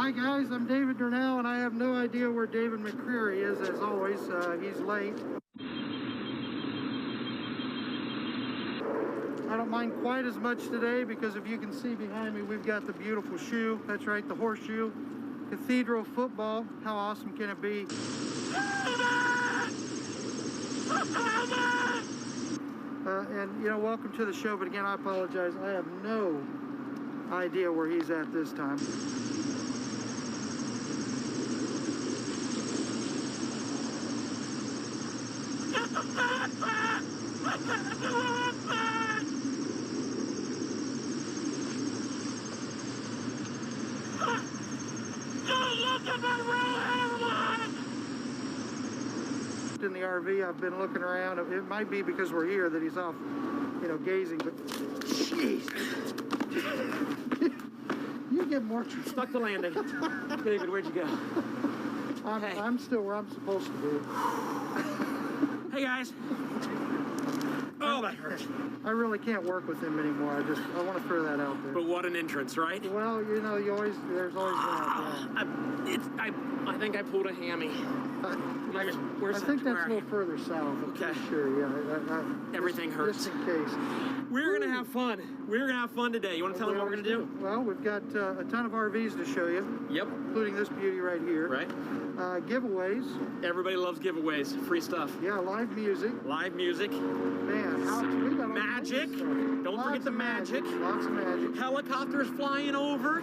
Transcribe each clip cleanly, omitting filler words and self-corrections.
Hi guys, I'm David Durnell, and I have no idea where David McCreary is, as always. He's late. I don't mind quite as much today because if you can see behind me, we've got the beautiful shoe. That's right, the horseshoe. Cathedral football. How awesome can it be? And, you know, welcome to the show, but again, I apologize. I have no idea where he's at this time. In the RV, I've been looking around. It might be because we're here that he's off, you know, gazing, but jeez. You get more stuck the landing. David, where'd you go? I'm still where I'm supposed to be. Hey guys. Oh, that hurt. I really can't work with him anymore. I want to throw that out there. But what an entrance, right? Well, you know, there's always that. I think I pulled a hammy. I think that's a little further south. Okay. Sure, yeah. Everything hurts. Just in case. We're going to have fun. We're going to have fun today. You want to tell them what we're going to do? Well, we've got a ton of RVs to show you. Yep. Including this beauty right here. Right. Giveaways. Everybody loves giveaways. Free stuff. Yeah, live music. Live music. Man, we got magic. Don't forget the magic. Lots of magic. Helicopters flying over.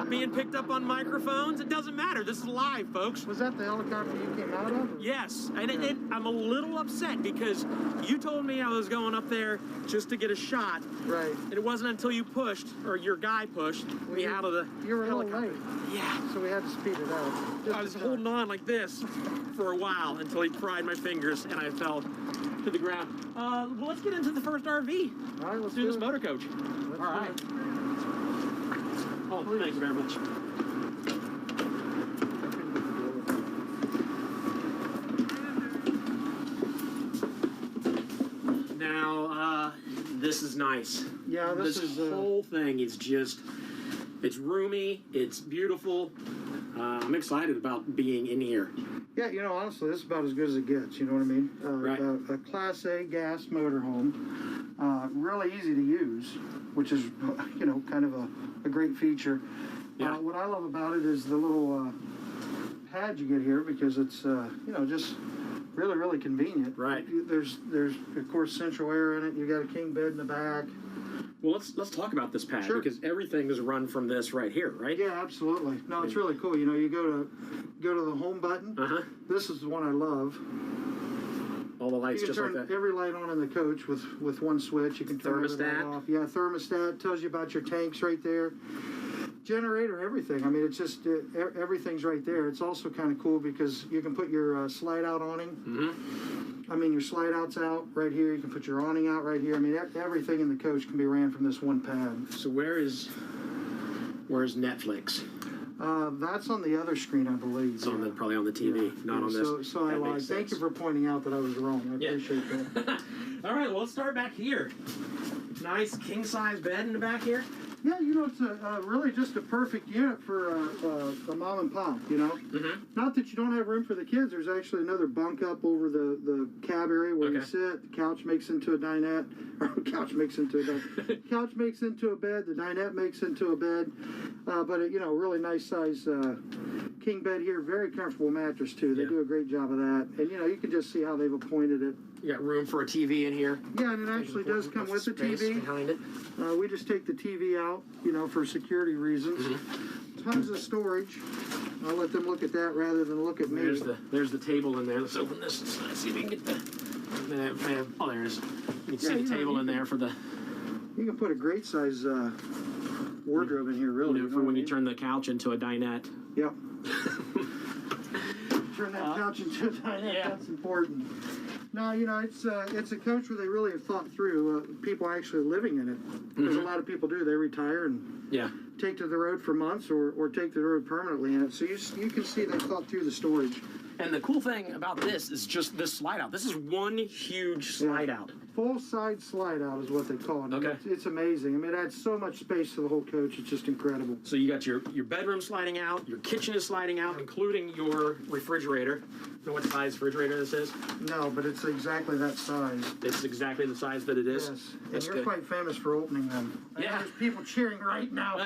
Being picked up on microphones. It doesn't matter. This is live, folks. Was that the helicopter you came out of? Yes. And I'm a little upset because you told me I was going up there just to get a shot. Right. And it wasn't until you pushed, or your guy pushed, me out of the You were a little helicopter. late. Yeah. So we had to speed it up. I was holding on like this for a while until he pried my fingers and I fell to the ground. Well, let's get into the first RV. All right, let's do this motor coach. All right. Oh, thank you very much. Now, this is nice. Yeah, this whole thing is just, it's roomy, it's beautiful. I'm excited about being in here. Yeah, you know, honestly, this is about as good as it gets, you know what I mean? Right. A Class A gas motorhome, really easy to use, which is, you know, kind of a great feature. Yeah. What I love about it is the little pad you get here because it's, you know, just really, really convenient. Right. There's of course, central air in it. You got a king bed in the back. Well, let's talk about this pad, sure. Because everything is run from this right here, right? Yeah, absolutely. No, it's really cool. You know, you go to the home button. This is the one I love. All the lights you can just turn like that. every light on in the coach with one switch. You can turn thermostat off. Yeah, thermostat tells you about your tanks right there. Generator, everything. I mean, it's just everything's right there. It's also kind of cool because you can put your slide out awning. I mean, your slide out's out right here. You can put your awning out right here. I mean, everything in the coach can be ran from this one pad. So where's Netflix? That's on the other screen, I believe. It's on probably on the TV, not on this. So I lied. Thank you for pointing out that I was wrong. I appreciate that. All right, well, let's start back here. Nice king-size bed in the back here. Yeah, you know, it's really just a perfect unit for a mom and pop, you know? Not that you don't have room for the kids. There's actually another bunk up over the cab area where you sit. The couch makes into a dinette. Couch makes into a bed. The dinette makes into a bed. But, you know, really nice size king bed here. Very comfortable mattress, too. They do a great job of that. And, you know, you can just see how they've appointed it. You got room for a TV in here. Yeah, and it actually does come with the TV. Behind it. We just take the TV out, you know, for security reasons. Tons of storage. I'll let them look at that rather than look at me. There's the table in there. Let's open this. Let's see if we can get the. Oh, there it is. You can see the table in there for the. You can put a great size wardrobe in here, really. You know, for when you turn the couch into a dinette. Yep. Turn that couch into a dinette. Yeah. That's important. No, you know, it's a coach where they really have thought through people actually living in it. Because a lot of people do. They retire and take to the road for months or take to the road permanently in it. So you can see they thought through the storage. And the cool thing about this is just this slide out. This is one huge slide out. Full side slide out is what they call it. Okay. It's amazing. I mean, it adds so much space to the whole coach. It's just incredible. So you got your bedroom sliding out, your kitchen is sliding out, including your refrigerator. You know what size refrigerator this is? No, but it's exactly that size. It's exactly the size that it is? Yes. That's and you're good. quite famous for opening them. I know Yeah. there's people cheering right now.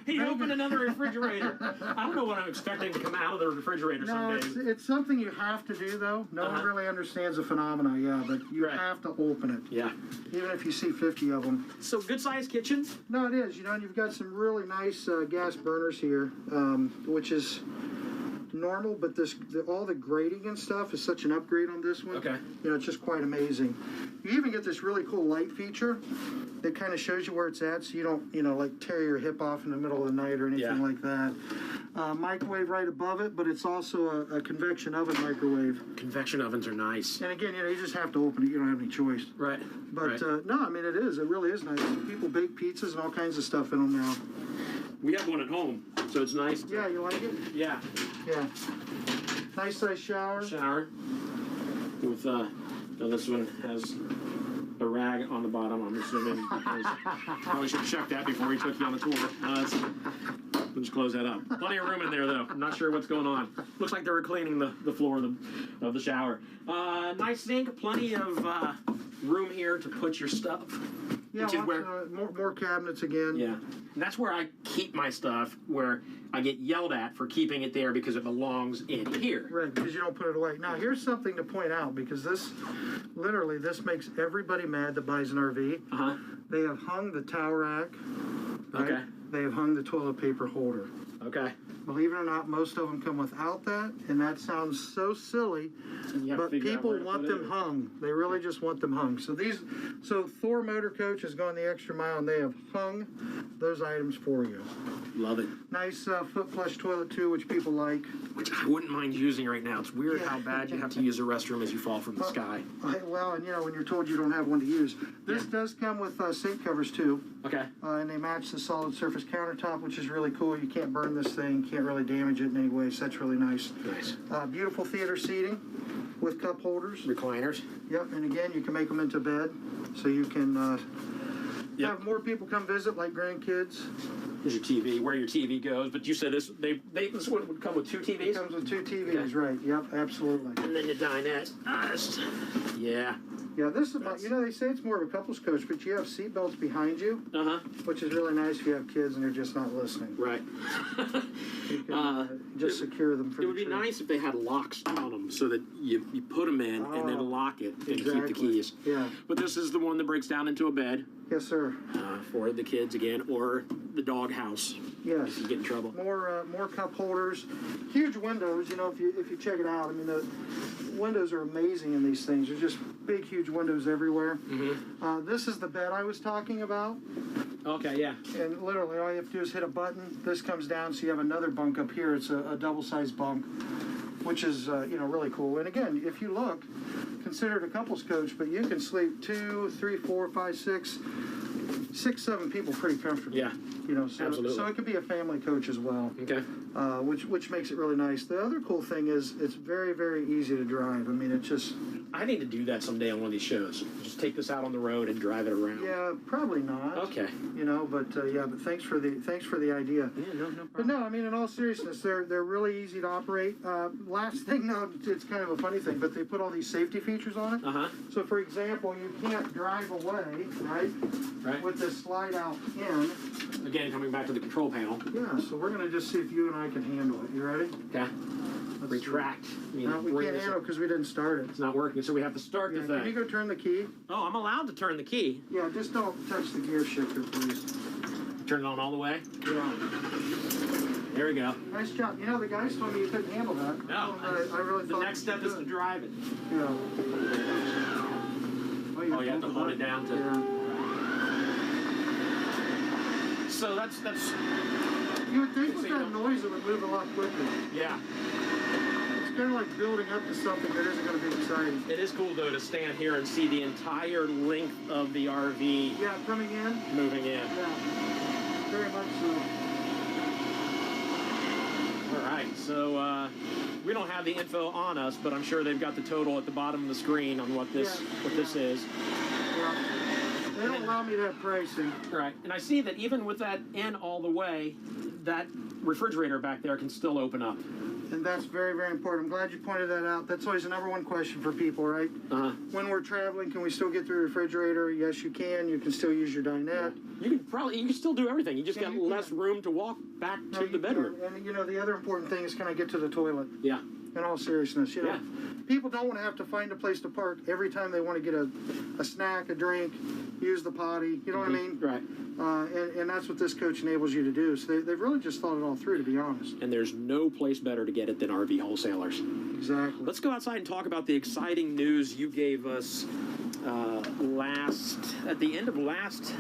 He opened another refrigerator. I don't know what I'm expecting to come out of the refrigerator No, someday. it's something you have to do, though. No one really understands the phenomena, yeah, but you Right. have to open it. Yeah. Even if you see 50 of them. So good sized kitchen. No, it is. You know, and you've got some really nice gas burners here, which is normal, but all the grading and stuff is such an upgrade on this one. Okay. You know, it's just quite amazing. You even get this really cool light feature that kind of shows you where it's at, so you don't, you know, like tear your hip off in the middle of the night or anything Yeah. like that. Microwave right above it, but it's also a convection oven microwave. Convection ovens are nice. And again, you know, you just have to open it. You don't have any choice. Right. But right. no, I mean, it is. It really is nice. People bake pizzas and all kinds of stuff in them now. We have one at home, so it's nice. Yeah, you like it? Yeah. Yeah. Nice size shower. Shower. With, now this one has a rag on the bottom, I'm assuming. Because probably should have checked that before we took you on the tour. We'll just close that up. Plenty of room in there, though. I'm not sure what's going on. Looks like they were cleaning the floor of the shower. Nice sink, plenty of room here to put your stuff. Yeah, which is where, more cabinets again. yeah. And that's where I keep my stuff, where I get yelled at for keeping it there because it belongs in here. Right, because you don't put it away. Now, here's something to point out, because this makes everybody mad that buys an RV. Uh-huh. They have hung the towel rack. Right? Okay. They have hung the toilet paper holder. Okay. Believe it or not, most of them come without that, and that sounds so silly, but people want them hung. They really just want them hung. So Thor Motor Coach has gone the extra mile, and they have hung those items for you. Love it. Nice foot flush toilet too, which people like. Which I wouldn't mind using right now. It's weird Yeah. how bad you have to use a restroom as you fall from the sky. Well, and you know, when you're told you don't have one to use. This does come with sink covers too, Okay. and they match the solid surface countertop, which is really cool. You can't burn this thing, can't really damage it in any way, so that's really nice. Nice. Beautiful theater seating with cup holders. Recliners. Yep, and again, you can make them into bed, so you can have more people come visit, like grandkids. Here's your TV, where your TV goes. But you said this one would come with two TVs? It comes with two TVs, Okay. right? Yep, absolutely. And then your dinette. Yeah. Yeah, this is about, you know, they say it's more of a couples coach, but you have seat belts behind you, Uh-huh. which is really nice if you have kids and they're just not listening. Right. You can just secure them for It would be nice if they had locks on them so that you put them in and then lock it and keep the keys. Yeah. But this is the one that breaks down into a bed Yes, sir. for the kids again, or the dog house Yes. if you get in trouble. More cup holders, huge windows. You know, if you check it out, I mean, the windows are amazing in these things. There's just big, huge windows everywhere. Mm-hmm. This is the bed I was talking about. Okay, yeah. And literally, all you have to do is hit a button. This comes down, so you have another bunk up here. It's a double-sized bunk, which is you know, really cool. And again, if you look, consider it a couples coach, but you can sleep 2, 3, 4, 5, 6, 7 people pretty comfortably. Yeah. You know, so Absolutely. it could be a family coach as well. Okay. Which makes it really nice. The other cool thing is it's very, very easy to drive. I mean, it's just... I need to do that someday on one of these shows. Just take this out on the road and drive it around. Yeah, probably not. Okay. You know, but yeah, but thanks for the idea. Yeah, no problem. But no, I mean, in all seriousness, they're really easy to operate. Last thing, no, it's kind of a funny thing, but they put all these safety features on it. Uh-huh. So, for example, you can't drive away, right? Right. With this slide out in. Again, coming back to the control panel. Yeah, so we're going to just see if you and I can handle it. You ready? Okay. Let's Retract. No, we can't handle it because we didn't start it. It's not working, so we have to start the Yeah, thing. can you go turn the key? Oh, I'm allowed to turn the key. Yeah, just don't touch the gear shifter, please. Turn it on all the way. Yeah. There we go. Nice job. You know, the guys told me you couldn't handle that. No, I really the thought next you step could is do to it. drive it. Yeah. Oh, you have to hold it down to. Yeah. So that's. You would think with that noise it would move a lot quicker. Yeah. It's kind of like building up to something that isn't going to be exciting. It is cool though to stand here and see the entire length of the RV Yeah, coming in. moving in. Yeah. Very much so. All right, so we don't have the info on us, but I'm sure they've got the total at the bottom of the screen on what this is. Yeah. Yeah. They don't allow me that pricing. Right. And I see that even with that in all the way, that refrigerator back there can still open up. And that's very, very important. I'm glad you pointed that out. That's always the number one question for people, right? When we're traveling, can we still get through the refrigerator? Yes, you can. You can still use your dinette. You can still do everything. You just got less room to walk back to the bedroom. And you know, the other important thing is, can I get to the toilet? Yeah. In all seriousness, you know, people don't want to have to find a place to park every time they want to get a snack, a drink, use the potty. You know what I mean? Right. And that's what this coach enables you to do. So they've really just thought it all through, to be honest. And there's no place better to get it than RV wholesalers. Exactly. Let's go outside and talk about the exciting news you gave us at the end of the last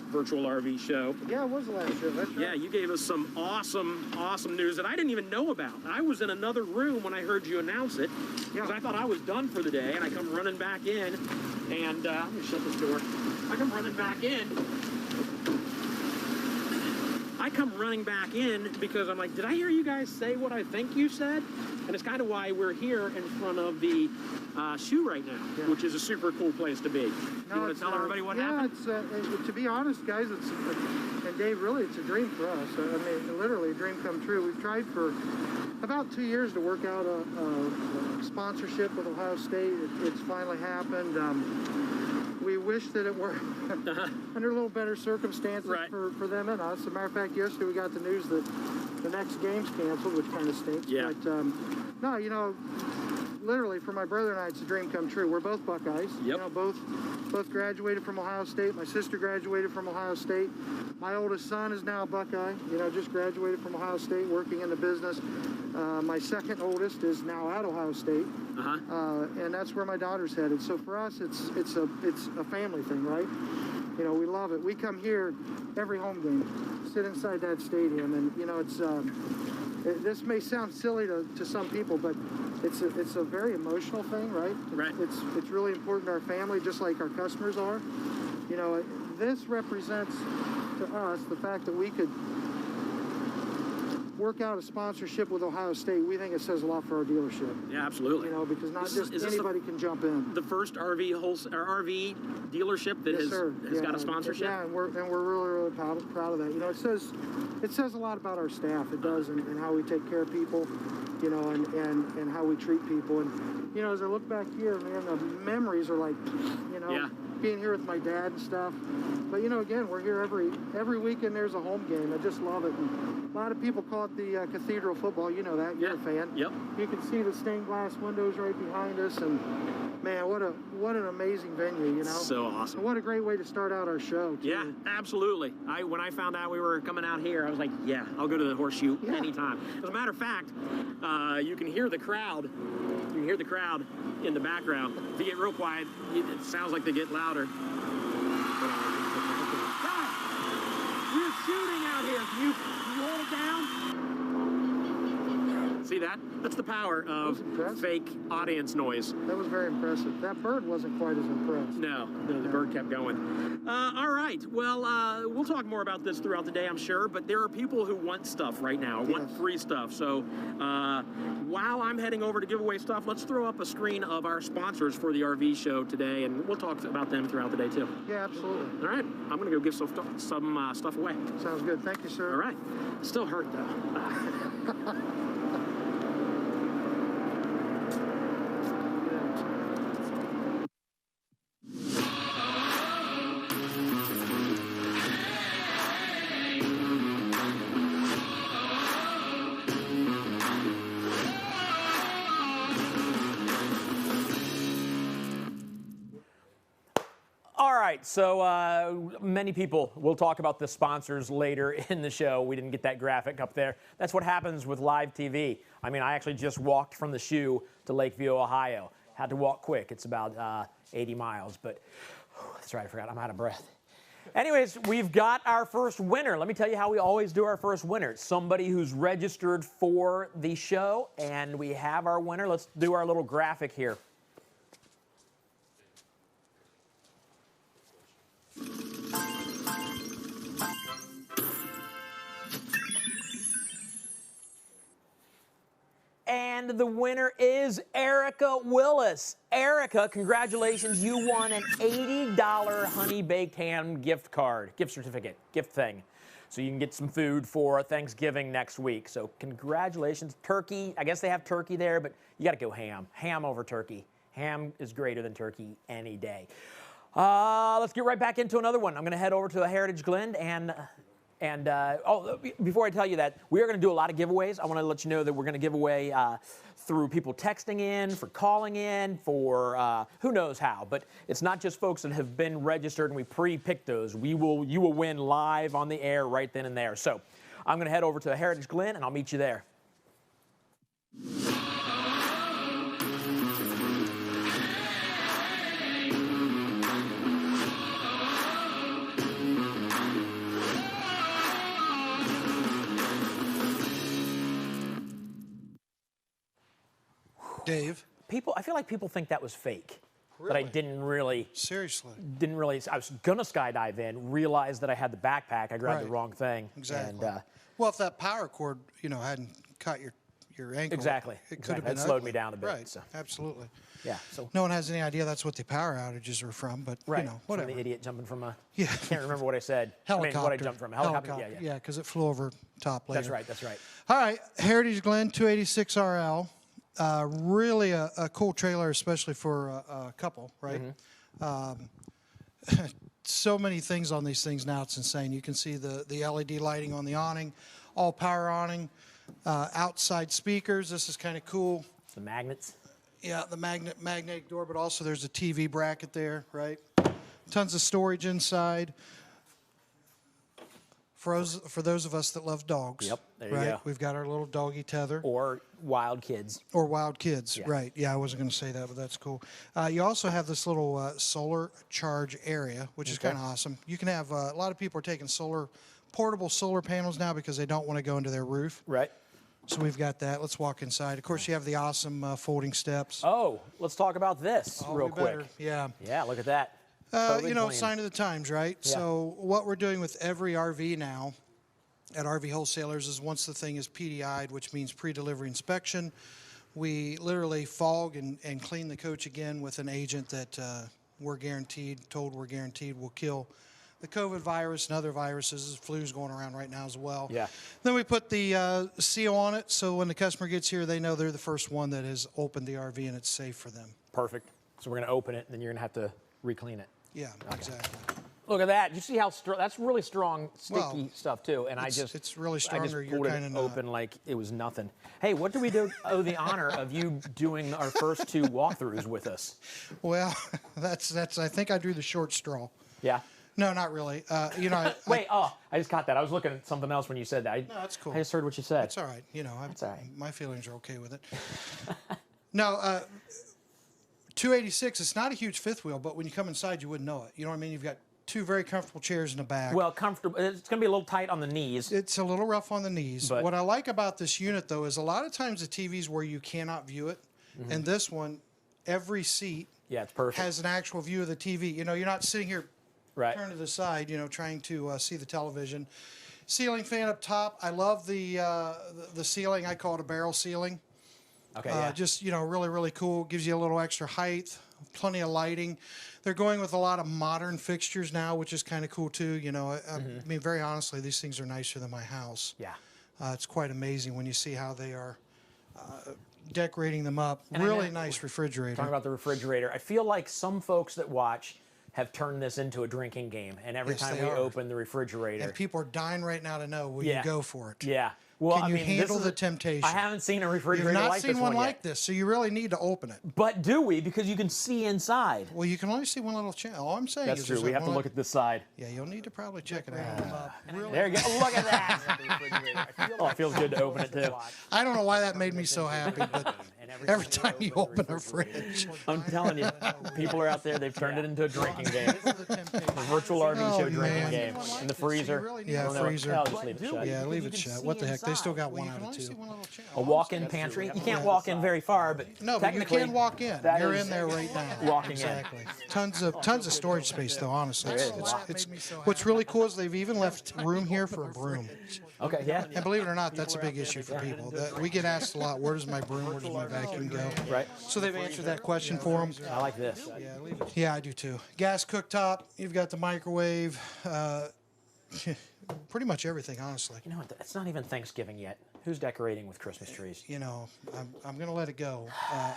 virtual RV show. Yeah, it was the last show. That's right. Yeah, you gave us some awesome news that I didn't even know about. I was in another room when I heard you announce it, because I thought I was done for the day, and I come running back in, and let me shut this door. I come running back in because I'm like, did I hear you guys say what I think you said? And it's kind of why we're here in front of the shoe right now, which is a super cool place to be. You want to tell everybody what happened? Yeah, to be honest, guys, and Dave, really, it's a dream for us. I mean, literally a dream come true. We've tried for about 2 years to work out a sponsorship with Ohio State. It's finally happened. We wish that it were under a little better circumstances for them and us. As a matter of fact, yesterday we got the news that the next game's canceled, which kind of stinks. Yeah. But, no, you know, literally for my brother and I, it's a dream come true. We're both Buckeyes. Yep. You know, both graduated from Ohio State. My sister graduated from Ohio State. My oldest son is now a Buckeye. You know, just graduated from Ohio State, working in the business. My second oldest is now at Ohio State, and that's where my daughter's headed. So for us, it's a family thing, right? You know, we love it. We come here every home game, sit inside that stadium, and you know, this may sound silly to some people, but it's a very emotional thing, right? Right. It's really important to our family, just like our customers are. You know, this represents to us the fact that we could work out a sponsorship with Ohio State. We think it says a lot for our dealership. Yeah, absolutely. You know, because not just anybody can jump in. The first RV dealership that has got a sponsorship. Yeah, and we're really proud of that. You know, it says a lot about our staff. It does, and how we take care of people. You know, and how we treat people. And you know, as I look back here, man, the memories are like, you know, being here with my dad and stuff. But you know, again, we're here every weekend. There's a home game. I just love it. And a lot of people call it the Cathedral Football. You know that. You're a fan. Yep. You can see the stained glass windows right behind us, and man, what an amazing venue. You know. So awesome. And what a great way to start out our show. Too. Yeah, absolutely. When I found out we were coming out here, I was like, yeah, I'll go to the Horseshoe anytime. As a matter of fact, you can hear the crowd. You can hear the crowd in the background. If you get real quiet, it sounds like they get louder. We're shooting out here. Can you hold it down? See that? That's the power of fake audience noise. That was very impressive. That bird wasn't quite as impressed. No, the bird kept going. All right. Well, we'll talk more about this throughout the day, I'm sure. But there are people who want stuff right now, want free stuff. So while I'm heading over to give away stuff, let's throw up a screen of our sponsors for the RV show today, and we'll talk about them throughout the day too. Yeah, absolutely. All right. I'm going to go give some stuff away. Sounds good. Thank you, sir. All right. Still hurt though. So many people will talk about the sponsors later in the show. We didn't get that graphic up there. That's what happens with live TV. I mean, I actually just walked from the shoe to Lakeview, Ohio. Had to walk quick. It's about 80 miles, but that's right, I forgot. I'm out of breath. Anyways, we've got our first winner. Let me tell you how we always do our first winner. It's somebody who's registered for the show, and we have our winner. Let's do our little graphic here. And And the winner is Erica Willis. Erica, congratulations. You won an $80 Honey Baked Ham gift card, gift certificate, gift thing. So you can get some food for Thanksgiving next week. So congratulations. Turkey, I guess they have turkey there, but you got to go ham. Ham over turkey. Ham is greater than turkey any day. Let's get right back into another one. I'm going to head over to Heritage Glen before I tell you that, we are going to do a lot of giveaways. I want to let you know that we're going to give away through people texting in, for calling in, for who knows how. But it's not just folks that have been registered and we pre-picked those. You will win live on the air right then and there. So I'm going to head over to Heritage Glen and I'll meet you there. Dave. I feel like people think that was fake. Really? That I didn't really. Seriously. I was gonna skydive in, realized that I had the backpack. I grabbed the Right. wrong thing. Exactly. And, well, if that power cord, hadn't caught your ankle, Exactly. it could have That been slowed ugly. me down a bit. Right. So. Absolutely. Yeah. So. No one has any idea that's what the power outages are from, but Right. whatever. From the idiot jumping from a. Yeah. I can't remember what I said. Helicopter. I mean, what I jumped from. Helicopter. Yeah. because it flew over top later. That's right. That's right. All right, Heritage Glen 286 RL. Really a cool trailer, especially for a couple, right? So many things on these things now, it's insane. You can see the LED lighting on the awning, all power awning, outside speakers. This is kind of cool. The magnets. Yeah, the magnetic door, but also there's a TV bracket there, right? Tons of storage inside. For those of us that love dogs. Yep, there you right? go. We've got our little doggy tether. Or wild kids. Or wild kids, Yeah. right. Yeah, I wasn't going to say that, but that's cool. You also have this little solar charge area, which is kind of awesome. You can have, a lot of people are taking portable solar panels now because they don't want to go into their roof. Right. So we've got that. Let's walk inside. Of course, you have the awesome folding steps. Oh, let's talk about this real we quick. better. Yeah. Yeah, look at that. Totally clean. Sign of the times, right? Yeah. So what we're doing with every RV now at RV wholesalers is once the thing is PDI'd, which means pre-delivery inspection, we literally fog and clean the coach again with an agent that we're guaranteed will kill the COVID virus and other viruses. Flu's going around right now as well. Yeah. Then we put the seal on it, so when the customer gets here, they know they're the first one that has opened the RV and it's safe for them. Perfect. So we're going to open it, and then you're going to have to re-clean it. Yeah, exactly. Look at that. You see how that's really strong, sticky Well, stuff, too. And it's really strong, I just or you're pulled it kinda not. open like it was nothing. Hey, what do we owe the honor of you doing our first two walkthroughs with us? Well, that's. I think I drew the short straw. Yeah? No, not really. Wait, I just caught that. I was looking at something else when you said that. No, that's cool. I just heard what you said. It's all right. That's all right. My feelings are okay with it. No, 286. It's not a huge fifth wheel, but when you come inside, you wouldn't know it. You know what I mean? You've got two very comfortable chairs in the back. Well, comfortable. It's going to be a little tight on the knees. It's a little rough on the knees. But what I like about this unit, though, is a lot of times the TVs where you cannot view it, and this one, every seat it's perfect. has an actual view of the TV. You're not sitting here Right. turned to the side, trying to see the television. Ceiling fan up top. I love the ceiling. I call it a barrel ceiling. Okay, yeah. Just, really, really cool. Gives you a little extra height, plenty of lighting. They're going with a lot of modern fixtures now, which is kind of cool, too. I mean, very honestly, these things are nicer than my house. Yeah. It's quite amazing when you see how they are decorating them up. And really nice refrigerator. Talking about the refrigerator, I feel like some folks that watch have turned this into a drinking game, and every Yes, time they we are. open the refrigerator, And people are dying right now to know, will you go for it? Yeah. Well, Can you this handle is the temptation? I haven't seen a You've refrigerator not like seen this one yet. like this, so you really need to open it. But do we? Because you can see inside. Well, you can only see one little channel. All I'm saying That's is true. there's We have to one- look at this side. Yeah, you'll need to probably check it out. There you go. Look at that. Oh, it feels good to open it too. I don't know why that made me so happy, but every time you open a fridge. I'm telling you, people are out there. They've turned it into a drinking game. A virtual RV show drinking game. In the freezer. Yeah, freezer. I'll just leave it shut. Yeah, leave it shut. What the heck? They still got 1 out of 2. A walk-in pantry. You can't walk in very far, but No, but you technically, can walk in. that You're is in there right now. walking in. Exactly. Tons of storage space, though. Honestly, it's what's really cool is they've even left room here for a broom. Okay, yeah. And believe it or not, that's a big issue for people. We get asked a lot, where does my broom, where does my vacuum go? Right. So they've answered that question for them. I like this. Yeah, I do too. Gas cooktop, you've got the microwave, pretty much everything, honestly. You know what? It's not even Thanksgiving yet. Who's decorating with Christmas trees? You know, I'm going to let it go.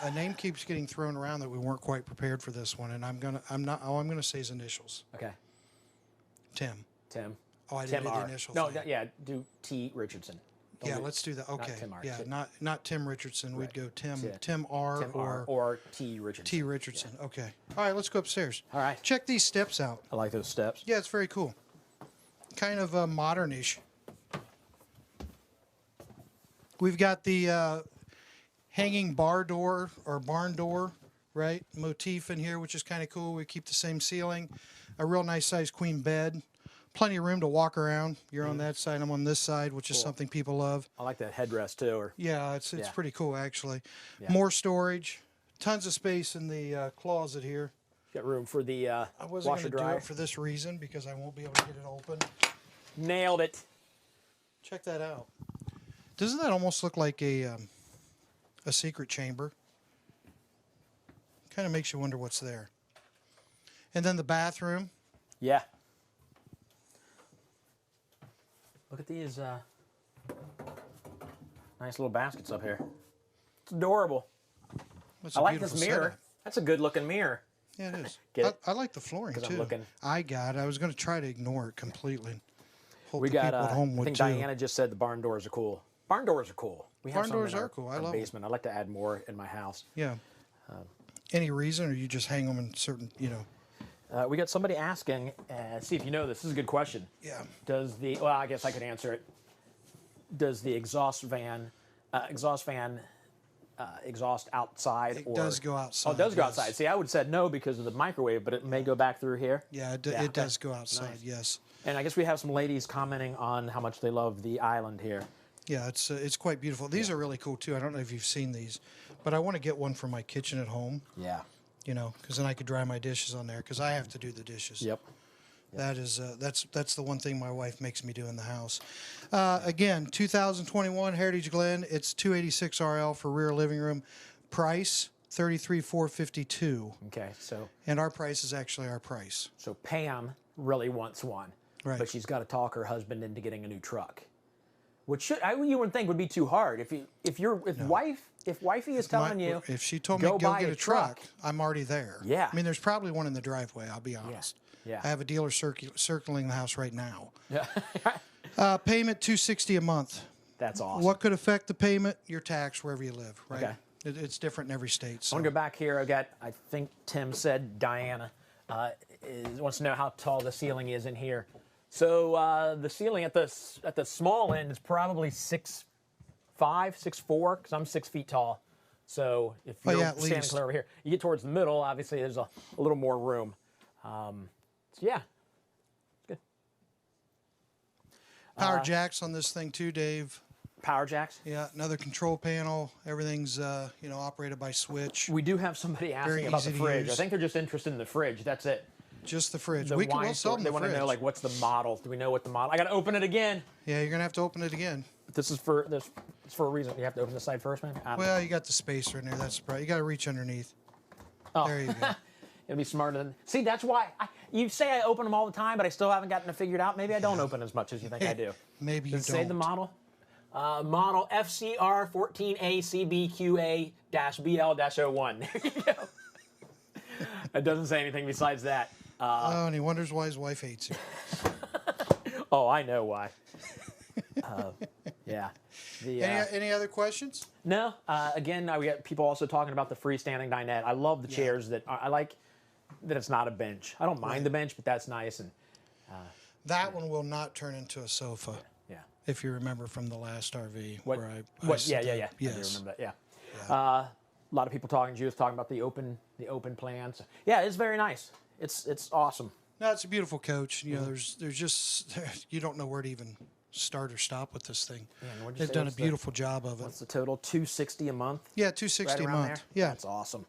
A name keeps getting thrown around that we weren't quite prepared for this one, and I'm going to say his initials. Okay. Tim. Tim. Oh, I Tim did the R. initials. No, yeah, do T. Richardson. Yeah, let's do that. Okay. Tim R. Yeah, Tim. not Tim Richardson. We'd go Tim R. or T. Richardson. T. Richardson. Yeah. Okay. All right, let's go upstairs. All right. Check these steps out. I like those steps. Yeah, it's very cool. Kind of modern-ish. We've got the hanging bar door or barn door, right? Motif in here, which is kind of cool. We keep the same ceiling. A real nice size queen bed. Plenty of room to walk around. You're on that side, I'm on this side, which is something people love. I like that headrest too. Or yeah, it's pretty cool actually. Yeah. More storage. Tons of space in the closet here. Got room for the I wasn't washer going to do dryer. it for this reason because I won't be able to get it open. Nailed it. Check that out. Doesn't that almost look like a secret chamber? Kind of makes you wonder what's there. And then the bathroom. Yeah. Look at these nice little baskets up here. It's adorable. That's I like this mirror. Setup. That's a good looking mirror. Yeah, it is. Get it? I like the flooring too. I'm looking. I was going to try to ignore it completely. Hope We the got. people at home I would think too. Diana just said the barn doors are cool. Barn doors are cool. We have Barn some doors in are our, cool. I our love them. basement. I'd like to add more in my house. Yeah. Any reason, or you just hang them in certain, We got somebody asking. See if you know this. This is a good question. Yeah. Does the I guess I could answer it. Does the exhaust fan exhaust outside? It does go outside. Oh, it does go yes. outside. See, I would have said no because of the microwave, but it may go back through here. Yeah, it does go outside. Nice. Yes. And I guess we have some ladies commenting on how much they love the island here. Yeah, it's quite beautiful. These are really cool too. I don't know if you've seen these, but I want to get one for my kitchen at home. Yeah. Because then I could dry my dishes on there because I have to do the dishes. Yep. That is that's the one thing my wife makes me do in the house. Again, 2021 Heritage Glen. It's $286 RL for rear living room. Price $33,452. Okay, so. And our price is actually our price. So Pam really wants one, right? But she's got to talk her husband into getting a new truck, which you wouldn't think would be too hard. If wifey is telling you, if she told me go get a truck, I'm already there. Yeah. I mean, there's probably one in the driveway. I'll be honest. Yeah. I have a dealer circling the house right now. Yeah. Payment $260 a month. That's awesome. What could affect the payment? Your tax wherever you live, right? Okay. It's different in every state. So. I want to go back here. I think Tim said Diana wants to know how tall the ceiling is in here. So the ceiling at the small end is probably 6'5", 6'4", because I'm 6 feet tall. So if you're standing clear over here, you get towards the middle. Obviously, there's a little more room. So yeah, good. Power jacks on this thing too, Dave. Power jacks? Yeah, another control panel. Everything's operated by switch. We do have somebody asking about the fridge. I think they're just interested in the fridge. That's it. Just the fridge. The wine store. They want to know what's the model. Do we know what the model? I got to open it again. Yeah, you're gonna have to open it again. This is for a reason. You have to open the side first, man. Well, you got the spacer in there. That's right. You got to reach underneath. Oh. There you go. It'll be smarter than. See, that's why you say I open them all the time, but I still haven't gotten it figured out. Maybe I don't open as much as you think I do. Maybe you don't. Say the model. Model FCR 14ACBQA-BL-01. There you go. It doesn't say anything besides that. And he wonders why his wife hates him. Oh, I know why. Yeah. Any other questions? No. Again, we got people also talking about the freestanding dinette. I love the chairs that I like. That it's not a bench. I don't mind the bench, but that's nice. And that one will not turn into a sofa. Yeah. If you remember from the last RV Yeah. I do remember that. Yeah. A lot of people talking about the open plans. Yeah, it's very nice. It's awesome. No, it's a beautiful coach. You know, there's just you don't know where to even start or stop with this thing. Yeah, they've done a beautiful job of it. What's the total? $260 a month. Yeah, $260 right a around month. there? Yeah, That's awesome.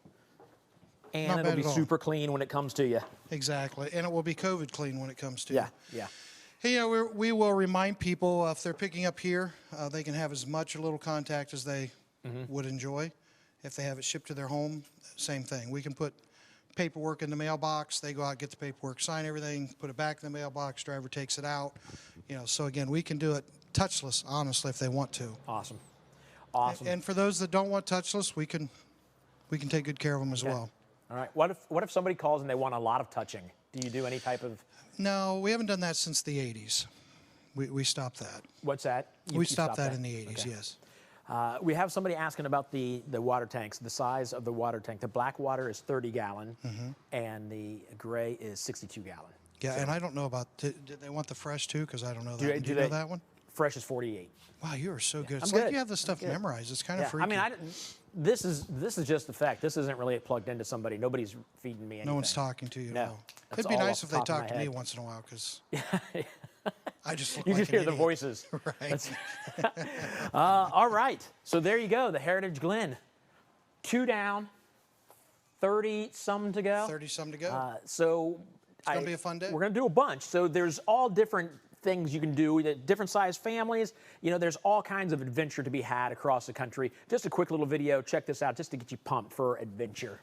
And Not it'll bad be at all. super clean when it comes to you. exactly, and it will be COVID clean when it comes to Yeah, you. yeah. Hey, you know, we will remind people if they're picking up here, they can have as much or little contact as they would enjoy. If they have it shipped to their home, same thing. We can put paperwork in the mailbox. They go out, get the paperwork, sign everything, put it back in the mailbox. Driver takes it out. You know, so again, we can do it touchless, honestly, if they want to. Awesome. Awesome. And for those that don't want touchless, we can take good care of them as well. All right. What if somebody calls and they want a lot of touching? Do you do any type of? No, we haven't done that since the 80s. We stopped that. What's that? We stopped that in the 80s, Okay. yes. We have somebody asking about the water tanks, the size of the water tank. The black water is 30-gallon, and the gray is 62-gallon. Yeah, and I don't know about, did they want the fresh too? Because I don't know that. Do Do you they- know that one? Fresh is 48. Wow, you are so good. It's I'm like good. you have this stuff I'm good. memorized. It's kind of Yeah. freaky. I mean, this is just the fact. This isn't really plugged into somebody. Nobody's feeding me anything. No one's talking to you No. at all. That's It'd be all nice off if the they top of talked my to me head. once in a while because I just look You like just an hear the idiot. voices. Right. That's- all right. So there you go. The Heritage Glen. 2 down, 30-some to go. 30-some to go. So it's gonna be a fun day. We're going to do a bunch. So there's all different things you can do, different size families. You know, there's all kinds of adventure to be had across the country. Just a quick little video. Check this out just to get you pumped for adventure.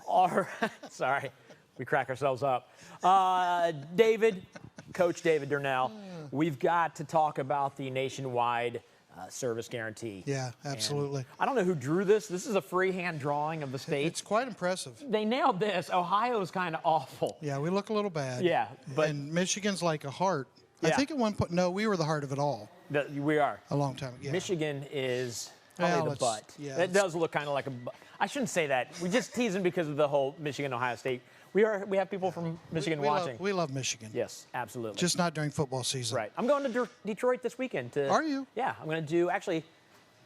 All right. Sorry. We crack ourselves up. David, Coach David Durnell, we've got to talk about the nationwide service guarantee. Yeah, absolutely. And I don't know who drew this. This is a freehand drawing of the state. It's quite impressive. They nailed this. Ohio's kind of awful. Yeah, we look a little bad. Yeah, but and Michigan's like a heart. I Yeah. think at one point, no, we were the heart of it all we are. a long time ago. Yeah. Michigan is Well, probably the it's- butt. yeah, It it's- does look kind of like a butt. I shouldn't say that. We just teasing because of the whole Michigan-Ohio State. We have people from Michigan watching. We love Michigan. Yes, absolutely. Just not during football season. right. I'm going to Detroit this weekend. Are you? Yeah, I'm going to do, actually,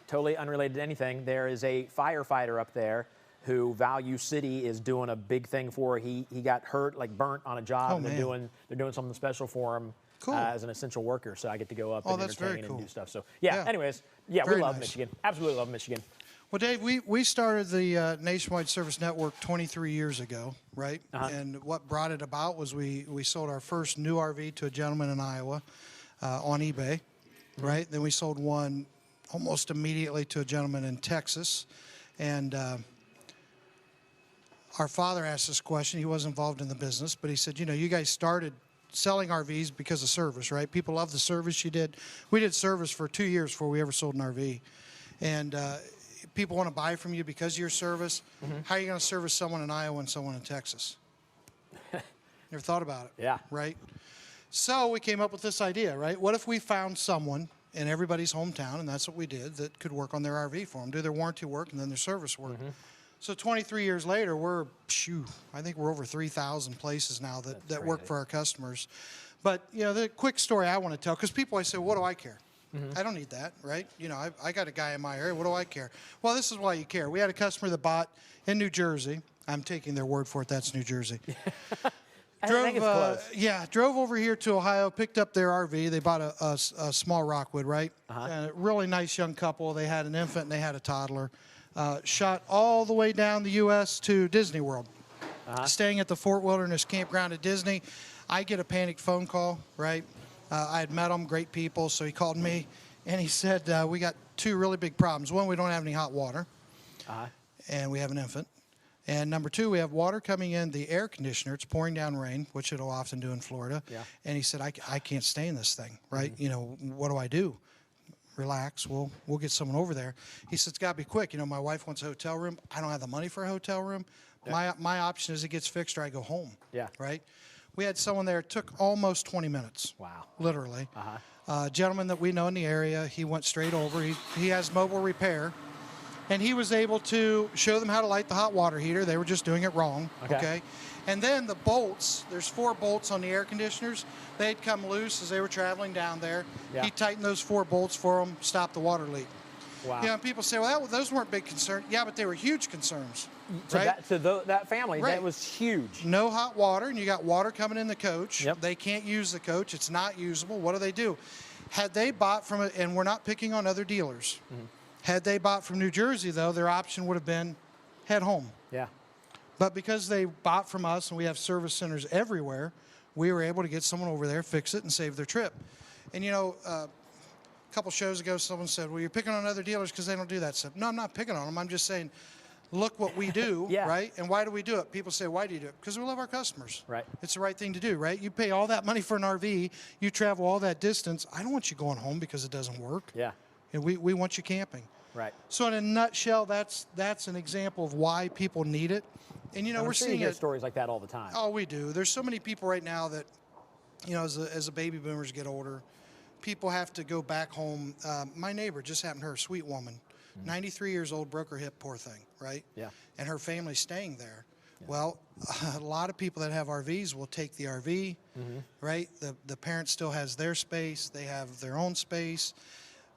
totally unrelated to anything. There is a firefighter up there who Value City is doing a big thing for. He got hurt, like burnt on a job. Oh, and man. they're doing something special for him. Cool. As an essential worker, so I get to go up Oh, and that's very entertain cool. and do stuff. So yeah. Yeah. Anyways, yeah, Very we love nice. Michigan. Absolutely love Michigan. Well, Dave, we started the Nationwide Service Network 23 years ago, right? And what brought it about was we sold our first new RV to a gentleman in Iowa on eBay, right? Then we sold one almost immediately to a gentleman in Texas. And our father asked this question. He was involved in the business, but he said, you know, you guys started selling RVs because of service, right? People love the service you did. We did service for 2 years before we ever sold an RV. And people want to buy from you because of your service. How are you going to service someone in Iowa and someone in Texas? Never thought about it. Yeah. Right? So we came up with this idea, right? What if we found someone in everybody's hometown, and that's what we did, that could work on their RV for them, do their warranty work and then their service work. So 23 years later, I think we're over 3,000 places now that work for our customers. But, you know, the quick story I want to tell, because people always say, what do I care? I don't need that, right? You know, I got a guy in my area. What do I care? Well, this is why you care. We had a customer that bought in New Jersey. I'm taking their word for it. That's New Jersey. I think it's close. Yeah, drove over here to Ohio, picked up their RV. They bought a small Rockwood, right? And a really nice young couple. They had an infant and they had a toddler. Shot all the way down the U.S. to Disney World, staying at the Fort Wilderness Campground at Disney. I get a panicked phone call, right? I had met them, great people, so he called me, and he said, we got two really big problems. One, we don't have any hot water, and we have an infant. And number two, we have water coming in the air conditioner. It's pouring down rain, which it'll often do in Florida. Yeah. And he said, I can't stay in this thing, right? You know, what do I do? Relax, we'll get someone over there. He said, it's got to be quick. You know, my wife wants a hotel room. I don't have the money for a hotel room. Yeah. My option is it gets fixed or I go home. Yeah. Right? We had someone there. It took almost 20 minutes. Wow. Literally. A gentleman that we know in the area, he went straight over. He has mobile repair. And he was able to show them how to light the hot water heater. They were just doing it wrong, okay? And then the bolts, there's 4 bolts on the air conditioners. They'd come loose as they were traveling down there. Yeah. He tightened those 4 bolts for them, stopped the water leak. Wow. You know, and people say, well, those weren't big concerns. Yeah, but they were huge concerns, right? To that family, Right. that was huge. No hot water, and you got water coming in the coach. Yep. They can't use the coach. It's not usable. What do? Had they bought from it, and we're not picking on other dealers, had they bought from New Jersey, though, their option would have been head home. Yeah. But because they bought from us and we have service centers everywhere, we were able to get someone over there, fix it, and save their trip. And, you know, a couple shows ago, someone said, well, you're picking on other dealers because they don't do that stuff. No, I'm not picking on them. I'm just saying, look what we do, Yeah. right? And why do we do it? People say, why do you do it? Because we love our customers. Right. It's the right thing to do, right? You pay all that money for an RV. You travel all that distance. I don't want you going home because it doesn't work. Yeah. And we want you camping. Right. So in a nutshell, that's an example of why people need it. And, you know, we're seeing hear it. stories like that all the time. Oh, we do. There's so many people right now that, you know, as the baby boomers get older, people have to go back home. My neighbor, just happened to her, sweet woman, 93 years old, broke her hip, poor thing, right? Yeah. And her family's staying there. Yeah. Well, a lot of people that have RVs will take the RV, right? The parent still has their space. They have their own space.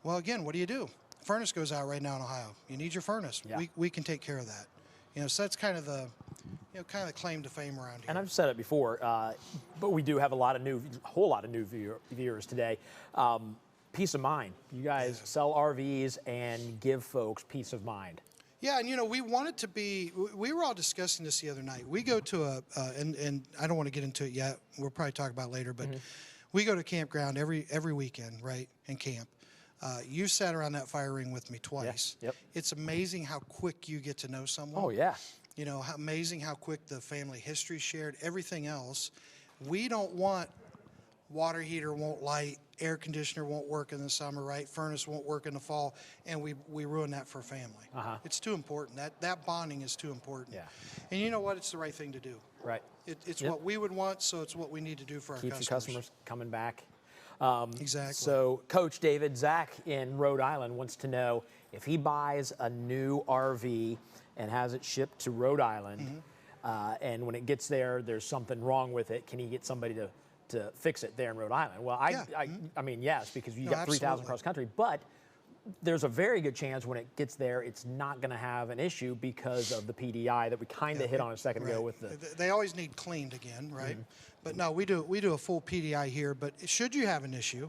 Well, again, what do? Furnace goes out right now in Ohio. You need your furnace. Yeah. We can take care of that. You know, so that's kind of the claim to fame around here. And I've said it before, but we do have a whole lot of new viewers today. Peace of mind. You guys sell RVs and give folks peace of mind. Yeah, and you know, we were all discussing this the other night. We go to and I don't want to get into it yet. We'll probably talk about it later, but we go to Campground every weekend, right, and camp. You sat around that fire ring with me twice. Yeah. Yep. It's amazing how quick you get to know someone. Oh, yeah. You know, amazing how quick the family history shared, everything else. We don't want water heater won't light, air conditioner won't work in the summer, right? Furnace won't work in the fall, and we ruin that for a family. It's too important. That bonding is too important. Yeah. And you know what? It's the right thing to do. Right. It's what we would want, so it's what we need to do for our Keeps customers. your customers coming back. Exactly. So, Coach David, Zach in Rhode Island wants to know if he buys a new RV and has it shipped to Rhode Island, and when it gets there, there's something wrong with it, can he get somebody to fix it there in Rhode Island? Well, I mean, yes, because you got 3,000 cross country, but there's a very good chance when it gets there, it's not going to have an issue because of the PDI that we kind of hit on a second ago with the. They always need cleaned again, right? But no, we do a full PDI here. But should you have an issue,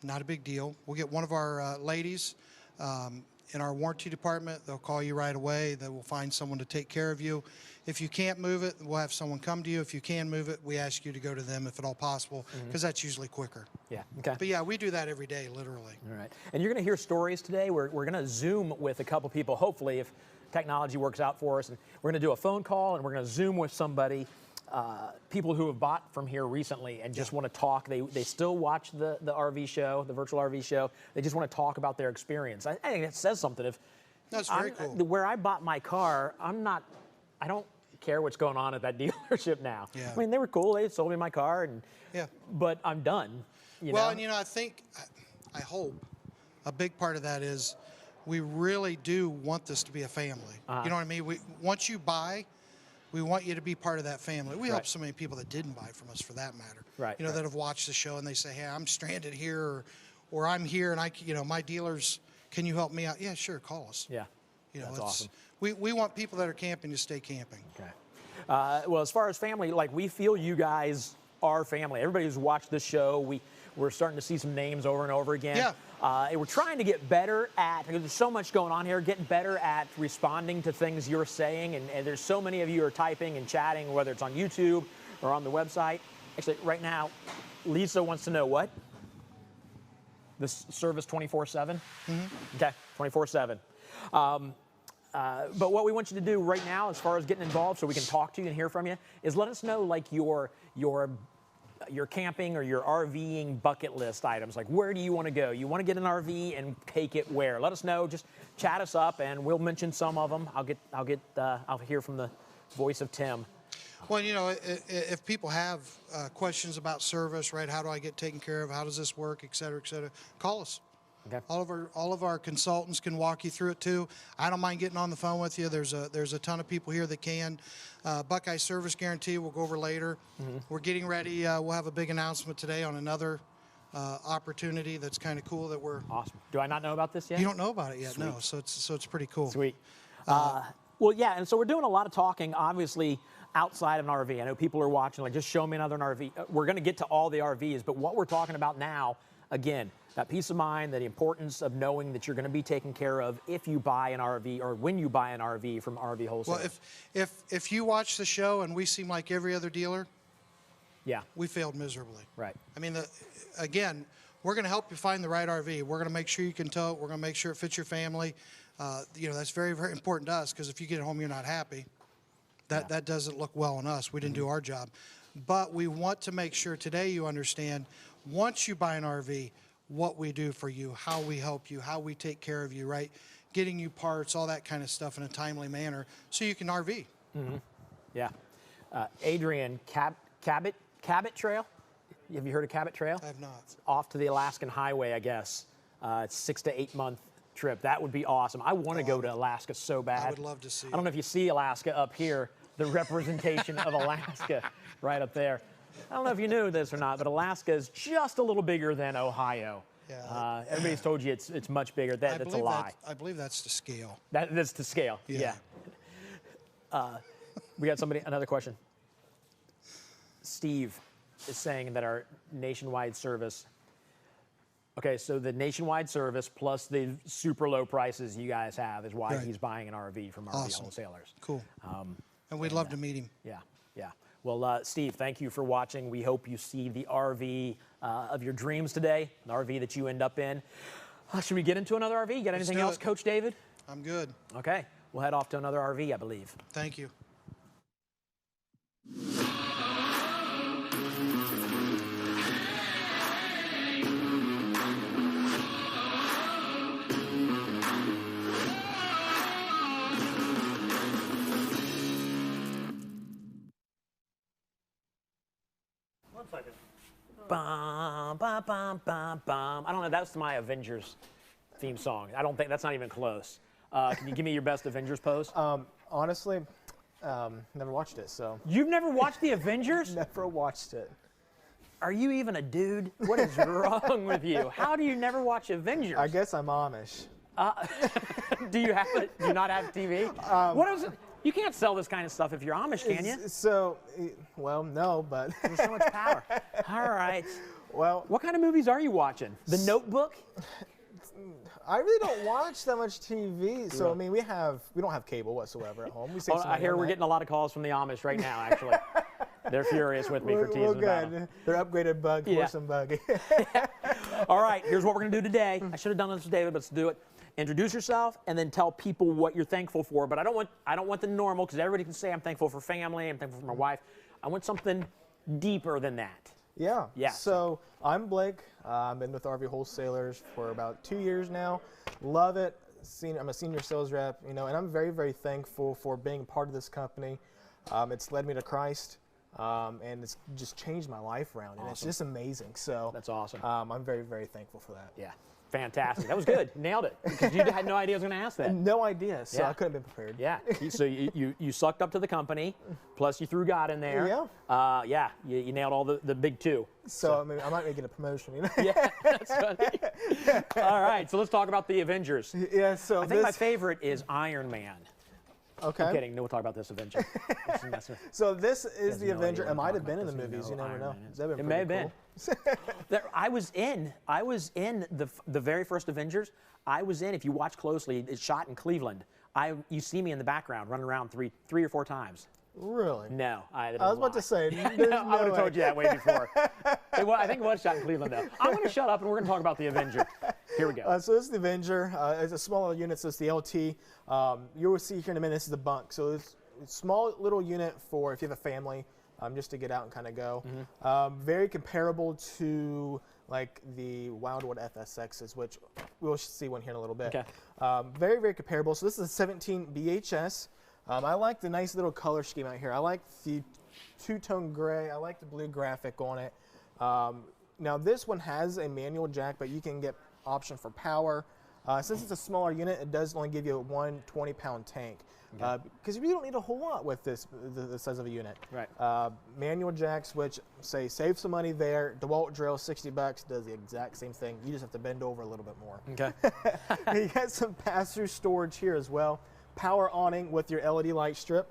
not a big deal. We'll get one of our ladies in our warranty department. They'll call you right away. They will find someone to take care of you. If you can't move it, we'll have someone come to you. If you can move it, we ask you to go to them if at all possible, because that's usually quicker. Yeah, okay. But yeah, we do that every day, literally. All right. And you're going to hear stories today. We're going to Zoom with a couple people, hopefully, if technology works out for us. And we're going to do a phone call, and we're going to Zoom with somebody, people who have bought from here recently and just want to talk. They still watch the RV show, the virtual RV show. They just want to talk about their experience. I think it says something. That's very cool. Where I bought my car, I don't care what's going on at that dealership now. Yeah. I mean, they were cool. They sold me my car, but I'm done. You know? And you know, I hope a big part of that is we really do want this to be a family. You know what I mean? Once you buy, we want you to be part of that family. We help so many people that didn't buy from us, for that matter. Right. You know, that have watched the show and they say, "Hey, I'm stranded here," or "I'm here and my dealers, can you help me out?" Yeah, sure, call us. Yeah. You know, that's awesome. We want people that are camping to stay camping. Okay. Well, as far as family, we feel you guys are family. Everybody who's watched this show, we're starting to see some names over and over again. Yeah. And we're trying to get better at, there's so much going on here, getting better at responding to things you're saying. And there's so many of you are typing and chatting, whether it's on YouTube or on the website. Actually, right now, Lisa wants to know what? This service 24/7? Okay, 24/7. But what we want you to do right now, as far as getting involved, so we can talk to you and hear from you, is let us know like your camping or your RVing bucket list items. Like, where do you want to go? You want to get an RV and take it where? Let us know. Just chat us up, and we'll mention some of them. I'll hear from the voice of Tim. Well, you know, if people have questions about service, right? How do I get taken care of? How does this work, et cetera, call us. Okay. All of our consultants can walk you through it too. I don't mind getting on the phone with you. There's a ton of people here that can. Buckeye Service Guarantee we'll go over later. We're getting ready. We'll have a big announcement today on another opportunity that's kind of cool that we're. Awesome. Do I not know about this yet? You don't know about it yet, Sweet. no. So it's pretty cool. Sweet. Well, yeah, and so we're doing a lot of talking, obviously, outside of an RV. I know people are watching, like, just show me another RV. We're going to get to all the RVs, but what we're talking about now, again, that peace of mind, the importance of knowing that you're going to be taken care of if you buy an RV or when you buy an RV from RV Wholesale. Well, if you watch the show and we seem like every other dealer, yeah, we failed miserably. Right. I mean, again, we're going to help you find the right RV. We're going to make sure you can tow it. We're going to make sure it fits your family. You know, that's very, very important to us, because if you get home you're not happy, that doesn't look well on us. We didn't do our job. But we want to make sure today you understand, once you buy an RV, what we do for you, how we help you, how we take care of you, right? Getting you parts, all that kind of stuff in a timely manner so you can RV. Yeah. Adrian, Cabot Trail? Have you heard of Cabot Trail? I have not. It's off to the Alaskan Highway, I guess. It's 6 to 8 month trip. That would be awesome. I want to go to Alaska so bad. I would love to see I don't know if you see Alaska up here, the representation of Alaska right up there. I don't know if you knew this or not, but Alaska is just a little bigger than Ohio. Yeah. Everybody's told you it's much bigger. That's a lie. I believe that's to scale. That's to scale. Yeah. We got another question. Steve is saying that our nationwide service. Okay, so the nationwide service plus the super low prices you guys have is why he's buying an RV from RV Wholesalers. Cool. And we'd love to meet him. Yeah. Well, Steve, thank you for watching. We hope you see the RV of your dreams today, the RV that you end up in. Should we get into another RV? You got anything else, Coach David? I'm good. Okay, we'll head off to another RV, I believe. Thank you. Bum, bum, bum, bum, bum. I don't know. That's my Avengers theme song. I don't think that's not even close. Can you give me your best Avengers pose? Honestly, never watched it, so. You've never watched the Avengers? Never watched it. Are you even a dude? What is wrong with you? How do you never watch Avengers? I guess I'm Amish. Do you not have TV? What is it? You can't sell this kind of stuff if you're Amish, can you? So, well, no, but. There's so much power. All right. Well. What kind of movies are you watching? The Notebook? I really don't watch that much TV. So, I mean, we don't have cable whatsoever at home. We save some I hear we're getting a lot of calls from the Amish right now, actually. They're furious with me for teasing about them. They're upgraded bug, horse and buggy. All right, here's what we're going to do today. I should have done this with David, but let's do it. Introduce yourself and then tell people what you're thankful for. But I don't want the normal, because everybody can say I'm thankful for family, I'm thankful for my wife. I want something deeper than that. Yeah. Yeah. So I'm Blake. I've been with RV Wholesalers for about 2 years now. Love it. I'm a senior sales rep, and I'm very, very thankful for being part of this company. It's led me to Christ, and it's just changed my life around, and it's just amazing. So that's awesome. I'm very, very thankful for that. Yeah. Fantastic. That was good. Nailed it. Because you had no idea I was going to ask that. No idea. So I couldn't have been prepared. Yeah. So you sucked up to the company, plus you threw God in there. Yeah. You nailed all the big two. So I mean, I might get a promotion. Yeah. That's funny. All right. So let's talk about the Avengers. Yeah. So I think my favorite is Iron Man. Okay. I'm kidding. No, we'll talk about this Avenger. So this is the Avenger. It might have been in the movies. You never know. It may have been. I was in the very first Avengers. I was in. If you watch closely, it's shot in Cleveland. You see me in the background running around three or four times. Really? No, I was about to say, I there's would have no told you that way before. I think it was shot in Cleveland, though. I'm going to shut up, and we're going to talk about the Avenger. Here we go. So this is the Avenger. It's a smaller unit, so it's the LT. You will see here in a minute, this is the bunk. So it's a small little unit for if you have a family, just to get out and kind of go. Very comparable to like the Wildwood FSXs, which we'll see one here in a little bit. Okay. Very, very comparable. So this is a 17 BHS. I like the nice little color scheme out here. I like the two-tone gray. I like the blue graphic on it. Now this one has a manual jack, but you can get option for power. Since it's a smaller unit, it does only give you a 120-pound tank. Because you really don't need a whole lot with this, the size of a unit. Right. Manual jacks, which say save some money there. DeWalt drill, $60, does the exact same thing. You just have to bend over a little bit more. Okay. You got some pass-through storage here as well. Power awning with your LED light strip.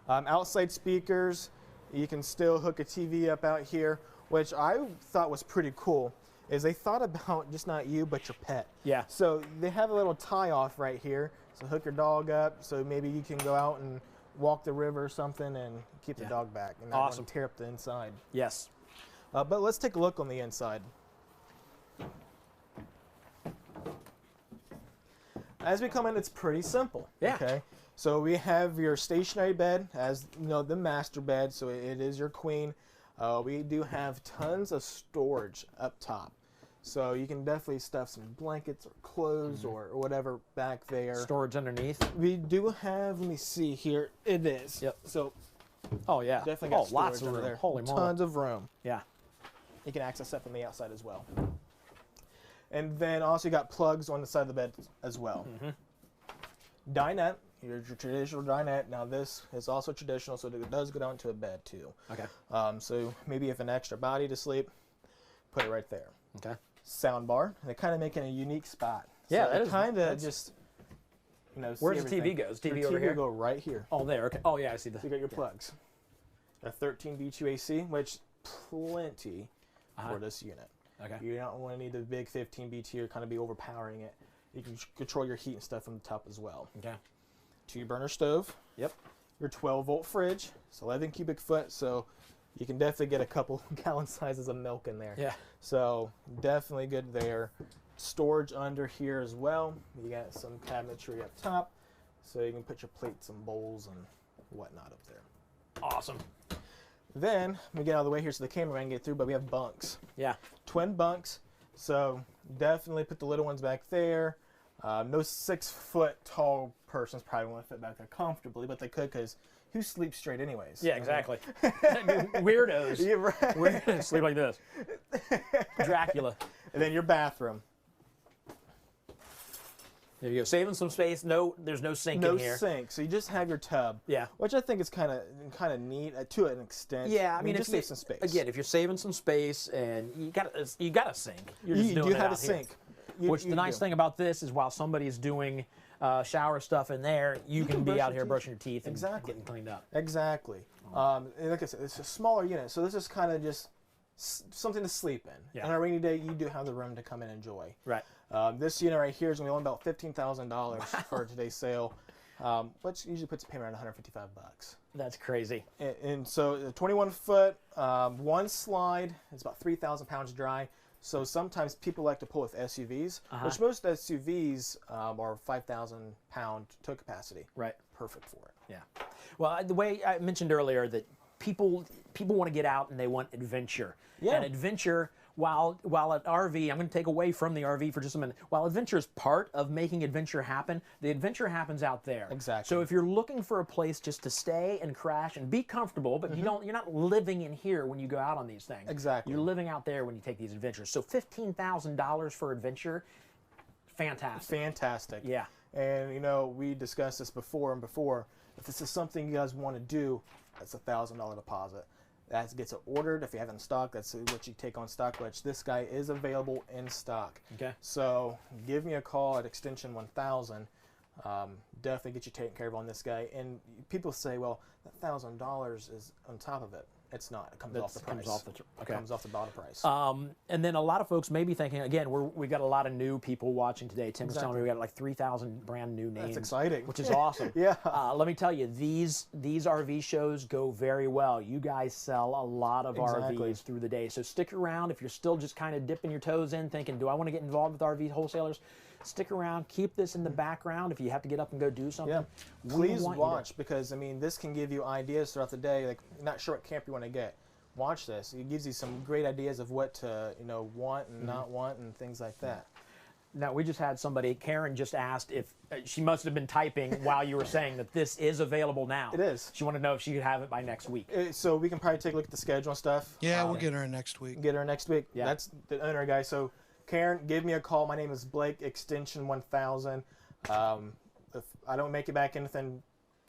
Outside speakers. You can still hook a TV up out here, which I thought was pretty cool. Is they thought about just not you, but your pet. Yeah. So they have a little tie-off right here. So hook your dog up, so maybe you can go out and walk the river or something and keep the dog back and not Awesome. tear up the inside. Yes. But let's take a look on the inside. As we come in, it's pretty simple. Yeah. Okay. So we have your stationary bed, as you know, the master bed. So it is your queen. We do have tons of storage up top. So you can definitely stuff some blankets or clothes or whatever back there. Storage underneath. We do have, let me see here, it is. Yep. So Oh, yeah. definitely got lots storage of under room. there. Holy moly. Tons of room. Yeah. You can access that from the outside as well. And then also you got plugs on the side of the bed as well. Dinette, your traditional dinette. Now this is also traditional, so it does go down to a bed too. Okay. So maybe if an extra body to sleep, put it right there. Okay. Sound bar, and they kind of make it a unique spot. Yeah, so that it is- kind of that's- just, you know, see Where's the TV everything. goes? TV Your over TV here? will go right here. Oh, there. Okay. Oh, yeah, I see the. So you got your plugs. A 13 B2 AC, which plenty for this unit. Okay. You don't want to need the big 15 BT or kind of be overpowering it. You can control your heat and stuff from the top as well. Okay. 2-burner stove. Yep. Your 12-volt fridge. It's 11 cubic foot, so you can definitely get a couple gallon sizes of milk in there. Yeah. So definitely good there. Storage under here as well. You got some cabinetry up top, so you can put your plates and bowls and whatnot up there. Awesome. Then we get out of the way here so the camera can get through, but we have bunks. Yeah. Twin bunks, so definitely put the little ones back there. No 6-foot tall persons probably want to fit back there comfortably, but they could, because who sleeps straight anyways? Yeah, exactly. Weirdos. Yeah, right. Weirdos sleep like this. Dracula. And then your bathroom. There you go. Saving some space. No, there's no sink No in here. sink, so you just have your tub. Yeah. Which I think is kind of neat to an extent. Yeah, I mean, just if you, save some space. Again, if you're saving some space and you got a sink, you're just you doing do it have out a here. sink. Which the nice thing about this is, while somebody's doing shower stuff in there, you can be brush out your here teeth. brushing your teeth and Exactly. getting cleaned up. Exactly. And like I said, it's a smaller unit, so this is kind of just something to sleep in. Yeah. On a rainy day, you do have the room to come in and enjoy. Right. This unit right here is only about $15,000 for today's sale, which usually puts a payment around $155. That's crazy. And so the 21-foot, one slide is about 3,000 pounds dry. So sometimes people like to pull with SUVs, which most SUVs are 5,000 pound tow capacity. Right. Perfect for it. Yeah. Well, the way I mentioned earlier that people want to get out and they want adventure. Yeah. And adventure, while an RV, I'm going to take away from the RV for just a minute. While adventure is part of making adventure happen, the adventure happens out there. Exactly. So if you're looking for a place just to stay and crash and be comfortable, but you're not living in here when you go out on these things. Exactly. You're living out there when you take these adventures. So $15,000 for adventure, fantastic. Fantastic. Yeah. And, you know, we discussed this before. If this is something you guys want to do, that's a $1,000 deposit. That gets it ordered. If you have it in stock, that's what you take on stock, which this guy is available in stock. Okay. So give me a call at extension 1000. Definitely get you taken care of on this guy. And people say, well, that $1,000 is on top of it. It's not. It comes off the price. It comes off the bottom price. And then a lot of folks may be thinking, again, we got a lot of new people watching today. Tim was telling me we got like 3,000 brand new names. That's exciting. Which is awesome. Yeah. Let me tell you, these RV shows go very well. You guys sell a lot of RVs through the day. So stick around. If you're still just kind of dipping your toes in thinking, do I want to get involved with RV wholesalers? Stick around. Keep this in the background. If you have to get up and go do something, please watch, because I mean, this can give you ideas throughout the day. Like, you're not sure what camp you want to get. Watch this. It gives you some great ideas of what to want and not want and things like that. Now, we just had somebody, Karen just asked if, she must have been typing while you were saying that this is available now. It is. She wanted to know if she could have it by next week. So we can probably take a look at the schedule and stuff. Yeah, we'll get her in next week. Get her next week. Yeah. That's the owner guy. So Karen, give me a call. My name is Blake, extension 1000. If I don't make it back in within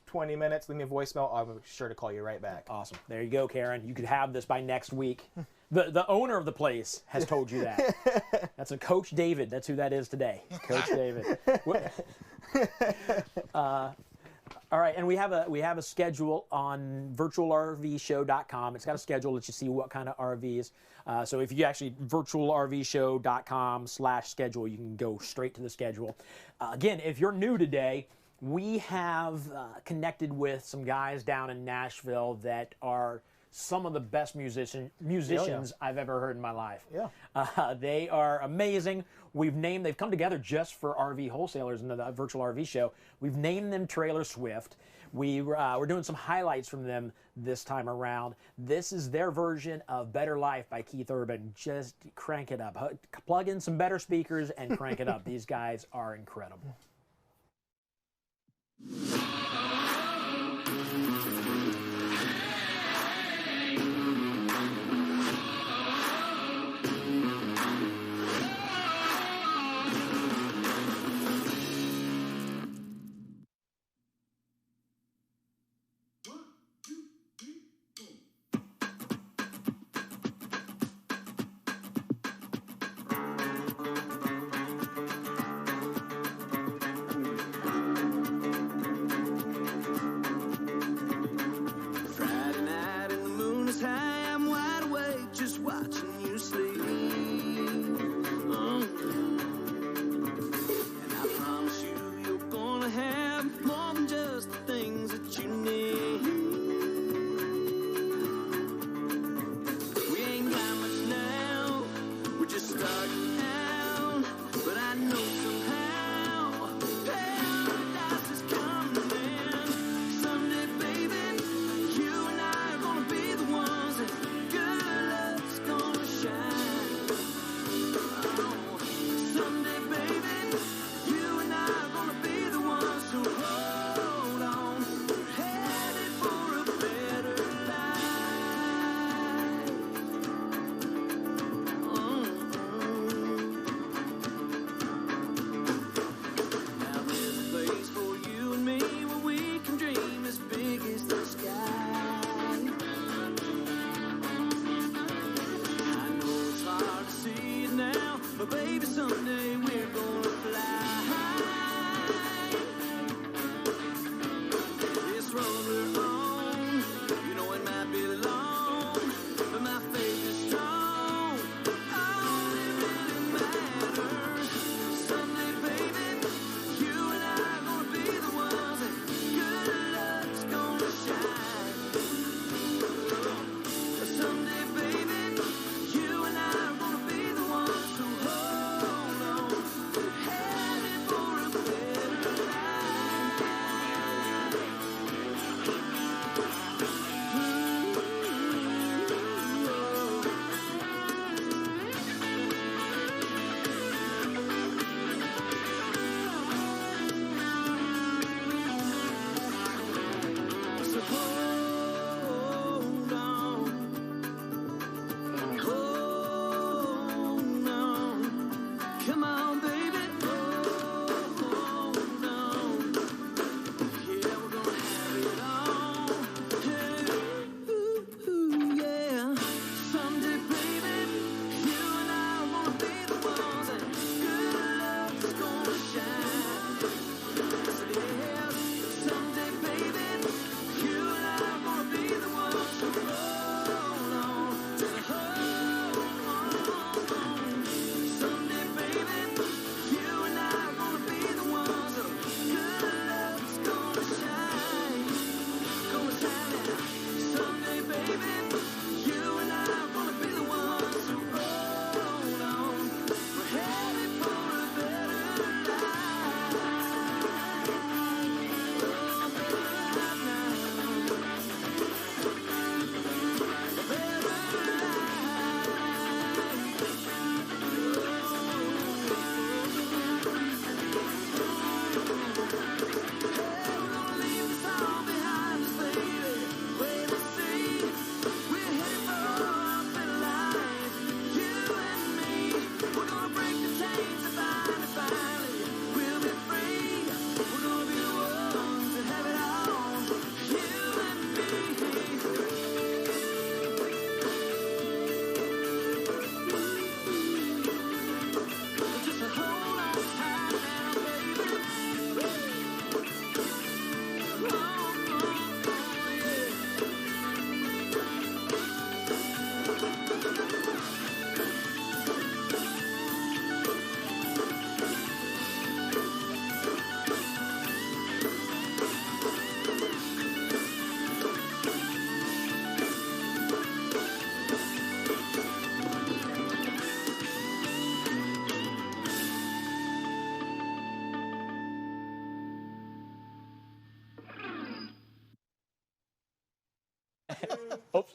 20 minutes, leave me a voicemail. I'll be sure to call you right back. Awesome. There you go, Karen. You could have this by next week. The owner of the place has told you that. That's a Coach David. That's who that is today. Coach David. All right, and we have a schedule on virtualrvshow.com. It's got a schedule that you see what kind of RVs. So if you actually virtualrvshow.com/schedule, you can go straight to the schedule. Again, if you're new today, we have connected with some guys down in Nashville that are some of the best musicians I've ever heard in my life. Yeah. They are amazing. They've come together just for RV wholesalers in the virtual RV show. We've named them Trailer Swift. We're doing some highlights from them this time around. This is their version of Better Life by Keith Urban. Just crank it up. Plug in some better speakers and crank it up. These guys are incredible. Oops.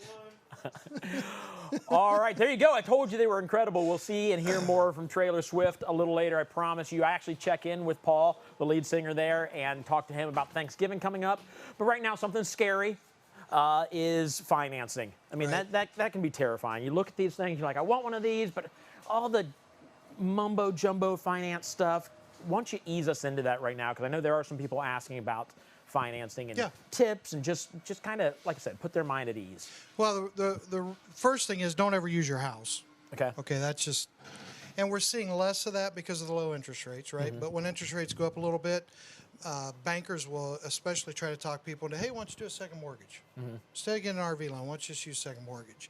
All right, there you go. I told you they were incredible. We'll see and hear more from Trailer Swift a little later, I promise you. I actually check in with Paul, the lead singer there, and talk to him about Thanksgiving coming up. But right now, something scary is financing. I mean, that can be terrifying. You look at these things, you're like, I want one of these, but all the mumbo-jumbo finance stuff, why don't you ease us into that right now? Because I know there are some people asking about financing and tips and just kind of, like I said, put their mind at ease. Well, the first thing is don't ever use your house. Okay. Okay, that's just, and we're seeing less of that because of the low interest rates, right? But when interest rates go up a little bit, bankers will especially try to talk people into, hey, why don't you do a second mortgage? Instead of getting an RV loan, why don't you just use second mortgage?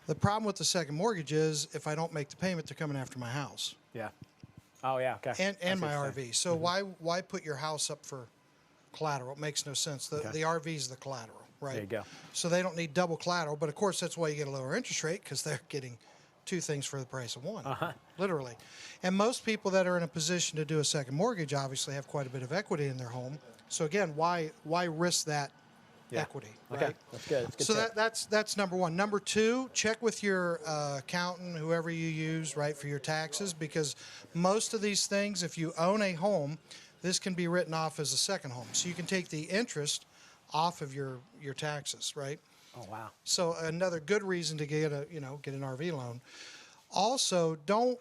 The problem with the second mortgage is if I don't make the payment, they're coming after my house. Yeah. Oh, yeah, okay. And my RV. So why put your house up for collateral? It makes no sense. The RV is the collateral, right? There you go. So they don't need double collateral, but of course that's why you get a lower interest rate, because they're getting two things for the price of one, literally. And most people that are in a position to do a second mortgage obviously have quite a bit of equity in their home. So again, why risk that equity, right? Okay, that's good. That's good. So that's number one. Number two, check with your accountant, whoever you use, right, for your taxes, because most of these things, if you own a home, this can be written off as a second home. So you can take the interest off of your taxes, right? Oh, wow. So another good reason to get an RV loan. Also, don't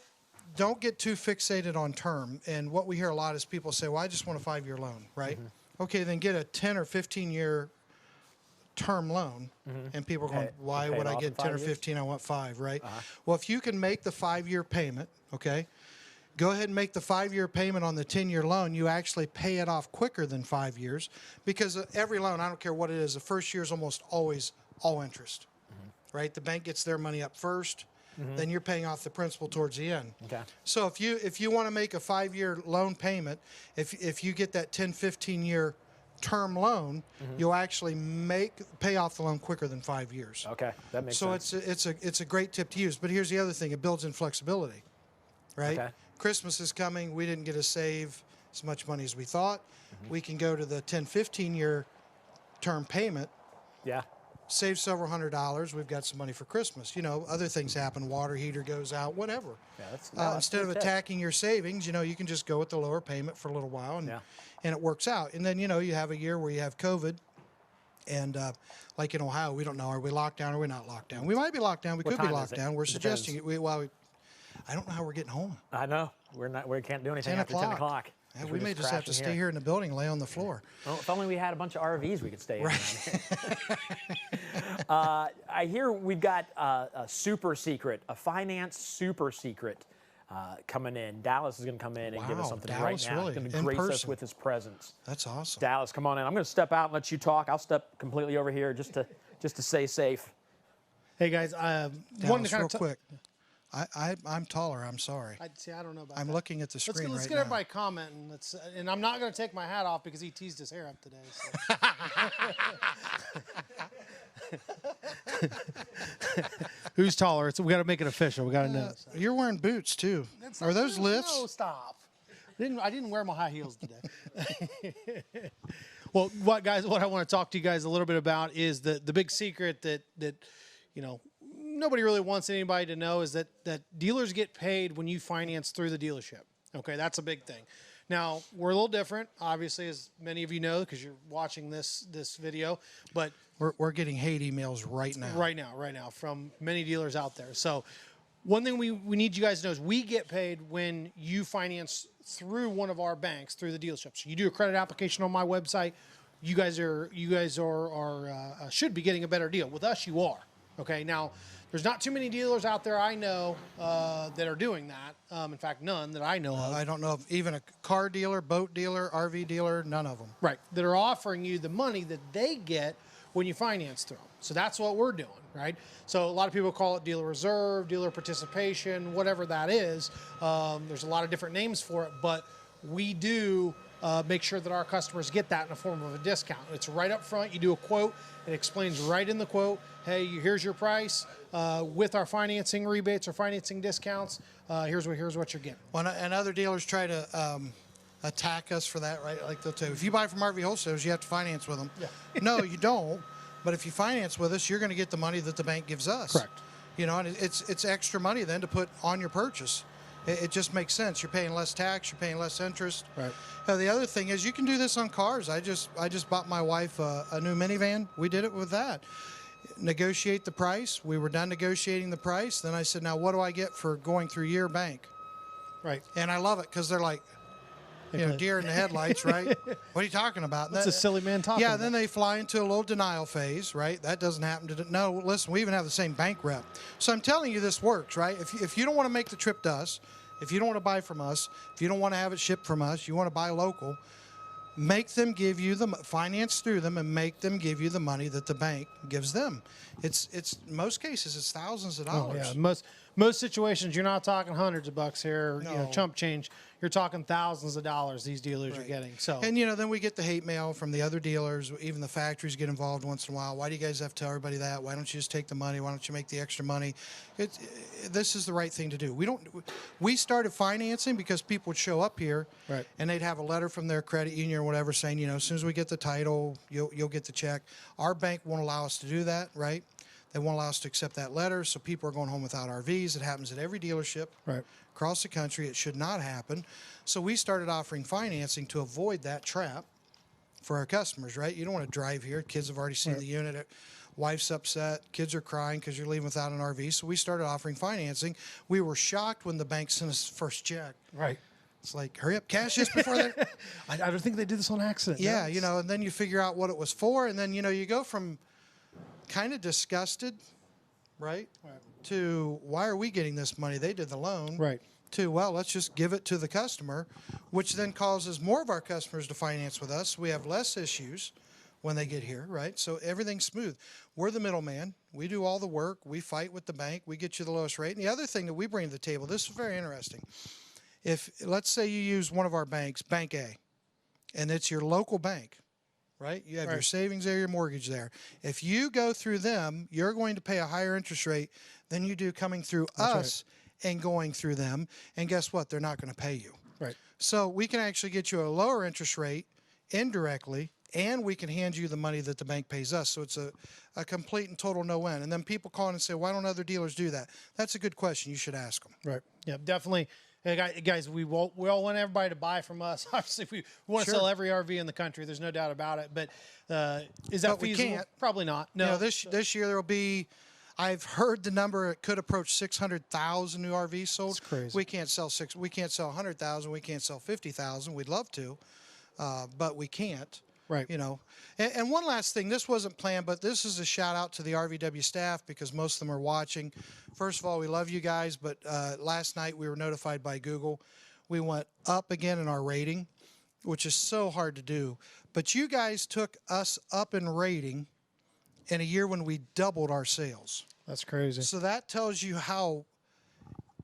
get too fixated on term. And what we hear a lot is people say, well, I just want a 5-year loan, right? Okay, then get a 10 or 15-year term loan. And people are going, why would I get 10 or 15? I want 5, right? Well, if you can make the 5-year payment, okay, go ahead and make the 5-year payment on the 10-year loan. You actually pay it off quicker than 5 years, because every loan, I don't care what it is, the first year is almost always all interest, right? The bank gets their money up first, then you're paying off the principal towards the end. Okay. So if you want to make a 5-year loan payment, if you get that 10, 15-year term loan, you'll actually pay off the loan quicker than 5 years. Okay, that makes sense. So it's a great tip to use. But here's the other thing: it builds in flexibility, right? Okay. Christmas is coming. We didn't get to save as much money as we thought. We can go to the 10, 15-year term payment. Yeah. Save several $100s. We've got some money for Christmas. You know, other things happen. Water heater goes out, whatever. Yeah, that's instead of attacking your savings, you can just go with the lower payment for a little while, and it works out. And then, you have a year where you have COVID, and like in Ohio, we don't know, are we locked down or are we not locked down? We might be locked down. We could be locked down. We're suggesting it. I don't know how we're getting home. I know. We can't do anything after 10 o'clock. Yeah, we may just have to stay here in the building and lay on the floor. Well, if only we had a bunch of RVs we could stay in. I hear we've got a super secret, a finance super secret coming in. Dallas is going to come in and give us something right now. Really? He's going to grace us with his presence. That's awesome. Dallas, come on in. I'm going to step out and let you talk. I'll step completely over here just to stay safe. Hey guys, Dallas, real quick. I'm taller. I'm sorry. I don't know about I'm that. looking at the screen Let's right get now. everybody commenting. And I'm not going to take my hat off because he teased his hair up today. So. Who's taller? We got to make it official. We got to know. You're wearing boots too. Are those lifts? No, stop. I didn't wear my high heels today. Well, what I want to talk to you guys a little bit about is the big secret that nobody really wants anybody to know is that dealers get paid when you finance through the dealership. Okay, that's a big thing. Now, we're a little different, obviously, as many of you know, because you're watching this video, but we're getting hate emails right now. Right now, from many dealers out there. So one thing we need you guys to know is we get paid when you finance through one of our banks, through the dealership. So you do a credit application on my website, you guys should be getting a better deal. With us, you are. Okay, now, there's not too many dealers out there I know that are doing that. In fact, none that I know of. I don't know of even a car dealer, boat dealer, RV dealer, none of them. Right, that are offering you the money that they get when you finance through them. So that's what we're doing, right? So a lot of people call it dealer reserve, dealer participation, whatever that is. There's a lot of different names for it, but we do make sure that our customers get that in the form of a discount. It's right up front. You do a quote. It explains right in the quote, hey, here's your price. With our financing rebates or financing discounts, here's what you're getting. Well, and other dealers try to attack us for that, right? Like they'll tell you, if you buy from RV wholesalers, you have to finance with them. Yeah. No, you don't. But if you finance with us, you're going to get the money that the bank gives us. Correct. You know, and it's extra money then to put on your purchase. It just makes sense. You're paying less tax. You're paying less interest. Right. The other thing is you can do this on cars. I just bought my wife a new minivan. We did it with that. Negotiate the price. We were done negotiating the price. Then I said, now what do I get for going through your bank? Right. And I love it because they're like, you know, deer in the headlights, right? What are you talking about? That's a silly man talking. Yeah, about. then they fly into a little denial phase, right? That doesn't happen to. No, listen, we even have the same bank rep. So I'm telling you, this works, right? If you don't want to make the trip to us, if you don't want to buy from us, if you don't want to have it shipped from us, you want to buy local, make them give you the finance through them and make them give you the money that the bank gives them. It's in most cases it's thousands of dollars. Oh, yeah. Most situations, you're not talking hundreds of bucks here, you know, chump change. You're talking thousands of dollars these dealers are getting. So, and you know, then we get the hate mail from the other dealers. Even the factories get involved once in a while. Why do you guys have to tell everybody that? Why don't you just take the money? Why don't you make the extra money? This is the right thing to do. We started financing because people would show up here, right, and they'd have a letter from their credit union or whatever saying, you know, as soon as we get the title, you'll get the check. Our bank won't allow us to do that, right? They won't allow us to accept that letter, so people are going home without RVs. It happens at every dealership across the country. It should not happen. So we started offering financing to avoid that trap for our customers, right? You don't want to drive here. Kids have already seen the unit. Wife's upset. Kids are crying because you're leaving without an RV. So we started offering financing. We were shocked when the bank sent us first check. Right. It's like, hurry up, cash this before they... I don't think they did this on accident. Yeah, no? you know, and then you figure out what it was for, and then, you know, you go from kind of disgusted, right, to why are we getting this money? They did the loan. Right. To, well, let's just give it to the customer, which then causes more of our customers to finance with us. We have less issues when they get here, right? So everything's smooth. We're the middleman. We do all the work. We fight with the bank. We get you the lowest rate. And the other thing that we bring to the table, this is very interesting. If, let's say you use one of our banks, Bank A, and it's your local bank, right? You have your savings there, your mortgage there. If you go through them, you're going to pay a higher interest rate than you do coming through us and going through them. And guess what? They're not going to pay you. Right. So we can actually get you a lower interest rate indirectly, and we can hand you the money that the bank pays us. So it's a complete and total no-win. And then people call in and say, why don't other dealers do that? That's a good question. You should ask them. Right. Yeah, definitely. Hey, guys, we all want everybody to buy from us. Obviously, we want to sell every RV in the country. There's no doubt about it. But is that feasible? We can't. Probably not. No. You know, this year there will be, I've heard the number, it could approach 600,000 new RVs sold. That's crazy. We can't sell 100,000. We can't sell 50,000. We'd love to, but we can't. Right. You know, and one last thing, this wasn't planned, but this is a shout out to the RVW staff because most of them are watching. First of all, we love you guys, but last night we were notified by Google. We went up again in our rating, which is so hard to do. But you guys took us up in rating in a year when we doubled our sales. That's crazy. So that tells you how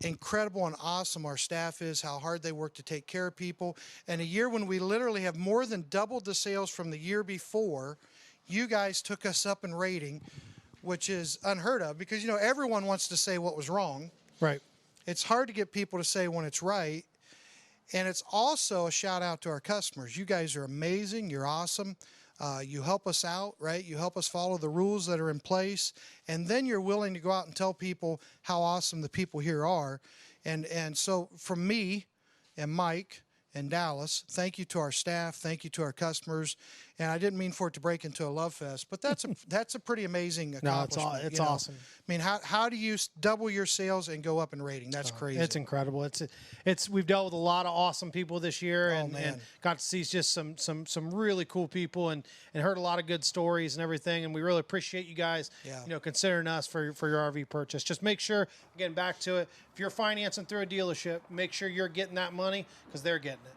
incredible and awesome our staff is, how hard they work to take care of people. And a year when we literally have more than doubled the sales from the year before, you guys took us up in rating, which is unheard of because, you know, everyone wants to say what was wrong. Right. It's hard to get people to say when it's right. And it's also a shout out to our customers. You guys are amazing. You're awesome. You help us out, right? You help us follow the rules that are in place. And then you're willing to go out and tell people how awesome the people here are. And so from me and Mike and Dallas, thank you to our staff. Thank you to our customers. And I didn't mean for it to break into a love fest, but that's a pretty amazing accomplishment. No, it's awesome. I mean, how do you double your sales and go up in rating? That's crazy. It's incredible. We've dealt with a lot of awesome people this year, and got to see just some really cool people, and heard a lot of good stories and everything. And we really appreciate you guys, considering us for your RV purchase. Just make sure, getting back to it, if you're financing through a dealership, make sure you're getting that money because they're getting it.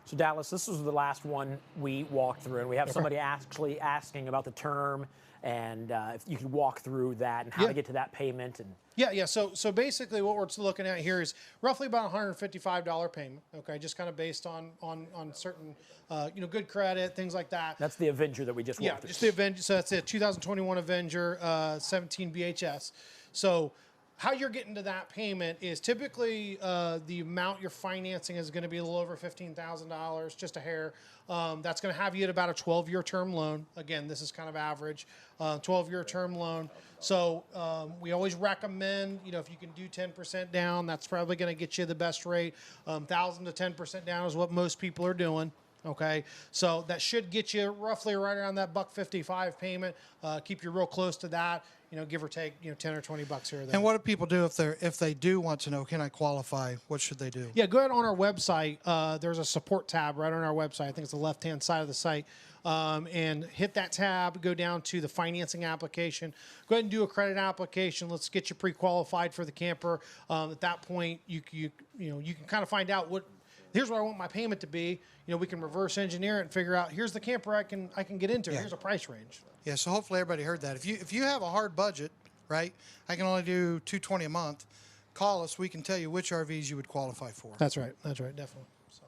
So Dallas, this was the last one we walked through, and we have somebody actually asking about the term, and if you could walk through that and how to get to that payment. And Yeah. So basically, what we're looking at here is roughly about $155 payment. Okay, just kind of based on certain, good credit, things like that. That's the Avenger that we just walked through. Just the Avenger. So that's it. 2021 Avenger, 17 BHS. So how you're getting to that payment is typically the amount you're financing is going to be a little over $15,000, just a hair. That's going to have you at about a 12-year term loan. Again, this is kind of average, 12-year term loan. So we always recommend, if you can do 10% down, that's probably going to get you the best rate. 1,000 to 10% down is what most people are doing. Okay, so that should get you roughly right around that $155 payment. Keep you real close to that. Give or take, 10 or 20 bucks here or there. And what do people do if they do want to know, can I qualify? What should they do? Yeah, go ahead on our website. There's a support tab right on our website. I think it's the left-hand side of the site. And hit that tab, go down to the financing application. Go ahead and do a credit application. Let's get you pre-qualified for the camper. At that point, you can kind of find out here's what I want my payment to be. We can reverse engineer it and figure out, here's the camper I can get into. Yeah. Here's a price range. Yeah, so hopefully everybody heard that. If you have a hard budget, right, I can only do $220 a month, call us. We can tell you which RVs you would qualify for. That's right, definitely. So,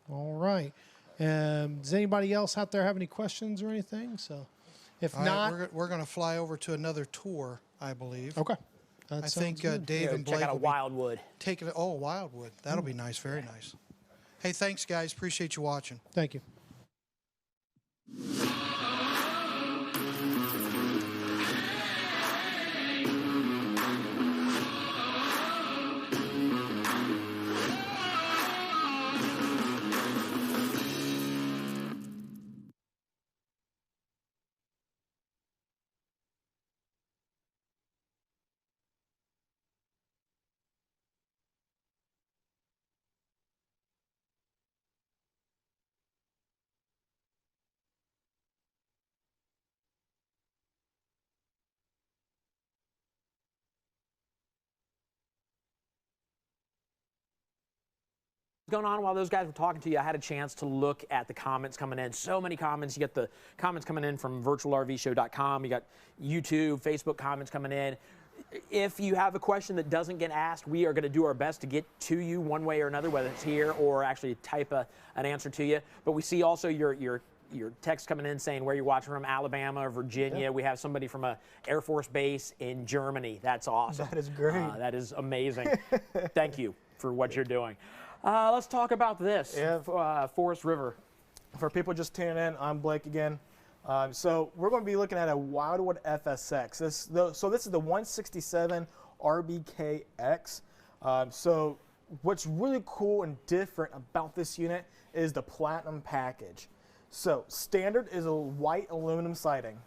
all right. Does anybody else out there have any questions or anything? So, if all not, right, we're going to fly over to another tour, I believe. Okay. I think Dave and Blake check out will Wildwood. Taking it. Oh, Wildwood. That'll be nice. Very nice. Hey, thanks, guys. Appreciate you watching. Thank you. Going on while those guys were talking to you, I had a chance to look at the comments coming in. So many comments. You get the comments coming in from virtualrvshow.com. You got YouTube, Facebook comments coming in. If you have a question that doesn't get asked, we are going to do our best to get to you one way or another, whether it's here or actually type an answer to you. But we see also your text coming in saying where you're watching from, Alabama or Virginia. Yeah. We have somebody from a Air Force base in Germany. That's awesome. That is great. That is amazing. Thank you for what you're doing. Let's talk about this, Forest River. For people just tuning in, I'm Blake again. So we're going to be looking at a Wildwood FSX. So this is the 167 RBKX. So what's really cool and different about this unit is the Platinum package. So standard is a white aluminum siding,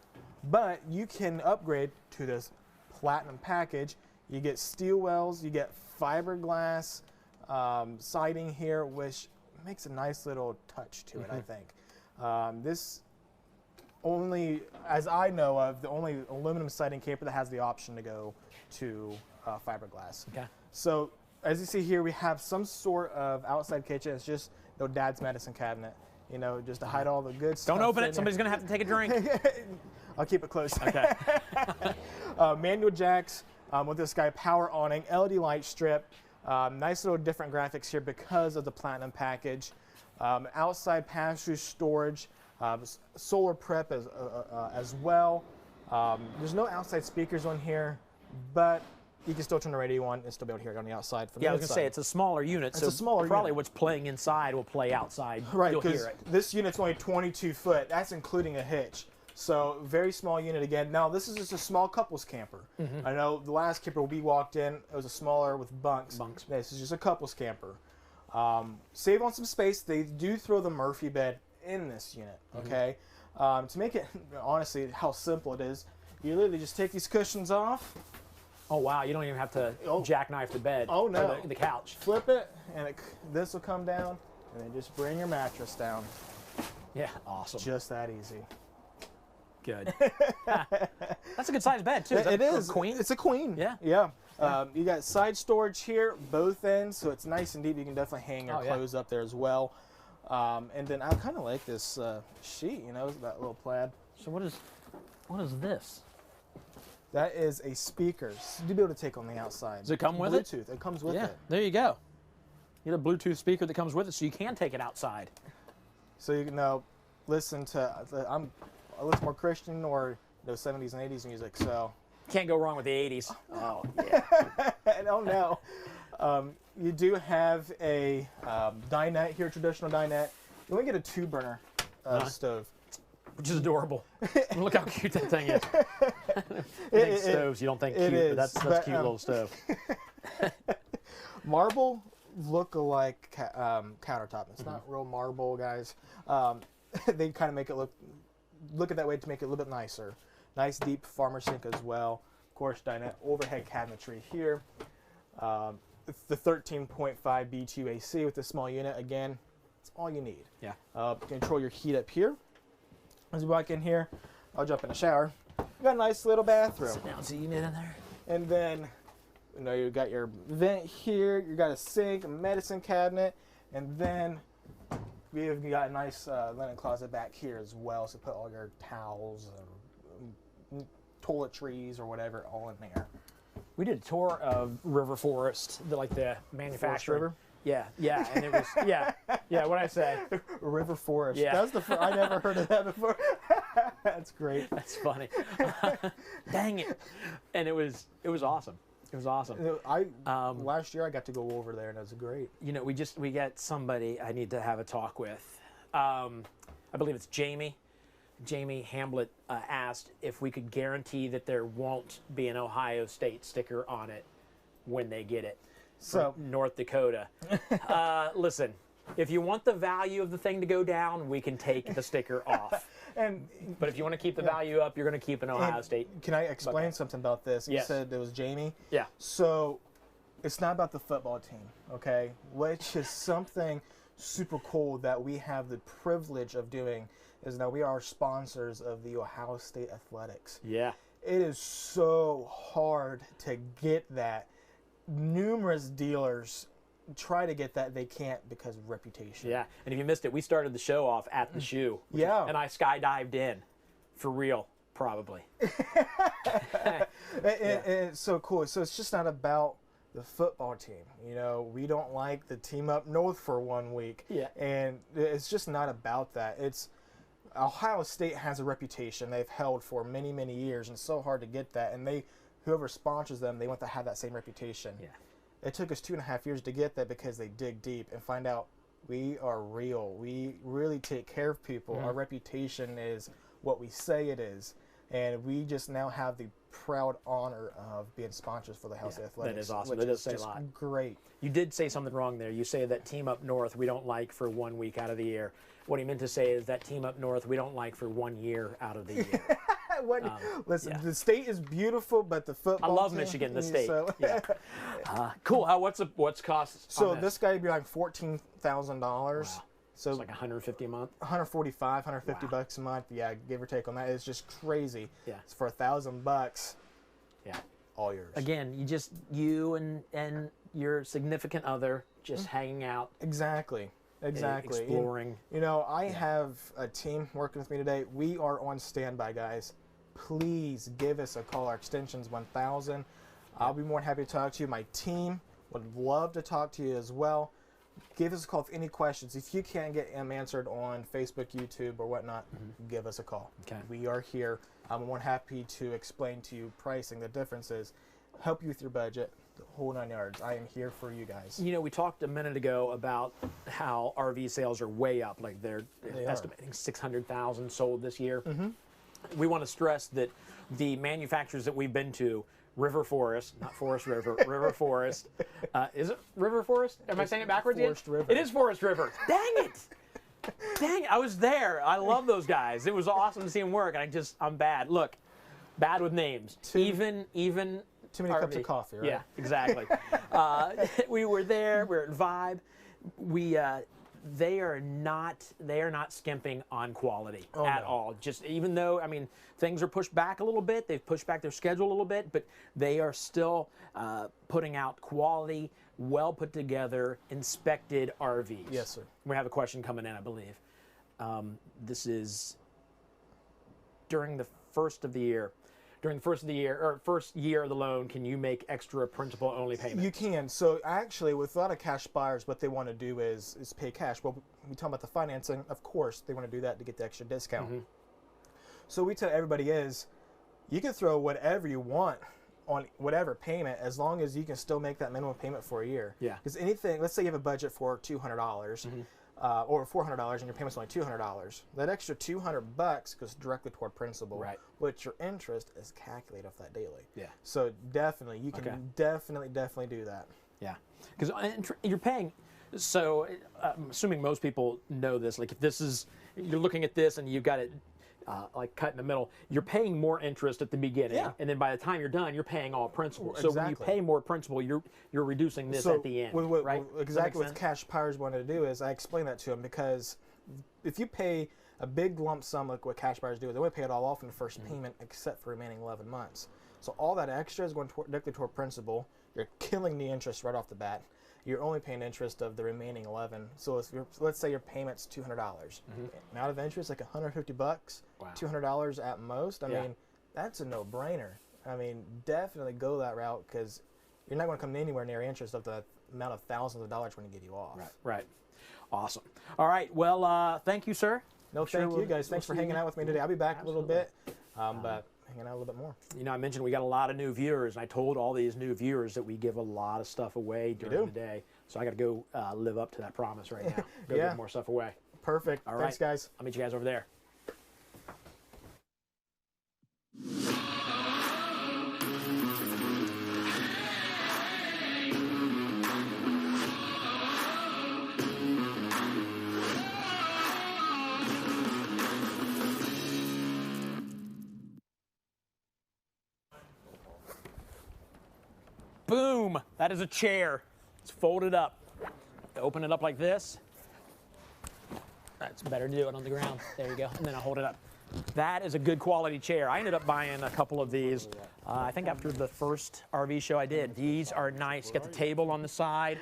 but you can upgrade to this Platinum package. You get steel wells, you get fiberglass siding here, which makes a nice little touch to it, I think. This only, as I know of, the only aluminum siding camper that has the option to go to fiberglass. Okay. So as you see here, we have some sort of outside kitchen. It's just dad's medicine cabinet, just to hide all the good stuff. Don't open it. Somebody's going to have to take a drink. I'll keep it close. Okay. Manual jacks with this guy, power awning, LED light strip. Nice little different graphics here because of the Platinum package. Outside pass-through storage, solar prep as well. There's no outside speakers on here, but you can still turn the radio on and still be able to hear it on the outside. From yeah, the I was going to say, it's a smaller unit, so probably what's playing inside will play outside. Right, you'll hear it. This unit's only 22 foot. That's including a hitch. So very small unit again. Now this is just a small couples camper. I know the last camper we walked in, it was a smaller with bunks. This is just a couples camper. Save on some space. They do throw the Murphy bed in this unit. Okay, to make it honestly how simple it is, you literally just take these cushions off. Oh wow, you don't even have to jackknife the bed. Oh no, or the couch. Flip it, and this will come down, and then just bring your mattress down. Yeah, awesome. Just that easy. Good. That's a good sized bed too. It is. A queen? It's a queen. Yeah. Yeah. You got side storage here, both ends, so it's nice and deep. You can definitely hang your clothes up there as well. And then I kind of like this sheet, that little plaid. So what is this? That is a speaker. So you'll be able to take on the outside. Does it come with Bluetooth. It comes with it. There you go. You get a Bluetooth speaker that comes with it, so you can take it outside. So you can listen to. I'm a little more Christian or 70s and 80s music, so Can't go wrong with the 80s. Oh, yeah. Oh no. You do have a dinette here, traditional dinette. You want to get a 2-burner stove. Which is adorable. Look how cute that thing is. Stoves, you don't think cute, but that's a cute little stove. Marble look-alike countertop. It's not real marble, guys. They kind of make it look at that way to make it a little bit nicer. Nice deep farmer sink as well. Of course, dinette overhead cabinetry here. The 13.5 B2 AC with the small unit. Again, it's all you need. Yeah. Control your heat up here. As we walk in here, I'll jump in the shower. You got a nice little bathroom. Sit down, see unit in there. And then, you got your vent here. You got a sink, a medicine cabinet, and then we've got a nice linen closet back here as well. So put all your towels and toiletries or whatever all in there. We did a tour of River Forest, the manufacturer. River? Yeah, and it was what'd I say? River Forest. Yeah. That's I never heard of that before. That's great. That's funny. Dang it! And it was awesome. It was awesome. Last year I got to go over there and it was great. We got somebody I need to have a talk with. I believe it's Jamie. Jamie Hamblett asked if we could guarantee that there won't be an Ohio State sticker on it when they get it. So North Dakota. Listen, if you want the value of the thing to go down, we can take the sticker off. But if you want to keep the value up, you're going to keep an Ohio State. Can I explain something about this? Yes. You said it was Jamie. Yeah. So it's not about the football team, okay? Which is something super cool that we have the privilege of doing. Is now we are sponsors of the Ohio State Athletics. Yeah. It is so hard to get that. Numerous dealers try to get that, they can't because of reputation. Yeah, and if you missed it, we started the show off at the shoe. Yeah. And I skydived in. For real, probably. It's so cool. So it's just not about the football team. We don't like the team up north for 1 week. Yeah. And it's just not about that. It's Ohio State has a reputation they've held for many, many years, and it's so hard to get that. And whoever sponsors them, they want to have that same reputation. Yeah. It took us 2.5 years to get that because they dig deep and find out we are real. We really take care of people. Our reputation is what we say it is. And we just now have the proud honor of being sponsors for the House of Athletics. That is awesome. Which That does is say a just lot. Great. You did say something wrong there. You say that team up north we don't like for 1 week out of the year. What he meant to say is that team up north we don't like for 1 year out of the year. Listen, the state is beautiful, but the football I love team, Michigan, the state. So. Yeah. Cool. What's cost? So on this guy would be like $14,000. Wow. So It's like $150 a month. 145, 150 bucks a month. Yeah, give or take on that. It's just crazy. Yeah. It's for $1,000. Yeah. All yours. Again, you and your significant other just hanging out. Exactly. Exploring. I have a team working with me today. We are on standby, guys. Please give us a call. Our extension's 1000. I'll be more than happy to talk to you. My team would love to talk to you as well. Give us a call with any questions. If you can't get them answered on Facebook, YouTube, or whatnot, give us a call. Okay. We are here. I'm more than happy to explain to you pricing, the differences, help you with your budget, the whole 9 yards. I am here for you guys. We talked a minute ago about how RV sales are way up. Like they're estimating 600,000 sold this year. We want to stress that the manufacturers that we've been to, River Forest, not Forest River, River Forest. Is it River Forest? Am I saying it backwards Forest again? River. It is Forest River. Dang it! Dang it! I was there. I love those guys. It was awesome to see them work. And I'm bad. Look, bad with names. Even Too many cups of coffee, right? Yeah, exactly. We were there. We're at Vibe. They are not skimping on quality at all. Just even though things are pushed back a little bit, they've pushed back their schedule a little bit, but they are still putting out quality, well put together, inspected RVs. Yes, sir. We have a question coming in, I believe. This is during the first year or first year of the loan, can you make extra principal only payments? You can. So actually, with a lot of cash buyers, what they want to do is pay cash. Well, we talk about the financing. Of course, they want to do that to get the extra discount. So we tell everybody you can throw whatever you want on whatever payment as long as you can still make that minimum payment for a year. Yeah. Because anything, let's say you have a budget for $200 or $400 and your payment's only $200. That extra $200 goes directly toward principal, Right. which your interest is calculated off that daily. Yeah. So definitely, you can definitely do that. Yeah, because you're paying. So I'm assuming most people know this. Like if this is, you're looking at this and you've got it like cut in the middle, you're paying more interest at the beginning, and then by the time you're done, you're paying all principal. So when you pay more principal, you're reducing this at the end, right? Exactly what Cash Buyers wanted to do is I explained that to him, because if you pay a big lump sum like what Cash Buyers do, they want to pay it all off in the first payment except for remaining 11 months. So all that extra is going directly toward principal. You're killing the interest right off the bat. You're only paying interest of the remaining 11. So if let's say your payment's $200, amount of interest like $150, $200 at most. I mean, that's a no-brainer. I mean, definitely go that route, because you're not going to come anywhere near interest of the amount of thousands of dollars when you give you off. Right. Awesome. All right. Well, thank you, sir. No, thank you guys. Thanks for hanging out with me today. I'll be back a little bit, but hanging out a little bit more. You know, I mentioned we got a lot of new viewers, and I told all these new viewers that we give a lot of stuff away during the day. So I got to go live up to that promise right now. Go give more stuff away. Perfect. All right. Thanks, guys. I'll meet you guys over there. Boom! That is a chair. It's folded up. Open it up like this. That's better to do it on the ground. There you go. And then I'll hold it up. That is a good quality chair. I ended up buying a couple of these. I think after the first RV show I did. These are nice. You got the table on the side.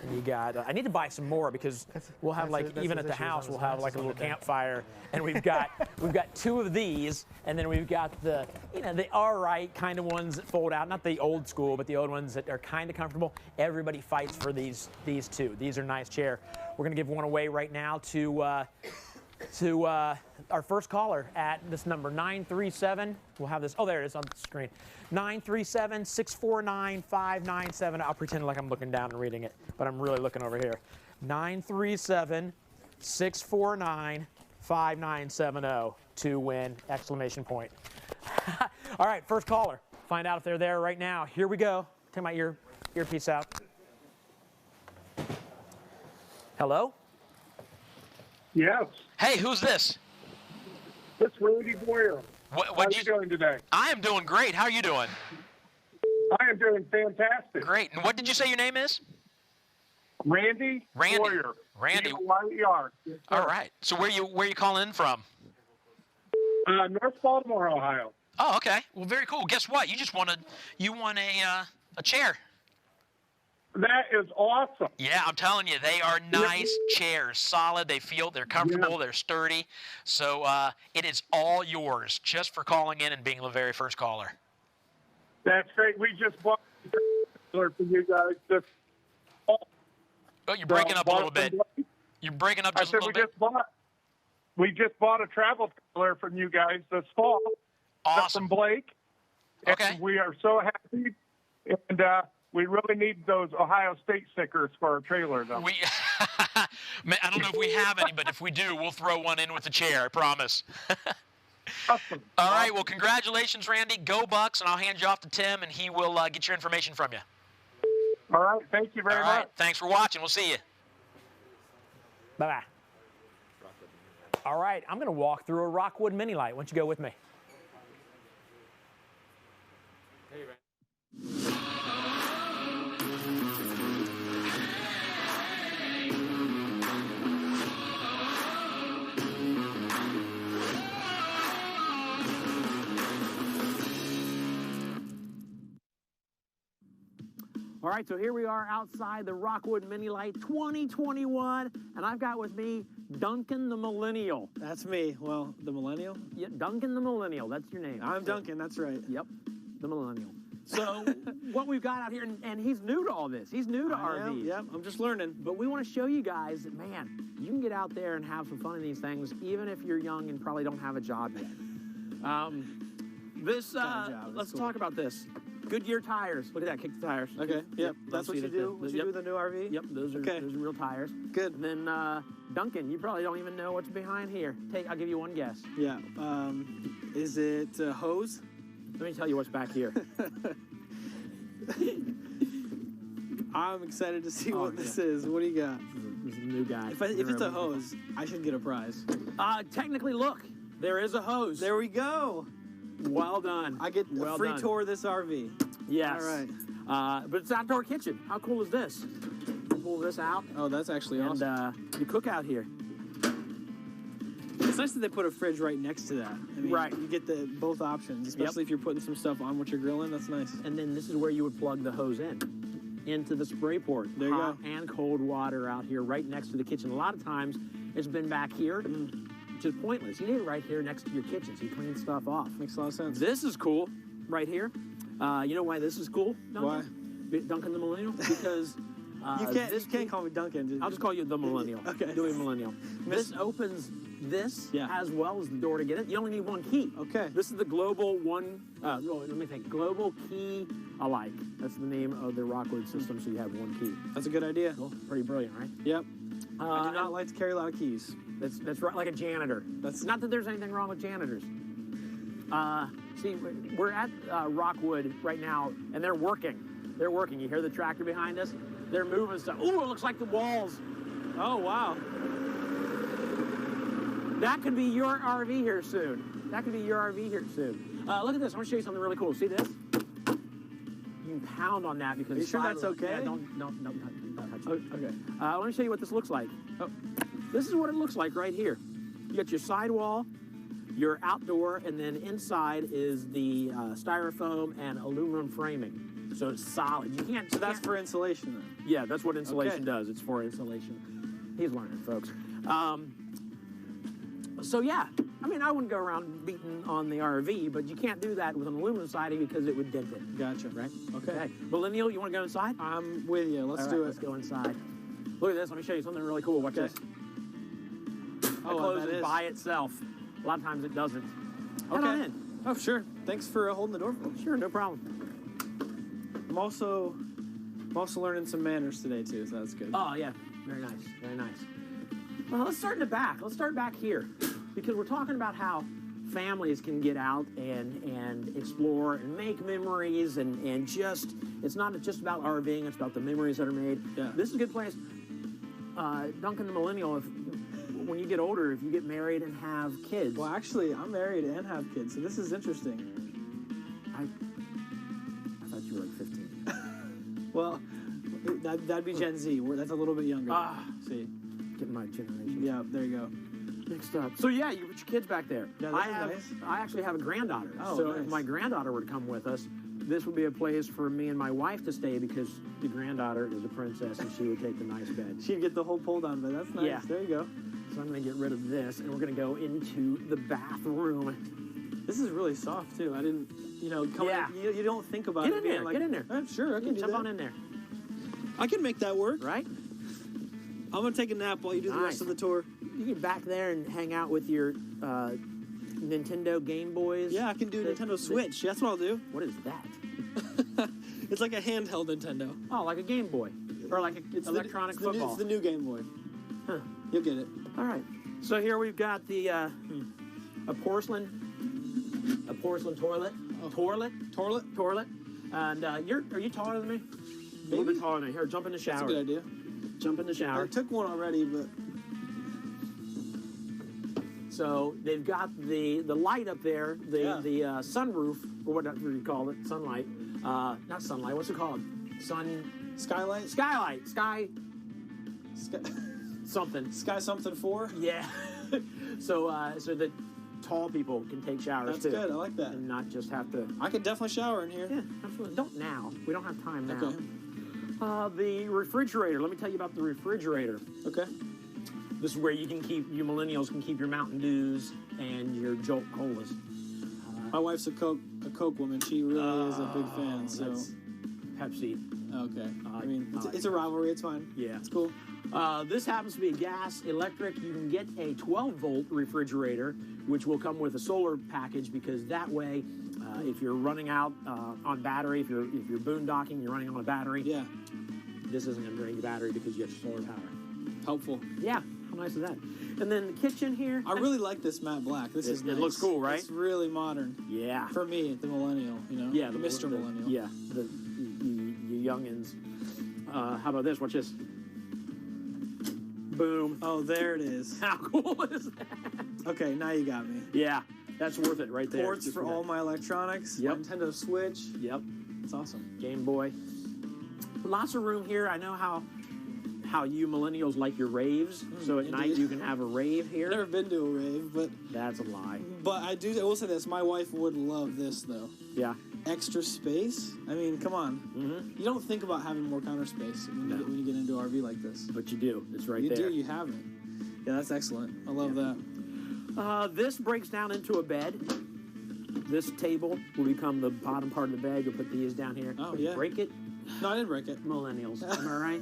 And you got, I need to buy some more, because we'll have like, even at the house, we'll have like a little campfire, and we've got two of these, and then we've got the, you know, the all right kind of ones that fold out, not the old school, but the old ones that are kind of comfortable. Everybody fights for these two. These are nice chair. We're gonna give one away right now to our first caller at this number, 937. We'll have this, oh, there it is on the screen. 937-649-5970. I'll pretend like I'm looking down and reading it, but I'm really looking over here. 937-649-5970 to win, exclamation point. All right, first caller. Find out if they're there right now. Here we go. Take my earpiece out. Hello? Yes. Hey, who's this? It's Randy Boyer. How are you doing today? I am doing great. How are you doing? I am doing fantastic. Great. And what did you say your name is? Randy Boyer. Randy. B-O-Y-E-R. Yes, all right. So where you calling in from? North Baltimore, Ohio. Oh, okay. Well, very cool. Guess what? You just won a chair. That is awesome. Yeah, I'm telling you, they are nice chairs, solid. They're comfortable, they're sturdy. So it is all yours, just for calling in and being the very first caller. That's great. We just bought a trailer for you guys. Oh, you're breaking up a little bit. You're breaking up just a little bit. We just bought a travel trailer from you guys this fall. Awesome. From Blake. Okay. And we are so happy. And we really need those Ohio State stickers for our trailer, though. I don't know if we have any, but if we do, we'll throw one in with the chair, I promise. Awesome. All right, well, congratulations, Randy. Go Bucks, and I'll hand you off to Tim, and he will get your information from you. All right, thank you very much. All right, thanks for watching. We'll see you. Bye-bye. All right, I'm going to walk through a Rockwood Mini Light. Why don't you go with me? Hey, man. All right, so here we are outside the Rockwood Mini Light 2021, and I've got with me Duncan the Millennial. That's me. Well, the Millennial? Yeah, Duncan the Millennial, that's your name. I'm Duncan, that's right. Yep, the Millennial. So what we've got out here, and he's new to all this. He's new to RVs. Yep, I'm just learning. But we want to show you guys that, man, you can get out there and have some fun in these things, even if you're young and probably don't have a job yet. This, job. let's It's cool. talk about this. Goodyear tires. Look at that, kick the tires. Okay, yep. That's what see you that do? What you do with the new RV? Yep, those are real tires. Good. And then Duncan, you probably don't even know what's behind here. I'll give you one guess. Yeah. Is it a hose? Let me tell you what's back here. I'm excited to see what this is. What do you got? This is a new guy. If it's a hose, I should get a prize. Technically, look, there is a hose. There we go. Well done. I get a free done. tour of this RV. Yes. All right. But it's outdoor kitchen. How cool is this? Pull this out. Oh, that's actually and, awesome. You cook out here. It's nice that they put a fridge right next to that. I mean, Right. You get both options, especially if you're putting some stuff on what you're grilling. That's nice. And then this is where you would plug the hose into the spray port. There you Hot go. and cold water out here right next to the kitchen. A lot of times it's been back here, which is pointless. You need it right here next to your kitchen so you clean stuff off. Makes a lot of sense. This is cool right here. You know why this is cool, Duncan? Why? Duncan the Millennial? Because you can't call me Duncan. I'll just call you the Millennial. Okay. Dewey Millennial. This opens this as well as the door to get in. You only need one key. Okay. This is the Global Global Key Alike. That's the name of the Rockwood system, so you have one key. That's a good idea. Cool. Pretty brilliant, right? Yep. I do not like to carry a lot of keys. That's right, like a janitor. That's not that there's anything wrong with janitors. See, we're at Rockwood right now, and they're working. They're working. You hear the tractor behind us? They're moving stuff. Ooh, it looks like the walls. Oh, wow. That could be your RV here soon. Look at this. I want to show you something really cool. See this? You can pound on that because. Are you sure that's okay? Yeah, don't touch it. Okay. Let me show you what this looks like. Oh, this is what it looks like right here. You got your sidewall, your outdoor, and then inside is the styrofoam and aluminum framing. So it's solid. You can't. So that's for insulation then? Yeah, that's what insulation does. It's for insulation. He's learning, folks. So yeah, I mean, I wouldn't go around beating on the RV, but you can't do that with an aluminum siding because it would dent it. Gotcha. Right? Okay. Millennial, you want to go inside? I'm with you. Let's do it. Let's go inside. Look at this. Let me show you something really cool. Watch this. It closes by itself. A lot of times it doesn't. Head on in. Oh, sure. Thanks for holding the door for me. Sure, no problem. I'm also learning some manners today too, so that's good. Oh yeah, very nice, very nice. Well, let's start in the back. Let's start back here, because we're talking about how families can get out and explore and make memories and just, it's not just about RVing, it's about the memories that are made. Yeah. This is a good place. Duncan the Millennial, when you get older, if you get married and have kids. Well, actually, I'm married and have kids, so this is interesting. I thought you were like 15. Well, that'd be Gen Z. That's a little bit younger. See. Getting my generation. Yeah, there you go. Mixed up. So yeah, you put your kids back there. Yeah, I actually have a granddaughter. Oh, so nice. if my granddaughter were to come with us, this would be a place for me and my wife to stay because the granddaughter is a princess and she would take the nice bed. She'd get the whole pull down bed. That's nice. Yeah. There you go. So I'm going to get rid of this and we're going to go into the bathroom. This is really soft too. I didn't, you don't think about Get it. in there. Like, Get in there. Sure, I can do Jump that. on in there. I can make that work. Right? I'm gonna take a nap while you do the rest of the tour. You get back there and hang out with your Nintendo Game Boys. Yeah, I can do Nintendo Switch. That's what I'll do. What is that? It's like a handheld Nintendo. Oh, like a Game Boy. Or like it's electronic football. It's the new Game Boy. Huh. You'll get it. All right. So here we've got the a porcelain toilet. Toilet. And are you taller than me? A little bit taller than me. Here, jump in the shower. That's a good idea. Jump in the shower. I took one already, but. So they've got the light up there, the sunroof, or whatever you call it, sunlight. Not sunlight. What's it called? Skylight. Sky. Something. Sky something 4. Yeah. so that tall people can take showers That's too. good. I like that. And not just have to. I could definitely shower in here. Yeah, absolutely. Don't now. We don't have time now. Okay. The refrigerator. Let me tell you about the refrigerator. Okay. This is where you millennials can keep your Mountain Dews and your Jolt Colas. My wife's a Coke woman. She really is a big fan. So that's Pepsi. Okay. I mean, it's a rivalry. It's fine. Yeah. It's cool. This happens to be a gas electric. You can get a 12-volt refrigerator, which will come with a solar package, because that way, if you're running out on battery, if you're boondocking, you're running on a battery. Yeah. This isn't going to drain your battery because you have solar power. Helpful. Yeah. How nice is that? And then the kitchen here. I really like this matte black. This is nice. It looks cool, right? It's really modern. Yeah. For me, the millennial, Yeah, the Mr. Millennial. Yeah, you youngins. How about this? Watch this. Boom. Oh, there it is. How cool is that? Okay, now you got me. Yeah, that's worth it right there. Ports for all my electronics. Yep. Nintendo Switch. Yep. It's awesome. Game Boy. Lots of room here. I know how you millennials like your raves. So at night you can have a rave here. I've never been to a rave, but that's a lie. But I will say this: my wife would love this, though. Yeah. Extra space. I mean, come on. Mm-hmm. You don't think about having more counter space when you get into an RV like this. But you do. It's right there. there. You do. You have it. Yeah, that's excellent. I love that. This breaks down into a bed. This table will become the bottom part of the bed. You'll put these down here. Oh, yeah. Break it. No, I didn't break it. Millennials. Am I right?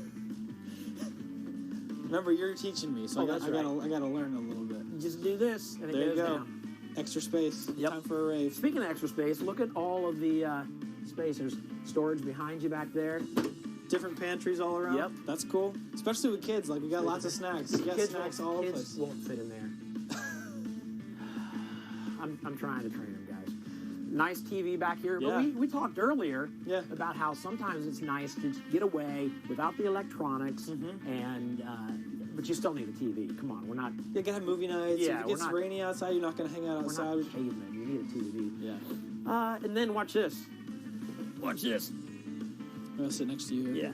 Remember, you're teaching me, so I gotta learn a little bit. You just do this, and there it goes you go. down. Extra space. Yep. Time for a rave. Speaking of extra space, look at all of the space. There's storage behind you back there. Different pantries all around. Yep. That's cool. Especially with kids. Like, we got lots of snacks. You got snacks all over the place. Kids won't fit in there. I'm trying to train them, guys. Nice TV back here. Yeah. But we talked earlier about how sometimes it's nice to just get away without the electronics, and but you still need a TV. Come on, we're not. You gotta have movie nights. Yeah, if it gets rainy outside, you're not gonna hang out outside. We're not cavemen. You need a TV. Yeah. And then watch this. Watch this. I'm gonna sit next to you here. Yeah.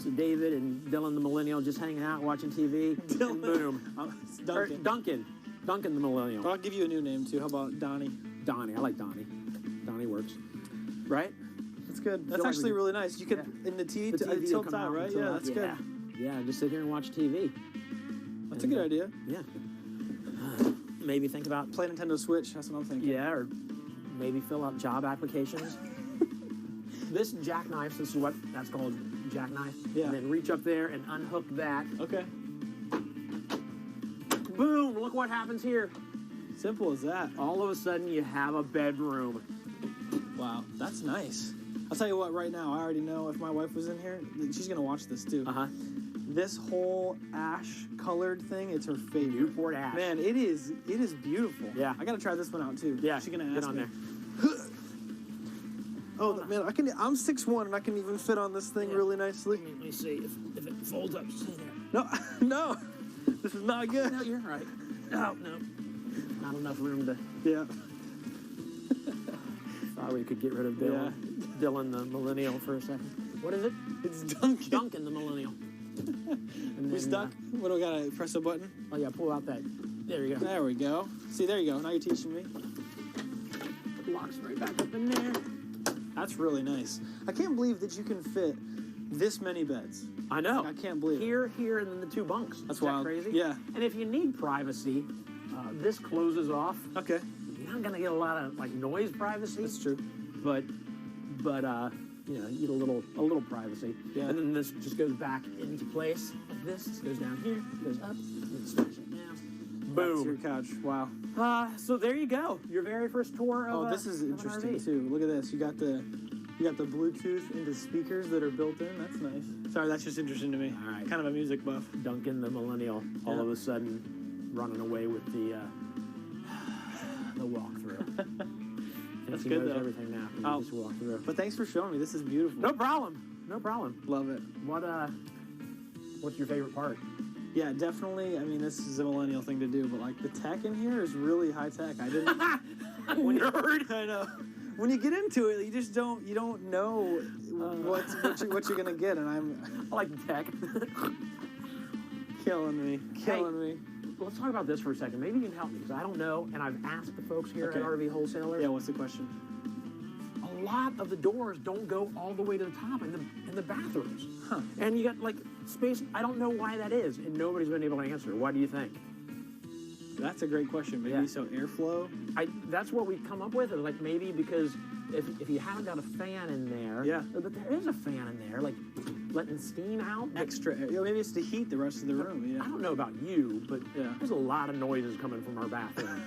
So David and Dylan the Millennial just hanging out watching TV. Dylan. And boom. It's Duncan. Duncan the Millennial. I'll give you a new name too. How about Donnie? Donnie. I like Donnie. Donnie works. Right? That's good. That's actually really nice. You could in the TV tilt out, right? Yeah, that's good. Yeah, just sit here and watch TV. That's a good idea. Yeah. Maybe think about play Nintendo Switch. That's what I'm thinking. Yeah, or maybe fill out job applications. This jackknife, this is what that's called, jackknife. Yeah. And then reach up there and unhook that. Okay. Boom! Look what happens here. Simple as that. All of a sudden, you have a bedroom. Wow, that's nice. I'll tell you what, right now, I already know if my wife was in here, she's going to watch this too. This whole ash-colored thing, it's her favorite. Newport ash. Man, it is beautiful. Yeah. I got to try this one out too. Yeah, she's going to get ask on me. there. Oh, man, I'm 6'1", and I can even fit on this thing really nicely. Let me see if it folds up. See there. No, no. This is not good. No, you're right. No. Not enough room to... Yeah. Thought we could get rid of Dylan. Yeah. Dylan the Millennial for a second. What is it? It's Duncan. Duncan the Millennial. And we stuck? What do we got to press a button? Oh, yeah, pull out that. There you go. There we go. See, there you go. Now you're teaching me. Locks right back up in there. That's really nice. I can't believe that you can fit this many beds. I know. I can't believe it. Here, and then the two bunks. That's Is that wild. Crazy? Yeah. And if you need privacy, this closes off. Okay. You're not gonna get a lot of like noise privacy. That's true. But you know, you get a little privacy. Yeah. And then this just goes back into place. Like this goes down here, goes up, and then smash it down. Boom. That's your couch. Wow. So there you go. Your very first tour of. Oh, this is interesting RV. too. Look at this. You got the Bluetooth into speakers that are built in. That's nice. Sorry, that's just interesting to me. All right. Kind of a music buff. Duncan the Millennial, all of a sudden, running away with the walkthrough. That's he good knows though. Everything now. Oh. Just walk through. But thanks for showing me. This is beautiful. No problem. No problem. Love it. What's your favorite part? Yeah, definitely. I mean, this is a millennial thing to do, but like the tech in here is really high tech. I didn't. Nerd. I know. When you get into it, you just don't know what you're gonna get, and I like the tech. killing me. Let's talk about this for a second. Maybe you can help me because I don't know, and I've asked the folks here at RV Wholesalers. Yeah, what's the question? A lot of the doors don't go all the way to the top in the bathrooms. Huh. And you got like space. I don't know why that is, and nobody's been able to answer. Why do you think? That's a great question. Maybe so airflow. That's what we've come up with. Like maybe because if you haven't got a fan in there, but there is a fan in there, like letting steam out. Extra air. Maybe it's to heat the rest of the room. Yeah. I don't know about you, but there's a lot of noises coming from our bathroom.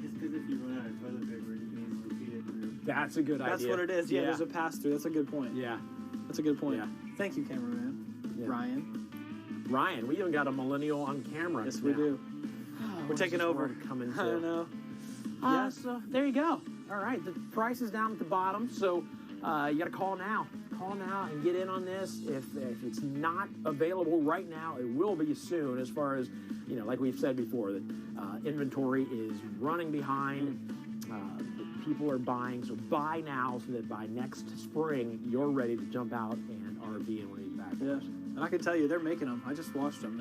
It's because if you run out of toilet paper, you can easily feed it through. That's a good idea. That's what it is. Yeah, there's a pass through. That's a good point. Yeah. That's a good point. Yeah. Thank you, cameraman. Yeah. Ryan, we even got a millennial on camera. Yes, we do. We're taking over. Coming I don't know. So there you go. All right, the price is down at the bottom, so you got to call now. Call now and get in on this. If it's not available right now, it will be soon. As far as like we've said before, that inventory is running behind. People are buying, so buy now so that by next spring you're ready to jump out and RV and raise back. Yeah, and I can tell you, they're making them. I just watched them.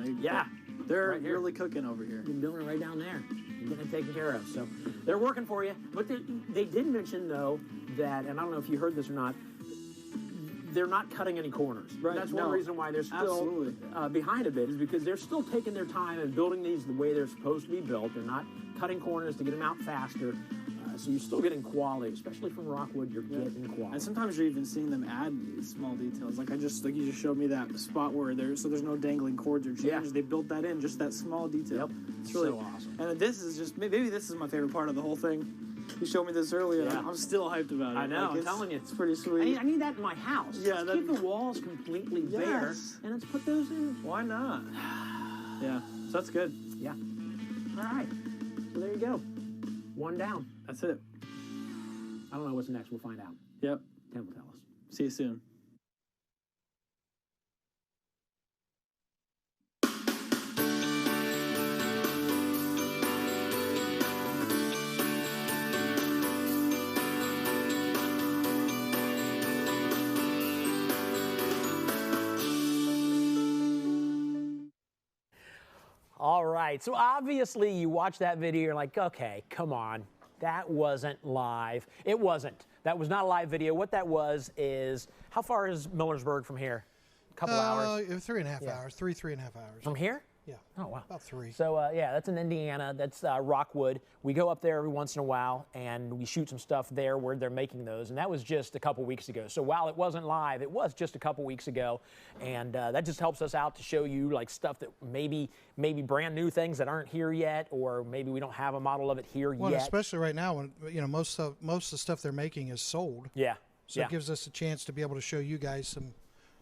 They're right really cooking over here. Been doing it right down there. You're getting it taken care of. So they're working for you. But they did mention, though, that, and I don't know if you heard this or not, they're not cutting any corners. Right. That's one reason why they're still behind a bit, is because they're still taking their time and building these the way they're supposed to be built. They're not cutting corners to get them out faster. So you're still getting quality, especially from Rockwood. You're getting quality. And sometimes you're even seeing them add small details. Like you just showed me that spot where there's no dangling cords or changes. Yeah. They built that in, just that small detail. Yep. It's really so awesome. And this is just maybe this is my favorite part of the whole thing. You showed me this earlier. Yeah. I'm still hyped about it. I know. I'm telling you, it's pretty sweet. I need that in my house. Yeah. Let's keep the walls completely bare, and let's put those in. Why not? Yeah. So that's good. Yeah. All right. So there you go. One down. That's it. I don't know what's next. We'll find out. Yep. Tim will tell us. See you soon. All right, so obviously you watch that video, you're like, okay, come on. That wasn't live. It wasn't. That was not a live video. What that was is, how far is Millersburg from here? A couple hours? 3.5 hours. 3.5 hours. From here? Yeah. Oh, wow. About 3. So, yeah, that's in Indiana. That's Rockwood. We go up there every once in a while, and we shoot some stuff there where they're making those. And that was just a couple weeks ago. So while it wasn't live, it was just a couple weeks ago. And that just helps us out to show you, like, stuff that maybe brand new things that aren't here yet, or maybe we don't have a model of it here well, yet. Especially right now when, most of the stuff they're making is sold. Yeah. So it gives us a chance to be able to show you guys some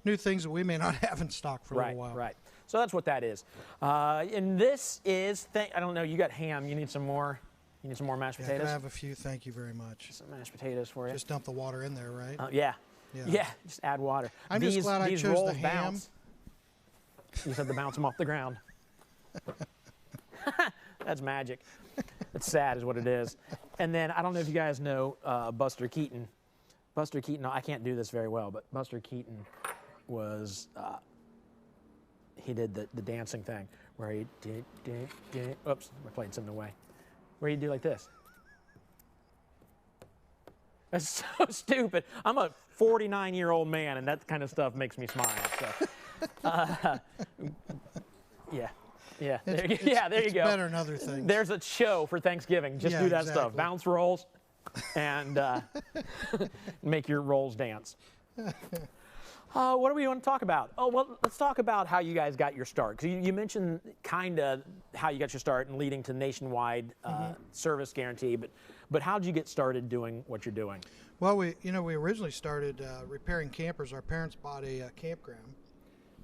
new things that we may not have in stock for a little while. Right. So that's what that is. And this is, I don't know, you got ham. You need some more? You need some more mashed potatoes? Can I have a few? Thank you very much. Some mashed potatoes for you. Just dump the water in there, right? Yeah, just add water. I'm just glad I chose the ham. Bounce. You said to bounce them off the ground. That's magic. It's sad is what it is. And then, I don't know if you guys know Buster Keaton. Buster Keaton, I can't do this very well, but Buster Keaton was... he did the dancing thing where he did, oops, we're playing something away. Where you do like this. That's so stupid. I'm a 49-year-old man, and that kind of stuff makes me smile. So, yeah. There you go. It's better than other things. There's a show for Thanksgiving. Just do that stuff. Bounce rolls and make your rolls dance. What do we want to talk about? Oh, well, let's talk about how you guys got your start. Because you mentioned kind of how you got your start and leading to nationwide service guarantee. But how did you get started doing what you're doing? Well, we originally started repairing campers. Our parents bought a campground,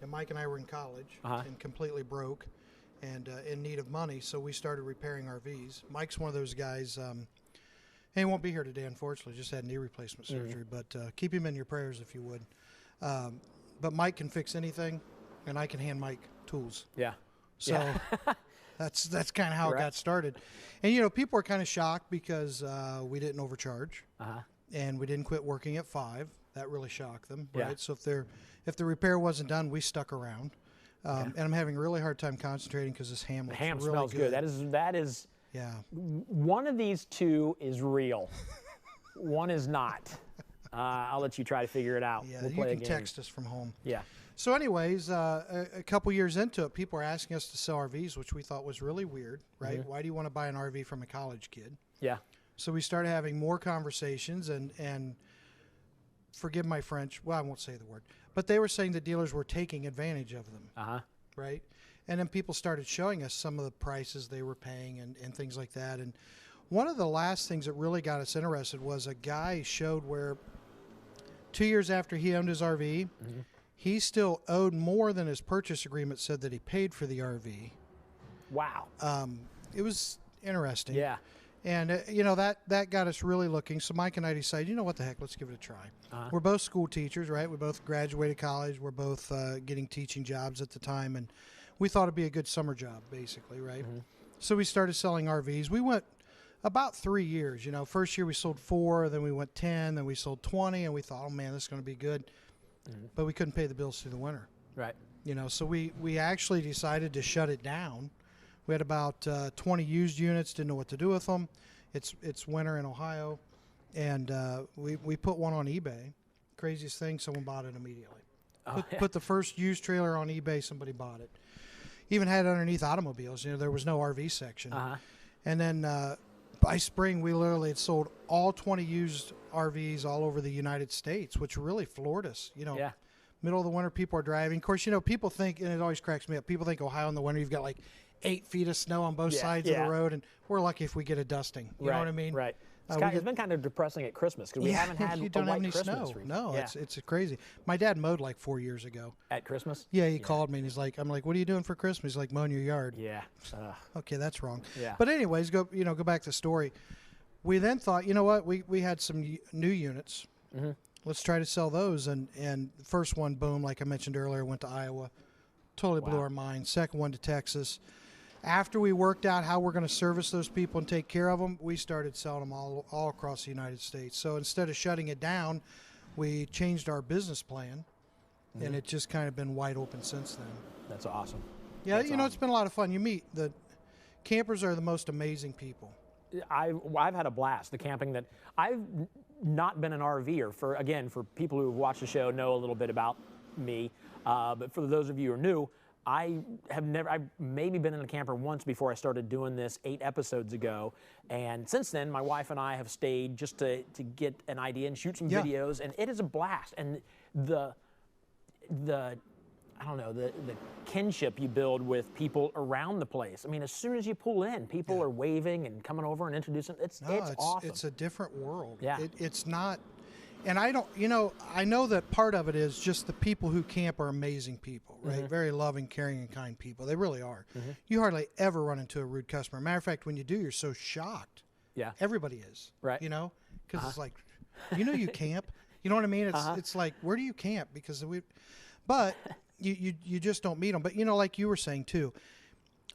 and Mike and I were in college and completely broke and in need of money. So we started repairing RVs. Mike's one of those guys. He won't be here today, unfortunately. Just had knee replacement surgery. But keep him in your prayers if you would. But Mike can fix anything, and I can hand Mike tools. Yeah. So that's kind of how it got started. And, people are kind of shocked because we didn't overcharge. And we didn't quit working at 5. That really shocked them, right? Yeah. So if the repair wasn't done, we stuck around. And I'm having a really hard time concentrating because this ham looks ham really smells good. That is. Yeah. One of these two is real. One is not. I'll let you try to figure it out. Yeah, we'll you play can a game. text us from home. Yeah. So anyways, a couple years into it, people are asking us to sell RVs, which we thought was really weird, right? Why do you want to buy an RV from a college kid? Yeah. So we started having more conversations, and forgive my French, well, I won't say the word, but they were saying that dealers were taking advantage of them, right? And then people started showing us some of the prices they were paying and things like that. And one of the last things that really got us interested was a guy showed where 2 years after he owned his RV, he still owed more than his purchase agreement said that he paid for the RV. Wow. It was interesting. Yeah. And, you know, that got us really looking. So Mike and I decided, you know what the heck, let's give it a try. We're both school teachers, right? We both graduated college. We're both getting teaching jobs at the time. And we thought it'd be a good summer job, basically, right? So we started selling RVs. We went about 3 years. You know, first year we sold 4, then we went 10, then we sold 20, and we thought, oh, man, this is going to be good. But we couldn't pay the bills through the winter. Right. You know, so we actually decided to shut it down. We had about 20 used units, didn't know what to do with them. It's winter in Ohio, and we put one on eBay. Craziest thing, someone bought it immediately. Put the first used trailer on eBay, somebody bought it. Even had it underneath automobiles. You know, there was no RV section. And then by spring, we literally had sold all 20 used RVs all over the United States, which really floored us. You know, middle of the winter, people are driving. Of course, you know, people think, and it always cracks me up, people think Ohio in the winter, you've got like 8 feet of snow on both sides of the road, and we're lucky if we get a dusting. You know what I mean? Right. It's been kind of depressing at Christmas because we haven't had you don't a have white any Christmas. snow. No, it's crazy. My dad mowed like 4 years ago. At Christmas? Yeah, he called me and he's like, I'm like, what are you doing for Christmas? He's like, mowing your yard. Yeah. Okay, that's wrong. Yeah. But anyways, go back to the story. We then thought, you know what? We had some new units. Let's try to sell those. And the first one, boom, like I mentioned earlier, went to Iowa. Totally blew our mind. Second one to Texas. After we worked out how we're going to service those people and take care of them, we started selling them all across the United States. So instead of shutting it down, we changed our business plan, and it's just kind of been wide open since then. That's awesome. Yeah, you know, it's been a lot of fun. You meet the campers are the most amazing people. I've had a blast. The camping that I've not been an RVer for people who watch the show know a little bit about me, but for those of you who are new, I've maybe been in a camper once before I started doing this 8 episodes ago. And since then, my wife and I have stayed just to get an idea and shoot some videos. And it is a blast. And the kinship you build with people around the place. I mean, as soon as you pull in, people are waving and coming over and introducing. It's awesome. It's a different world. Yeah. It's not. And I know that part of it is just the people who camp are amazing people, right? Very loving, caring, and kind people. They really are. You hardly ever run into a rude customer. Matter of fact, when you do, you're so shocked. Yeah. Everybody is. Right. You know? Because it's like, you camp. You know what I mean? It's like, where do you camp? Because but you just don't meet them. But, you know, like you were saying, too,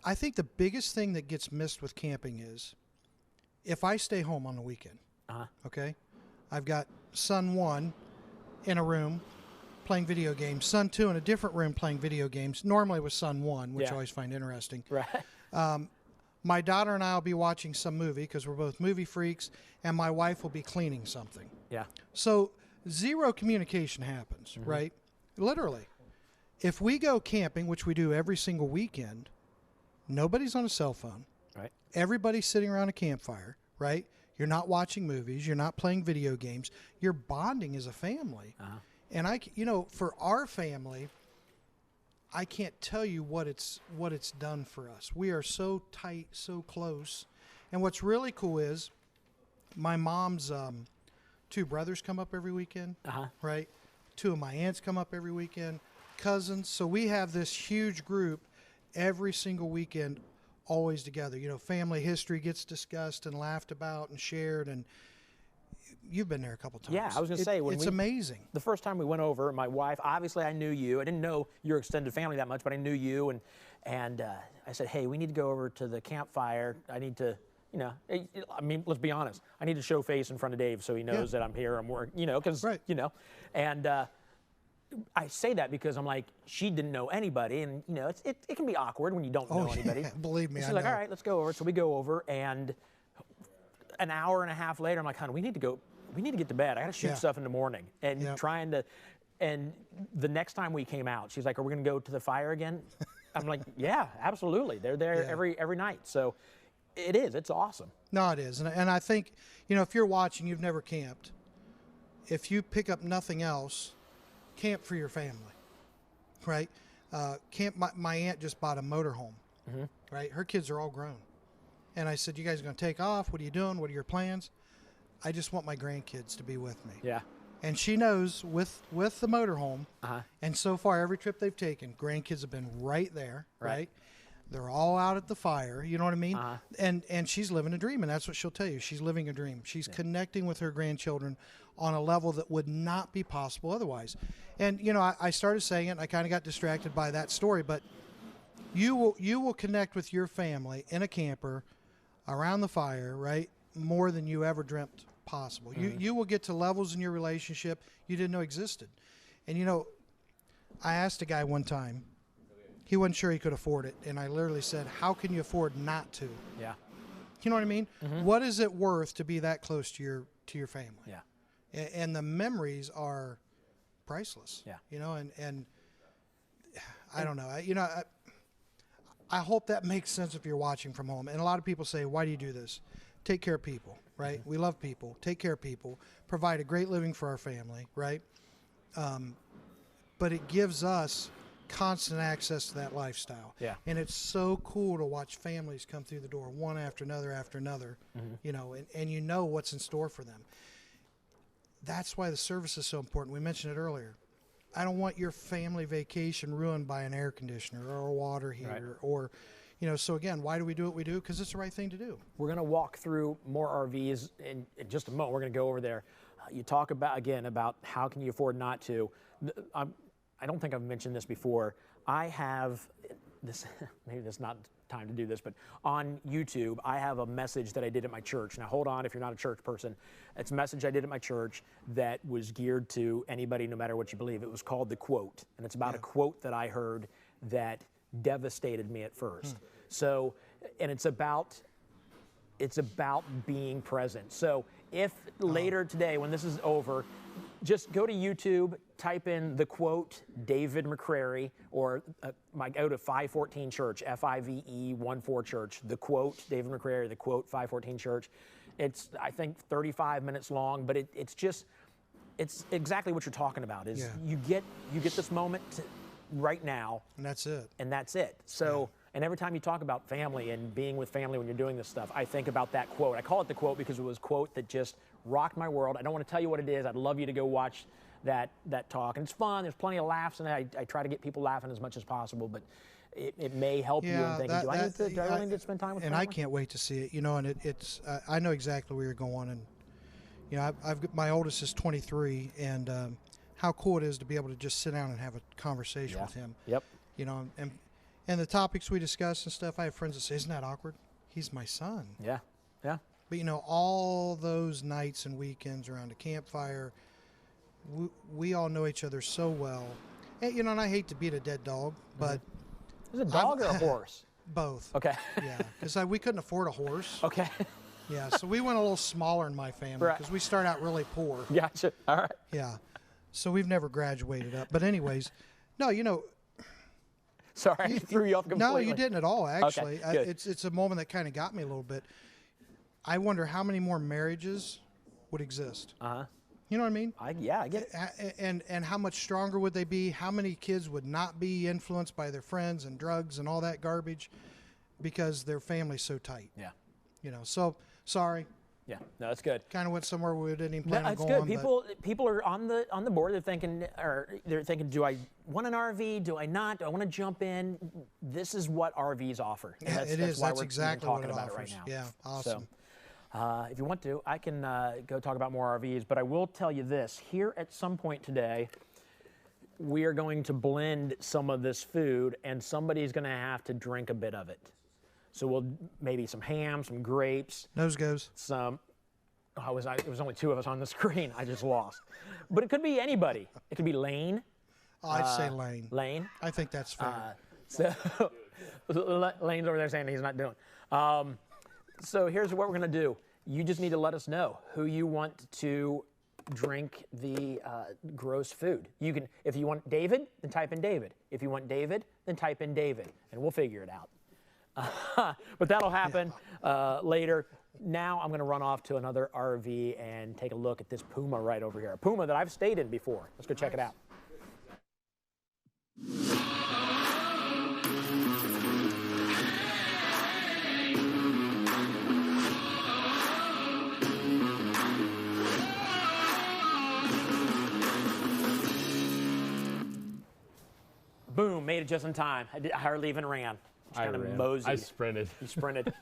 I think the biggest thing that gets missed with camping is if I stay home on the weekend, okay, I've got son 1 in a room playing video games, son 2 in a different room playing video games, normally with son 1, which I always find interesting. Right. My daughter and I will be watching some movie because we're both movie freaks, and my wife will be cleaning something. Yeah. So zero communication happens, right? Literally. If we go camping, which we do every single weekend, nobody's on a cell phone. Right. Everybody's sitting around a campfire, right? You're not watching movies. You're not playing video games. You're bonding as a family. And for our family, I can't tell you what it's done for us. We are so tight, so close. And what's really cool is my mom's 2 brothers come up every weekend, right? 2 of my aunts come up every weekend, cousins. So we have this huge group every single weekend, always together. You know, family history gets discussed and laughed about and shared, and you've been there a couple times. Yeah, I was going to say. It's amazing. The first time we went over, my wife, obviously I knew you. I didn't know your extended family that much, but I knew you, and I said, hey, we need to go over to the campfire. I need to, I mean, let's be honest. I need to show face in front of Dave so he knows that I'm here, I'm working, because, and I say that because I'm like, she didn't know anybody, and it can be awkward when you don't know anybody. Believe me, She's I like, know. all right, let's go over. So we go over, and an hour and a half later, I'm like, honey, we need to get to bed. I got to shoot stuff in the morning, and trying to. And the next time we came out, she's like, "Are we going to go to the fire again?" I'm like, "Yeah, absolutely. They're there every night." So it's awesome. No, it is. And I think, you know, if you're watching, you've never camped, if you pick up nothing else, camp for your family, right? My aunt just bought a motorhome, right? Her kids are all grown. And I said, "You guys are going to take off? What are you doing? What are your plans?" "I just want my grandkids to be with me." Yeah. And she knows with the motorhome, and so far every trip they've taken, grandkids have been right there, right? They're all out at the fire, you know what I mean? And she's living a dream, and that's what she'll tell you. She's living a dream. She's connecting with her grandchildren on a level that would not be possible otherwise. And, you know, I started saying it, and I kind of got distracted by that story, but you will connect with your family in a camper around the fire, right, more than you ever dreamt possible. You will get to levels in your relationship you didn't know existed. And, you know, I asked a guy one time, he wasn't sure he could afford it, and I literally said, "How can you afford not to?" Yeah. You know what I mean? What is it worth to be that close to your family? Yeah. And the memories are priceless. Yeah. You know, and I don't know. I hope that makes sense if you're watching from home. And a lot of people say, "Why do you do this?" Take care of people, right? We love people. Take care of people. Provide a great living for our family, right? But it gives us constant access to that lifestyle. Yeah. And it's so cool to watch families come through the door one after another, you know, and you know what's in store for them. That's why the service is so important. We mentioned it earlier. I don't want your family vacation ruined by an air conditioner or a water heater or, you know, so again, why do we do what we do? Because it's the right thing to do. We're going to walk through more RVs in just a moment. We're going to go over there. You talk about how can you afford not to. I don't think I've mentioned this before. I have this, maybe this is not time to do this, but on YouTube, I have a message that I did at my church. Now, hold on if you're not a church person. It's a message I did at my church that was geared to anybody, no matter what you believe. It was called The Quote, and it's about a quote that I heard that devastated me at first. So, and it's about being present. So if later today, when this is over, just go to YouTube, type in The Quote, David McCrary, or go to 514 Church, FIVE14 Church, The Quote, David McCrary, The Quote, 514 Church. It's, I think, 35 minutes long, but it's exactly what you're talking about. Is you get this moment right now, and that's it. And that's it. So. And every time you talk about family and being with family when you're doing this stuff, I think about that quote. I call it The Quote because it was a quote that just rocked my world. I don't want to tell you what it is. I'd love you to go watch that talk. And it's fun. There's plenty of laughs, and I try to get people laughing as much as possible. But it may help you in thinking, do I really need to spend time with family? And I can't wait to see it. You know, and it's I know exactly where you're going. And, you know, my oldest is 23, and how cool it is to be able to just sit down and have a conversation with him. Yep. You know, and the topics we discuss and stuff, I have friends that say, "Isn't that awkward? He's my son." Yeah, yeah. But, you know, all those nights and weekends around a campfire, we all know each other so well. And, you know, and I hate to beat a dead dog, but... Is it a dog or a horse? Both. Okay. Yeah, because we couldn't afford a horse. Okay. Yeah, so we went a little smaller in my family because we start out really poor. Gotcha. All right. Yeah. So we've never graduated up. But anyways, no, you know... Sorry, I threw you off completely. No, you didn't at all, actually. Okay, it's a moment that kind of got me a little bit. I wonder how many more marriages would exist. You know what I mean? I get it. And how much stronger would they be? How many kids would not be influenced by their friends and drugs and all that garbage because their family's so tight? Yeah. You know, so, sorry. Yeah, no, that's good. Kind of went somewhere we didn't even plan on going. That's good. People are on the board. They're thinking, do I want an RV? Do I not? Do I want to jump in? This is what RVs offer. Yeah, that's exactly talking what it about offers. it right now. Yeah, awesome. So, if you want to, I can go talk about more RVs. But I will tell you this: here at some point today, we are going to blend some of this food, and somebody's going to have to drink a bit of it. So we'll maybe some ham, some grapes. Nose goes. Some. It was only two of us on the screen. I just lost. But it could be anybody. It could be Lane. I'd say Lane. Lane. I think that's fair. So Lane's over there saying he's not doing. So here's what we're going to do. You just need to let us know who you want to drink the gross food. You can, if you want David, then type in David. If you want David, then type in David, and we'll figure it out. But that'll happen later. Now I'm going to run off to another RV and take a look at this Puma right over here. A Puma that I've stayed in before. Let's go check it out. Boom, made it just in time. I hardly even ran. Just kind of moseyed. I sprinted. You sprinted.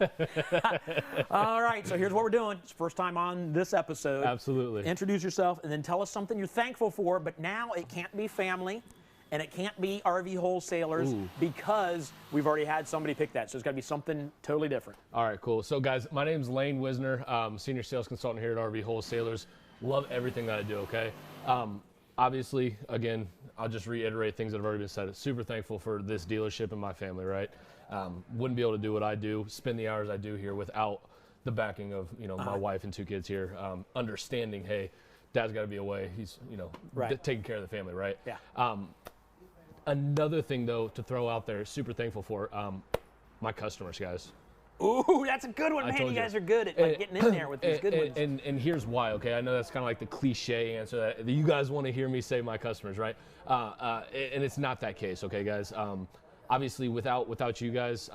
All right, so here's what we're doing. It's first time on this episode. Absolutely. Introduce yourself and then tell us something you're thankful for, but now it can't be family and it can't be RV wholesalers because we've already had somebody pick that. So it's got to be something totally different. All right, cool. So guys, my name's Lane Wisner, senior sales consultant here at RV Wholesalers. Love everything that I do, okay? Obviously, again, I'll just reiterate things that have already been said. Super thankful for this dealership and my family, right? Wouldn't be able to do what I do, spend the hours I do here without the backing of, my wife and 2 kids here, understanding, hey, Dad's got to be away. He's, taking care of the family, right? Yeah. Another thing, though, to throw out there, super thankful for, my customers, guys. Ooh, that's a good one, man. You guys are good at getting in there with these good ones. And here's why, okay? I know that's kind of like the cliche answer that you guys want to hear me say my customers, right? And it's not that case, okay, guys? Obviously, without you guys,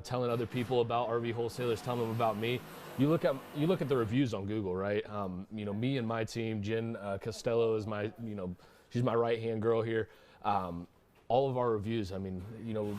telling other people about RV wholesalers, telling them about me, you look at the reviews on Google, right? Me and my team, Jen Costello is my, she's my right-hand girl here. All of our reviews, I mean,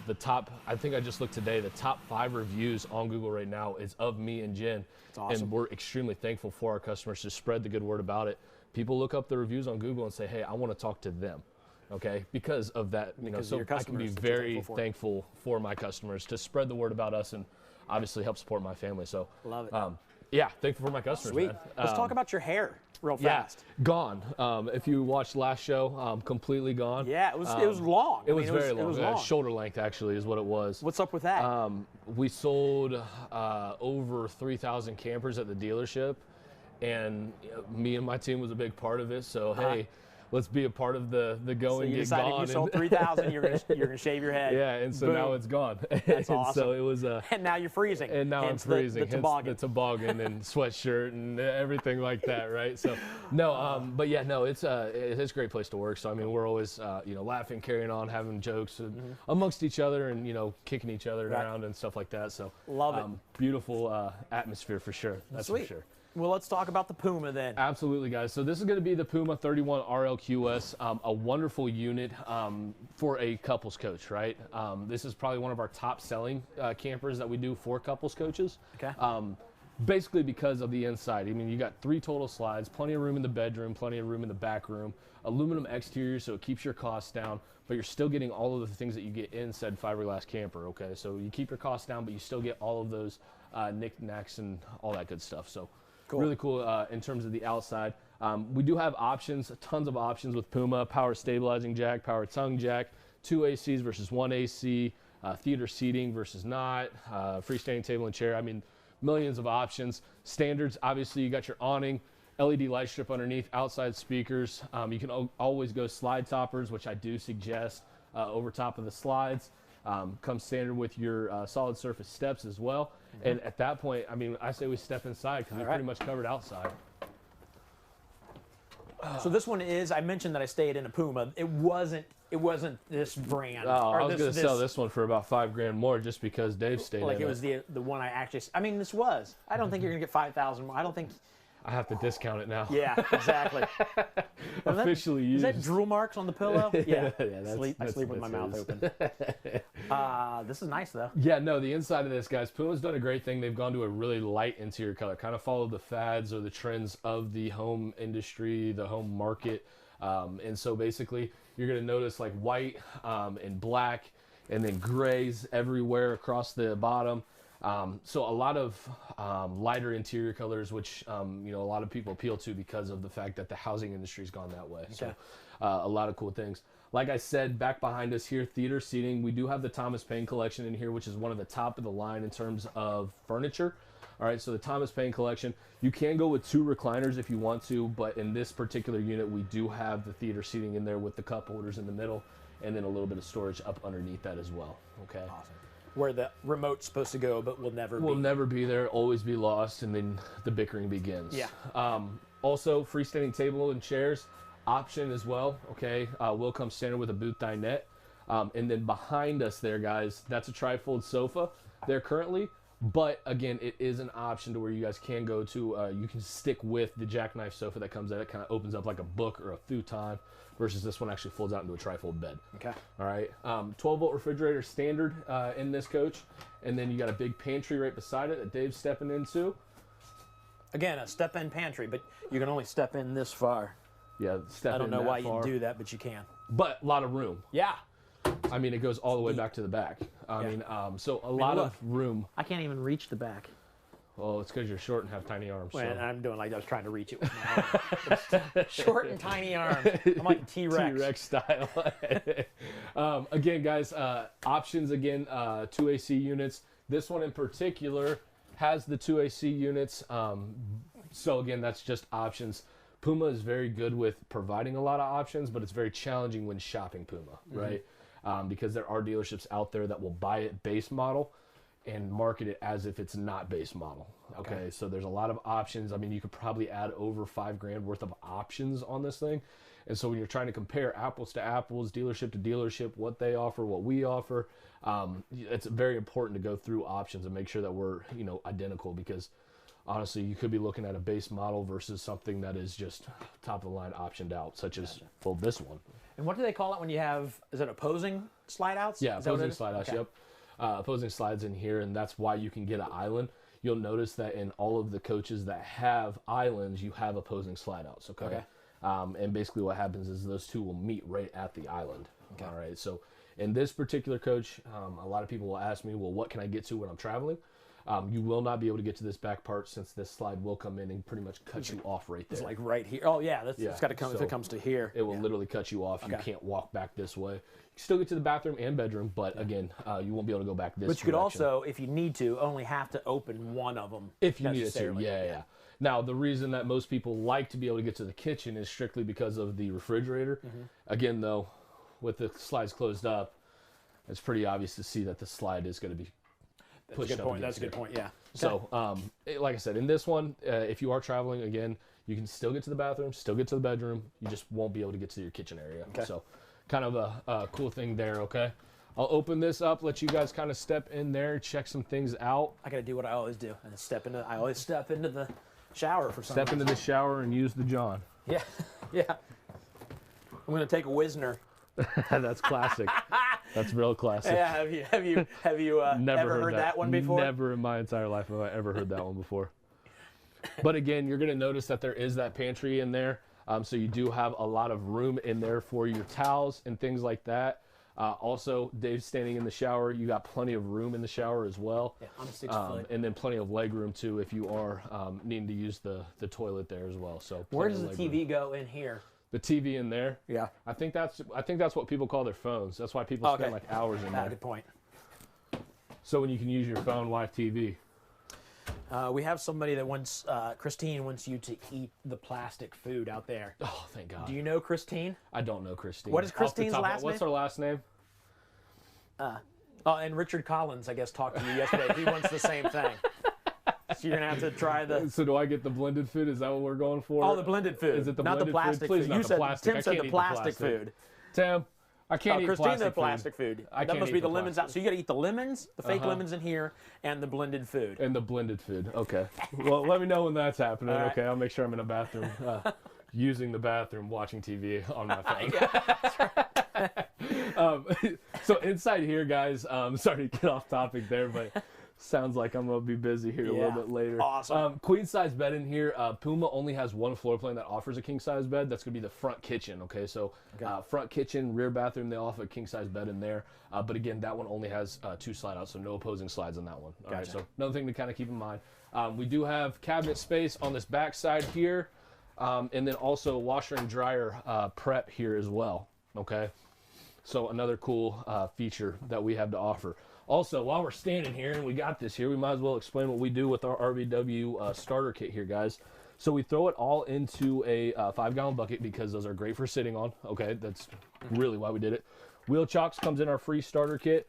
the top, I think I just looked today, the top 5 reviews on Google right now is of me and Jen. That's awesome. And we're extremely thankful for our customers to spread the good word about it. People look up the reviews on Google and say, hey, I want to talk to them, okay? Because of that, so I can be very thankful for my customers to spread the word about us and obviously help support my family. So, love it. Yeah, thankful for my customers, Sweet. man. Let's talk about your hair real fast. Yeah, gone. If you watched last show, completely gone. Yeah, it was long. It was very long. It was long. Shoulder length, actually, is what it was. What's up with that? We sold over 3,000 campers at the dealership, and me and my team was a big part of it. So, hey, let's be a part of the go and get gone. So you sold 3,000, you're gonna shave your head. Yeah, and so now it's gone. That's awesome. So it was and now you're freezing. And now I'm freezing. The toboggan. The toboggan and sweatshirt and everything like that, right? So no, but yeah, no, it's a great place to work. So I mean, we're always laughing, carrying on, having jokes amongst each other, and kicking each other around and stuff like that. So love it. Beautiful atmosphere for sure. That's Sweet. for sure. Well, let's talk about the Puma then. Absolutely, guys. So this is going to be the Puma 31 RLQS, a wonderful unit for a couples coach, right? This is probably one of our top selling campers that we do for couples coaches. Okay. Basically because of the inside. I mean, you got 3 total slides, plenty of room in the bedroom, plenty of room in the back room, aluminum exterior so it keeps your costs down, but you're still getting all of the things that you get in said fiberglass camper, okay? So you keep your costs down, but you still get all of those knickknacks and all that good stuff. So. Cool. Really cool in terms of the outside. We do have options, tons of options with Puma, power stabilizing jack, power tongue jack, 2 ACs versus 1 AC, theater seating versus not, freestanding table and chair. I mean, millions of options. Standards, obviously you got your awning, LED light strip underneath, outside speakers. You can always go slide toppers, which I do suggest over top of the slides. Comes standard with your solid surface steps as well. And at that point, I mean, I say we step inside because we're pretty much covered outside. So this one is, I mentioned that I stayed in a Puma. It wasn't this brand. Oh, I was going to sell this one for about $5,000 more just because Dave stayed in it. Like it was the one I actually, I mean, this was. I don't think you're going to get 5,000 more. I don't think. I have to discount it now. Yeah, exactly. Officially used. Is that drool marks on the pillow? Yeah. Yeah, I sleep with my mouth open. This is nice, though. Yeah, no, the inside of this, guys, Puma's done a great thing. They've gone to a really light interior color, kind of followed the fads or the trends of the home industry, the home market. And so basically, you're going to notice like white and black and then grays everywhere across the bottom. So a lot of lighter interior colors, which a lot of people appeal to because of the fact that the housing industry's gone that way. Okay. So a lot of cool things. Like I said, back behind us here, theater seating. We do have the Thomas Paine collection in here, which is one of the top of the line in terms of furniture. All right, so the Thomas Paine collection, you can go with 2 recliners if you want to, but in this particular unit, we do have the theater seating in there with the cup holders in the middle, and then a little bit of storage up underneath that as well. Okay. Awesome. Where the remote's supposed to go, but will never be. Will never be there, always be lost, and then the bickering begins. Yeah. Also, freestanding table and chairs option as well. Okay. Will come standard with a booth dinette. And then behind us there, guys, that's a trifold sofa there currently. But again, it is an option to where you guys can go to, you can stick with the jackknife sofa that comes out. It kind of opens up like a book or a futon, versus this one actually folds out into a trifold bed. Okay. All right. 12-volt refrigerator standard in this coach. And then you got a big pantry right beside it that Dave's stepping into. Again, a step-in pantry, but you can only step in this far. Yeah, step in I don't know that why far. you do that, but you can. But a lot of room. Yeah. I mean, it goes all the way back to the back. I mean, so a lot of room. I can't even reach the back. Well, it's because you're short and have tiny arms. Well, So. I'm doing like I was trying to reach it with my arms. Short and tiny arms. I'm like T-Rex. T-Rex style. Again, guys, options again, 2 AC units. This one in particular has the 2 AC units. So again, that's just options. Puma is very good with providing a lot of options, but it's very challenging when shopping Puma, right? Because there are dealerships out there that will buy it base model and market it as if it's not base model. Okay, so there's a lot of options. I mean, you could probably add over $5,000 worth of options on this thing. And so when you're trying to compare apples to apples, dealership to dealership, what they offer, what we offer, it's very important to go through options and make sure that we're, you know, identical, because honestly, you could be looking at a base model versus something that is just top of the line optioned out, such as, well, this one. And what do they call it when you have, is it opposing slide outs? Yeah, opposing slide outs, yep. Opposing slides in here, and that's why you can get an island. You'll notice that in all of the coaches that have islands, you have opposing slide outs, okay? And basically what happens is those two will meet right at the island. All right, so in this particular coach, a lot of people will ask me, well, what can I get to when I'm traveling? You will not be able to get to this back part, since this slide will come in and pretty much cut you off right there. It's like right here. Oh yeah, it's got to come, so if it comes to here. It will literally cut you off. You can't walk back this way. You can still get to the bathroom and bedroom, but again, you won't be able to go back this way. But you could also, if you need to, only have to open one of them. If you needed to, yeah. Now, the reason that most people like to be able to get to the kitchen is strictly because of the refrigerator. Again, though, with the slides closed up, it's pretty obvious to see that the slide is going to be pushed up. That's a good point, yeah. So, like I said, in this one, if you are traveling, again, you can still get to the bathroom, still get to the bedroom. You just won't be able to get to your kitchen area. So, kind of a cool thing there, okay? I'll open this up, let you guys kind of step in there, check some things out. I got to do what I always do. I always step into the shower for some reason. Step into the shower and use the John. Yeah, yeah. I'm going to take a Wisner. That's classic. That's real classic. Yeah, have you ever heard that one before? Never in my entire life have I ever heard that one before. But again, you're going to notice that there is that pantry in there. So you do have a lot of room in there for your towels and things like that. Also, Dave's standing in the shower. You got plenty of room in the shower as well. Yeah, I'm 6 foot. And then plenty of leg room too if you are needing to use the toilet there as well. So where does the TV go in here? The TV in there. Yeah. I think that's what people call their phones. That's why people spend like hours in there. Good point. So when you can use your phone, why TV? We have somebody that wants, Christine wants you to eat the plastic food out there. Oh, thank God. Do you know Christine? I don't know Christine. What is Christine's last name? What's her last name? And Richard Collins, I guess, talked to you yesterday. He wants the same thing. So you're going to have to try the... So do I get the blended food? Is that what we're going for? Oh, the blended food. Is it the not blended the plastic food? Please, food. not You the said, plastic. Tim said the plastic food. Tim, I can't eat Christine, plastic the plastic food. I that can't must eat be the lemons plastic. out. So you got to eat the lemons, the fake lemons in here, and the blended food. And the blended food. Okay. Well, let me know when that's happening. Right. Okay, I'll make sure I'm in a bathroom, using the bathroom, watching TV on my phone. So inside here, guys, sorry to get off topic there, but sounds like I'm going to be busy here a little bit later. Awesome. Queen size bed in here. Puma only has one floor plan that offers a king size bed. That's going to be the front kitchen. Okay, so front kitchen, rear bathroom, they offer a king size bed in there. But again, that one only has 2 slide outs, so no opposing slides on that one. All right, so another thing to kind of keep in mind. We do have cabinet space on this back side here, and then also washer and dryer prep here as well. Okay, so another cool feature that we have to offer. Also, while we're standing here and we got this here, we might as well explain what we do with our RVW starter kit here, guys. So we throw it all into a 5-gallon bucket because those are great for sitting on. Okay, that's really why we did it. Wheel chocks comes in our free starter kit.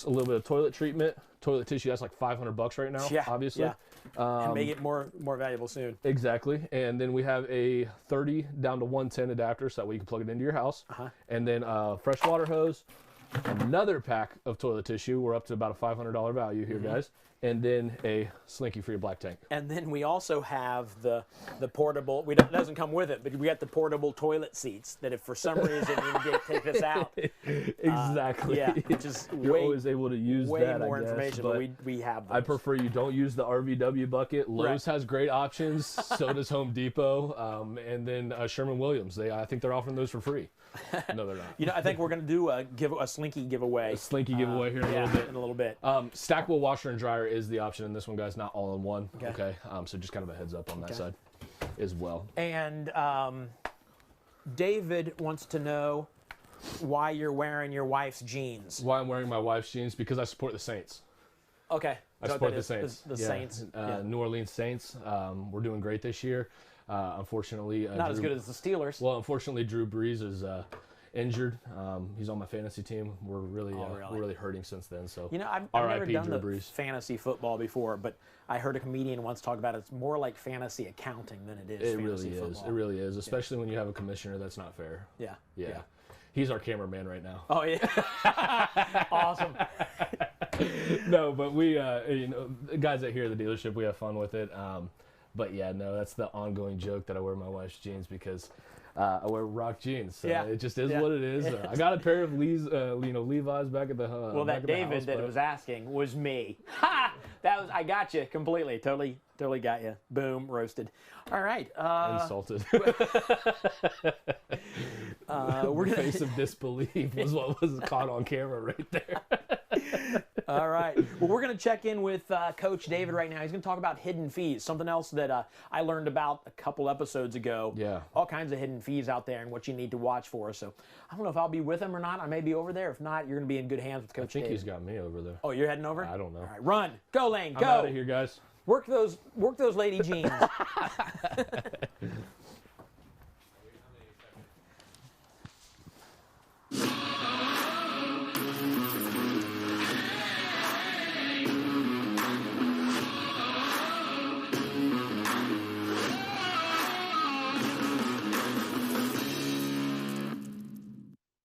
A little bit of toilet treatment, toilet tissue. That's like $500 right now, obviously. Yeah. And make it more valuable soon. Exactly. And then we have a 30 down to 110 adapter, so that way you can plug it into your house. And then fresh water hose, another pack of toilet tissue. We're up to about a $500 value here, guys. And then a slinky for your black tank. And then we also have the portable. It doesn't come with it, but we got the portable toilet seats that if for some reason you take this out. Exactly. Yeah, which is you're always able to use way that. more I guess, information, but we have those. I prefer you don't use the RVW bucket. Lowe's has great options. So does Home Depot. And then Sherman-Williams. I think they're offering those for free. No, they're not. You know, I think we're going to do a slinky giveaway. A slinky giveaway here in a little bit. Stackable washer and dryer is the option in this one, guys, not all in one. Okay. So just kind of a heads up on that side as well. And David wants to know why you're wearing your wife's jeans. Why I'm wearing my wife's jeans? Because I support the Saints. Okay. I support the Saints. The Saints. New Orleans Saints. We're doing great this year. Unfortunately, not as good as the Steelers. Well, unfortunately, Drew Brees is injured. He's on my fantasy team. We're really hurting since then. So you know, I've never done the fantasy football before, but I heard a comedian once talk about it's more like fantasy accounting than it is. It really is. It really is, especially when you have a commissioner that's not fair. Yeah. He's our cameraman right now. Oh yeah. Awesome. No, but we, the guys that here at the dealership, we have fun with it. But yeah, no, that's the ongoing joke that I wear my wife's jeans because I wear rock jeans. So it just is what it is. I got a pair of Levi's back at the well, that David that was asking was me. Ha! I got you completely. Totally got you. Boom, roasted. All right. Insulted. We're gonna... face of disbelief was what was caught on camera right there. All right. Well, we're going to check in with Coach David right now. He's going to talk about hidden fees, something else that I learned about a couple episodes ago. Yeah. All kinds of hidden fees out there and what you need to watch for. So I don't know if I'll be with him or not. I may be over there. If not, you're going to be in good hands with Coach David. I think he's got me over there. Oh, you're heading over? I don't know. All right, run. Go, Lane. Go. I'm out of here, guys. Work those lady jeans.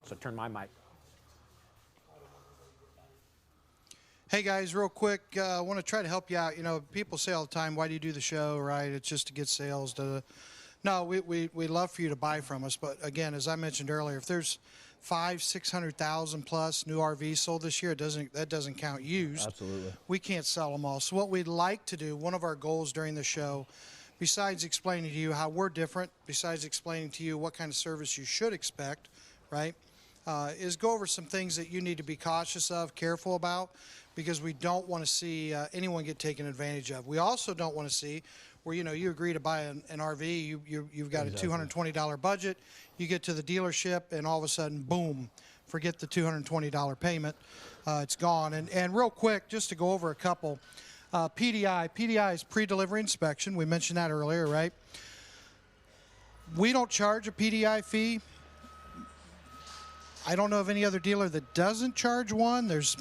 So turn my mic. Hey guys, real quick, I want to try to help you out. You know, people say all the time, why do you do the show, right? It's just to get sales. No, we love for you to buy from us. But again, as I mentioned earlier, if there's 600,000 plus new RVs sold this year, that doesn't count used. Absolutely. We can't sell them all. So what we'd like to do, one of our goals during the show, besides explaining to you how we're different, besides explaining to you what kind of service you should expect, right, is go over some things that you need to be cautious of, careful about, because we don't want to see anyone get taken advantage of. We also don't want to see where, you know, you agree to buy an RV, you've got a $220 budget, you get to the dealership, and all of a sudden, boom, forget the $220 payment, it's gone. And real quick, just to go over a couple, PDI is pre-delivery inspection. We mentioned that earlier, right? We don't charge a PDI fee. I don't know of any other dealer that doesn't charge one. There's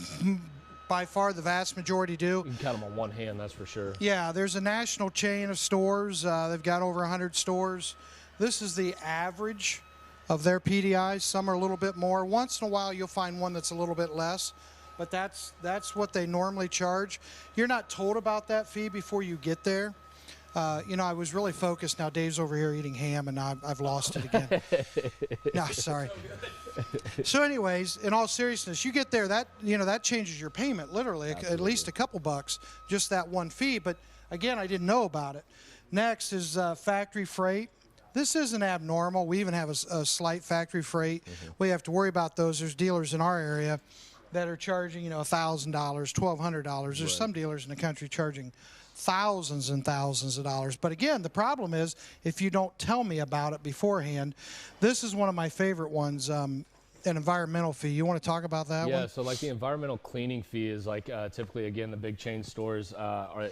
by far the vast majority do. You can count them on one hand, that's for sure. Yeah, there's a national chain of stores. They've got over 100 stores. This is the average of their PDIs. Some are a little bit more. Once in a while, you'll find one that's a little bit less, but that's what they normally charge. You're not told about that fee before you get there. You know, I was really focused. Now Dave's over here eating ham, and I've lost it again. No, sorry. So anyways, in all seriousness, you get there, that changes your payment, literally, at least a couple bucks, just that one fee. But again, I didn't know about it. Next is factory freight. This isn't abnormal. We even have a slight factory freight. We have to worry about those. There's dealers in our area that are charging, $1,000, $1,200. There's some dealers in the country charging thousands and thousands of dollars. But again, the problem is if you don't tell me about it beforehand. This is one of my favorite ones. an environmental fee. You want to talk about that one? Yeah, so like the environmental cleaning fee is like typically, again, the big chain stores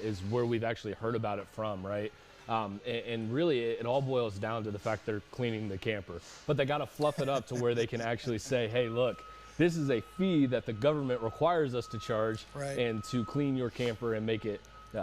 is where we've actually heard about it from, right? And really, it all boils down to the fact they're cleaning the camper. But they got to fluff it up to where they can actually say, hey, look, this is a fee that the government requires us to charge and to clean your camper and make it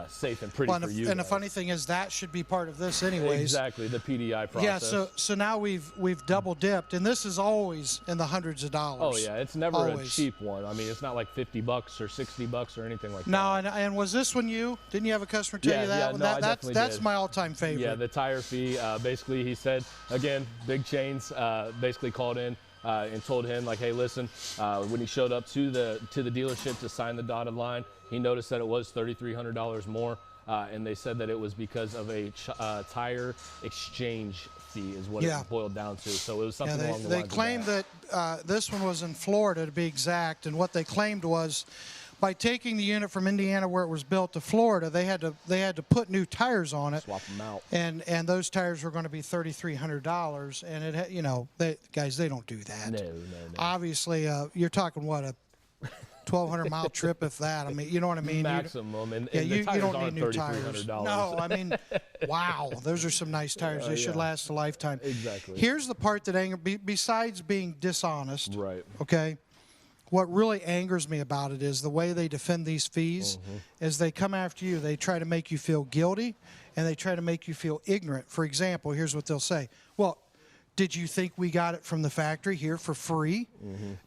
safe and pretty for you. And the funny thing is that should be part of this anyways. Exactly, the PDI process. Yeah, so now we've double dipped, and this is always in the hundreds of dollars. Oh yeah, it's never a cheap one. I mean, it's not like $50 or $60 or anything like that. No, and was this one you? Didn't you have a customer tell you that? Yeah, one? no, I definitely that's did. my all-time favorite. Yeah, the tire fee. Basically, he said, again, big chains basically called in and told him, like, hey, listen, when he showed up to the dealership to sign the dotted line, he noticed that it was $3,300 more. And they said that it was because of a tire exchange fee is what it boiled down to. So it was something along the lines of that. They claimed that this one was in Florida, to be exact, and what they claimed was by taking the unit from Indiana where it was built to Florida, they had to put new tires on it. Swap them out. And those tires were going to be $3,300, and it guys, they don't do that. No. Obviously, you're talking what, a 1,200-mile trip, if that. I mean, you know what I mean? Maximum, and you the tires don't aren't need new tires. $3,300. No, I mean, wow, those are some nice tires. They should last a lifetime. Exactly. Here's the part that besides being dishonest, right? Okay, what really angers me about it is the way they defend these fees. Is they come after you, they try to make you feel guilty, and they try to make you feel ignorant. For example, here's what they'll say: well, did you think we got it from the factory here for free?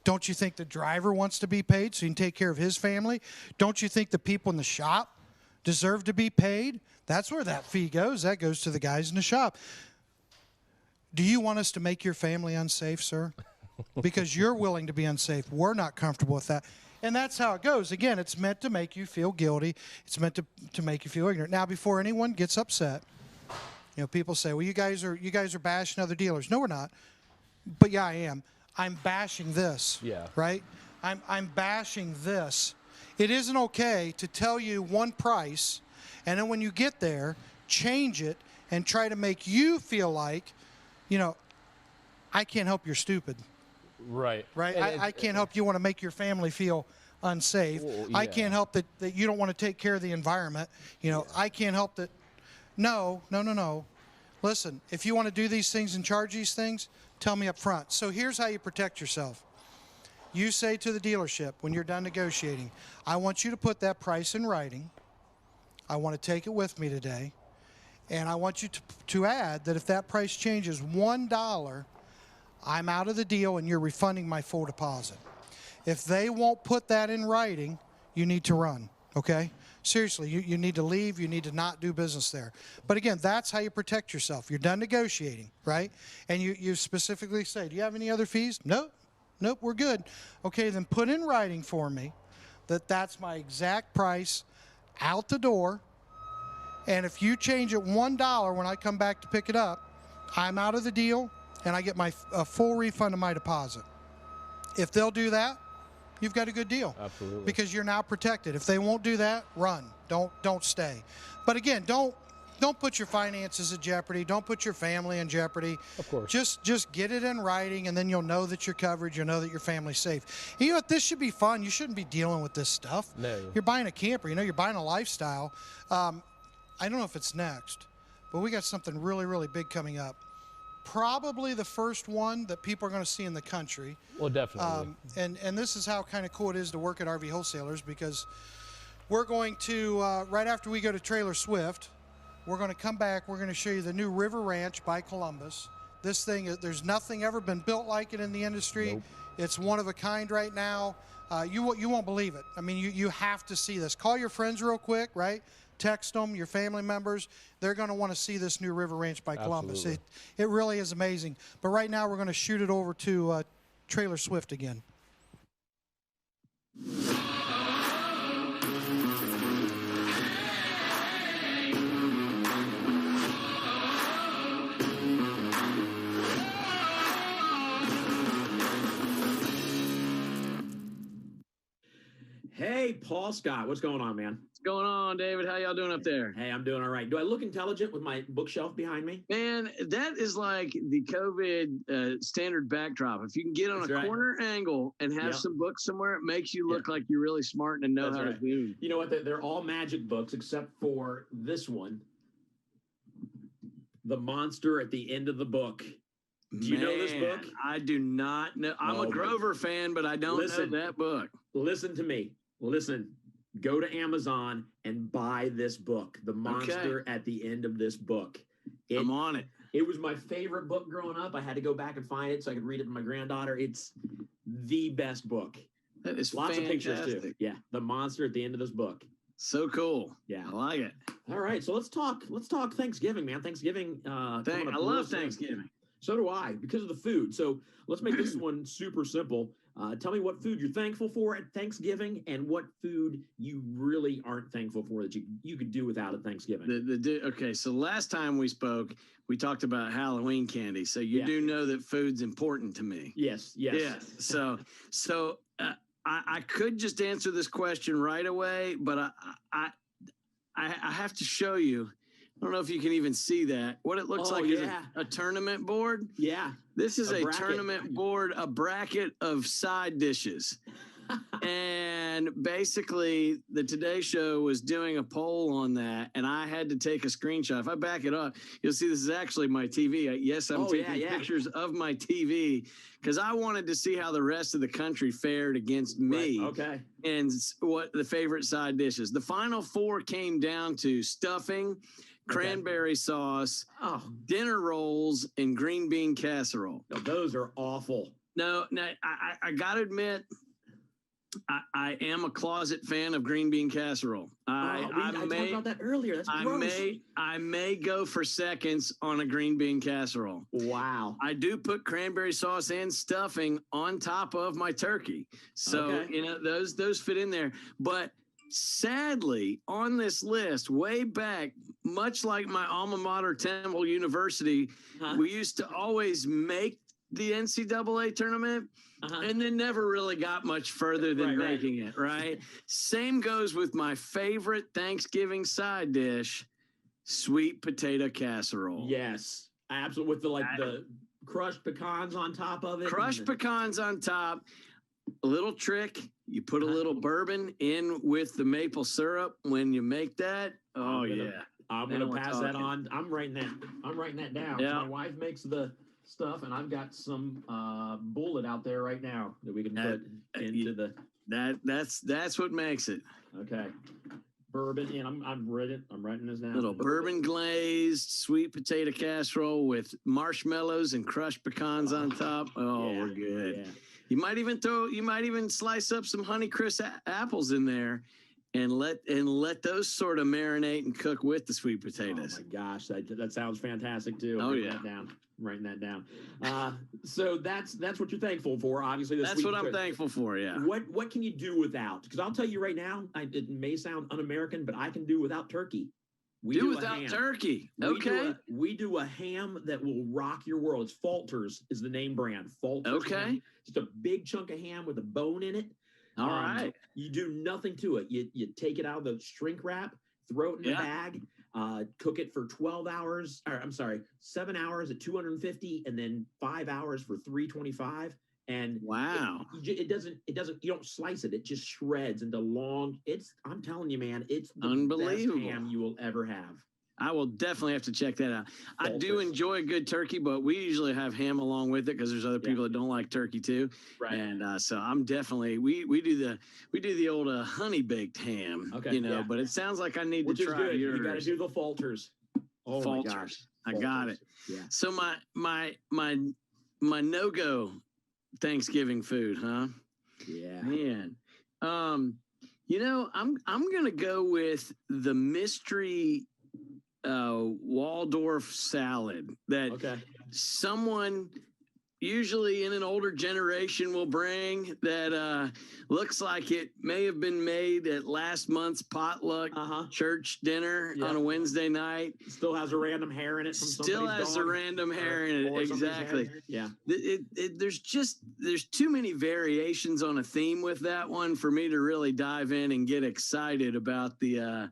Don't you think the driver wants to be paid so he can take care of his family? Don't you think the people in the shop deserve to be paid? That's where that fee goes. That goes to the guys in the shop. Do you want us to make your family unsafe, sir? Because you're willing to be unsafe. We're not comfortable with that. And that's how it goes. Again, it's meant to make you feel guilty. It's meant to make you feel ignorant. Now, before anyone gets upset, you know, people say, well, you guys are bashing other dealers. No, we're not. But yeah, I am. I'm bashing this. Yeah. Right? I'm bashing this. It isn't okay to tell you one price, and then when you get there, change it and try to make you feel like, you know, I can't help you're stupid. Right. Right? I can't help you want to make your family feel unsafe. Well, I can't help that you don't want to take care of the environment. You know, I can't help that. No. Listen, if you want to do these things and charge these things, tell me up front. So here's how you protect yourself. You say to the dealership when you're done negotiating, I want you to put that price in writing. I want to take it with me today. And I want you to add that if that price changes $1, I'm out of the deal and you're refunding my full deposit. If they won't put that in writing, you need to run, okay? Seriously, you need to leave. You need to not do business there. But again, that's how you protect yourself. You're done negotiating, right? And you specifically say, do you have any other fees? Nope, we're good. Okay, then put in writing for me that that's my exact price out the door. And if you change it $1 when I come back to pick it up, I'm out of the deal and I get a full refund of my deposit. If they'll do that, you've got a good deal. Absolutely. Because you're now protected. If they won't do that, run. Don't stay. But again, don't put your finances in jeopardy. Don't put your family in jeopardy. Of course. Just get it in writing, and then you'll know that you're covered. You'll know that your family's safe. And you know what? This should be fun. You shouldn't be dealing with this stuff. No. You're buying a camper. You know, you're buying a lifestyle. I don't know if it's next, but we got something really, really big coming up. Probably the first one that people are going to see in the country. Well, definitely. And this is how kind of cool it is to work at RV Wholesalers, because we're going to, right after we go to Trailer Swift, we're going to come back. We're going to show you the new River Ranch by Columbus. This thing, there's nothing ever been built like it in the industry. Nope. It's one of a kind right now. You won't believe it. I mean, you have to see this. Call your friends real quick, right? Text them, your family members. They're going to want to see this new River Ranch by Columbus. It really is amazing. But right now we're going to shoot it over to Trailer Swift again. Hey, Paul Scott. What's going on, man? What's going on, David? How y'all doing up there? Hey, I'm doing all right. Do I look intelligent with my bookshelf behind me? Man, that is like the COVID standard backdrop. If you can get on a corner angle and have some books somewhere, it makes you look like you're really smart and know how to zoom. You know what? They're all magic books except for this one. The monster at the end of the book. Do you know this book? I do not know. I'm a Grover fan, but I don't know that book. Listen to me. Listen. Go to Amazon and buy this book, The Monster at the End of This Book. I'm on it. It was my favorite book growing up. I had to go back and find it so I could read it to my granddaughter. It's the best book. That is lots fantastic. of pictures too. Yeah, The Monster at the End of This Book. So cool. Yeah, I like it. All right, so let's talk Thanksgiving, man. Thanksgiving. I love Thanksgiving. So do I, because of the food. So let's make this one super simple. Tell me what food you're thankful for at Thanksgiving and what food you really aren't thankful for that you could do without at Thanksgiving. Okay, so last time we spoke, we talked about Halloween candy. So you do know that food's important to me. Yes. Yeah. So I could just answer this question right away, but I have to show you. I don't know if you can even see that. What it looks like is a tournament board. Yeah. This is a tournament board, a bracket of side dishes. And basically, the Today Show was doing a poll on that, and I had to take a screenshot. If I back it up, you'll see this is actually my TV. I'm taking pictures of my TV because I wanted to see how the rest of the country fared against me. Right. Okay. And what the favorite side dishes. The final four came down to stuffing, cranberry sauce, dinner rolls, and green bean casserole. No, those are awful. No, I got to admit, I am a closet fan of green bean casserole. I talked about that earlier. That's gross. I may go for seconds on a green bean casserole. Wow. I do put cranberry sauce and stuffing on top of my turkey. So, those fit in there. But sadly, on this list, way back, much like my alma mater, Temple University, we used to always make the NCAA tournament and then never really got much further than making it, right? Same goes with my favorite Thanksgiving side dish, sweet potato casserole. Yes, absolutely. With the crushed pecans on top of it. Crushed pecans on top. A little trick, you put a little bourbon in with the maple syrup when you make that. Oh, I'm gonna pass that on. I'm writing that down. Yeah. My wife makes the stuff, and I've got some bullet out there right now that we can put into the. That's what makes it. Okay. Bourbon, and I'm writing this down. Little bourbon glazed sweet potato casserole with marshmallows and crushed pecans on top. Oh, we're good. Yeah. You might even slice up some Honeycrisp apples in there and let those sort of marinate and cook with the sweet potatoes. Oh my gosh, that sounds fantastic too. I'm writing that down. So that's what you're thankful for. Obviously, that's what I'm thankful for. Yeah. What can you do without? Because I'll tell you right now, it may sound un-American, but I can do without turkey. We do without turkey. Okay. We do a ham that will rock your world. It's Falters is the name brand. Falters. Okay. Ham. Just a big chunk of ham with a bone in it. All right. You do nothing to it. You take it out of the shrink wrap, throw it in the bag, cook it for 7 hours at 250, and then 5 hours for 325. And wow, it doesn't. You don't slice it. It just shreds into long. I'm telling you, man, it's the unbelievable best ham you will ever have. I will definitely have to check that out. I do enjoy a good turkey, but we usually have ham along with it because there's other people that don't like turkey too. Right. And so I'm definitely we do the old honey baked ham. Okay. but it sounds like I need Which to try is good. yours. You got to do the Falters. Oh Falters. My gosh. I got it. Yeah. So my no-go Thanksgiving food, huh? Yeah. Man. I'm gonna go with the mystery Waldorf salad that someone usually in an older generation will bring that looks like it may have been made at last month's potluck church dinner on a Wednesday night. Still has a random hair in it. From Still has dog a random hair in it. Exactly. Yeah. There's too many variations on a theme with that one for me to really dive in and get excited about the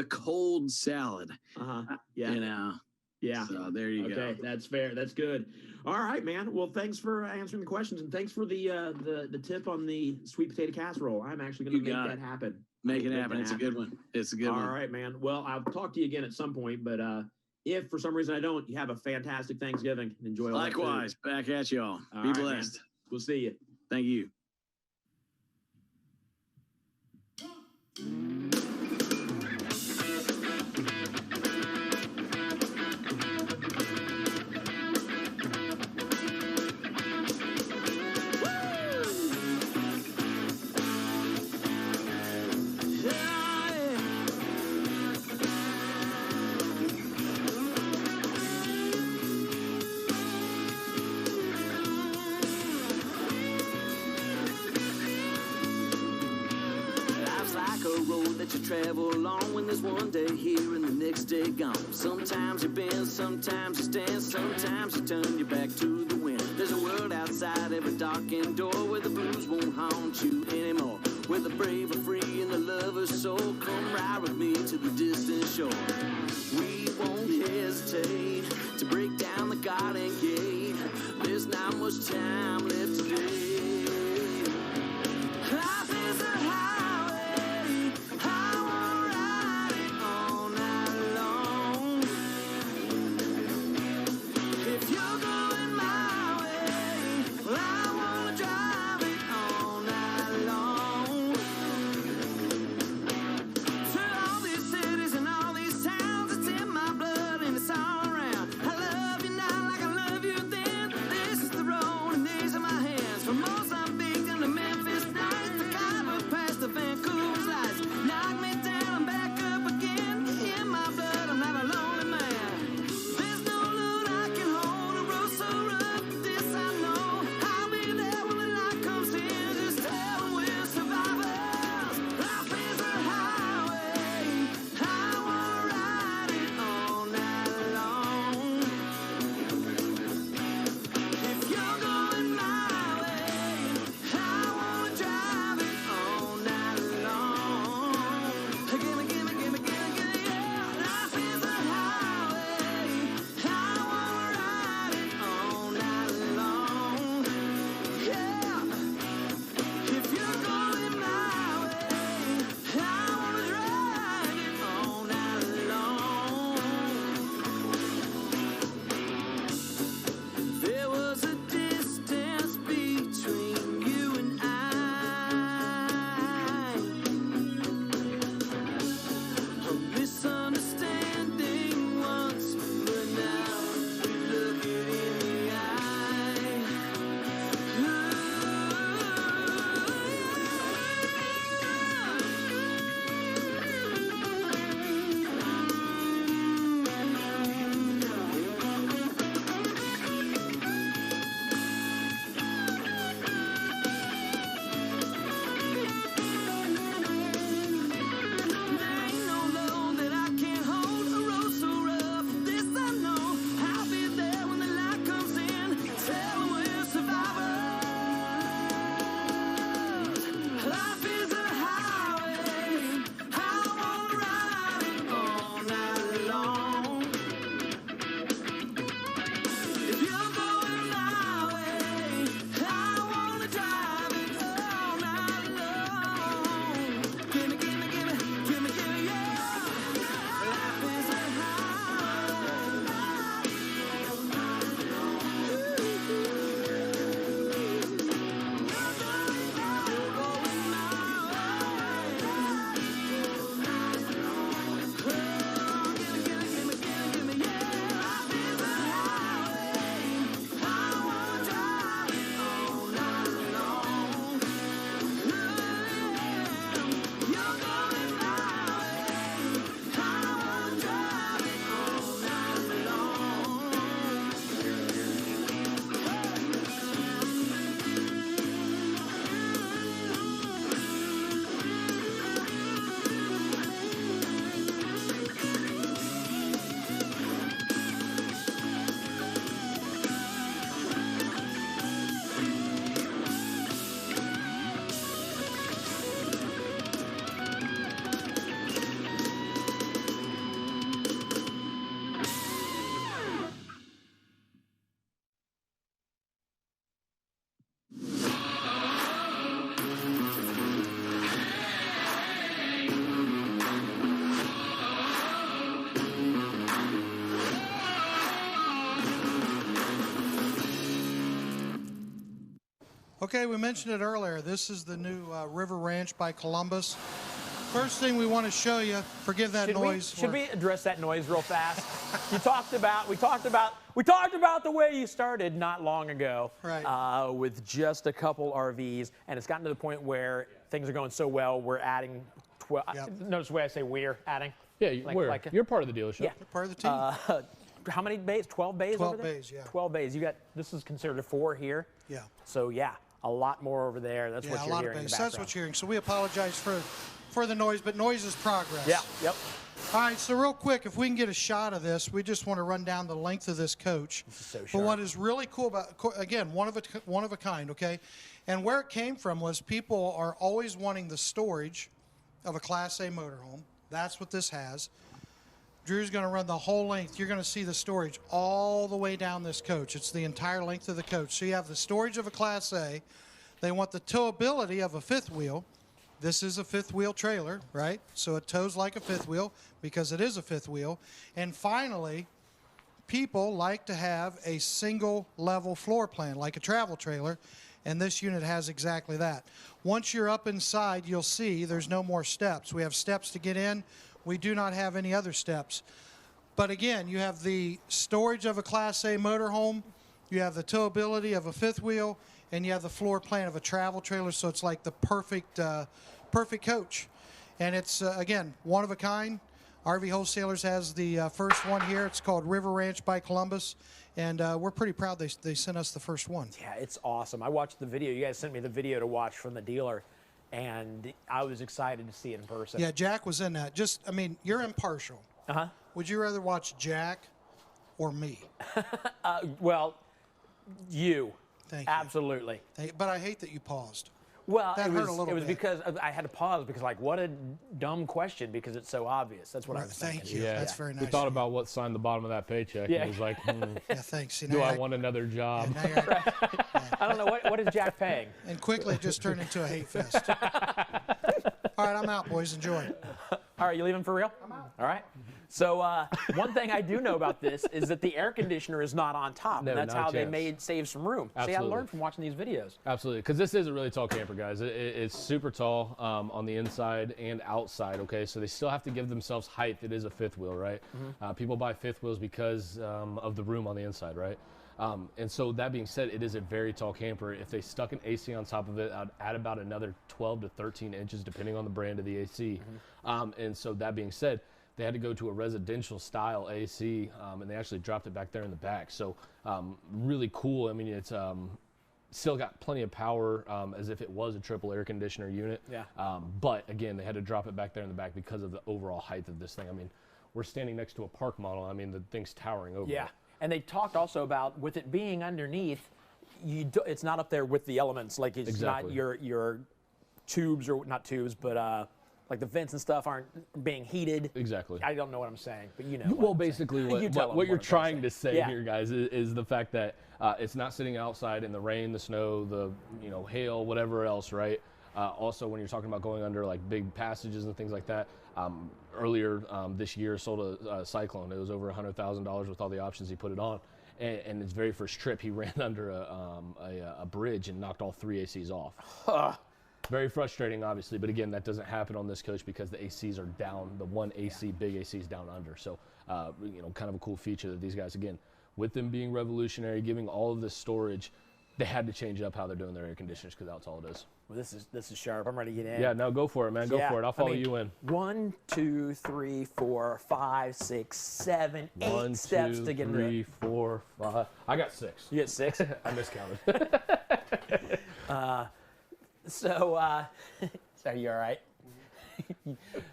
cold salad. Yeah. You know. Yeah. So there you go. Okay, that's fair. That's good. All right, man. Well, thanks for answering the questions, and thanks for the tip on the sweet potato casserole. I'm actually going to make that happen. Make it happen. It's a good one. It's a good one. All right, man. Well, I'll talk to you again at some point, but if for some reason I don't, you have a fantastic Thanksgiving. Enjoy all that food. Likewise. Back at y'all. Be right, blessed. Man. We'll see you. Thank you. Travel along when there's one day here and the next day gone. Sometimes you bend, sometimes you stand, sometimes you turn your back to the wind. There's a world outside every darkened door where the blues won't haunt you anymore. Where the brave are free and the lover's soul. Come ride with me to the distant shore. We won't hesitate to break down the garden gate. There's not much time left today. Life is a highway. Cities and all these towns, it's in my blood and it's all around. I love you now like I Okay, we mentioned it earlier. This is the new River Ranch by Columbus. First thing we want to show you, forgive that noise. Should we address that noise real fast? We talked about the way you started not long ago, right? With just a couple RVs, and it's gotten to the point where things are going so well, we're adding. Notice the way I say we're adding. Yeah, you're part of the dealership. Yeah, you're part of the team. How many bays? 12 bays. 12 over there? bays, yeah. 12 bays. You got. This is considered a 4 here. Yeah. So yeah, a lot more over there. That's what you're hearing in the background. So that's what you're hearing. So we apologize for the noise, but noise is progress. Yeah. Yep. All right, so real quick, if we can get a shot of this, we just want to run down the length of this coach. This is so sharp. But what is really cool about, again, one of a kind, okay? And where it came from was people are always wanting the storage of a Class A motorhome. That's what this has. Drew's going to run the whole length. You're going to see the storage all the way down this coach. It's the entire length of the coach. So you have the storage of a Class A. They want the towability of a fifth wheel. This is a fifth wheel trailer, right? So it tows like a fifth wheel because it is a fifth wheel. And finally, people like to have a single level floor plan like a travel trailer, and this unit has exactly that. Once you're up inside, you'll see there's no more steps. We have steps to get in. We do not have any other steps. But again, you have the storage of a Class A motorhome, you have the towability of a fifth wheel, and you have the floor plan of a travel trailer, so it's like the perfect coach. And it's, again, one of a kind. RV Wholesalers has the first one here. It's called River Ranch by Columbus, and we're pretty proud they sent us the first one. Yeah, it's awesome. I watched the video. You guys sent me the video to watch from the dealer, and I was excited to see it in person. Yeah, Jack was in that. Just, I mean, you're impartial. Uh-huh. Would you rather watch Jack or me? Well, you. Thank you. Absolutely. But I hate that you paused. Well, that hurt a little bit. It was because I had to pause because, like, what a dumb question because it's so obvious. That's what I was thinking. Thank you. Yeah, that's very nice. We thought about what signed the bottom of that paycheck. Yeah. And it was like, yeah, thanks. Do I want another job? Yeah, I don't know. What is Jack paying? And quickly it just turned into a hate fest. All right, I'm out, boys. Enjoy. All right, you leaving for real? I'm out. All right. So one thing I do know about this is that the air conditioner is not on top. No, and that's not a how they chance. save some room. Absolutely. See, I learned from watching these videos. Absolutely, because this is a really tall camper, guys. It's super tall on the inside and outside, okay? So they still have to give themselves height. It is a fifth wheel, right? Mm-hmm. People buy fifth wheels because of the room on the inside, right? And so that being said, it is a very tall camper. If they stuck an AC on top of it, I'd add about another 12 to 13 inches, depending on the brand of the AC. Mm-hmm. And so that being said, they had to go to a residential style AC, and they actually dropped it back there in the back. So really cool. I mean, it's still got plenty of power as if it was a triple air conditioner unit. Yeah. But again, they had to drop it back there in the back because of the overall height of this thing. I mean, we're standing next to a park model. I mean, the thing's towering over. Yeah. And they talked also about with it being underneath, it's not up there with the elements. Like it's not your tubes or not tubes, but like the vents and stuff aren't being heated. Exactly. I don't know what I'm saying, but you know. Well, basically, what you're trying to say yeah. here, guys, is the fact that it's not sitting outside in the rain, the snow, the hail, whatever else, right? Also, when you're talking about going under like big passages and things like that, earlier this year sold a Cyclone. It was over $100,000 with all the options he put it on. And his very first trip, he ran under a bridge and knocked all 3 ACs off. Very frustrating, obviously, but again, that doesn't happen on this coach because the ACs are down. The one AC, big AC, is down under. So, kind of a cool feature that these guys, again, with them being revolutionary, giving all of this storage, they had to change up how they're doing their air conditioners because that's all it is. Well, this is sharp. I'm ready to get in. Yeah, no, go for it, man. Go for it. I'll follow you in. 1, 2, 3, 4, 5, 6, 7, 8 steps to get in. 1, 2, 3, 4, 5. I got 6. You get 6? I miscounted. So are you all right?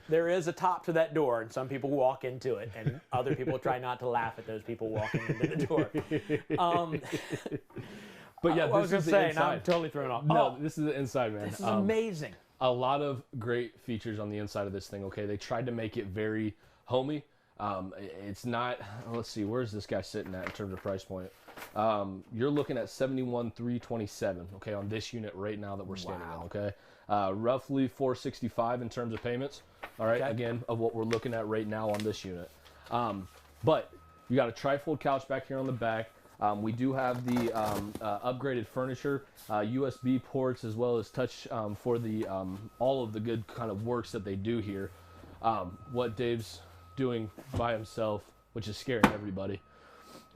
There is a top to that door, and some people walk into it, and other people try not to laugh at those people walking into the door. But yeah, I was going to say, now I'm totally thrown off. No, this is the inside, man. This is amazing. A lot of great features on the inside of this thing, okay? They tried to make it very homey. It's not, let's see, where's this guy sitting at in terms of price point? You're looking at $71,327, okay, on this unit right now that we're standing on, okay? Roughly $465 in terms of payments, all right, again, of what we're looking at right now on this unit. But you got a trifold couch back here on the back. We do have the upgraded furniture, USB ports, as well as touch for the all of the good kind of works that they do here. What Dave's doing by himself, which is scaring everybody.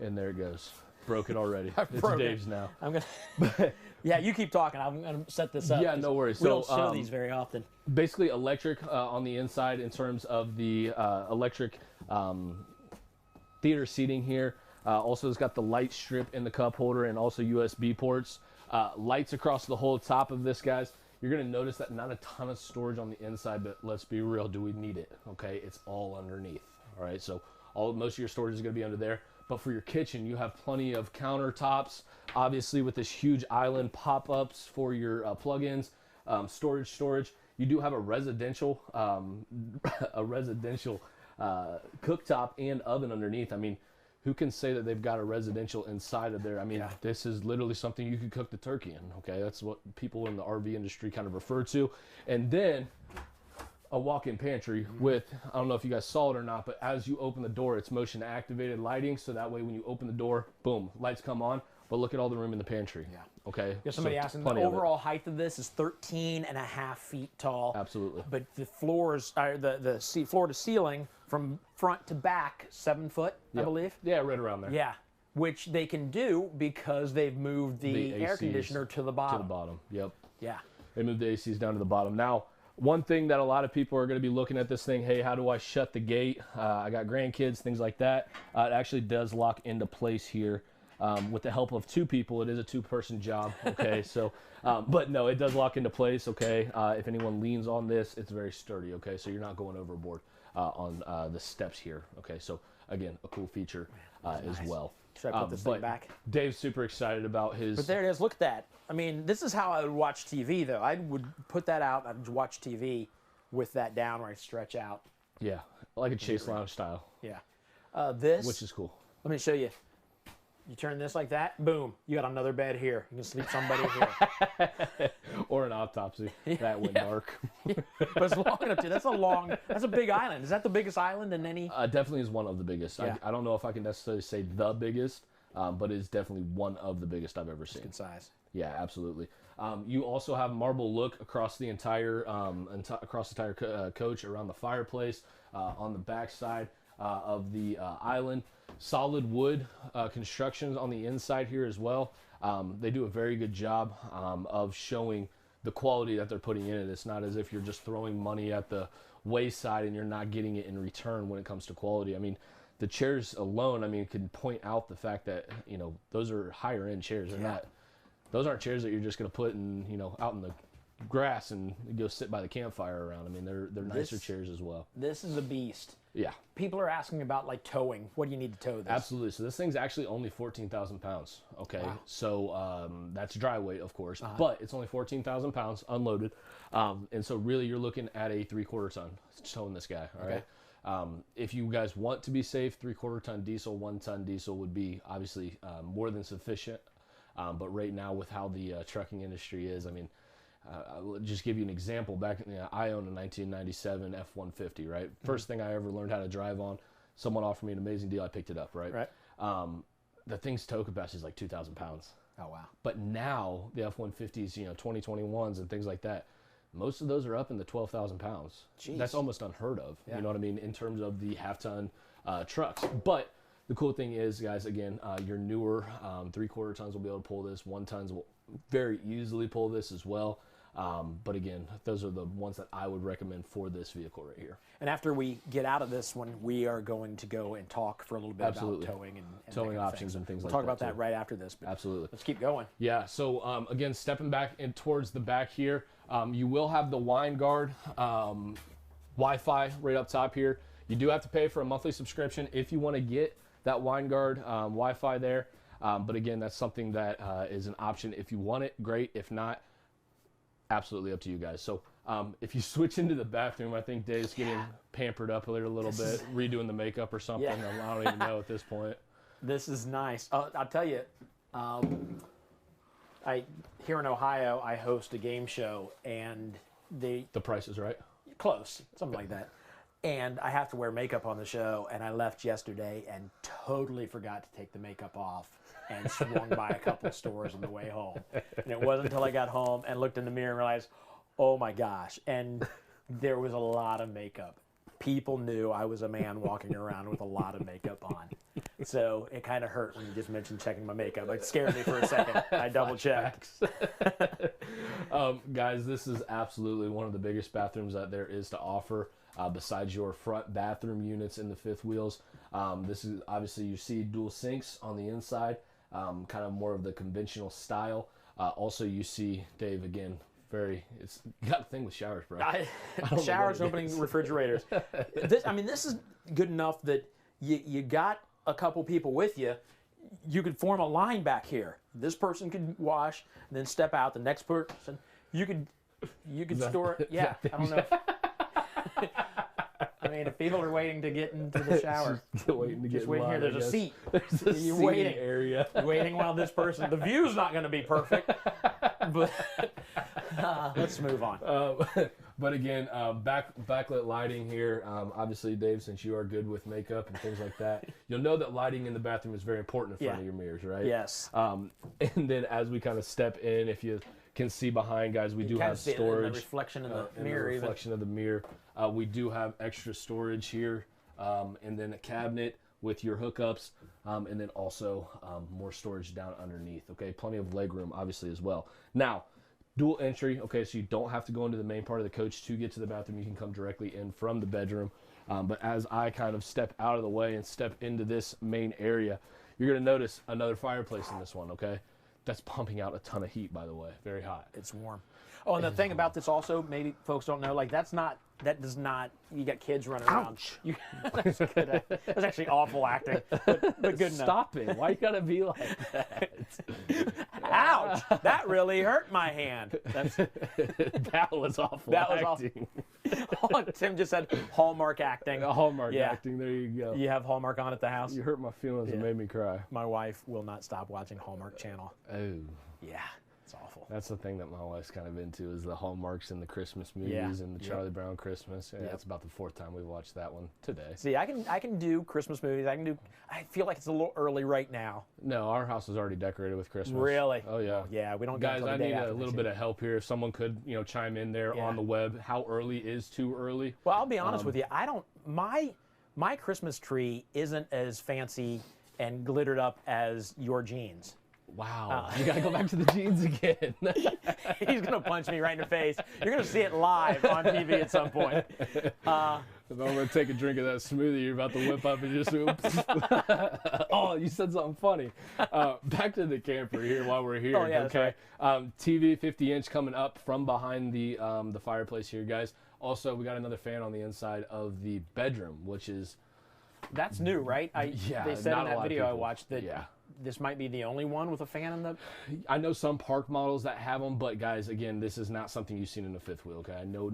And there it goes. Broke it already. It's Dave's now. I'm gonna. Yeah, you keep talking. I'm gonna set this up. Yeah, no worries. We don't show these very often. Basically, electric on the inside in terms of the electric theater seating here. Also, it's got the light strip in the cup holder and also USB ports. Lights across the whole top of this, guys. You're gonna notice that not a ton of storage on the inside, but let's be real. Do we need it? Okay, it's all underneath. All right, so most of your storage is gonna be under there. But for your kitchen, you have plenty of countertops, obviously with this huge island pop-ups for your plugins, storage. You do have a residential cooktop and oven underneath. I mean, who can say that they've got a residential inside of there? I mean, this is literally something you could cook the turkey in, okay? That's what people in the RV industry kind of refer to. And then a walk-in pantry with, I don't know if you guys saw it or not, but as you open the door, it's motion activated lighting, so that way when you open the door, boom, lights come on. But look at all the room in the pantry. Yeah. Okay. Yeah, somebody asked, the overall height of this is 13.5 feet tall. Absolutely. But the floors are the floor to ceiling from front to back 7 foot, I believe. Yeah, right around there. Yeah. Which they can do because they've moved the air conditioner to the bottom. To the bottom. Yep. Yeah. They moved the ACs down to the bottom. Now, one thing that a lot of people are going to be looking at this thing, hey, how do I shut the gate? I got grandkids, things like that. It actually does lock into place here with the help of two people. It is a two-person job, okay? So, but no, it does lock into place, okay? If anyone leans on this, it's very sturdy, okay? So you're not going overboard on the steps here, okay? So, again, a cool feature as well. Should I put this thing back? Dave's super excited about his... But there it is. Look at that. I mean, this is how I would watch TV, though. I would put that out. I'd watch TV with that down where I stretch out. Yeah, like a Chase Lounge style. Yeah. This... Which is cool. Let me show you. You turn this like that, boom, you got another bed here. You can sleep somebody here. Or an autopsy. That went dark. But it's long enough to. That's a big island. Is that the biggest island in any? Definitely is one of the biggest. Yeah. I don't know if I can necessarily say the biggest, but it is definitely one of the biggest I've ever seen. Good size. Yeah, absolutely. You also have marble look across the entire coach around the fireplace, on the back side of the island. Solid wood constructions on the inside here as well. They do a very good job of showing the quality that they're putting in it. It's not as if you're just throwing money at the wayside and you're not getting it in return when it comes to quality. I mean, the chairs alone, I mean, can point out the fact that, you know, those are higher end chairs. They're not, those aren't chairs that you're just going to put in, you know, out in the grass and go sit by the campfire around. I mean, they're nicer chairs as well. This is a beast. Yeah. People are asking about like towing. What do you need to tow this? Absolutely. So this thing's actually only 14,000 pounds. Okay. Wow. So that's dry weight, of course, but it's only 14,000 pounds unloaded. And so really you're looking at a 3/4 ton towing this guy. All right. If you guys want to be safe, 3/4 ton diesel, 1 ton diesel would be obviously more than sufficient. But right now with how the trucking industry is, I mean, I'll just give you an example. Back in I own a 1997 F-150, right? First thing I ever learned how to drive on. Someone offered me an amazing deal. I picked it up, right? The thing's tow capacity is like 2,000 pounds. Oh, wow. But now the F-150s, you know, 2021s and things like that, most of those are up in the 12,000 pounds. Jeez. That's almost unheard of. You know what I mean? In terms of the half-ton trucks. But the cool thing is, guys, again, your newer 3/4 tons will be able to pull this. 1 tons will very easily pull this as well. But again, those are the ones that I would recommend for this vehicle right here. And after we get out of this one, we are going to go and talk for a little bit about towing and towing options and things like that. We'll talk about that right after this. But absolutely. Let's keep going. Yeah. So again, stepping back in towards the back here, you will have the wine guard Wi-Fi right up top here. You do have to pay for a monthly subscription if you want to get that wine guard Wi-Fi there. But again, that's something that is an option. If you want it, great. If not, absolutely up to you guys. So if you switch into the bathroom, I think Dave's getting pampered up a little bit, redoing the makeup or something. I don't even know at this point. This is nice. I'll tell you, here in Ohio, I host a game show, and the Price is Right? Close, something like that. And I have to wear makeup on the show, and I left yesterday and totally forgot to take the makeup off. and swung by a couple of stores on the way home. And it wasn't until I got home and looked in the mirror and realized, oh my gosh. And there was a lot of makeup. People knew I was a man walking around with a lot of makeup on. So it kind of hurt when you just mentioned checking my makeup. It scared me for a second. I double checked. Guys, this is absolutely one of the biggest bathrooms that there is to offer. Besides your front bathroom units in the fifth wheels. This is obviously, you see dual sinks on the inside, kind of more of the conventional style. Also, you see, Dave, again, it's got a thing with showers, bro. Showers, opening refrigerators. This is good enough that you got a couple people with you. You could form a line back here. This person could wash, and then step out. The next person, you could store. Yeah, I don't know. I mean, if people are waiting to get into the shower, just waiting here. There's a seat. There's a You're waiting area. You're waiting while this person. The view's not going to be perfect, but let's move on. But again, backlit lighting here. Obviously, Dave, since you are good with makeup and things like that, you'll know that lighting in the bathroom is very important in front of your mirrors, right? Yes. And then as we kind of step in, if you can see behind, guys, we do have storage. The reflection in the mirror. The reflection of the mirror. We do have extra storage here, and then a cabinet with your hookups, and then also more storage down underneath. Okay, plenty of leg room, obviously, as well. Now, dual entry. Okay, so you don't have to go into the main part of the coach to get to the bathroom. You can come directly in from the bedroom. But as I kind of step out of the way and step into this main area, you're going to notice another fireplace in this one. Okay. That's pumping out a ton of heat, by the way. Very hot. It's warm. Oh, and the thing about this also, maybe folks don't know, like that does not, you got kids running around. That's good. That's actually awful acting, but good enough. Stop it. Why you gotta be like that? Ouch! That really hurt my hand. That was awful That was acting. Awful. Tim just said Hallmark acting. Hallmark acting, there you go. You have Hallmark on at the house? You hurt my feelings and made me cry. My wife will not stop watching Hallmark Channel. Oh. Yeah. It's awful. That's the thing that my wife's kind of into is the Hallmarks and the Christmas movies and the Charlie Brown Christmas. Yeah, that's about the fourth time we've watched that one today. See, I can do Christmas movies. I feel like it's a little early right now. No, our house is already decorated with Christmas. Really? Oh yeah. Yeah, we don't. Guys, I need a little bit of help here. If someone could, chime in there on the web. How early is too early? Well, I'll be honest with you. I don't. My Christmas tree isn't as fancy and glittered up as your jeans. Wow, you gotta go back to the jeans again. He's gonna punch me right in the face. You're gonna see it live on TV at some point. I'm gonna take a drink of that smoothie you're about to whip up and just oh, you said something funny. Back to the camper here while we're here. Oh, yeah, okay. Right. TV 50-inch coming up from behind the fireplace here, guys. Also, we got another fan on the inside of the bedroom, which is that's new, right? They said in that video I watched that. Yeah. This might be the only one with a fan in the. I know some park models that have them, but guys, again, this is not something you've seen in a fifth wheel. Okay, I know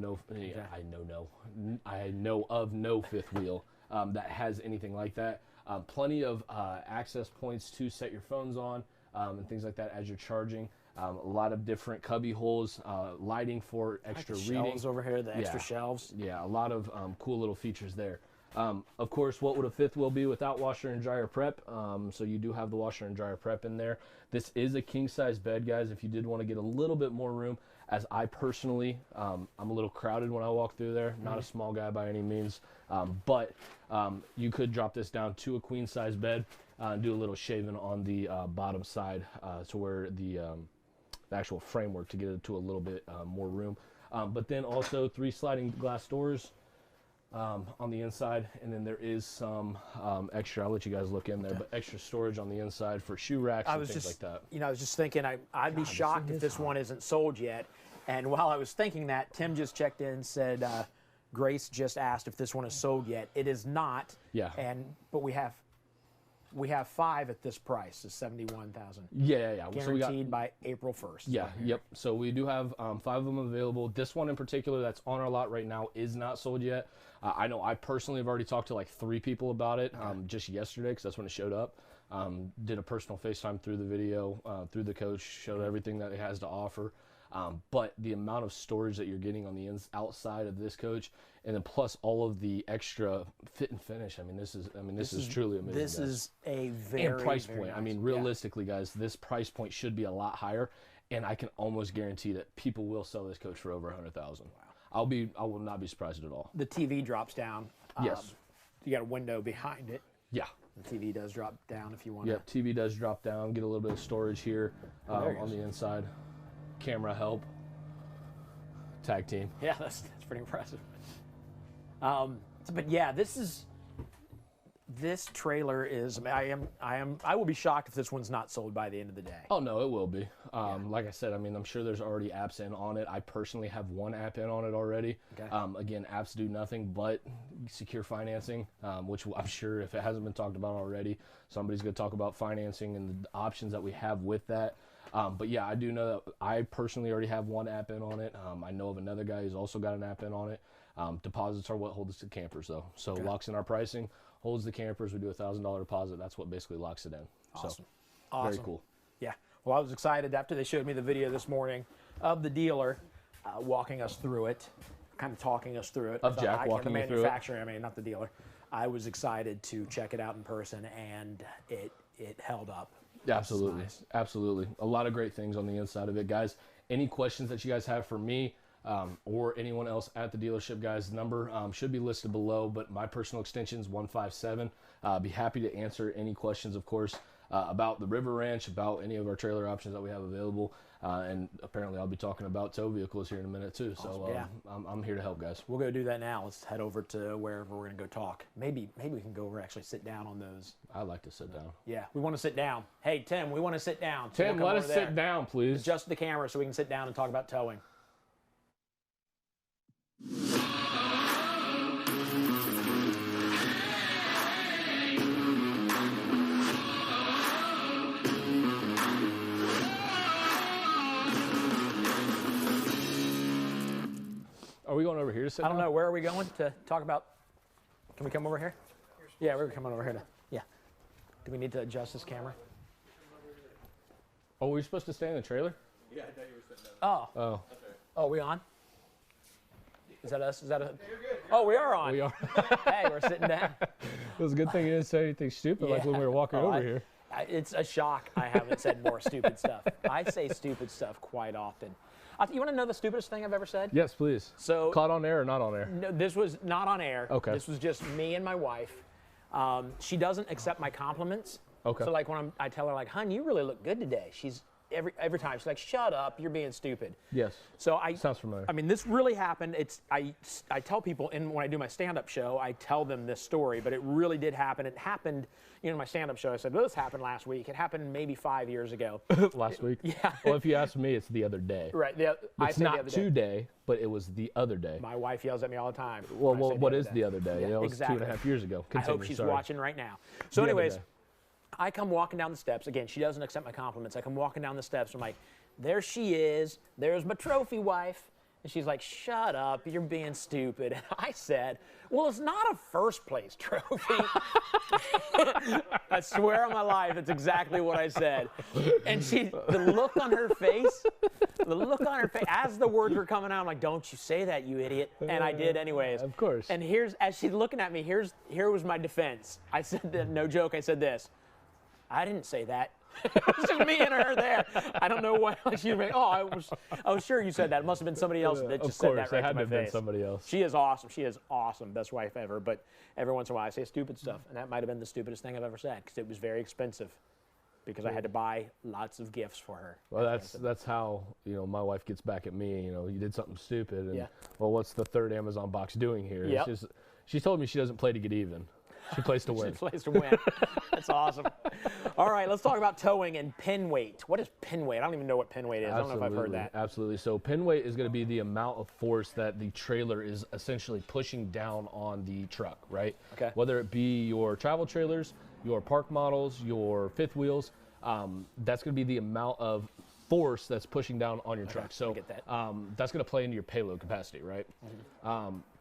of no fifth wheel that has anything like that. Plenty of access points to set your phones on and things like that as you're charging. A lot of different cubby holes, lighting for extra reading. Shelves over here, the extra shelves. Yeah, a lot of cool little features there. Of course, what would a fifth wheel be without washer and dryer prep? So you do have the washer and dryer prep in there. This is a king size bed, guys. If you did want to get a little bit more room, as I personally, I'm a little crowded when I walk through there. Not a small guy by any means, but you could drop this down to a queen size bed and do a little shaving on the bottom side to where the actual framework to get it to a little bit more room. But then also 3 sliding glass doors. On the inside, and then there is some extra, I'll let you guys look in there, but extra storage on the inside for shoe racks and things like that. I was just thinking I'd be shocked if this one isn't sold yet. And while I was thinking that, Tim just checked in and said Grace just asked if this one is sold yet. It is not. Yeah. But we have 5 at this price, is $71,000. Yeah. Guaranteed by April 1st. Yeah, yep. So we do have 5 of them available. This one in particular that's on our lot right now is not sold yet. I know I personally have already talked to like 3 people about it just yesterday because that's when it showed up. Did a personal FaceTime through the video, through the coach, showed everything that it has to offer. But the amount of storage that you're getting on the outside of this coach, and then plus all of the extra fit and finish. I mean, this is truly amazing. This guys. is a very, and price very point. nice. I mean, realistically, guys, this price point should be a lot higher, and I can almost guarantee that people will sell this coach for over $100,000. Wow. I will not be surprised at all. The TV drops down. Yes. You got a window behind it. Yeah. The TV does drop down if you want. Yeah, TV does drop down. Get a little bit of storage here on the inside. Camera help. Tag team. Yeah, that's pretty impressive. But yeah, this trailer is. I will be shocked if this one's not sold by the end of the day. Oh no, it will be. Like I said, I mean, I'm sure there's already apps in on it. I personally have one app in on it already. Okay. Again, apps do nothing but secure financing, which I'm sure if it hasn't been talked about already, somebody's going to talk about financing and the options that we have with that. But yeah, I do know that I personally already have one app in on it. I know of another guy who's also got an app in on it. Deposits are what hold us to campers though. So locks in our pricing, holds the campers. We do $1,000 deposit. That's what basically locks it in. Awesome. So, very cool. Yeah. Well, I was excited after they showed me the video this morning of the dealer walking us through it, kind of talking us through it. Of Jack walking the you through it? manufacturer, I mean, not the dealer. I was excited to check it out in person, and it held up. Absolutely. Nice. Absolutely. A lot of great things on the inside of it. Guys, any questions that you guys have for me or anyone else at the dealership, guys, the number should be listed below, but my personal extension is 157. Be happy to answer any questions, of course, about the River Ranch, about any of our trailer options that we have available. And apparently I'll be talking about tow vehicles here in a minute too. Awesome. So I'm here to help, guys. We'll go do that now. Let's head over to wherever we're going to go talk. Maybe we can go over actually sit down on those. I'd like to sit down. Yeah, we want to sit down. Hey, Tim, we want to sit down. Tim, let us sit down, please. Adjust the camera so we can sit down and talk about towing. Are we going over here to sit down? I don't know. Where are we going to talk about? Can we come over here? Yeah, we're coming over here to. Yeah. Do we need to adjust this camera? Oh, were you supposed to stay in the trailer? Yeah, I thought you were sitting down. Oh. Oh. Oh, we on? Is that us? Is that a? Oh, we are on. We are. Hey, we're sitting down. It was a good thing you didn't say anything stupid like when we were walking over here. It's a shock I haven't said more stupid stuff. I say stupid stuff quite often. You want to know the stupidest thing I've ever said? Yes, please. So caught on air or not on air? No, this was not on air. Okay. This was just me and my wife. She doesn't accept my compliments. Okay. So like when I tell her like, "Hun, you really look good today," she's every time she's like, "Shut up, you're being stupid." Yes. So sounds familiar. I mean, this really happened. I tell people when I do my stand-up show, I tell them this story, but it really did happen. It happened, in my stand-up show. I said, well, this happened last week. It happened maybe 5 years ago. Last week? Yeah. Well, if you ask me, it's the other day. Right. It's not today, but it was the other day. My wife yells at me all the time. Well, what is the other day? Yeah, it was exactly. 2.5 years ago. Continue, I hope she's watching right now. So anyways, I come walking down the steps. Again, she doesn't accept my compliments. I come walking down the steps. I'm like, there she is. There's my trophy wife. And she's like, shut up, you're being stupid. And I said, well, it's not a first place trophy. I swear on my life, it's exactly what I said. And the look on her face, as the words were coming out, I'm like, don't you say that, you idiot. And I did anyways. Of course. And as she's looking at me, here was my defense. I said, no joke, I said this. I didn't say that. It's just me and her there. I don't know why she'd be like, I was sure you said that. It must have been somebody else that just said that right to my face. Of course, it had to have been somebody else. She is awesome. She is awesome. Best wife ever. But every once in a while I say stupid stuff, and that might have been the stupidest thing I've ever said because it was very expensive because I had to buy lots of gifts for her. Well, that's how, my wife gets back at me. You did something stupid. And, yeah. Well, what's the third Amazon box doing here? Yep. She told me she doesn't play to get even. She plays to win. She plays to win. That's awesome. All right, let's talk about towing and pin weight. What is pin weight? I don't even know what pin weight is. Absolutely. I don't know if I've heard that. Absolutely. So pin weight is going to be the amount of force that the trailer is essentially pushing down on the truck, right? Okay. Whether it be your travel trailers, your park models, your fifth wheels, that's going to be the amount of force that's pushing down on your truck. So that's going to play into your payload capacity, right?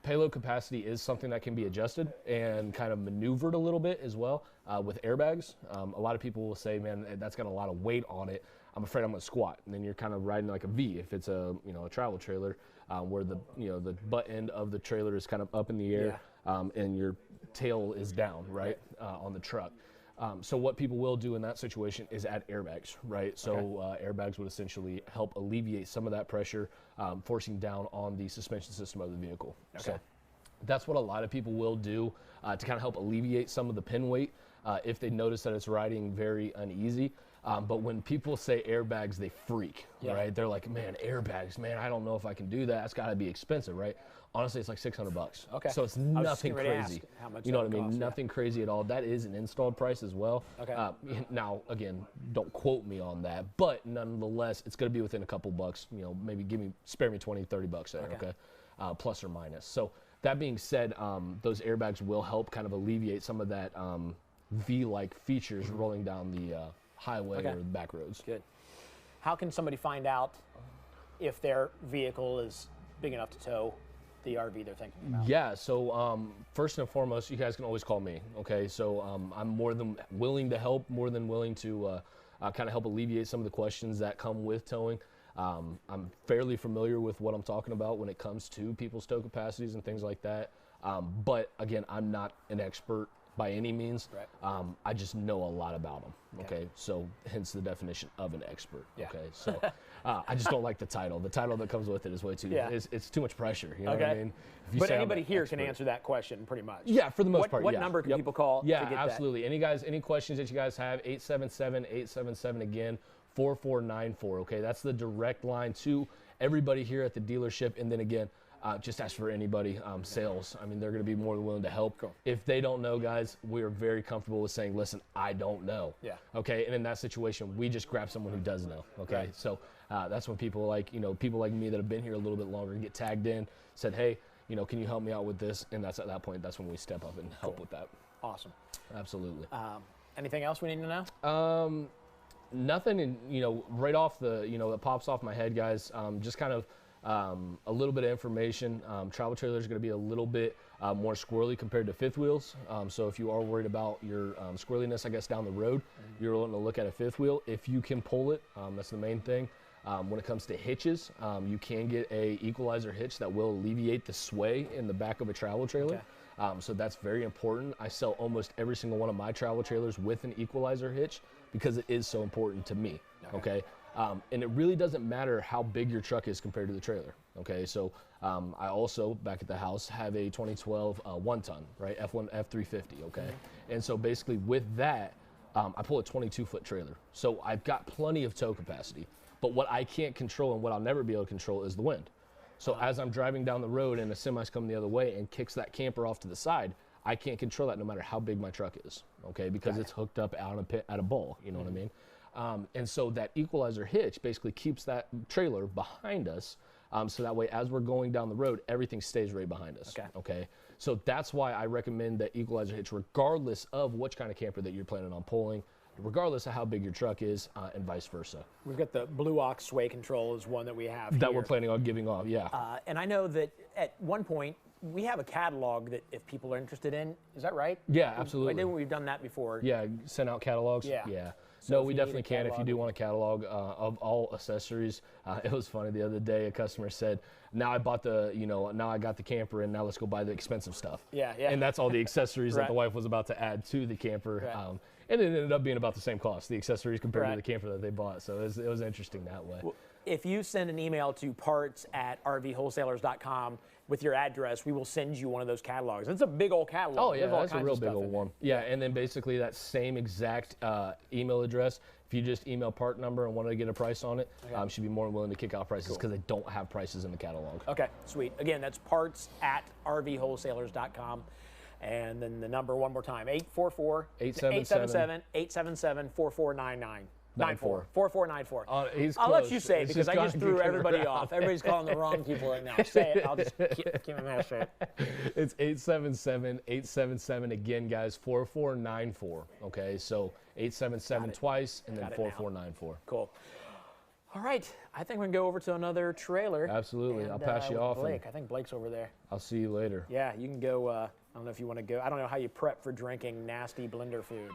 Payload capacity is something that can be adjusted and kind of maneuvered a little bit as well with airbags. A lot of people will say, man, that's got a lot of weight on it. I'm afraid I'm going to squat. And then you're kind of riding like a V if it's a, a travel trailer where the, the butt end of the trailer is kind of up in the air and your tail is down, right, on the truck. So what people will do in that situation is add airbags, right? So airbags would essentially help alleviate some of that pressure, forcing down on the suspension system of the vehicle. So that's what a lot of people will do to kind of help alleviate some of the pin weight if they notice that it's riding very uneasy. But when people say airbags, they freak, right? They're like, man, airbags, man, I don't know if I can do that. That's got to be expensive, right? Honestly, it's like $600. Okay. So it's nothing crazy. You know what I mean? Nothing crazy at all. That is an installed price as well. Okay. Now, again, don't quote me on that, but nonetheless, it's going to be within a couple bucks. Maybe spare me 20, 30 bucks there. Okay. Plus or minus. So that being said, those airbags will help kind of alleviate some of that V-like features rolling down the highway or the back roads. Good. How can somebody find out if their vehicle is big enough to tow the RV they're thinking about? Yeah, so first and foremost, you guys can always call me, okay? So I'm more than willing to help, more than willing to kind of help alleviate some of the questions that come with towing. I'm fairly familiar with what I'm talking about when it comes to people's tow capacities and things like that. But again, I'm not an expert by any means. I just know a lot about them, okay? So hence the definition of an expert, okay? So I just don't like the title. The title that comes with it is way too, it's too much pressure, you know what I mean? But anybody here can answer that question pretty much. Yeah, for the most part, What number can people call to get absolutely. Any questions that you guys have, 877-877 again, 4494, okay? That's the direct line to everybody here at the dealership. And then again, just ask for anybody, sales. I mean, they're going to be more than willing to help. Cool. If they don't know, guys, we are very comfortable with saying, listen, I don't know. Yeah. Okay. And in that situation, we just grab someone who does know. Okay. Right. So that's when people like me that have been here a little bit longer get tagged in, said, hey, can you help me out with this? And that's at that point, that's when we step up and help with that. Awesome. Absolutely. Anything else we need to know? Nothing, right off that pops off my head, guys. Just kind of a little bit of information. Travel trailers are going to be a little bit more squirrely compared to fifth wheels. So if you are worried about your squirreliness, I guess, down the road, you're willing to look at a fifth wheel. If you can pull it, that's the main thing. When it comes to hitches, you can get a equalizer hitch that will alleviate the sway in the back of a travel trailer. So that's very important. I sell almost every single one of my travel trailers with an equalizer hitch because it is so important to me, okay? And it really doesn't matter how big your truck is compared to the trailer, okay? So I also, back at the house, have a 2012 one-ton, right, F350, okay? And so basically with that, I pull a 22-foot trailer. So I've got plenty of tow capacity. But what I can't control and what I'll never be able to control is the wind. So as I'm driving down the road and a semi's coming the other way and kicks that camper off to the side, I can't control that no matter how big my truck is, okay? Because it's hooked up out at a bowl, you know what I mean? And so that equalizer hitch basically keeps that trailer behind us. So that way, as we're going down the road, everything stays right behind us, okay? So that's why I recommend that equalizer hitch regardless of which kind of camper that you're planning on pulling, regardless of how big your truck is, and vice versa. We've got the Blue Ox sway control is one that we have that we're planning on giving off, and I know that at one point, we have a catalog that if people are interested in, is that right? Yeah, absolutely. We've done that before. Yeah, send out catalogs? Yeah. So no, we definitely can if you do want a catalog of all accessories. It was funny the other day, a customer said, now I bought now I got the camper and now let's go buy the expensive stuff. Yeah. And that's all the accessories that the wife was about to add to the camper. And it ended up being about the same cost, the accessories compared to the camper that they bought. So it was interesting that way. Well, if you send an email to parts@rvwholesalers.com with your address, we will send you one of those catalogs. It's a big old catalog. Oh, yeah, that's a real big old one. Yeah, and then basically that same exact email address, if you just email part number and want to get a price on it, should be more than willing to kick out prices because they don't have prices in the catalog. Okay, sweet. Again, that's parts@rvwholesalers.com. And then the number one more time, 877-877-4499. 4494. I'll let you say it because I just threw everybody off. Everybody's calling the wrong people right now. Say it. I'll just keep my mouth shut. It's 877-877 again, guys. 4494. Okay, so 877 twice and then 4494. Cool. All right, I think we can go over to another trailer. Absolutely, and, I'll pass you off. Blake, I think Blake's over there. I'll see you later. Yeah, you can go. I don't know if you want to go. I don't know how you prep for drinking nasty blender food,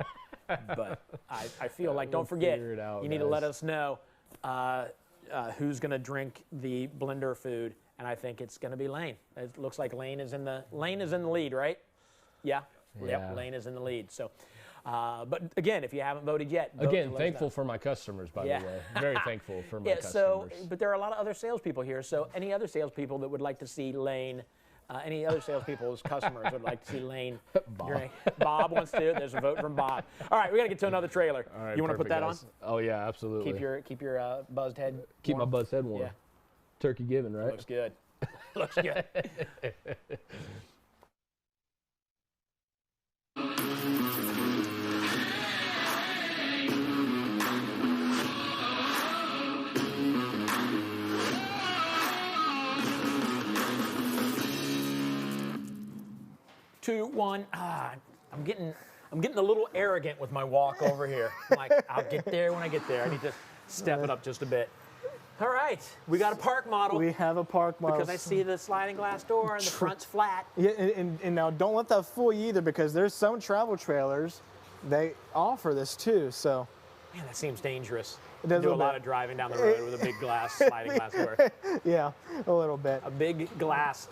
but I feel like, don't forget, you need to let us know who's going to drink the blender food, and I think it's going to be Lane. It looks like Lane is in the lead, right? Yeah. Yep, Lane is in the lead. So, but again, if you haven't voted yet, again, thankful for my customers, by the way. Very thankful for my customers. But there are a lot of other salespeople here. So, any other salespeople that would like to see Lane, any other salespeople's customers would like to see Lane drink. Bob wants to. There's a vote from Bob. All right, we got to get to another trailer. All right, you want to put that guys. on? Oh yeah, absolutely. Keep your buzzed head. Keep warm. my buzzed head warm. Yeah. Turkey given, right? Looks good. Looks good. Two, one. I'm getting a little arrogant with my walk over here. I'm like, I'll get there when I get there. I need to step it up just a bit. All right, we got a park model. We have a park model. Because I see the sliding glass door and the front's flat. Yeah, and now don't let that fool you either, because there's some travel trailers, they offer this too, so. Man, that seems dangerous. It does do a lot of driving down the road with a big sliding glass door. Yeah, a little bit. A big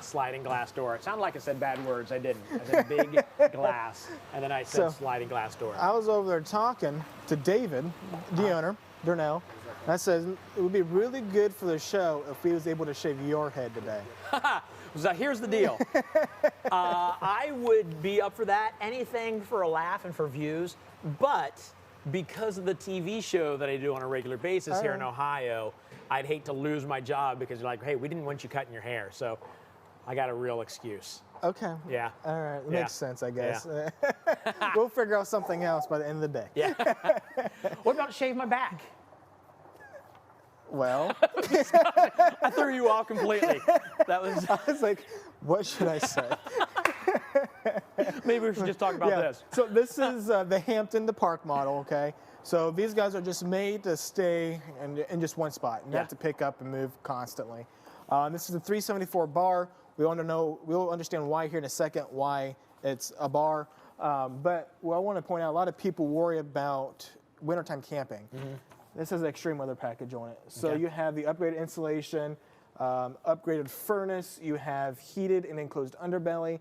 sliding glass door. It sounded like I said bad words. I didn't. I said big glass, and then I said sliding glass door. I was over there talking to David, the owner, Darnell. I said it would be really good for the show if he was able to shave your head today. So here's the deal. I would be up for that. Anything for a laugh and for views, but because of the TV show that I do on a regular basis here in Ohio, I'd hate to lose my job because you're like, hey, we didn't want you cutting your hair. So I got a real excuse. Okay. Yeah. All right. Makes sense, I guess. Yeah. We'll figure out something else by the end of the day. Yeah. What about shave my back? Well, I threw you off completely. I was like, what should I say? Maybe we should just talk about this. So this is the Hampton, the park model, okay? So these guys are just made to stay in just one spot. You have to pick up and move constantly. This is a 374 bar. We'll understand why here in a second, why it's a bar. But what I want to point out, a lot of people worry about wintertime camping. Mm-hmm. This has an extreme weather package on it. So you have the upgraded insulation, upgraded furnace, you have heated and enclosed underbelly,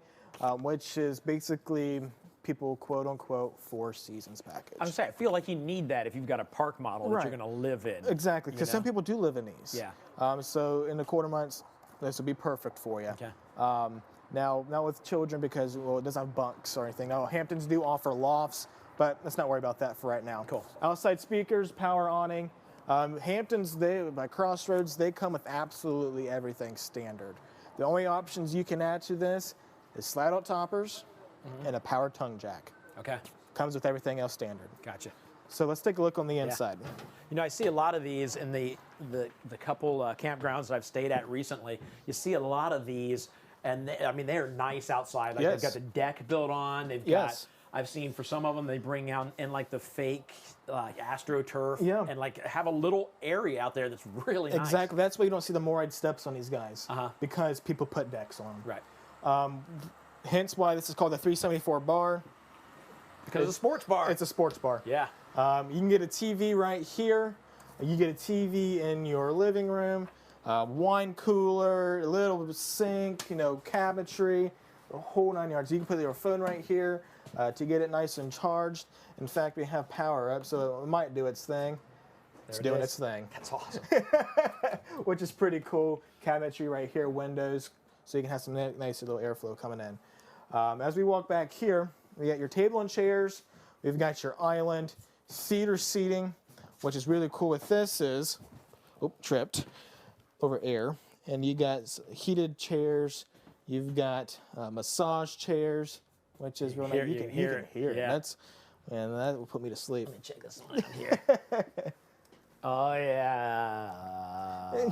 which is basically people quote unquote 4 seasons package. I was saying, I feel like you need that if you've got a park model that you're going to live in. Exactly, because some people do live in these. Yeah. So in the quarter months, this would be perfect for you. Okay. Now, not with children because it doesn't have bunks or anything. No, Hamptons do offer lofts, but let's not worry about that for right now. Cool. Outside speakers, power awning. Hamptons, by Crossroads, they come with absolutely everything standard. The only options you can add to this is slide-out toppers and a power tongue jack. Okay. Comes with everything else standard. Gotcha. So let's take a look on the inside. You know, I see a lot of these in the couple campgrounds that I've stayed at recently. You see a lot of these, and they're nice outside. Like they've got the deck built on. They've got. I've seen for some of them they bring out in like the fake AstroTurf and like have a little area out there that's really nice. Exactly. That's why you don't see the Moride steps on these guys because people put decks on them. Right. Hence why this is called the 374 bar. Because it's a sports bar. It's a sports bar. Yeah. You can get a TV right here. You get a TV in your living room, wine cooler, a little sink, cabinetry, the whole 9 yards. You can put your phone right here to get it nice and charged. In fact, we have power up, so it might do its thing. It's doing its thing. That's awesome. Which is pretty cool. Cabinetry right here, windows, so you can have some nice little airflow coming in. As we walk back here, we got your table and chairs. We've got your island, theater seating, which is really cool with this is, tripped over air. And you got heated chairs. You've got massage chairs, which is really nice. You can hear it. Yeah. And that will put me to sleep. Let me check this one out here. Oh, yeah.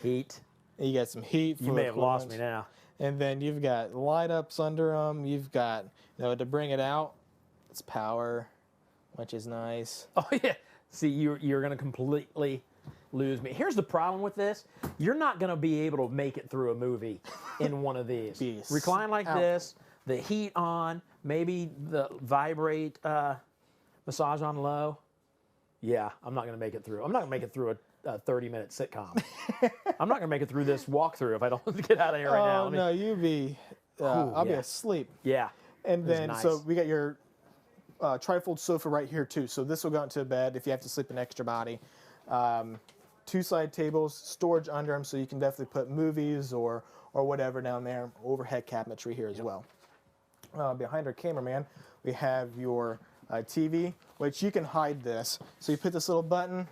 Heat. You got some heat. You may have lost me now. And then you've got light ups under them. You've got, to bring it out, it's power, which is nice. Oh, yeah. See, you're going to completely lose me. Here's the problem with this. You're not going to be able to make it through a movie in one of these. Recline like this, the heat on, maybe the vibrate massage on low. Yeah, I'm not going to make it through. I'm not going to make it through a 30-minute sitcom. I'm not going to make it through this walkthrough if I don't get out of here right now. Oh, no, you'd be, I'll be asleep. Yeah. And then, so we got your trifold sofa right here, too. So this will go into a bed if you have to sleep an extra body. 2 side tables, storage under them, so you can definitely put movies or whatever down there. Overhead cabinetry here as well. Behind our cameraman, we have your TV, which you can hide this. So you put this little button,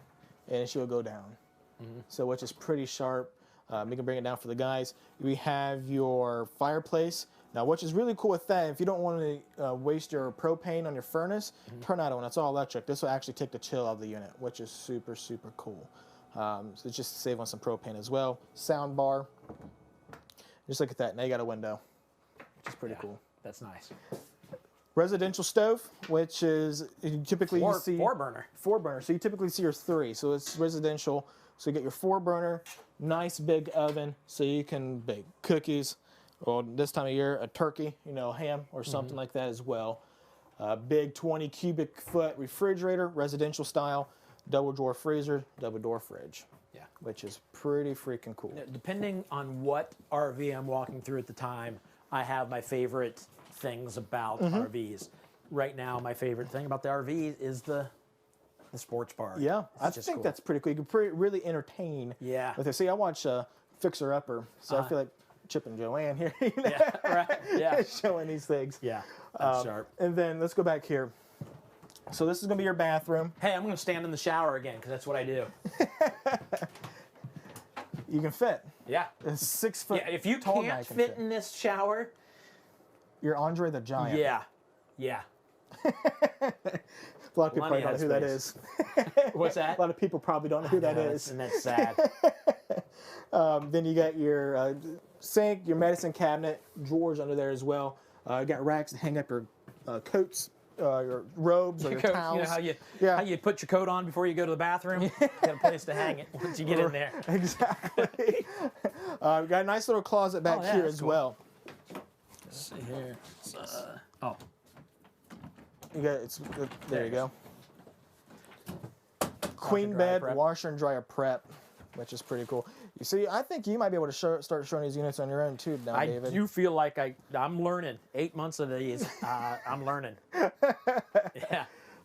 and it will go down. So which is pretty sharp. We can bring it down for the guys. We have your fireplace. Now, which is really cool with that, if you don't want to waste your propane on your furnace, turn that on. It's all electric. This will actually take the chill out of the unit, which is super, super cool. So just to save on some propane as well. Sound bar. Just look at that. Now you got a window, which is pretty cool. That's nice. Residential stove, which is typically you see 4-burner. 4-burner. So you typically see your 3. So it's residential. So you get your 4-burner, nice big oven, so you can bake cookies. Or this time of year, a turkey, ham or something like that as well. Big 20 cubic foot refrigerator, residential style, double drawer freezer, double door fridge. Yeah. Which is pretty freaking cool. Depending on what RV I'm walking through at the time, I have my favorite things about RVs. Right now, my favorite thing about the RV is the sports bar. Yeah, I think that's pretty cool. You can really entertain with it. See, I watch Fixer Upper, so I feel like Chip and Joanne here, showing these things. Yeah, that's sharp. And then let's go back here. So this is going to be your bathroom. Hey, I'm going to stand in the shower again because that's what I do. You can fit. Yeah. It's 6 foot. Yeah, if you can't fit in this shower, you're Andre the Giant. Yeah. Yeah. A lot of people probably don't know who that is. What's that? A lot of people probably don't know who that is. And that's sad. Then you got your sink, your medicine cabinet, drawers under there as well. You got racks to hang up your coats, your robes, or your towels. You know how you put your coat on before you go to the bathroom? You got a place to hang it once you get in there. Exactly. We got a nice little closet back here as well. Let's see here. You got there you go. Queen bed, washer and dryer prep, which is pretty cool. You see, I think you might be able to start showing these units on your own too now, David. I do feel like I'm learning. 8 months of these, I'm learning. Yeah.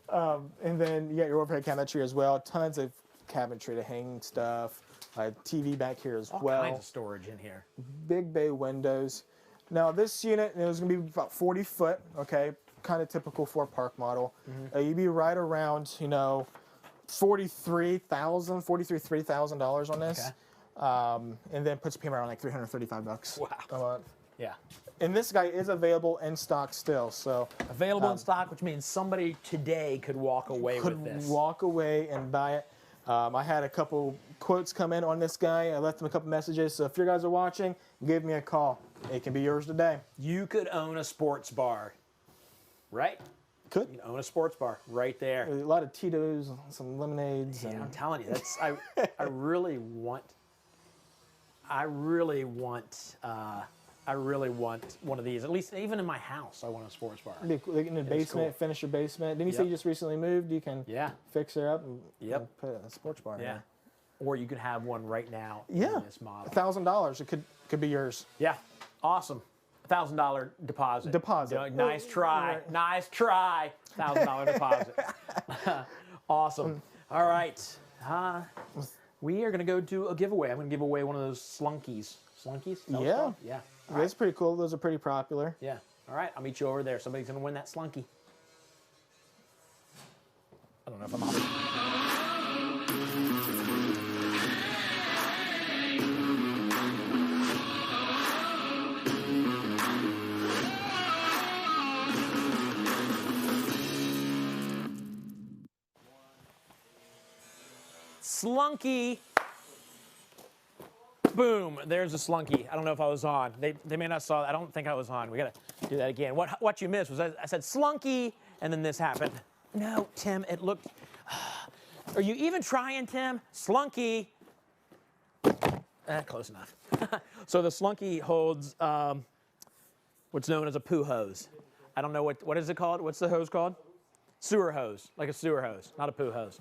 And then you got your overhead cabinetry as well. Tons of cabinetry to hang stuff. TV back here as well. All kinds of storage in here. Big bay windows. Now this unit is going to be about 40 foot. Okay, kind of typical for a park model. You'd be right around $43,000 on this. Okay. And then puts payment around like $335. Wow. A month. Yeah. And this guy is available in stock still. So available in stock, which means somebody today could walk away with this. Walk away and buy it. I had a couple quotes come in on this guy. I left him a couple messages. So if you guys are watching, give me a call. It can be yours today. You could own a sports bar, right? Could. You own a sports bar right there. A lot of Tito's, some lemonades. Yeah, I'm telling you, that's I really want one of these. At least even in my house, I want a sports bar. In the basement, cool. Finish your basement. Didn't you say you just recently moved? You can fix it up and put a sports bar in there. Or you could have one right now in this model. $1,000. It could be yours. Yeah. Awesome. $1,000 deposit. Nice try. Right. Nice try. $1,000 deposit. Awesome. All right. We are going to go do a giveaway. I'm going to give away one of those slunkies. Slunkies? Yeah. Yeah. That's pretty cool. Those are pretty popular. Yeah. All right. I'll meet you over there. Somebody's going to win that slunky. I don't know if I'm on. Slunky. Boom. There's a slunky. I don't know if I was on. They may not saw that. I don't think I was on. We got to do that again. What you missed was I said slunky, and then this happened. No, Tim, it looked... Are you even trying, Tim? Slunky. Close enough. So the Slunky holds what's known as a poo hose. I don't know what is it called? What's the hose called? Sewer hose, like a sewer hose, not a poo hose.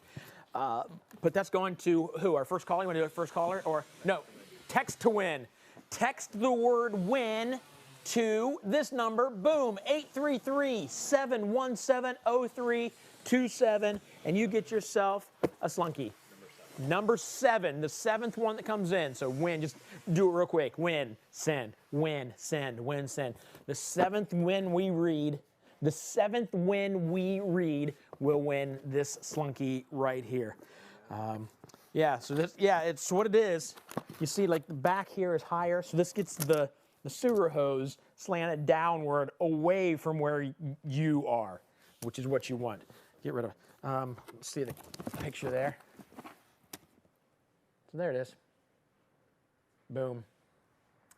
But that's going to who? Our first caller? You want to do it first caller? Or no, text to win. Text the word win to this number. Boom, 833-717-0327, and you get yourself a Slunky. Number 7, the 7th one that comes in. So win, just do it real quick. Win, send, win, send, win, send. The 7th win we read. The 7th win we read will win this Slunky right here. Yeah, so this, yeah, it's what it is. You see, like the back here is higher, so this gets the sewer hose slanted downward away from where you are, which is what you want. Get rid of. Let's see the picture there. So there it is. Boom.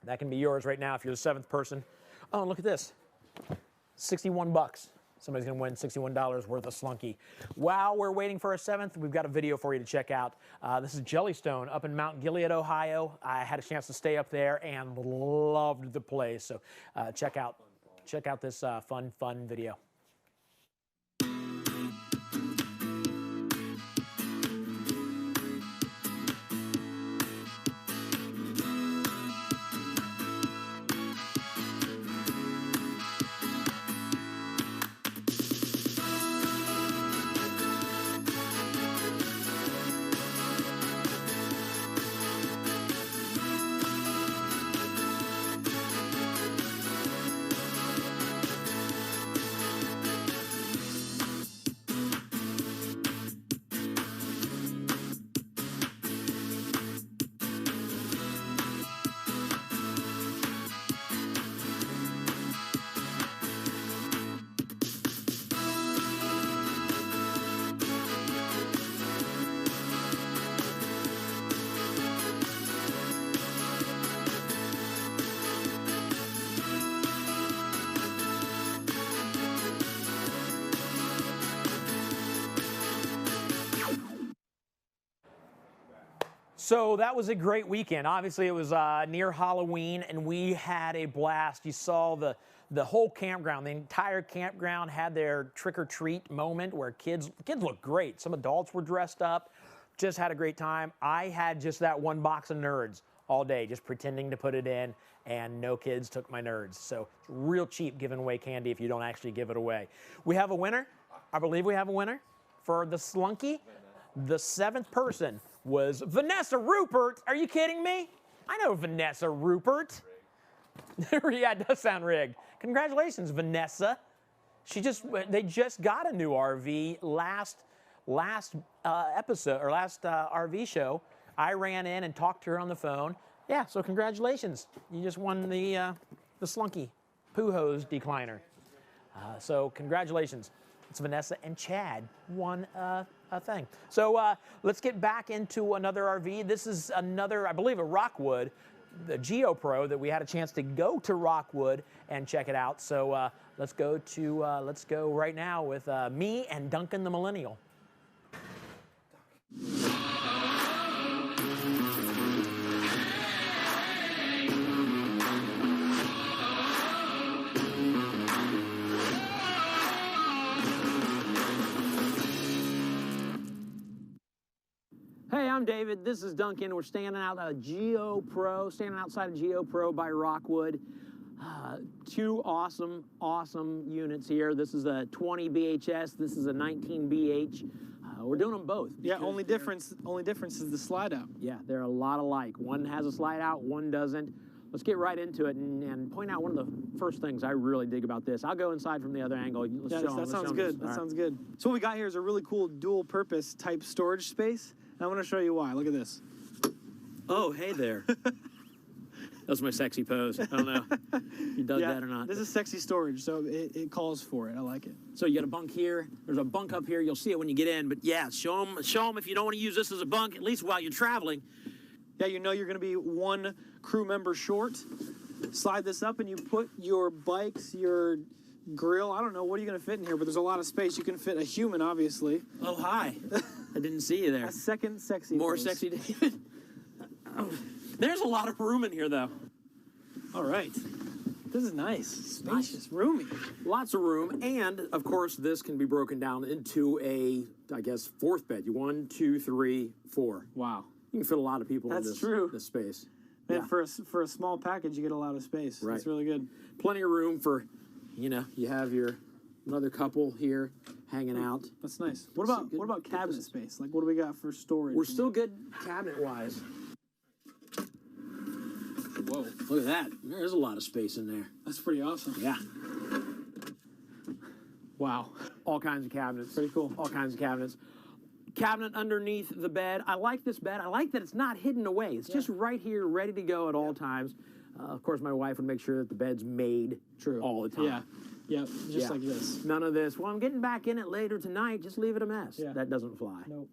That can be yours right now if you're the 7th person. Oh, and look at this. 61 bucks. Somebody's going to win $61 worth of Slunky. While we're waiting for a 7th, we've got a video for you to check out. This is Jellystone up in Mount Gilead, Ohio. I had a chance to stay up there and loved the place. So check out this fun video. So that was a great weekend. Obviously, it was near Halloween, and we had a blast. You saw the whole campground. The entire campground had their trick-or-treat moment where kids looked great. Some adults were dressed up, just had a great time. I had just that one box of Nerds all day, just pretending to put it in, and no kids took my Nerds. So it's real cheap giving away candy if you don't actually give it away. We have a winner. I believe we have a winner for the Slunky. The 7th person was Vanessa Rupert. Are you kidding me? I know Vanessa Rupert. Yeah, it does sound rigged. Congratulations, Vanessa. They just got a new RV last episode or last RV show. I ran in and talked to her on the phone. Yeah, so congratulations. You just won the Slunky poo hose decliner. So congratulations. It's Vanessa and Chad won a thing. So let's get back into another RV. This is another, I believe, a Rockwood, the Geo Pro that we had a chance to go to Rockwood and check it out. So let's go right now with me and Duncan the Millennial. Hey, I'm David. This is Duncan. We're standing out at Geo Pro, standing outside of Geo Pro by Rockwood. Two awesome units here. This is a 20 BHS. This is a 19 BH. We're doing them both. Yeah, only difference is the slide out. Yeah, they're a lot alike. One has a slide out, one doesn't. Let's get right into it and point out one of the first things I really dig about this. I'll go inside from the other angle. That sounds good. That sounds good. So what we got here is a really cool dual purpose type storage space. I want to show you why. Look at this. Oh, hey there. That's my sexy pose. I don't know if you dug that or not. This is sexy storage, so it calls for it. I like it. So you got a bunk here. There's a bunk up here. You'll see it when you get in. But yeah, show them if you don't want to use this as a bunk, at least while you're traveling. Yeah, you know you're going to be one crew member short. Slide this up and you put your bikes, your grill. I don't know. What are you going to fit in here? But there's a lot of space. You can fit a human, obviously. Oh, hi. I didn't see you there. A second sexy More face. sexy David. There's a lot of room in here, though. All right. This is nice. Spacious, roomy. Lots of room, and of course, this can be broken down into a, I guess, fourth bed. You 1, 2, 3, 4. Wow. You can fit a lot of people in That's true. this space. Man, for a small package, you get a lot of space. Right. That's really good. Plenty of room for, you know, you have your another couple here hanging out. That's nice. What about cabinet space? Like, what do we got for storage? We're still good cabinet-wise. Whoa. Look at that. There's a lot of space in there. That's pretty awesome. Yeah. Wow. All kinds of cabinets. Pretty cool. All kinds of cabinets. Cabinet underneath the bed. I like this bed. I like that it's not hidden away. It's just right here, ready to go at all times. Of course, my wife would make sure that the bed's made all the time. Yeah. Yeah, just like this. None of this. Well, I'm getting back in it later tonight. Just leave it a mess. Yeah. That doesn't fly. Nope.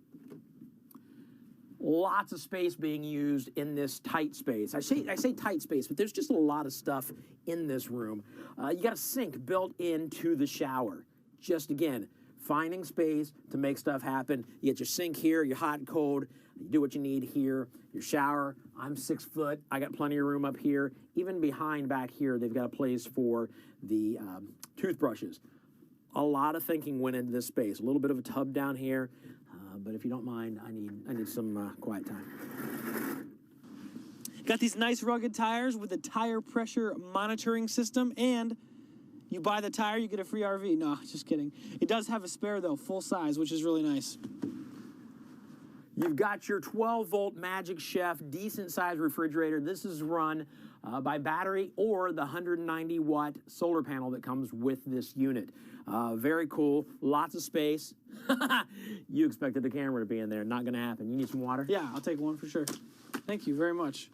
Lots of space being used in this tight space. I say tight space, but there's just a lot of stuff in this room. You got a sink built into the shower. Just again, finding space to make stuff happen. You get your sink here, your hot and cold. You do what you need here. Your shower. I'm 6 foot. I got plenty of room up here. Even behind back here, they've got a place for the toothbrushes. A lot of thinking went into this space. A little bit of a tub down here. But if you don't mind, I need some quiet time. Got these nice rugged tires with a tire pressure monitoring system, and you buy the tire, you get a free RV. No, just kidding. It does have a spare, though, full size, which is really nice. You've got your 12-volt Magic Chef, decent-sized refrigerator. This is run by battery or the 190-watt solar panel that comes with this unit. Very cool. Lots of space. You expected the camera to be in there. Not going to happen. You need some water? Yeah, I'll take one for sure. Thank you very much.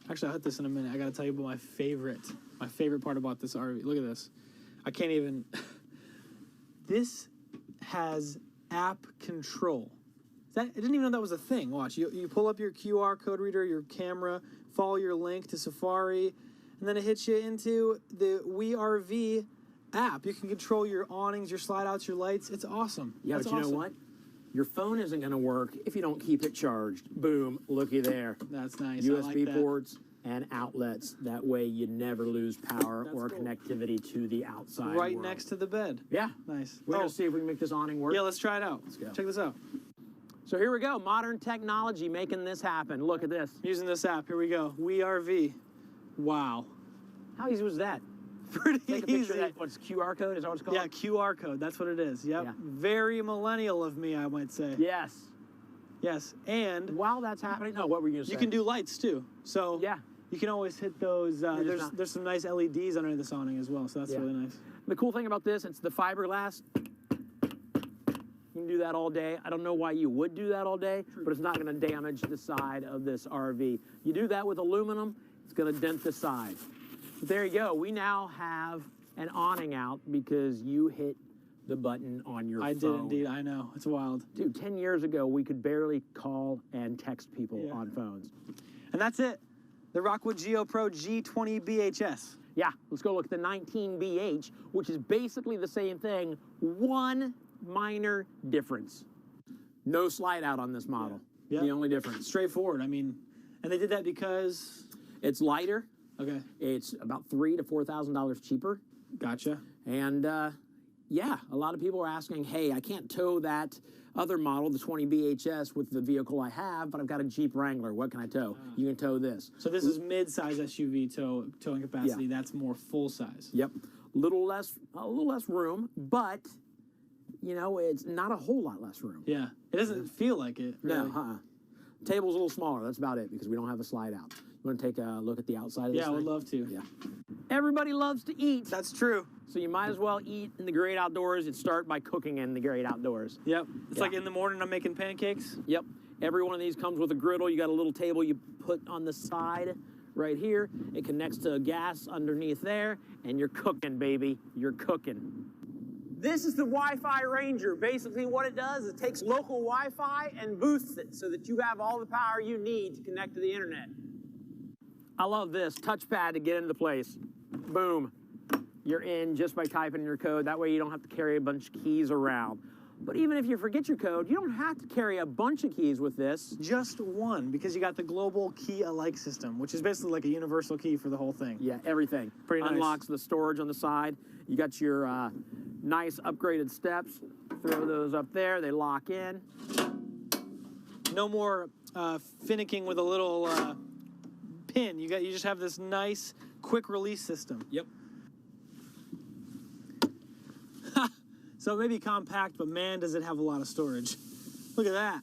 Actually, I'll hit this in a minute. I got to tell you about my favorite part about this RV. Look at this. I can't even... This has app control. I didn't even know that was a thing. Watch, you pull up your QR code reader, your camera, follow your link to Safari, and then it hits you into the WeRV app. You can control your awnings, your slide outs, your lights. It's awesome. Yeah, That's but you awesome. know what? Your phone isn't going to work if you don't keep it charged. Boom, looky there. That's nice. USB I like that. ports and outlets. That way you never lose power or cool. connectivity to the outside Right world. next to the bed. Yeah. Nice. We're going to see if we can make this awning work. Yeah, let's try it out. Let's go. Check this out. So here we go. Modern technology making this happen. Look at this. Using this app. Here we go. WeRV. Wow. How easy was that? Pretty Take a picture easy. of that. What's QR code? Is that what it's called? Yeah, QR code. That's what it is. Yep. Yeah. Very millennial of me, I might say. Yes. Yes. And while that's happening, no, what were you going to say? you can do lights too. So yeah, you can always hit those. There's some nice LEDs under this awning as well. So that's really nice. The cool thing about this, it's the fiberglass. You can do that all day. I don't know why you would do that all day, but it's not going to damage the side of this RV. You do that with aluminum, it's going to dent the side. But there you go. We now have an awning out because you hit the button on your phone. I did indeed. I know. It's wild. Dude, 10 years ago, we could barely call and text people on phones. And that's it. The Rockwood Geo Pro G20 BHS. Yeah, let's go look at the 19BH, which is basically the same thing. One minor difference. No slide out on this model. Yeah. The only difference. Straightforward. I mean, and they did that because it's lighter. Okay. It's about $3,000 to $4,000 cheaper. Gotcha. And yeah, a lot of people are asking, hey, I can't tow that other model, the 20 BHS, with the vehicle I have, but I've got a Jeep Wrangler. What can I tow? You can tow this. So this is mid-size SUV towing capacity. Yeah. That's more full size. Yep. A little less room, but you know, it's not a whole lot less room. Yeah. It doesn't feel like it. Really. No, Table's a little smaller. That's about it because we don't have a slide out. You want to take a look at the outside of this I would thing? love to. Yeah. Everybody loves to eat. That's true. So you might as well eat in the great outdoors and start by cooking in the great outdoors. Yep. It's like in the morning I'm making pancakes. Yep. Every one of these comes with a griddle. You got a little table you put on the side right here. It connects to gas underneath there, and you're cooking, baby. You're cooking. This is the Wi-Fi Ranger. Basically what it does is it takes local Wi-Fi and boosts it so that you have all the power you need to connect to the internet. I love this touchpad to get into the place. Boom. You're in just by typing your code. That way you don't have to carry a bunch of keys around. But even if you forget your code, you don't have to carry a bunch of keys with this. Just one, because you got the global key alike system, which is basically like a universal key for the whole thing. Yeah, everything. Pretty nice. Unlocks the storage on the side. You got your nice upgraded steps. Throw those up there. They lock in. No more finicking with a little pin. You just have this nice quick release system. Yep. So it may be compact, but man, does it have a lot of storage. Look at that.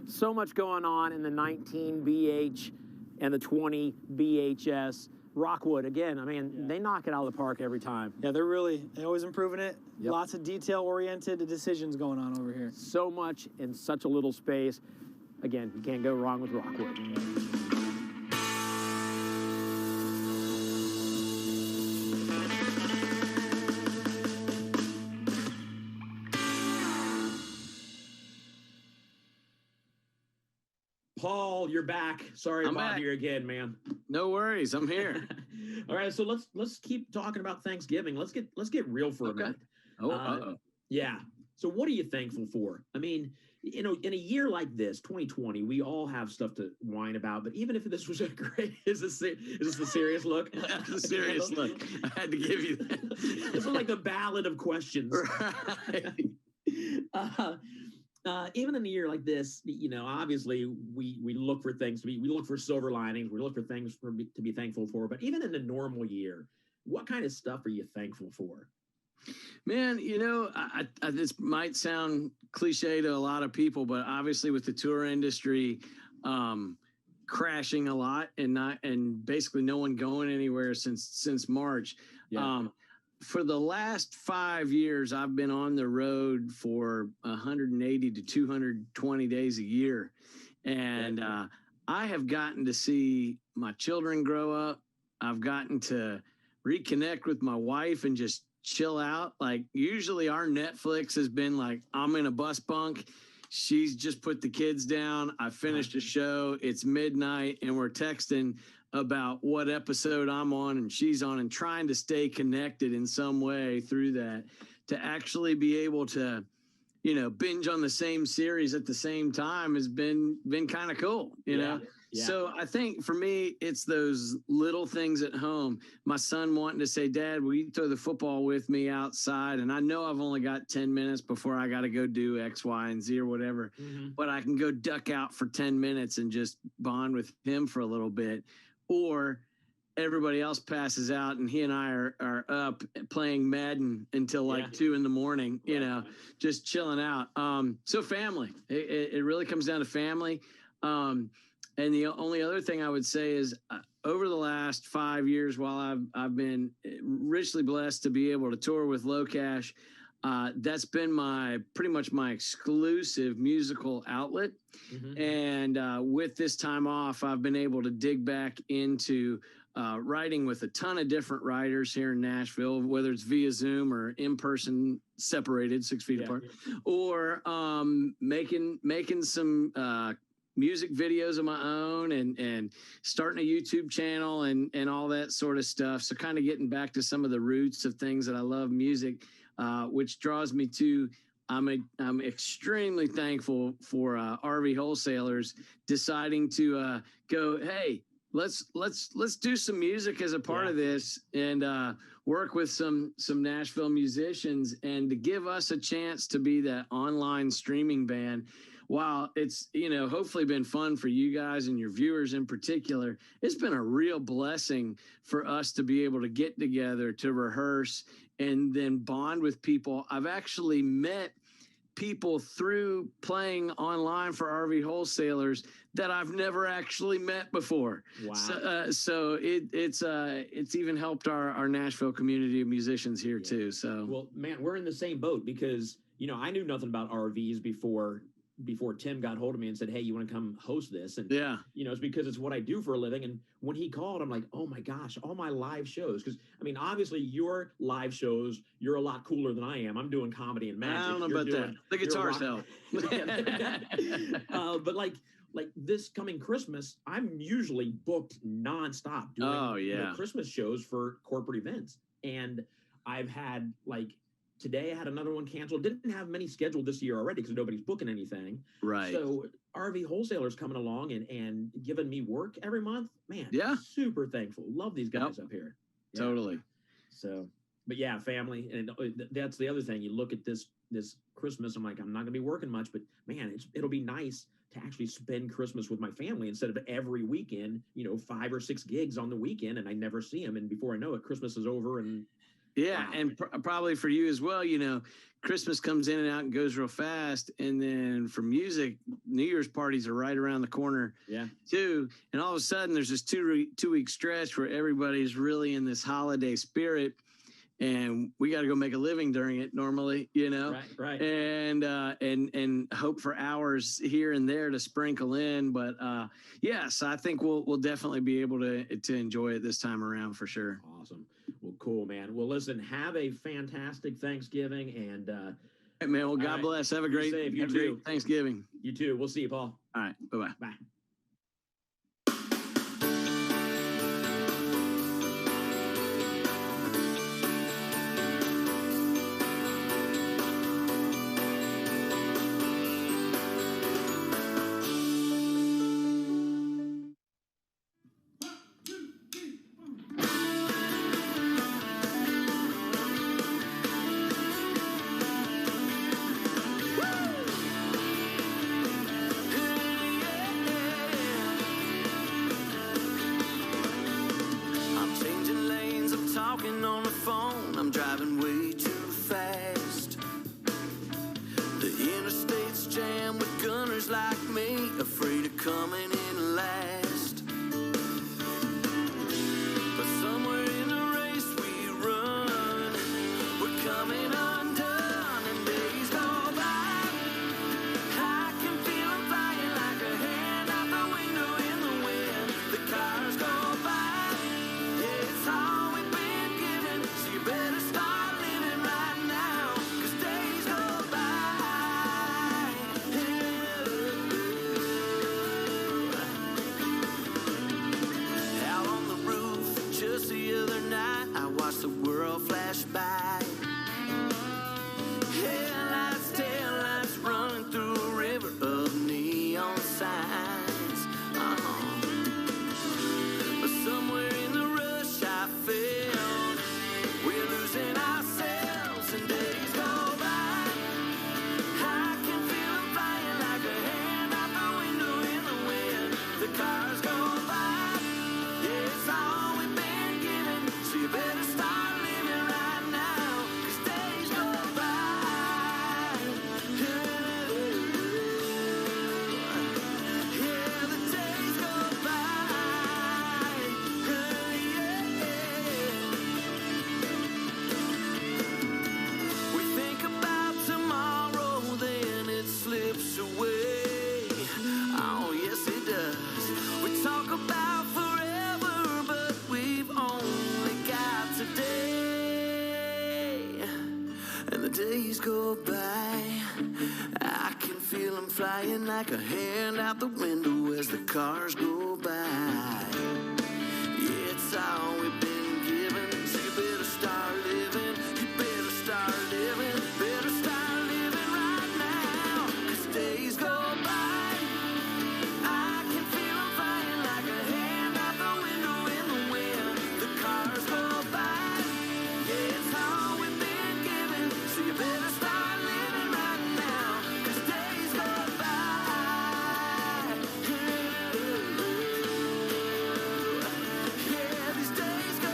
So much going on in the 19 BH and the 20 BHS. Rockwood, again, I mean, they knock it out of the park every time. Yeah, they're always improving it. Yep. Lots of detail-oriented decisions going on over here. So much in such a little space. Again, you can't go wrong with Rockwood. Paul, you're back. Sorry to bother you again, man. No worries, I'm here. All right, so let's keep talking about Thanksgiving. Let's get real for a minute. Yeah. So what are you thankful for? I mean, you know, in a year like this, 2020, we all have stuff to whine about. But even if this was a great, is this a serious look? That's a serious look. I had to give you that. This is like the ballad of questions. Right. Even in a year like this, you know, obviously we look for things we look for silver linings, we look for things to be thankful for. But even in a normal year, what kind of stuff are you thankful for? Man, you know, this might sound cliche to a lot of people, but obviously with the tour industry crashing a lot and basically no one going anywhere since March. Yeah. For the last 5 years, I've been on the road for 180 to 220 days a year. And I have gotten to see my children grow up. I've gotten to reconnect with my wife and just chill out. Like usually our Netflix has been like, I'm in a bus bunk. She's just put the kids down. I finished a show. It's midnight and we're texting about what episode I'm on and she's on, and trying to stay connected in some way through that, to actually be able to, you know, binge on the same series at the same time has been kind of cool, you know? Yeah. So I think for me, it's those little things at home. My son wanting to say, Dad, will you throw the football with me outside? And I know I've only got 10 minutes before I got to go do X, Y, and Z or whatever, but I can go duck out for 10 minutes and just bond with him for a little bit. Or everybody else passes out and he and I are up playing Madden until like 2 a.m, you know, just chilling out. So family, it really comes down to family. And the only other thing I would say is over the last 5 years, while I've been richly blessed to be able to tour with Low Cash, that's been pretty much my exclusive musical outlet. And with this time off, I've been able to dig back into writing with a ton of different writers here in Nashville, whether it's via Zoom or in person, separated 6 feet apart, or making some music videos of my own and starting a YouTube channel and all that sort of stuff. So kind of getting back to some of the roots of things that I love, music, which draws me to, I'm extremely thankful for RV wholesalers deciding to go, hey, let's do some music as a part of this, and work with some Nashville musicians, and to give us a chance to be that online streaming band. While it's, you know, hopefully been fun for you guys and your viewers in particular, it's been a real blessing for us to be able to get together to rehearse and then bond with people. I've actually met people through playing online for RV wholesalers that I've never actually met before. Wow. So it's even helped our Nashville community of musicians here too. So, well, man, we're in the same boat because, you know, I knew nothing about RVs before Tim got hold of me and said, hey, you want to come host this? And, you know, it's because it's what I do for a living. And when he called, I'm like, oh my gosh, all my live shows. Because, I mean, obviously your live shows, you're a lot cooler than I am. I'm doing comedy and magic. I don't know about that. The guitars help. But like this coming Christmas, I'm usually booked nonstop doing you know, Christmas shows for corporate events. And I've had like today I had another one canceled. Didn't have many scheduled this year already because nobody's booking anything. Right. So RV wholesalers coming along and giving me work every month. Man, yeah, super thankful. Love these guys up here. Yeah. Totally. So, but yeah, family, and that's the other thing. You look at this Christmas. I'm like, I'm not gonna be working much, but man, it'll be nice to actually spend Christmas with my family instead of every weekend. 5 or 6 gigs on the weekend, and I never see them. And before I know it, Christmas is over. And yeah, wow. And probably for you as well. Christmas comes in and out and goes real fast, and then for music, New Year's parties are right around the corner. Yeah, too. And all of a sudden, there's this 2-week stretch where everybody's really in this holiday spirit. And we got to go make a living during it normally, Right. And hope for hours here and there to sprinkle in. But yes, I think we'll definitely be able to enjoy it this time around for sure. Awesome. Well, cool, man. Well, listen, have a fantastic Thanksgiving, and hey, man. Well, God bless. Have a great Thanksgiving. You too. We'll see you, Paul. All right. Bye-bye. Bye. Days go by, I can feel them flying like a hand out the window as the cars go by. Yeah, it's all we've been given, so you better start living, you better start living, better start living right now, 'cause days go by, I can feel them flying like a hand out the window in the wind, the cars go by, yeah, it's all we've been given, so you better start living right now, 'cause days go by. Yeah, these days go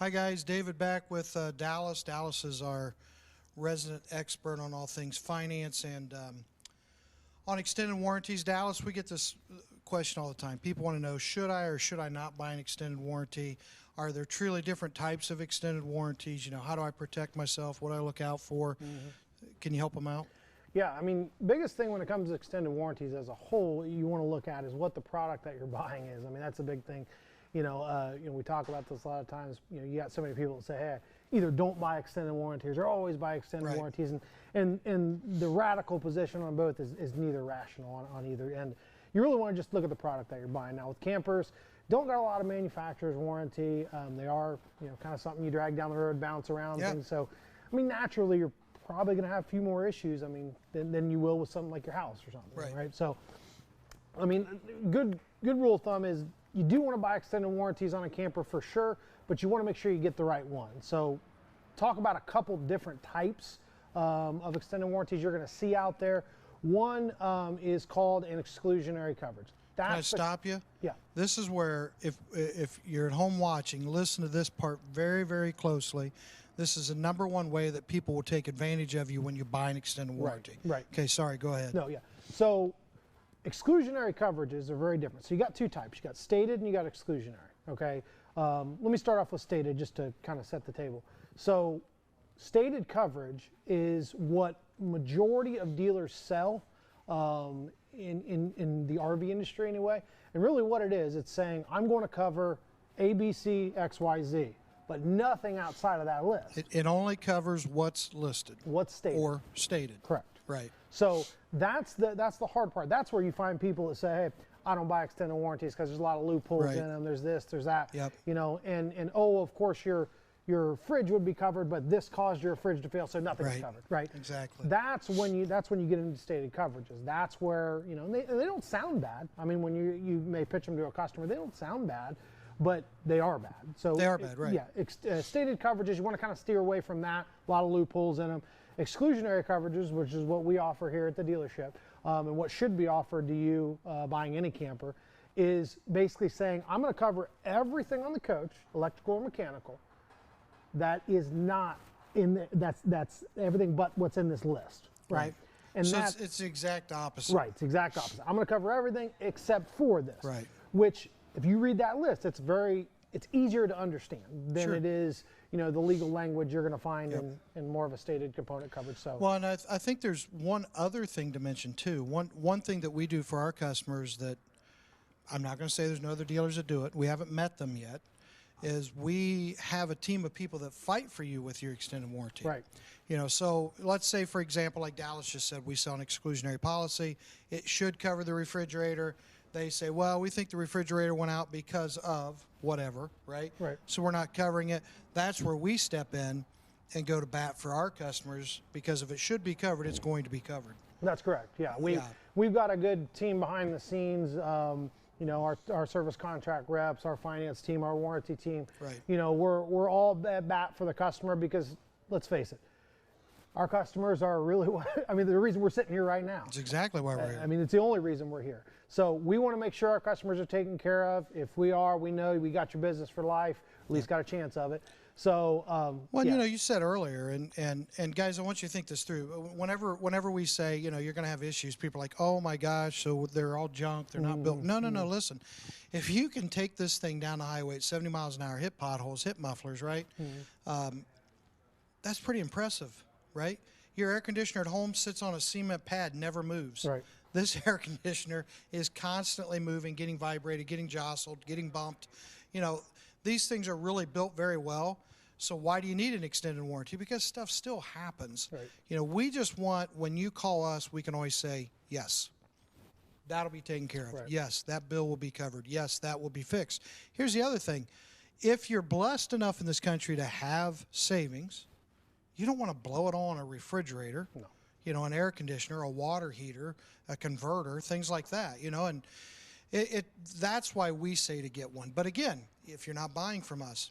Hi guys, David back with Dallas. Dallas is our resident expert on all things finance and on extended warranties. Dallas, we get this question all the time. People want to know, should I or should I not buy an extended warranty? Are there truly different types of extended warranties? You know, how do I protect myself? What do I look out for? Can you help them out? Yeah, I mean, biggest thing when it comes to extended warranties as a whole, you want to look at is what the product that you're buying is. I mean, that's a big thing. You know, we talk about this a lot of times. You know, you got so many people that say, hey, either don't buy extended warranties or always buy extended warranties. And the radical position on both is neither rational on either end. You really want to just look at the product that you're buying. Now with campers, don't got a lot of manufacturer's warranty. They are, you know, kind of something you drag down the road, bounce around things. So, I mean, naturally, you're probably going to have a few more issues, I mean, than you will with something like your house or something, right? So, I mean, good rule of thumb is you do want to buy extended warranties on a camper for sure, but you want to make sure you get the right one. So, talk about a couple different types of extended warranties you're going to see out there. One is called an exclusionary coverage. Can I stop you? Yeah. This is where, if you're at home watching, listen to this part very, very closely. This is the #1 way that people will take advantage of you when you buy an extended warranty. Right. Okay, sorry, go ahead. No, yeah. So exclusionary coverages are very different. So you got two types. You got stated and you got exclusionary, okay? Let me start off with stated just to kind of set the table. So stated coverage is what majority of dealers sell in the RV industry anyway. And really what it is, it's saying I'm going to cover A, B, C, X, Y, Z, but nothing outside of that list. It only covers what's listed. What's stated. Or stated. Correct. Right. So that's the hard part. That's where you find people that say, hey, I don't buy extended warranties because there's a lot of loopholes in them. There's this, there's that. Yep. You know, and oh, of course your fridge would be covered, but this caused your fridge to fail, so nothing's covered, right? Exactly. That's when you get into stated coverages. That's where, you know, they don't sound bad. I mean, when you may pitch them to a customer, they don't sound bad, but they are bad. So they are bad, right? Yeah. Stated coverages, you want to kind of steer away from that. A lot of loopholes in them. Exclusionary coverages, which is what we offer here at the dealership, and what should be offered to you buying any camper, is basically saying I'm going to cover everything on the coach, electrical or mechanical, that is not in the, that's everything but what's in this list, right? And so that's it's the exact opposite. Right, it's the exact opposite. I'm going to cover everything except for this. Right. Which, if you read that list, it's easier to understand than it is, you know, the legal language you're going to find in more of a stated component coverage. So. Well, and I think there's one other thing to mention too. One thing that we do for our customers that I'm not going to say there's no other dealers that do it. We haven't met them yet. Is we have a team of people that fight for you with your extended warranty. Right. You know, so let's say, for example, like Dallas just said, we sell an exclusionary policy. It should cover the refrigerator. They say, well, we think the refrigerator went out because of whatever, right? Right. So we're not covering it. That's where we step in and go to bat for our customers, because if it should be covered, it's going to be covered. That's correct. Yeah. We've got a good team behind the scenes. You know, our service contract reps, our finance team, our warranty team. Right. You know, we're all at bat for the customer, because let's face it, our customers are really, I mean, the reason we're sitting here right now. It's exactly why we're here. I mean, it's the only reason we're here. So we want to make sure our customers are taken care of. If we are, we know we got your business for life, at least got a chance of it. So, well, you know, you said earlier, and guys, I want you to think this through. Whenever we say, you know, you're going to have issues, people are like, oh my gosh, so they're all junk, they're not built. No, listen. If you can take this thing down the highway at 70 miles an hour, hit potholes, hit mufflers, right? That's pretty impressive, right? Your air conditioner at home sits on a cement pad, never moves. Right. This air conditioner is constantly moving, getting vibrated, getting jostled, getting bumped. You know, these things are really built very well. So why do you need an extended warranty? Because stuff still happens. Right. You know, we just want, when you call us, we can always say, yes, that'll be taken care of. Right. Yes, that bill will be covered. Yes, that will be fixed. Here's the other thing. If you're blessed enough in this country to have savings, you don't want to blow it on a refrigerator, you know, an air conditioner, a water heater, a converter, things like that, you know, and that's why we say to get one. But again, if you're not buying from us,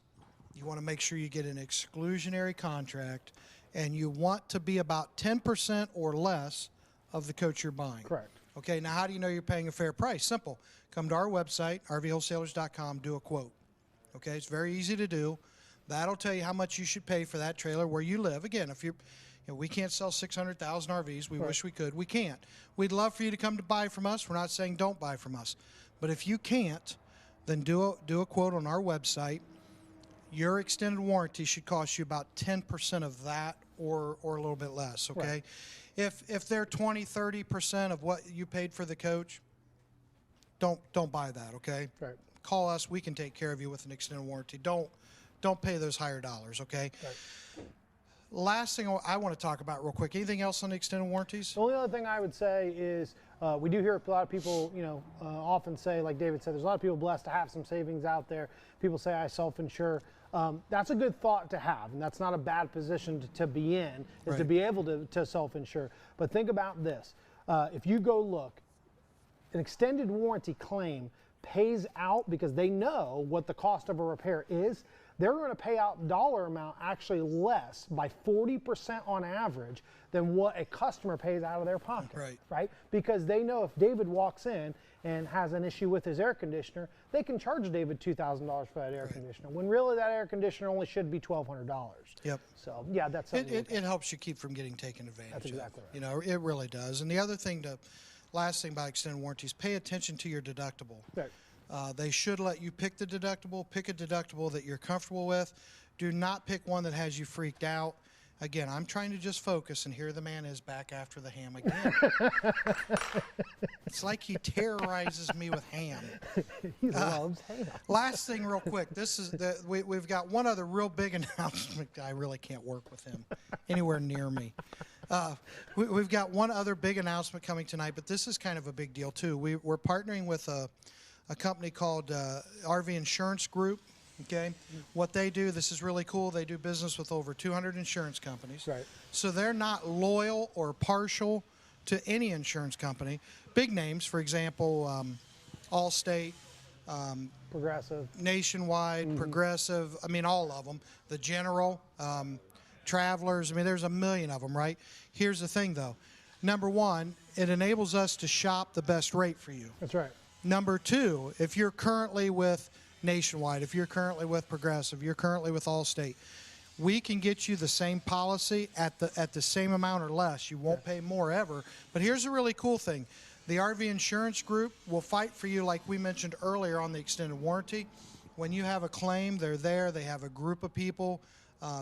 you want to make sure you get an exclusionary contract, and you want to be about 10% or less of the coach you're buying. Correct. Okay, now how do you know you're paying a fair price? Simple. Come to our website, rvwholesalers.com, do a quote. Okay, it's very easy to do. That'll tell you how much you should pay for that trailer where you live. Again, if you're, we can't sell 600,000 RVs. We wish we could. We can't. We'd love for you to come to buy from us. We're not saying don't buy from us. But if you can't, then do a quote on our website. Your extended warranty should cost you about 10% of that or a little bit less, okay? Right. If they're 20, 30% of what you paid for the coach, don't buy that, okay? Right. Call us. We can take care of you with an extended warranty. Don't pay those higher dollars, okay? Right. Last thing I want to talk about real quick. Anything else on the extended warranties? The only other thing I would say is we do hear a lot of people, often say, like David said, there's a lot of people blessed to have some savings out there. People say I self-insure. That's a good thought to have, and that's not a bad position to be in, is to be able to self-insure. But think about this. If you go look, an extended warranty claim pays out because they know what the cost of a repair is. They're going to pay out dollar amount actually less by 40% on average than what a customer pays out of their pocket, right? Because they know if David walks in and has an issue with his air conditioner, they can charge David $2,000 for that air conditioner, when really that air conditioner only should be $1,200. Yep. So, yeah, that's something. It helps you keep from getting taken advantage of. That's exactly right. You know, it really does. And the other thing last thing about extended warranties, pay attention to your deductible. Right. They should let you pick the deductible. Pick a deductible that you're comfortable with. Do not pick one that has you freaked out. Again, I'm trying to just focus, and here the man is back after the ham again. It's like he terrorizes me with ham. He loves ham. Last thing real quick. This is we've got one other real big announcement. I really can't work with him anywhere near me. We've got one other big announcement coming tonight, but this is kind of a big deal too. We're partnering with a company called RV Insurance Group. Okay, what they do, this is really cool. They do business with over 200 insurance companies. Right. So they're not loyal or partial to any insurance company. Big names, for example, Allstate, Progressive, Nationwide, Progressive. I mean, all of them. The General, Travelers. I mean, there's a million of them, right? Here's the thing, though. Number one, it enables us to shop the best rate for you. That's right. Number two, if you're currently with Nationwide, if you're currently with Progressive, you're currently with Allstate, we can get you the same policy at the same amount or less. You won't pay more ever. But here's a really cool thing. The RV Insurance Group will fight for you, like we mentioned earlier on the extended warranty. When you have a claim, they're there. They have a group of people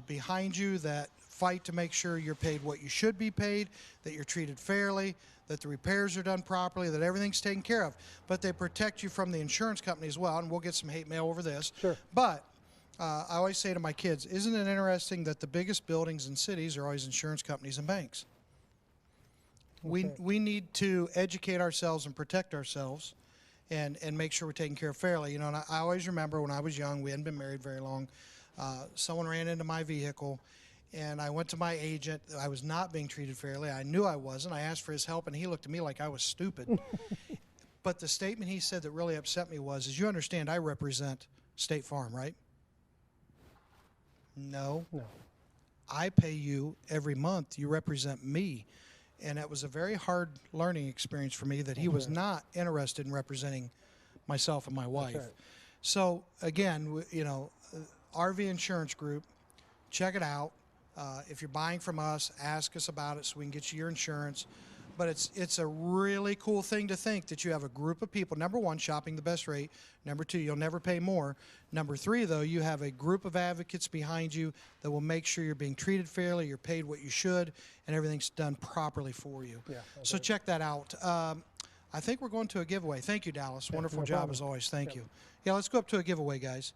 behind you that fight to make sure you're paid what you should be paid, that you're treated fairly, that the repairs are done properly, that everything's taken care of. But they protect you from the insurance company as well, and we'll get some hate mail over this. Sure. But I always say to my kids, isn't it interesting that the biggest buildings in cities are always insurance companies and banks? Okay. We need to educate ourselves and protect ourselves and make sure we're taken care of fairly. You know, and I always remember when I was young, we hadn't been married very long, someone ran into my vehicle, and I went to my agent. I was not being treated fairly. I knew I wasn't. I asked for his help, and he looked at me like I was stupid. But the statement he said that really upset me was, you understand I represent State Farm, right? No. No. I pay you every month. You represent me. And it was a very hard learning experience for me that he was not interested in representing myself and my wife. Right. So, again, you know, RV Insurance Group, check it out. If you're buying from us, ask us about it so we can get you your insurance. But it's a really cool thing to think that you have a group of people, number one, shopping the best rate. Number two, you'll never pay more. Number three, though, you have a group of advocates behind you that will make sure you're being treated fairly, you're paid what you should, and everything's done properly for you. Yeah, so check that out. I think we're going to a giveaway. Thank you, Dallas. Wonderful job as always. Thank you. Yeah, let's go up to a giveaway, guys.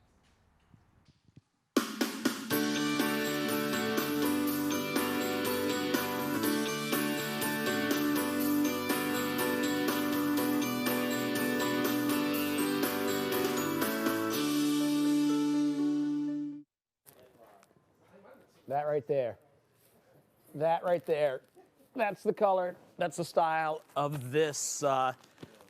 That right there. That right there. That's the color. That's the style of this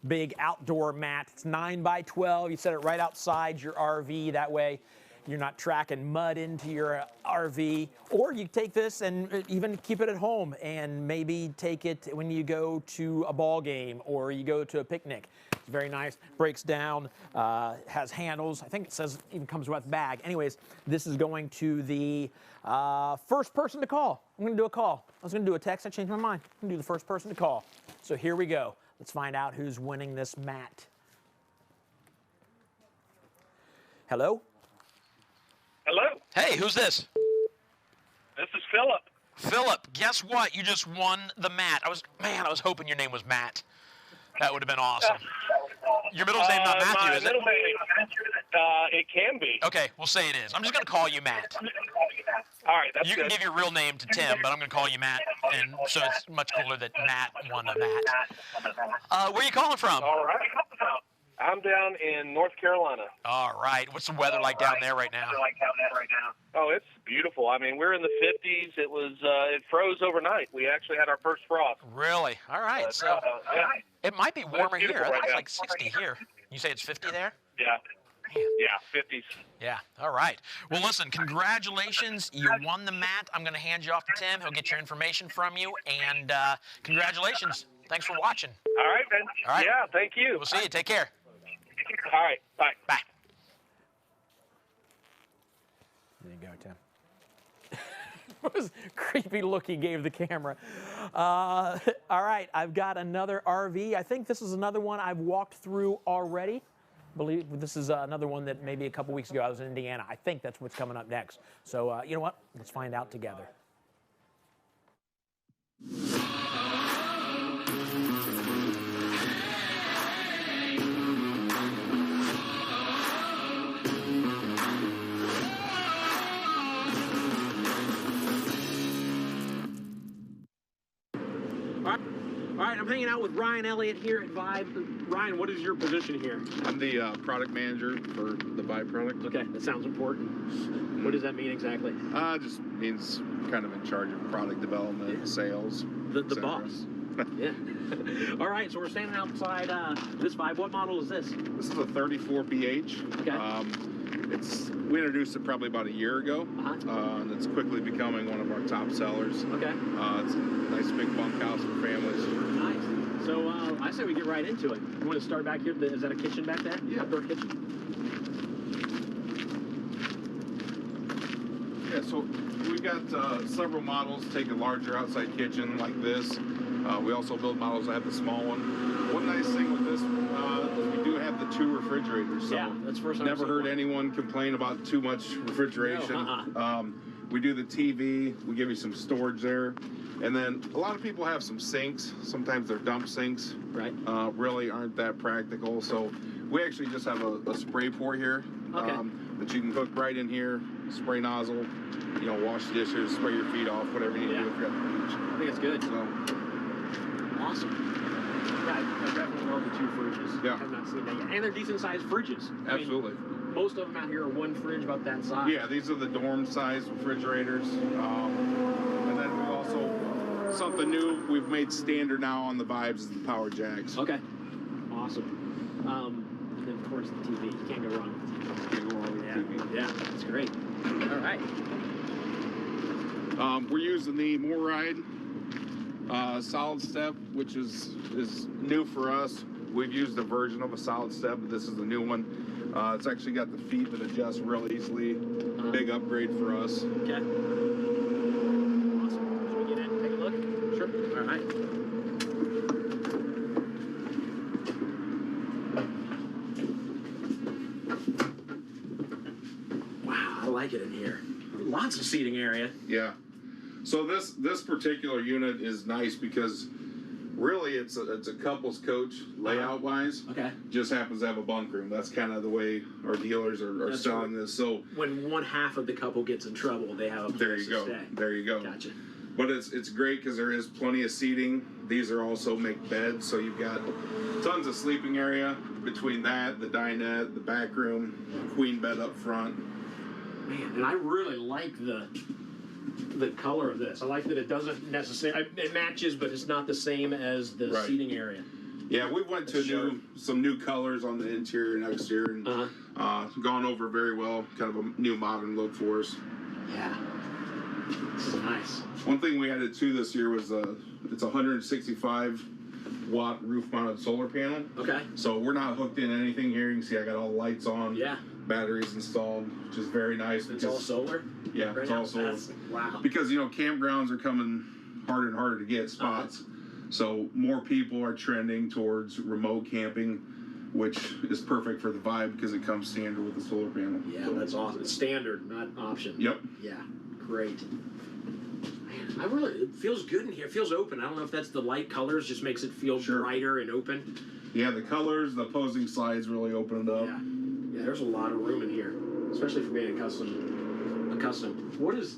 big outdoor mat. It's 9 by 12. You set it right outside your RV. That way you're not tracking mud into your RV. Or you take this and even keep it at home and maybe take it when you go to a ball game or you go to a picnic. It's very nice. Breaks down, has handles. I think it says even comes with a bag. Anyways, this is going to the first person to call. I'm going to do a call. I was going to do a text. I changed my mind. I'm going to do the first person to call. So here we go. Let's find out who's winning this mat. Hello? Hello? Hey, who's this? This is Philip. Philip, guess what? You just won the mat. I was hoping your name was Matt. That would have been awesome. Your middle name's not Matthew, my is it? middle name, it can be. Okay, we'll say it is. I'm just going to call you Matt. All right, that's You can good. give your real name to Tim, but I'm going to call you Matt, and so it's much cooler that Matt won the mat. Where are you calling from? All right. I'm down in North Carolina. All right. What's the weather like down there right now? Oh, it's beautiful. I mean, we're in the 50s. It was it froze overnight. We actually had our first frost. Really? All right. But, So yeah. it might be warmer here. beautiful I think right it's now. like 60 here. You say it's 50 there? Yeah. Yeah, 50s. Yeah. All right. Well, listen, congratulations. You won the mat. I'm going to hand you off to Tim. He'll get your information from you. And congratulations. Thanks for watching. All right, man. All right. Yeah, thank you. We'll see you. Take care. All right. Bye. Bye. There you go, Tim. What was creepy look he gave the camera. All right, I've got another RV. I think this is another one I've walked through already. I believe this is another one that maybe a couple weeks ago I was in Indiana. I think that's what's coming up next. So you know what? Let's find out together. All right, I'm hanging out with Ryan Elliott here at Vibe. Ryan, what is your position here? I'm the product manager for the Vibe product. Okay, that sounds important. What does that mean exactly? Just means kind of in charge of product development, sales. The boss. Yeah. All right, so we're standing outside this Vibe. What model is this? This is a 34 BH. Okay. We introduced it probably about a year ago, and it's quickly becoming one of our top sellers. Okay. It's a nice big bunkhouse for families. Nice. So I say we get right into it. You want to start back here? Is that a kitchen back there? Yeah. Outdoor kitchen? Yeah, so we've got several models take a larger outside kitchen like this. We also build models that have the small one. One nice thing with this is we do have the 2 refrigerators. So yeah, that's first time never heard anyone complain about too much refrigeration. No, we do the TV. We give you some storage there. And then a lot of people have some sinks. Sometimes they're dump sinks. Right. Really aren't that practical. So we actually just have a spray pour here that you can hook right in here, spray nozzle, you know, wash the dishes, spray your feet off, whatever you need to do if you're at the beach. I think it's good. So, awesome. Yeah, I definitely love the 2 fridges. Yeah. I've not seen that yet. And they're decent sized fridges. Absolutely. I mean, most of them out here are 1 fridge about that size. Yeah, these are the dorm size refrigerators. And then we also, something new we've made standard now on the Vibes is the power jacks. Okay. Awesome. And then of course the TV. You can't go wrong with the TV. Can't go wrong with the TV. Yeah, that's great. All right. We're using the MoreRide solid step, which is new for us. We've used a version of a solid step, but this is the new one. It's actually got the feet that adjust real easily. Big upgrade for us. Okay. Awesome. Should we get in and take a look? Sure. All right. Wow, I like it in here. Lots of seating area. Yeah. So this particular unit is nice because really it's a couple's coach layout wise. Okay. Just happens to have a bunk room. That's kind of the way our dealers are That's selling this. So when one half of the couple gets in trouble, they have a place there you to go. stay. There you go. Gotcha. But it's great because there is plenty of seating. These are also make beds, so you've got tons of sleeping area between that, the dinette, the back room, queen bed up front. Man, and I really like the color of this. I like that it doesn't necessarily, it matches, but it's not the same as the Right. seating area. Yeah, we went to some new colors on the interior and exterior, and gone over very well. Kind of a new modern look for us. Yeah, this is nice. One thing we added to this year was it's 165 watt roof-mounted solar panel. Okay. So we're not hooked in anything here. You can see I got all the lights on. Yeah. Batteries installed, which is very nice. It's all solar? Yeah, Right it's now? all solar. Wow. Because, you know, campgrounds are coming harder and harder to get spots. So more people are trending towards remote camping, which is perfect for the vibe because it comes standard with the solar panel. Yeah, So, that's awesome. It's standard, not option. Yep. Yeah, great. Man, it feels good in here. It feels open. I don't know if that's the light colors, just makes it feel brighter and open. Yeah, the colors, the opposing slides really open it up. Yeah, there's a lot of room in here, especially for being accustomed. What is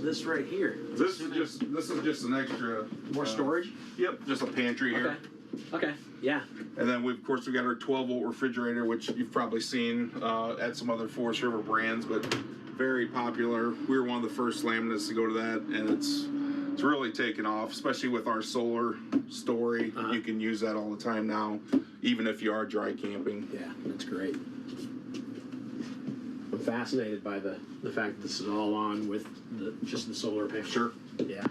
this right here? This is just an extra more storage. Yep, just a pantry here. Okay. Yeah. And then we got our 12-volt refrigerator, which you've probably seen at some other Forest River brands, but very popular. We were one of the first laminates to go to that, and it's really taken off, especially with our solar story. You can use that all the time now, even if you are dry camping. Yeah, that's great. I'm fascinated by the fact that this is all on with just the solar panel. Sure. Yeah.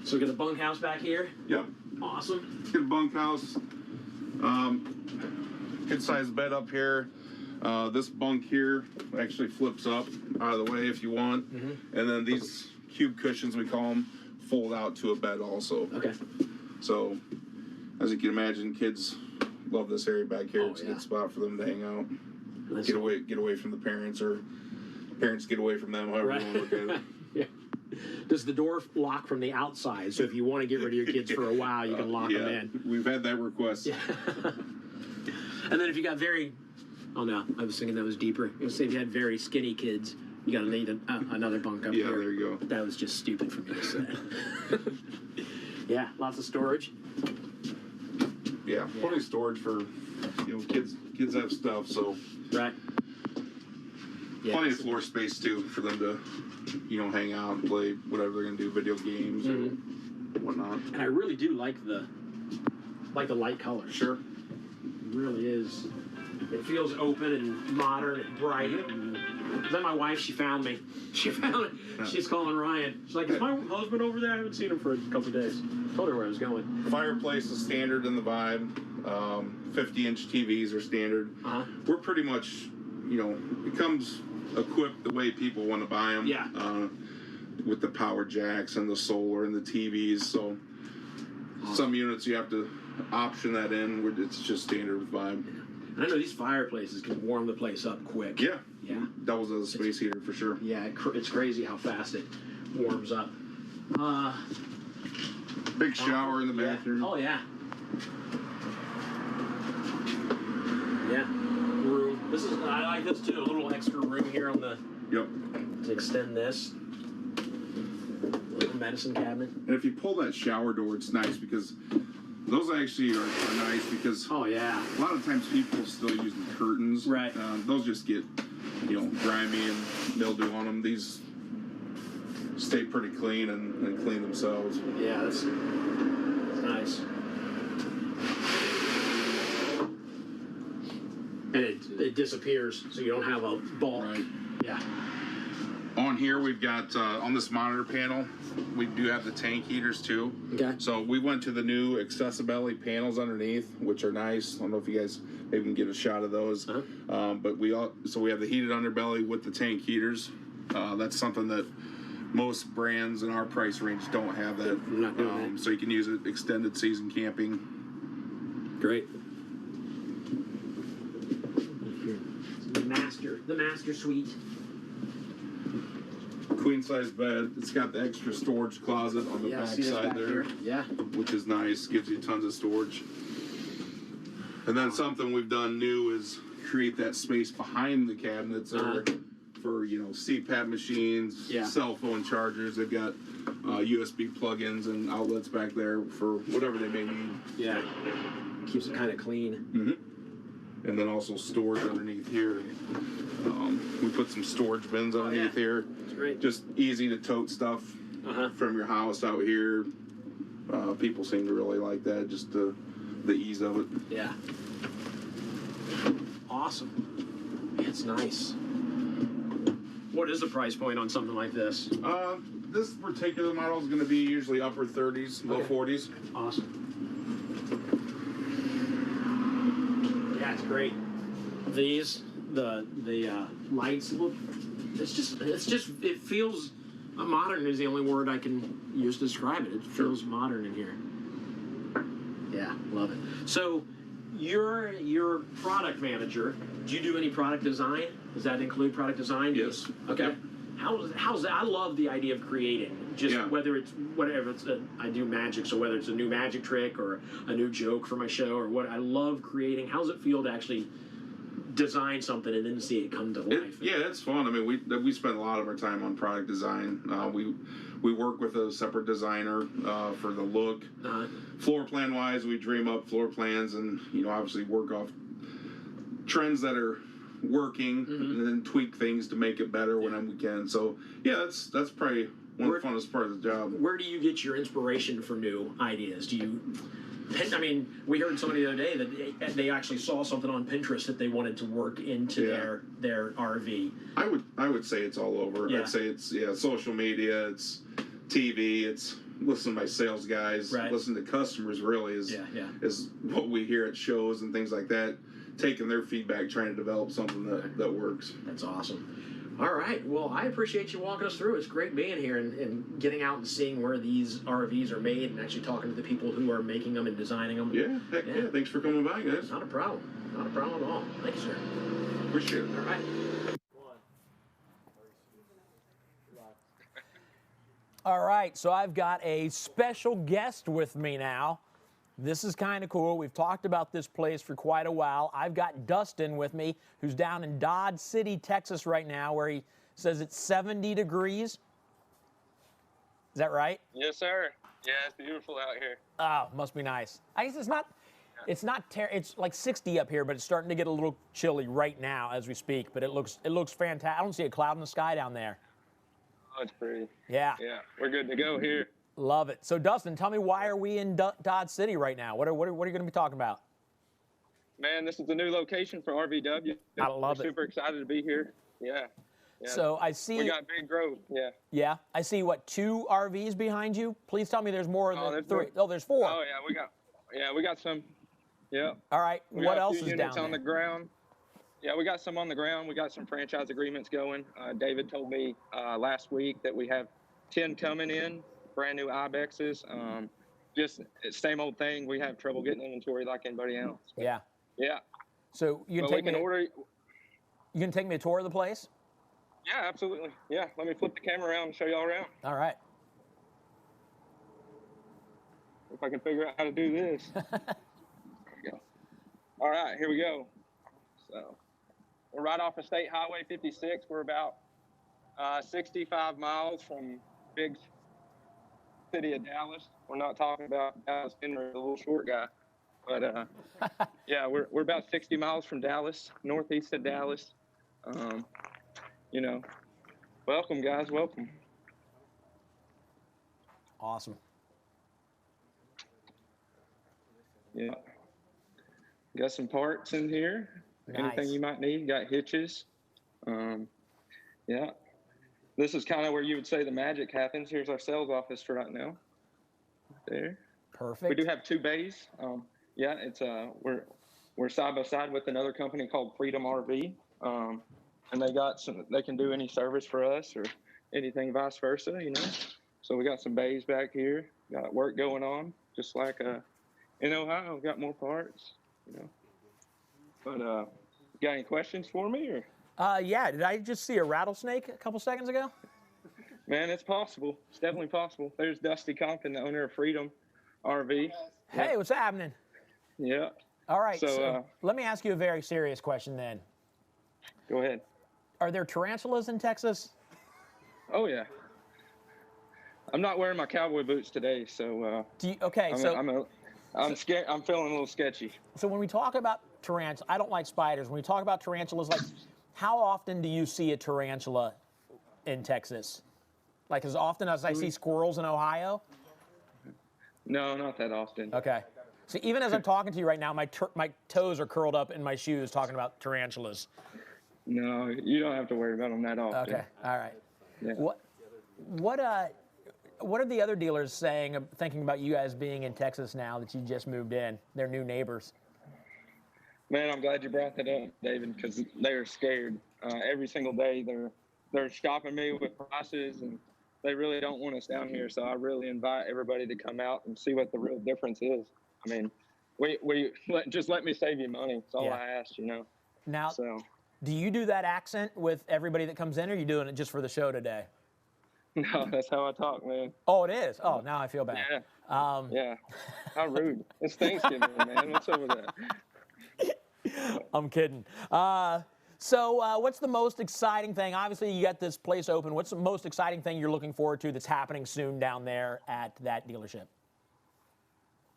So we got a bunkhouse back here. Yep. Awesome. Good bunkhouse. Good sized bed up here. This bunk here actually flips up out of the way if you want. And then these cube cushions, we call them, fold out to a bed also. Okay. So, as you can imagine, kids love this area back here. It's a good spot for them to hang out. Get away from the parents, or parents get away from them, however you want to look at it. Yeah. Does the door lock from the outside? So if you want to get rid of your kids for a while, you can lock them in. We've had that request. Yeah. And then if you got oh no, I was thinking that was deeper. Say if you had very skinny kids, you got to need another bunk up here. Yeah, there you go. That was just stupid for me to say. Yeah, lots of storage. Yeah, plenty of storage for kids have stuff, so right. Yeah, plenty of floor space too for them to hang out and play whatever they're gonna do, video games or whatnot. And I really do like the light color. Sure. It really is. It feels open and modern and bright. Is that my wife? She found me. She found it. She's calling Ryan. She's like, is my husband over there? I haven't seen him for a couple of days. Told her where I was going. Fireplace is standard in the vibe. 50-inch TVs are standard. We're pretty much, it comes equipped the way people want to buy them. Yeah. With the power jacks and the solar and the TVs. So some units you have to option that in. Where it's just standard with vibe. And I know these fireplaces can warm the place up quick. Yeah. Yeah. Doubles as a space heater for sure. Yeah, it's crazy how fast it warms up. Big shower in the bathroom. Oh yeah. Yeah. Room. I like this too. A little extra room here on the. Yep. To extend this. Little medicine cabinet. And if you pull that shower door, it's nice because those actually are nice because a lot of times people still use the curtains. Right. Those just get grimy and mildew on them. These stay pretty clean and clean themselves. Yeah, that's nice. And it disappears, so you don't have a bulk. Right. Yeah. On here, we've got, on this monitor panel, we do have the tank heaters too. Okay. So we went to the new accessibility panels underneath, which are nice. I don't know if you guys maybe can get a shot of those. But we have the heated underbelly with the tank heaters. That's something that most brands in our price range don't have that. I'm not doing that. So you can use it extended season camping. Great. The master suite. Queen size bed. It's got the extra storage closet on the back side there. Yeah. Which is nice. Gives you tons of storage. And then something we've done new is create that space behind the cabinets for CPAP machines, cell phone chargers. They've got USB plug-ins and outlets back there for whatever they may need. Yeah. Keeps it kind of clean. And then also storage underneath here. We put some storage bins underneath here. That's great. Just easy to tote stuff from your house out here. People seem to really like that, just the ease of it. Yeah. Awesome. It's nice. What is the price point on something like this? This particular model is going to be usually upper 30s, low 40s. Awesome. Yeah, it's great. These, the lights look. It feels. Modern is the only word I can use to describe it. It feels modern in here. Yeah, love it. So, you're your product manager. Do you do any product design? Does that include product design? Yes. Okay. Yep. How's that? I love the idea of creating. Just whether it's whatever it's. I do magic, so whether it's a new magic trick or a new joke for my show or what, I love creating. How does it feel to actually design something and then see it come to life? It's fun. I mean, we spend a lot of our time on product design. We work with a separate designer for the look. Floor plan wise, we dream up floor plans and obviously work off trends that are working and then tweak things to make it better whenever we can. So that's probably one of the funnest parts of the job. Where do you get your inspiration for new ideas? Do you? I mean, we heard somebody the other day that they actually saw something on Pinterest that they wanted to work into their RV. I would say it's all over. Yeah. I'd say it's social media, it's TV, it's listen to my sales guys, listen to customers. Really is what we hear at shows and things like that. Taking their feedback, trying to develop something that works. That's awesome. All right. Well, I appreciate you walking us through. It's great being here and getting out and seeing where these RVs are made and actually talking to the people who are making them and designing them. Yeah, heck yeah. Thanks for coming by, guys. Not a problem. Not a problem at all. Thank you, sir. Appreciate it. All right. All right, so I've got a special guest with me now. This is kind of cool. We've talked about this place for quite a while. I've got Dustin with me, who's down in Dodge City, Texas right now, where he says it's 70 degrees. Is that right? Yes, sir. Yeah, it's beautiful out here. Oh, must be nice. I guess it's like 60 up here, but it's starting to get a little chilly right now as we speak, but it looks fantastic. I don't see a cloud in the sky down there. Oh, it's pretty. Yeah. Yeah, we're good to go here. Love it. So, Dustin, tell me, why are we in Dodge City right now? What are you going to be talking about? Man, this is a new location for RVW. I love it. Super excited to be here. Yeah. So I see. We got big growth. Yeah. Yeah. I see, 2 RVs behind you? Please tell me there's more than 3. Oh, there's 4. Oh, yeah, we got some. Yeah. All right. What else is down on there? The ground. Yeah, we got some on the ground. We got some franchise agreements going. David told me last week that we have 10 coming in. Brand new Ibexes. Just same old thing. We have trouble getting inventory like anybody else. But, yeah. Yeah. So you can take me. You can take me a tour of the place? Yeah, absolutely. Yeah. Let me flip the camera around and show y'all around. All right. If I can figure out how to do this. There we go. All right, here we go. So we're right off of State Highway 56. We're about 65 miles from big city of Dallas. We're not talking about Dallas Henry, the little short guy, but yeah, we're about 60 miles from Dallas, northeast of Dallas. Welcome, guys. Welcome. Awesome. Yeah. Got some parts in here. Nice. Anything you might need. Got hitches. Yeah. This is kind of where you would say the magic happens. Here's our sales office for right now. There. Perfect. We do have 2 bays. Yeah, it's we're side by side with another company called Freedom RV. And they can do any service for us or anything vice versa, So we got some bays back here. Got work going on, just like in Ohio. Got more parts, But got any questions for me or? Yeah, did I just see a rattlesnake a couple seconds ago? Man, it's possible. It's definitely possible. There's Dusty Compton, the owner of Freedom RV. Hey, what's happening? Yeah. All right, so let me ask you a very serious question then. Go ahead. Are there tarantulas in Texas? Oh, yeah. I'm not wearing my cowboy boots today, so... I'm scared. I'm feeling a little sketchy. So when we talk about tarantulas, I don't like spiders. When we talk about tarantulas, how often do you see a tarantula in Texas? Like as often as I see squirrels in Ohio? No, not that often. Okay. So even as I'm talking to you right now, my toes are curled up in my shoes talking about tarantulas. No, you don't have to worry about them that often. Okay. All right. Yeah. What are the other dealers saying, thinking about you guys being in Texas now that you just moved in? They're new neighbors. Man, I'm glad you brought that up, David, because they are scared. Every single day they're shopping me with prices, and they really don't want us down here. So I really invite everybody to come out and see what the real difference is. I mean, just let me save you money. That's all I ask, you know. Now, so do you do that accent with everybody that comes in, or are you doing it just for the show today? no, that's how I talk, man. Oh, it is? Oh, now I feel bad. Yeah. Yeah. How rude. It's Thanksgiving, man. What's up with that? I'm kidding. So what's the most exciting thing? Obviously, you got this place open. What's the most exciting thing you're looking forward to that's happening soon down there at that dealership?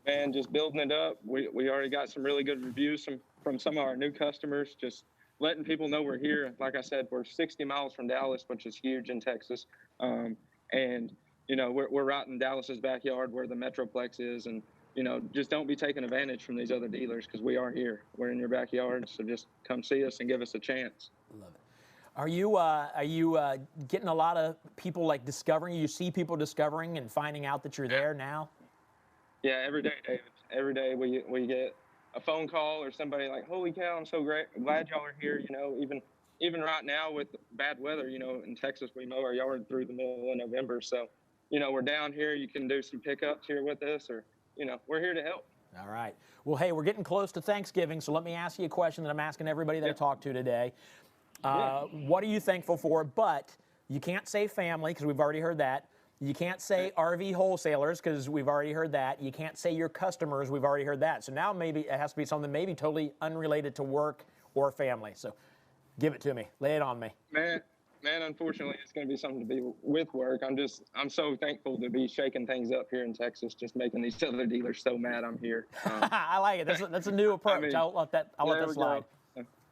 Man, just building it up. We already got some really good reviews from some of our new customers, just letting people know we're here. Like I said, we're 60 miles from Dallas, which is huge in Texas. And, you know, we're right in Dallas's backyard where the Metroplex is. And, you know, just don't be taking advantage from these other dealers, because we are here. We're in your backyard. So just come see us and give us a chance. Love it. Are you getting a lot of people like discovering? You see people discovering and finding out that you're there now? Yeah, every day, David. Every day we get a phone call or somebody like, holy cow, I'm so glad y'all are here. You know, even right now with bad weather, you know, in Texas, we mow our yard through the middle of November. So, you know, we're down here. You can do some pickups here with us, or, you know, we're here to help. All right. Well, hey, we're getting close to Thanksgiving, so let me ask you a question that I'm asking everybody that I talk to today. What are you thankful for? But you can't say family, because we've already heard that. You can't say RV wholesalers, because we've already heard that. You can't say your customers. We've already heard that. So now maybe it has to be something maybe totally unrelated to work or family. So give it to me. Lay it on me. Man, unfortunately, it's going to be something to be with work. I'm so thankful to be shaking things up here in Texas, just making these other dealers so mad I'm here. I like it. That's a new approach. I mean, I'll let that slide.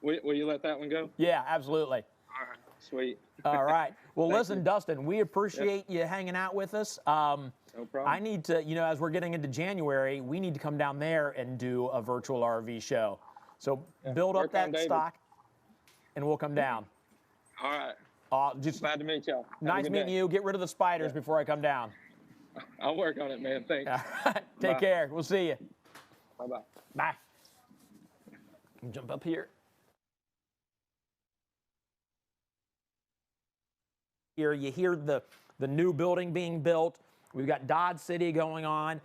Will you let that one go? Yeah, absolutely. All right, sweet. All right. Well, listen, Dustin, we appreciate you hanging out with us. No problem. I need to, you know, as we're getting into January, we need to come down there and do a virtual RV show. So build up that stock, and we'll come down. All right. Just glad to meet y'all. Nice meeting you. Get rid of the spiders before I come down. I'll work on it, man. Thanks. Take care. We'll see you. Bye-bye. Bye. Jump up here. Here you hear the new building being built. We've got Dodge City going on.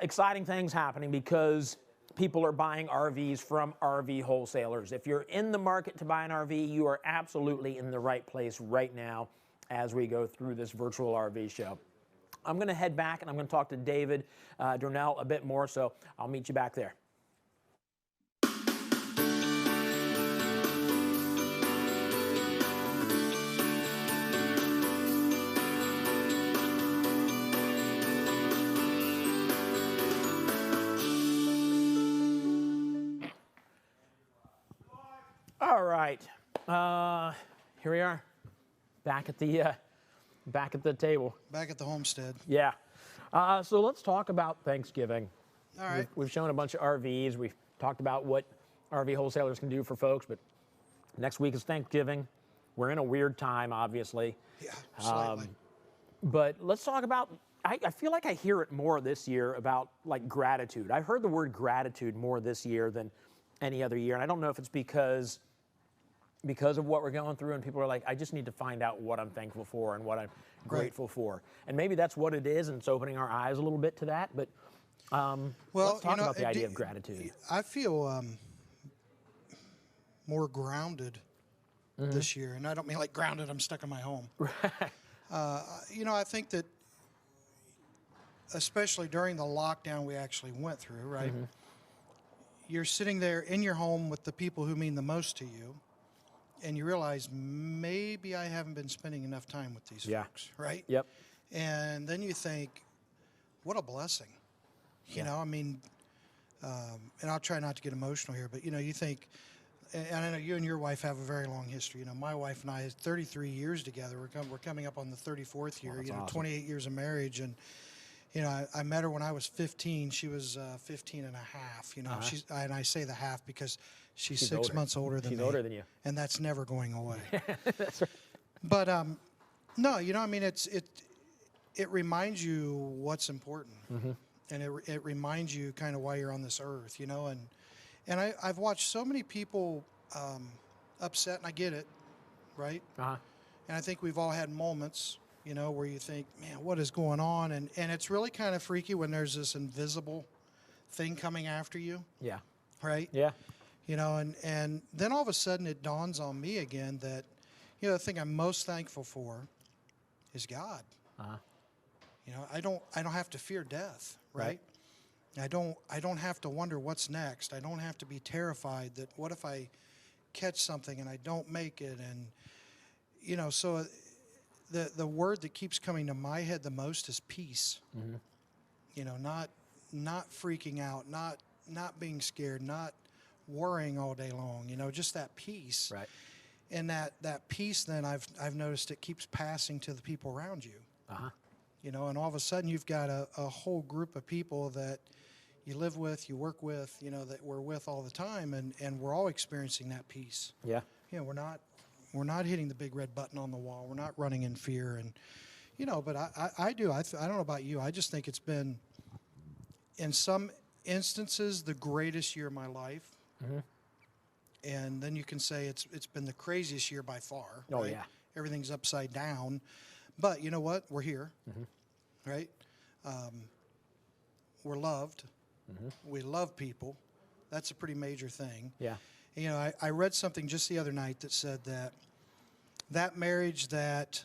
Exciting things happening because people are buying RVs from RV wholesalers. If you're in the market to buy an RV, you are absolutely in the right place right now as we go through this virtual RV show. I'm going to head back and I'm going to talk to David Dornell a bit more, so I'll meet you back there. All right, here we are, back at the table. Back at the homestead. Yeah. So let's talk about Thanksgiving. All right. We've shown a bunch of RVs. We've talked about what RV wholesalers can do for folks, but next week is Thanksgiving. We're in a weird time, obviously. Yeah, slightly. But let's talk about, I feel like I hear it more this year about like gratitude. I've heard the word gratitude more this year than any other year, and I don't know if it's because of what we're going through, and people are like, I just need to find out what I'm thankful for and what I'm grateful for. And maybe that's what it is, and it's opening our eyes a little bit to that. But let's talk about the idea of gratitude. I feel more grounded this year, and I don't mean like grounded, I'm stuck in my home. You know, I think that especially during the lockdown we actually went through, right? You're sitting there in your home with the people who mean the most to you, and you realize maybe I haven't been spending enough time with these folks, right? Yep. And then you think, what a blessing. You know, I mean, and I'll try not to get emotional here, but, you know, you think, and I know you and your wife have a very long history. You know, my wife and I, 33 years together. We're coming up on the 34th year, you know, awesome. 28 years of marriage. And, you know, I met her when I was 15. She was 15 and a half, you know. And I say the half because she's 6 months older than me. She's older than you. And that's never going away. That's right. But, no, you know, I mean, it reminds you what's important. And it reminds you kind of why you're on this earth, you know. And I've watched so many people upset, and I get it, right? Uh-huh. And I think we've all had moments, you know, where you think, man, what is going on? And it's really kind of freaky when there's this invisible thing coming after you. Yeah. Right? Yeah. You know, and then all of a sudden it dawns on me again that, you know, the thing I'm most thankful for is God. Uh-huh. You know, I don't have to fear death, right? I don't have to wonder what's next. I don't have to be terrified that what if I catch something and I don't make it. And, you know, so the word that keeps coming to my head the most is peace. Mm-hmm. You know, not freaking out, not being scared, not worrying all day long, you know, just that peace. Right. And that peace, then I've noticed it keeps passing to the people around you. Uh-huh. You know, and all of a sudden you've got a whole group of people that you live with, you work with, you know, that we're with all the time, and we're all experiencing that peace. Yeah. You know, we're not hitting the big red button on the wall. We're not running in fear, and you know, but I do. I don't know about you. I just think it's been, in some instances, the greatest year of my life. Mm-hmm. And then you can say it's been the craziest year by far. Oh, right? yeah. Everything's upside down. But you know what? We're here, right? We're loved. We love people. That's a pretty major thing. Yeah. You know, I read something just the other night that said that marriage that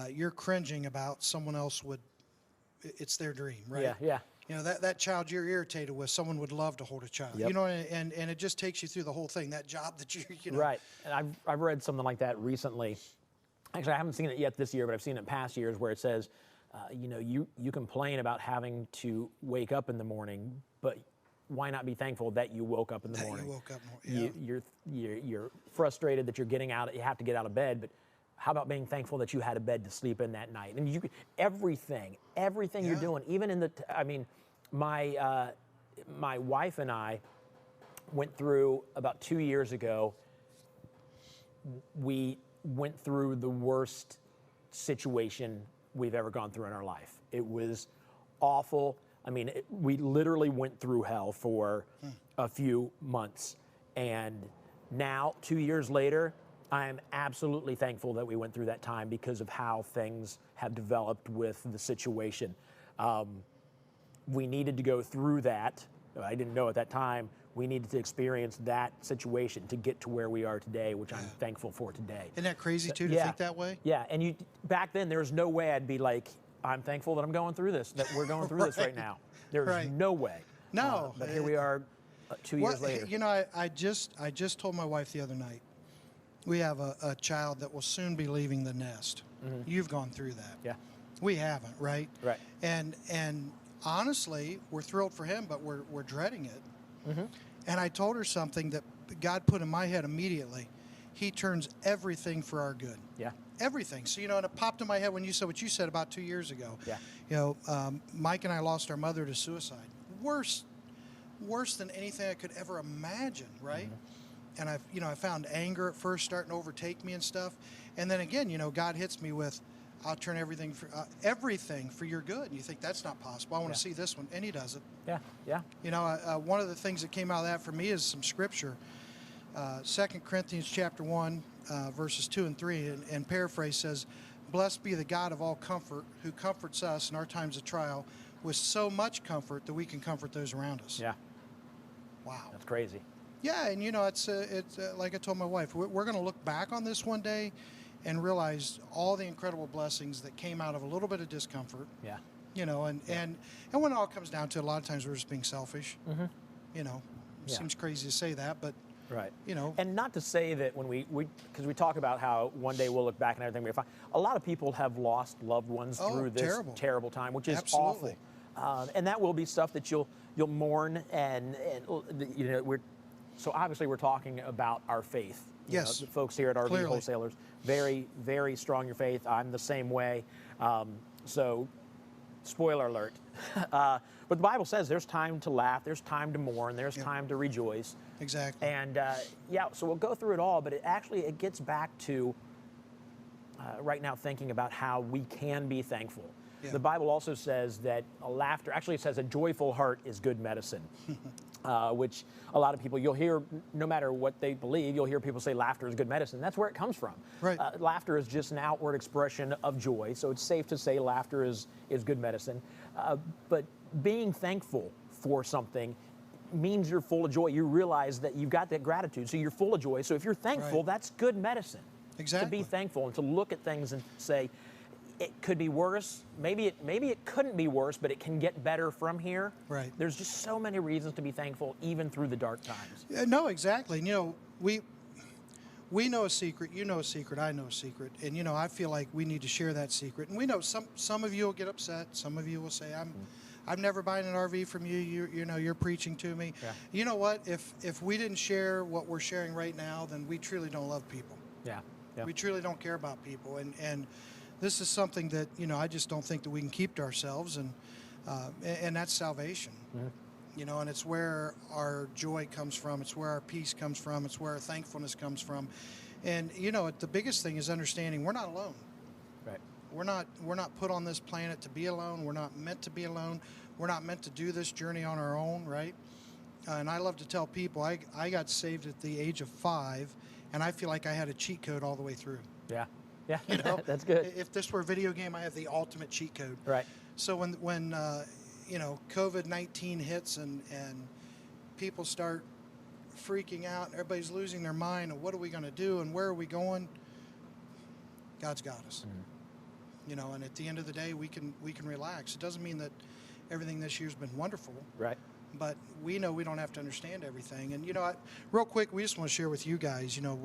you're cringing about, someone else would, it's their dream, right? Yeah, yeah. You know, that child you're irritated with, someone would love to hold a child. Yep. You know, and it just takes you through the whole thing, that job that you know. Right. And I've read something like that recently. Actually, I haven't seen it yet this year, but I've seen it in past years where it says, you know, you complain about having to wake up in the morning, but why not be thankful that you woke up in the morning? You woke up, yeah. You're frustrated that you're getting out, you have to get out of bed, but how about being thankful that you had a bed to sleep in that night? And everything you're doing, even in my wife and I went through about 2 years ago. We went through the worst situation we've ever gone through in our life. It was awful. I mean, we literally went through hell for a few months. And now, 2 years later, I am absolutely thankful that we went through that time because of how things have developed with the situation. We needed to go through that. I didn't know at that time. We needed to experience that situation to get to where we are today, which I'm thankful for today. Isn't that crazy, too, to think that way? Yeah, and back then, there was no way I'd be like, I'm thankful that I'm going through this, that we're going through this right now. There's no way. No. But here we are 2 years later. You know, I just told my wife the other night, we have a child that will soon be leaving the nest. Mm-hmm. You've gone through that. Yeah. We haven't, right? Right. And honestly, we're thrilled for him, but we're dreading it. Mm-hmm. And I told her something that God put in my head immediately. He turns everything for our good. Yeah. Everything. So, you know, and it popped in my head when you said what you said about 2 years ago. Yeah. You know, Mike and I lost our mother to suicide. Worse than anything I could ever imagine, right? Mm-hmm. And I found anger at first starting to overtake me and stuff. And then again, you know, God hits me with, I'll turn everything for your good. And you think that's not possible. I want to see this one, and He does it. Yeah, yeah. You know, one of the things that came out of that for me is some scripture. 2 Corinthians chapter 1, verses 2 and 3, and paraphrase says, "Blessed be the God of all comfort, who comforts us in our times of trial with so much comfort that we can comfort those around us." Yeah. Wow. That's crazy. Yeah, and you know, it's like I told my wife, we're going to look back on this one day and realize all the incredible blessings that came out of a little bit of discomfort. Yeah. You know, and when it all comes down to it, a lot of times we're just being selfish. Mm-hmm. You know, it Yeah. seems crazy to say that, but right. You know, and not to say that when because we talk about how one day we'll look back and everything will be fine. A lot of people have lost loved ones through this terrible time, which is Absolutely. awful. And that will be stuff that you'll mourn, and you know, so obviously we're talking about our faith. You Yes. know, the folks here at RV Clearly. Wholesalers, very, very strong in your faith. I'm the same way. So, spoiler alert. But the Bible says there's time to laugh, there's time to mourn, there's time to rejoice. Exactly. And so we'll go through it all, but it gets back to right now thinking about how we can be thankful. Yeah. The Bible also says that laughter, actually it says a joyful heart is good medicine. which a lot of people, you'll hear, no matter what they believe, you'll hear people say laughter is good medicine. That's where it comes from. Right. Laughter is just an outward expression of joy, so it's safe to say laughter is good medicine. But being thankful for something means you're full of joy. You realize that you've got that gratitude, so you're full of joy. So if you're thankful, that's good medicine. Exactly. To be thankful and to look at things and say, it could be worse. Maybe it couldn't be worse, but it can get better from here. Right. There's just so many reasons to be thankful, even through the dark times. No, exactly. You know, we know a secret. You know a secret. I know a secret. And you know, I feel like we need to share that secret. And we know some of you will get upset. Some of you will say, I'm never buying an RV from you. You know, you're preaching to me. Yeah. You know what? If we didn't share what we're sharing right now, then we truly don't love people. Yeah. Yeah. We truly don't care about people. And this is something that, you know, I just don't think that we can keep to ourselves, and that's salvation. Mm-hmm. You know, and it's where our joy comes from. It's where our peace comes from. It's where our thankfulness comes from. And, you know, the biggest thing is understanding we're not alone. Right. We're not put on this planet to be alone. We're not meant to be alone. We're not meant to do this journey on our own, right? And I love to tell people I got saved at the age of 5, and I feel like I had a cheat code all the way through. Yeah. Yeah, you know? that's good. If this were a video game, I have the ultimate cheat code. Right. So when you know, COVID-19 hits and people start freaking out, everybody's losing their mind, and what are we going to do, and where are we going? God's got us. Mm-hmm. You know, and at the end of the day, we can relax. It doesn't mean that everything this year's been wonderful. Right. But we know we don't have to understand everything. And you know, real quick, we just want to share with you guys, you know,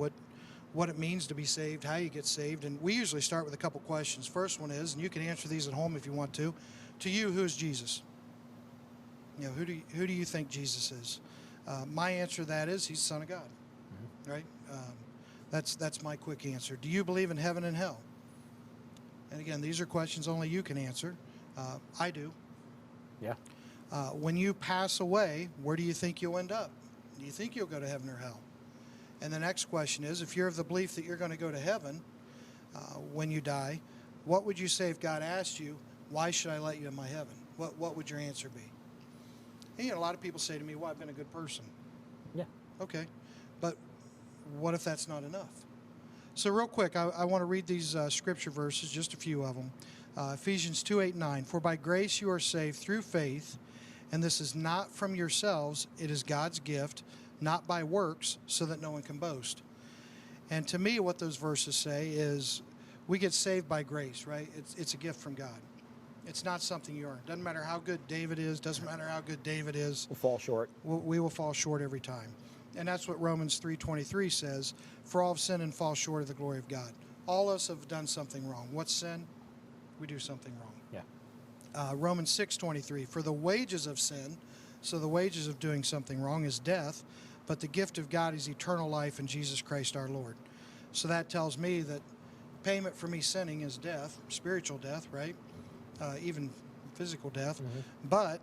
what it means to be saved, how you get saved. And we usually start with a couple questions. First one is, and you can answer these at home if you want to you, who is Jesus? You know, who do you think Jesus is? My answer to that is he's the Son of God. Mm-hmm. Right? That's my quick answer. Do you believe in heaven and hell? And again, these are questions only you can answer. I do. Yeah. When you pass away, where do you think you'll end up? Do you think you'll go to heaven or hell? And the next question is, if you're of the belief that you're going to go to heaven when you die, what would you say if God asked you, why should I let you in my heaven? What would your answer be? And, you know, a lot of people say to me, well, I've been a good person. Yeah. Okay. But what if that's not enough? So real quick, I want to read these scripture verses, just a few of them. Ephesians 2:8-9, for by grace you are saved through faith, and this is not from yourselves, it is God's gift, not by works, so that no one can boast. And to me, what those verses say is we get saved by grace, right? It's a gift from God. It's not something you earn. Doesn't matter how good David is, doesn't matter how good David is. We'll fall short. We will fall short every time. And that's what Romans 3:23 says, for all have sinned and fall short of the glory of God. All of us have done something wrong. What's sin? We do something wrong. Yeah. Romans 6:23, for the wages of sin, so the wages of doing something wrong is death, but the gift of God is eternal life in Jesus Christ our Lord. So that tells me that payment for me sinning is death, spiritual death, right? Even physical death. Mm-hmm. But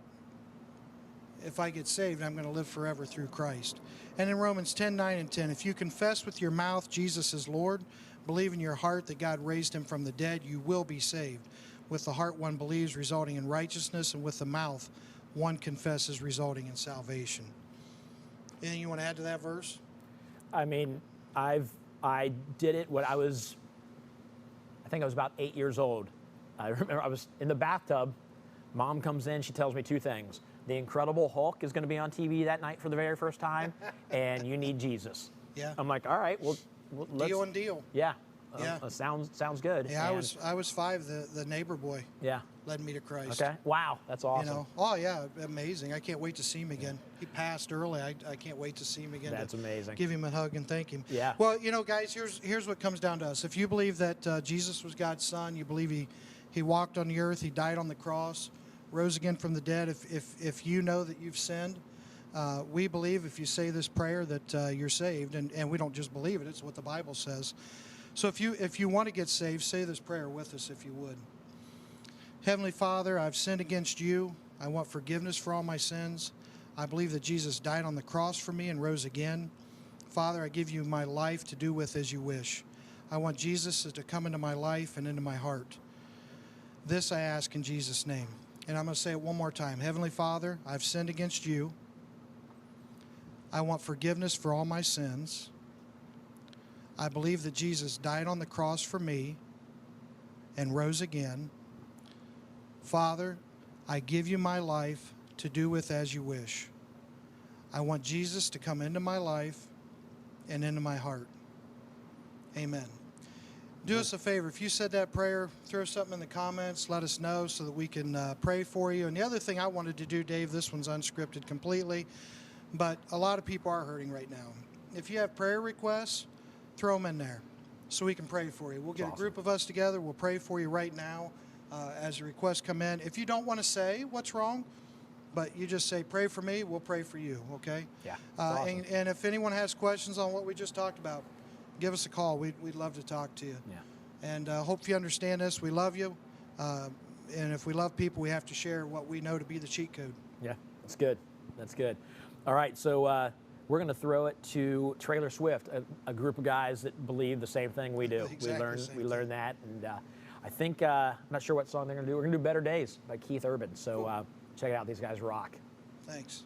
if I get saved, I'm going to live forever through Christ. And in Romans 10:9-10, if you confess with your mouth Jesus is Lord, believe in your heart that God raised him from the dead, you will be saved. With the heart one believes, resulting in righteousness, and with the mouth one confesses, resulting in salvation. Anything you want to add to that verse? I mean, I did it when I think I was about 8 years old. I remember I was in the bathtub. Mom comes in, she tells me two things. The Incredible Hulk is going to be on TV that night for the very first time, and you need Jesus. Yeah. I'm like, all right, well let's... Deal and deal. Yeah. Yeah. Sounds good. Yeah, and I was 5. The neighbor boy. Yeah. Led me to Christ. Okay. Wow, that's awesome. You know. Oh yeah, amazing. I can't wait to see him again. He passed early. I can't wait to see him again. That's amazing. Give him a hug and thank him. Yeah. Well, you know, guys, here's what comes down to us. If you believe that Jesus was God's son, you believe he walked on the earth, he died on the cross, rose again from the dead. If you know that you've sinned, we believe if you say this prayer that you're saved, and we don't just believe it. It's what the Bible says. So if you want to get saved, say this prayer with us if you would. Heavenly Father, I've sinned against you. I want forgiveness for all my sins. I believe that Jesus died on the cross for me and rose again. Father, I give you my life to do with as you wish. I want Jesus to come into my life and into my heart. This I ask in Jesus' name. And I'm going to say it one more time. Heavenly Father, I've sinned against you. I want forgiveness for all my sins. I believe that Jesus died on the cross for me and rose again. Father, I give you my life to do with as you wish. I want Jesus to come into my life and into my heart. Amen. Do us a favor. If you said that prayer, throw something in the comments. Let us know so that we can pray for you. And the other thing I wanted to do, Dave, this one's unscripted completely, but a lot of people are hurting right now. If you have prayer requests, throw them in there so we can pray for you. We'll get a group of us together. We'll pray for you right now as the requests come in. If you don't want to say what's wrong, but you just say, pray for me, we'll pray for you, okay? Yeah. Awesome. And if anyone has questions on what we just talked about, give us a call. We'd love to talk to you. Yeah. And hope you understand this. We love you. And if we love people, we have to share what we know to be the cheat code. Yeah, that's good. That's good. All right, so we're going to throw it to Trailer Swift, a group of guys that believe the same thing we do. Exactly we learned that, and I think I'm not sure what song they're going to do. We're going to do "Better Days" by Keith Urban. So cool. Check it out. These guys rock. Thanks.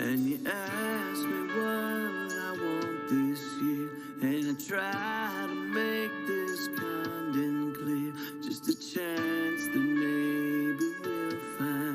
And you ask me what I want this year, and I try to make this kind and clear, just a chance that maybe we'll find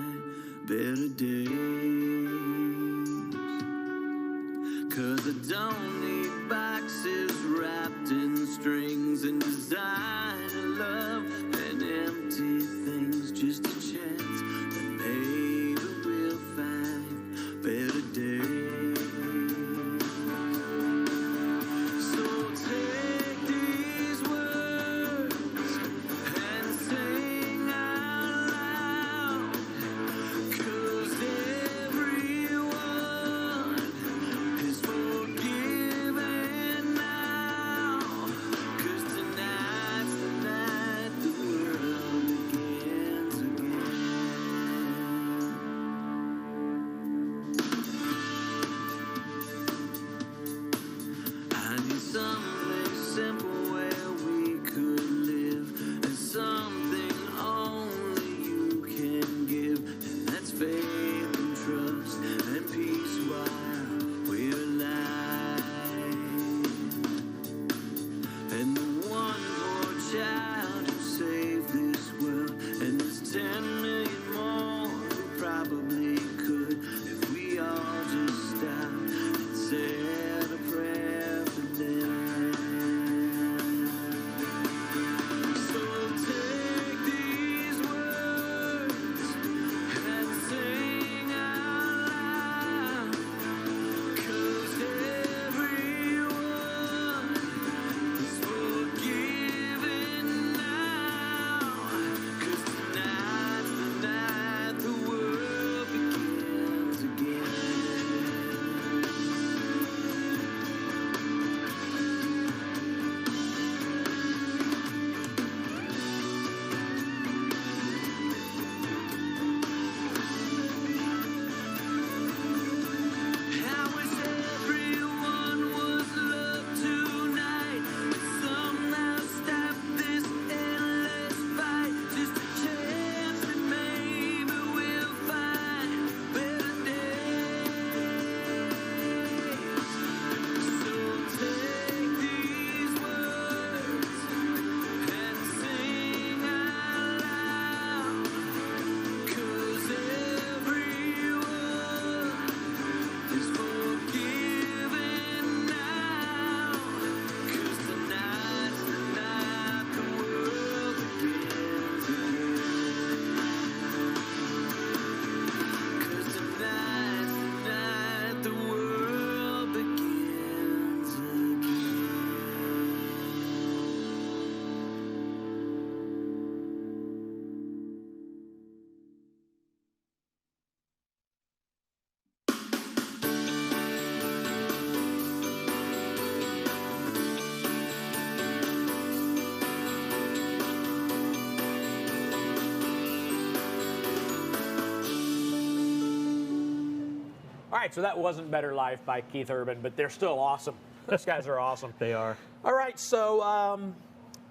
All right, so that wasn't Better Life by Keith Urban, but they're still awesome. Those guys are awesome. They are. All right, so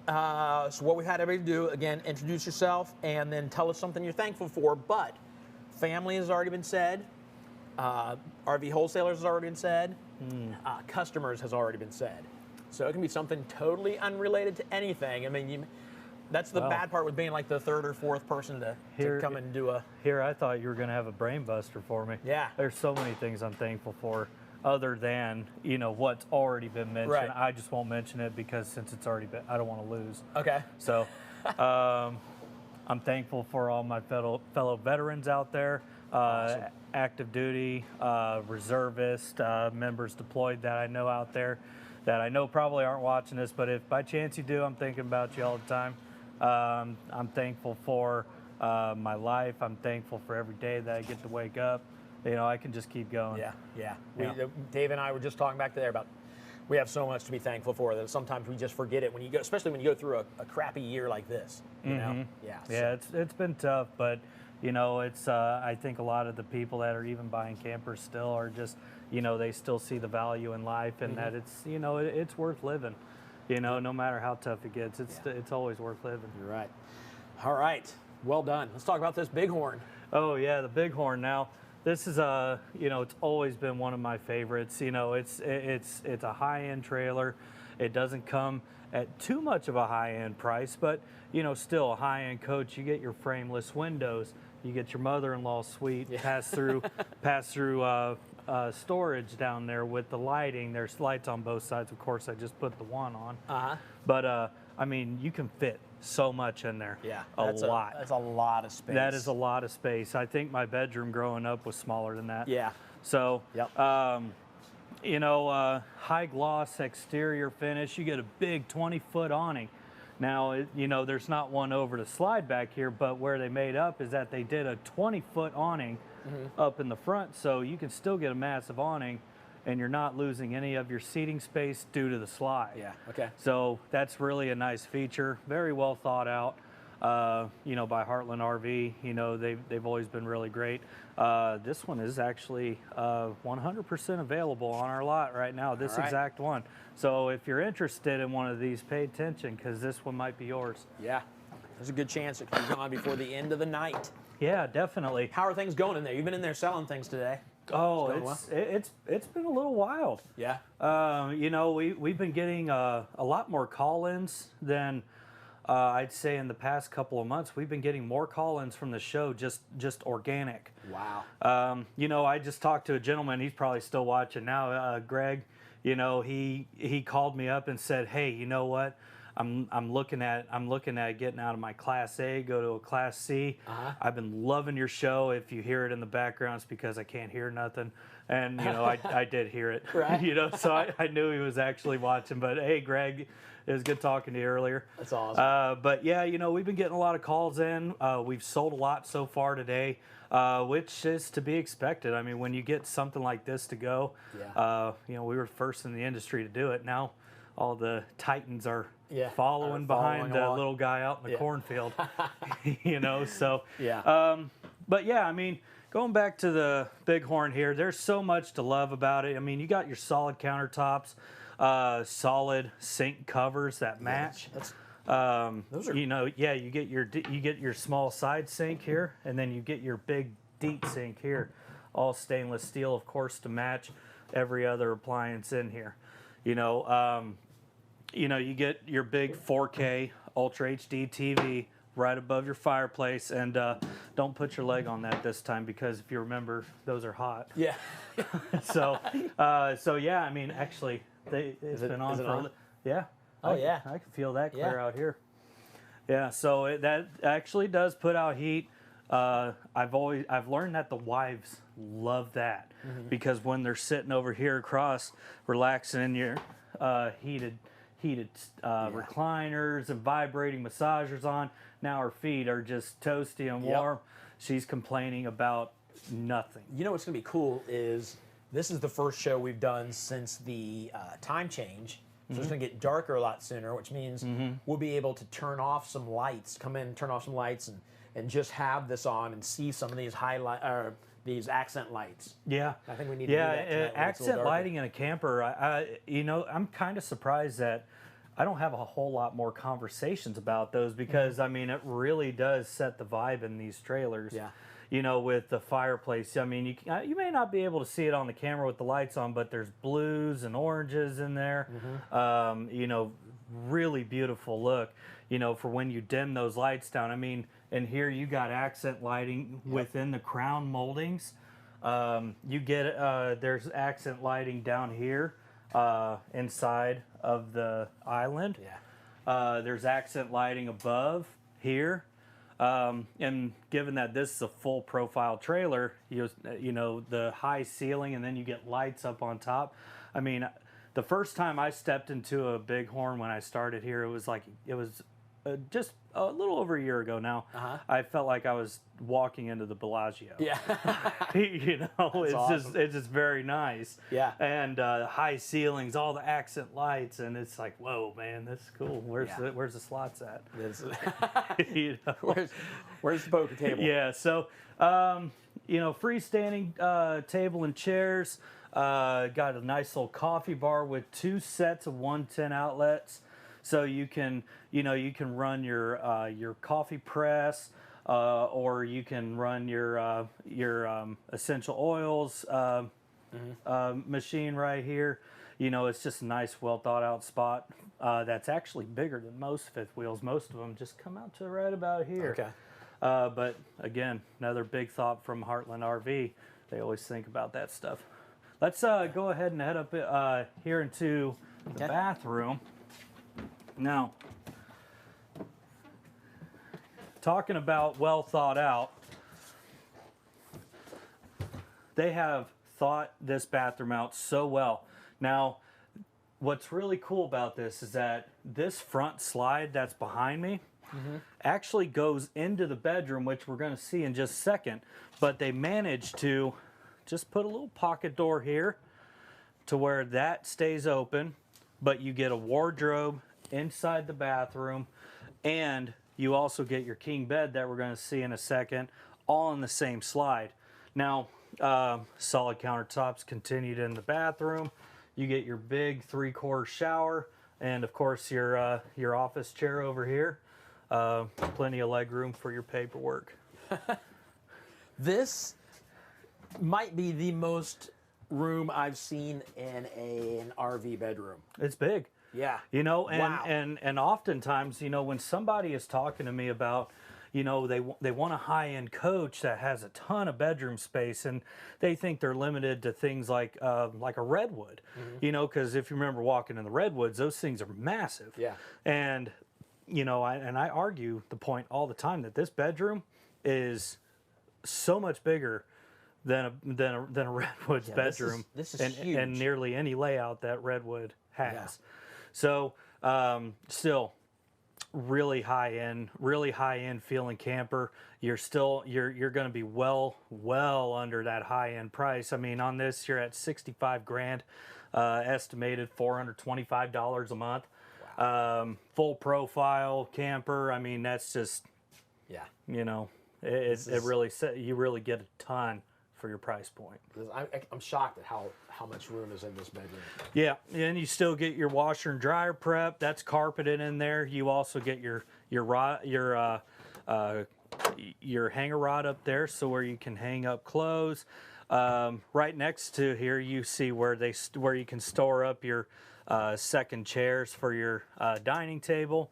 so what we had everybody do, again, introduce yourself and then tell us something you're thankful for. But family has already been said. RV wholesalers has already been said. Customers has already been said. So it can be something totally unrelated to anything. I mean, that's the bad part with being like the third or fourth person to come and do a... Here, I thought you were going to have a brain buster for me. Yeah. There's so many things I'm thankful for other than, you know, what's already been mentioned. Right. I just won't mention it because since it's already been, I don't want to lose. Okay. So I'm thankful for all my fellow veterans out there, Awesome. active duty, reservist, members deployed that I know out there that I know probably aren't watching this, but if by chance you do, I'm thinking about you all the time. I'm thankful for my life. I'm thankful for every day that I get to wake up. You know, I can just keep going. Yeah. Dave and I were just talking back there about we have so much to be thankful for that sometimes we just forget it when you go, especially when you go through a crappy year like this. You know? Yeah. Yeah, it's been tough, but you know, it's I think a lot of the people that are even buying campers still are just, you know, they still see the value in life and that it's, you know, it's worth living. You know, no matter how tough it gets, it's always worth living. You're right. All right. Well done. Let's talk about this Bighorn. Oh yeah, the Bighorn. Now, this is you know, it's always been one of my favorites. You know, it's a high-end trailer. It doesn't come at too much of a high-end price, but you know, still a high-end coach. You get your frameless windows. You get your mother-in-law suite. Pass through storage down there with the lighting. There's lights on both sides. Of course, I just put the one on. But I mean, you can fit so much in there. Yeah, a lot. That's a lot of space. That is a lot of space. I think my bedroom growing up was smaller than that. Yeah. So, you know, high gloss exterior finish. You get a big 20-foot awning. Now, you know, there's not one over the slide back here, but where they made up is that they did a 20-foot awning up in the front, so you can still get a massive awning, and you're not losing any of your seating space due to the slide. Yeah, okay. So that's really a nice feature. Very well thought out, you know, by Heartland RV. You know, they've always been really great. This one is actually 100% available on our lot right now, this exact one. So if you're interested in one of these, pay attention because this one might be yours. Yeah, there's a good chance it could be gone before the end of the night. Yeah, definitely. How are things going in there? You've been in there selling things today. Oh, it's been a little wild. Yeah. You know, we've been getting a lot more call-ins than I'd say in the past couple of months. We've been getting more call-ins from the show, just organic. Wow. You know, I just talked to a gentleman. He's probably still watching now. Greg. You know, he called me up and said, "Hey, you know what? I'm looking at getting out of my Class A, go to a Class C. I've been loving your show. If you hear it in the background, it's because I can't hear nothing." And you know, I did hear it. Right. You know, so I knew he was actually watching. But hey, Greg, it was good talking to you earlier. That's awesome. But yeah, you know, we've been getting a lot of calls in. We've sold a lot so far today. Which is to be expected. I mean, when you get something like this to go, you know, we were first in the industry to do it. Now, all the titans are following behind the little guy out in the cornfield. You know, so but yeah, I mean, going back to the Bighorn here, there's so much to love about it. I mean, you got your solid countertops, solid sink covers that match. Those are, you know, you get your small side sink here, and then you get your big deep sink here, all stainless steel, of course, to match every other appliance in here. You know, you get your big 4K Ultra HD TV right above your fireplace, and don't put your leg on that this time because if you remember, those are hot. Yeah. so yeah, I mean, actually, it's been on for yeah. Oh yeah, I can feel that clear out here. Yeah, so that actually does put out heat. I've learned that the wives love that because when they're sitting over here across, relaxing in your heated recliners and vibrating massagers on, now her feet are just toasty and warm. She's complaining about nothing. You know what's gonna be cool is this is the first show we've done since the time change. So it's going to get darker a lot sooner, which means we'll be able to turn off some lights, come in and turn off some lights and just have this on and see some of these these accent lights. Yeah, I think we need to do that tonight when it's a little accent darker. lighting in a camper. You know, I'm kind of surprised that I don't have a whole lot more conversations about those because I mean, it really does set the vibe in these trailers. Yeah. You know, with the fireplace. I mean, you may not be able to see it on the camera with the lights on, but there's blues and oranges in there. You know, really beautiful look. You know, for when you dim those lights down. I mean, and here you got accent lighting within the crown moldings. You get there's accent lighting down here inside of the island. Yeah. There's accent lighting above here. And given that this is a full profile trailer, you know, the high ceiling and then you get lights up on top. I mean, the first time I stepped into a Bighorn when I started here, it was just a little over a year ago now. I felt like I was walking into the Bellagio. Yeah. You know, That's awesome. it's just very nice. Yeah. And high ceilings, all the accent lights, and it's like, whoa, man, that's cool. Where's the slots at? You know? Where's the poker table? Yeah. So, you know, freestanding table and chairs. Got a nice little coffee bar with 2 sets of 110 outlets. So you can, you know, you can run your coffee press, or you can run your essential oils machine right here. You know, it's just a nice, well thought out spot. That's actually bigger than most fifth wheels. Most of them just come out to right about here. Okay. But again, another big thought from Heartland RV. They always think about that stuff. Let's go ahead and head up here into the bathroom. Now, talking about well thought out, they have thought this bathroom out so well. Now, what's really cool about this is that this front slide that's behind me actually goes into the bedroom, which we're going to see in just a second, but they managed to just put a little pocket door here to where that stays open, but you get a wardrobe inside the bathroom, and you also get your king bed that we're going to see in a second, all in the same slide. Now, solid countertops continued in the bathroom. You get your big 3/4 shower, and of course your office chair over here. Plenty of leg room for your paperwork. This might be the most room I've seen in an RV bedroom. It's big. Yeah. You know, Wow. and oftentimes, you know, when somebody is talking to me about, you know, they want a high-end coach that has a ton of bedroom space, and they think they're limited to things like a Redwood, you know, because if you remember walking in the Redwoods, those things are massive. Yeah. And, you know, I argue the point all the time that this bedroom is so much bigger than a Redwood's bedroom. This is huge. And nearly any layout that Redwood has. Yeah. So still really high end feeling camper. You're going to be well under that high end price. I mean, on this you're at 65 grand, estimated $425 a month. Wow. Full profile camper. I mean, that's just, you know, you really get a ton for your price point. I'm shocked at how much room is in this bedroom. Yeah, and you still get your washer and dryer prep. That's carpeted in there. You also get your hanger rod up there, so where you can hang up clothes. Right next to here, you see where you can store up your second chairs for your dining table.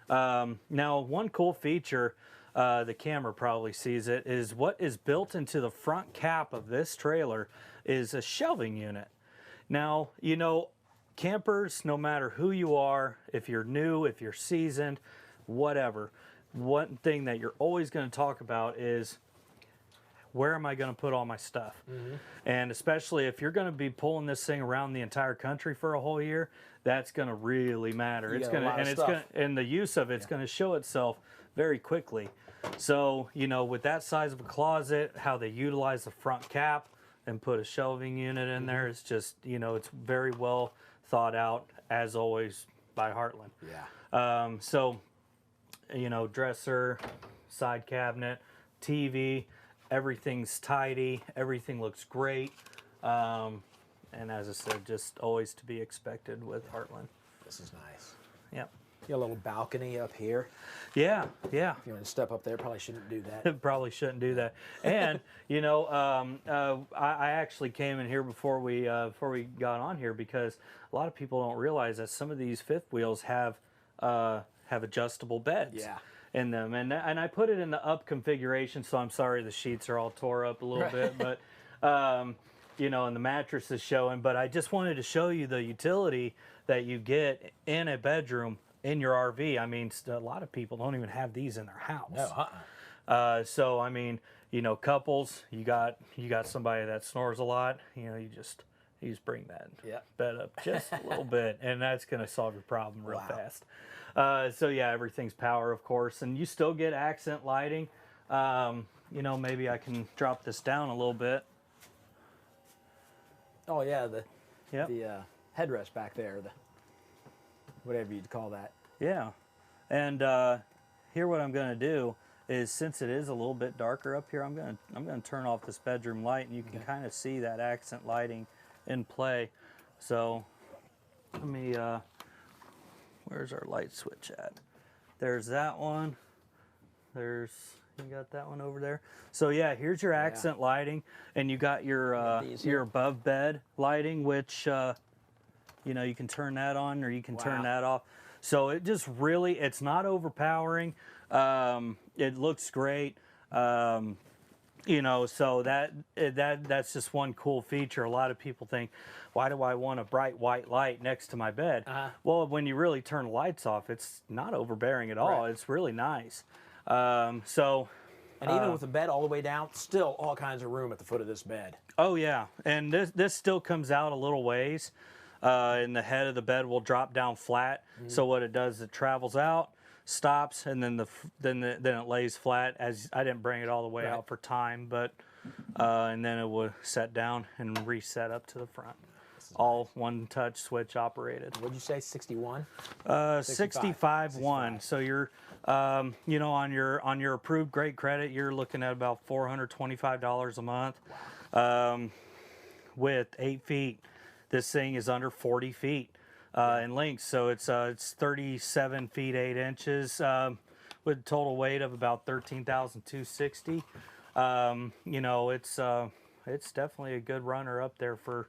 Now, one cool feature. The camera probably sees it, is what is built into the front cap of this trailer is a shelving unit. Now, you know, campers, no matter who you are, if you're new, if you're seasoned, whatever, one thing that you're always going to talk about is, where am I going to put all my stuff? And especially if you're going to be pulling this thing around the entire country for a whole year, that's going to really matter. And the use of it's going to show itself very quickly. So, you know, with that size of a closet, how they utilize the front cap and put a shelving unit in there, it's just, you know, it's very well thought out, as always, by Heartland. Yeah. So, you know, dresser, side cabinet, TV, Everything's tidy. Everything looks great. And as I said, just always to be expected with Heartland. This is nice. Yep. You got a little balcony up here. Yeah, yeah. If you want to step up there, probably shouldn't do that. Probably shouldn't do that. And you know, I actually came in here before we got on here because a lot of people don't realize that some of these fifth wheels have adjustable beds. Yeah. In them, and I put it in the up configuration. So I'm sorry the sheets are all tore up a little bit, but you know, and the mattress is showing. But I just wanted to show you the utility that you get in a bedroom in your RV. I mean, a lot of people don't even have these in their house. No, so I mean, you know, couples, you got somebody that snores a lot. You know, you just bring that bed up just a little bit, and that's going to solve your problem real fast. So yeah, everything's power, of course, and you still get accent lighting. You know, maybe I can drop this down a little bit. Oh yeah, the headrest back there, the whatever you'd call that. Yeah, and here what I'm going to do is, since it is a little bit darker up here, I'm going to turn off this bedroom light, and you can kind of see that accent lighting in play. So let me. Where's our light switch at? There's that one. You got that one over there. So yeah, here's your accent lighting, and you got your above bed lighting, which you know, you can turn that on or you can turn that off. So it just really, it's not overpowering. It looks great. You know, so that's just one cool feature. A lot of people think, why do I want a bright white light next to my bed? Well, when you really turn the lights off, it's not overbearing at all. It's really nice. And even with the bed all the way down, still all kinds of room at the foot of this bed. Oh yeah, and this still comes out a little ways, and the head of the bed will drop down flat. So what it does, it travels out, stops, and then then it lays flat. As I didn't bring it all the way out for time, but and then it will set down and reset up to the front. All one touch switch operated. What'd you say, 61? 65.1. So you're you know, on your approved great credit, you're looking at about $425 a month. With 8 feet, this thing is under 40 feet in length, so it's 37 feet 8 inches with a total weight of about 13,260. You know, it's definitely a good runner up there for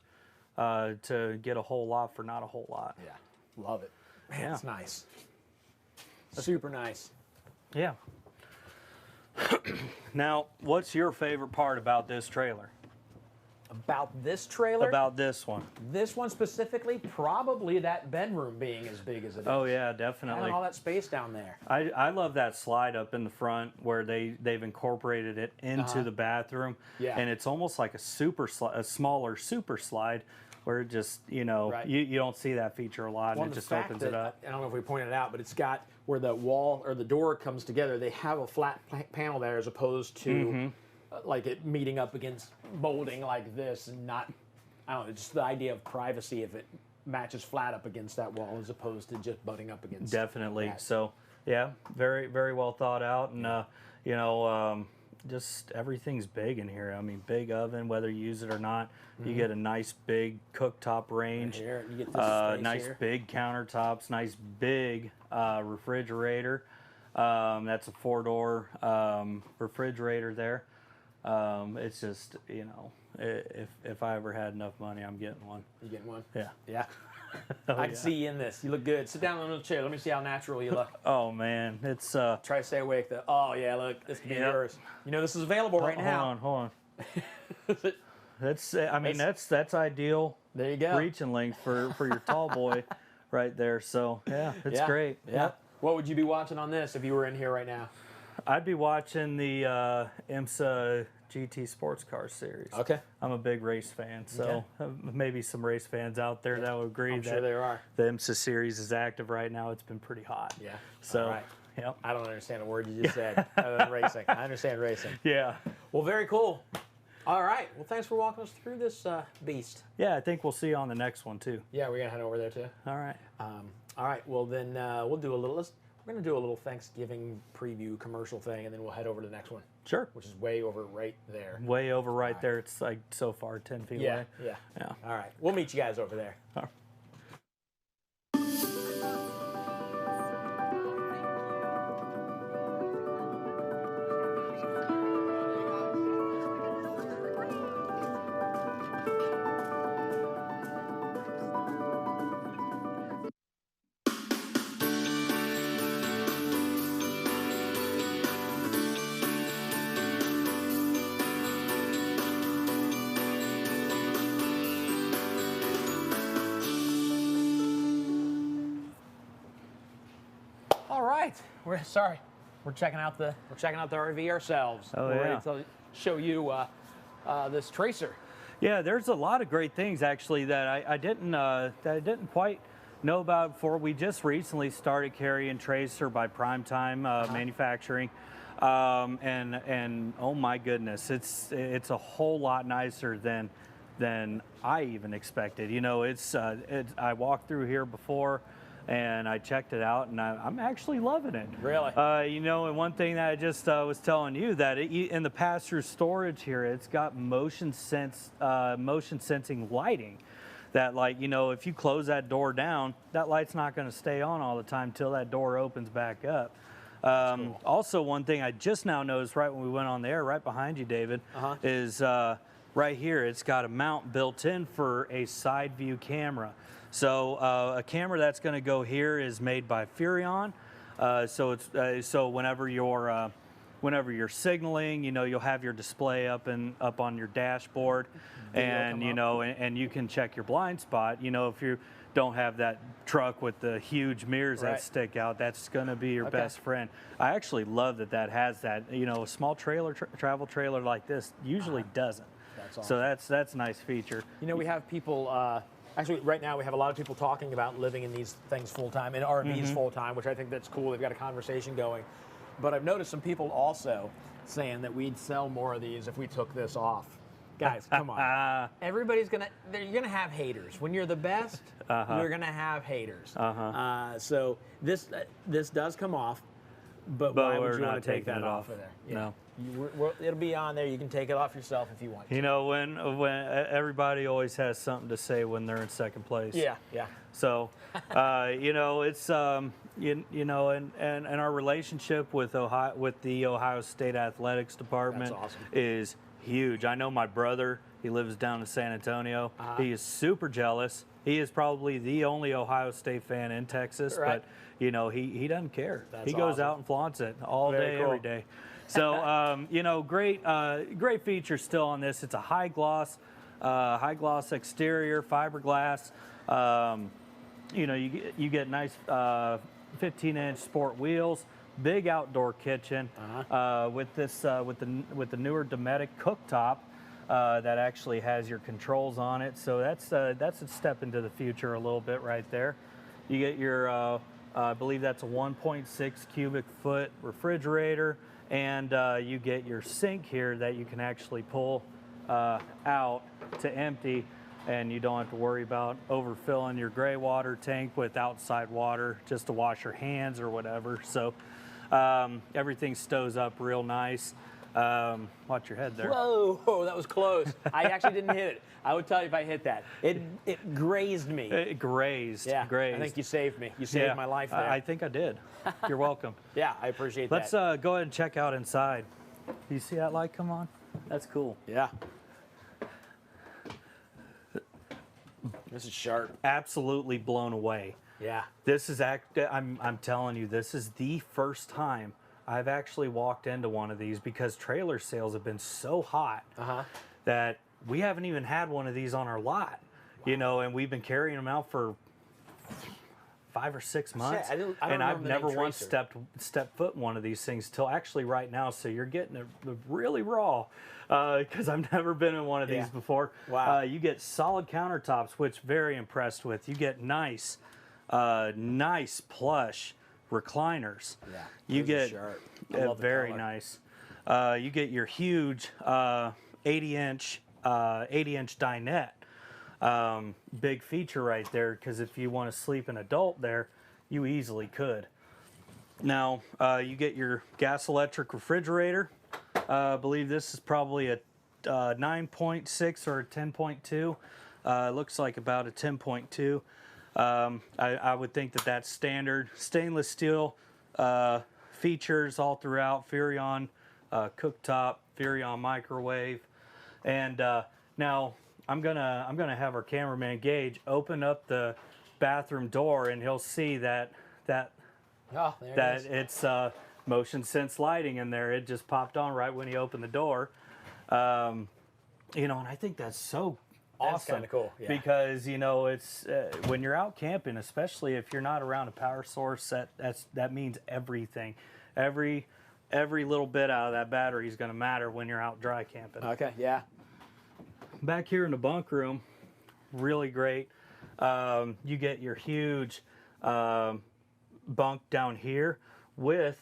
to get a whole lot for not a whole lot. Yeah, love it. Man, it's nice. Super nice. Yeah. Now, what's your favorite part about this trailer? About this trailer? About this one. This one specifically, probably that bedroom being as big as it is. Oh yeah, definitely. Having all that space down there. I love that slide up in the front where they've incorporated it into the bathroom. Yeah. And it's almost like a smaller super slide where it just, you know, you don't see that feature a lot, and it just opens it up. I don't know if we pointed it out, but it's got where the wall or the door comes together, they have a flat panel there as opposed to like it meeting up against molding like this, and not, I don't know, just the idea of privacy if it matches flat up against that wall as opposed to just butting up against Definitely. that. So yeah, very, very well thought out, and you know, just everything's big in here. I mean, big oven, whether you use it or not. You get a nice big cooktop range, Here, you get this nice here. big countertops, nice big refrigerator. That's a 4-door refrigerator there. It's just, you know, if I ever had enough money, I'm getting one. You getting one? Yeah. Yeah. Oh, I can see you in this. You look good. Sit down on the chair. Let me see how natural you look. Oh man, it's try to stay awake though. Oh yeah, look, this can be yours. You know this is available right now. Hold on. That's, I mean, that's There ideal. you go. Reaching length for your tall boy, right there. So yeah, it's great. Yeah. What would you be watching on this if you were in here right now? I'd be watching the IMSA GT Sports Car Series. Okay. I'm a big race fan, so maybe some race fans out there that would agree I'm that sure there are. the IMSA series is active right now. It's been pretty hot. Yeah. So, all right. Yep. I don't understand a word you just said other than racing. I understand racing. Yeah. Well, very cool. All right. Well, thanks for walking us through this beast. Yeah, I think we'll see you on the next one too. Yeah, we're gonna head over there too. All right. All right. Well, then we'll do a little. We're going to do a little Thanksgiving preview commercial thing, and then we'll head over to the next one. Sure. Which is way over right there. Way over right there. It's like so far 10 feet away. Yeah. Yeah. All right. We'll meet you guys over there. All right. We're checking out the RV ourselves. Oh, We're yeah. ready to show you this Tracer. Yeah, there's a lot of great things actually that I didn't quite know about before. We just recently started carrying Tracer by Primetime Manufacturing, and oh my goodness, it's a whole lot nicer than I even expected. You know, I walked through here before, and I checked it out, and I'm actually loving it. Really? You know, and one thing that I just was telling you, that in the pass-through storage here, it's got motion sensing lighting. That, like, you know, if you close that door down, that light's not going to stay on all the time till that door opens back up. Cool. Also, one thing I just now noticed right when we went on the air, right behind you, David, is right here, it's got a mount built in for a side view camera. So a camera that's going to go here is made by Furrion. So whenever you're signaling, you know, you'll have your display up on your dashboard, and you know, and you can check your blind spot. You know, if you don't have that truck with the huge mirrors that stick out, that's going to be your best friend. I actually love that has that. You know, a small travel trailer like this usually doesn't. That's awesome. So that's a nice feature. You know, we have people. Actually, right now we have a lot of people talking about living in these things full time, in RVs full time, which I think that's cool. They've got a conversation going. But I've noticed some people also saying that we'd sell more of these if we took this off. Guys, come on. Everybody's you're gonna have haters. When you're the best, you're gonna have haters. So this does come off, but why would you want to take that off of there? No. It'll be on there. You can take it off yourself if you want to. You know, when everybody always has something to say when they're in second place. Yeah, yeah. So, you know, it's you know, and our relationship with the Ohio State Athletics Department is huge. I know my brother. He lives down in San Antonio. He is super jealous. He is probably the only Ohio State fan in Texas, but you know, he doesn't care. He goes out and flaunts it all day, every day. So, you know, great features still on this. It's a high gloss exterior, fiberglass. You know, you get nice 15-inch sport wheels, big outdoor kitchen with the newer Dometic cooktop that actually has your controls on it. So that's a step into the future a little bit right there. You get your I believe that's a 1.6 cubic foot refrigerator. And you get your sink here that you can actually pull out to empty, and you don't have to worry about overfilling your gray water tank with outside water just to wash your hands or whatever. So everything stows up real nice. Watch your head there. Whoa, that was close. I actually didn't hit it. I would tell you if I hit that. It grazed me. It grazed. Yeah, grazed. I think you saved me. You saved my life there. I think I did. You're welcome. Yeah, I appreciate that. Let's go ahead and check out inside. Do you see that light come on? That's cool. Yeah. This is sharp. Absolutely blown away. Yeah. This is I'm telling you, this is the first time I've actually walked into one of these, because trailer sales have been so hot that we haven't even had one of these on our lot, you know, and we've been carrying them out for 5 or 6 months, and I've never once stepped foot in one of these things till actually right now. So you're getting it really raw, because I've never been in one of these before. Wow. You get solid countertops, which very impressed with. You get nice plush recliners. Yeah, you get very nice. You get your huge 80-inch dinette. Big feature right there, because if you want to sleep an adult there, you easily could. Now, you get your gas electric refrigerator. I believe this is probably a 9.6 or a 10.2. Looks like about a 10.2. I would think that that's standard. Stainless steel features all throughout. Furrion cooktop, Furrion microwave, and now I'm gonna have our cameraman Gage open up the bathroom door, and he'll see that it's motion sense lighting in there. It just popped on right when he opened the door. You know, and I think that's so That's awesome. kind of cool. Yeah. Because, you know, it's when you're out camping, especially if you're not around a power source, that means everything. Every little bit out of that battery is going to matter when you're out dry camping. Okay, yeah. Back here in the bunk room, really great. You get your huge bunk down here with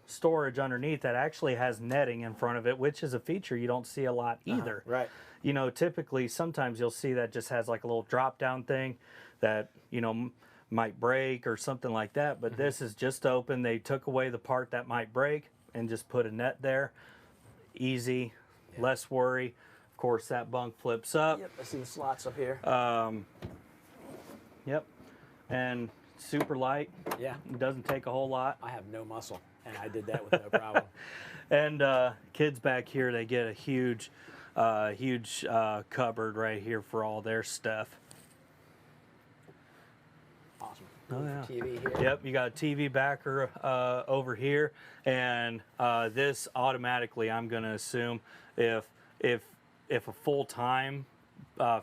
storage underneath that actually has netting in front of it, which is a feature you don't see a lot either. Right. You know, typically sometimes you'll see that just has like a little drop down thing that, you know, might break or something like that, but this is just open. They took away the part that might break and just put a net there. Easy, less worry. Of course, that bunk flips up. Yep, I see the slots up here. Yep, and super light. Yeah. It doesn't take a whole lot. I have no muscle, and I did that with no problem. And kids back here, they get a huge cupboard right here for all their stuff. Awesome. Oh, yeah. TV here. Yep, you got a TV backer over here, and this automatically, I'm going to assume, if a full-time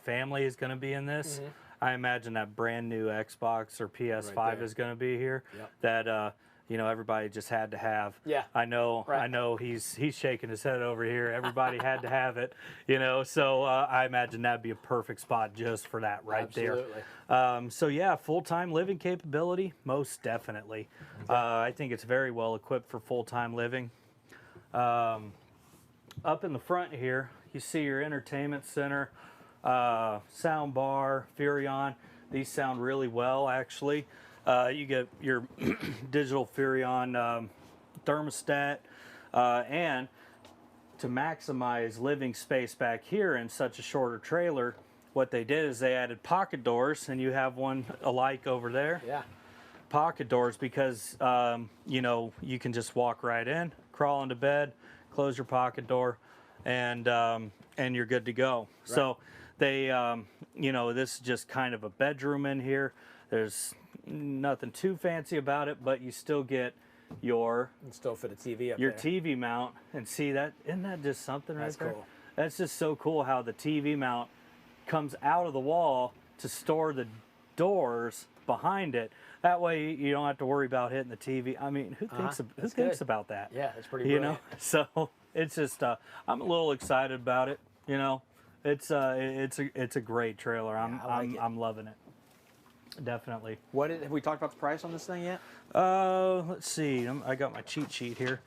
family is going to be in this, I imagine that brand new Xbox or PS5 Right is going to be here. Yep. That you know, everybody just had to have. Yeah. I know. Right. I know. He's shaking his head over here. Everybody had to have it. You know. So I imagine that'd be a perfect spot just for that right Absolutely. there. So yeah, full-time living capability, most definitely. I think it's very well equipped for full-time living. Up in the front here, you see your entertainment center, sound bar, Furrion. These sound really well, actually. You get your digital Furrion thermostat, and to maximize living space back here in such a shorter trailer, what they did is they added pocket doors, and you have one alike over there. Yeah. Pocket doors because, you know, you can just walk right in, crawl into bed, close your pocket door, and you're good to go. Right. So they, you know, this is just kind of a bedroom in here. There's nothing too fancy about it, but you still get your still fit a TV up your there. TV mount, and see that, isn't that just something right That's there? cool. That's just so cool how the TV mount comes out of the wall to store the doors behind it. That way you don't have to worry about hitting the TV. I mean, who thinks about that? Yeah, it's pretty You brilliant. know, so it's just I'm a little excited about it. You know, it's a great trailer. I'm loving it. Definitely. Have we talked about the price on this thing yet? Let's see. I got my cheat sheet here.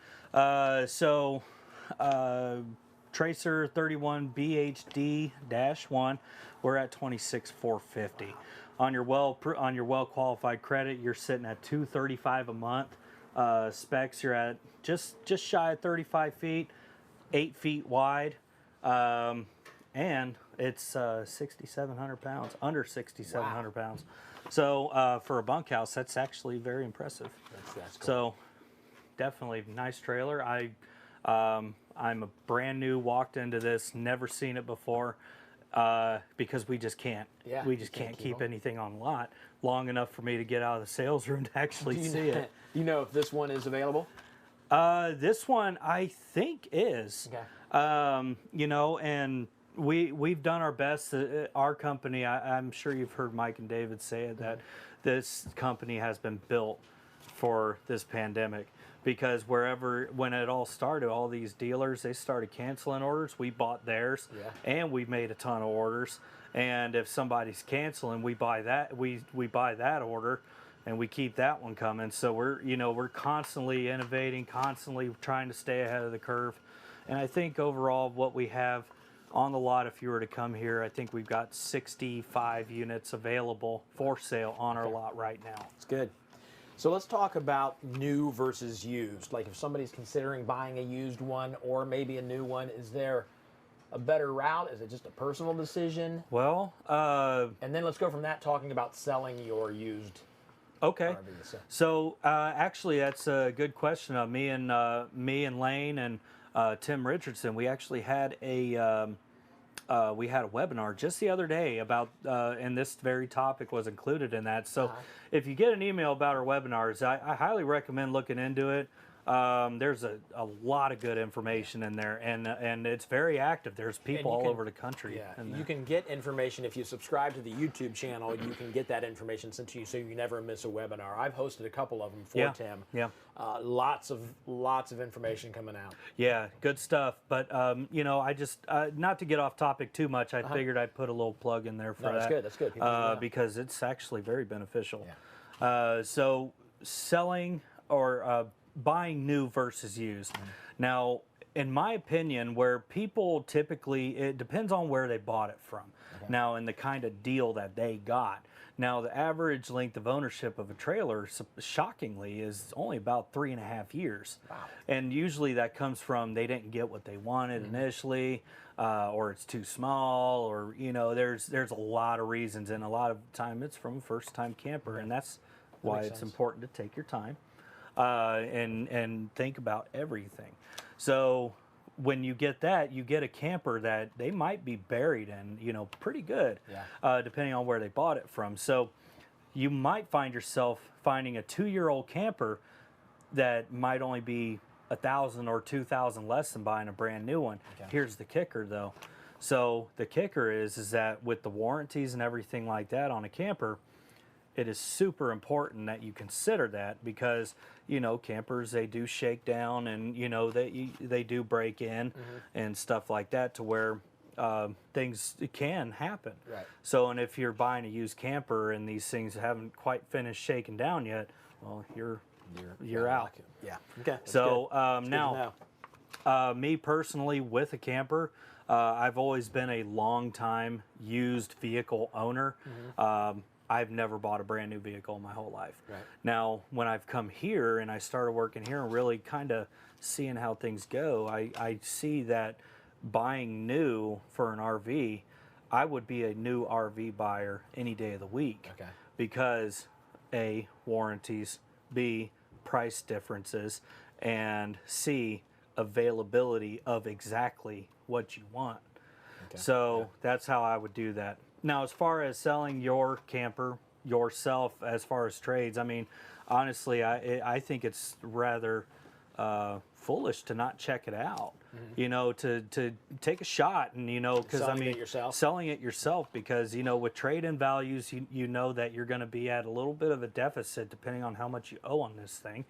Tracer 31 BHD-1, we're at $26,450. On your well qualified credit, you're sitting at $235 a month. Specs, you're at just shy of 35 feet, 8 feet wide, and it's 6,700 pounds, under 6,700 pounds. So for a bunkhouse, that's actually very impressive. That's cool. So definitely nice trailer. I'm a brand new, walked into this, never seen it before, because we just can't. Yeah, we just can't keep anything on lot long enough for me to get out of the sales room to actually see it. Do you know if this one is available? This one I think is. Okay. You know, and we've done our best. Our company, I'm sure you've heard Mike and David say it, that this company has been built for this pandemic, because when it all started, all these dealers, they started canceling orders. We bought theirs, and we made a ton of orders. And if somebody's canceling, we buy that. We buy that order, and we keep that one coming. So we're constantly innovating, constantly trying to stay ahead of the curve. And I think overall, what we have on the lot, if you were to come here, I think we've got 65 units available for sale on our lot right now. It's good. So let's talk about new versus used. Like if somebody's considering buying a used one or maybe a new one, is there a better route? Is it just a personal decision? Well, and then let's go from that talking about selling your used. Okay. RV. So actually, that's a good question. Me and Lane and Tim Richardson, we actually had a webinar just the other day about, and this very topic was included in that. So if you get an email about our webinars, I highly recommend looking into it. There's a lot of good information in there, and it's very active. There's people all over the country. Yeah, you can get information if you subscribe to the YouTube channel. You can get that information sent to you, so you never miss a webinar. I've hosted a couple of them for Tim. Yeah. Lots of information coming out. Yeah, good stuff. But you know, I just not to get off topic too much. I figured I'd put a little plug in there for that's that. Good. That's good. Because it's actually very beneficial. Yeah. So selling or buying new versus used. Now, in my opinion, where people typically, it depends on where they bought it from. Now, and the kind of deal that they got. Now, the average length of ownership of a trailer, shockingly, is only about 3.5 years. Wow. And usually that comes from they didn't get what they wanted initially, or it's too small, or, you know, there's a lot of reasons, and a lot of time it's from a first-time camper, and that's why it's important to take your time. And think about everything. So when you get that, you get a camper that they might be buried in, you know, pretty good, depending on where they bought it from. So you might find yourself finding a 2-year-old camper that might only be $1,000 or $2,000 less than buying a brand new one. Here's the kicker, though. So the kicker is that with the warranties and everything like that on a camper, it is super important that you consider that, because, you know, campers, they do shake down, and, you know, they do break in and stuff like that, to where things can happen. Right. So, and if you're buying a used camper and these things haven't quite finished shaking down yet, well, you're out. Yeah. Okay. So now, me personally, with a camper, I've always been a long time used vehicle owner. I've never bought a brand new vehicle in my whole life. Right. Now, when I've come here and I started working here and really kind of seeing how things go, I see that buying new for an RV, I would be a new RV buyer any day of the week. Okay. Because A, warranties, B, price differences, and C, availability of exactly what you want. Okay. So that's how I would do that. Now, as far as selling your camper yourself, as far as trades, I mean, honestly, I think it's rather foolish to not check it out. You know, to take a shot, and, you know, because I mean, selling it yourself, because, you know, with trade-in values, you know that you're going to be at a little bit of a deficit depending on how much you owe on this thing.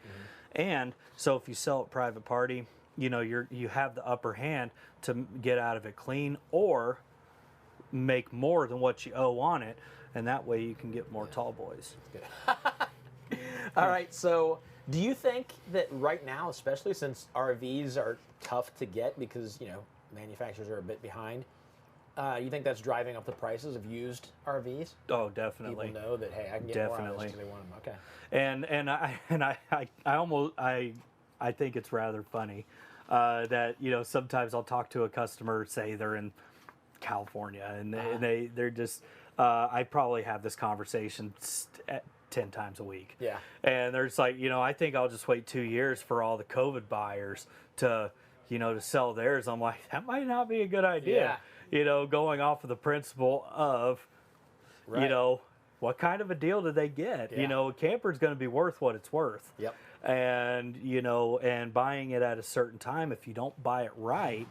And so if you sell it private party, you know, you have the upper hand to get out of it clean, or make more than what you owe on it, and that way you can get more tall boys. All right, so do you think that right now, especially since RVs are tough to get because, you know, manufacturers are a bit behind, you think that's driving up the prices of used RVs? Oh, definitely. People know that, hey, I can get more out of this because they want them. Okay. And I think it's rather funny that, you know, sometimes I'll talk to a customer, say they're in California, and they're just I probably have this conversation 10 times a week. Yeah. And they're just like, you know, I think I'll just wait 2 years for all the COVID buyers to, you know, to sell theirs. I'm like, that might not be a good idea. You know, going off of the principle of, you know, what kind of a deal did they get? You know, a camper's going to be worth what it's worth. Yep. And, you know, and buying it at a certain time, if you don't buy it right,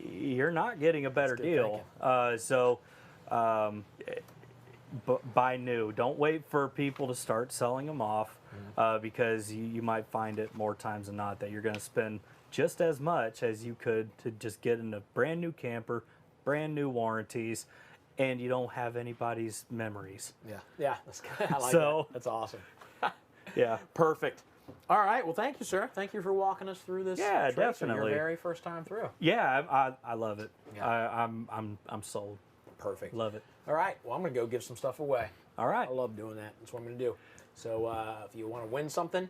you're not getting a better deal. Buy new. Don't wait for people to start selling them off, because you might find it more times than not that you're going to spend just as much as you could to just get in a brand new camper, brand new warranties, and you don't have anybody's memories. Yeah. I like that. That's awesome. Yeah. Perfect. All right. Well, thank you, sir. Thank you for walking us through this. Yeah, trip definitely. Your very first time through. Yeah, I love it. Yeah. I'm sold. Perfect. Love it. All right. Well, I'm gonna go give some stuff away. All right. I love doing that. That's what I'm gonna do. So if you want to win something,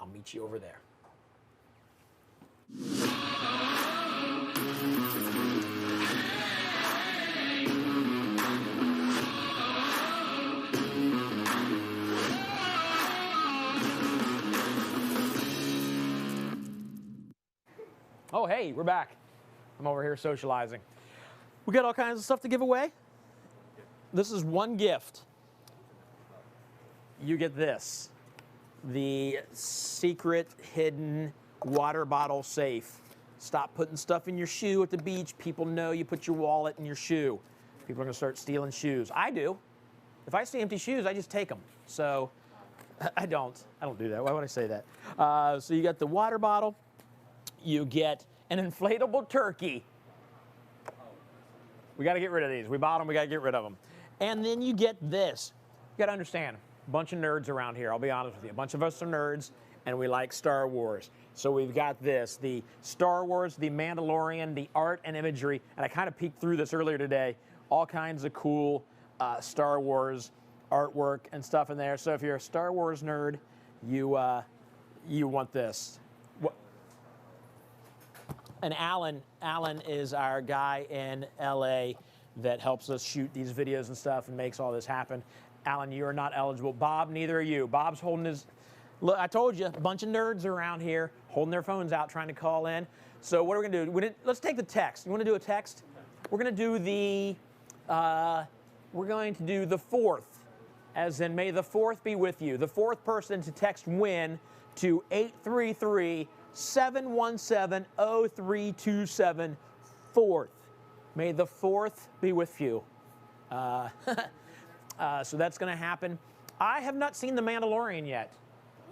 I'll meet you over there. Oh, hey, we're back. I'm over here socializing. We got all kinds of stuff to give away. This is one gift. You get this, the secret hidden water bottle safe. Stop putting stuff in your shoe at the beach. People know you put your wallet in your shoe. People are gonna start stealing shoes. I do. If I see empty shoes, I just take them. So I don't do that. Why would I say that? So you got the water bottle. You get an inflatable turkey. We got to get rid of these. We bought them. We got to get rid of them. And then you get this. You got to understand, a bunch of nerds around here. I'll be honest with you. A bunch of us are nerds, and we like Star Wars. So we've got this, the Star Wars, the Mandalorian, the art and imagery. And I kind of peeked through this earlier today. All kinds of cool Star Wars artwork and stuff in there. So if you're a Star Wars nerd, you want this. And Alan is our guy in LA that helps us shoot these videos and stuff and makes all this happen. Alan, you are not eligible. Bob, neither are you. Bob's holding his, look, I told you, a bunch of nerds around here holding their phones out trying to call in. So what are we gonna do? Let's take the text. You wanna do a text? We're gonna do the 4th, as in may the 4th be with you. The 4th person to text win to 833-717-0327 4th. May the 4th be with you. So that's going to happen. I have not seen The Mandalorian yet.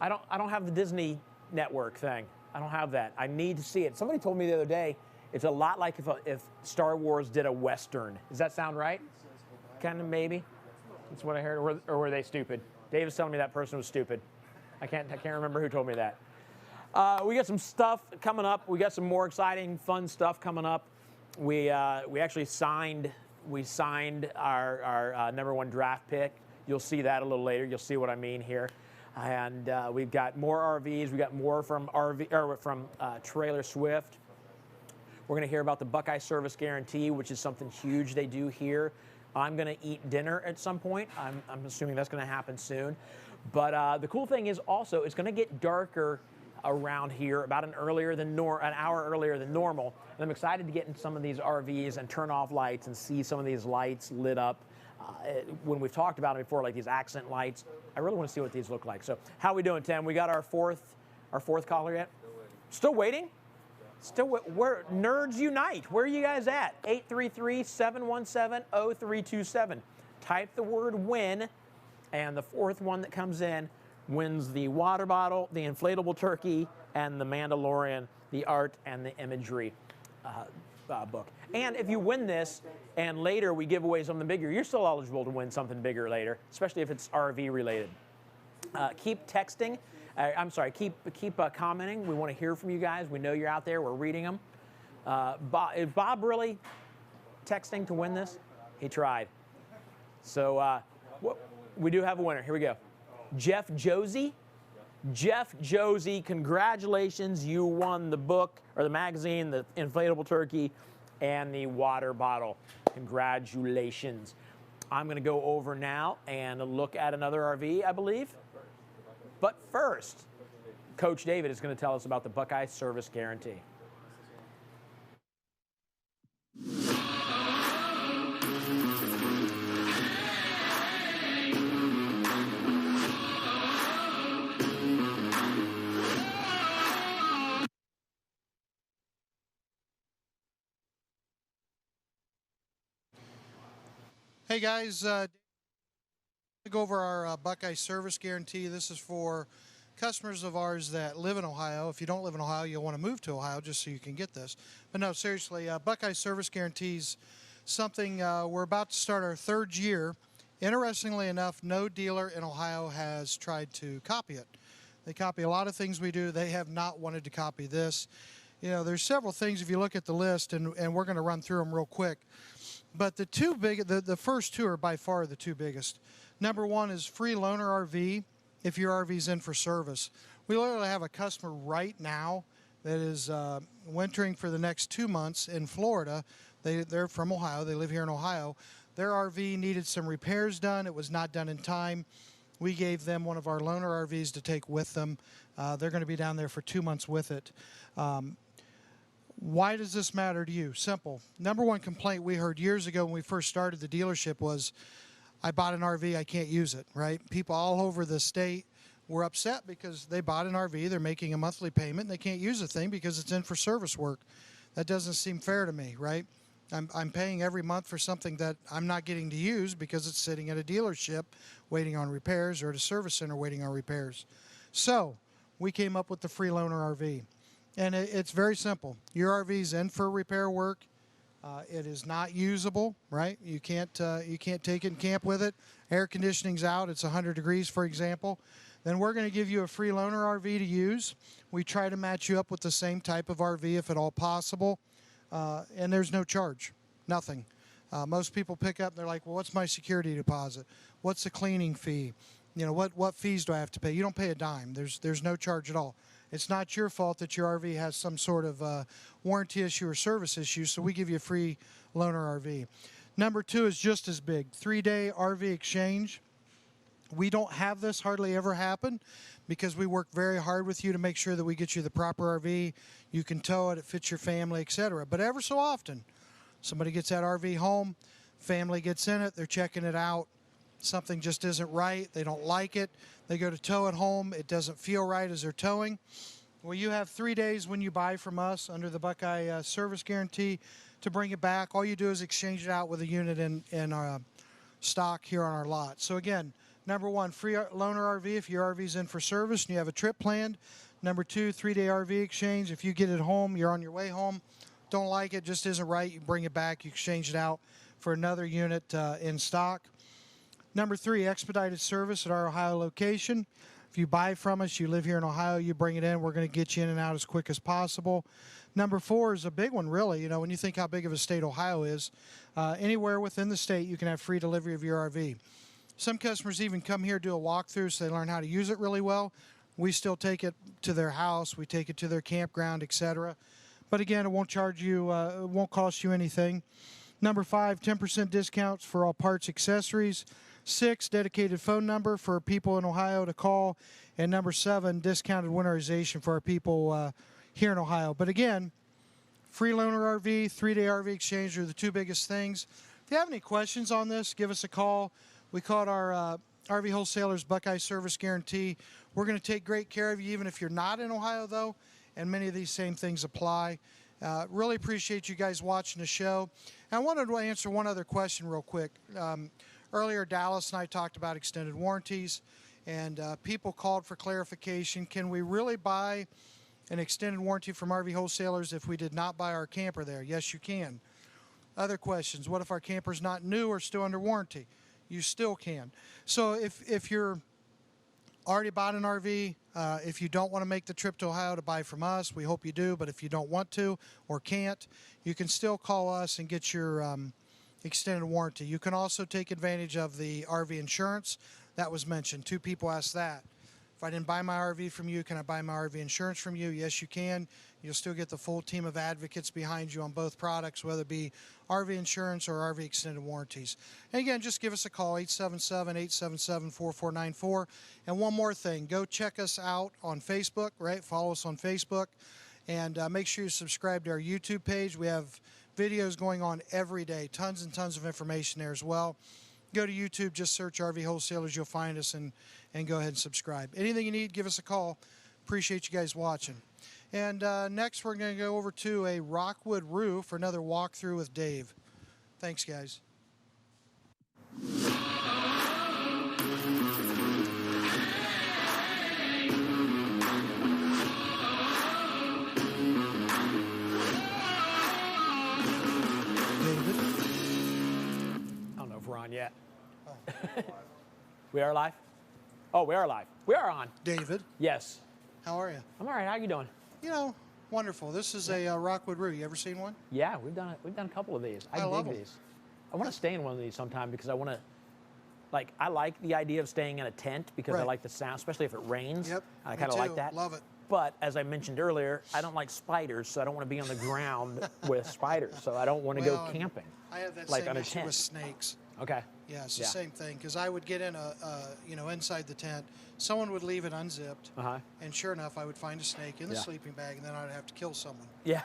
I don't have the Disney Network thing. I don't have that. I need to see it. Somebody told me the other day it's a lot like if Star Wars did a Western. Does that sound right? Kind of maybe. That's what I heard. Or were they stupid? Dave was telling me that person was stupid. I can't remember who told me that. We got some stuff coming up. We got some more exciting, fun stuff coming up. We actually signed our #1 draft pick. You'll see that a little later. You'll see what I mean here. And we've got more RVs. We got more from Trailer Swift. We're going to hear about the Buckeye Service Guarantee, which is something huge they do here. I'm going to eat dinner at some point. I'm assuming that's going to happen soon. But the cool thing is also it's going to get darker around here about an hour earlier than normal. And I'm excited to get in some of these RVs and turn off lights and see some of these lights lit up. When we've talked about it before, like these accent lights, I really want to see what these look like. So how we doing, Tim? We got our fourth caller yet? Still waiting? Where Nerds Unite. Where are you guys at? 833-717-0327. Type the word win, and the 4th one that comes in wins the water bottle, the inflatable turkey, and the Mandalorian, the art and the imagery book. And if you win this, and later we give away something bigger, you're still eligible to win something bigger later, especially if it's RV related. Keep texting. Keep commenting. We want to hear from you guys. We know you're out there. We're reading them. Is Bob really texting to win this? He tried. So we do have a winner. Here we go. Jeff Josie. Jeff Josie, congratulations. You won the book, or the magazine, the inflatable turkey, and the water bottle. Congratulations. I'm going to go over now and look at another RV, I believe. But first, Coach David is going to tell us about the Buckeye Service Guarantee. Hey guys, go over our Buckeye Service Guarantee. This is for customers of ours that live in Ohio. If you don't live in Ohio, you'll want to move to Ohio just so you can get this. But no, seriously, Buckeye Service Guarantees something we're about to start our 3rd year. Interestingly enough, no dealer in Ohio has tried to copy it. They copy a lot of things we do. They have not wanted to copy this. You know, there's several things if you look at the list, and we're going to run through them real quick. But the first two are by far the two biggest. Number one is free loaner RV. if your RV's in for service. We literally have a customer right now that is wintering for the next 2 months in Florida. They're from Ohio. They live here in Ohio. Their RV needed some repairs done. It was not done in time. We gave them one of our loaner RVs to take with them. They're going to be down there for 2 months with it. Why does this matter to you? Simple. Number one complaint we heard years ago when we first started the dealership was, I bought an RV, I can't use it, right? People all over the state were upset because they bought an RV, they're making a monthly payment, and they can't use the thing because it's in for service work. That doesn't seem fair to me, right? I'm paying every month for something that I'm not getting to use because it's sitting at a dealership waiting on repairs or at a service center waiting on repairs. So we came up with the free loaner RV. And it's very simple. Your RV's in for repair work. It is not usable, right? You can't take it and camp with it. Air conditioning's out. It's 100 degrees, for example. Then we're going to give you a free loaner RV to use. We try to match you up with the same type of RV if at all possible. And there's no charge, nothing. Most people pick up and they're like, well, what's my security deposit? What's the cleaning fee? You know, what fees do I have to pay? You don't pay a dime. There's no charge at all. It's not your fault that your RV has some sort of warranty issue or service issue, so we give you a free loaner RV. Number two is just as big, 3-day RV exchange. We don't have this hardly ever happen because we work very hard with you to make sure that we get you the proper RV. You can tow it, it fits your family, etc. But ever so often, somebody gets that RV home, family gets in it, they're checking it out, something just isn't right, they don't like it, they go to tow it home, it doesn't feel right as they're towing. Well, you have 3 days when you buy from us under the Buckeye service guarantee to bring it back. All you do is exchange it out with a unit in our stock here on our lot. So again, number one, free loaner RV if your RV's in for service and you have a trip planned. Number two, 3-day RV exchange. If you get it home, you're on your way home, don't like it, just isn't right, you bring it back, you exchange it out for another unit in stock. Number three, expedited service at our Ohio location. If you buy from us, you live here in Ohio, you bring it in, we're going to get you in and out as quick as possible. Number four is a big one, really. You know, when you think how big of a state Ohio is, anywhere within the state, you can have free delivery of your RV. Some customers even come here, do a walkthrough so they learn how to use it really well. We still take it to their house, we take it to their campground, etc. But again, it won't charge you, it won't cost you anything. Number five, 10% discounts for all parts, accessories. 6, dedicated phone number for people in Ohio to call. And number 7, discounted winterization for our people here in Ohio. But again, free loaner RV, 3-day RV exchange are the two biggest things. If you have any questions on this, give us a call. We call it our RV Wholesalers Buckeye Service Guarantee. We're going to take great care of you even if you're not in Ohio, though, and many of these same things apply. Really appreciate you guys watching the show. And I wanted to answer one other question real quick. Earlier, Dallas and I talked about extended warranties, and people called for clarification. Can we really buy an extended warranty from RV Wholesalers if we did not buy our camper there? Yes, you can. Other questions, what if our camper's not new or still under warranty? You still can. So if you're already bought an RV, if you don't want to make the trip to Ohio to buy from us, we hope you do, but if you don't want to or can't, you can still call us and get your extended warranty. You can also take advantage of the RV insurance that was mentioned. 2 people asked that. If I didn't buy my RV from you, can I buy my RV insurance from you? Yes, you can. You'll still get the full team of advocates behind you on both products, whether it be RV insurance or RV extended warranties. And again, just give us a call, 877-877-4494. And one more thing, go check us out on Facebook, right? Follow us on Facebook. And make sure you subscribe to our YouTube page. We have videos going on every day, tons and tons of information there as well. Go to YouTube, just search RV Wholesalers, you'll find us, and go ahead and subscribe. Anything you need, give us a call. Appreciate you guys watching. And next we're going to go over to a Rockwood roof for another walkthrough with Dave. Thanks, guys. We're on yet. We are live? Oh, we are live. We are on. David. Yes. How are you? I'm all right. How you doing? You know, wonderful. This is a Rockwood roof. You ever seen one? Yeah, we've done a couple of these. I love dig them. these. I want to stay in one of these sometime because I want Like, I like the idea of staying in a tent because I like the sound, especially if it rains. Yep. I Me kind of like too. that. Love it. But as I mentioned earlier, I don't like spiders, so I don't want to be on the ground with spiders. So I don't want to go camping. I have that like same on a issue tent. with snakes. Okay. Yeah, it's the same thing. Because I would get in inside the tent, someone would leave it unzipped, and sure enough, I would find a snake in the sleeping bag, and then I'd have to kill someone. Yeah.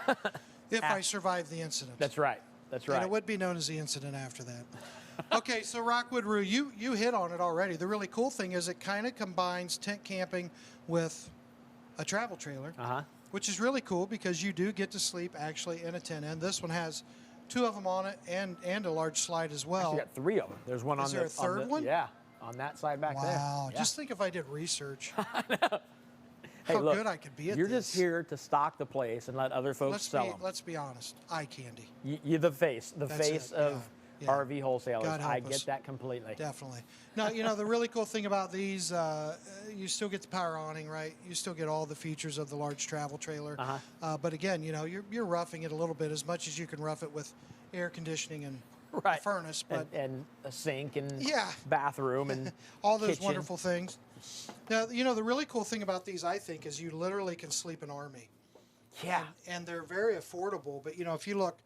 If I survived the incident. That's right. That's right. And it would be known as the incident after that. Okay, so Rockwood Roo, you hit on it already. The really cool thing is it kind of combines tent camping with a travel trailer, which is really cool because you do get to sleep actually in a tent. And this one has 2 of them on it and a large slide as well. Actually got 3 of them. There's one on Is there a third one? Yeah, on that side back there. Wow, Yeah. just think if I did research. Hey, How look, good I could be at you're this. just here to stock the place and let other folks sell them. Let's be honest. Eye candy. You're the face That's it, of yeah. RV wholesalers. God help I us. get that completely. Definitely. Now, the really cool thing about these, you still get the power awning, right? You still get all the features of the large travel trailer. But again, you're roughing it a little bit as much as you can rough it with air conditioning and a furnace. But and a sink and Yeah. bathroom and all those kitchen. wonderful things. Now, the really cool thing about these, I think, is you literally can sleep in Army. Yeah. And they're very affordable. But, if you look,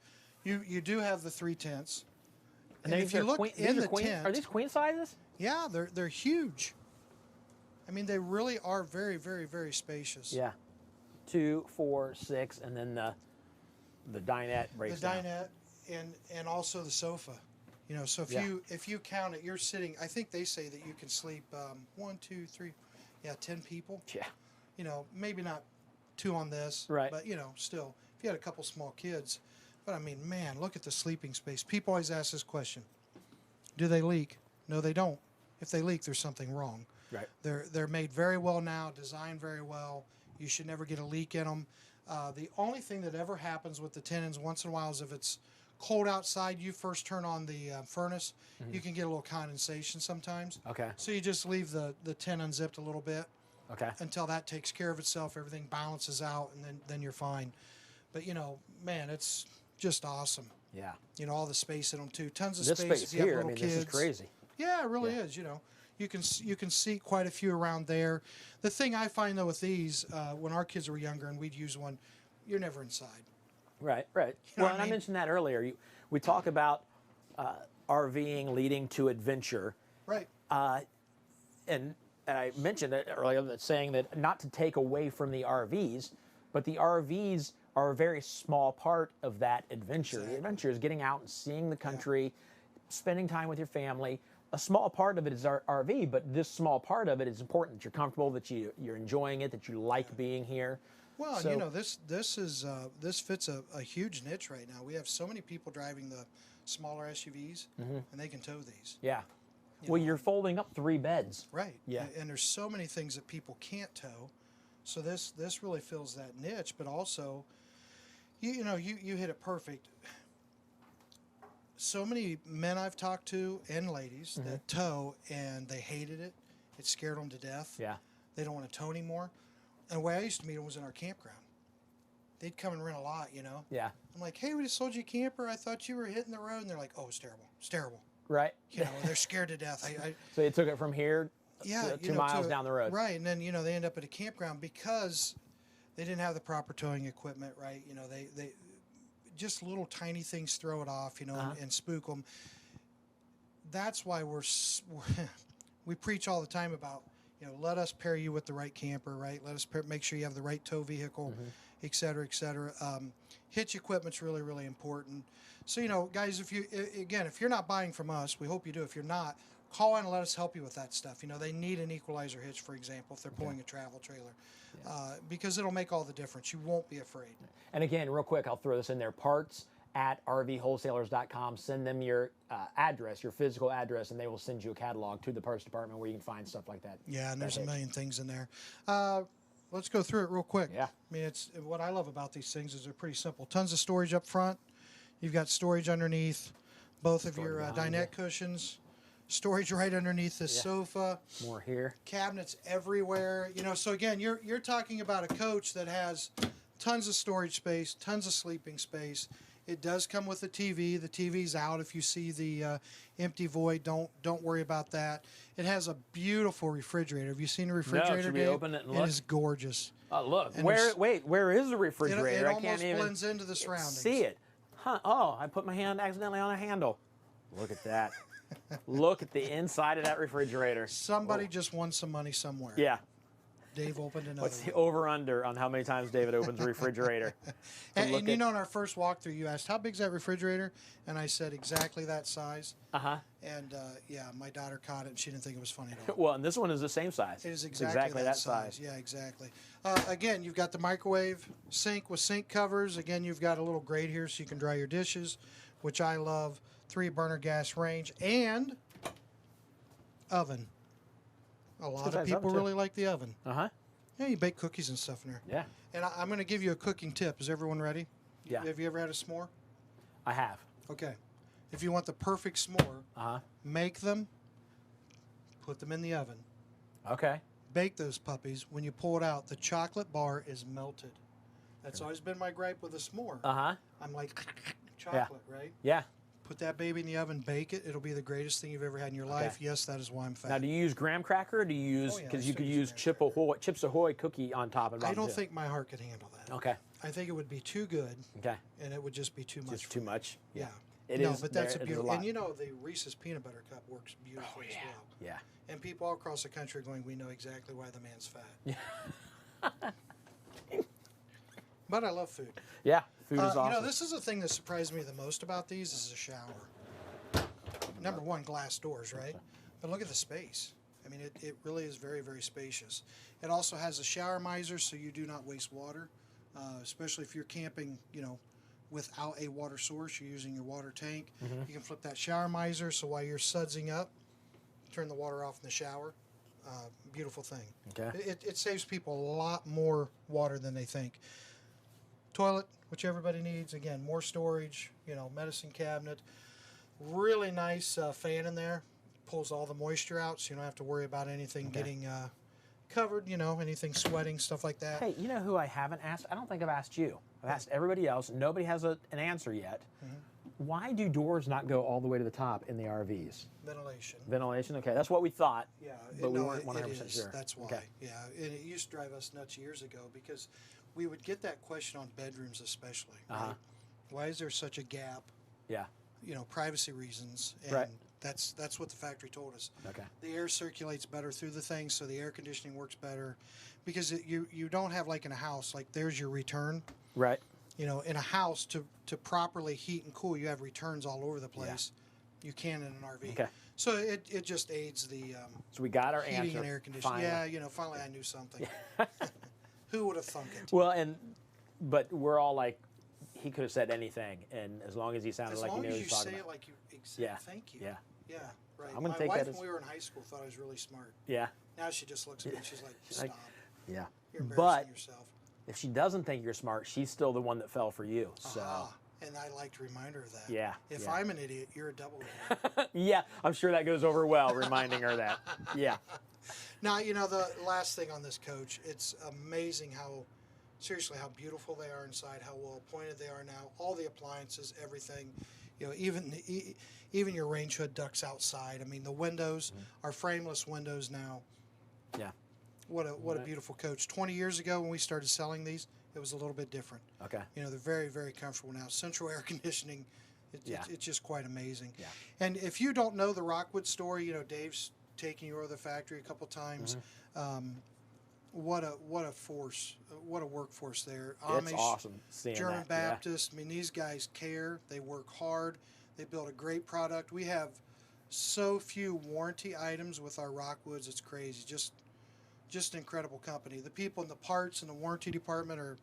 you do have the 3 tents. And if these you are look queen, in these the are queen, tent, are these queen sizes? Yeah, they're huge. I mean, they really are very, very, very spacious. Yeah. 2, 4, 6, and then the dinette breaks The down. dinette and also the sofa. So if you count it, you're sitting. I think they say that you can sleep 1, 2, 3, 10 people. Yeah. Maybe not 2 on this. Right. But still, if you had a couple small kids. But I mean, man, look at the sleeping space. People always ask this question: do they leak? No, they don't. If they leak, there's something wrong. Right. They're made very well now, designed very well. You should never get a leak in them. The only thing that ever happens with the tenons once in a while is if it's cold outside, you first turn on the furnace, you can get a little condensation sometimes. Okay. So you just leave the tent unzipped a little bit. Okay. Until that takes care of itself, everything balances out, and then you're fine. But man, it's just awesome. Yeah. All the space in them too. Tons of This space. space if you have here, little kids. this is crazy. Yeah, it really is. You can see quite a few around there. The thing I find though with these, when our kids were younger and we'd use one, you're never inside. Right. You know Well, what and I I mean? mentioned that earlier. We talk about RVing leading to adventure. Right. And I mentioned it earlier, that saying that not to take away from the RVs, but the RVs are a very small part of that adventure. The adventure is getting out and seeing the country, spending time with your family. A small part of it is our RV, but this small part of it is important. That you're comfortable, that you're enjoying it, that you like being here. Well, So- and this fits a huge niche right now. We have so many people driving the smaller SUVs, and they can tow these. Yeah. Well, you're folding up 3 beds. Right. Yeah. And there's so many things that people can't tow, so this really fills that niche. But also, you hit it perfect. So many men I've talked to and ladies that tow, and they hated it. It scared them to death. Yeah. They don't want to tow anymore. And the way I used to meet them was in our campground. They'd come and rent a lot, Yeah. I'm like, hey, we just sold you a camper. I thought you were hitting the road. And they're like, oh, it's terrible. It's terrible. Right. They're scared to death. So you took it from here Yeah, 2 miles down the road. Right, and then they end up at a campground because they didn't have the proper towing equipment. Right, they just little tiny things throw it off. And spook them. That's why we preach all the time about let us pair you with the right camper. Right, let us make sure you have the right tow vehicle, et cetera, et cetera. Hitch equipment's really, really important. So, guys, if you're not buying from us, we hope you do. If you're not, call in and let us help you with that stuff. They need an equalizer hitch, for example, if they're pulling a travel trailer, because it'll make all the difference. You won't be afraid. And again, real quick, I'll throw this in there. parts@rvwholesalers.com. Send them your address, your physical address, and they will send you a catalog to the parts department where you can find stuff like that. Yeah, and there's a million things in there. Let's go through it real quick. Yeah. I mean, it's what I love about these things is they're pretty simple. Tons of storage up front. You've got storage underneath both of your dinette cushions. Storage right underneath this sofa. More here. Cabinets everywhere. So again, you're talking about a coach that has tons of storage space, tons of sleeping space, It does come with a TV. The TV's out. If you see the empty void, don't worry about that. It has a beautiful refrigerator. Have you seen the refrigerator, should we Dave? open it and look? It is gorgeous. Oh, look. And Where is the It refrigerator? I can't almost even blends into the surroundings. see it. Huh. Oh, I put my hand accidentally on a handle. Look at that. Look at the inside of that refrigerator. Somebody just won some money somewhere. Yeah. Dave opened another What's the one. over-under on how many times David opens a refrigerator? And you know, in our first walkthrough, you asked, how big's that refrigerator? And I said, exactly that size. Uh-huh. And, yeah, my daughter caught it, and she didn't think it was funny at all. Well, and this one is the same size. It is It's exactly that size. Yeah, exactly. Again, you've got the microwave sink with sink covers. Again, you've got a little grate here so you can dry your dishes, which I love. 3-burner gas range and oven. A lot of people really like the oven. Uh-huh. Yeah, you bake cookies and stuff in there. Yeah. And I'm going to give you a cooking tip. Is everyone ready? Yeah. Have you ever had a s'more? I have. Okay. If you want the perfect s'more, make them, put them in the oven. Okay. Bake those puppies. When you pull it out, the chocolate bar is melted. That's always been my gripe with a s'more. Uh-huh. I'm like, chocolate, right? Yeah. Put that baby in the oven, bake it. It'll be the greatest thing you've ever had in your life. Yes, that is why I'm fat. Now, do you use graham cracker or do you use, because you could use Chips Ahoy cookie on top of it? I don't think my heart could handle that. Okay. I think it would be too good. Okay. And it would just be too much. Just too much? Yeah. It no, is but that's there- a it is beautiful. lot. And you know, the Reese's peanut butter cup works beautifully as well. Yeah. And people all across the country are going, we know exactly why the man's fat. Yeah. But I love food. Yeah, food is awesome. You know, this is the thing that surprised me the most about these is the shower. Number one, glass doors, right? But look at the space. I mean, it really is very, very spacious. It also has a shower miser, so you do not waste water, especially if you're camping, you know, without a water source. You're using your water tank. Mhm. You can flip that shower miser, so while you're sudsing up, turn the water off in the shower. Beautiful thing. Okay. It saves people a lot more water than they think. Toilet, which everybody needs. Again, more storage, you know, medicine cabinet. Really nice fan in there. Pulls all the moisture out, so you don't have to worry about anything getting covered, you know, anything sweating, stuff like that. Hey, you know who I haven't asked? I don't think I've asked you. I've asked everybody else. Nobody has an answer yet. Why do doors not go all the way to the top in the RVs? Ventilation. Ventilation? Okay, that's what we thought. Yeah, But we no, weren't it 100% is. sure. That's why. Okay. Yeah, and it used to drive us nuts years ago because we would get that question on bedrooms especially. Right? Why is there such a gap? Yeah. You know, privacy reasons. And Right. that's what the factory told us. Okay. The air circulates better through the thing, so the air conditioning works better. Because you don't have, like in a house, like there's your return. Right. You know, in a house, to properly heat and cool, you have returns all over the place. You can in an RV. Okay. So it just aids the So we got our heating answer. and air conditioning. finally. Yeah, you know, finally I knew something. Who would have thunk it? Well, but we're all like, he could have said anything, and as long as he sounded As like he long knew as what he you was talking say about. it like you Yeah. thank you. Yeah. Yeah, right. I'm gonna My take wife, that when as- we were in high school, thought I was really smart. Yeah. Now she just looks at me and she's like, Like, stop. Yeah. You're embarrassing But yourself. if she doesn't think you're smart, she's still the one that fell for you. So. And I like to remind her of that. Yeah, If yeah. I'm an idiot, you're a double idiot. Yeah, I'm sure that goes over well, reminding her that. Yeah. Now, you know, the last thing on this coach, it's amazing seriously, how beautiful they are inside, how well appointed they are now, all the appliances, everything. You know, even your range hood ducts outside. I mean, the windows are frameless windows now. Yeah. What a beautiful coach. 20 years ago when we started selling these, it was a little bit different. Okay. You know, they're very, very comfortable now. Central air conditioning, it's just quite amazing. Yeah. And if you don't know the Rockwood story, you know, Dave's taken you over the factory a couple times. What a force, what a workforce there. It's awesome seeing German that, yeah. Baptist. I mean, these guys care. They work hard. They build a great product. We have so few warranty items with our Rockwoods. It's crazy. Just an incredible company. The people in the parts and the warranty department are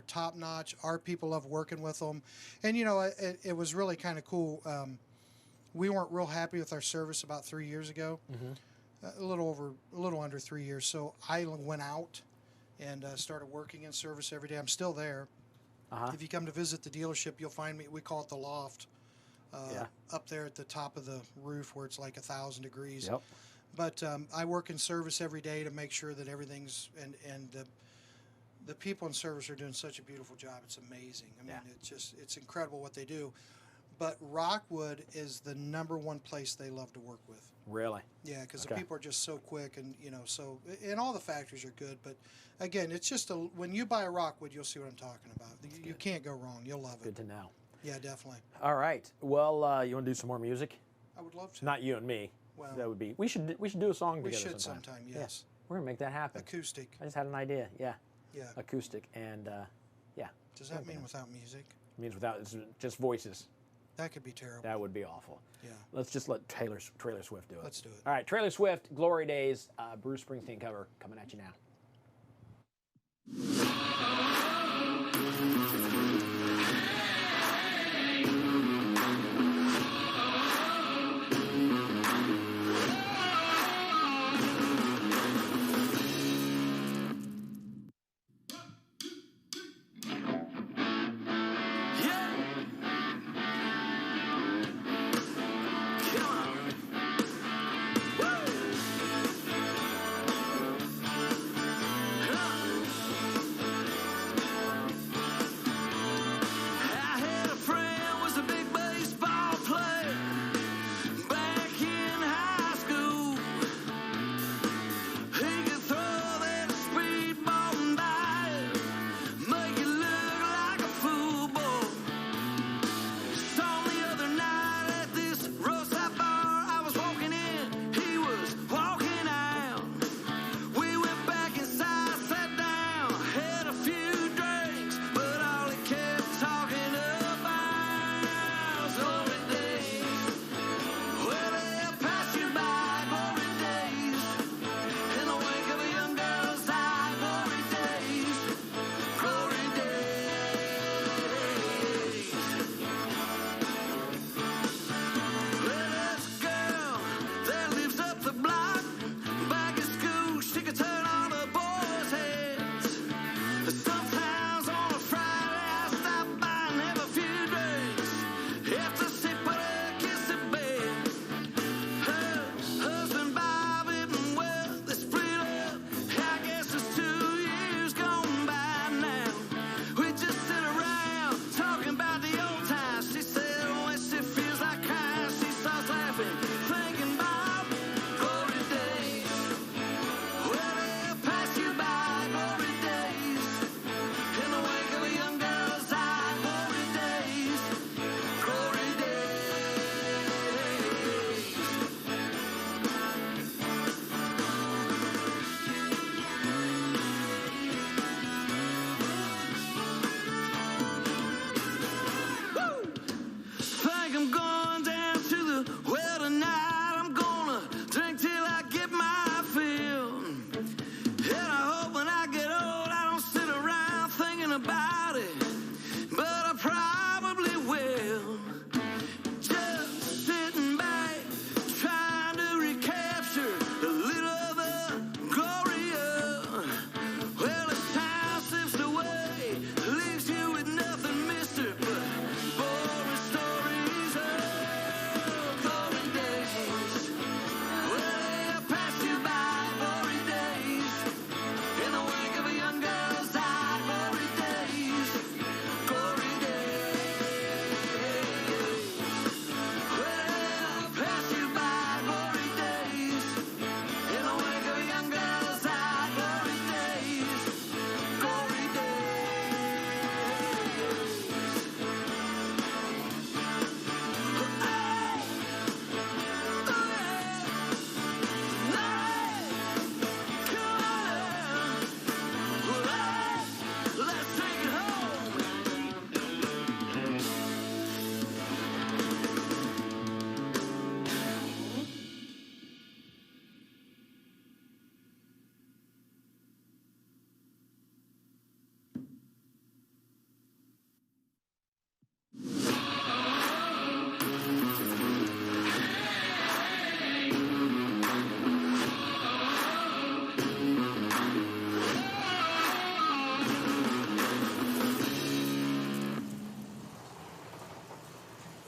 top notch. Our people love working with them. And you know, it was really kind of cool. We weren't real happy with our service about 3 years ago. A little under 3 years. So I went out and started working in service every day. I'm still there. If you come to visit the dealership, you'll find me. We call it the loft. Up there at the top of the roof where it's like 1,000 degrees. Yep. But I work in service every day to make sure that everything's and the people in service are doing such a beautiful job. It's amazing. I mean, it's incredible what they do. But Rockwood is the #1 place they love to work with. Really? Yeah, because the people are just so quick, and and all the factories are good. But again, it's just when you buy a Rockwood, you'll see what I'm talking about. You can't go wrong. You'll love it. Good to know. Yeah, definitely. All right. Well, you want to do some more music? I would love to. Not you and me. Well, that would be. We should do a song we together should sometime. yes. Yeah. We're gonna make that happen. Acoustic. I just had an idea. Yeah. Yeah. Acoustic and yeah. Does that mean without music? It means without it's just voices. That could be terrible. That would be awful. Yeah. Let's just let Trailer Swift do it. Let's do it. All right, Trailer Swift, Glory Days, Bruce Springsteen cover coming at you now.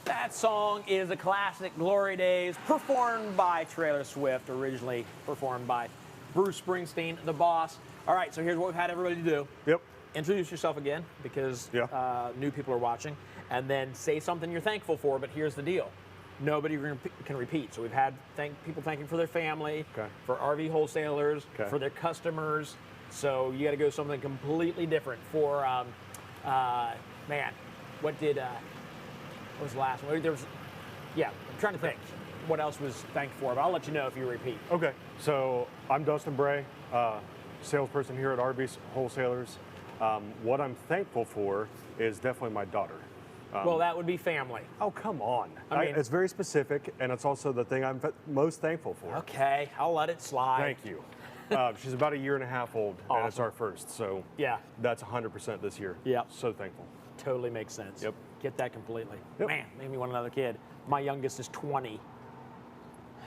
That song is a classic, Glory Days, performed by Trailer Swift, originally performed by Bruce Springsteen, the boss. All right, so here's what we've had everybody do. Yep. Introduce yourself again because new people are watching, and then say something you're thankful for. But here's the deal: nobody can repeat. So we've had people thanking for their family, for RV wholesalers, for their customers. So you got to go something completely different for man. What was the last one? There was, I'm trying to think. What else was thanked for? But I'll let you know if you repeat. Okay, so I'm Dustin Bray, salesperson here at RV Wholesalers. What I'm thankful for is definitely my daughter. Well, that would be family. Oh, come on. I mean, it's very specific, and it's also the thing I'm most thankful for. Okay, I'll let it slide. Thank you. She's about 1.5 years old, and it's our first, so that's 100% this year. Yeah. So thankful. Totally makes sense. Yep. Get that completely. Yep. Man, made me want another kid. My youngest is 20.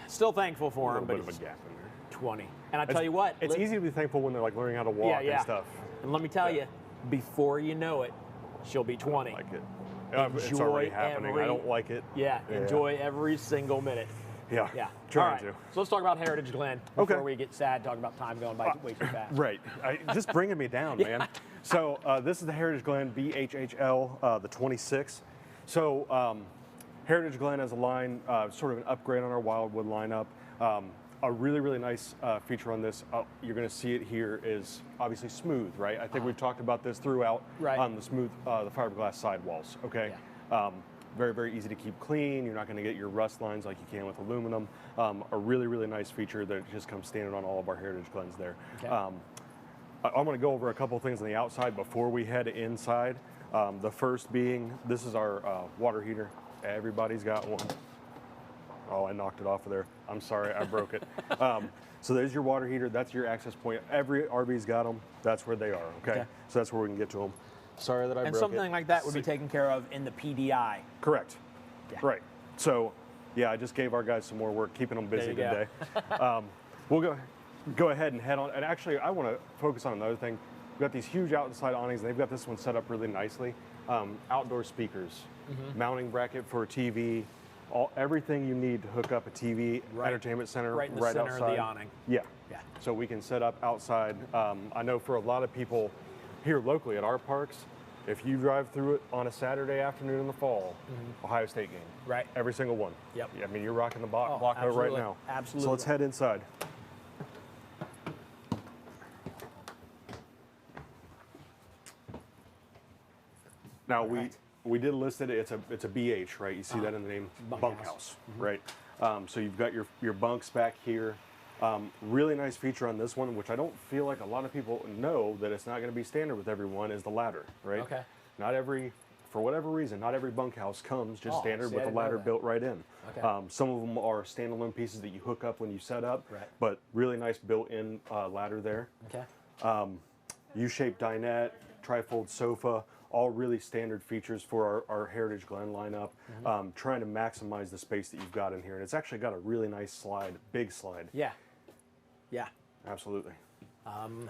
Still thankful for him, but bit of a gap in there. 20. And I tell you what, it's easy to be thankful when they're like learning how to walk and stuff. And let me tell you, before you know it, she'll be 20. I don't like it. It's already happening. I don't like it. Yeah, enjoy every single minute. Yeah. Trying to. So let's talk about Heritage Glen before we get sad talking about time going by way too fast. Right. Just bringing me down, man. So this is the Heritage Glen BHHL, the 26. So Heritage Glen as a line, sort of an upgrade on our Wildwood lineup. A really, really nice feature on this, you're going to see it here, is obviously smooth, right? I think we've talked about this throughout on the smooth, the fiberglass sidewalls, okay? Very, very easy to keep clean. You're not going to get your rust lines like you can with aluminum. A really, really nice feature that just comes standard on all of our Heritage Glens there. Okay. I'm going to go over a couple things on the outside before we head inside. The first being, this is our water heater. Everybody's got one. Oh, I knocked it off of there. I'm sorry, I broke it. So there's your water heater. That's your access point. Every RV's got them. That's where they are, okay? So that's where we can get to them. Sorry that I broke it. And something like that would be taken care of in the PDI. Correct. Right. So, yeah, I just gave our guys some more work, keeping them busy today. We'll go ahead and head on. And actually, I want to focus on another thing. We've got these huge outside awnings. They've got this one set up really nicely. Outdoor speakers, mounting bracket for a TV, everything you need to hook up a TV, entertainment center right in the center outside. of the awning. Yeah. So we can set up outside. I know for a lot of people here locally at our parks, if you drive through it on a Saturday afternoon in the fall, Ohio State game. Right. Every single one. Yep. I mean, you're rocking the block out right now. Absolutely. So let's head inside. Now we did list it. It's a BH, right? You see that in the name, bunkhouse, right? So you've got your bunks back here. Really nice feature on this one, which I don't feel like a lot of people know that it's not going to be standard with everyone, is the ladder, right? Okay. For whatever reason, not every bunkhouse comes just standard with a ladder built right in. Okay. Some of them are standalone pieces that you hook up when you set up, but really nice built-in ladder there. Okay. U-shaped dinette, trifold sofa, all really standard features for our Heritage Glen lineup. Trying to maximize the space that you've got in here. And it's actually got a really nice slide, big slide. Yeah. Yeah. Absolutely. Of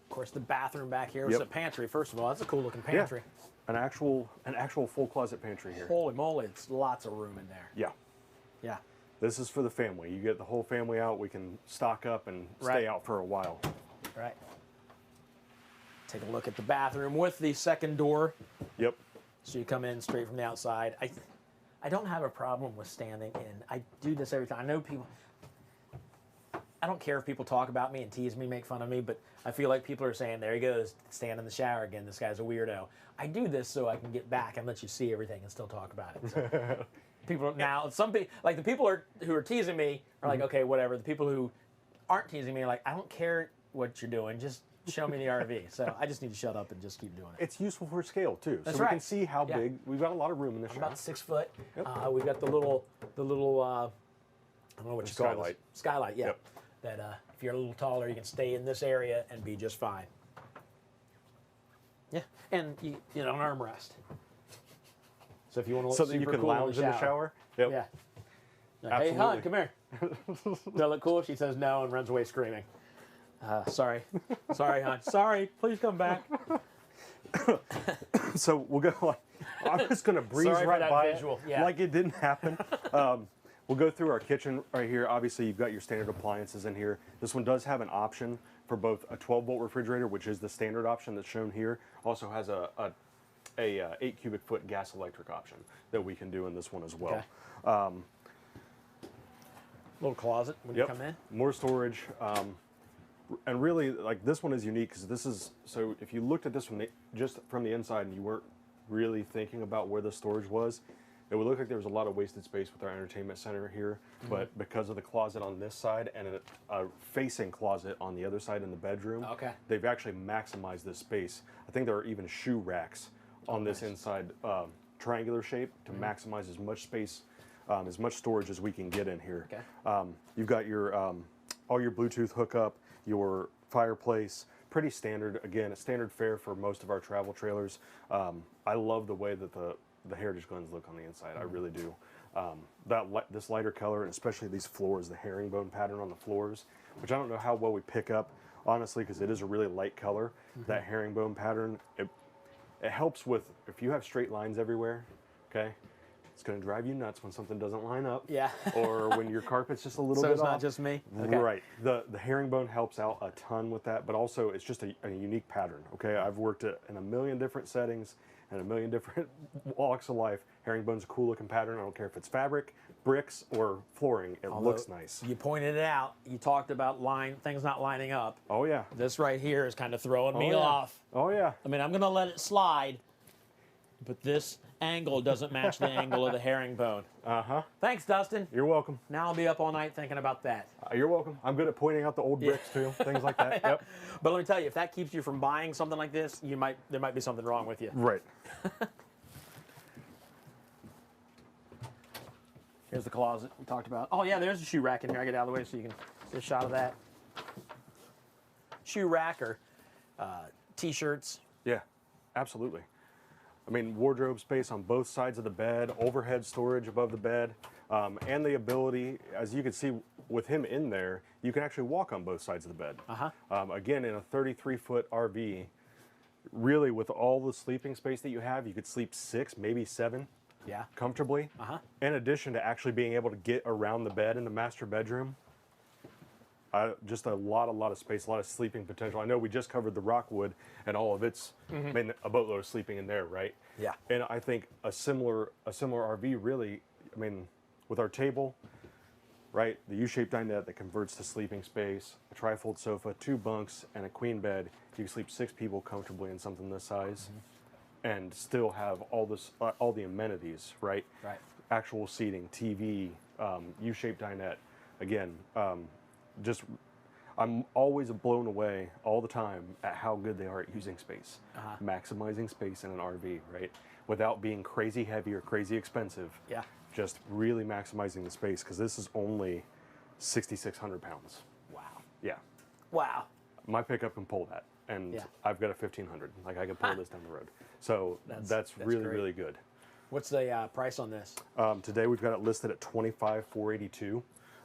course, the bathroom back here is a pantry, first of all. That's a cool looking pantry. Yeah. An actual full closet pantry here. Holy moly, it's lots of room in there. Yeah. Yeah. This is for the family. You get the whole family out. We can stock up and stay out for a while. Right. Take a look at the bathroom with the second door. Yep. So you come in straight from the outside. I don't have a problem with standing in. I do this every time. I know people, I don't care if people talk about me and tease me, make fun of me, but I feel like people are saying, there he goes, stand in the shower again. This guy's a weirdo. I do this so I can get back and let you see everything and still talk about it. So people now, some people, like the people who are teasing me are like, okay, whatever. The people who aren't teasing me are like, I don't care what you're doing. Just show me the RV. So I just need to shut up and just keep doing it. It's useful for scale too. That's so we can see how big. We've got a lot of room in this shower. About 6 foot. Yep. We've got the little I don't know what you call it. Skylight. Yeah. Yep. That if you're a little taller, you can stay in this area and be just fine. Yeah. And you know, an armrest. So if you want to look something super you can cool lounge in the shower. Yep. Yeah. Like, hey, hon, come here. Do I look cool? She says no and runs away screaming. Sorry. Sorry, hon. Sorry. Please come back. So we'll go. I'm just going to breeze right by it like it didn't happen. We'll go through our kitchen right here. Obviously, you've got your standard appliances in here. This one does have an option for both a 12-volt refrigerator, which is the standard option that's shown here, also has a 8 cubic foot gas electric option that we can do in this one as well. Okay. Little closet when you come in. More storage. And really, like, this one is unique because this is, so if you looked at this one just from the inside and you weren't really thinking about where the storage was, it would look like there was a lot of wasted space with our entertainment center here, but because of the closet on this side and a facing closet on the other side in the bedroom, they've actually maximized this space. I think there are even shoe racks on this inside triangular shape to maximize as much space, as much storage as we can get in here. You've got your all your Bluetooth hookup, your fireplace, pretty standard. Again, a standard fare for most of our travel trailers. I love the way that the Heritage Glens look on the inside. I really do. This lighter color, and especially these floors, the herringbone pattern on the floors, which I don't know how well we pick up, honestly, because it is a really light color. That herringbone pattern, it helps with, if you have straight lines everywhere, okay, it's going to drive you nuts when something doesn't line up. Yeah. Or when your carpet's just a little bit off. So it's off. not just me? Okay. Right. The herringbone helps out a ton with that, but also it's just a unique pattern, okay? I've worked in a million different settings and a million different walks of life. Herringbone's a cool looking pattern. I don't care if it's fabric, bricks, or flooring. It looks nice. You pointed it out. You talked about things not lining up. Oh, yeah. This right here is kind of throwing me off. Oh, yeah. I mean, I'm going to let it slide, but this angle doesn't match the angle of the herringbone. Thanks, Dustin. You're welcome. Now I'll be up all night thinking about that. You're welcome. I'm good at pointing out the old bricks too, things like that. Yep. But let me tell you, if that keeps you from buying something like this, there might be something wrong with you. Right. Here's the closet we talked about. Oh yeah, there's a shoe rack in here. I get out of the way so you can get a shot of that. Shoe rack or t-shirts. Yeah, absolutely. I mean, wardrobe space on both sides of the bed, overhead storage above the bed, and the ability, as you can see with him in there, you can actually walk on both sides of the bed. Again, in a 33-foot RV, really with all the sleeping space that you have, you could sleep 6, maybe 7 comfortably. In addition to actually being able to get around the bed in the master bedroom. Just a lot of space, a lot of sleeping potential. I know we just covered the Rockwood and all of its, I mean, a boatload of sleeping in there, right? Yeah. And I think a similar RV really, I mean, with our table, right, the U-shaped dinette that converts to sleeping space, a trifold sofa, 2 bunks, and a queen bed, you can sleep 6 people comfortably in something this size, and still have all the amenities, right? Right. Actual seating, TV, U-shaped dinette. Again, I'm always blown away all the time at how good they are at using space, maximizing space in an RV, right? Without being crazy heavy or crazy expensive. Yeah. Just really maximizing the space, because this is only 6,600 pounds. Wow. Yeah. Wow. My pickup can pull that, and I've got a 1,500. Like, I can pull this down the road. So that's really, great. really good. What's the price on this? Today we've got it listed at $25,482,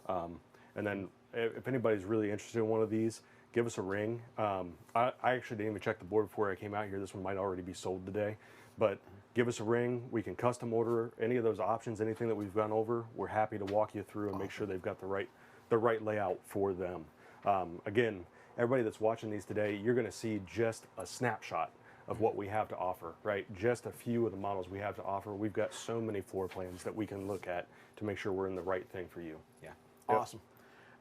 and then if anybody's really interested in one of these, give us a ring. I actually didn't even check the board before I came out here. This one might already be sold today, but give us a ring. We can custom order any of those options, anything that we've gone over. We're happy to walk you through and make sure they've got the right layout for them. Again, everybody that's watching these today, you're going to see just a snapshot of what we have to offer, right? Just a few of the models we have to offer. We've got so many floor plans that we can look at to make sure we're in the right thing for you. Yeah. Awesome.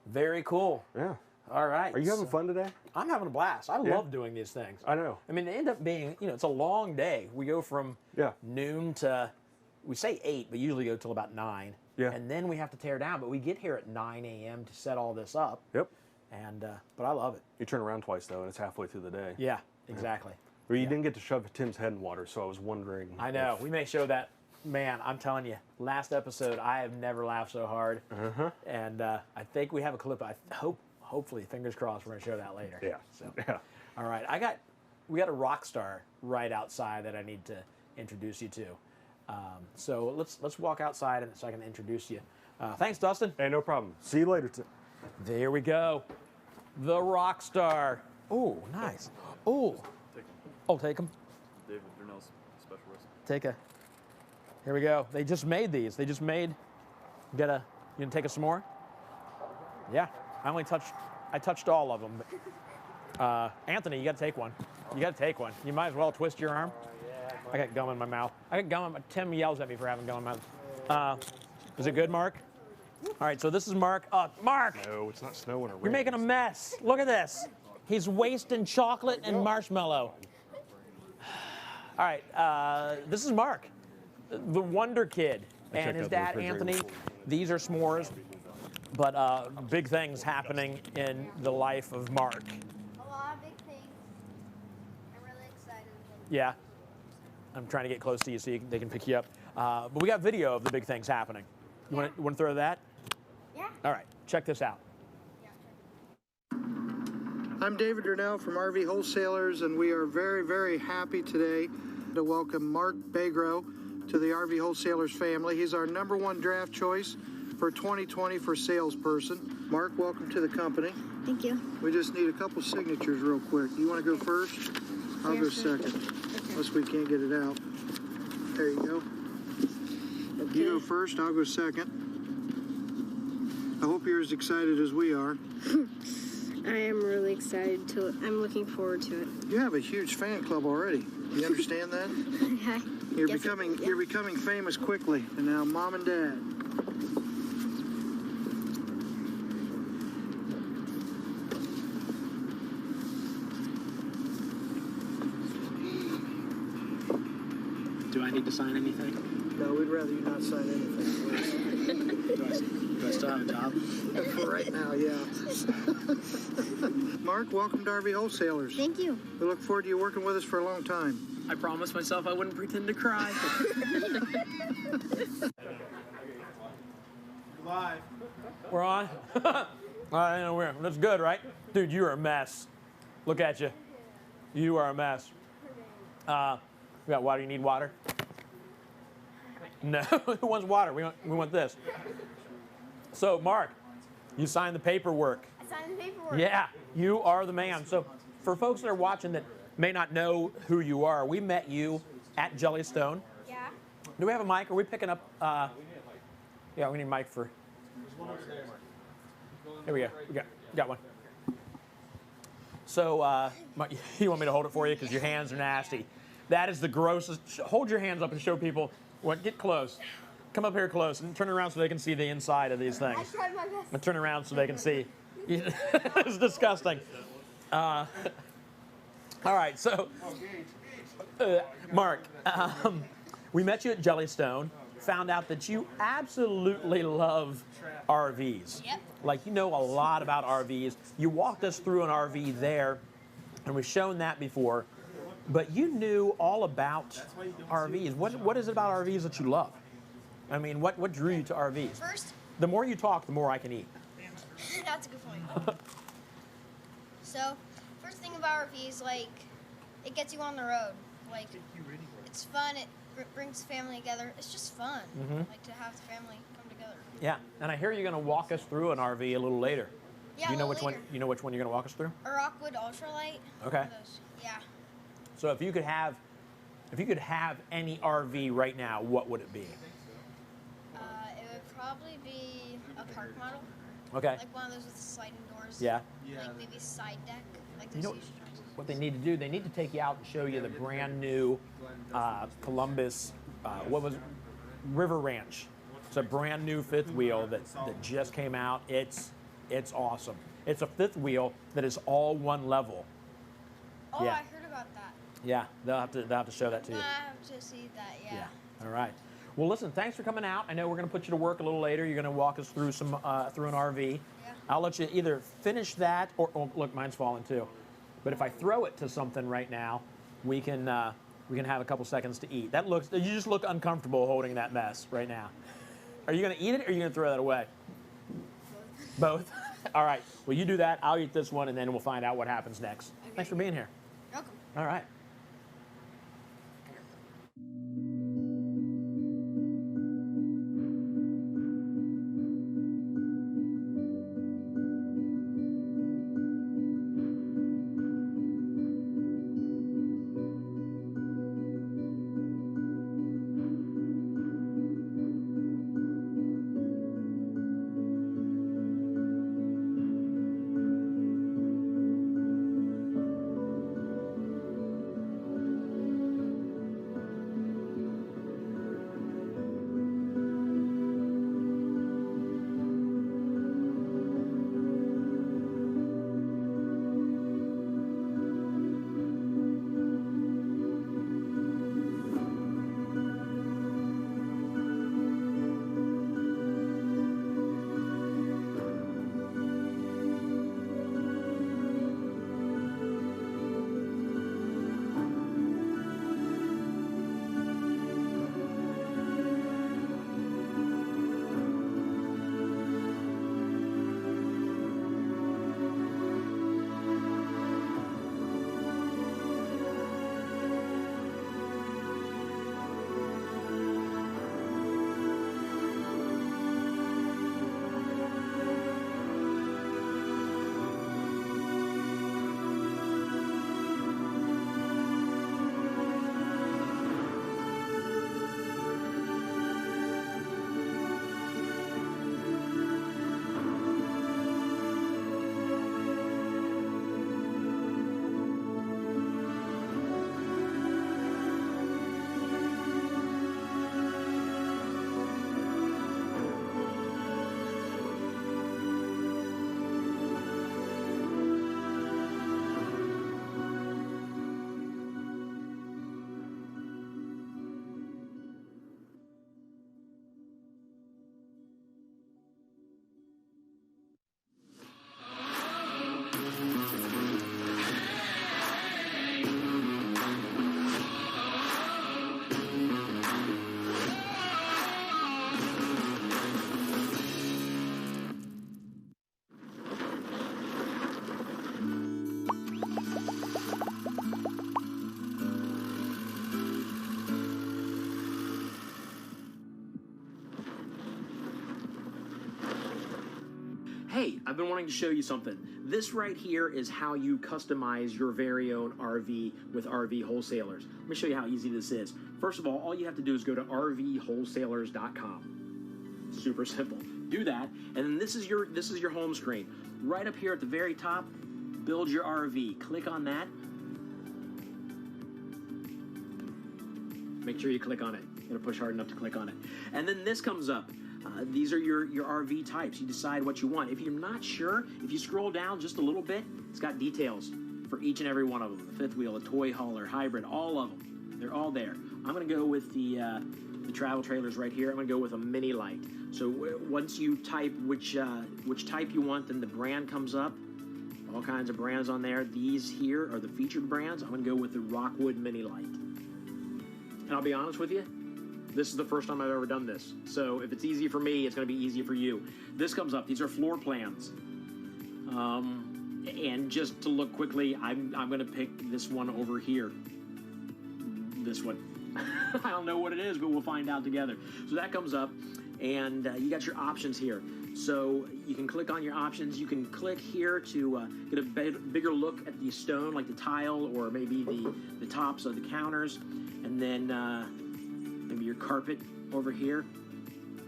Very cool. Yeah. All right. Are you having fun today? I'm having a blast. I love doing these things. I know. I mean, they end up being, it's a long day. We go from noon to, we say 8, but usually go till about 9. Yeah. And then we have to tear down, but we get here at 9 a.m. to set all this up. Yep. And, but I love it. You turn around twice, though, and it's halfway through the day. Yeah, exactly. Well, you didn't get to shove Tim's head in water, so I was wondering. I know. We may show that. Man, I'm telling you, last episode, I have never laughed so hard. And I think we have a clip. I hopefully, fingers crossed, we're going to show that later. Yeah. So, all right. We got a rock star right outside that I need to introduce you to. So let's walk outside so I can introduce you. Thanks, Dustin. Hey, no problem. See you later. There we go. The rock star. Oh, nice. Oh. Oh, take them. David Brunel's special recipe. Here we go. They just made these. You gonna take us some more? Yeah. I touched all of them. But Anthony, you got to take one. You got to take one. You might as well twist your arm. I got gum in my mouth. I got gum. Tim yells at me for having gum in my mouth. Is it good, Mark? All right, so this is Mark. Mark! No, it's not snowing or You're making a mess. Look at this. He's wasting chocolate and marshmallow. All right, this is Mark, the Wonder Kid, and his dad, Anthony. These are s'mores, but big things happening in the life of Mark. A lot of big things. I'm really excited. Yeah. I'm trying to get close to you so they can pick you up. But we got video of the big things happening. You want to throw that? Yeah. All right, check this out. I'm David Durnell from RV Wholesalers, and we are very, very happy today to welcome Mark Bagro to the RV Wholesalers family. He's our #1 draft choice for 2020 for salesperson. Mark, welcome to the company. Thank you. We just need a couple signatures real quick. You want to go first? I'll go second, unless we can't get it out. There you go. Okay. You go first, I'll go second. I hope you're as excited as we are. I am really excited I'm looking forward to it. You have a huge fan club already. You understand that? You're becoming famous quickly, and now Mom and Dad. Do I need to sign anything? No, we'd rather you not sign anything. Do I still have a job? For right now, yeah. Mark, welcome to RV Wholesalers. Thank you. We look forward to you working with us for a long time. I promised myself I wouldn't pretend to cry. Live. We're on? That's good, right? Dude, you're a mess. Look at you. You are a mess. We got water. You need water? No. Who wants water? We want this. So, Mark, you signed the paperwork. I signed the paperwork. Yeah, you are the man. So, for folks that are watching that may not know who you are, we met you at Jellystone. Yeah. Do we have a mic? Are we picking up? Yeah, we need a mic for. Here we go. We got one. So, you want me to hold it for you because your hands are nasty. That is the grossest. Hold your hands up and show people. Get close. Come up here close and turn around so they can see the inside of these things. I tried my best. And turn around so they can see. It's disgusting. All right, so Mark, we met you at Jellystone. Found out that you absolutely love RVs. Yep. Like you know a lot about RVs. You walked us through an RV there, and we've shown that before. But you knew all about RVs. What is it about RVs that you love? I mean, what drew you to RVs? First, the more you talk, the more I can eat. that's a good point. So, first thing about RVs, like, it gets you on the road. Like, it's fun. It brings family together. It's just fun, like, to have the family come together. Yeah, and I hear you're going to walk us through an RV a little later. Yeah, Do you know a which little one? You know which one you're going to walk us through? A Rockwood ultralight. Okay. Yeah. So if you could have any RV right now, what would it be? It would probably be a park model. Okay. Like one of those with sliding doors. Yeah. Like maybe side deck. Like You those know what they need to do? They need to take you out and show you the brand new Columbus, River Ranch. It's a brand new fifth wheel that just came out. It's awesome. It's a fifth wheel that is all one level. Oh, Yeah. I heard about that. Yeah, they'll have to show that to you. I have to see that, yeah. All right. Well, listen, thanks for coming out. I know we're going to put you to work a little later. You're going to walk us through through an RV. Yeah. I'll let you either finish that or look, mine's falling too. But if I throw it to something right now, we can have a couple seconds to eat. You just look uncomfortable holding that mess right now. Are you going to eat it or are you going to throw that away? Both. All right. Well, you do that. I'll eat this one, and then we'll find out what happens next. Okay. Thanks for being here. Welcome. All right. Hey, I've been wanting to show you something. This right here is how you customize your very own RV with RV wholesalers. Let me show you how easy this is. First of all you have to do is go to rvwholesalers.com. Super simple. Do that, and then this is your home screen. Right up here at the very top, build your RV. Click on that. Make sure you click on it. You gotta push hard enough to click on it. And then this comes up. These are your RV types. You decide what you want. If you're not sure, if you scroll down just a little bit, it's got details for each and every one of them. The fifth wheel, a toy hauler, hybrid, all of them. They're all there. I'm gonna go with the travel trailers right here. I'm gonna go with a mini light. So once you type which type you want, then the brand comes up. All kinds of brands on there. These here are the featured brands. I'm gonna go with the Rockwood mini light. And I'll be honest with you, this is the first time I've ever done this. So if it's easy for me, it's gonna be easy for you. This comes up, these are floor plans. And just to look quickly, I'm gonna pick this one over here. This one. I don't know what it is, but we'll find out together. So that comes up, and you got your options here. So you can click on your options. You can click here to get a bigger look at the stone, like the tile, or maybe the tops of the counters, and then maybe your carpet over here.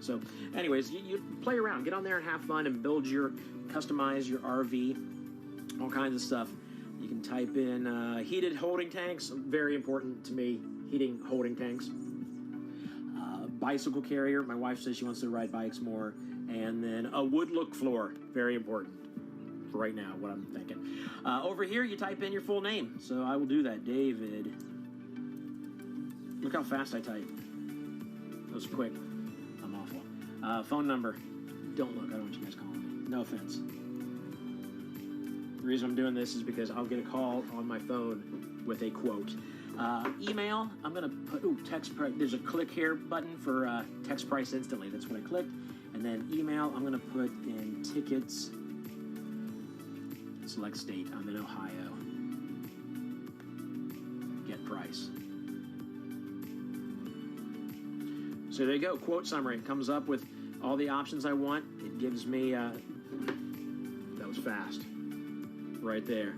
So anyways, you play around, get on there and have fun and customize your RV, all kinds of stuff. You can type in heated holding tanks, very important to me, heating holding tanks. Bicycle carrier, my wife says she wants to ride bikes more. And then a wood look floor, very important for right now, what I'm thinking. Over here, you type in your full name. So I will do that, David. Look how fast I type. That was quick. I'm awful. Phone number. Don't look, I don't want you guys calling me. No offense. The reason I'm doing this is because I'll get a call on my phone with a quote. Email, I'm gonna put, text price, there's a click here button for text price instantly. That's what I clicked. And then email, I'm gonna put in tickets, select state, I'm in Ohio. Get price. So there you go, quote summary. It comes up with all the options I want. It gives me, that was fast, right there.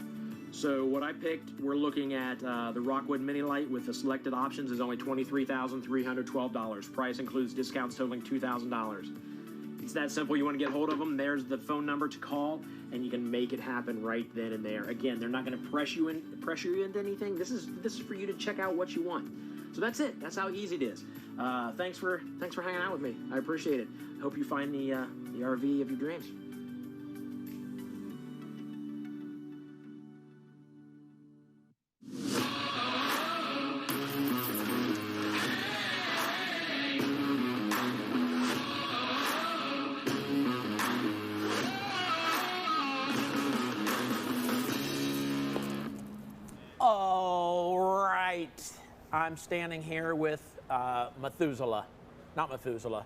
So what I picked, we're looking at the Rockwood mini light with the selected options is only $23,312. Price includes discounts totaling $2,000. It's that simple. You want to get hold of them, there's the phone number to call, and you can make it happen right then and there. Again, they're not going to pressure you into anything. This is for you to check out what you want. So that's it. That's how easy it is. Thanks for hanging out with me. I appreciate it. Hope you find the RV of your dreams. I'm standing here with Methuselah. Not Methuselah.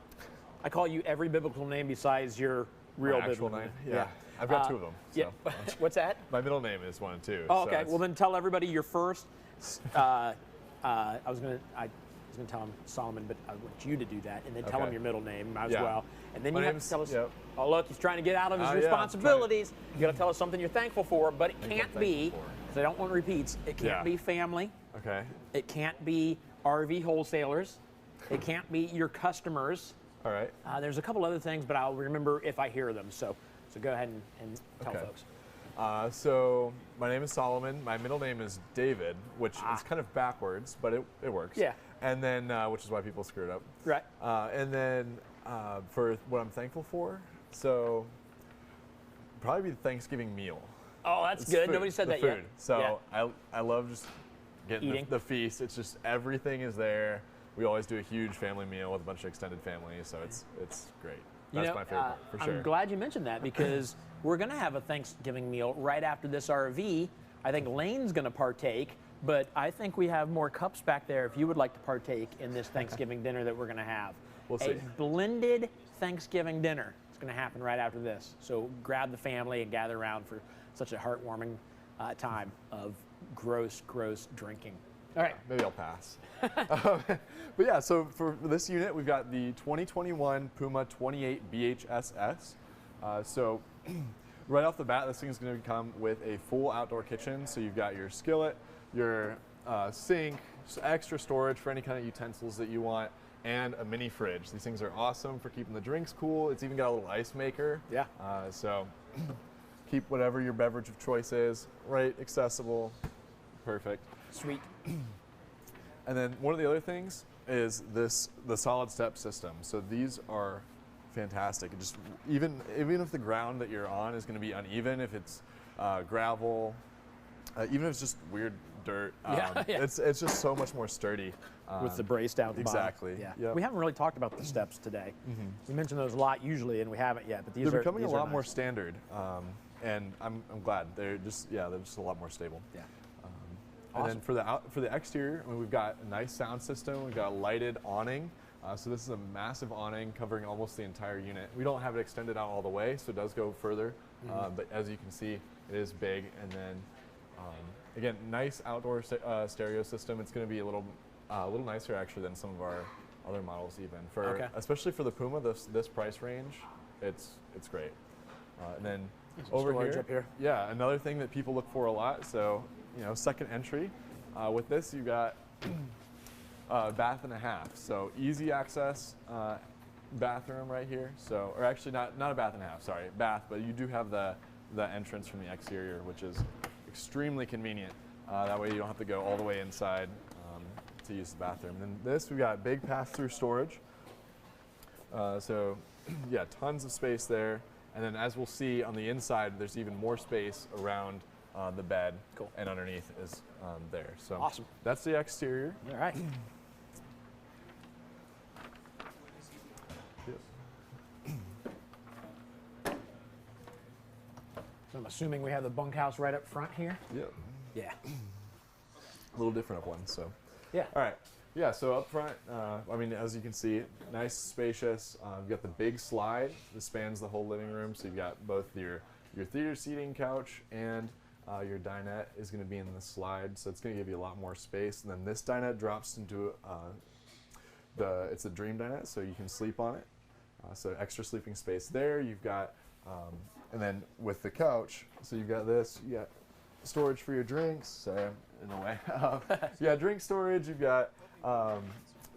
I call you every biblical name besides your real biblical name. Yeah. I've got two of them. So. Yeah. What's that? My middle name is one and two. Oh, okay. Well, then tell everybody your first. I was gonna tell him Solomon, but I want you to do that, and then tell him your middle name as well. And then you have to tell us. Oh, look, he's trying to get out of his responsibilities. You got to tell us something you're thankful for, but it can't be, because I don't want repeats. It can't be family. Okay. It can't be RV wholesalers. It can't be your customers. All right. There's a couple other things, but I'll remember if I hear them. So go ahead and tell folks. So my name is Solomon. My middle name is David, which is kind of backwards, but it works. Yeah. And then, which is why people screw it up. Right. And then for what I'm thankful for, so probably be the Thanksgiving meal. Oh, that's good. Nobody said that yet. So I love just getting the feast. It's just everything is there. We always do a huge family meal with a bunch of extended family, so it's great. That's my favorite part, for sure. I'm glad you mentioned that, because we're going to have a Thanksgiving meal right after this RV. I think Lane's going to partake, but I think we have more cups back there if you would like to partake in this Thanksgiving dinner that we're going to have. We'll see. A blended Thanksgiving dinner. It's going to happen right after this. So grab the family and gather around for such a heartwarming time of gross drinking. All right. Maybe I'll pass. But yeah, so for this unit, we've got the 2021 Puma 28 BHSS. So right off the bat, this thing is going to come with a full outdoor kitchen. So you've got your skillet, your sink, extra storage for any kind of utensils that you want, and a mini fridge. These things are awesome for keeping the drinks cool. It's even got a little ice maker. Yeah. So keep whatever your beverage of choice is, right, accessible, perfect. Sweet. And then one of the other things is the solid step system. So these are fantastic. It just even if the ground that you're on is going to be uneven, if it's gravel, even if it's just weird dirt, it's just so much more sturdy. With the brace down the bottom. Exactly. Yeah. Yep. We haven't really talked about the steps today. We mention those a lot usually, and we haven't yet. But these they're are becoming a lot nice. more standard, and I'm glad they're just a lot more stable. Yeah. And then for the exterior, I mean, we've got a nice sound system. We've got a lighted awning. So this is a massive awning covering almost the entire unit. We don't have it extended out all the way, so it does go further. But as you can see, it is big. And then again, nice outdoor stereo system. It's going to be a little nicer actually than some of our other models even. Especially for the Puma, this price range, it's great. And then over storage here, up here. yeah, another thing that people look for a lot. So second entry. With this, you got bath and a half. So easy access bathroom right here. So, or actually not a bath and a half. Sorry, bath, but you do have the entrance from the exterior, which is extremely convenient. That way you don't have to go all the way inside to use the bathroom. And then this, we got big pass-through storage. So yeah, tons of space there. And then as we'll see on the inside, there's even more space around the bed, and underneath is there. So awesome. That's the exterior. All right. So I'm assuming we have the bunkhouse right up front here. Yep. Yeah. A little different of one. So. Yeah. All right. Yeah. So up front, I mean, as you can see, nice, spacious. You've got the big slide that spans the whole living room. So you've got both your theater seating couch and your dinette is going to be in the slide, so it's going to give you a lot more space. And then this dinette drops into it's a dream dinette, so you can sleep on it. So extra sleeping space there. You've got, and then with the couch, so you've got this. You got storage for your drinks. Sorry, in the way. You got drink storage. You've got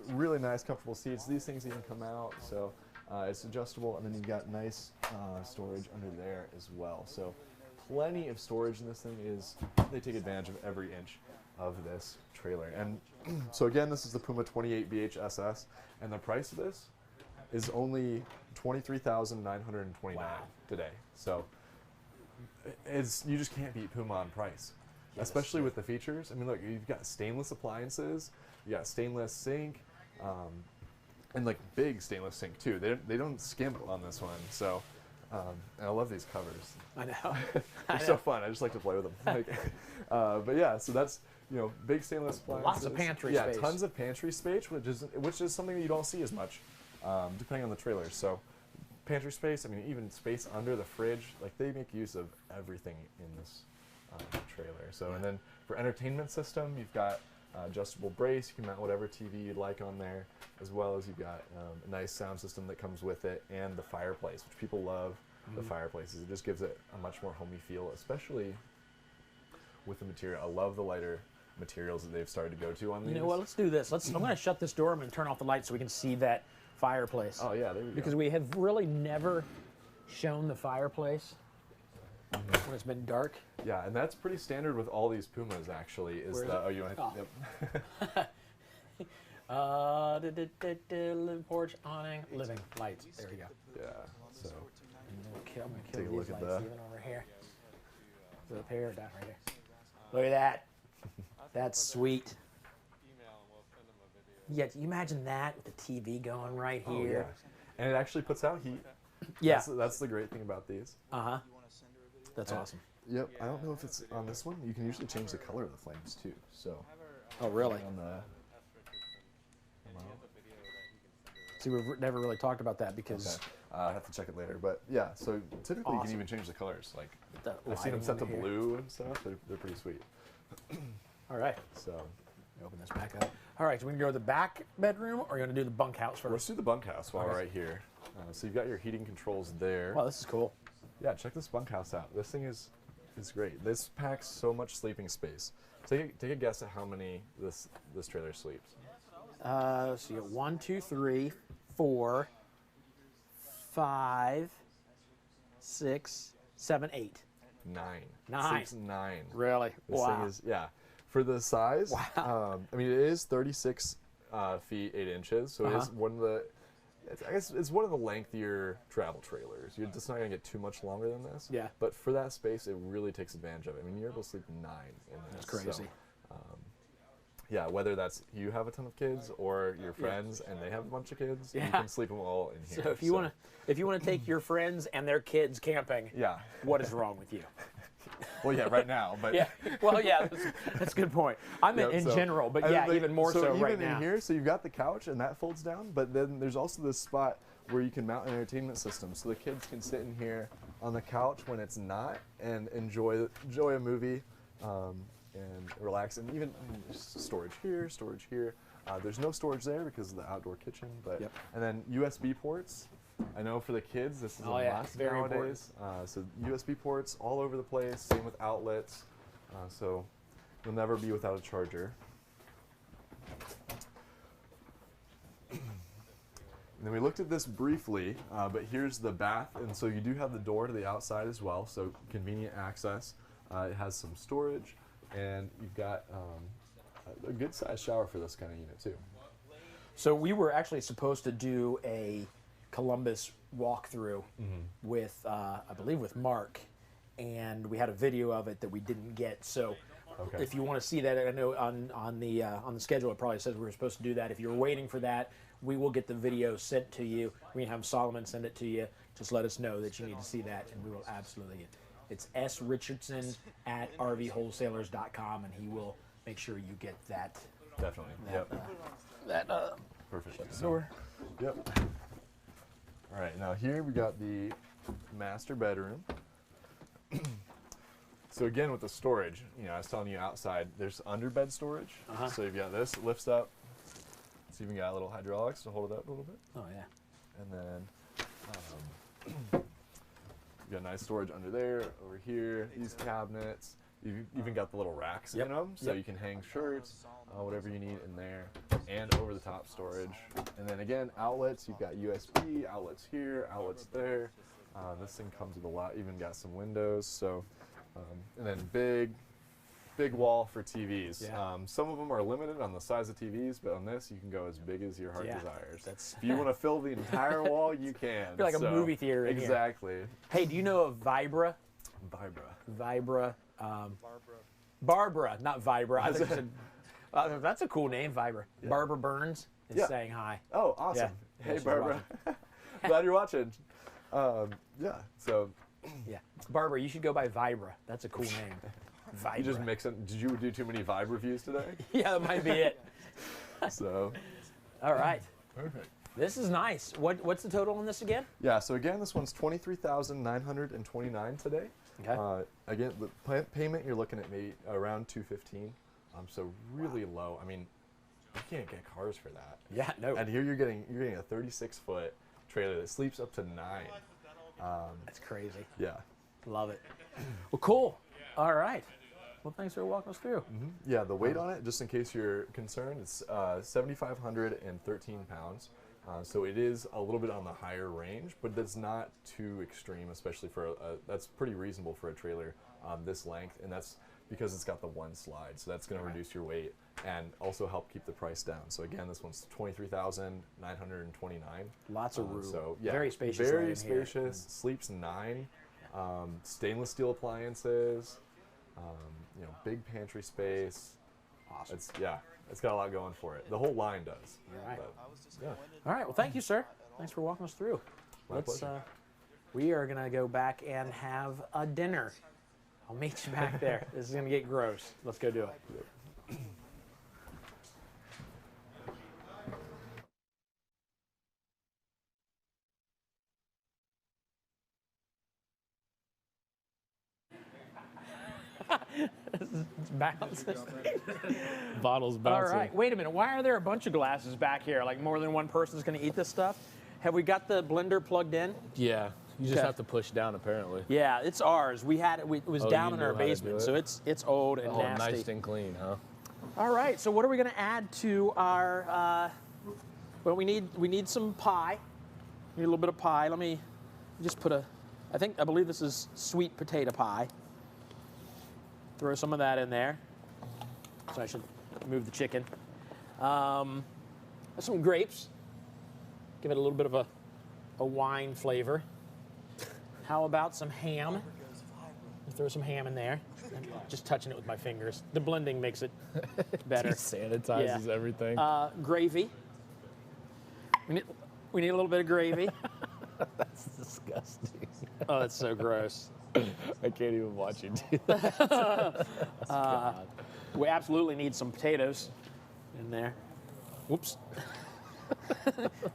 really nice, comfortable seats. These things even come out, so it's adjustable. And then you've got nice storage under there as well. So plenty of storage in this thing. They take advantage of every inch of this trailer. And so again, this is the Puma 28 BHSS, and the price of this is only $23,929 today. So you just can't beat Puma on price, especially with the features. I mean, look, you've got stainless appliances, you got stainless sink, and like big stainless sink too. They don't skimp on this one. So. And I love these covers. I know. They're so fun. I just like to play with them. But yeah, so that's big stainless appliances. Lots of pantry space. Yeah, tons of pantry space, which is something that you don't see as much, depending on the trailers. So pantry space. I mean, even space under the fridge. Like they make use of everything in this trailer. So and then for entertainment system, you've got adjustable brace. You can mount whatever TV you'd like on there, as well as you've got a nice sound system that comes with it, and the fireplace, which people love. The fireplaces, it just gives it a much more homey feel, especially with the material. I love the lighter materials that they've started to go to on these. You know what? Let's do this. I'm going to shut this door. I'm going to turn off the lights so we can see that fireplace. Oh yeah, there we go. Because we have really never shown the fireplace when it's been dark. Yeah, and that's pretty standard with all these Pumas. Actually, you want to? Yep. Living porch, awning, living lights. There we go. Yeah. So. I'm gonna kill Take a these look at lights that. even over here. Is it up here or down right here? Look at that. That's sweet. Yeah, you imagine that with the TV going right here. Oh, yeah. And it actually puts out heat. Yeah. That's the great thing about these. Uh-huh. That's awesome. Yep. I don't know if it's on this one. You can usually change the color of the flames too. So. Oh, really? On the, See, we've never really talked about that because... Okay. I have to check it later, but yeah. So typically you can even change the colors. Like I've seen them set to blue and stuff. They're pretty sweet. All right. So open this back up. All right. So we can go to the back bedroom, or are you going to do the bunkhouse first? Let's do the bunkhouse while we're right here. So you've got your heating controls there. Wow, this is cool. Yeah, check this bunkhouse out. This thing is great. This packs so much sleeping space. Take a guess at how many this trailer sleeps. So you got 1, 2, 3, 4, 5, 6, 7, 8. 9. 9. 9. Really? This Wow. thing is, yeah. For the size, wow. I mean, it is 36 feet 8 inches, so it is one of the. I guess it's one of the lengthier travel trailers. You're just not gonna get too much longer than this. Yeah. But for that space, it really takes advantage of it. I mean, you're able to sleep 9 in this. That's crazy. So, yeah, whether that's you have a ton of kids or your friends and they have a bunch of kids, you can sleep them all in here. So if you want to take your friends and their kids camping, what is wrong with you? Well, yeah, right now, but yeah, well, yeah, that's a good point. I meant in general, but yeah, even more so even right now. in here, so you've got the couch and that folds down, but then there's also this spot where you can mount an entertainment system, so the kids can sit in here on the couch when it's not and enjoy a movie and relax. And even storage here, storage here. There's no storage there because of the outdoor kitchen, but and then USB ports. I know for the kids, this is a must very nowadays. So USB ports all over the place, same with outlets. So you'll never be without a charger. And then we looked at this briefly, but here's the bath. And so you do have the door to the outside as well, so convenient access. It has some storage, and you've got a good sized shower for this kind of unit too. So we were actually supposed to do a Columbus walkthrough with, I believe, with Mark, and we had a video of it that we didn't get. So, if you want to see that, I know on the schedule it probably says we were supposed to do that. If you're waiting for that, we will get the video sent to you. We can have Solomon send it to you. Just let us know that you need to see that, and we will absolutely get it. It's srichardson@rvwholesalers.com, and he will make sure you get that. Definitely. Perfect. Door. Yep. All right, now here we got the master bedroom. So again, with the storage, I was telling you outside, there's underbed storage. So you've got this, it lifts up. So you've even got little hydraulics to hold it up a little bit. Oh yeah. And then you've got nice storage under there, over here, these cabinets. You've even got the little racks in them, so you can hang shirts, whatever you need in there, and over-the-top storage. And then again, outlets. You've got USB outlets here, outlets there. This thing comes with a lot. Even got some windows. So, and then big wall for TVs. Yeah. Some of them are limited on the size of TVs, but on this you can go as big as your heart desires. That's if you want to fill the entire wall, you can. Feel like a movie theater in exactly. Here. Hey, do you know of Vibra? Vibra. Barbara, not Vibra. I think that's a cool name, Vibra. Yeah. Barbara Burns is saying hi. Oh, awesome. Yeah. Hey, Barbara. Glad you're watching. Yeah, so. Yeah. Barbara, you should go by Vibra. That's a cool name. Vibra. You just mix it. Did you do too many Vibe reviews today? Yeah, that might be it. So. All right. Perfect. This is nice. What's the total on this again? Yeah, so again, this one's $23,929 today. Okay. Again, the payment you're looking at maybe around $215. So really low. I mean, you can't get cars for that. Yeah, no. And here you're getting a 36-foot trailer that sleeps up to 9. That's crazy. Yeah. Love it. Well, cool. All right. Well, thanks for walking us through. Yeah, the weight on it, just in case you're concerned, it's 7,513 pounds. So it is a little bit on the higher range, but that's not too extreme, especially for that's pretty reasonable for a trailer this length, and that's because it's got the one slide. So that's going to reduce your weight and also help keep the price down. So again, this one's $23,929. Lots of room. So yeah, very spacious. Very spacious. Sleeps 9. Stainless steel appliances. Big pantry space. Awesome. It's got a lot going for it. The whole line does. All right. Yeah. All right. Well, thank you, sir. Thanks for walking us through. My pleasure. We are going to go back and have a dinner. I'll meet you back there. This is going to get gross. Let's go do it. It's bouncing. Bottles bouncing. All right. Wait a minute. Why are there a bunch of glasses back here? Like more than one person's going to eat this stuff? Have we got the blender plugged in? Yeah. You just have to push down, apparently. Yeah, it's ours. We had it. It was down in our know how to basement, do so it? it's old and nasty. Nice and clean, huh? All right. So what are we going to add to our? Well, we need some pie. Need a little bit of pie. Let me just put I believe this is sweet potato pie. Throw some of that in there. So I should move the chicken. Some grapes. Give it a little bit of a wine flavor. How about some ham? Throw some ham in there. I'm just touching it with my fingers. The blending makes it better. Sanitizes everything. Gravy. We need a little bit of gravy. That's disgusting. Oh, that's so gross. I can't even watch you do that. We absolutely need some potatoes in there. Whoops.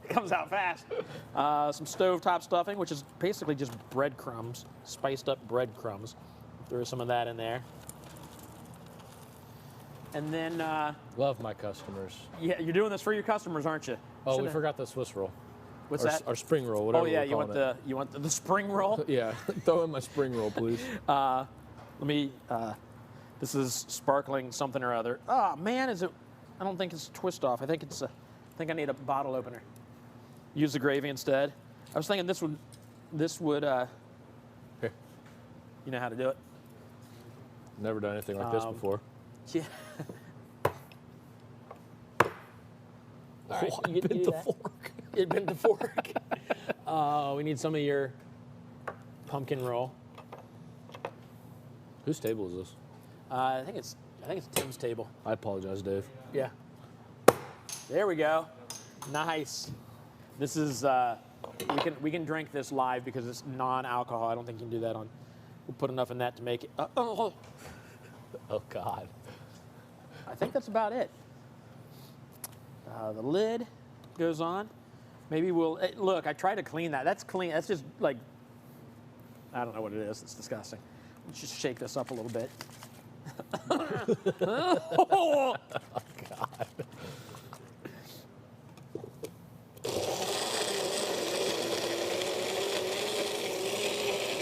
Comes out fast. Some stovetop stuffing, which is basically just breadcrumbs, spiced up breadcrumbs. Throw some of that in there. And then... Love my customers. Yeah, you're doing this for your customers, aren't you? Oh, we forgot the Swiss roll. What's that? Our spring roll, whatever. Oh yeah, you want the spring roll? Yeah, throw in my spring roll, please. Let me. This is sparkling something or other. Oh man, is it? I don't think it's a twist off. I think it's a. I think I need a bottle opener. Use the gravy instead. I was thinking this would. Here. You know how to do it. Never done anything like this before. Yeah. All right, I bent the fork. It bent the fork. We need some of your pumpkin roll. Whose table is this? I think it's Tim's table. I apologize, Dave. Yeah. There we go. Nice. This is we can drink this live because it's non-alcohol. I don't think you can do that on. We'll put enough in that to make it. Oh God. I think that's about it. The lid goes on. Maybe we'll look. I tried to clean that. That's clean. That's just like I don't know what it is. It's disgusting. Let's just shake this up a little bit. Oh God.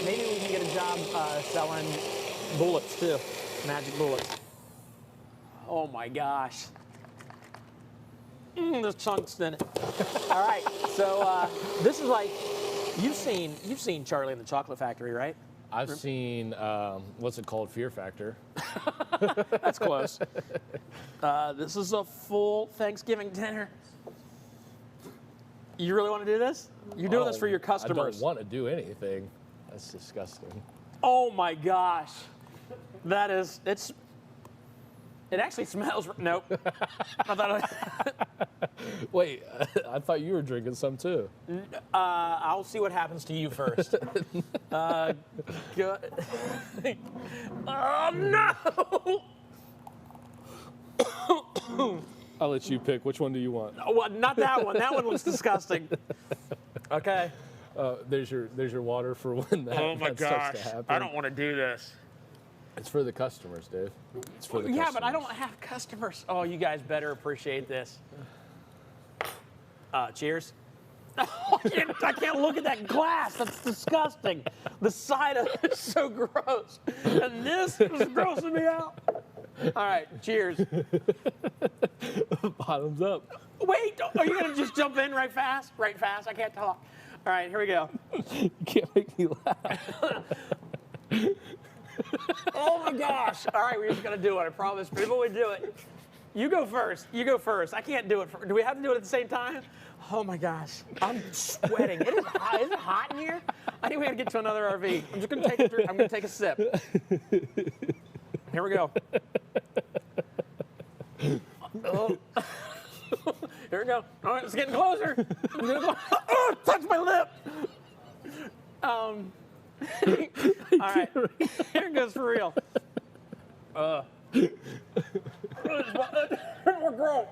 Maybe we can get a job selling bullets too, magic bullets. Oh my gosh. There's chunks in it. All right, so this is like you've seen Charlie and the Chocolate Factory, right? I've seen what's it called, Fear Factor. That's close. This is a full Thanksgiving dinner. You really want to do this? You're doing this for your customers. I don't want to do anything. That's disgusting. Oh my gosh, it actually smells. Nope. I thought Wait, I thought you were drinking some too. I'll see what happens to you first. Good. Oh no! I'll let you pick. Which one do you want? Oh, well, not that one. That one looks disgusting. Okay. There's your water for when that, oh my that gosh! starts to happen. I don't want to do this. It's for the customers, Dave. It's for the customers. Yeah, but I don't have customers. Oh, you guys better appreciate this. Cheers. I can't look at that glass. That's disgusting. The side of it is so gross. And this is grossing me out. All right, cheers. Bottoms up. Wait, are you going to just jump in right fast? Right fast? I can't talk. All right, here we go. You can't make me laugh. Oh my gosh. All right, we're just going to do it. I promise. People would do it. You go first. You go first. I can't do it. Do we have to do it at the same time? Oh my gosh. I'm sweating. It is hot. Is it hot in here? I think we got to get to another RV. I'm just going to take a drink. I'm going to take a sip. Here we go. Oh. Here we go. All right, it's getting closer. I'm gonna go. Oh, touch my lip. All right, here it goes for real. We're grown.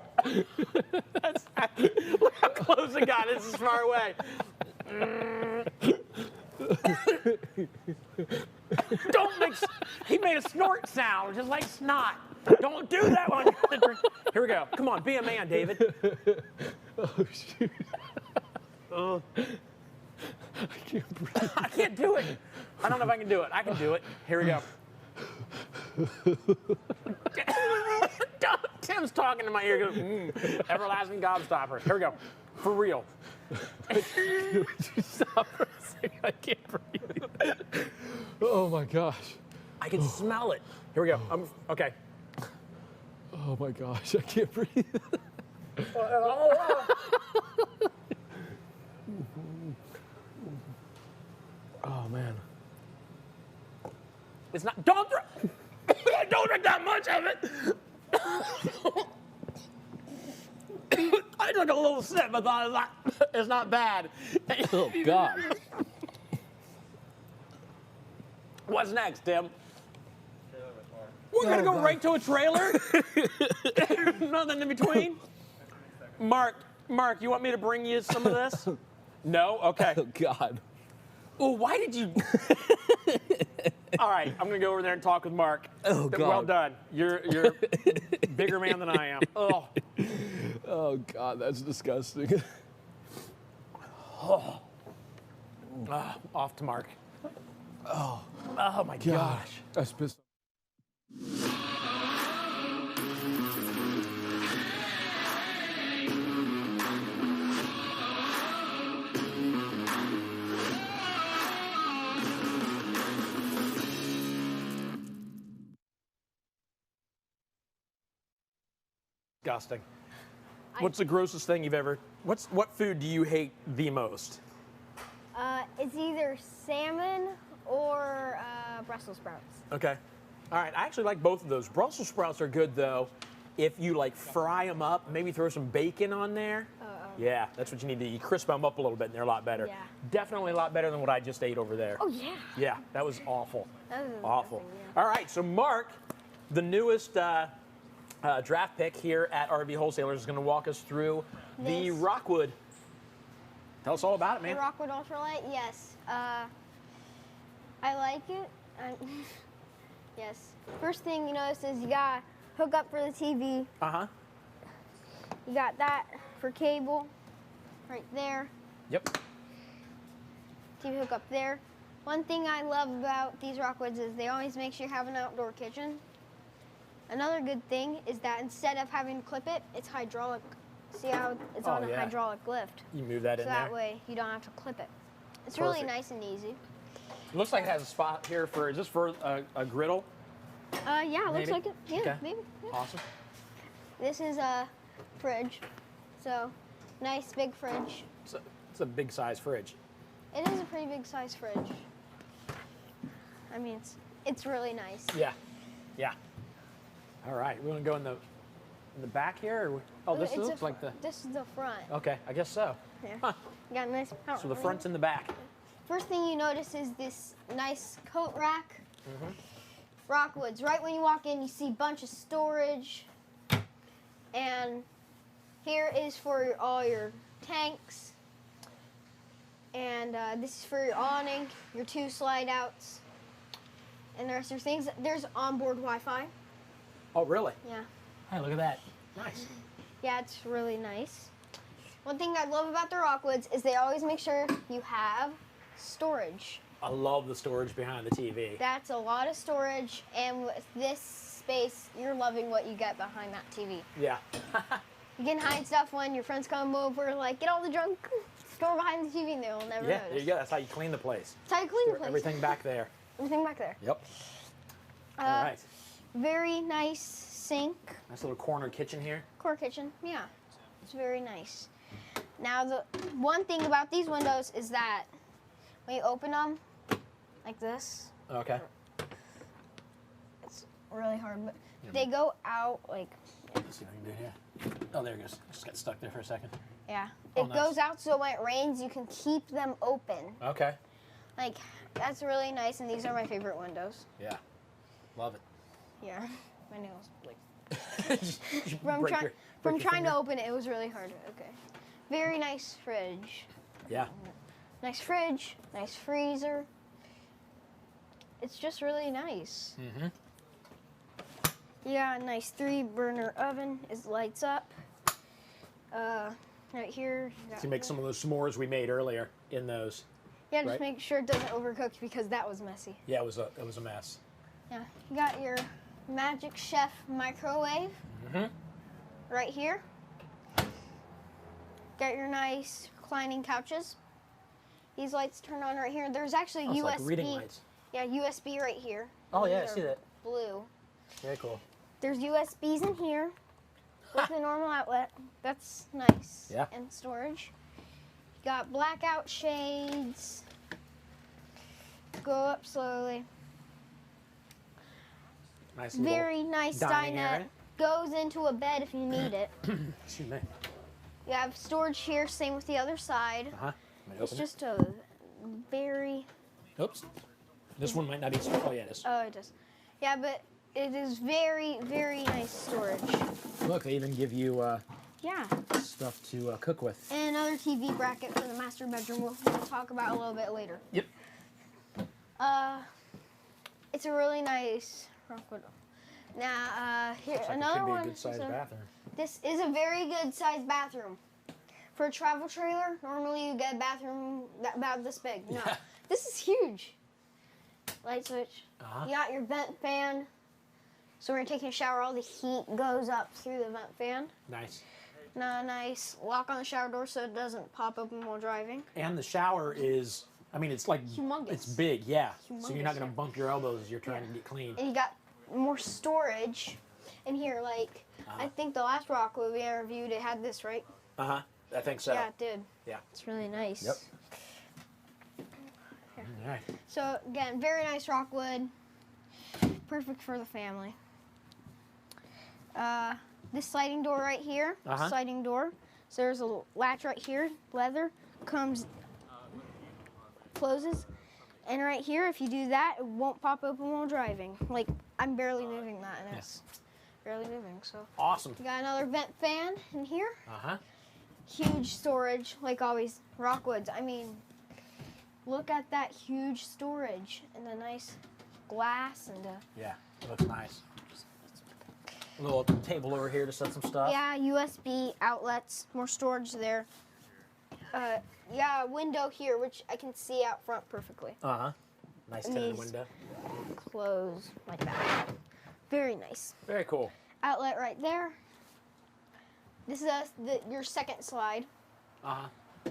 Look how close it got. This is far away. Don't make. He made a snort sound, just like snot. Don't do that one. Here we go. Come on, be a man, David. Oh shoot. I can't breathe. I can't do it. I don't know if I can do it. I can do it. Here we go. Tim's talking to my ear. Goes, everlasting gobstopper. Here we go. For real. Stop for a second. I can't breathe. Oh my gosh. I can smell it. Here we go. Okay. Oh my gosh, I can't breathe. Oh man. It's not. Don't drink that much of it. I took a little sip. I thought it's not bad. Oh God. What's next, Tim? We're gonna go right to a trailer. Nothing in between. Mark, you want me to bring you some of this? No? Okay. Oh God. Oh, why did you? All right, I'm gonna go over there and talk with Mark. Oh God. Well done. You're a bigger man than I am. Oh. Oh God, that's disgusting. Oh. Off to Mark. Oh. Oh my gosh. That's pissed. Disgusting. What's the grossest thing you've ever? What food do you hate the most? It's either salmon or Brussels sprouts. Okay. All right. I actually like both of those. Brussels sprouts are good though, if you like fry them up. Maybe throw some bacon on there. Yeah, that's what you need to. You crisp them up a little bit, and they're a lot better. Yeah. Definitely a lot better than what I just ate over there. Oh yeah. Yeah, that was awful. That was Awful. disgusting, yeah. All right. So Mark, the newest draft pick here at RV Wholesalers, is going to walk us through the Rockwood. Tell us all about it, man. The Rockwood Ultralight, yes. I like it. Yes. First thing you notice is you got hook up for the TV. Uh-huh. You got that for cable right there. Yep. TV hook up there. One thing I love about these Rockwoods is they always make sure you have an outdoor kitchen. Another good thing is that instead of having to clip it, it's hydraulic. See how it's on a hydraulic lift? You move that in there. So that way you don't have to clip it. It's really nice and easy. Looks like it has a spot here for, is this for a griddle? Yeah, it looks like it. Yeah, Okay. maybe. Yeah. Awesome. This is a fridge. So, nice big fridge. It's a big size fridge. It is a pretty big size fridge. I mean, it's really nice. Yeah. Yeah. All right, we're gonna go in the back here. Or, this looks like the. This is the front. Okay, I guess so. Yeah. Huh. You got a nice. So the front's in the back. First thing you notice is this nice coat rack. Rockwoods. Right when you walk in, you see a bunch of storage. And here is for all your tanks. And this is for your awning, your 2 slide outs. And there's your things. There's onboard Wi-Fi. Oh, really? Yeah. Hey, look at that. Nice. Yeah, it's really nice. One thing I love about the Rockwoods is they always make sure you have storage. I love the storage behind the TV. That's a lot of storage, and with this space, you're loving what you get behind that TV. Yeah. You can hide stuff when your friends come over, like, get all the junk, store behind the TV, and they'll never notice. There you go. That's how you clean the place. That's how you clean the place. Everything back there. Everything back there. Yep. All right. Very nice sink. Nice little corner kitchen here. Core kitchen, yeah. It's very nice. Now, the one thing about these windows is that when you open them, like this. Okay. It's really hard, but they go out like. Let's see what I can do here. Oh, there it goes. Just got stuck there for a second. Yeah. Oh, It goes out so when it rains, you can keep them open. Okay. Like, that's really nice, and these are my favorite windows. Yeah. Love it. Yeah. My nails, like. From trying to open it, it was really hard. Okay. Very nice fridge. Yeah. Nice fridge, nice freezer. It's just really nice. Mm-hmm. You got a nice 3-burner oven. It lights up. Right here. To make some of those s'mores we made earlier in those. Yeah, just right? make sure it doesn't overcook because that was messy. Yeah, it was a mess. Yeah, you got your Magic Chef microwave right here. Got your nice reclining couches. These lights turn on right here. There's actually Oh, it's USB. like reading lights. Yeah, USB right here. Oh, yeah, I These see are that. Blue. Very cool. There's USBs in here with the normal outlet. That's nice. Yeah. And storage. Got blackout shades. Go up slowly. Nice little Very nice dining dinette. area. Goes into a bed if you need it. Excuse me. You have storage here, same with the other side. It's Open it. just a very... Oops. This one might not be. Oh, yeah, it is. Oh, it does. Yeah, but it is very, very nice storage. Look, they even give you Yeah. stuff to cook with. And another TV bracket for the master bedroom we'll talk about a little bit later. Yep. It's a really nice Rockwood. Now, here, Looks like another it could be one. a good sized so bathroom. This is a very good sized bathroom. For a travel trailer, normally you get a bathroom about this big. No, this is huge. Light switch. You got your vent fan. So when you're taking a shower, all the heat goes up through the vent fan. Nice. Now, nice lock on the shower door so it doesn't pop open while driving. And the shower is, I mean, it's like Humongous. It's big, yeah. So you're not Humongous, going to bump your elbows as you're trying to get clean. And you got more storage in here. Like, I think the last Rockwood we interviewed, it had this, right? I think so. Yeah, it did. Yeah. It's really nice. Yep. All right. So, again, very nice Rockwood. Perfect for the family. This sliding door right here, sliding door. So there's a latch right here, leather, comes, closes. And right here, if you do that, it won't pop open while driving. Like, I'm barely moving that, and it's barely moving, so. Awesome. You got another vent fan in here. Uh-huh. Huge storage, like always, Rockwoods. I mean, look at that huge storage and the nice glass and yeah, it looks nice. A little table over here to set some stuff. yeah, USB outlets, more storage there. Yeah, a window here, which I can see out front perfectly. Nice And tinted these window. Close like that. Very nice. Very cool. Outlet right there. This is your second slide.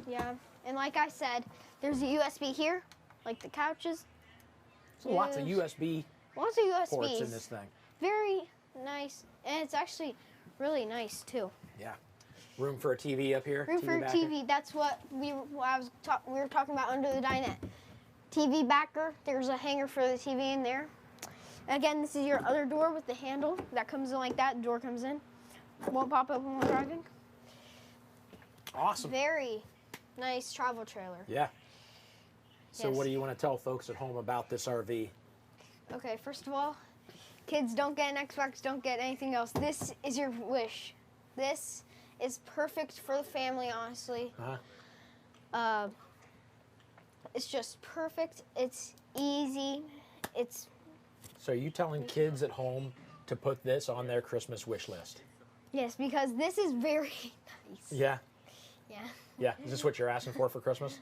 Yeah, and like I said, there's a USB here, like the couches. So lots of USB Lots of USBs. ports in this thing. Very nice, and it's actually really nice too. Yeah. Room for a TV up here. Room for a backer. TV. That's what we were talking about under the dinette. TV backer. There's a hanger for the TV in there. Again, this is your other door with the handle that comes in like that. The door comes in. Won't pop open while driving. Awesome. Very nice travel trailer. Yeah. So Yes. what do you want to tell folks at home about this RV? Okay, first of all, kids, don't get an Xbox, don't get anything else. This is your wish. This is perfect for the family, honestly. It's just perfect. It's easy. So are you telling kids at home to put this on their Christmas wish list? Yes, because this is very nice. Yeah. Yeah. Yeah. Is this what you're asking for Christmas?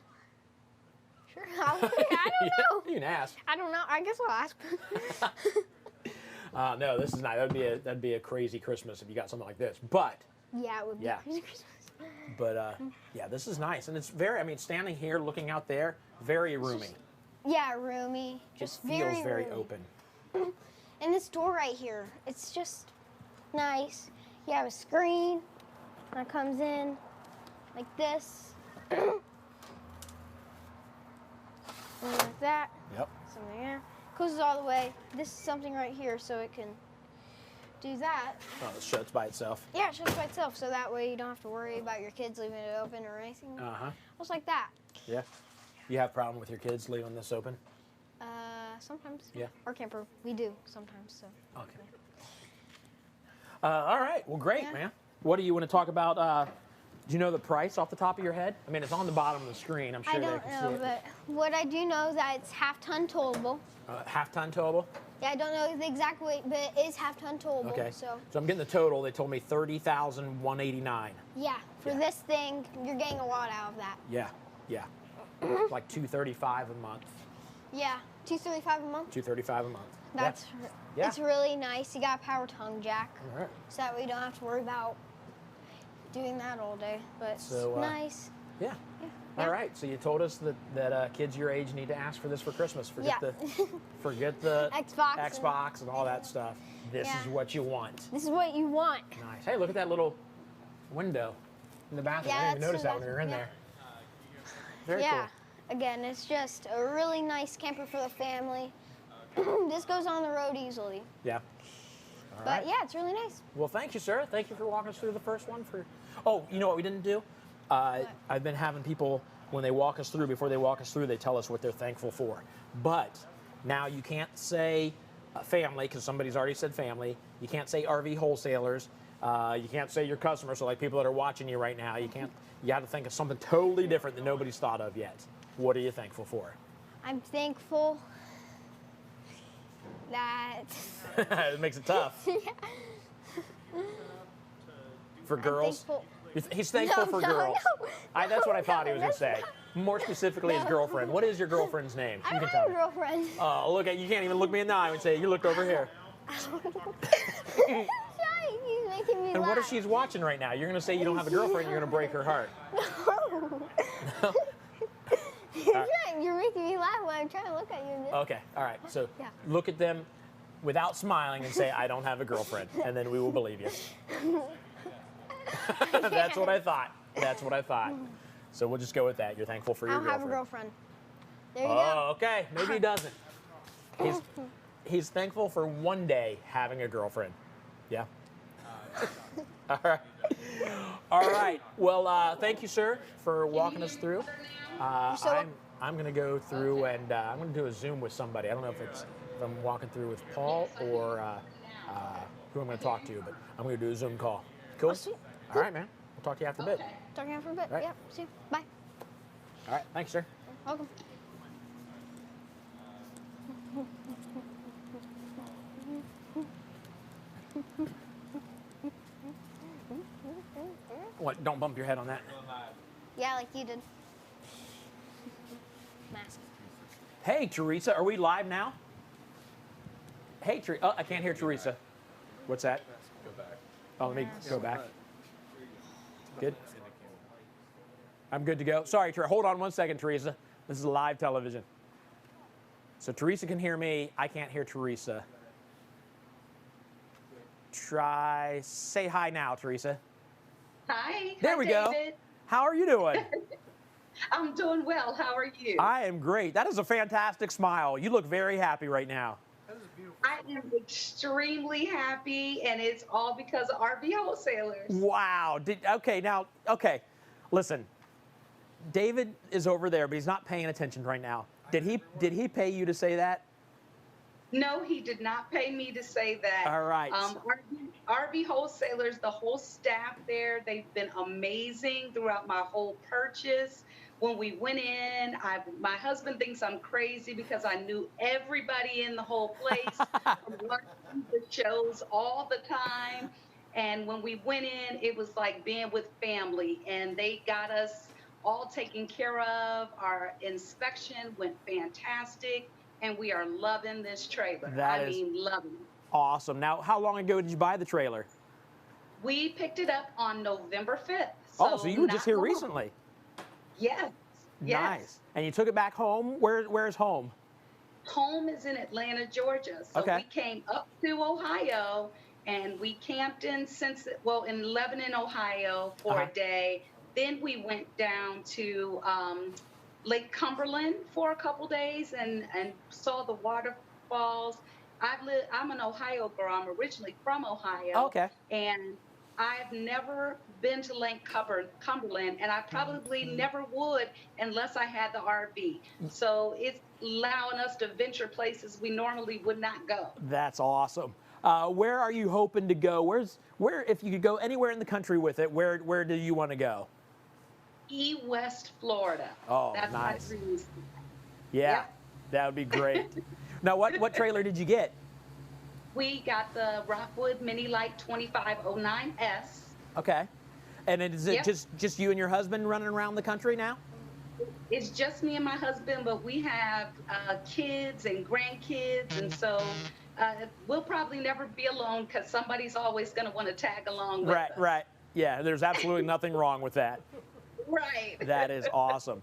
Sure. I don't know. You can ask. I don't know. I guess I'll ask. No, this is not. That'd be a crazy Christmas if you got something like this. But Yeah, it would be Yeah. crazy Christmas. but yeah, this is nice, and it's very. I mean, standing here looking out there, very roomy. Yeah, roomy. Just It feels very roomy. open. And this door right here, it's just nice. You have a screen that comes in like this. And like that. Yep. Something there. Closes all the way. This is something right here so it can do that. Oh, it shuts by itself. Yeah, it shuts by itself so that way you don't have to worry about your kids leaving it open or anything. Just like that. Yeah. You have a problem with your kids leaving this open? Sometimes. Yeah. Our camper, we do sometimes. So. Okay. All right. Well, great, Yeah. man. What do you want to talk about? Do you know the price off the top of your head? I mean, it's on the bottom of the screen. I'm sure I they don't can know, see it. but what I do know is that it's half-ton towable. Half-ton towable? Yeah, I don't know the exact weight, but it is half-ton towable. Okay. So I'm getting the total. They told me $30,189. yeah, for this thing, you're getting a lot out of that. Yeah. Yeah. like $235 a month. Yeah, $235 a month. $235 a month. That's Yeah. It's really nice. You got a power tongue jack, All right. so that way you don't have to worry about doing that all day. But it's So, nice. Yeah. All right. So you told us that kids your age need to ask for this for Christmas. Forget the Xbox and all that stuff. This is what you want. This is what you want. Nice. Hey, look at that little window in the bathroom. I didn't even notice that when we were in there. Very cool. Again, it's just a really nice camper for the family. This goes on the road easily. Yeah. But yeah, it's really nice. Well, thank you, sir. Thank you for walking us through the first one. Oh, you know what we didn't do? I've been having people, when they walk us through, before they walk us through, they tell us what they're thankful for. But now you can't say family, because somebody's already said family. You can't say RV wholesalers. You can't say your customers, so like people that are watching you right now. You got to think of something totally different that nobody's thought of yet. What are you thankful for? I'm thankful that... It makes it tough. For girls? He's thankful for girls. No. That's what I thought he was going to say. More specifically, his girlfriend. What is your girlfriend's name? I don't have a girlfriend. Oh, look at you! Can't even look me in the eye and say you looked over here. He's making me And laugh. what if she's watching right now? You're going to say you don't have a girlfriend. You're going to break her heart. No. You're making me laugh when I'm trying to look at you. Okay. All right. So look at them without smiling and say, "I don't have a girlfriend," and then we will believe you. That's what I thought. That's what I thought. So we'll just go with that. You're thankful for your girlfriend. I don't have a girlfriend. There you go. Okay. Maybe he doesn't. He's thankful for one day having a girlfriend. Yeah. All right. All right. Well, thank you, sir, for walking us through. I'm going to go through and I'm going to do a Zoom with somebody. I don't know if I'm walking through with Paul or who I'm going to talk to, but I'm going to do a Zoom call. Cool? All right, man. We'll talk to you after a bit. Talking after a bit. Right. Yep. See you. Bye. All right. Thanks, sir. Welcome. What? Don't bump your head on that. Yeah, like you did. Mask. Hey, Teresa. Are we live now? Hey, Teresa. Oh, I can't hear Teresa. What's that? Go back. Oh, let me go back. Good. I'm good to go. Sorry, hold on one second, Teresa. This is live television. So Teresa can hear me. I can't hear Teresa. Say hi now, Teresa. Hi. There we go. How are you doing? I'm doing well. How are you? I am great. That is a fantastic smile. You look very happy right now. I am extremely happy, and it's all because of RV wholesalers. Wow. Okay. Listen, David is over there, but he's not paying attention right now. Did he pay you to say that? No, he did not pay me to say that. All right. RV wholesalers, the whole staff there, they've been amazing throughout my whole purchase. When we went in, my husband thinks I'm crazy because I knew everybody in the whole place, watching the shows all the time. And when we went in, it was like being with family, and they got us all taken care of. Our inspection went fantastic, and we are loving this trailer. Loving it. Awesome. Now, how long ago did you buy the trailer? We picked it up on November 5th. So you were just here recently. Yes. Nice. And you took it back home? Where's home? Home is in Atlanta, Georgia. So we came up to Ohio, and we camped in Lebanon, Ohio for a day. Then we went down to Lake Cumberland for a couple days and saw the waterfalls. I'm an Ohio girl. I'm originally from Ohio. Okay. And I've never been to Lake Cumberland, and I probably never would unless I had the RV. So it's allowing us to venture places we normally would not go. That's awesome. Where are you hoping to go? Where if you could go anywhere in the country with it, where do you want to go? West Florida. Oh, that's nice. my dream. Yeah, that would be great. Now, what trailer did you get? We got the Rockwood Mini Light 2509S. Okay. And is it just you and your husband running around the country now? It's just me and my husband, but we have kids and grandkids, and so we'll probably never be alone because somebody's always going to want to tag along with us. Right. Yeah, there's absolutely nothing wrong with that. Right. That is awesome.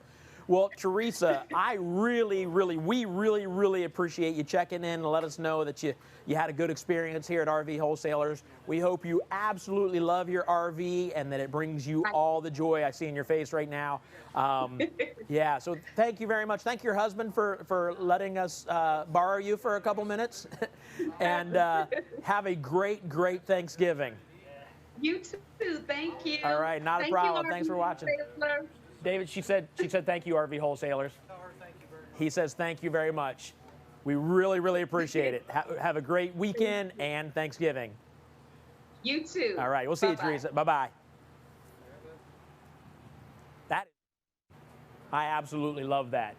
Well, Teresa, we really appreciate you checking in and let us know that you had a good experience here at RV Wholesalers. We hope you absolutely love your RV and that it brings you all the joy I see in your face right now. Yeah, so thank you very much. Thank your husband for letting us borrow you for a couple minutes. And have a great Thanksgiving. You too. Thank you. All right, not a problem. Thanks for watching. Wholesaler. David, she said thank you, RV Wholesalers. He says thank you very much. We really appreciate it. Have a great weekend and Thanksgiving. You too. All right, we'll see you, Teresa. Bye-bye. I absolutely love that.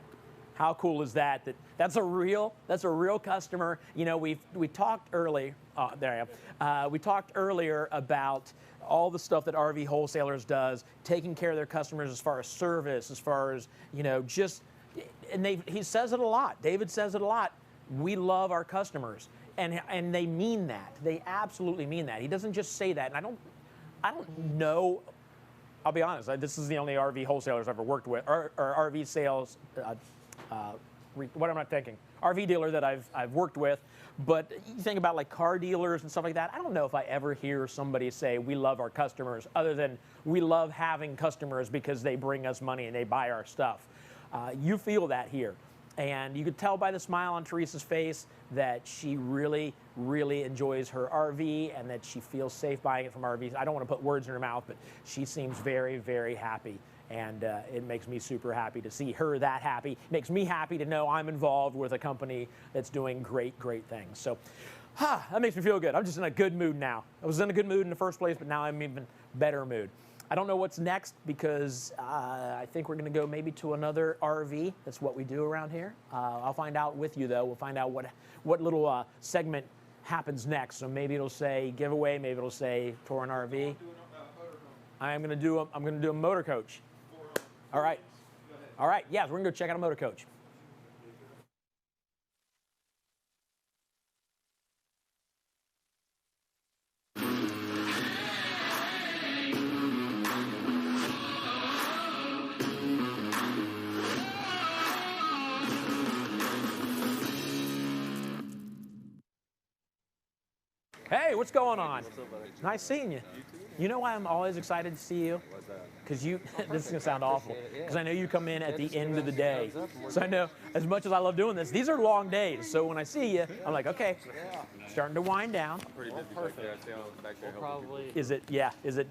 How cool is that? That's a real customer. You know, we talked earlier. There I am. We talked earlier about all the stuff that RV Wholesalers does, taking care of their customers as far as service, as far as, you know, just, and he says it a lot. David says it a lot. We love our customers, and they mean that. They absolutely mean that. He doesn't just say that. And I don't know. I'll be honest. This is the only RV wholesalers I've ever worked with, or RV sales. What am I thinking? RV dealer that I've worked with. But you think about like car dealers and stuff like that. I don't know if I ever hear somebody say we love our customers, other than we love having customers because they bring us money and they buy our stuff. You feel that here. And you could tell by the smile on Teresa's face that she really enjoys her RV and that she feels safe buying it from RVs. I don't want to put words in her mouth, but she seems very happy. And it makes me super happy to see her that happy. It makes me happy to know I'm involved with a company that's doing great things. So that makes me feel good. I'm just in a good mood now. I was in a good mood in the first place, but now I'm in even better mood. I don't know what's next because I think we're going to go maybe to another RV. That's what we do around here. I'll find out with you, though. We'll find out what little segment happens next. So maybe it'll say giveaway. Maybe it'll say tour an RV. I'm going to do a motor coach. All right. Yeah, we're going to go check out a motor coach. Hey, what's going on? What's up, buddy? Nice seeing you. You know why I'm always excited to see you? What's that? Because this is going to sound awful, because I know you come in at the end of the day. So I know, as much as I love doing this, these are long days. So when I see you, I'm like, okay, starting to wind down. Pretty busy back there. I see I was back there helping people. Is it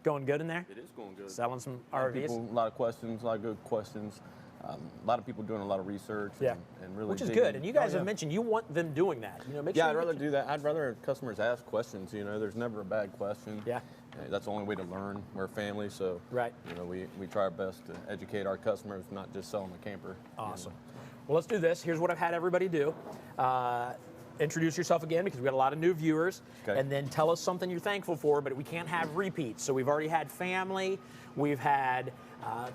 going good in there? It is going good. Selling some RVs? A lot of questions, a lot of good questions. A lot of people doing a lot of research and really which is digging. good. And you guys have mentioned you want them doing that. You know, make sure I'd rather do that. I'd rather customers ask questions. You know, there's never a bad question. Yeah. That's the only way to learn. We're a family, so you know, we try our best to educate our customers, not just sell them a camper. Awesome. Well, let's do this. Here's what I've had everybody do. Introduce yourself again, because we got a lot of new viewers, and then tell us something you're thankful for, but we can't have repeats. So we've already had family. We've had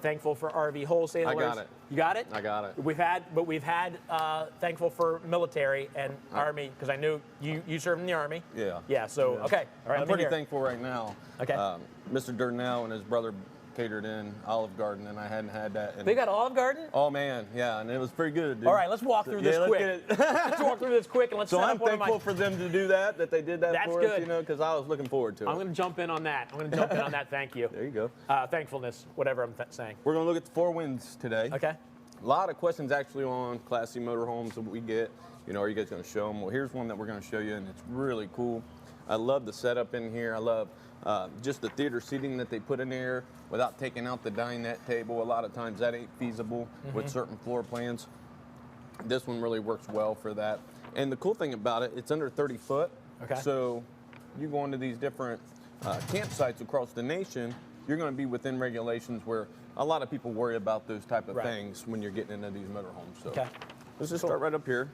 thankful for RV wholesalers. I got it. You got it? I got it. We've had thankful for military and Army, because I knew you served in the Army. Yeah. Yeah, so, okay. All right, I'm pretty thankful right now. Okay. Mr. Durnell and his brother catered in Olive Garden, and I hadn't had that. They got Olive Garden? Oh, man, yeah, and it was pretty good, dude. All right, let's walk through this quick. Let's walk through this quick, and let's set up one of my... So I'm thankful for them to do that they did that for us, you know, because I was looking forward to it. I'm going to jump in on that. Thank you. There you go. Thankfulness, whatever I'm saying. We're going to look at the 4 winds today. Okay. A lot of questions actually on Class C motorhomes that we get. You know, are you guys going to show them? Well, here's one that we're going to show you, and it's really cool. I love the setup in here. I love just the theater seating that they put in there without taking out the dinette table. A lot of times that ain't feasible with certain floor plans. This one really works well for that. And the cool thing about it, it's under 30 foot. Okay. So you go into these different campsites across the nation, you're going to be within regulations where a lot of people worry about those type of things when you're getting into these motorhomes. So let's just start right up here.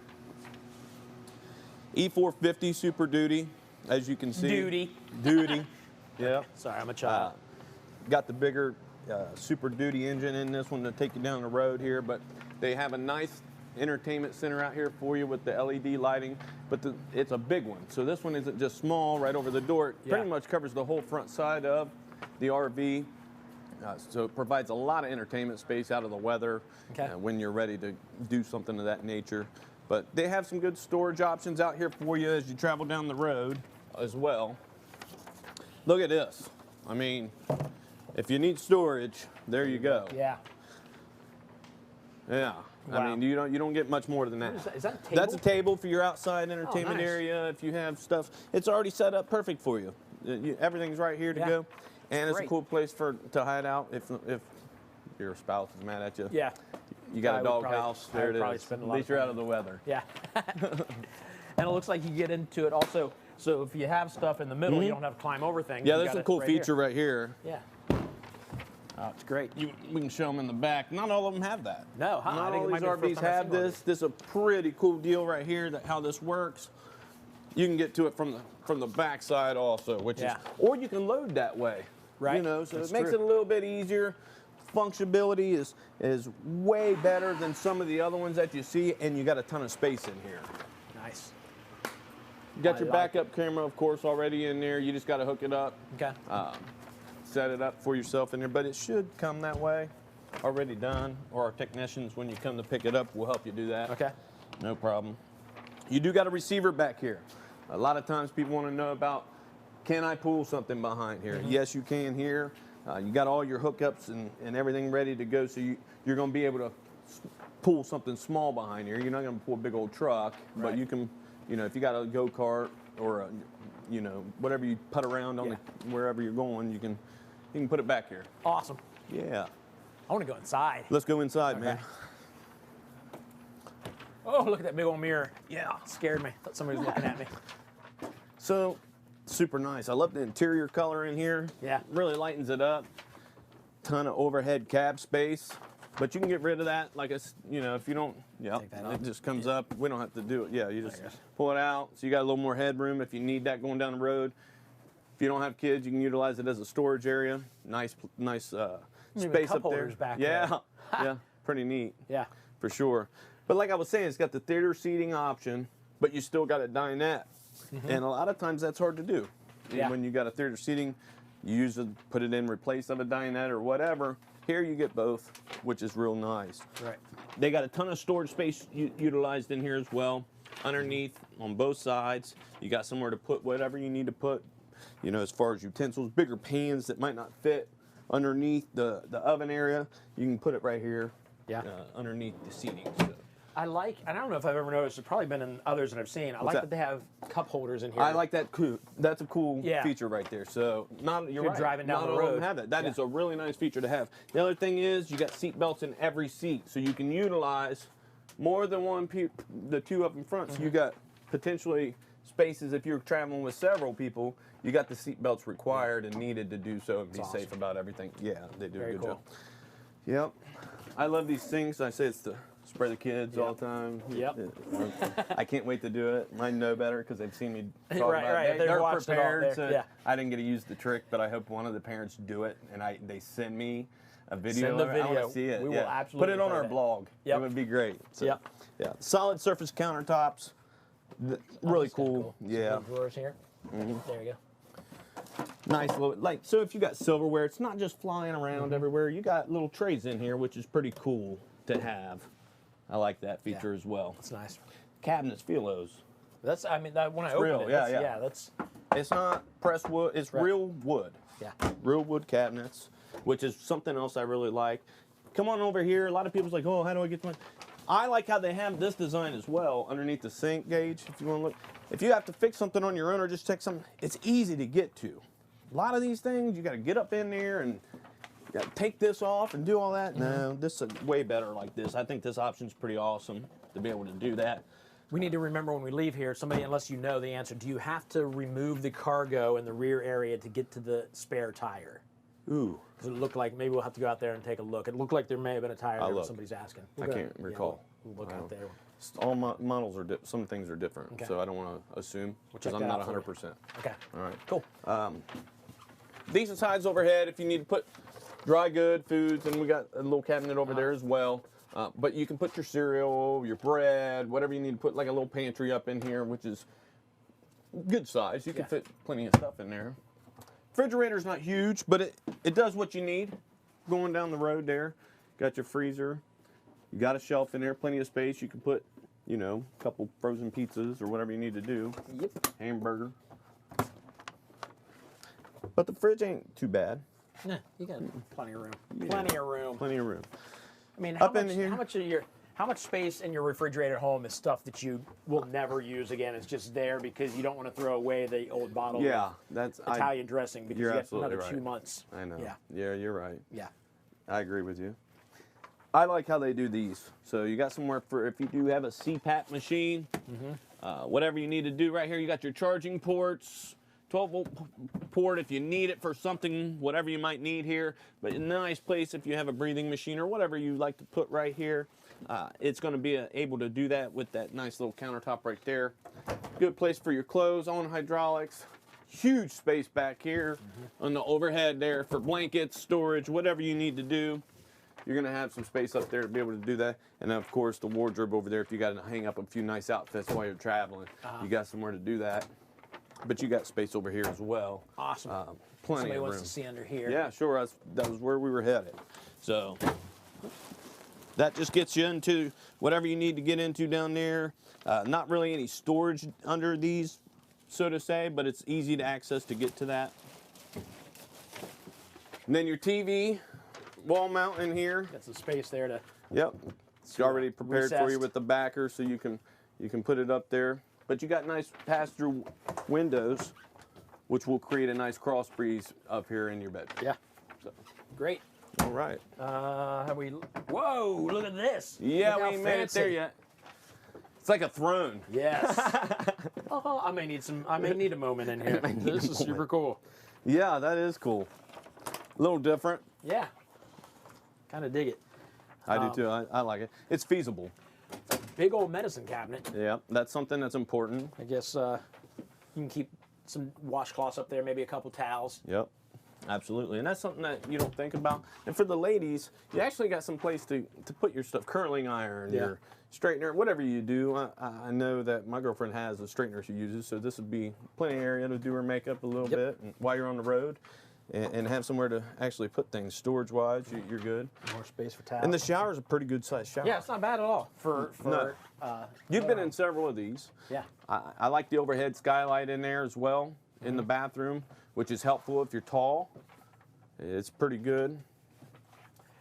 E450 Super Duty, as you can see. Duty. Duty. Yeah. Sorry, I'm a child. Got the bigger Super Duty engine in this one to take you down the road here, but they have a nice entertainment center out here for you with the LED lighting, but it's a big one. So this one isn't just small right over the door. It pretty much covers the whole front side of the RV. So it provides a lot of entertainment space out of the weather when you're ready to do something of that nature. But they have some good storage options out here for you as you travel down the road as well. Look at this. I mean, if you need storage, there you go. Yeah. Yeah. Wow. I mean, you don't get much more than that. Is that a table? That's a table for your outside entertainment nice. area. If you have stuff, it's already set up perfect for you. Everything's right here to go, and it's a cool place to hide out if your spouse is mad at you. Yeah. You got a dog house. There it is. At least you're out of the weather. Yeah. And it looks like you get into it also. So if you have stuff in the middle, you don't have to climb over things. Yeah, that's a cool feature right here. Yeah. Oh, it's great. We can show them in the back. Not all of them have that. No, huh? Not I think all it might these be the RVs first time I've have seen one of this. This is a pretty cool deal right here. How this works. You can get to it from the back side also, which is, or you can load that way. Right. You know, so That's it makes true. it a little bit easier. Functionality is way better than some of the other ones that you see, and you got a ton of space in here. Nice. You got your backup camera, of course, already in there. You just got to hook it up. Okay. Set it up for yourself in there, but it should come that way, already done. Or our technicians, when you come to pick it up, will help you do that. Okay. No problem. You do got a receiver back here. A lot of times people want to know about, can I pull something behind here? Yes, you can here. You got all your hookups and everything ready to go, so you're going to be able to pull something small behind here. You're not going to pull a big old truck, but you can, if you got a go-kart or a, whatever you put around on wherever you're going, you can put it back here. Awesome. Yeah. I want to go inside. Let's go inside, man. Oh, look at that big old mirror. Yeah. Scared me. Thought somebody was looking at me. So, super nice. I love the interior color in here. Yeah. Really lightens it up. Ton of overhead cab space. But you can get rid of that, like if you don't, it just comes up. We don't have to do it. Yeah, you just pull it out. So you got a little more headroom if you need that going down the road. If you don't have kids, you can utilize it as a storage area. Nice space up there. Back yeah, there. yeah, pretty neat. Yeah, for sure. But like I was saying, it's got the theater seating option, but you still got a dinette, and a lot of times that's hard to do. Yeah. When you got a theater seating, you put it in replace of a dinette or whatever. Here you get both, which is real nice. Right. They got a ton of storage space utilized in here as well. Underneath, on both sides, you got somewhere to put whatever you need to put. As far as utensils, bigger pans that might not fit underneath the oven area, you can put it right here. Yeah. Underneath the seating. So. I don't know if I've ever noticed, it's probably been in others that I've seen. I like that they have cup holders in here. I like that. That's a cool Yeah. feature right there. So you're right. driving down not the all of them road. have that. That is a really nice feature to have. The other thing is you got seat belts in every seat, so you can utilize more than the two up in front. So you got potentially spaces if you're traveling with several people. You got the seat belts required and needed to do so and be safe about everything. Yeah, they do a good job. Yep. I love these things. I say it's to spray the kids all the time. Yep. I can't wait to do it. Mine know better because they've seen me talk Right, about right. it. They've They're watched it all prepared. there. So Yeah. I didn't get to use the trick, but I hope one of the parents do it and they send me a video. Send the of it. I video. want to see it. We will yeah. absolutely Put it on play our that. blog. Yep. It would be great. So, Yep. Yeah. Solid surface countertops. Really cool. Some Yeah. little drawers here. There you go. Nice little, so if you got silverware, it's not just flying around everywhere. You got little trays in here, which is pretty cool to have. I like that feature as well. That's nice. Cabinets, feel those. That's, when I It's opened real, it, yeah. that's. It's not pressed wood, it's real wood. Yeah. Real wood cabinets, which is something else I really like. Come on over here. A lot of people's like, oh, how do I get to mine? I like how they have this design as well underneath the sink gauge, if you want to look. If you have to fix something on your own or just check something, it's easy to get to. A lot of these things, you got to get up in there and you got to take this off and do all that. No, this is way better like this. I think this option's pretty awesome to be able to do that. We need to remember when we leave here, unless you know the answer, do you have to remove the cargo in the rear area to get to the spare tire? Ooh. Because it looked like, maybe we'll have to go out there and take a look. It looked like there may have been a tire there, look. somebody's asking. I can't recall. We'll look out there. All models are some things are different, Okay. so I don't want to assume because check I'm that not out for you. 100%. Okay. All right. Cool. Decent size overhead if you need to put dry good foods, and we got a little cabinet over there as well. But you can put your cereal, your bread, whatever you need to put, like a little pantry up in here, which is good size. You can fit plenty of stuff in there. Refrigerator's not huge, but it does what you need. Going down the road there, got your freezer. You got a shelf in there, plenty of space. You can put, you know, a couple frozen pizzas or whatever you need to do. Yep. Hamburger. But the fridge ain't too bad. Nah, you got plenty of room. Plenty of room. Plenty of room. I mean, Up in here. how much space in your refrigerator at home is stuff that you will never use again? It's just there because you don't want to throw away the old bottle of Italian dressing because you got another 2 months. I know. Yeah. Yeah, you're right. Yeah. I agree with you. I like how they do these. So you got somewhere for if you do have a CPAP machine, whatever you need to do right here. You got your charging ports, 12-volt port if you need it for something, whatever you might need here. But a nice place if you have a breathing machine or whatever you like to put right here. It's going to be able to do that with that nice little countertop right there. Good place for your clothes on hydraulics. Huge space back here on the overhead there for blankets, storage, whatever you need to do. You're going to have some space up there to be able to do that. And then, of course, the wardrobe over there if you got to hang up a few nice outfits while you're traveling. You got somewhere to do that. But you got space over here as well. Awesome. Plenty Somebody of room. wants to see under here. Yeah, sure. That was where we were headed. So that just gets you into whatever you need to get into down there. Not really any storage under these, so to say, but it's easy to access to get to that. And then your TV wall mount in here. Got some space there to. Yep. It's already prepared for you recessed. with the backer, so you can put it up there. But you got nice pass-through windows, which will create a nice cross breeze up here in your bedroom. Yeah. So great. All right. Have we? Whoa! Look at this. Yeah, Look we how ain't made it there fancy. yet. It's like a throne. Yes. Oh, I may need a moment in here. This is super cool. Yeah, that is cool. A little different. Yeah. Kind of dig it. I do too. I like it. It's feasible. Big old medicine cabinet. Yeah, that's something that's important. I guess you can keep some washcloths up there, maybe a couple towels. Yep, absolutely. And that's something that you don't think about. And for the ladies, you actually got some place to put your stuff, curling iron, your straightener, whatever you do. I know that my girlfriend has a straightener she uses, so this would be plenty of area to do her makeup a little bit and while you're on the road. And have somewhere to actually put things. Storage-wise, you're good. More space for towels. And the shower's a pretty good-sized shower. Yeah, it's not bad at all. You've been in several of these. Yeah. I like the overhead skylight in there as well, in the bathroom, which is helpful if you're tall. It's pretty good.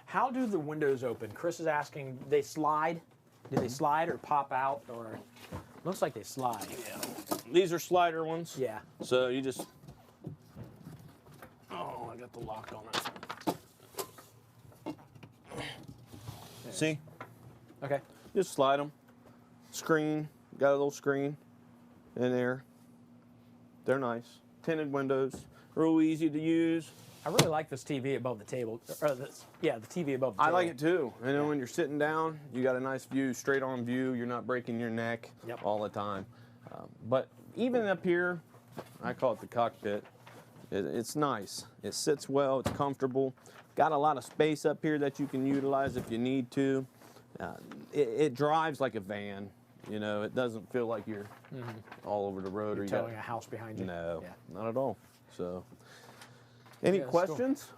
How do the windows open? Chris is asking, they slide? Do they slide or pop out? Or looks like they slide. Yeah. These are slider ones. Yeah. So you just... Oh, I got the lock on it. See? Okay. Just slide them. Screen. Got a little screen in there. They're nice. Tinted windows. Real easy to use. I really like this TV above the table. Or the TV above the table. I like it too. And then when you're sitting down, you got a nice view, straight on view. You're not breaking your neck all the time. But even up here, I call it the cockpit. It's nice. It sits well. It's comfortable. Got a lot of space up here that you can utilize if you need to. It drives like a van. You know, it doesn't feel like you're all over the road. You're or you towing a house behind you. No, not at all. So, any questions?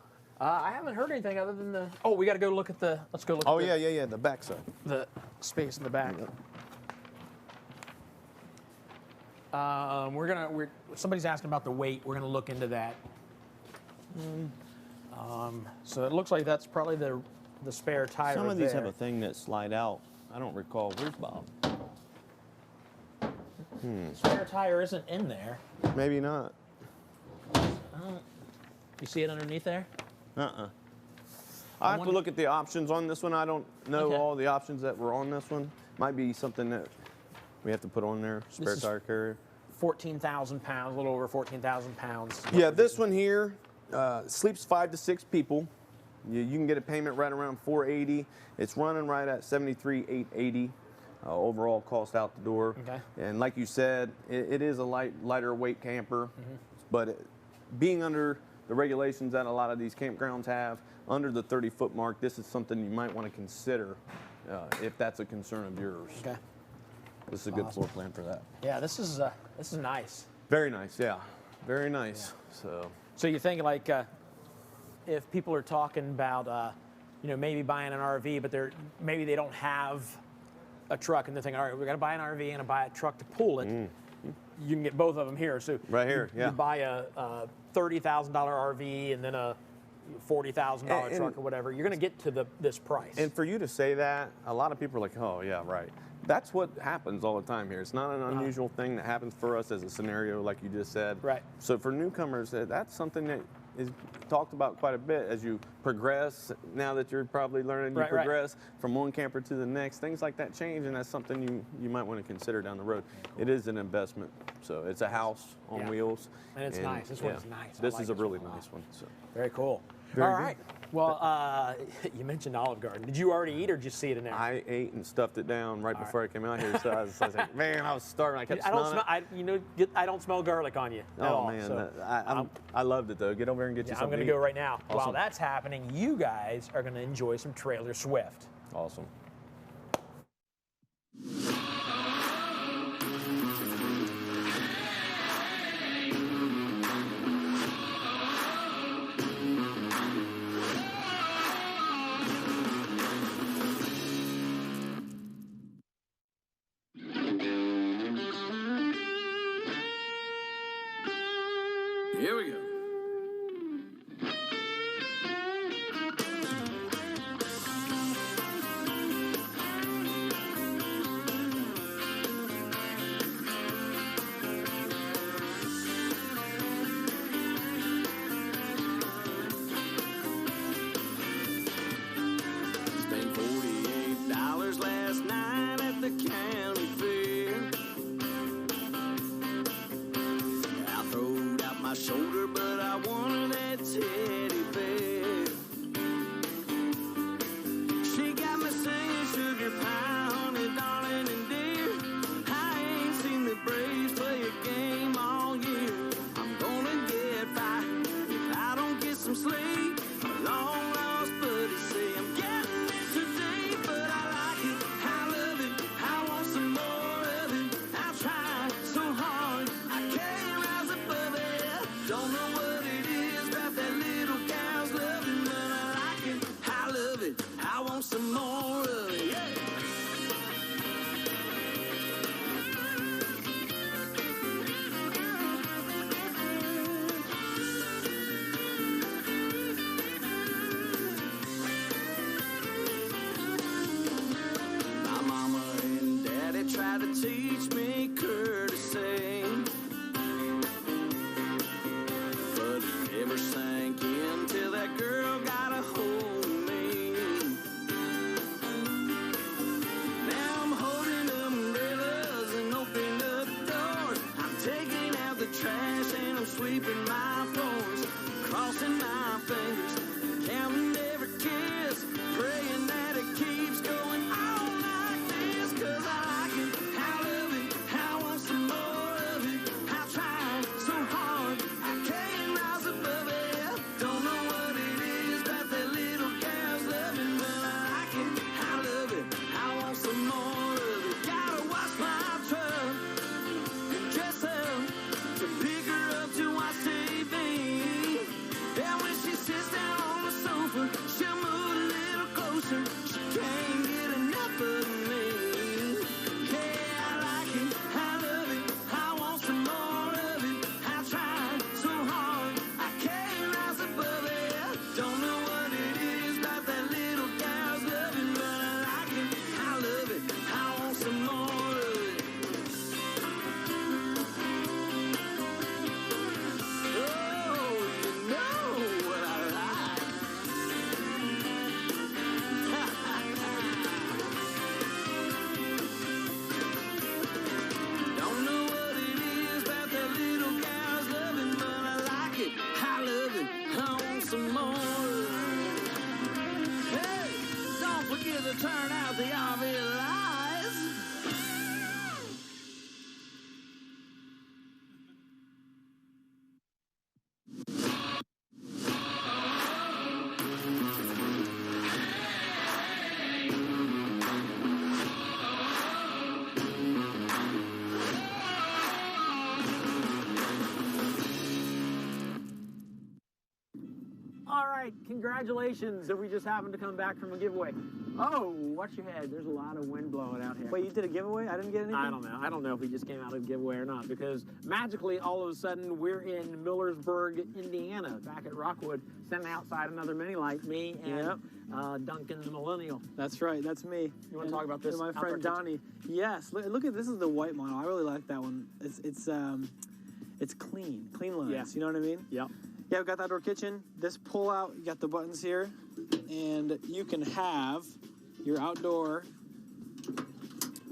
I haven't heard anything other than the. Oh, we got to go look at the. Let's go look. Oh at yeah, the back side. The space in the back. Somebody's asking about the weight. We're gonna look into that. So it looks like that's probably the spare tire. Some of these have a thing that slide out. I don't recall. Where's Bob? Spare tire isn't in there. Maybe not. You see it underneath there? I have to look at the options on this one. I don't know all the options that were on this one. Might be something that we have to put on there. Spare tire carrier. 14,000 pounds, a little over 14,000 pounds. Yeah, this one here sleeps 5 to 6 people. You can get a payment right around $480. It's running right at $73,880 overall cost out the door. Okay. And like you said, it is a lighter weight camper, but being under the regulations that a lot of these campgrounds have, under the 30-foot mark, this is something you might want to consider if that's a concern of yours. Okay. This is a good floor plan for that. Yeah, this is nice. Very nice, yeah. Very nice. So you think like if people are talking about maybe buying an RV, but maybe they don't have a truck and they're thinking, all right, we got to buy an RV and buy a truck to pull it. You can get both of them here. So right here, you buy a $30,000 RV and then a $40,000 truck or whatever. You're going to get to this price. And for you to say that, a lot of people are like, oh yeah, right. That's what happens all the time here. It's not an unusual thing that happens for us as a scenario, like you just said. Right. So for newcomers, that's something that is talked about quite a bit as you progress. Now that you're probably learning, you progress from one camper to the next. Things like that change, and that's something you might want to consider down the road. It is an investment. So it's a house on wheels. And it's nice. This one is nice. This is a really nice one. So. Very cool. Very all right. Well, you mentioned Olive Garden. Did you already eat or did you see it in there? I ate and stuffed it down right before I came out here. So I was like, man, I was starving. I kept smelling it. I don't smell garlic on you at all. Man, so I loved it though. Get over here and get you something. I'm going to go right now. Awesome. While that's happening, you guys are going to enjoy some Trailer Swift. Awesome. Here we go. Spent $48 last night at the county fair. I throwed out my shoulder, but congratulations if we just happened to come back from a giveaway. Oh, watch your head. There's a lot of wind blowing out here. Wait, you did a giveaway? I didn't get anything? I don't know. I don't know if we just came out of a giveaway or not, because magically, all of a sudden, we're in Millersburg, Indiana, back at Rockwood, standing outside another mini light, me and Duncan the Millennial. That's right. That's me. You want to talk about this? And my outdoor friend kitchen? Donnie. Yes. Look at this is the white model. I really like that one. It's clean lines. Yeah. You know what I mean? Yep. Yeah, we've got the outdoor kitchen. This pull out, you got the buttons here, and you can have your outdoor.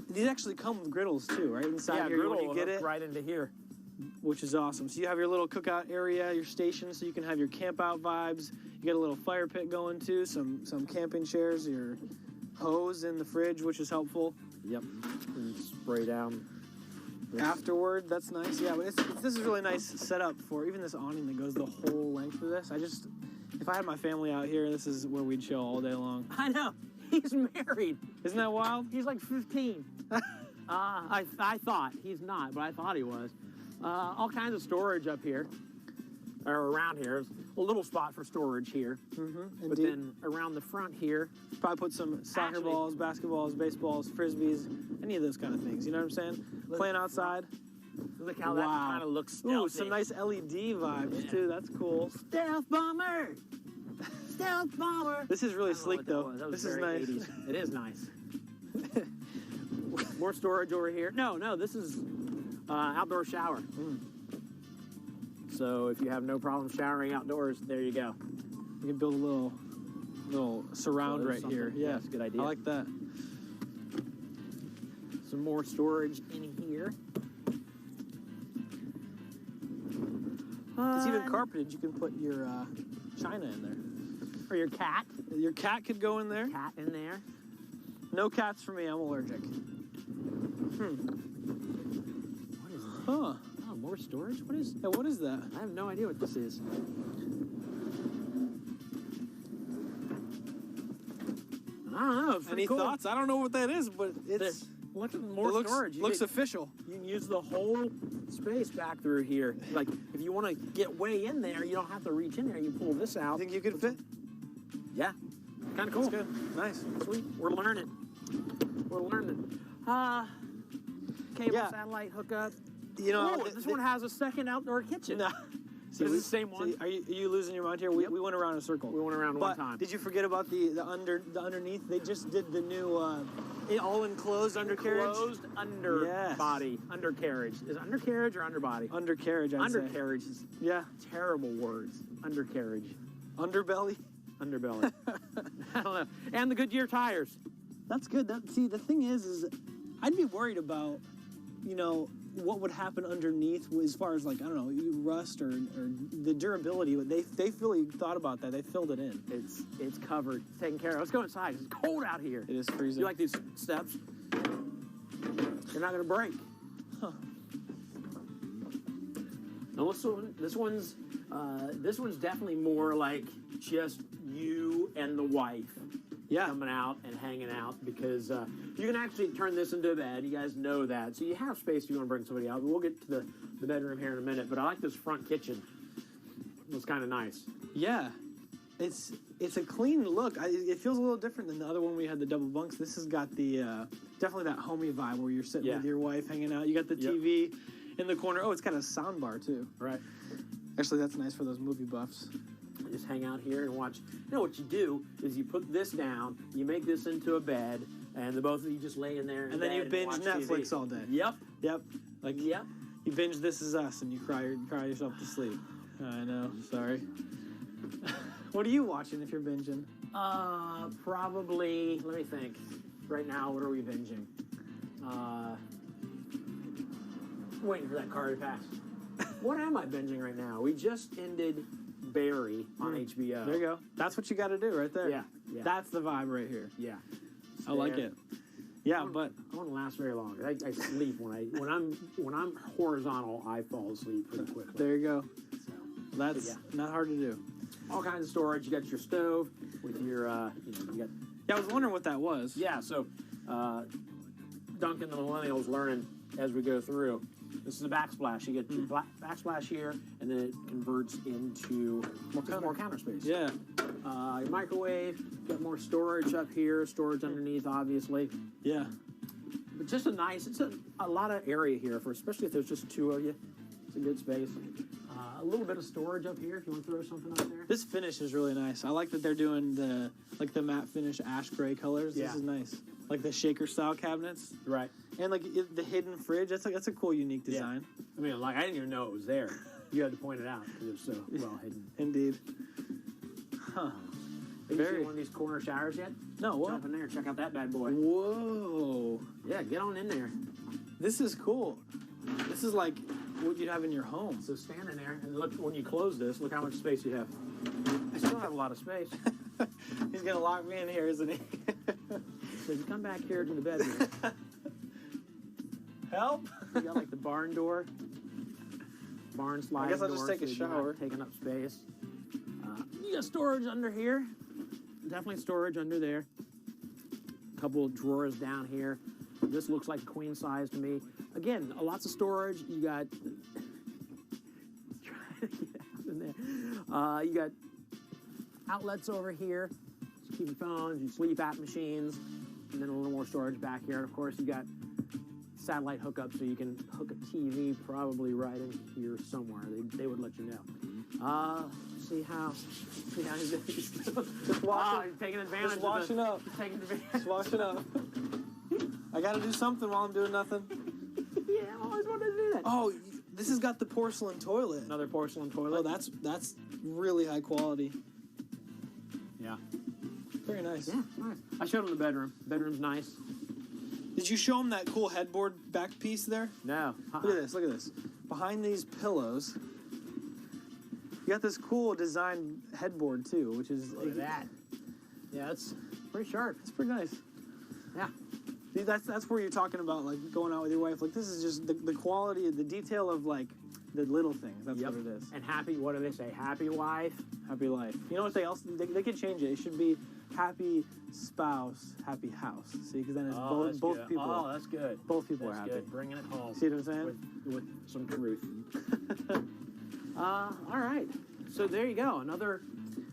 These actually come with griddles too, right? Inside here, griddle when you get will hook it, right into here. which is awesome. So you have your little cookout area, your station, so you can have your camp out vibes. You get a little fire pit going too, some camping chairs, your hose in the fridge, which is helpful. Yep. And spray down. Afterward, that's nice. Yeah, but this is really nice setup for even this awning that goes the whole length of this. If I had my family out here, this is where we'd chill all day long. I know. He's married. Isn't that wild? He's like 15. I thought. He's not, but I thought he was. All kinds of storage up here, or around here. There's a little spot for storage here. Mm-hmm. But then around the front here, probably put some soccer balls, basketballs, baseballs, frisbees, any of those kind of things. You know what I'm saying? Playing outside. Look how that kind of looks stealthy. Ooh, some nice LED vibes too. That's cool. Stealth bomber. Stealth bomber. This is really sleek though. This is nice. 80s. It is nice. More storage over here. No, this is outdoor shower. So if you have no problem showering outdoors, there you go. You can build a little surround right here. Yeah, that's a good idea. I like that. Some more storage in here. It's even carpeted. You can put your china in there. Or your cat. Your cat could go in there. Cat in there. No cats for me. I'm allergic. What is that? Huh. Oh, more storage? What is that? I have no idea what this is. I don't know. It's Any cool. thoughts? I don't know what that is, but it's... Look at more storage. Looks official. You can use the whole space back through here. Like, if you want to get way in there, you don't have to reach in there. You pull this out. Think you could fit? Yeah. Kind of cool. That's good. Nice. Sweet. We're learning. Cable satellite hookup. You know, this one has a second outdoor kitchen. No. See, this is the same one. Are you losing your mind here? We went around in a circle. We went around one time. Did you forget about the underneath? They just did the new all enclosed undercarriage. Enclosed underbody. Undercarriage. Is it undercarriage or underbody? Undercarriage. Undercarriage is terrible words. Undercarriage. Underbelly. Underbelly. I don't know. And the Goodyear tires. That's good. See, the thing is I'd be worried about, what would happen underneath as far as, like, I don't know, rust or the durability. But they really thought about that. They filled it in. It's covered. It's taken care of. Let's go inside. It's cold out here. It is freezing. You like these steps? They're not going to break. Huh. Now this one's definitely more like just you and the wife. Coming out and hanging out, because you can actually turn this into a bed. You guys know that. So you have space if you want to bring somebody out. We'll get to the bedroom here in a minute, but I like this front kitchen. It was kind of nice. Yeah. It's a clean look. It feels a little different than the other one we had, the double bunks. This has got the definitely that homey vibe where you're sitting with your wife hanging out. You got the TV in the corner. Oh, it's got a sound bar too. Right. Actually, that's nice for those movie buffs. Just hang out here and watch. You know what you do is you put this down, you make this into a bed, and the both of you just lay in there. And then you binge Netflix all day. Yep. Like, you binge This Is Us and you cry yourself to sleep. I know. Sorry. What are you watching if you're binging? Probably. Let me think. Right now, what are we binging? Waiting for that car to pass. What am I binging right now? We just ended Barry on HBO. There you go. That's what you got to do right there. Yeah. That's the vibe right here. Yeah. I like it. Yeah, but I don't last very long. I sleep when I'm horizontal. I fall asleep pretty quickly. There you go. So, that's not hard to do. All kinds of storage. You got your stove with your you got. Yeah, I was wondering what that was. Yeah. So Duncan the Millennial's learning as we go through. This is a backsplash. You get backsplash here, and then it converts into more counter space. Yeah. Your microwave, got more storage up here, storage underneath, obviously. Yeah. But just it's a lot of area here, especially if there's just two of you. It's a good space. A little bit of storage up here if you want to throw something up there. This finish is really nice. I like that they're doing the matte finish ash gray colors. Yeah. This is nice. Like the shaker style cabinets. Right. And like the hidden fridge. That's a cool, unique design. Yeah. I mean, like I didn't even know it was there. You had to point it out because it was so well hidden. Indeed. Huh. Have you seen one of these corner showers yet? No, what? Jump in there, check out that bad boy. Whoa. Yeah, get on in there. This is cool. This is like what you'd have in your home. So stand in there and look, when you close this, look how much space you have. I still have a lot of space. He's going to lock me in here, isn't he? So you come back here to the bedroom. Help! You got like the barn door. Barn sliding I guess I'll door, just take so a you're not shower. taking up space. You got storage under here. Definitely storage under there. A couple of drawers down here. This looks like queen size to me. Again, lots of storage. You got trying to get out in there. You got outlets over here. Just keep your phones, your sleep app machines, and then a little more storage back here. And of course, you got satellite hookup, so you can hook a TV probably right in here somewhere. They would let you know. See how he's just washing, taking advantage. Just washing up. Taking advantage. Just washing up. I got to do something while I'm doing nothing. Yeah, I always wanted to do that. Oh, this has got the porcelain toilet. Another porcelain toilet. Oh, that's really high quality. Yeah. Very nice. Yeah, nice. I showed him the bedroom. Bedroom's nice. Did you show him that cool headboard back piece there? No. Look at this. Look at this. Behind these pillows, you got this cool design headboard too, which is Look at that. Yeah, it's pretty sharp. It's pretty nice. Yeah. See, that's where you're talking about like going out with your wife. Like this is just the quality, the detail of like the little things. That's what it is. And happy. What do they say? Happy wife, happy life. You know what they could change it. It should be happy spouse, happy house. See, because then it's both good. people. Oh, that's good. Both people That's are happy. good. Bringing it home. See what I'm saying? With some truth. All right. So there you go. Another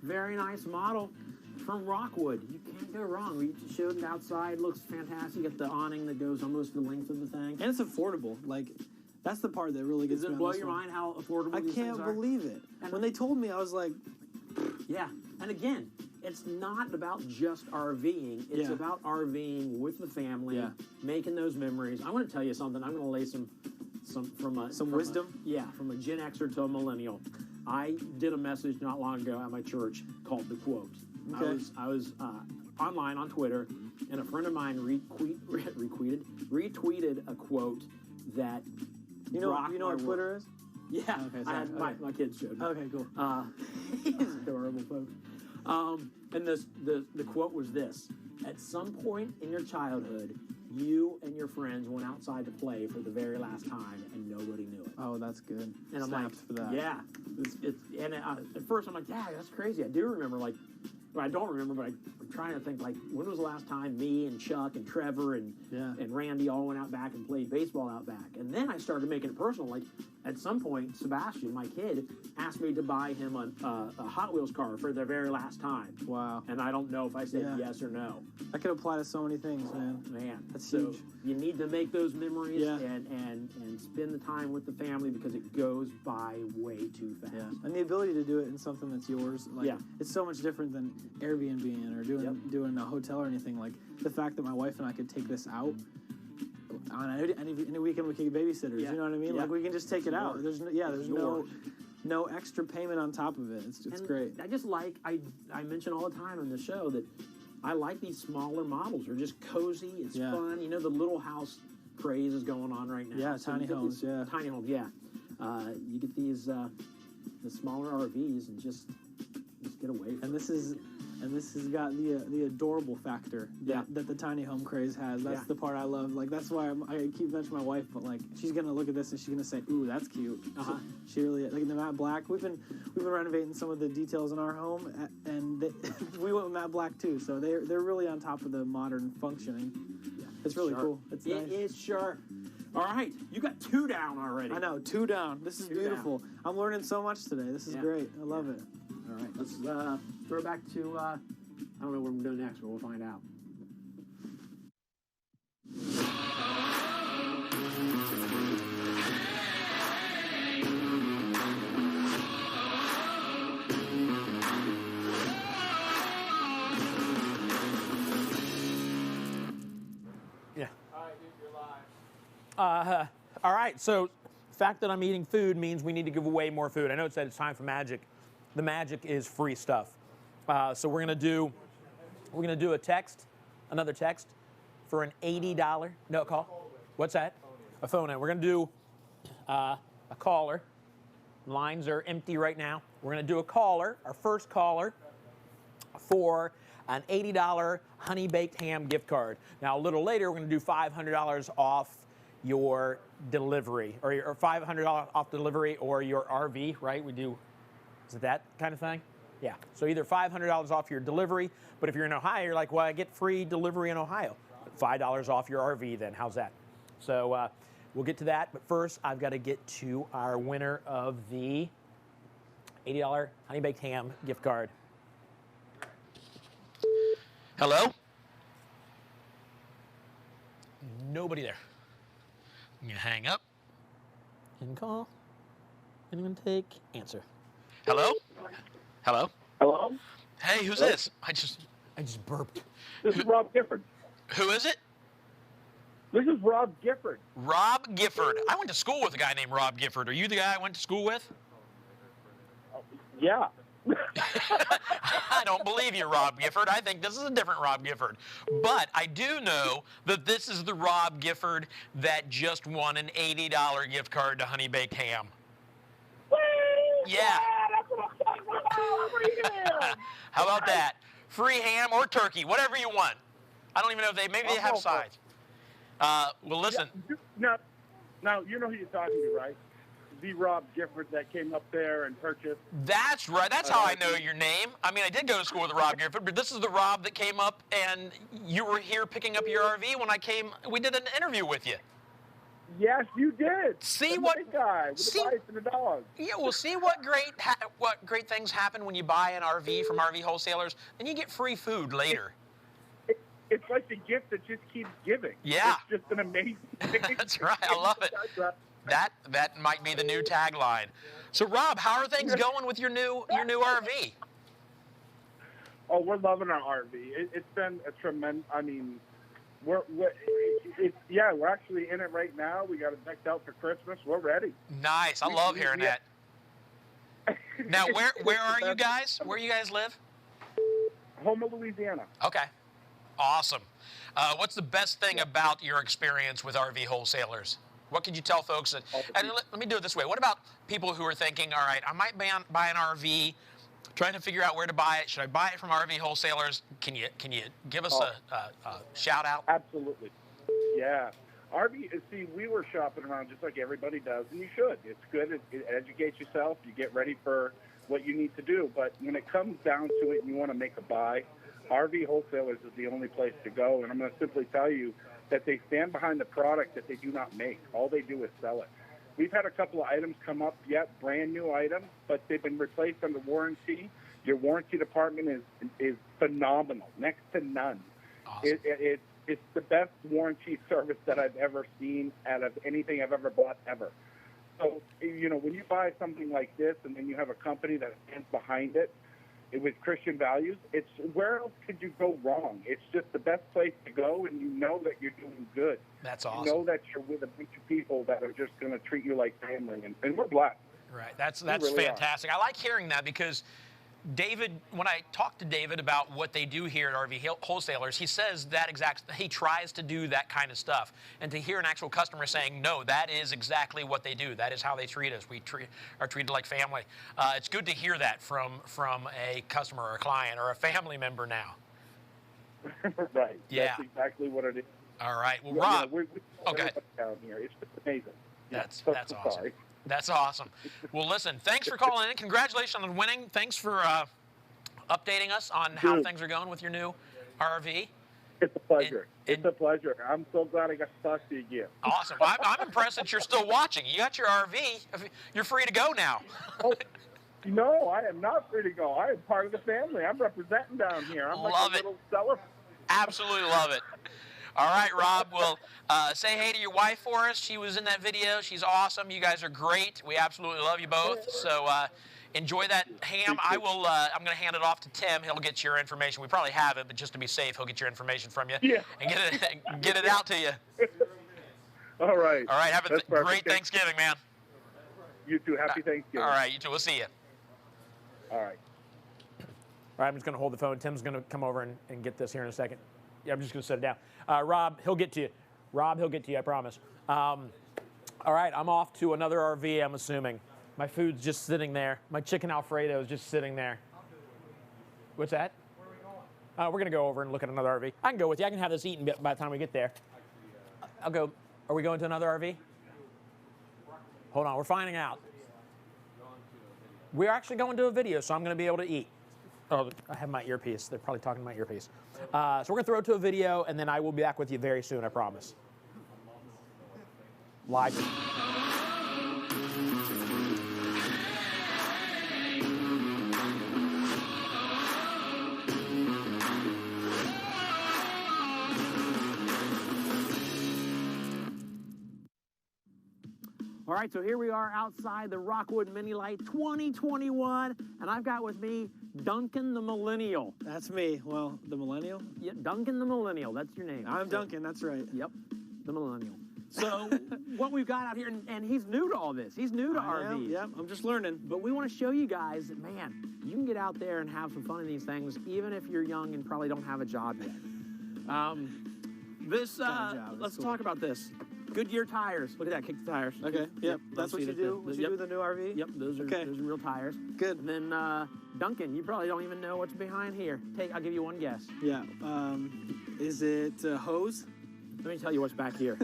very nice model from Rockwood. You can't go wrong. We showed it outside. Looks fantastic. You got the awning that goes almost the length of the thing. And it's affordable. Like, that's the part that really gets Does me it on blow this your one. mind how affordable I these can't things are? believe it. And when they told me, I was like, yeah. And again, it's not about just RVing. It's Yeah. about RVing with the family, Yeah. making those memories. I want to tell you something. I'm going to lay some wisdom? From a Gen Xer to a millennial. I did a message not long ago at my church called The Quote. Okay. I was online on Twitter, and a friend of mine retweeted a quote that you know rocked my what Twitter world. is? Yeah, Okay, I sorry. had my kids showed me. Okay, cool. He's adorable, folks. And the quote was this: at some point in your childhood, you and your friends went outside to play for the very last time, and nobody knew it. Oh, that's good. And I'm like, Snaps for that. yeah. At first I'm like, yeah, that's crazy. I do remember, like, well, I don't remember, but I'm trying to think, like, when was the last time me and Chuck and Trevor and Randy all went out back and played baseball out back? And then I started making it personal. Like, at some point, Sebastian, my kid, asked me to buy him a Hot Wheels car for the very last time. Wow. And I don't know if I said yes or no. That could apply to so many things, man. Man, That's so huge. you need to make those memories Yeah. and spend the time with the family because it goes by way too fast. Yeah. And the ability to do it in something that's yours, like, Yeah. it's so much different than Airbnb or doing a hotel or anything. Like, the fact that my wife and I could take this out on any weekend, we could get babysitters. Yeah. You know what I mean? Yeah. Like, we can just take it out. There's no extra payment on top of it. It's And great. I just like, I mention all the time on the show that I like these smaller models. They're just cozy. It's Yeah. fun. You know, the little house craze is going on right now. Yeah, So tiny you get homes, these- yeah. Tiny homes, yeah. You get these, the smaller RVs and just get away from And this has got the adorable factor that the tiny home craze has. That's the part I love. Like, that's why I keep mentioning my wife, but like, she's gonna look at this and she's gonna say, "Ooh, that's cute." Uh-huh. So she really, like, the matte black. We've been renovating some of the details in our home, and we went with matte black too. So they're really on top of the modern functioning. Yeah. It's really Sharp. cool. It's It nice. is sharp. All right, you got 2 down already. I know, 2 down. This is beautiful. I'm learning so much today. This is great. I love it. All right, let's throw back to, I don't know what I'm doing next, but we'll find out. Yeah. All right, so the fact that I'm eating food means we need to give away more food. I know it said it's time for magic. The magic is free stuff. So we're gonna do a text, another text, for an $80 call. What's that? A phone in. We're gonna do a caller. Lines are empty right now. We're gonna do a caller, our first caller, for an $80 honey baked ham gift card. Now a little later, we're gonna do $500 off your delivery, or $500 off delivery, or your RV, right? We do, is it that kind of thing? Yeah, so either $500 off your delivery, but if you're in Ohio, you're like, well, I get free delivery in Ohio. $5 off your RV then, how's that? So we'll get to that, but first I've got to get to our winner of the $80 honey baked ham gift card. Hello? Nobody there. I'm going to hang up. And call. And I'm going to take answer. Hello? Hello? Hello? Hey, who's Hello? this? I just burped. This is Rob Gifford. Who is it? This is Rob Gifford. Rob Gifford. I went to school with a guy named Rob Gifford. Are you the guy I went to school with? Yeah. I don't believe you, Rob Gifford. I think this is a different Rob Gifford. But I do know that this is the Rob Gifford that just won an $80 gift card to Honey Baked Ham. Yeah. How about that? Free ham or turkey, whatever you want. I don't even know if maybe they have sides. Well, listen. Yeah, now, you know who you're talking to, right? The Rob Gifford that came up there and purchased. That's right. That's how I know your name. I mean, I did go to school with Rob Gifford, but this is the Rob that came up, and you were here picking up your RV when I came. We did an interview with you. Yes, you did. See the what big guy with the bikes and the dog. Yeah, well, see what great things happen when you buy an RV from RV wholesalers, and you get free food later. It's like the gift that just keeps giving. Yeah. It's just an amazing thing. That's right. I love it. That might be the new tagline. So, Rob, how are things going with your new RV? Oh, we're loving our RV. It's been a tremendous. I mean, we're actually in it right now. We got it decked out for Christmas. We're ready. Nice. I love hearing that. Now, where are you guys? Where you guys live? Houma, Louisiana. Okay. Awesome. What's the best thing about your experience with RV wholesalers? What could you tell folks? And let me do it this way. What about people who are thinking, all right, I might buy an RV, trying to figure out where to buy it. Should I buy it from RV wholesalers? Can you give us a shout out? Absolutely. Yeah. See, we were shopping around just like everybody does, and you should. It's good. It educates yourself. You get ready for what you need to do. But when it comes down to it and you want to make a buy, RV wholesalers is the only place to go. And I'm going to simply tell you that they stand behind the product that they do not make. All they do is sell it. We've had a couple of items come up yet, brand new items, but they've been replaced under warranty. Your warranty department is phenomenal, next to none. Awesome. It's the best warranty service that I've ever seen out of anything I've ever bought ever. So, when you buy something like this and then you have a company that stands behind it, with Christian values, where else could you go wrong? It's just the best place to go, and you know that you're doing good. That's awesome. You know that you're with a bunch of people that are just going to treat you like family, and we're blessed. Right. That's really fantastic. I like hearing that because David, when I talked to David about what they do here at RV wholesalers, he says he tries to do that kind of stuff. And to hear an actual customer saying, no, that is exactly what they do. That is how they treat us. We are treated like family. It's good to hear that from a customer or a client or a family member now. Right. Yeah. That's exactly what it is. All right. Well, Rob. We okay. Down here. It's just amazing. That's so awesome. Sorry. That's awesome. Well, listen, thanks for calling in. Congratulations on winning. Thanks for updating us on how things are going with your new RV. It's a pleasure. It's a pleasure. I'm so glad I got to talk to you again. Awesome. I'm impressed that you're still watching. You got your RV. You're free to go now. Oh, no, I am not free to go. I am part of the family. I'm representing down here. I'm like a little seller. Absolutely love it. All right, Rob. Well, say hey to your wife for us. She was in that video. She's awesome. You guys are great. We absolutely love you both. So enjoy that ham. I'm going to hand it off to Tim. He'll get your information. We probably have it, but just to be safe, he'll get your information from you. Yeah. And get it out to you. All right. All right. Have a great Thanksgiving, man. You too. Happy Thanksgiving. All right. You too. We'll see you. All right. All right, I'm just going to hold the phone. Tim's going to come over and get this here in a second. Yeah, I'm just going to set it down. Rob, he'll get to you. Rob, he'll get to you, I promise. All right, I'm off to another RV, I'm assuming. My food's just sitting there. My chicken Alfredo is just sitting there. What's that? Where are we going? We're going to go over and look at another RV. I can go with you. I can have this eaten by the time we get there. I'll go. Are we going to another RV? Hold on, we're finding out. We're actually going to a video, so I'm going to be able to eat. Oh, I have my earpiece. They're probably talking to my earpiece. So we're going to throw it to a video, and then I will be back with you very soon, I promise. Live. All right, so here we are outside the Rockwood Mini Light 2021, and I've got with me Duncan the Millennial. That's me. Well, the Millennial? Yeah, Duncan the Millennial. That's your name. I'm Duncan. That's right. Yep, the Millennial. So what we've got out here, and he's new to all this. He's new to RVs. Yep, I'm just learning. But we want to show you guys that, man, you can get out there and have some fun in these things, even if you're young and probably don't have a job yet. Let's talk about this. Goodyear tires. Look at that. Kick the tires. Okay. Yep. That's what you do. What you do with the new RV. Yep. Those are real tires. Good. And then Duncan, you probably don't even know what's behind here. I'll give you one guess. Yeah. Is it a hose? Let me tell you what's back here.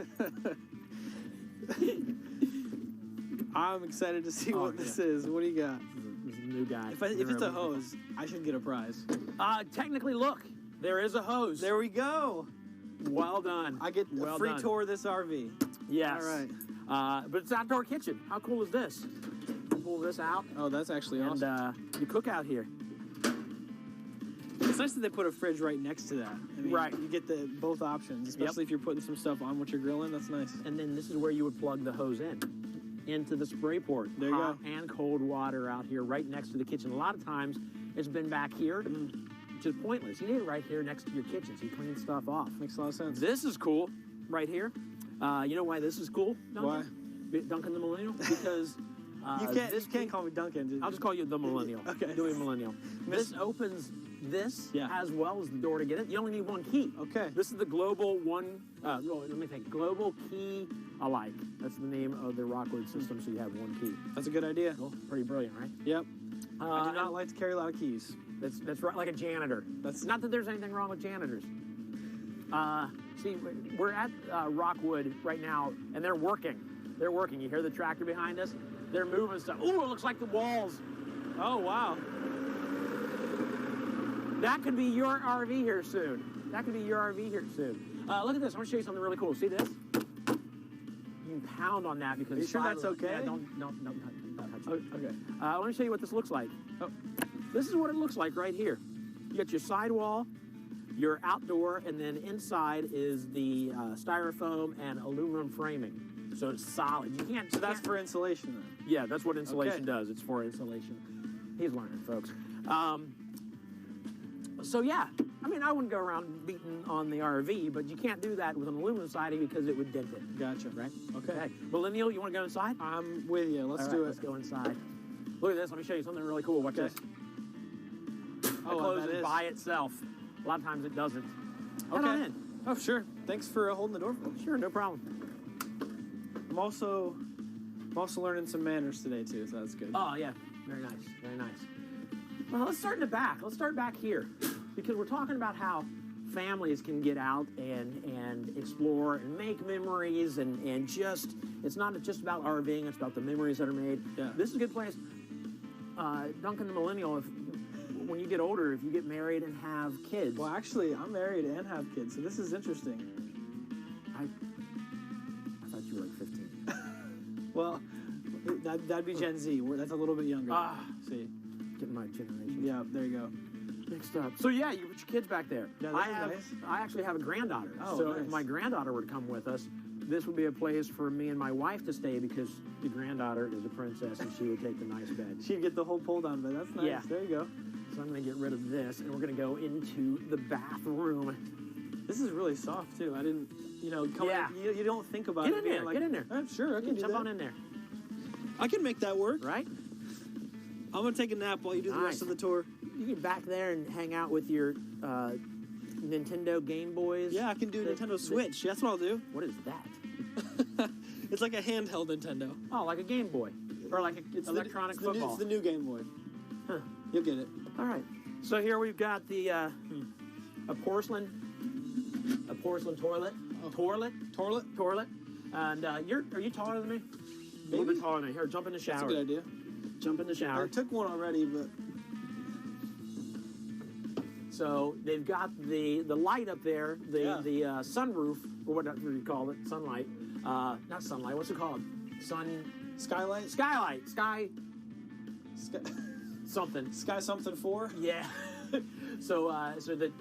I'm excited to see what this is. What do you got? This is a new guy. If it's a hose, I should get a prize. Technically, look, there is a hose. There we go. Well done. I get a free tour of this RV. Yes. All right. But it's outdoor kitchen. How cool is this? Pull this out. Oh, that's actually awesome. And you cook out here. It's nice that they put a fridge right next to that. I mean, right. You get both options, especially if you're putting some stuff on what you're grilling. That's nice. And then this is where you would plug the hose into the spray port. There you Hot go. and cold water out here right next to the kitchen. A lot of times it's been back here, which is pointless. You need it right here next to your kitchen so you clean stuff off. Makes a lot of sense. This is cool right here. You know why this is cool, Duncan? Why? Duncan the Millennial? Because you can't call me Duncan. I'll just call you the Millennial. Okay. Do a Millennial. This opens this as well as the door to get it. You only need one key. Okay. This is the Global Global Key Alike. That's the name of the Rockwood system, so you have one key. That's a good idea. Cool. Pretty brilliant, right? Yep. I do not like to carry a lot of keys. That's right, like a janitor. That's not that there's anything wrong with janitors. See, we're at Rockwood right now, and they're working. They're working. You hear the tractor behind us? They're moving stuff. Ooh, it looks like the walls. Oh, wow. That could be your RV here soon. That could be your RV here soon. Look at this. I want to show you something really cool. See this? You can pound on that because... Are you sure that's okay? Yeah, don't touch it. Okay. Let me show you what this looks like. Oh, this is what it looks like right here. You got your sidewall, your outdoor, and then inside is the styrofoam and aluminum framing. So it's solid. You can't. So that's for insulation then? Yeah, that's what insulation does. It's for insulation. He's learning, folks. So yeah, I mean, I wouldn't go around beating on the RV, but you can't do that with an aluminum siding because it would dent it. Gotcha. Right? Okay. Millennial, you want to go inside? I'm with you. Let's do it. Let's go inside. Look at this. Let me show you something really cool. Watch this. It closes by itself. A lot of times it doesn't. Head on in. Oh, sure. Thanks for holding the door for me. Sure, no problem. I'm also learning some manners today too, so that's good. Oh yeah, very nice, very nice. Well, let's start in the back. Let's start back here, because we're talking about how families can get out and explore and make memories and just, it's not just about RVing, it's about the memories that are made. Yeah. This is a good place. Duncan the Millennial, when you get older, if you get married and have kids. Well, actually, I'm married and have kids, so this is interesting. I thought you were like 15. Well, that'd be Gen Z. That's a little bit younger. See, getting my generation. Yeah, there you go. Mixed up. So yeah, you put your kids back there. Yeah, I actually have a granddaughter. Oh, so nice. if my granddaughter were to come with us, this would be a place for me and my wife to stay because the granddaughter is a princess and she would take the nice bed. She'd get the whole pull-down bed. That's nice. Yeah. There you go. So I'm going to get rid of this, and we're going to go into the bathroom. This is really soft too. I didn't, come Yeah. in, you don't think about Get it. in there. Get in there. Sure, I can do jump that. on in there. I can make that work. Right? I'm gonna take a nap while you do the rest of the tour. You get back there and hang out with your Nintendo Game Boys. Yeah, I can do Nintendo Switch. That's what I'll do. What is that? It's like a handheld Nintendo. Oh, like a Game Boy. Or like an electronic football. It's the new Game Boy. Huh. You'll get it. All right. So here we've got the a porcelain toilet. Oh. Toilet. And are you taller than me? A little bit taller than me. Here, jump in the shower. That's a good idea. Jump in the shower. I took one already, but. So they've got the light up there, the sunroof, or whatever you call it, sunlight. Not sunlight. What's it called? Skylight. Sky. Something. Sky something 4. Yeah. so that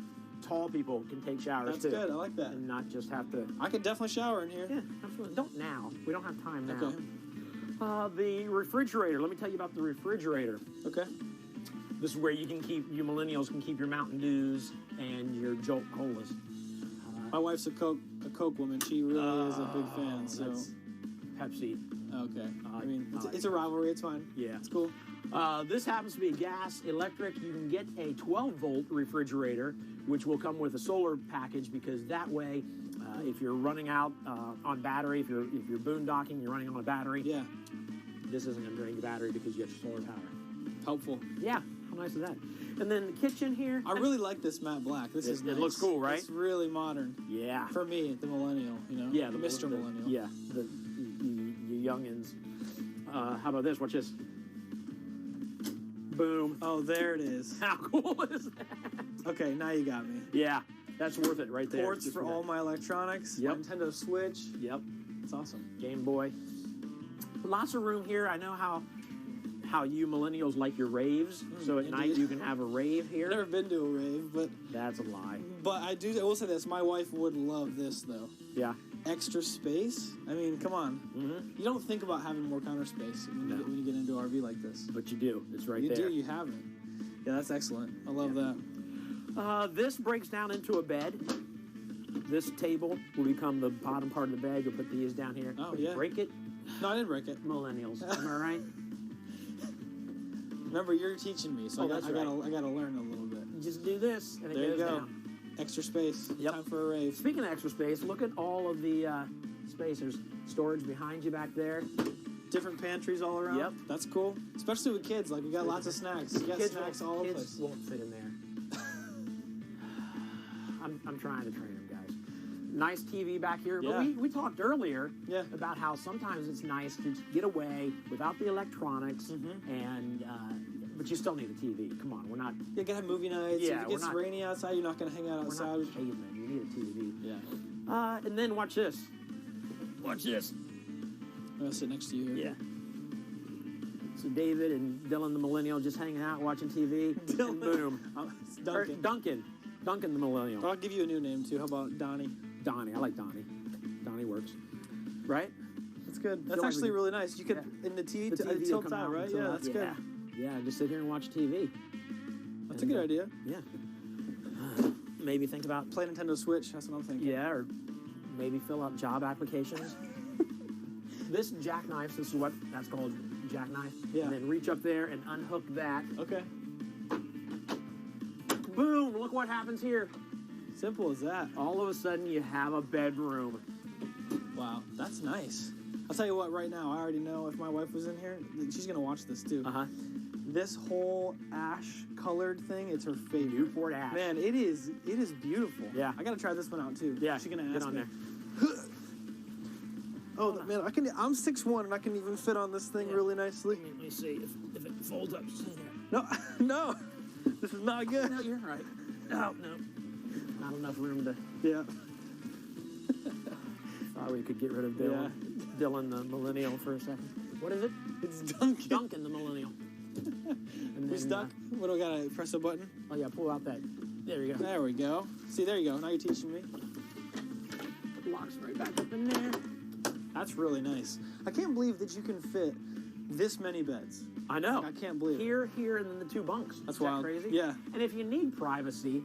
tall people can take showers That's too. good. I like that. And not just have to. I could definitely shower in here. Yeah, absolutely. Don't now. We don't have time now. Okay. The refrigerator. Let me tell you about the refrigerator. Okay. This is where you millennials can keep your Mountain Dews and your Jolt Colas. My wife's a Coke woman. She really is a big fan. So That's Pepsi. Okay. I mean, it's a rivalry. It's fine. Yeah. It's cool. This happens to be gas, electric. You can get a 12-volt refrigerator, which will come with a solar package because that way, if you're running out on battery, if you're boondocking, you're running on a battery. Yeah. This isn't going to drain your battery because you have solar power. Helpful. Yeah. How nice is that? And then the kitchen here. I really like this matte black. This is nice. It looks cool, right? It's really modern. Yeah. For me, the millennial, Yeah, the Mr. Millennial. Yeah, you youngins. How about this? Watch this. Boom. Oh, there it is. How cool is that? Okay, now you got me. Yeah, that's worth it right there. Ports for all my electronics. Yep. Nintendo Switch. Yep. It's awesome. Game Boy. Lots of room here. I know how you millennials like your raves. So at night you can have a rave here. I've never been to a rave, but that's a lie. But I will say this: my wife would love this, though. Yeah. Extra space. I mean, come on. Mm-hmm. You don't think about having more counter space when you get into an RV like this. But you do. It's right there. there. You do. You have it. Yeah, that's excellent. I love that. This breaks down into a bed. This table will become the bottom part of the bed. You'll put these down here. Oh, yeah. Break it? No, I didn't break it. Millennials. Am I right? Remember, you're teaching me, so I gotta learn a little bit. Just do this, and it there goes you go. down. Extra space. Yep. Time for a rave. Speaking of extra space, look at all of the space. There's storage behind you back there. Different pantries all around. Yep. That's cool. Especially with kids. Like, we got lots of snacks. You got snacks all over the place. Kids won't fit in there. I'm trying to train them, guys. Nice TV back here. Yeah. But we talked earlier about how sometimes it's nice to get away without the electronics, and but you still need a TV. Come on, we're not. You gotta have movie nights. Yeah, if it gets rainy outside, you're not gonna hang out outside. We're not cavemen. You need a TV. Yeah. And then watch this. Watch this. I'm gonna sit next to you here. Yeah. So David and Dylan the millennial just hanging out watching TV. Dylan. And boom. It's Duncan. Duncan the millennial. I'll give you a new name too. How about Donnie? Donnie. I like Donnie. Donnie works. Right? That's good. That's actually really nice. You could in the TV, tilt out, right? Yeah, that's good. Yeah, just sit here and watch TV. That's a good idea. Yeah. Maybe think about play Nintendo Switch. That's what I'm thinking. Yeah, or maybe fill out job applications. This jackknife, this is what that's called, jackknife. Yeah. And then reach up there and unhook that. Okay. Boom! Look what happens here. Simple as that. All of a sudden, you have a bedroom. Wow, that's nice. I'll tell you what, right now, I already know if my wife was in here, she's going to watch this too. Uh-huh. This whole ash-colored thing, it's her favorite. Newport ash. Man, it is beautiful. Yeah. I got to try this one out too. Yeah, she's going to ask get on me. there. Oh, man, I'm 6'1", and I can even fit on this thing really nicely. Let me see if it folds up. No. This is not good. No, you're right. Oh, no. Not enough room to... Yeah. Thought we could get rid of Dylan. Dylan the millennial for a second. What is it? It's Duncan. Duncan the millennial. And We stuck? What do I gotta press a button? Oh yeah, pull out that. There you go. There we go. See, there you go. Now you're teaching me. Locks right back up in there. That's really nice. I can't believe that you can fit this many beds. I know. I can't believe it. Here, and then the 2 bunks. That's Is that wild. crazy? Yeah. And if you need privacy,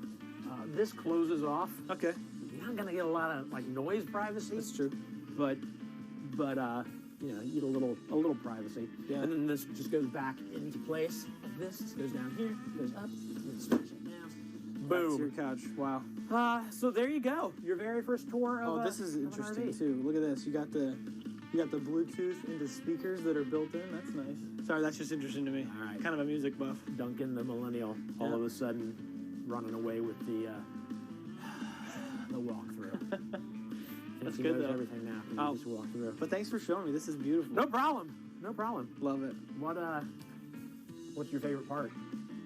this closes off. Okay. You're not gonna get a lot of like noise privacy. That's true. But you know, you get a little privacy. Yeah. And then this just goes back into place like this. This goes down here, goes up, and then smash it down. That's Boom. your couch. Wow. So there you go. Your very first tour of this is of an interesting RV. too. Look at this. You got the Bluetooth into speakers that are built in. That's nice. Sorry, that's just interesting to me. All right. Kind of a music buff. Duncan the millennial, all of a sudden running away with the walkthrough. That's He good knows though. everything now. He Oh. just walk through. But thanks for showing me. This is beautiful. No problem. No problem. Love it. What's your favorite part?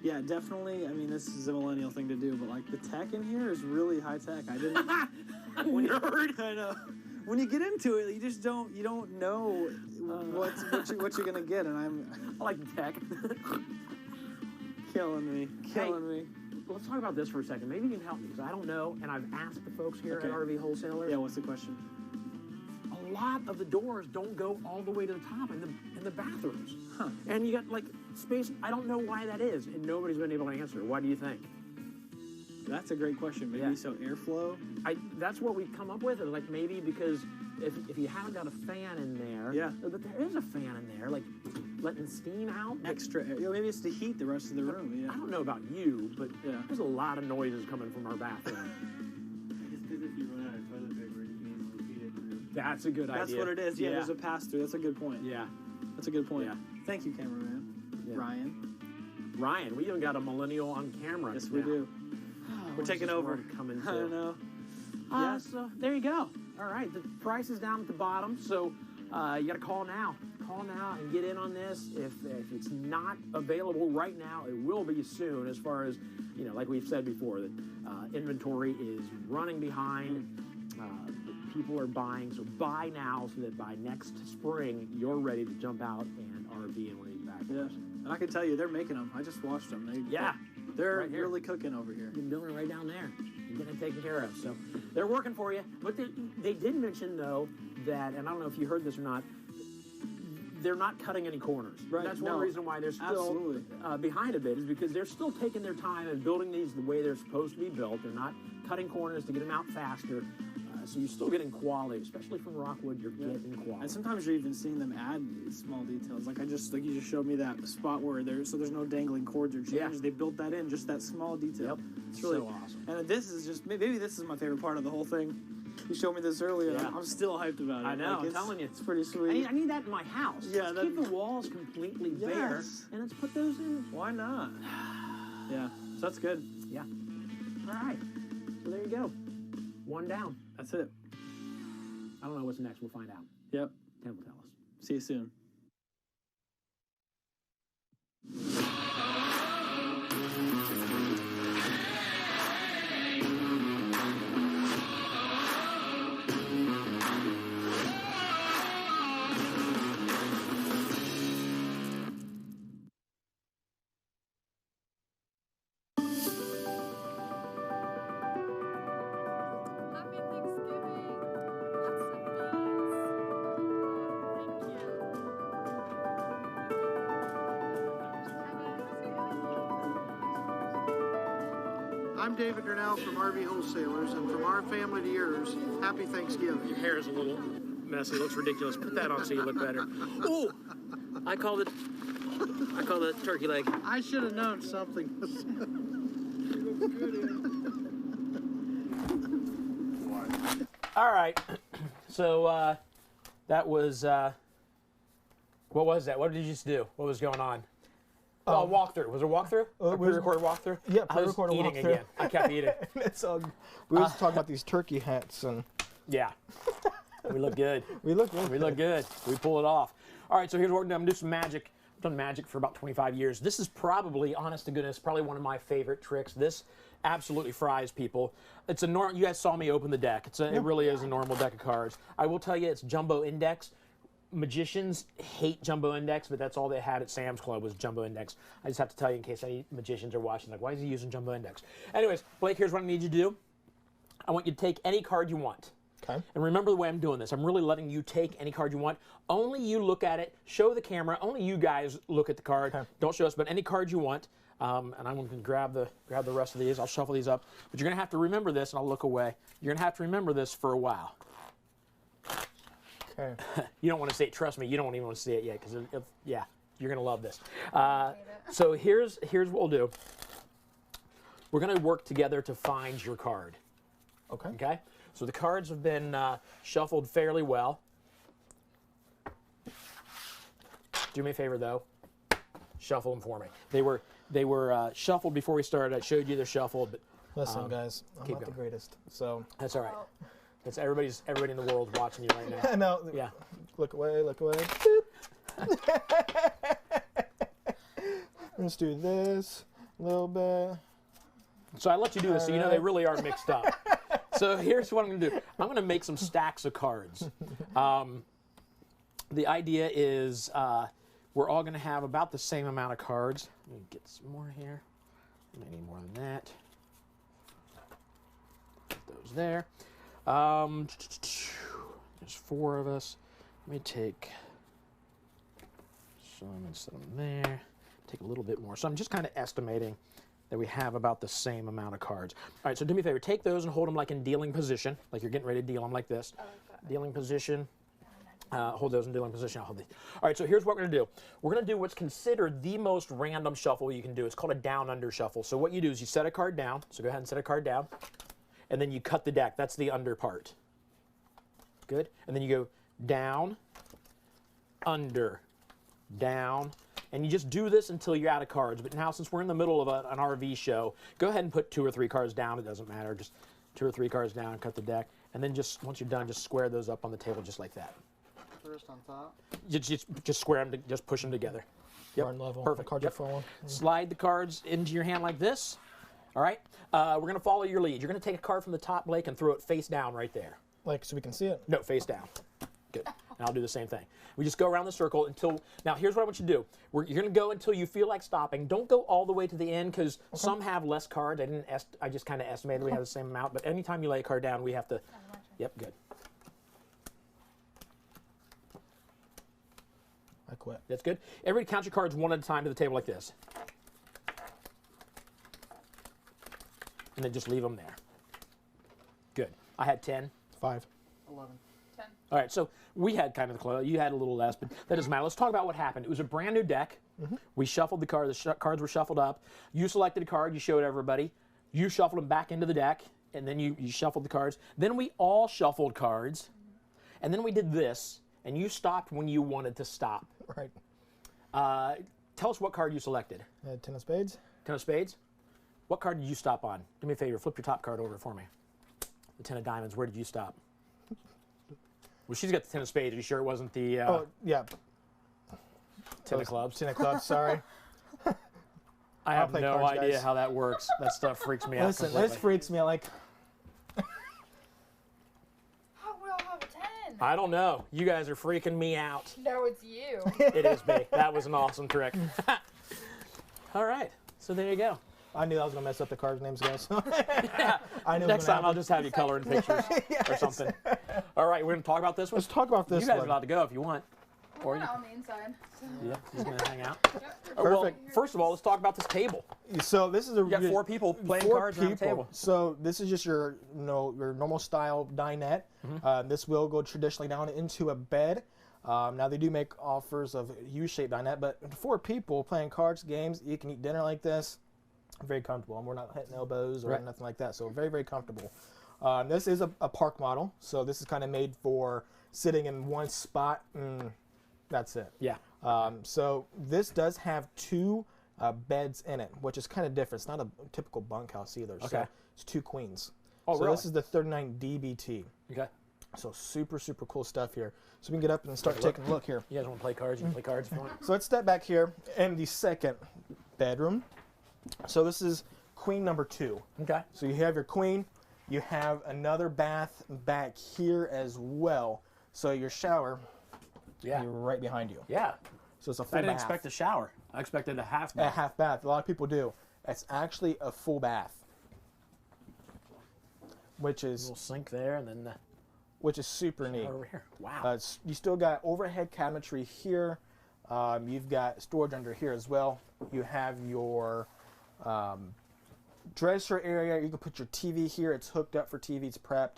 Yeah, definitely. I mean, this is a millennial thing to do, but like the tech in here is really high tech. I didn't. Nerd. I know. When you get into it, you just don't know what you're gonna get, and I like the tech. killing me. Let's talk about this for a second. Maybe you can help me because I don't know, and I've asked the folks here Okay. at RV Wholesalers. Yeah, what's the question? A lot of the doors don't go all the way to the top in the bathrooms. Huh. And you got like space. I don't know why that is, and nobody's been able to answer. Why do you think? That's a great question. Maybe so airflow. That's what we've come up with. Is like maybe because if you haven't got a fan in there, Yeah. but there is a fan in there, like letting steam out. Extra air. Yeah, maybe it's to heat the rest of the room. Yeah. I don't know about you, but Yeah. there's a lot of noises coming from our bathroom. Just because if you run out of toilet paper, you can easily feed it through. That's a good idea. That's what it is. Yeah, there's a pass through. That's a good point. Yeah. That's a good point. Yeah. Thank you, cameraman. Yeah. Ryan, we even got a millennial on camera. Yes, we now. do. We're taking over. Coming I to. know. Yeah. So there you go. All right, the price is down at the bottom, so you got to call now. Call now and get in on this. If it's not available right now, it will be soon. As far as like we've said before, that inventory is running behind. People are buying, so buy now so that by next spring you're ready to jump out and RV and raise back. Yeah. And I can tell you, they're making them. I just watched them. They're Right here. really cooking over here. You're doing it right down there. You're getting it taken care of. So they're working for you. But they did mention, though, that, and I don't know if you heard this or not, they're not cutting any corners. Right, That's no. one reason why they're still Absolutely. behind a bit, is because they're still taking their time and building these the way they're supposed to be built. They're not cutting corners to get them out faster. So you're still getting quality, especially from Rockwood. You're getting quality. And sometimes you're even seeing them add small details. Like you just showed me that spot where there's no dangling cords or chains. Yeah. They built that in, just that small detail. Yep. It's really So awesome. And this is just maybe this is my favorite part of the whole thing. You showed me this earlier. Yeah. I'm still hyped about it. I know, I'm it's, telling you. It's pretty sweet. I need that in my house. Yeah, Let's keep the walls completely bare, Yes. and let's put those in. Why not? Yeah, so that's good. Yeah. All right. So there you go. One down. That's it. I don't know what's next. We'll find out. Yep. Ken will tell us. See you soon. I'm David Durnell from RV Wholesalers, and from our family to yours, happy Thanksgiving. Your hair is a little messy. It looks ridiculous. Put that on so you look better. Ooh! I called it turkey leg. I should have known something. All right. So that was what was that? What did you just do? What was going on? Oh, walkthrough. Was there a walkthrough? A pre-recorded walkthrough? Yeah, I was pre-recorded eating walkthrough. again. I kept eating. It's all, we were just talking about these turkey hats and. Yeah. We look good. We look good. We look good. We pull it off. All right, so here's what we're going to do. I'm going to do some magic. done magic for about 25 years. This is probably, honest to goodness, probably one of my favorite tricks. This absolutely fries people. It's a normal. You guys saw me open the deck. It really is a normal deck of cards. I will tell you, it's jumbo index. Magicians hate jumbo index, but that's all they had at Sam's Club was jumbo index. I just have to tell you in case any magicians are watching, like, why is he using jumbo index? Anyways, Blake, here's what I need you to do. I want you to take any card you want. Okay. And remember the way I'm doing this. I'm really letting you take any card you want. Only you look at it, show the camera. Only you guys look at the card. Okay. Don't show us, but any card you want. And I'm going to grab the rest of these. I'll shuffle these up. But you're going to have to remember this, and I'll look away. You're going to have to remember this for a while. Okay. You don't want to see it. Trust me, you don't even want to see it yet, because yeah, you're going to love this. So here's what we'll do. We're going to work together to find your card. Okay. Okay. So the cards have been shuffled fairly well. Do me a favor though. Shuffle them for me. They were shuffled before we started. I showed you they're shuffled, but listen, guys, I'm not the greatest, so that's all right. It's everybody in the world watching you right now. No. Yeah. Look away. Look away. Let's do this a little bit. So I let you do this, so you know they really are mixed up. So here's what I'm going to do. I'm going to make some stacks of cards. The idea is we're all going to have about the same amount of cards. Let me get some more here. I need more than that. Put those there. There's 4 of us. Let me take some and set them there. Take a little bit more. So I'm just kind of estimating that we have about the same amount of cards. All right, so do me a favor. Take those and hold them like in dealing position, like you're getting ready to deal them like this. Dealing position. Hold those in dealing position. I'll hold these. All right, so here's what we're going to do. We're going to do what's considered the most random shuffle you can do. It's called a down-under shuffle. So what you do is you set a card down. So go ahead and set a card down. And then you cut the deck. That's the under part. Good. And then you go down, under, down. And you just do this until you're out of cards. But now, since we're in the middle of an RV show, go ahead and put 2 or 3 cards down. It doesn't matter. Just 2 or 3 cards down and cut the deck. And then just, once you're done, just square those up on the table just like that. First on top. Just square them, just push them together. Yep. Level. Perfect. Cards are full. Slide the cards into your hand like this. All right. We're going to follow your lead. You're going to take a card from the top, Blake, and throw it face down right there. Like, so we can see it? No, face down. Good. And I'll do the same thing. We just go around the circle until, now here's what I want you to do. You're going to go until you feel like stopping. Don't go all the way to the end, because some have less cards. I just kind of estimated we have the same amount, but anytime you lay a card down, we have to, yep, good. I quit. That's good. Everybody count your cards one at a time to the table like this. And then just leave them there. Good. I had 10. 5. 11. 10. All right, so we had kind of the close. You had a little less, but that doesn't matter. Let's talk about what happened. It was a brand new deck. We shuffled the cards. The cards were shuffled up. You selected a card. You showed everybody. You shuffled them back into the deck, and then you shuffled the cards. Then we all shuffled cards, and then we did this, and you stopped when you wanted to stop. Right. Tell us what card you selected. 10 of spades. 10 of spades. What card did you stop on? Do me a favor. Flip your top card over for me. The 10 of diamonds. Where did you stop? Well, she's got the 10 of spades. Are you sure it wasn't the... oh, yeah. 10 of clubs. 10 of clubs, sorry. I have no idea how that works. That stuff freaks me out Listen, completely. this freaks me out like... How will I have a 10? I don't know. You guys are freaking me out. No, it's you. It is me. That was an awesome trick. All right. So there you go. I knew I was going to mess up the card names, guys. Yeah. I knew Next time I'll just have you color in pictures or something. All right, we're going to talk about this one? Let's talk about this You guys one. are allowed to go if you want. We're not on the inside. So. Yeah, he's going to hang out. Perfect. Well, first of all, let's talk about this table. So this is a... You got 4 people playing cards around the table. So this is just your, your normal style dinette. This will go traditionally down into a bed. Now they do make offers of U-shaped dinette, but 4 people playing cards, games, you can eat dinner like this. Very comfortable, and we're not hitting elbows or nothing like that, so very, very comfortable. This is a park model, so this is kind of made for sitting in one spot, and that's it. Yeah. So this does have 2 beds in it, which is kind of different. It's not a typical bunkhouse either. Okay. So it's 2 queens. Oh, so really? this is the 39 DBT. Okay. So super, super cool stuff here. So we can get up and start taking a look here. You guys want to play cards? You can play cards if you want. So let's step back here in the second bedroom. So this is queen number 2. Okay. So you have your queen. You have another bath back here as well. So your shower, yeah, right behind you. Yeah. So it's a full I didn't bath. expect a shower. I expected a half bath. A half bath. A lot of people do. It's actually a full bath, which is a little sink there, and then the which is super neat. over here. Wow. You still got overhead cabinetry here. You've got storage under here as well. You have your dresser area. You can put your TV here. It's hooked up for TV. It's prepped.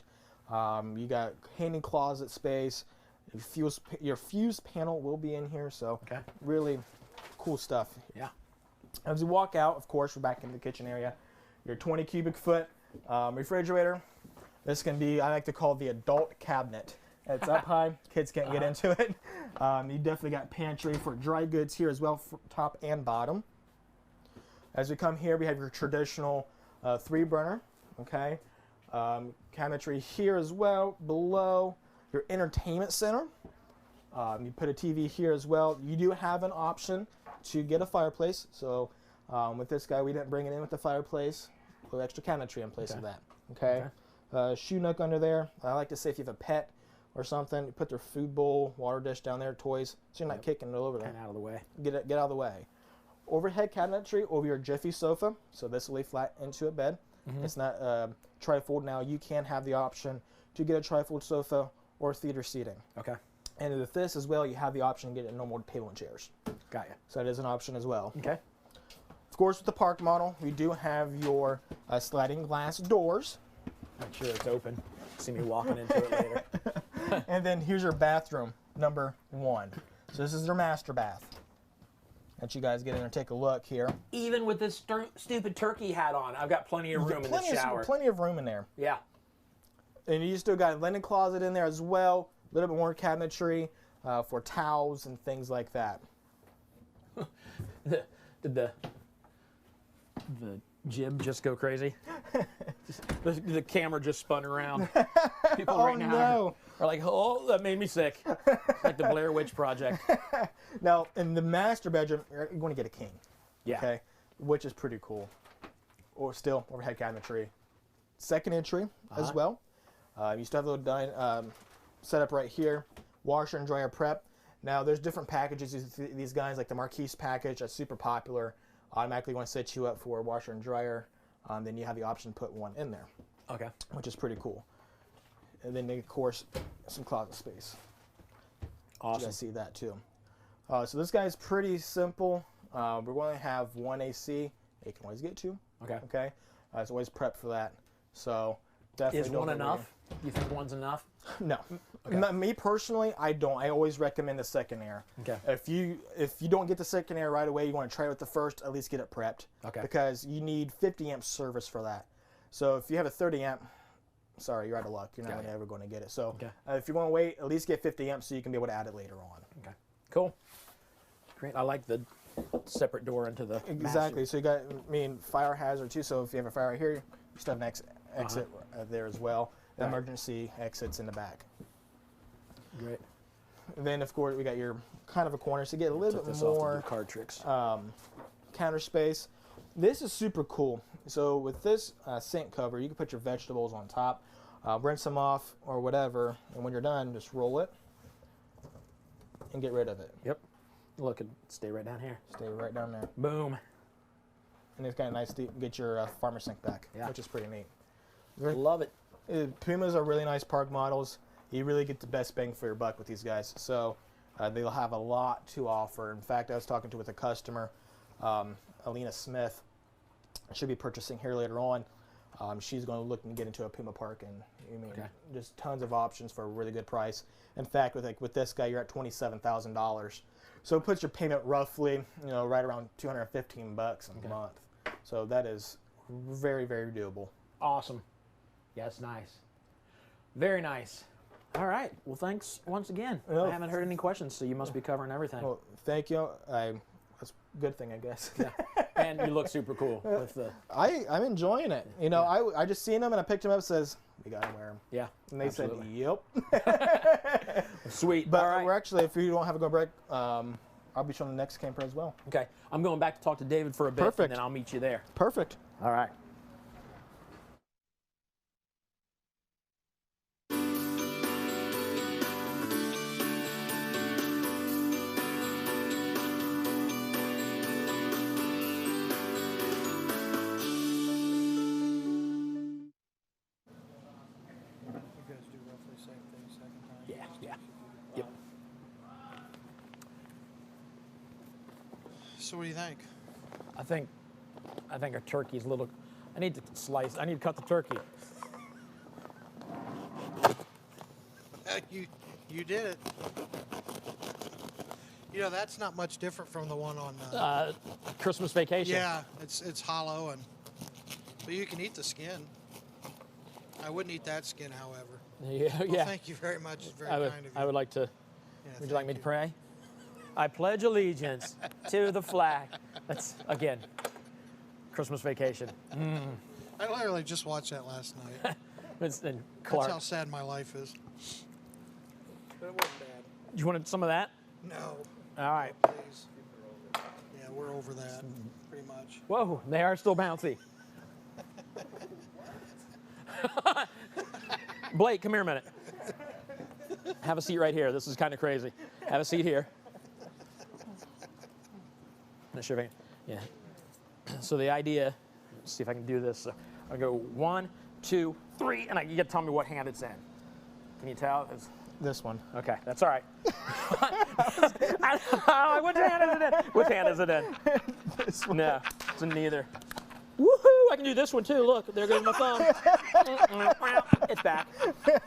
You got hanging closet space. Your fuse panel will be in here, so really cool stuff. Yeah. As you walk out, of course, we're back in the kitchen area. Your 20 cubic foot refrigerator. This can be, I like to call the adult cabinet. It's up high. Kids can't get into it. You definitely got pantry for dry goods here as well, top and bottom. As we come here, we have your traditional 3-burner. Okay. Cabinetry here as well. Below, your entertainment center. You put a TV here as well. You do have an option to get a fireplace. So with this guy, we didn't bring it in with the fireplace. A little extra cabinetry in place of that. Okay. Shoe nook under there. I like to say if you have a pet or something, you put their food bowl, water dish down there, toys, so you're not kicking it over there. Kind of out of the way. Get out of the way. Overhead cabinetry over your Jiffy sofa. So this will lay flat into a bed. It's not trifold. Now you can have the option to get a trifold sofa or theater seating. Okay. And with this as well, you have the option to get no more table and chairs. Got you. So that is an option as well. Okay. Of course, with the park model, we do have your sliding glass doors. Make sure it's open. See me walking into it later. And then here's your bathroom, number 1. So this is their master bath. Let you guys get in and take a look here. Even with this stupid turkey hat on, I've got plenty of room in the shower. Plenty of room in there. Yeah. And you still got a linen closet in there as well. A little bit more cabinetry for towels and things like that. Did the jib just go crazy? the camera just spun around. People right now are like, oh, that made me sick. It's like the Blair Witch Project. Now, in the master bedroom, you're going to get a king. Yeah. Okay, which is pretty cool. Or still, overhead cabinetry. Second entry as well. You still have a little setup right here. Washer and dryer prep. Now, there's different packages. These guys, like the Marquise package, that's super popular. Automatically want to set you up for washer and dryer. Then you have the option to put one in there. Okay. Which is pretty cool. And then, of course, some closet space. Awesome. You guys see that too. So this guy is pretty simple. We're going to have one AC. You can always get 2. Okay. Okay. It's always prepped for that. So definitely. Is one enough? You think one's enough? No. Okay. Me personally, I don't. I always recommend the second air. Okay. If you don't get the second air right away, you want to try it with the first. At least get it prepped. Okay. Because you need 50 amp service for that. So if you have a 30 amp, sorry, you're out of luck. You're not ever going to get it. So if you want to wait, at least get 50 amps so you can be able to add it later on. Okay. Cool. Great. I like the separate door into the exactly. So you got, fire hazard too. So if you have a fire right here, you still have an exit there as well. Emergency exits in the back. Great. And then of course we got your kind of a corner, so you get a little bit more card tricks. Counter space. This is super cool. So with this sink cover, you can put your vegetables on top, rinse them off or whatever, and when you're done, just roll it and get rid of it. Yep. Look, and stay right down here. Stay right down there. Boom. And it's kind of nice to get your farmer sink back, which is pretty neat. Love it. Pumas are really nice park models. You really get the best bang for your buck with these guys. So they'll have a lot to offer. In fact, I was talking with a customer, Alina Smith. She'll be purchasing here later on. She's going to look and get into a Puma park, and just tons of options for a really good price. In fact, with this guy, you're at $27,000. So it puts your payment roughly, right around $215 a month. So that is very, very doable. Awesome. Yes, nice. Very nice. All right. Well, thanks once again. I haven't heard any questions, so you must be covering everything. Well, thank you. that's a good thing, I guess. Yeah. And you look super cool with the. I'm enjoying it. You know, I just seen them and I picked them up. Says we gotta wear them. Yeah. And they said, "Yep." Sweet. But All right. we're actually, if you don't have a go break, I'll be showing the next camper as well. Okay. I'm going back to talk to David for a bit, Perfect. and then I'll meet you there. Perfect. All right. So what do you think? I think a turkey's a little. I need to slice. I need to cut the turkey. You did it. You know, that's not much different from the one on Christmas Vacation. Yeah, it's hollow, but you can eat the skin. I wouldn't eat that skin, however. Yeah, well, yeah. Thank you very much. It's very kind of you. I would like to. Would you like me to pray? I pledge allegiance to the flag. That's, again, Christmas Vacation. I literally just watched that last night. That's how sad my life is. But it wasn't bad. You wanted some of that? No. All right. No, please. Yeah, we're over that, pretty much. Whoa, they are still bouncy. Blake, come here a minute. Have a seat right here. This is kind of crazy. Have a seat here. Not sure if I can, yeah. So the idea, let's see if I can do this. So I'll go 1, 2, 3, and you got to tell me what hand it's in. Can you tell? It's this one. Okay, that's all right. Which hand is it in? Which hand is it in? This one. No, it's in neither. Woohoo! I can do this one too. Look, there goes my thumb. It's back.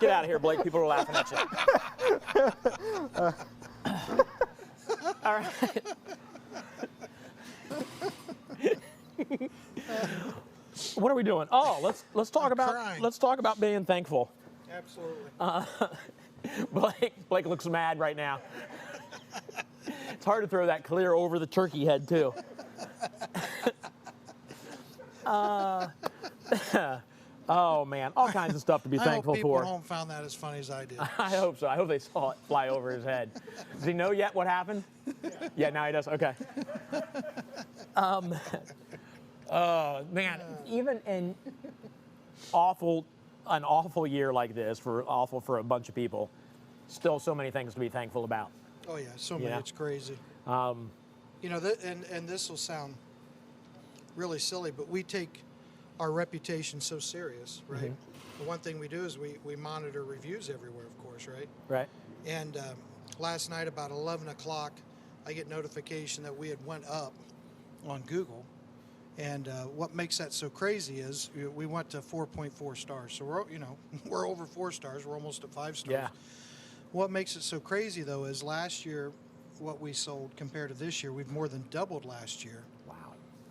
Get out of here, Blake. People are laughing at you. All right. What are we doing? Oh, let's talk about being thankful. Absolutely. Blake looks mad right now. It's hard to throw that clear over the turkey head too. Oh man, all kinds of stuff to be thankful I hope people for. at home found that as funny as I did. I hope so. I hope they saw it fly over his head. Does he know yet what happened? Yeah, now he does. Okay. Oh man, even in an awful year like this, for a bunch of people, still so many things to be thankful about. Oh yeah, so many. It's crazy. You know, and this will sound really silly, but we take our reputation so serious, right? Mm-hmm. The one thing we do is we monitor reviews everywhere, of course, right? Right. And last night about 11 o'clock, I get notification that we had went up on Google. And what makes that so crazy is we went to 4.4 stars. So we're over 4 stars. We're almost at 5 stars. Yeah. What makes it so crazy though is last year, what we sold compared to this year, we've more than doubled last year. Wow.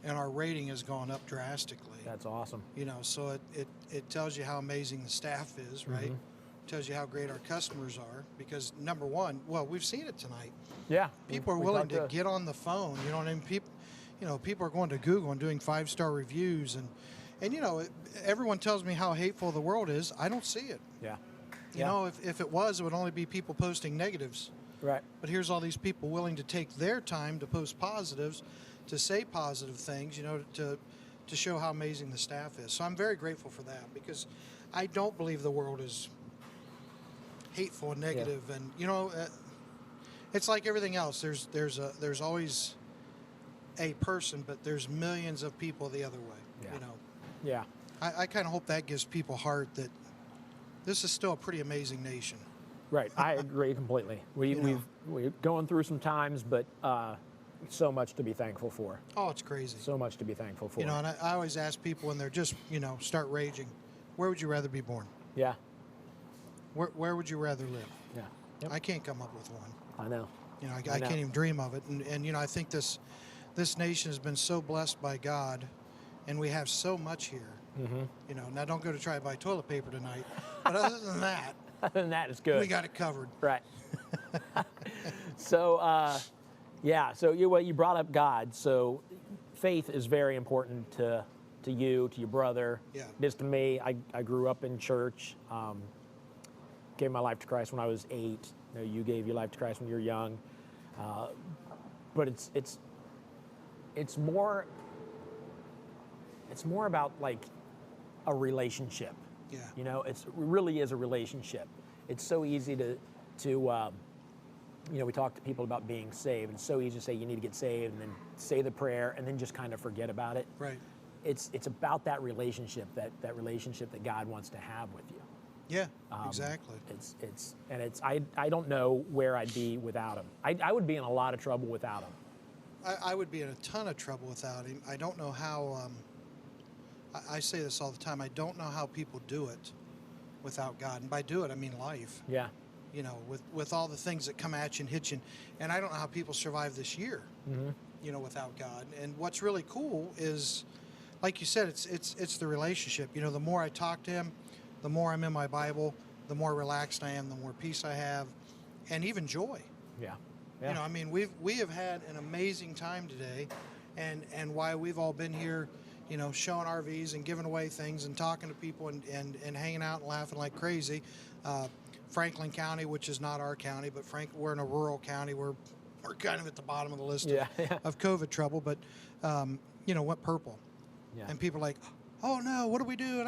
And our rating has gone up drastically. That's awesome. You know, so it tells you how amazing the staff is, right? Mm-hmm. Tells you how great our customers are. Because number one, well, we've seen it tonight. Yeah. People are willing to get on the phone. You know what I mean? People are going to Google and doing 5-star reviews, and you know, everyone tells me how hateful the world is. I don't see it. Yeah. You know, if it was, it would only be people posting negatives. Right. But here's all these people willing to take their time to post positives, to say positive things, you know, to show how amazing the staff is. So I'm very grateful for that, because I don't believe the world is hateful and negative. Yeah. And you know, it's like everything else. There's always a person, but there's millions of people the other way. Yeah. You know. Yeah. I kind of hope that gives people heart that this is still a pretty amazing nation. Right. I agree completely. We're going through some times, but so much to be thankful for. Oh, it's crazy. So much to be thankful for. You know, and I always ask people when they're just, you know, start raging, where would you rather be born? Yeah. Where would you rather live? Yeah. Yep. I can't come up with one. I know. You know, I can't even dream of it. And you know, I think this nation has been so blessed by God, and we have so much here. Mm-hmm. You know, now don't go to try to buy toilet paper tonight, but other than that, it's good. We got it covered. Right. So, Yeah. So you brought up God. So faith is very important to you, to your brother. Yeah. It is to me. I grew up in church. Gave my life to Christ when I was 8. You know, you gave your life to Christ when you were young. But it's more about like a relationship. Yeah. You know, it really is a relationship. It's so easy to you know, we talk to people about being saved. It's so easy to say you need to get saved and then say the prayer and then just kind of forget about it. Right. It's about that relationship, that relationship that God wants to have with you. Yeah, exactly. I don't know where I'd be without him. I would be in a lot of trouble without him. I would be in a ton of trouble without him. I don't know how, I say this all the time, I don't know how people do it without God. And by do it, I mean life. Yeah. You know, with all the things that come at you and hit you. And I don't know how people survive this year, you know, without God. And what's really cool is, like you said, it's the relationship. You know, the more I talk to him, the more I'm in my Bible, the more relaxed I am, the more peace I have, and even joy. Yeah. You know, I mean, we have had an amazing time today, and why we've all been here, you know, showing RVs and giving away things and talking to people and hanging out and laughing like crazy. Franklin County, which is not our county, but we're in a rural county. We're kind of at the bottom of the list of COVID trouble, but you know, went purple. Yeah. And people are like, oh no, what do we do?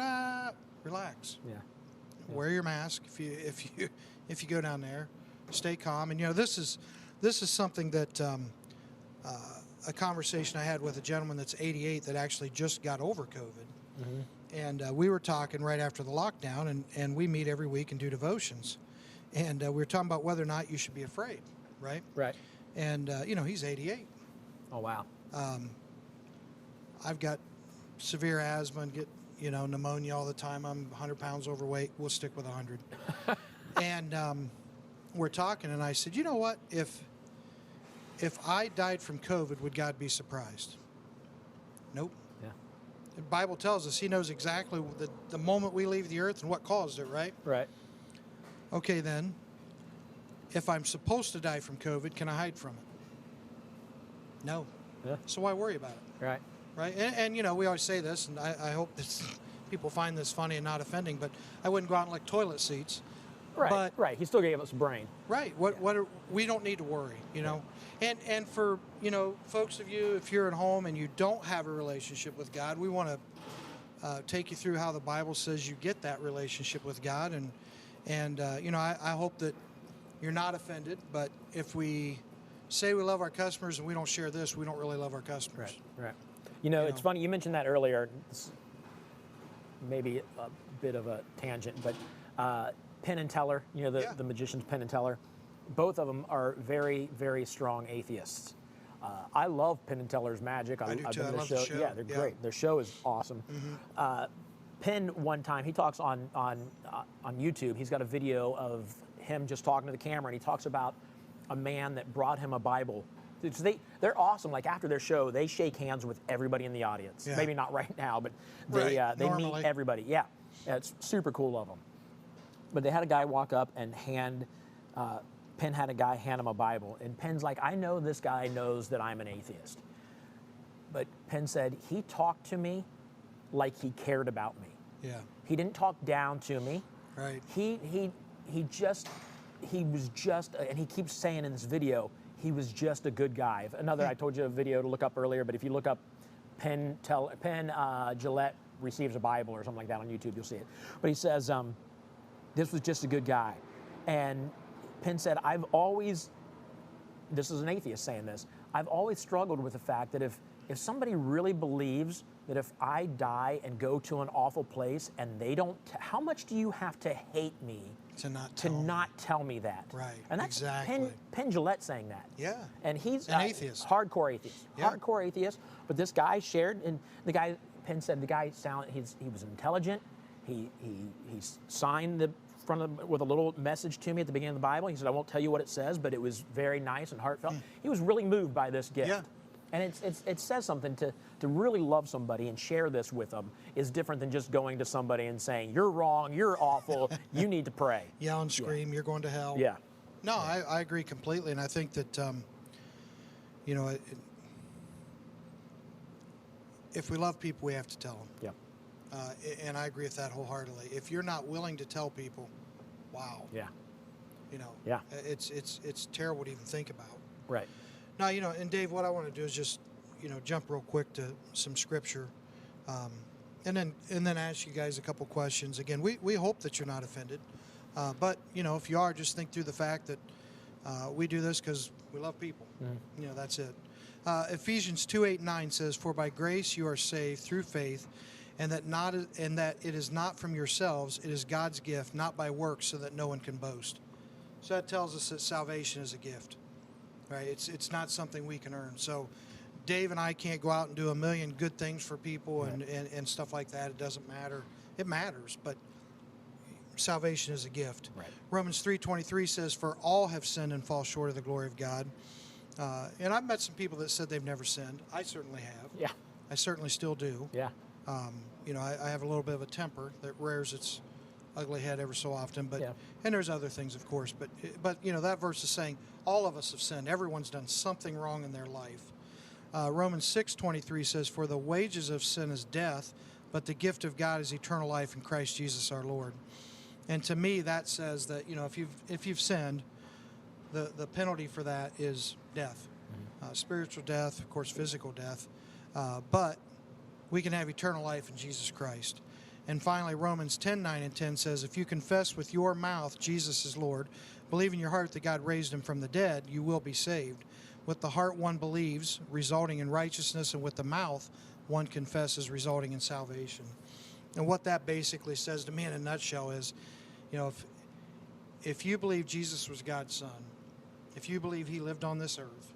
Relax. Yeah. Wear your mask if you go down there. Stay calm. And you know, this is something that a conversation I had with a gentleman that's 88 that actually just got over COVID. And we were talking right after the lockdown, and we meet every week and do devotions. And we were talking about whether or not you should be afraid, right? Right. And, you know, he's 88. Oh, wow. I've got severe asthma and get, you know, pneumonia all the time. I'm 100 pounds overweight. We'll stick with 100. And we're talking, and I said, you know what? If I died from COVID, would God be surprised? Nope. Yeah. The Bible tells us he knows exactly the moment we leave the earth and what caused it, right? Right. Okay, then, if I'm supposed to die from COVID, can I hide from it? No. Yeah. So why worry about it? Right. Right? And you know, we always say this, and I hope that people find this funny and not offending, but I wouldn't go out and lick toilet seats. Right, But, right. He still gave us a brain. Right. We don't need to worry, you know. And for, you know, folks of you, if you're at home and you don't have a relationship with God, we want to take you through how the Bible says you get that relationship with God. And you know, I hope that you're not offended, but if we say we love our customers and we don't share this, we don't really love our customers. Right, right. You know, it's funny, you mentioned that earlier. It's maybe a bit of a tangent, but Penn and Teller, you know, the magicians Penn and Teller, both of them are very, very strong atheists. I love Penn and Teller's magic. I do I've too. been I to love the the show. show. Yeah, they're great. Their show is awesome. Penn, one time, he talks on YouTube. He's got a video of him just talking to the camera, and he talks about a man that brought him a Bible. They're awesome. Like after their show, they shake hands with everybody in the audience. Yeah. Maybe not right now, but Right, they normally. meet everybody. Yeah, it's super cool of them. But they had a guy walk up and Penn had a guy hand him a Bible, and Penn's like, I know this guy knows that I'm an atheist. But Penn said, he talked to me like he cared about me. Yeah. He didn't talk down to me. Right. He was just, and he keeps saying in this video, he was just a good guy. I told you a video to look up earlier, but if you look up Penn Gillette receives a Bible or something like that on YouTube, you'll see it. But he says, this was just a good guy. And Penn said, this is an atheist saying this, I've always struggled with the fact that if somebody really believes that if I die and go to an awful place and they don't, how much do you have to hate me to not tell me that? Right. And that's exactly. Penn Gillette saying that. Yeah. And he's an atheist. Hardcore atheist. Yeah. Hardcore atheist. But this guy shared, and Penn said the guy he was intelligent. He signed the front with a little message to me at the beginning of the Bible. He said, I won't tell you what it says, but it was very nice and heartfelt. He was really moved by this gift. Yeah. And it says something to really love somebody and share this with them is different than just going to somebody and saying, you're wrong, you're awful, you need to pray. Yell and scream, you're going to hell. Yeah. No, I agree completely. And I think that, you know, if we love people, we have to tell them. Yep. And I agree with that wholeheartedly. If you're not willing to tell people, wow. Yeah. You know. Yeah. It's terrible to even think about. Right. Now, you know, and Dave, what I want to do is just, you know, jump real quick to some scripture, and then ask you guys a couple questions. Again, we hope that you're not offended, but you know, if you are, just think through the fact that we do this because we love people. You know, that's it. Ephesians 2:8-9 says, "For by grace you are saved through faith, and that it is not from yourselves; it is God's gift, not by works, so that no one can boast." So that tells us that salvation is a gift, right? It's not something we can earn. So Dave and I can't go out and do a million good things for people and stuff like that. It doesn't matter. It matters, but salvation is a gift. Right. Romans 3:23 says, "For all have sinned and fall short of the glory of God." And I've met some people that said they've never sinned. I certainly have. Yeah. I certainly still do. Yeah. You know, I have a little bit of a temper that rears its ugly head ever so often. But and there's other things, of course. But you know, that verse is saying all of us have sinned. Everyone's done something wrong in their life. Romans 6:23 says, "For the wages of sin is death, but the gift of God is eternal life in Christ Jesus our Lord." And to me, that says that, you know, if you've sinned, the penalty for that is death, spiritual death, of course, physical death, but we can have eternal life in Jesus Christ. And finally, Romans 10:9 and 10 says, "If you confess with your mouth Jesus is Lord, believe in your heart that God raised him from the dead, you will be saved. With the heart one believes, resulting in righteousness, and with the mouth one confesses, resulting in salvation." And what that basically says to me in a nutshell is, you know, if you believe Jesus was God's son, if you believe he lived on this earth,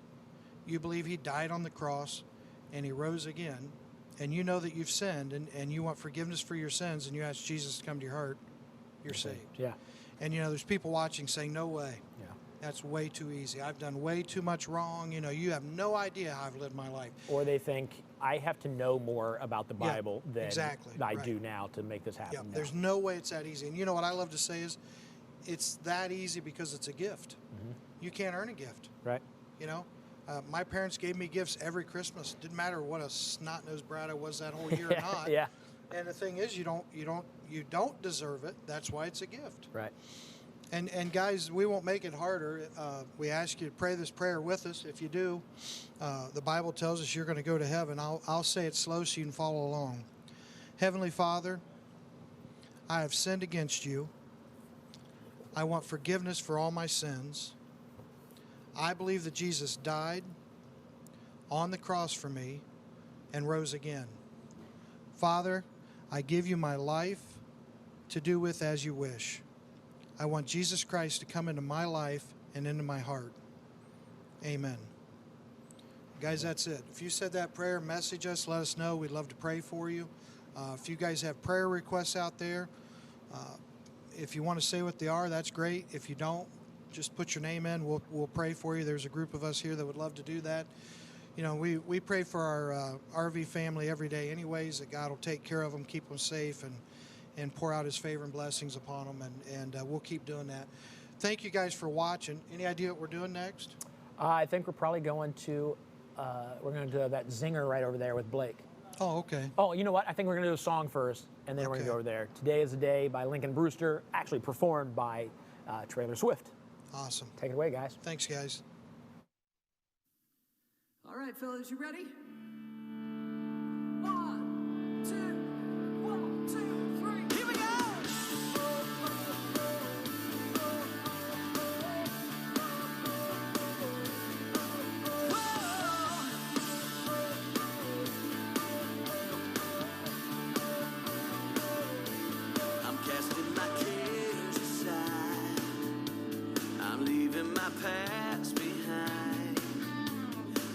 you believe he died on the cross and he rose again, and you know that you've sinned and you want forgiveness for your sins and you ask Jesus to come to your heart, you're saved. Yeah. And, you know, there's people watching saying, no way. Yeah. That's way too easy. I've done way too much wrong. You know, you have no idea how I've lived my life. Or they think, I have to know more about the Bible than I right. do now to make this happen. Yeah, now. there's no way it's that easy. And you know what I love to say is, it's that easy because it's a gift. You can't earn a gift. Right. You know, my parents gave me gifts every Christmas. Didn't matter what a snot-nosed brat I was that whole year or not. Yeah. And the thing is, you don't deserve it. That's why it's a gift. Right. And guys, we won't make it harder. We ask you to pray this prayer with us. If you do, the Bible tells us you're going to go to heaven. I'll say it slow so you can follow along. Heavenly Father, I have sinned against you. I want forgiveness for all my sins. I believe that Jesus died on the cross for me and rose again. Father, I give you my life to do with as you wish. I want Jesus Christ to come into my life and into my heart. Amen. Guys, that's it. If you said that prayer, message us, let us know. We'd love to pray for you. If you guys have prayer requests out there, if you want to say what they are, that's great. If you don't, just put your name in. We'll pray for you. There's a group of us here that would love to do that. You know, we pray for our RV family every day anyways, that God will take care of them, keep them safe, and pour out his favor and blessings upon them, and we'll keep doing that. Thank you guys for watching. Any idea what we're doing next? I think we're probably going to do that zinger right over there with Blake. Oh, okay. Oh, you know what? I think we're going to do a song first, and then we're going to go over there. Today is the Day by Lincoln Brewster, actually performed by Trailer Swift. Awesome. Take it away, guys. Thanks, guys. All right, fellas, you ready? 1, 2, 1, 2, 3, here we go! I'm casting my cares aside. I'm leaving my past behind.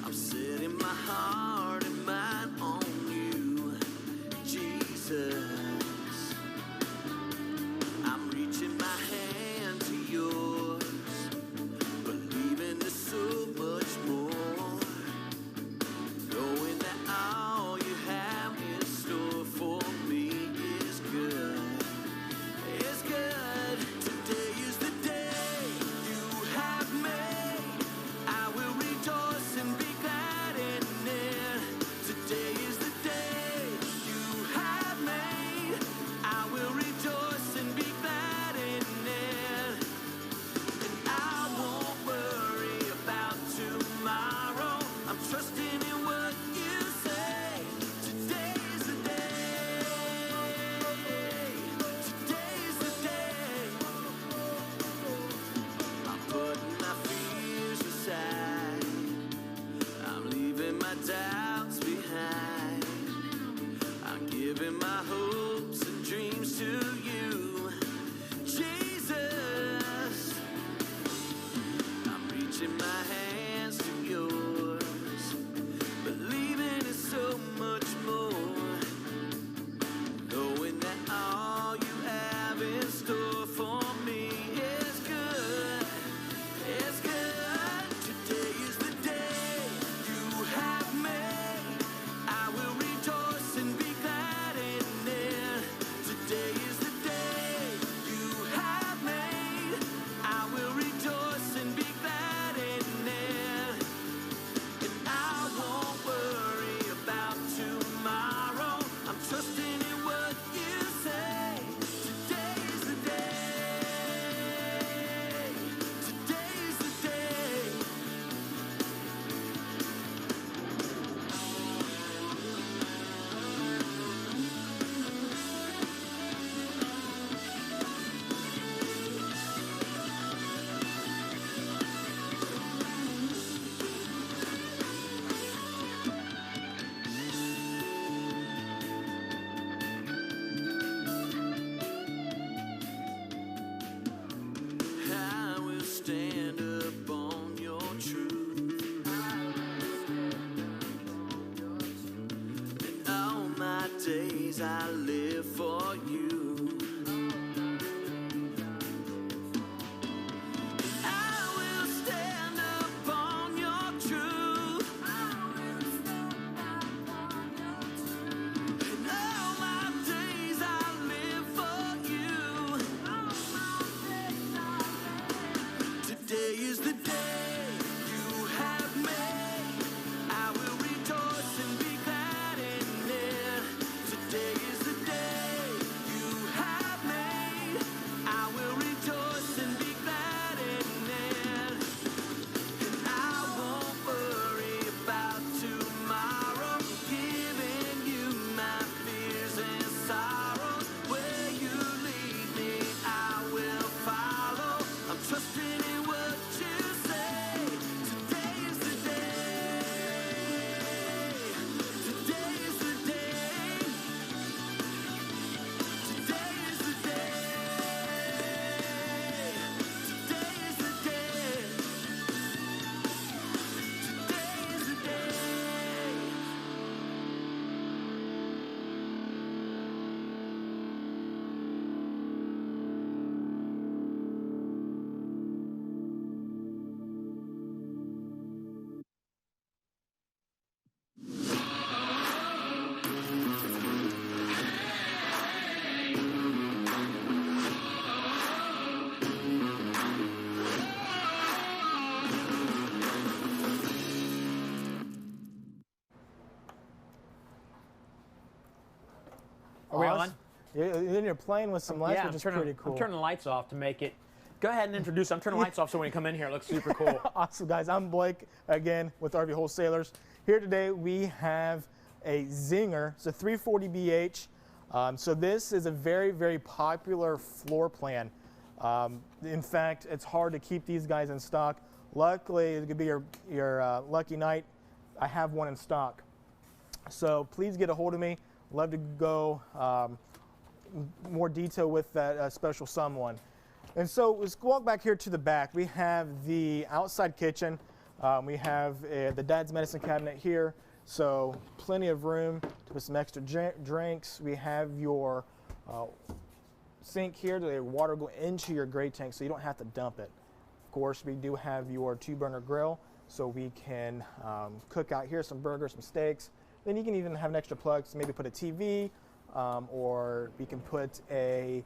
I'm setting my heart and mind on you, Jesus. I'm reaching my hand to yours, believing there's so much more, knowing that all you have in store for me is good. It's good. Today is the day you have made. Then you're playing with some lights, Yeah, which is pretty cool. I'm turning the lights off to make it. Go ahead and introduce. I'm turning the lights off so when you come in here, it looks super cool. Awesome, guys. I'm Blake, again, with RV Wholesalers. Here today, we have a Zinger. It's a 340BH. So this is a very, very popular floor plan. In fact, it's hard to keep these guys in stock. Luckily, it could be your lucky night. I have one in stock. So please get a hold of me. Love to go more detail with that special someone. And so let's walk back here to the back. We have the outside kitchen. We have the dad's medicine cabinet here. So plenty of room to put some extra drinks. We have your sink here to let water go into your gray tank so you don't have to dump it. Of course, we do have your 2-burner grill so we can cook out here some burgers, some steaks. Then you can even have an extra plug, so maybe put a TV or we can put a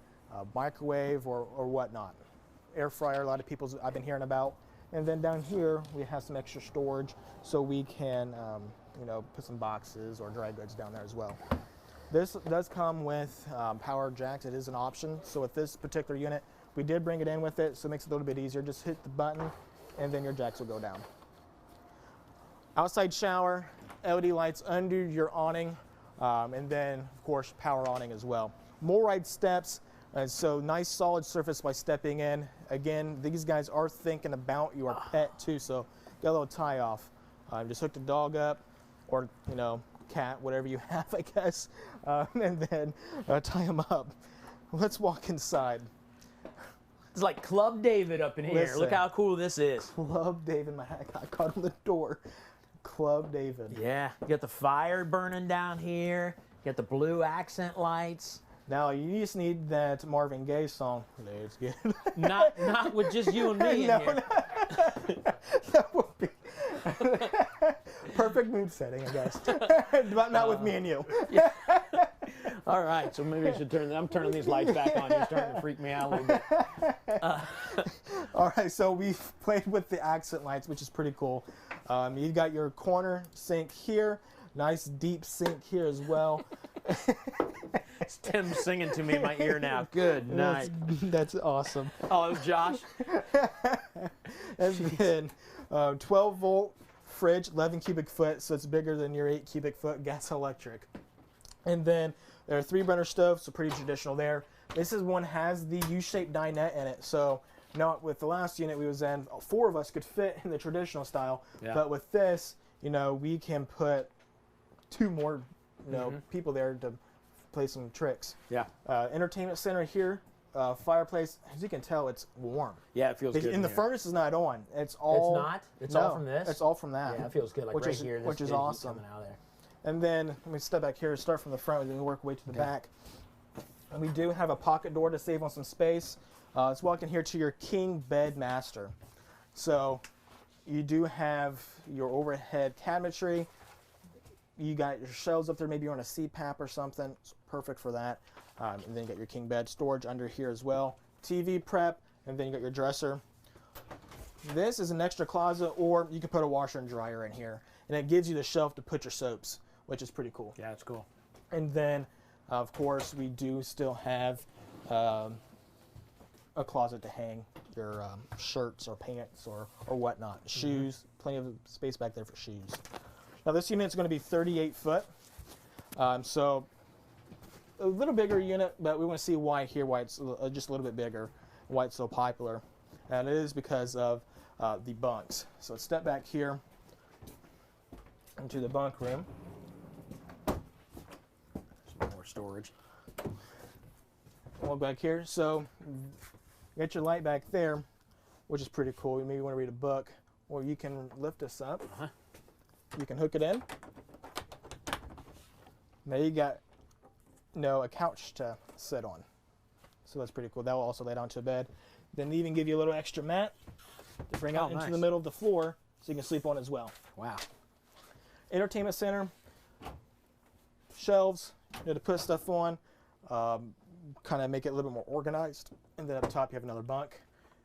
microwave or whatnot. Air fryer, a lot of people I've been hearing about. And then down here we have some extra storage so we can put some boxes or dry goods down there as well. This does come with power jacks. It is an option. So with this particular unit, we did bring it in with it, so it makes it a little bit easier. Just hit the button and then your jacks will go down. Outside shower, LED lights under your awning, and then of course power awning as well. MOLRIDE steps. So nice solid surface by stepping in. Again, these guys are thinking about your pet too, so get a little tie off. Just hook the dog up, or cat, whatever you have, I guess, and then tie them up. Let's walk inside. It's like Club David up in here. Listen, Look how cool this is. Club David, I caught on the door. Club David. Yeah, you got the fire burning down here. You got the blue accent lights. Now you just need that Marvin Gaye song. Let's get not with just you and me in here. That would be perfect mood setting, I guess. But not with me and you. Yeah. All right, so maybe I should I'm turning these lights back on. You're starting to freak me out a little bit. All right, so we've played with the accent lights, which is pretty cool. You've got your corner sink here. Nice deep sink here as well. It's Tim singing to me in my ear now. Good night. That's awesome. Oh, it was Josh. And then 12-volt fridge, 11 cubic foot, so it's bigger than your 8 cubic foot gas electric. And then there are 3-burner stoves, so pretty traditional there. This one has the U-shaped dinette in it, so now with the last unit we was in, 4 of us could fit in the traditional style, but with this, we can put 2 more, people there to play some tricks. Yeah. Entertainment center here, fireplace. As you can tell, it's warm. Yeah, it feels good. And the furnace is not on. It's all. It's not. It's all from this. It's all from that. Yeah, it feels good. Like which right is, here, which is awesome. Coming out there. And then let me step back here. Start from the front, and then work way to the back. And we do have a pocket door to save on some space. Let's walk in here to your king bed master. So you do have your overhead cabinetry. You got your shelves up there. Maybe you're on a CPAP or something. It's perfect for that. And then you got your king bed storage under here as well. TV prep, and then you got your dresser. This is an extra closet, or you can put a washer and dryer in here. And it gives you the shelf to put your soaps, which is pretty cool. Yeah, it's cool. And then, of course, we do still have a closet to hang your shirts or pants or whatnot. Shoes, plenty of space back there for shoes. Now this unit is going to be 38 foot. So a little bigger unit, but we want to see why it's just a little bit bigger, why it's so popular. And it is because of the bunks. So let's step back here into the bunk room. Some more storage. We'll back here. So you got your light back there, which is pretty cool. You maybe want to read a book, or you can lift this up. You can hook it in. Now you got a couch to sit on. So that's pretty cool. That will also lay down to a bed. Then they even give you a little extra mat to bring out into the middle of the floor so you can sleep on as well. Wow. Entertainment center, shelves, to put stuff on, kind of make it a little bit more organized. And then up top you have another bunk.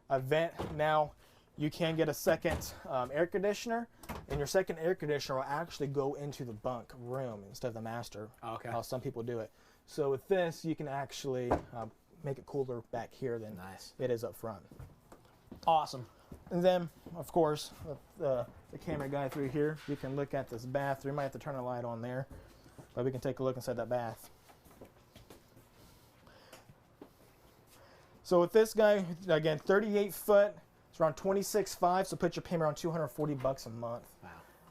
A vent. Now you can get a second air conditioner, and your second air conditioner will actually go into the bunk room instead of the master. Okay. How some people do it. So with this, you can actually make it cooler back here than it is up front. Awesome. And then, of course, the camera guy through here, you can look at this bathroom. Might have to turn a light on there, but we can take a look inside that bath. So with this guy, again, 38 foot, it's around 26.5, so put your payment around $240 a month.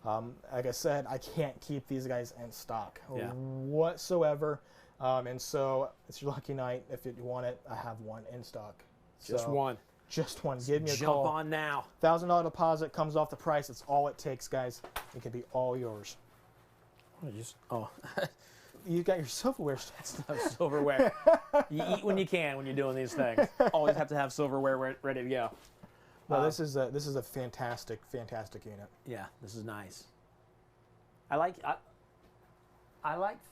Wow. Like I said, I can't keep these guys in stock whatsoever. And so it's your lucky night. If you want it, I have one in stock. Just one. Just one. Give me a Jump call. on now. $1,000 deposit comes off the price. It's all it takes, guys. It can be all yours. You got your silverware stuff. Silverware. You eat when you can when you're doing these things. Always have to have silverware ready to go. No, this is a fantastic unit. Yeah, this is nice. I like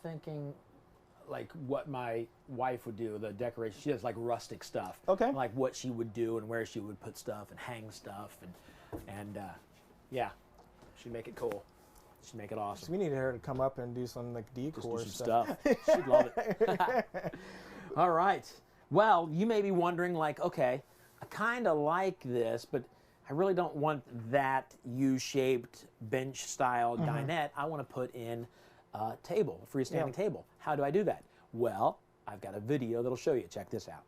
thinking like what my wife would do, the decoration. She does like rustic stuff. Okay. Like what she would do and where she would put stuff and hang stuff and yeah, she'd make it cool. She'd make it awesome. So we need her to come up and do some like decor Just do some stuff. She'd love it. All right. Well, you may be wondering like, okay, I kind of like this, but I really don't want that U-shaped bench-style dinette. I want to put in a table, a freestanding table. How do I do that? Well, I've got a video that'll show you. Check this out.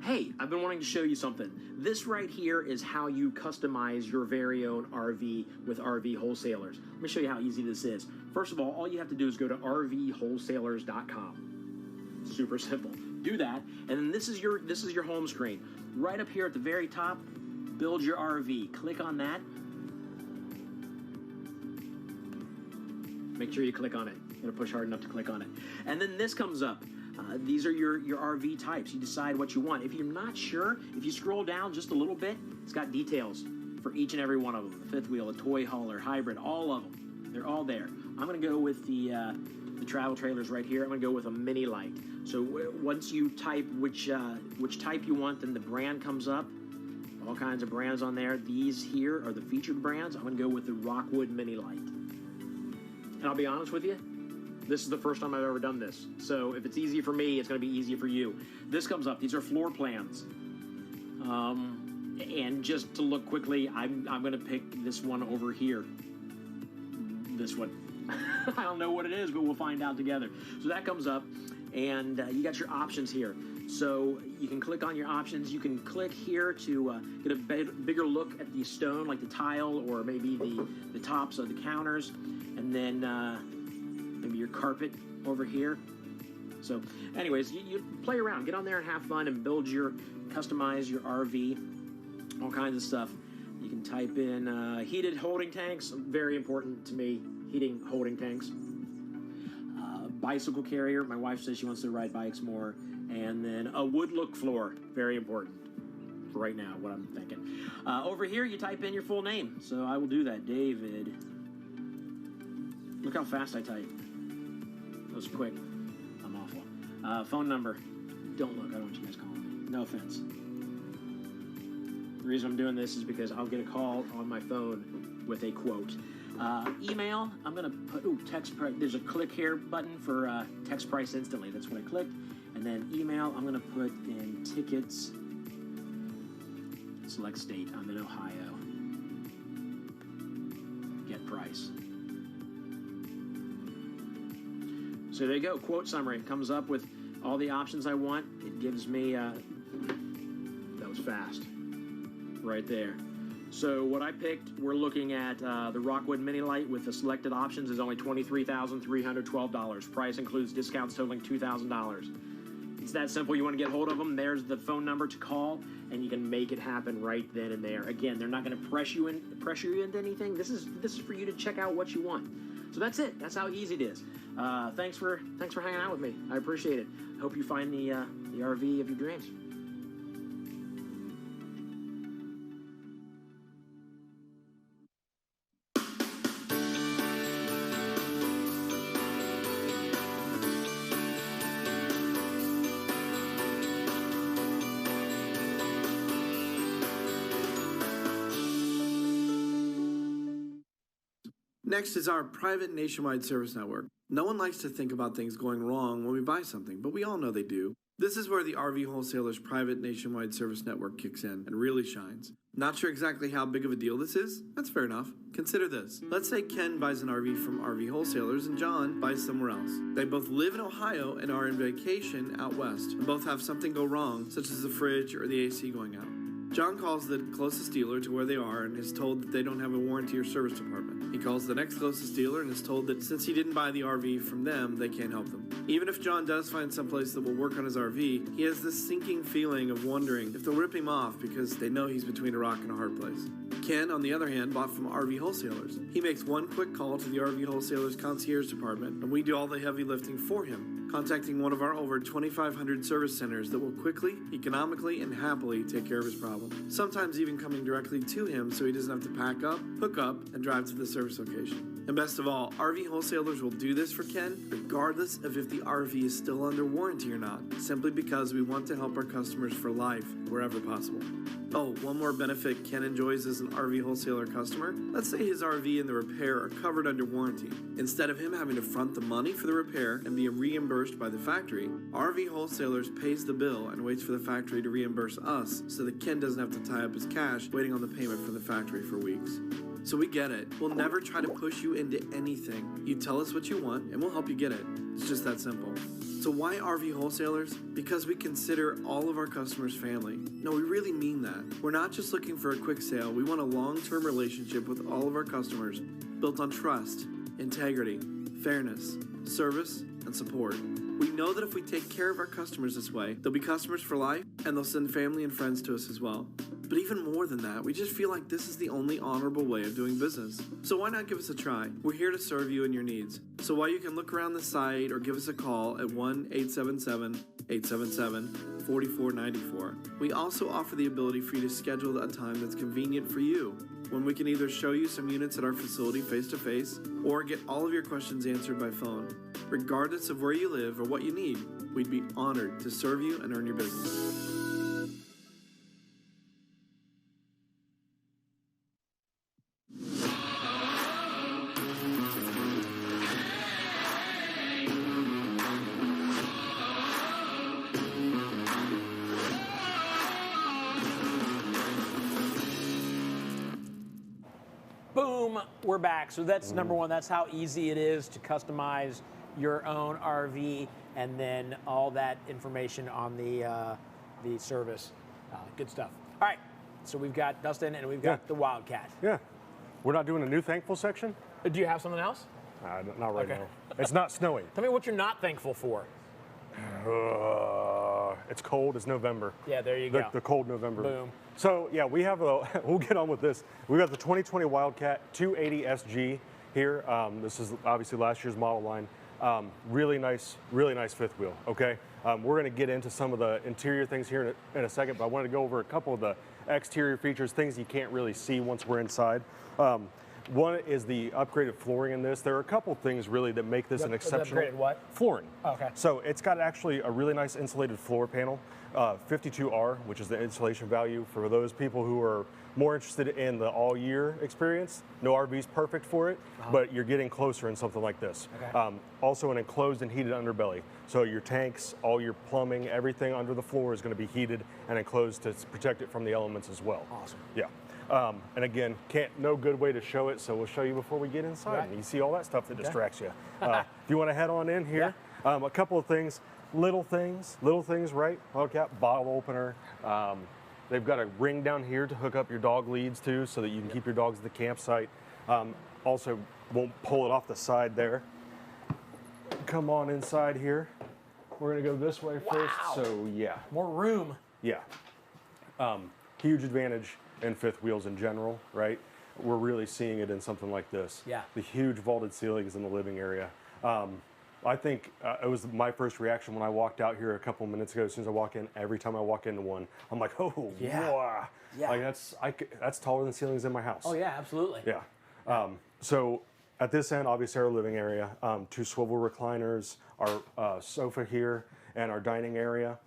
Hey, I've been wanting to show you something. This right here is how you customize your very own RV with RV wholesalers. Let me show you how easy this is. First of all you have to do is go to rvwholesalers.com. Super simple. Do that, and then this is your home screen. Right up here at the very top, build your RV. Click on that. Make sure you click on it. You gotta push hard enough to click on it. And then this comes up. These are your RV types. You decide what you want. If you're not sure, if you scroll down just a little bit, it's got details for each and every one of them. The fifth wheel, a toy hauler, hybrid, all of them. They're all there. I'm going to go with the travel trailers right here. I'm going to go with a mini light. So once you type which type you want, then the brand comes up. All kinds of brands on there. These here are the featured brands. I'm going to go with the Rockwood mini light. And I'll be honest with you, this is the first time I've ever done this. So if it's easy for me, it's going to be easy for you. This comes up. These are floor plans. And just to look quickly, I'm going to pick this one over here. This one. I don't know what it is, but we'll find out together. So that comes up, and you got your options here. So you can click on your options. You can click here to get a bigger look at the stone, like the tile, or maybe the tops of the counters. And then maybe your carpet over here. So anyways, you play around, get on there and have fun and customize your RV, all kinds of stuff. You can type in heated holding tanks, very important to me, heating holding tanks. Bicycle carrier, my wife says she wants to ride bikes more. And then a wood look floor, very important for right now, what I'm thinking. Over here, you type in your full name. So I will do that, David. Look how fast I type. That was quick. I'm awful. Phone number. Don't look. I don't want you guys calling me. No offense. The reason I'm doing this is because I'll get a call on my phone with a quote. Email. I'm going to put, text price. There's a click here button for text price instantly. That's what I clicked. And then email. I'm going to put in tickets. Select state. I'm in Ohio. Get price. So there you go, quote summary. It comes up with all the options I want. It gives me, that was fast, right there. So what I picked, we're looking at the Rockwood mini light with the selected options is only $23,312. Price includes discounts totaling $2,000. It's that simple. You want to get hold of them, there's the phone number to call, and you can make it happen right then and there. Again, they're not going to pressure you into anything. This is for you to check out what you want. So that's it. That's how easy it is. Thanks for hanging out with me. I appreciate it. I hope you find the RV of your dreams. Next is our private nationwide service network. No one likes to think about things going wrong when we buy something, but we all know they do. This is where the RV Wholesalers private nationwide service network kicks in and really shines. Not sure exactly how big of a deal this is? That's fair enough. Consider this. Let's say Ken buys an RV from RV Wholesalers and John buys somewhere else. They both live in Ohio and are on vacation out west, and both have something go wrong, such as the fridge or the AC going out. John calls the closest dealer to where they are and is told that they don't have a warranty or service department. He calls the next closest dealer and is told that since he didn't buy the RV from them, they can't help them. Even if John does find someplace that will work on his RV, he has this sinking feeling of wondering if they'll rip him off because they know he's between a rock and a hard place. Ken, on the other hand, bought from RV Wholesalers. He makes one quick call to the RV Wholesalers concierge department, and we do all the heavy lifting for him, contacting one of our over 2,500 service centers that will quickly, economically, and happily take care of his problem. Sometimes even coming directly to him so he doesn't have to pack up, hook up, and drive to the service location. And best of all, RV Wholesalers will do this for Ken regardless of if the RV is still under warranty or not, simply because we want to help our customers for life wherever possible. Oh, one more benefit Ken enjoys as an RV wholesaler customer. Let's say his RV and the repair are covered under warranty. Instead of him having to front the money for the repair and be reimbursed by the factory, RV Wholesalers pays the bill and waits for the factory to reimburse us so that Ken doesn't have to tie up his cash waiting on the payment from the factory for weeks. So we get it. We'll never try to push you into anything. You tell us what you want and we'll help you get it. It's just that simple. So why RV Wholesalers? Because we consider all of our customers family. No, we really mean that. We're not just looking for a quick sale. We want a long-term relationship with all of our customers built on trust, integrity, fairness, service, and support. We know that if we take care of our customers this way, they'll be customers for life and they'll send family and friends to us as well. But even more than that, we just feel like this is the only honorable way of doing business. So why not give us a try? We're here to serve you and your needs. So while you can look around the site or give us a call at 1-877-877-4494, we also offer the ability for you to schedule a time that's convenient for you, when we can either show you some units at our facility face-to-face or get all of your questions answered by phone. Regardless of where you live or what you need, we'd be honored to serve you and earn your business. Boom, we're back. So that's number one. That's how easy it is to customize your own RV, and then all that information on the service. Good stuff. All right, so we've got Dustin and we've got the Wildcat. Yeah. We're not doing a new thankful section? Do you have something else? Not right now. It's not snowing. Tell me what you're not thankful for. It's cold. It's November. Yeah, there you go. The cold November. Boom. So yeah, we have we'll get on with this. We got the 2020 Wildcat 280 SG here. This is obviously last year's model line. Really nice fifth wheel. Okay. We're going to get into some of the interior things here in a second, but I wanted to go over a couple of the exterior features, things you can't really see once we're inside. One is the upgraded flooring in this. There are a couple things really that make this an exceptional. Upgraded what? Flooring. Okay. So it's got actually a really nice insulated floor panel, 52R, which is the insulation value for those people who are more interested in the all year experience. No RV's perfect for it, but you're getting closer in something like this. Okay. Also an enclosed and heated underbelly. So your tanks, all your plumbing, everything under the floor is going to be heated and enclosed to protect it from the elements as well. Awesome. Yeah. And again, no good way to show it, so we'll show you before we get inside. Right. And you see all that stuff that distracts you. If you want to head on in here, a couple of things, little things, right? Wildcat bottle opener. They've got a ring down here to hook up your dog leads to, so that you can keep your dogs at the campsite. Also, won't pull it off the side there. Come on inside here. We're gonna go this way first. So yeah, more room. Yeah, huge advantage in fifth wheels in general, right? We're really seeing it in something like this. Yeah. The huge vaulted ceilings in the living area. I think it was my first reaction when I walked out here a couple minutes ago. As soon as I walk in, every time I walk into one, I'm like, oh, yeah. Wow. Yeah. Like that's taller than ceilings in my house. Oh yeah, absolutely. Yeah. So at this end, obviously our living area, 2 swivel recliners, our sofa here, and our dining area.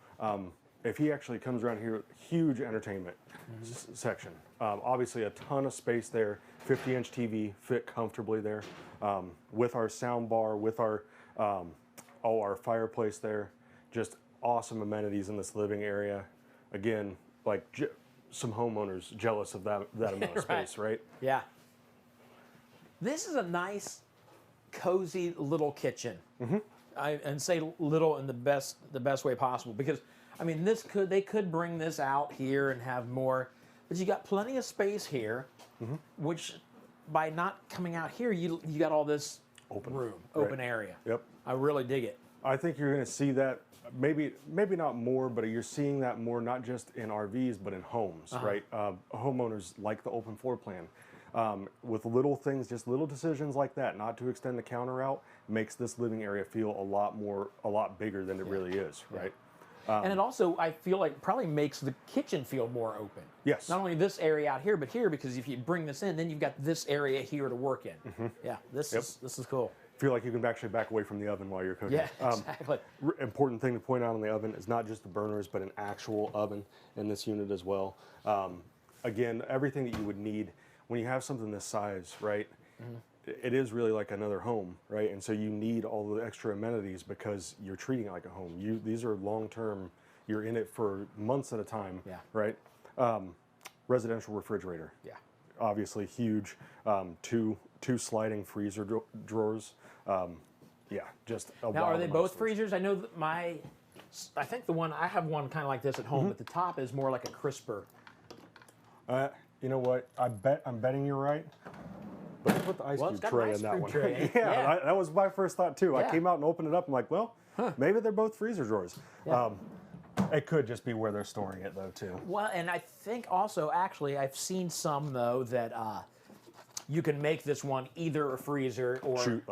if he actually comes around here, huge entertainment section. Obviously a ton of space there, 50-inch TV fit comfortably there, with our sound bar, with our our fireplace there. Just awesome amenities in this living area. Again, like some homeowners jealous of that amount of space, right? Yeah. This is a nice, cozy little kitchen. And say little in the best way possible, because I mean they could bring this out here and have more, but you got plenty of space here, which by not coming out here you got all this open area. Yep. I really dig it. I think you're going to see that maybe not more, but you're seeing that more not just in RVs but in homes, right? Homeowners like the open floor plan. With little things, just little decisions like that, not to extend the counter out, makes this living area feel a lot bigger than it really is, right? And it also, I feel like, probably makes the kitchen feel more open. Yes. Not only this area out here, but here, because if you bring this in, then you've got this area here to work in. Yeah, this is cool. Feel like you can actually back away from the oven while you're cooking. Yeah, exactly. Important thing to point out on the oven is not just the burners, but an actual oven in this unit as well. Again, everything that you would need when you have something this size, right? It is really like another home, right? And so you need all the extra amenities because you're treating it like a home. These are long-term, you're in it for months at a time, right? Residential refrigerator. Yeah. Obviously huge, two sliding freezer drawers. Yeah, just a Now, are they both storage. freezers? I know that I think I have one kind of like this at home, but the top is more like a crisper. You know what? I'm betting you're right. But I put the ice cube tray in that one. Yeah. That was my first thought too. Yeah. I came out and opened it up. I'm like, well, maybe they're both freezer drawers. Yeah. It could just be where they're storing it though too. Well, and I think also, actually, I've seen some though that you can make this one either a freezer or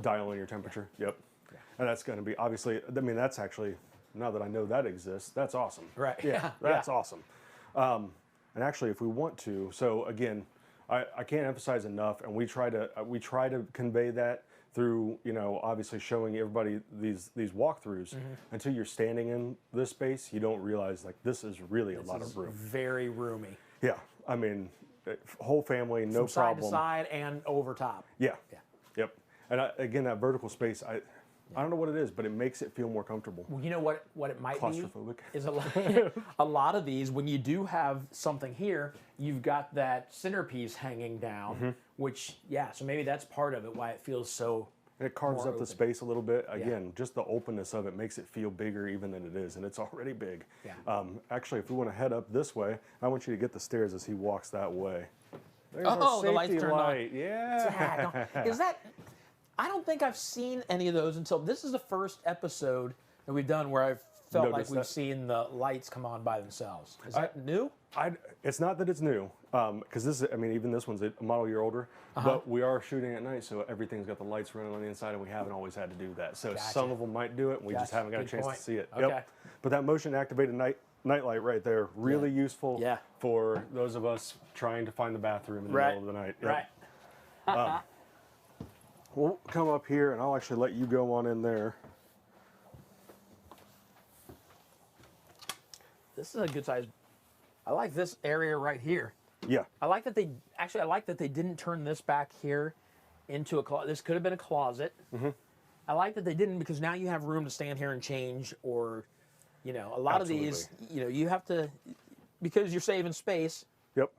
dial in your temperature. Yep. Yeah. And that's going to be obviously. I mean, that's actually, now that I know that exists, that's awesome. Right. Yeah. That's awesome. And actually, if we want to, so again, I can't emphasize enough, and we try to convey that through, obviously showing everybody these walkthroughs. Until you're standing in this space, you don't realize like this is really a lot of room. Very roomy. Yeah, I mean, whole family, no From side problem. to side and over top. Yeah. Yep. And again, that vertical space, I don't know what it is, but it makes it feel more comfortable. Well, you know what it might be Claustrophobic. is a lot of these, when you do have something here, you've got that centerpiece hanging down, which, so maybe that's part of it, why it feels so And it carves more up the open. space a little bit. Again, just the openness of it makes it feel bigger even than it is, and it's already big. Yeah. Actually, if we want to head up this way, I want you to get the stairs as he walks that way. There's Oh, our the lights safety turned on. light. Yeah. Is that? I don't think I've seen any of those until this is the first episode that we've done where I've felt like Noticed we've that? seen the lights come on by themselves. Is that new? It's not that it's new, because this is, I mean, even this one's a model year older, but we are shooting at night, so everything's got the lights running on the inside, and we haven't always had to do that. So Gotcha. some of them might do it, and we just Gotcha. haven't got Good a chance point. to see it. Okay. Yep. But that motion activated nightlight right there, really useful for those of us trying to find the bathroom in the middle of the night. Yep. Right. We'll come up here, and I'll actually let you go on in there. This is a good size. I like this area right here. Yeah. I like that they didn't turn this back here into a closet. This could have been a closet. I like that they didn't, because now you have room to stand here and change, or, a lot of these, you have to, because you're saving space. Yep.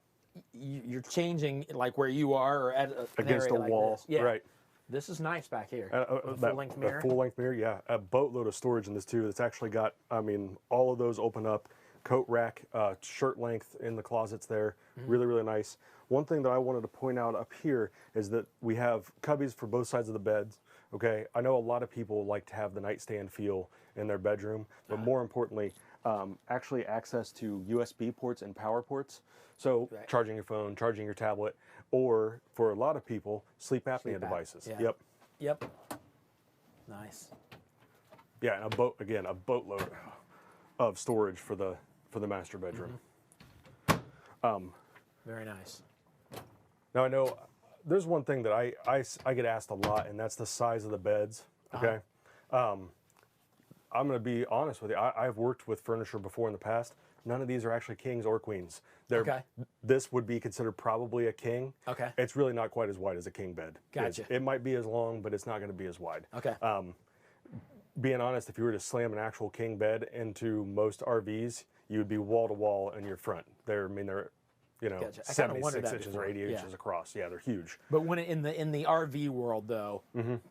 You're changing like where you are or at Against a wall. Like this. Yeah. Right. This is nice back here. Full-length mirror. Full-length mirror, yeah. A boatload of storage in this too. It's actually got, I mean, all of those open up. Coat rack, shirt length in the closets there. Really, really nice. One thing that I wanted to point out up here is that we have cubbies for both sides of the beds. Okay, I know a lot of people like to have the nightstand feel in their bedroom, but more importantly, actually access to USB ports and power ports. So charging your phone, charging your tablet, or for a lot of people, sleep apnea devices. Yeah. Yep. Nice. Yeah, and a boatload of storage for the master bedroom. Very nice. Now I know there's one thing that I get asked a lot, and that's the size of the beds. Okay, I'm going to be honest with you. I've worked with furniture before in the past. None of these are actually kings or queens. Okay. This would be considered probably a king. Okay. It's really not quite as wide as a king bed. Gotcha. It might be as long, but it's not going to be as wide. Okay. Being honest, if you were to slam an actual king bed into most RVs, you would be wall to wall in your front. They're you know, Gotcha. I kinda 76 wondered that inches before. or 80 Yeah. inches across. Yeah, they're huge. But when in the RV world though,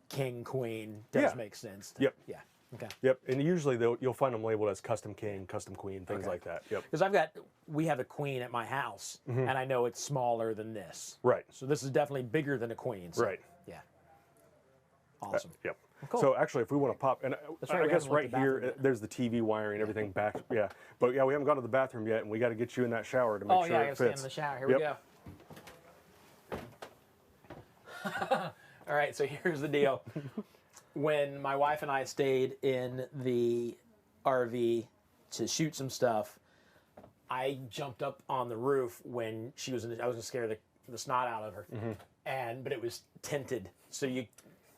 king, queen does Yeah. make sense. Yep. Yeah. Okay. Yep, and usually you'll find them labeled as custom king, custom queen, things Okay. like that. Yep. Because we have a queen at my house, and I know it's smaller than this. Right. So this is definitely bigger than a queen. So, Right. Yeah. Awesome. Yep. Well, cool. So actually, if we want to pop, and That's right, I we guess haven't looked right at here, bathroom yet. there's the TV wiring, everything back. Yeah, but yeah, we haven't gone to the bathroom yet, and we got to get you in that shower to make Oh sure yeah, I it gotta stand fits. in the shower. Here Yep. we go. All right, so here's the deal. When my wife and I stayed in the RV to shoot some stuff, I jumped up on the roof when I was gonna scare the snot out of her, but it was tinted, so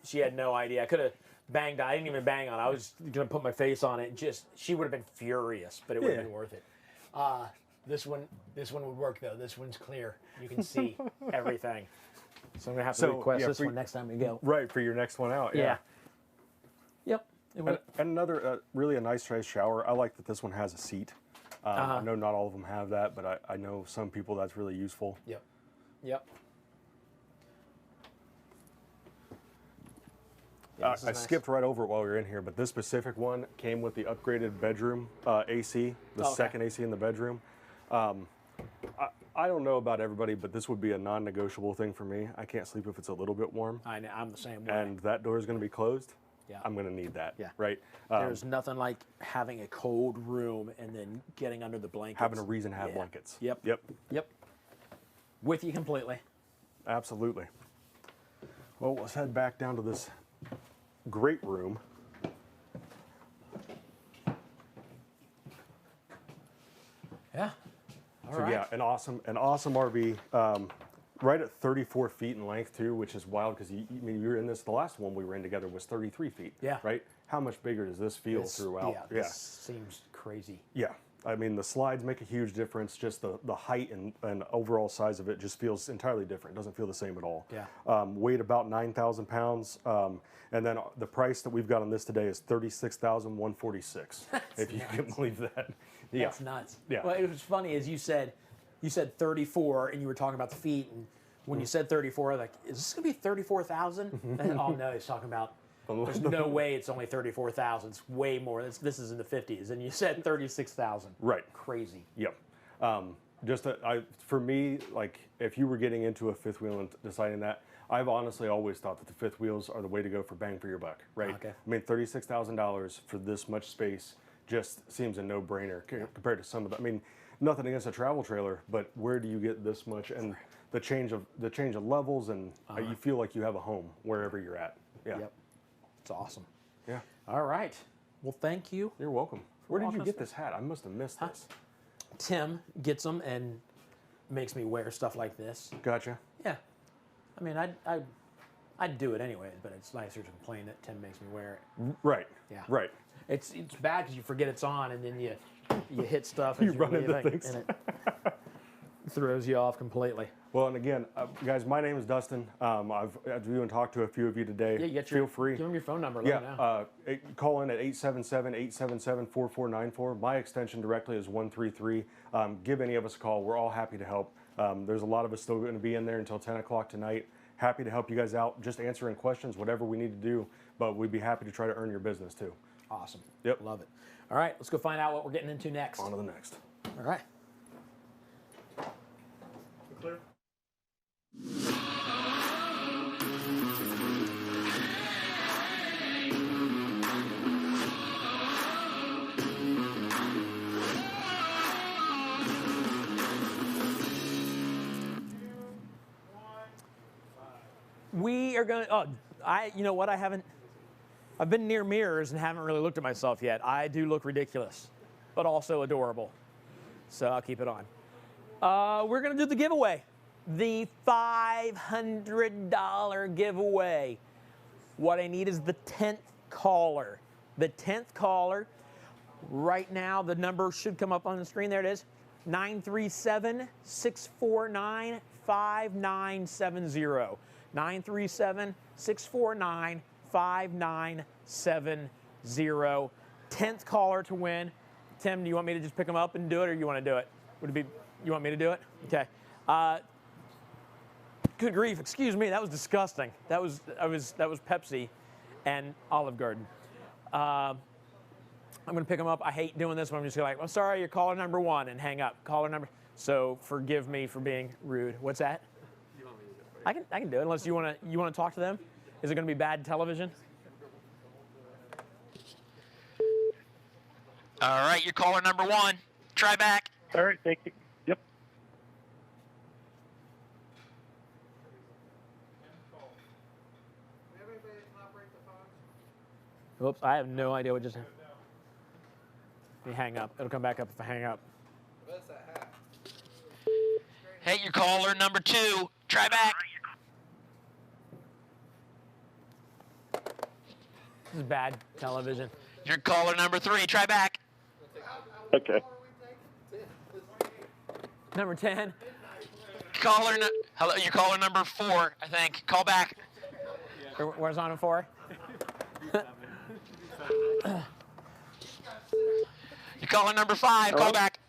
she had no idea. I could have banged. I didn't even bang on it. I was gonna put my face on it. She would have been furious, but it would have been worth it. This one would work though. This one's clear. You can see everything. So I'm gonna have to request this one next time we go. Right, for your next one out. Yeah. Yep. And another really a nice size shower. I like that this one has a seat. I know not all of them have that, but I know some people that's really useful. Yep. Yep. Yeah, I skipped right over it while we were in here, but this specific one came with the upgraded bedroom AC, the second AC in the bedroom. I don't know about everybody, but this would be a non-negotiable thing for me. I can't sleep if it's a little bit warm. I know, I'm the same way. And that door is going to be closed. Yeah. I'm going to need that. Yeah. Right. There's nothing like having a cold room and then getting under the blankets. Having a reason to have blankets. Yep. Yep. Yep. With you completely. Absolutely. Well, let's head back down to this great room. Yeah. All So right. yeah, an awesome RV. Right at 34 feet in length too, which is wild because you were in this. The last one we were in together was 33 feet. Yeah. Right. How much bigger does this feel throughout? Yeah. This seems crazy. Yeah. I mean, the slides make a huge difference. Just the height and overall size of it just feels entirely different. It doesn't feel the same at all. Yeah. Weighed about 9,000 pounds. And then the price that we've got on this today is $36,146. If you can believe that. Yeah. That's nuts. Yeah. Well, it was funny as you said 34 and you were talking about the feet, and when you said 34, I was like, is this gonna be 34,000? Oh no, he's talking about. There's no way it's only 34,000. It's way more. This is in the 50s, and you said 36,000. Right. Crazy. Yep. For me, like if you were getting into a fifth wheel and deciding that, I've honestly always thought that the fifth wheels are the way to go for bang for your buck, right? Okay. I mean, $36,000 for this much space just seems a no-brainer compared to some of the. I mean, nothing against a travel trailer, but where do you get this much? And the change of levels, and you feel like you have a home wherever you're at. Yeah. Yep. It's awesome. Yeah. All right. Well, thank you. You're welcome. Where did you get this hat? I must have missed this. Tim gets them and makes me wear stuff like this. Gotcha. Yeah. I mean, I'd do it anyways, but it's nicer to complain that Tim makes me wear it. Right. Yeah. Right. It's bad because you forget it's on, and then you hit stuff as You run into leaving, things. and it throws you off completely. Well, and again, guys, my name is Dustin. I've even talked to a few of you today. Yeah, you get Feel free. Give them your phone number. Let them know. Call in at 877-877-4494. My extension directly is 133. Give any of us a call. We're all happy to help. There's a lot of us still going to be in there until 10 o'clock tonight. Happy to help you guys out, just answering questions, whatever we need to do. But we'd be happy to try to earn your business too. Awesome. Yep. Love it. All right, let's go find out what we're getting into next. On to the next. All right. Clear. We are going to, you know what, I've been near mirrors and haven't really looked at myself yet. I do look ridiculous, but also adorable. So I'll keep it on. We're going to do the giveaway. The $500 giveaway. What I need is the 10th caller. the 10th caller. Right now, the number should come up on the screen. There it is, 937-649-5970. 937-649-5970. 10th caller to win. Tim, do you want me to just pick them up and do it, or you want to do it? Would it be, you want me to do it? Okay. Good grief, excuse me, that was disgusting. That was Pepsi and Olive Garden. I'm gonna pick them up. I hate doing this, but I'm just like, I'm sorry, you're caller number 1, and hang up. Caller number, so forgive me for being rude. What's that? I can do it, unless you wanna talk to them. Is it gonna be bad television? All right, you're caller number 1. Try back. All right, thank you. Yep. Oops, I have no idea what just happened. Let me hang up. It'll come back up if I hang up. Hey, you're caller number 2. Try back. This is bad television. You're caller number 3. Try back. Okay. Number 10. Hello, you're caller number 4, I think. Call back. Where's on 4? You're caller number 5. Call back.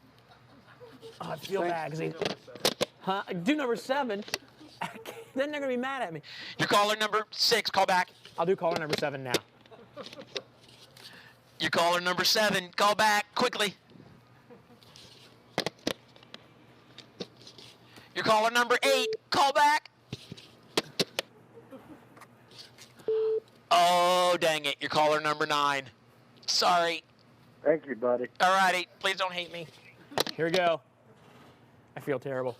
Oh, I feel bad because huh? Do number 7. Then they're gonna be mad at me. You're caller number 6. Call back. I'll do caller number 7 now. You're caller number 7. Call back quickly. You're caller number 8. Call back. Oh, dang it. You're caller number 9. Sorry. Thank you, buddy. All righty. Please don't hate me. Here we go. I feel terrible.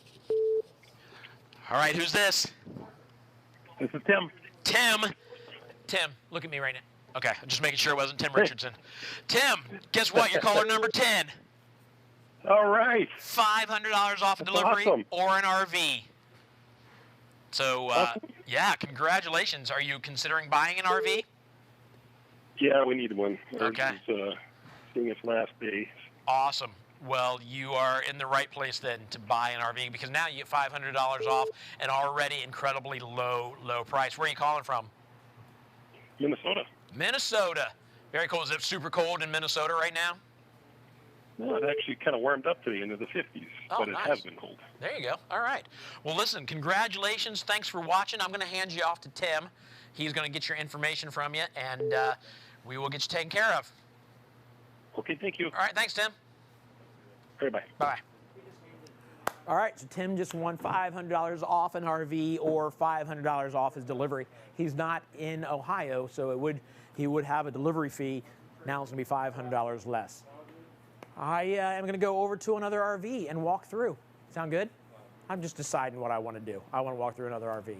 All right, who's this? This is Tim. Tim, look at me right now. Okay, I'm just making sure it wasn't Tim Richardson. Tim, guess what? You're caller number 10. All right. $500 off a delivery or an RV. So, yeah, congratulations. Are you considering buying an RV? Yeah, we need one. Okay. It's seeing its last day. Awesome. Well, you are in the right place then to buy an RV because now you get $500 off an already incredibly low price. Where are you calling from? Minnesota. Minnesota. Very cool. Is it super cold in Minnesota right now? No, it actually kind of warmed up to the end of the 50s, but it has been cold. There you go. All right. Well, listen, congratulations. Thanks for watching. I'm going to hand you off to Tim. He's going to get your information from you, and we will get you taken care of. Okay, thank you. All right. Thanks, Tim. Okay, bye. Bye. All right, so Tim just won $500 off an RV or $500 off his delivery. He's not in Ohio, so he would have a delivery fee. Now it's going to be $500 less. I am going to go over to another RV and walk through. Sound good? I'm just deciding what I want to do. I want to walk through another RV.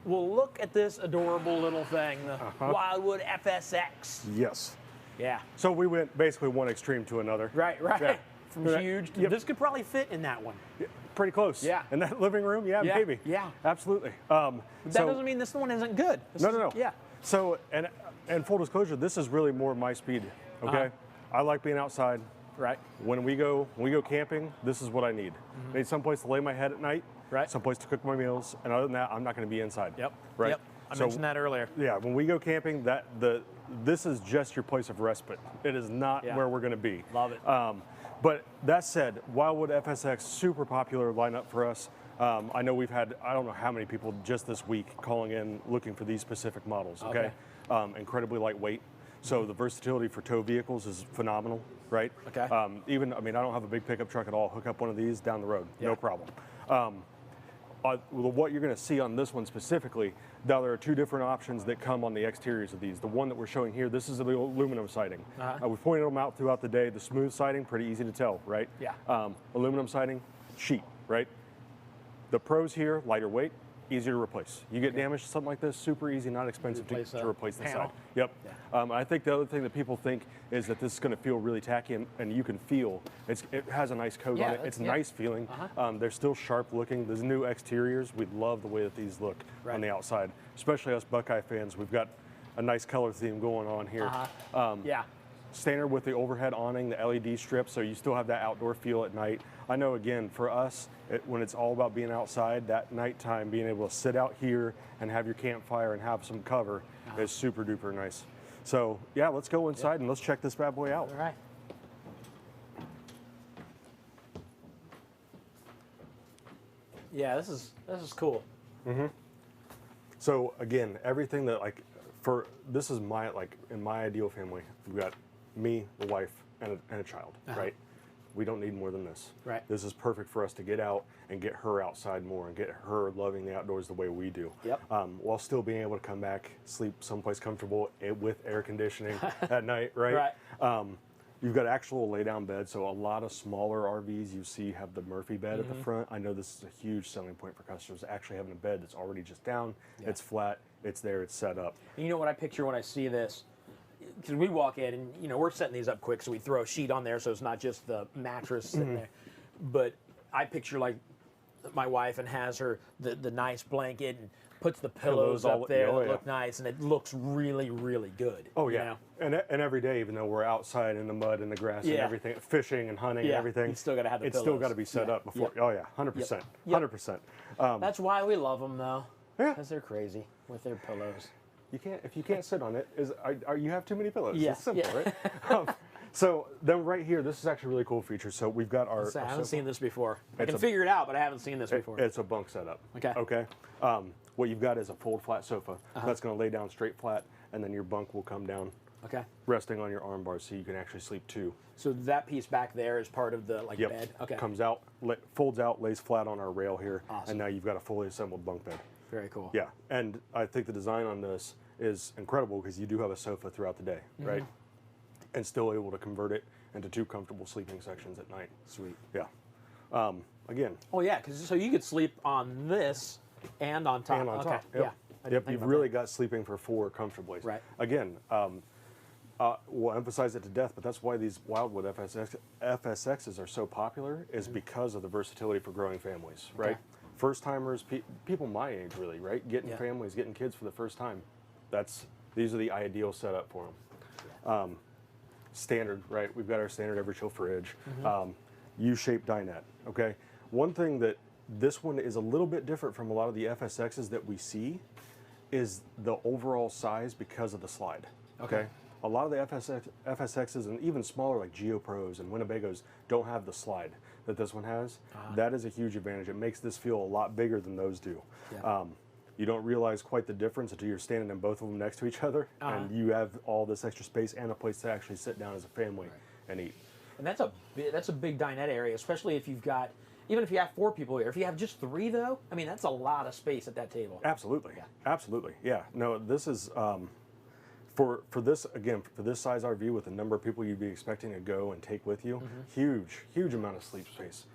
Well, look at this adorable little thing, the Wildwood FSX. Yes. Yeah. So we went basically one extreme to another. Right. Yeah. From huge to, this could probably fit in that one. Yeah, pretty close. Yeah. In that living room, yeah, maybe. Yeah. Absolutely. But that doesn't mean this one isn't good. No. Yeah. So, and full disclosure, this is really more my speed, okay? I like being outside. Right. When we go camping, this is what I need. I need someplace to lay my head at night. Right. Someplace to cook my meals, and other than that, I'm not going to be inside. Yep. Right. Yep. I mentioned that earlier. Yeah. When we go camping, this is just your place of respite. It is not where we're going to be. Love it. But that said, Wildwood FSX, super popular lineup for us. I know we've had, I don't know how many people just this week calling in looking for these specific models, okay? Incredibly lightweight. So the versatility for tow vehicles is phenomenal, right? Okay. Even, I mean, I don't have a big pickup truck at all. Hook up one of these down the road, no problem. What you're going to see on this one specifically, now there are two different options that come on the exteriors of these. The one that we're showing here, this is the aluminum siding. We pointed them out throughout the day. The smooth siding, pretty easy to tell, right? Yeah. Aluminum siding, sheet, right? The pros here, lighter weight, easier to replace. You get damage to something like this, super easy, not expensive to replace the side. Yep. I think the other thing that people think is that this is going to feel really tacky, and you can feel it has a nice coat on it. It's nice feeling. They're still sharp looking. There's new exteriors. We love the way that these look on the outside, especially us Buckeye fans. We've got a nice color theme going on here. Standard with the overhead awning, the LED strip, so you still have that outdoor feel at night. I know, again, for us, when it's all about being outside, that nighttime, being able to sit out here and have your campfire and have some cover is super duper nice. So, yeah, let's go inside and let's check this bad boy out. All right. Yeah, this is cool. So again, everything that this is my in my ideal family. We've got me, the wife, and a child, right? We don't need more than this. Right. This is perfect for us to get out and get her outside more and get her loving the outdoors the way we do. Yep. While still being able to come back, sleep someplace comfortable with air conditioning at night, right? You've got actual lay-down beds, so a lot of smaller RVs you see have the Murphy bed at the front. I know this is a huge selling point for customers, actually having a bed that's already just down, it's flat, it's there, it's set up. And you know what I picture when I see this? Because we walk in and, you know, we're setting these up quick, so we throw a sheet on there so it's not just the mattress sitting there. But I picture, like, my wife and has her the nice blanket and puts the pillows up there that look nice, and it looks really, really good. Oh, yeah. You know? And every day, even though we're outside in the mud and the grass and everything, fishing and hunting and everything, you still got to have the it's pillows. still got to be set up before. Oh, yeah, 100%. 100%. That's why we love them, though. Yeah. Because they're crazy with their pillows. You can't, if you can't sit on it, you have too many pillows. Yeah. It's simple, right? So then right here, this is actually a really cool feature. So we've got our... I haven't seen this before. I can figure it out, but I haven't seen this before. It's a bunk setup. Okay. What you've got is a fold flat sofa. That's going to lay down straight flat, and then your bunk will come down. Resting on your arm bars, so you can actually sleep too. So that piece back there is part of the bed? Okay. Comes out, folds out, lays flat on our rail here, and now you've got a fully assembled bunk bed. Very cool. Yeah, and I think the design on this is incredible because you do have a sofa throughout the day, right? And still able to convert it into 2 comfortable sleeping sections at night. Sweet. Yeah. Again. Oh yeah, so you could sleep on this and on top. And on top. Yeah. Yep. You've really got sleeping for 4 comfortably. Right. Again, we'll emphasize it to death, but that's why these Wildwood FSXs are so popular, is because of the versatility for growing families, right? First timers, people my age really, right? Getting families, getting kids for the first time. These are the ideal setup for them. Standard, right? We've got our standard Everchill fridge, U-shaped dinette. Okay. One thing that this one is a little bit different from a lot of the FSXs that we see is the overall size because of the slide. Okay. A lot of the FSXs and even smaller like Geo Pros and Winnebagos don't have the slide that this one has. That is a huge advantage. It makes this feel a lot bigger than those do. You don't realize quite the difference until you're standing in both of them next to each other, and you have all this extra space and a place to actually sit down as a family and eat. And that's a big dinette area, especially if you've got, even if you have 4 people here. If you have just 3 though, I mean, that's a lot of space at that table. Absolutely. Absolutely. Yeah. No, this is for this, again, for this size RV with the number of people you'd be expecting to go and take with you, huge amount of sleep space.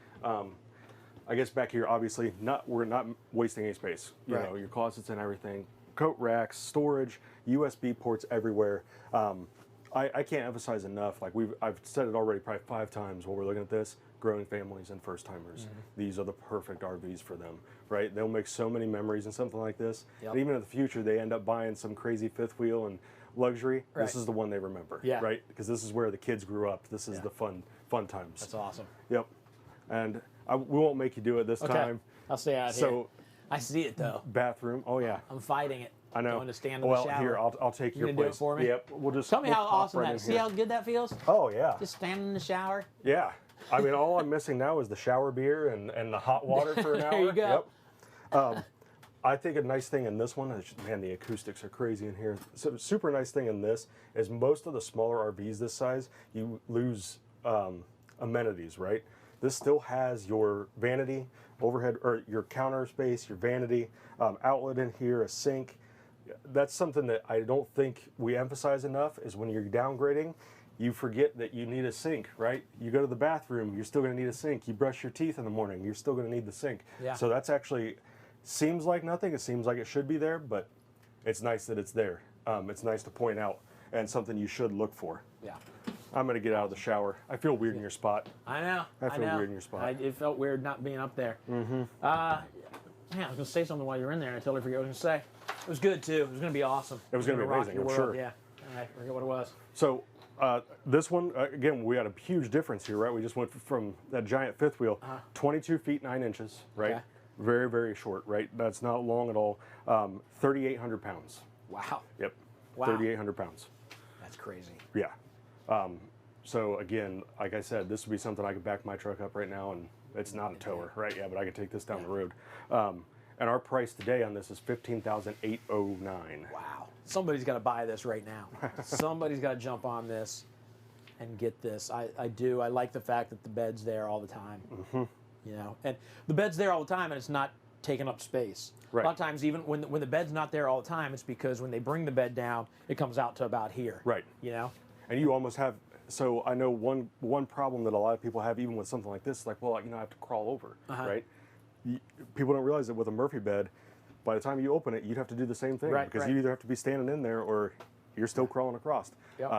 I guess back here, obviously, we're not wasting any space. You know, your closets and everything, coat racks, storage, USB ports everywhere. I can't emphasize enough. Like I've said it already probably 5 times while we're looking at this. Growing families and first timers, these are the perfect RVs for them, right? They'll make so many memories in something like this. And even in the future, they end up buying some crazy 5th wheel and luxury. This is the one they remember, right? Because this is where the kids grew up. This is the fun times. That's awesome. Yep. And we won't make you do it this time. I'll stay out here. I see it though. Bathroom. Oh yeah. I'm fighting it. I know. Going to stand in the shower. Here, I'll take your place. place. Do it for me? Yep. We'll just tell me how awesome that is. See how good that feels? Oh yeah. Just standing in the shower. Yeah. I mean, all I'm missing now is the shower beer and the hot water for an hour. There you go. Yep. I think a nice thing in this one is, man, the acoustics are crazy in here. So super nice thing in this is most of the smaller RVs this size, you lose amenities, right? This still has your vanity, overhead, or your counter space, your vanity, outlet in here, a sink. That's something that I don't think we emphasize enough is when you're downgrading, you forget that you need a sink, right? You go to the bathroom, you're still gonna need a sink. You brush your teeth in the morning, you're still gonna need the sink. Yeah. So that's actually seems like nothing. It seems like it should be there, but it's nice that it's there. It's nice to point out and something you should look for. Yeah. I'm going to get out of the shower. I feel weird in your spot. I know. I feel weird in your spot. It felt weird not being up there. Mm-hmm. Man, I was going to say something while you were in there, and I totally forgot what I was going to say. It was good, too. It was going to be awesome. It was going to be amazing, I'm sure. Yeah. I forget what it was. So this one, again, we had a huge difference here, right? We just went from that giant fifth wheel, 22 feet 9 inches, right? Okay. Very, very short, right? That's not long at all. 3,800 pounds. Wow. Yep. Wow. 3,800 pounds. That's crazy. Yeah. So again, like I said, this would be something I could back my truck up right now, and it's not a tower, right? Yeah, but I could take this down the road. And our price today on this is $15,809. Wow. Somebody's got to buy this right now. Somebody's got to jump on this and get this. I do. I like the fact that the bed's there all the time. Mm-hmm. You know, and the bed's there all the time, and it's not taking up space. Right. A lot of times, even when the bed's not there all the time, it's because when they bring the bed down, it comes out to about here. Right. You know? And you almost have, so I know one problem that a lot of people have, even with something like this, like, well, you know, I have to crawl over, right? People don't realize that with a Murphy bed, by the time you open it, you'd have to do the same thing, because you either have to be standing in there or you're still crawling across. Yep.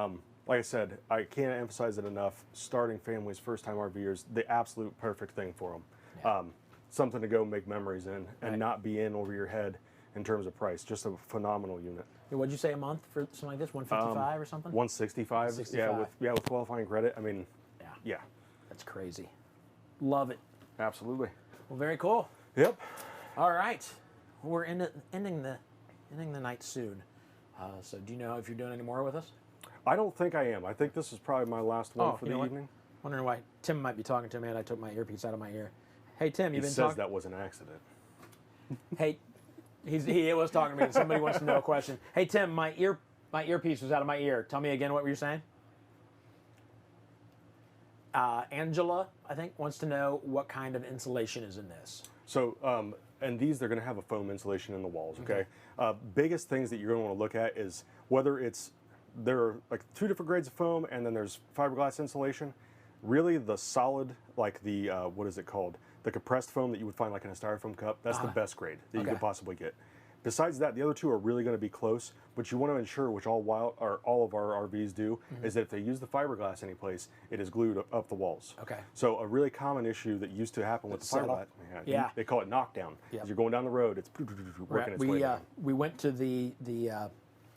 Like I said, I can't emphasize it enough. Starting families, first-time RVers, the absolute perfect thing for them. Yeah. Something to go make memories in and not be in over your head in terms of price. Just a phenomenal unit. What'd you say a month for something like this? 155 or something? 165. 165. Yeah, with qualifying credit. I mean, yeah. That's crazy. Love it. Absolutely. Well, very cool. Yep. All right. We're ending the night soon. So do you know if you're doing any more with us? I don't think I am. I think this is probably my last one for the evening. Wondering why Tim might be talking to me and I took my earpiece out of my ear. Hey, Tim, you've been talking? talking? That was an accident. Hey, he was talking to me. Somebody wants to know a question. Hey, Tim, my earpiece was out of my ear. Tell me again what were you saying? Angela, I think, wants to know what kind of insulation is in this. So, and they're going to have a foam insulation in the walls, okay? Biggest things that you're going to want to look at is whether there are like 2 different grades of foam, and then there's fiberglass insulation. Really, the solid, like the, what is it called? The compressed foam that you would find like in a styrofoam cup, that's the best grade that you could possibly get. Besides that, the other 2 are really going to be close, but you want to ensure, which all of our RVs do, is that if they use the fiberglass any place, it is glued up the walls. Okay. So a really common issue that used to happen with the fiberglass, they call it knockdown. Yep. As you're going down the road, it's working its way down. We went to the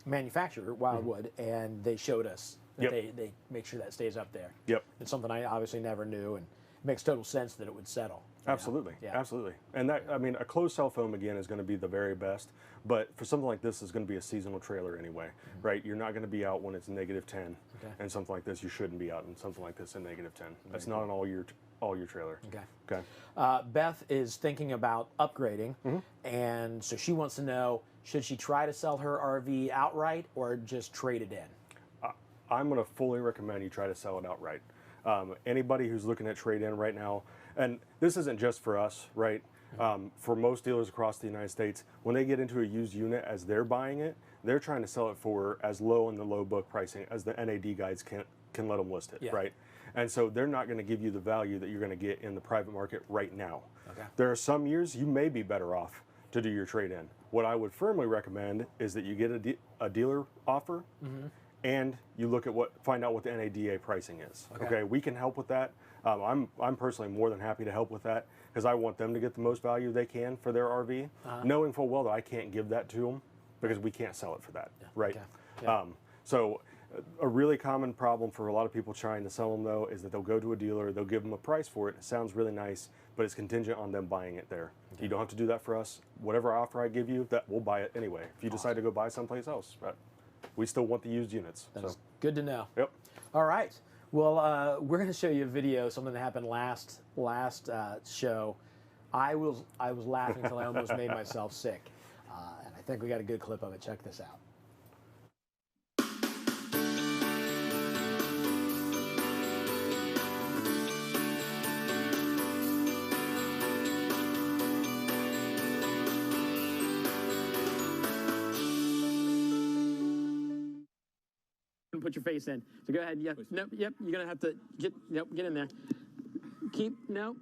manufacturer, Wildwood, and they showed us that they make sure that stays up there. Yep. It's something I obviously never knew, and it makes total sense that it would settle. Absolutely, absolutely. And that, I mean, a closed cell foam, again, is going to be the very best, but for something like this, it's going to be a seasonal trailer anyway, right? You're not going to be out when it's -10, and something like this, you shouldn't be out in something like this in -10. That's not an all-year trailer. Okay. Beth is thinking about upgrading, and so she wants to know, should she try to sell her RV outright or just trade it in? I'm going to fully recommend you try to sell it outright. Anybody who's looking at trade-in right now, and this isn't just for us, right? For most dealers across the United States, when they get into a used unit as they're buying it, they're trying to sell it for as low in the low book pricing as the NAD guides can let them list it, right? And so they're not going to give you the value that you're going to get in the private market right now. There are some years you may be better off to do your trade-in. What I would firmly recommend is that you get a dealer offer, and you look at find out what the NADA pricing is. Okay, we can help with that. I'm personally more than happy to help with that because I want them to get the most value they can for their RV, knowing full well that I can't give that to them because we can't sell it for that, right? So a really common problem for a lot of people trying to sell them though is that they'll go to a dealer, they'll give them a price for it. It sounds really nice, but it's contingent on them buying it there. You don't have to do that for us. Whatever offer I give you, that we'll buy it anyway. If you decide to go buy someplace else, right? We still want the used units. That's good to know. Yep. All right. Well, we're going to show you a video, something that happened last show. I was laughing until I almost made myself sick, and I think we got a good clip of it. Check this out. Put your face in. So go ahead. Yep. Nope. Yep. You're gonna have to get. Nope. Get in there. Keep. Nope.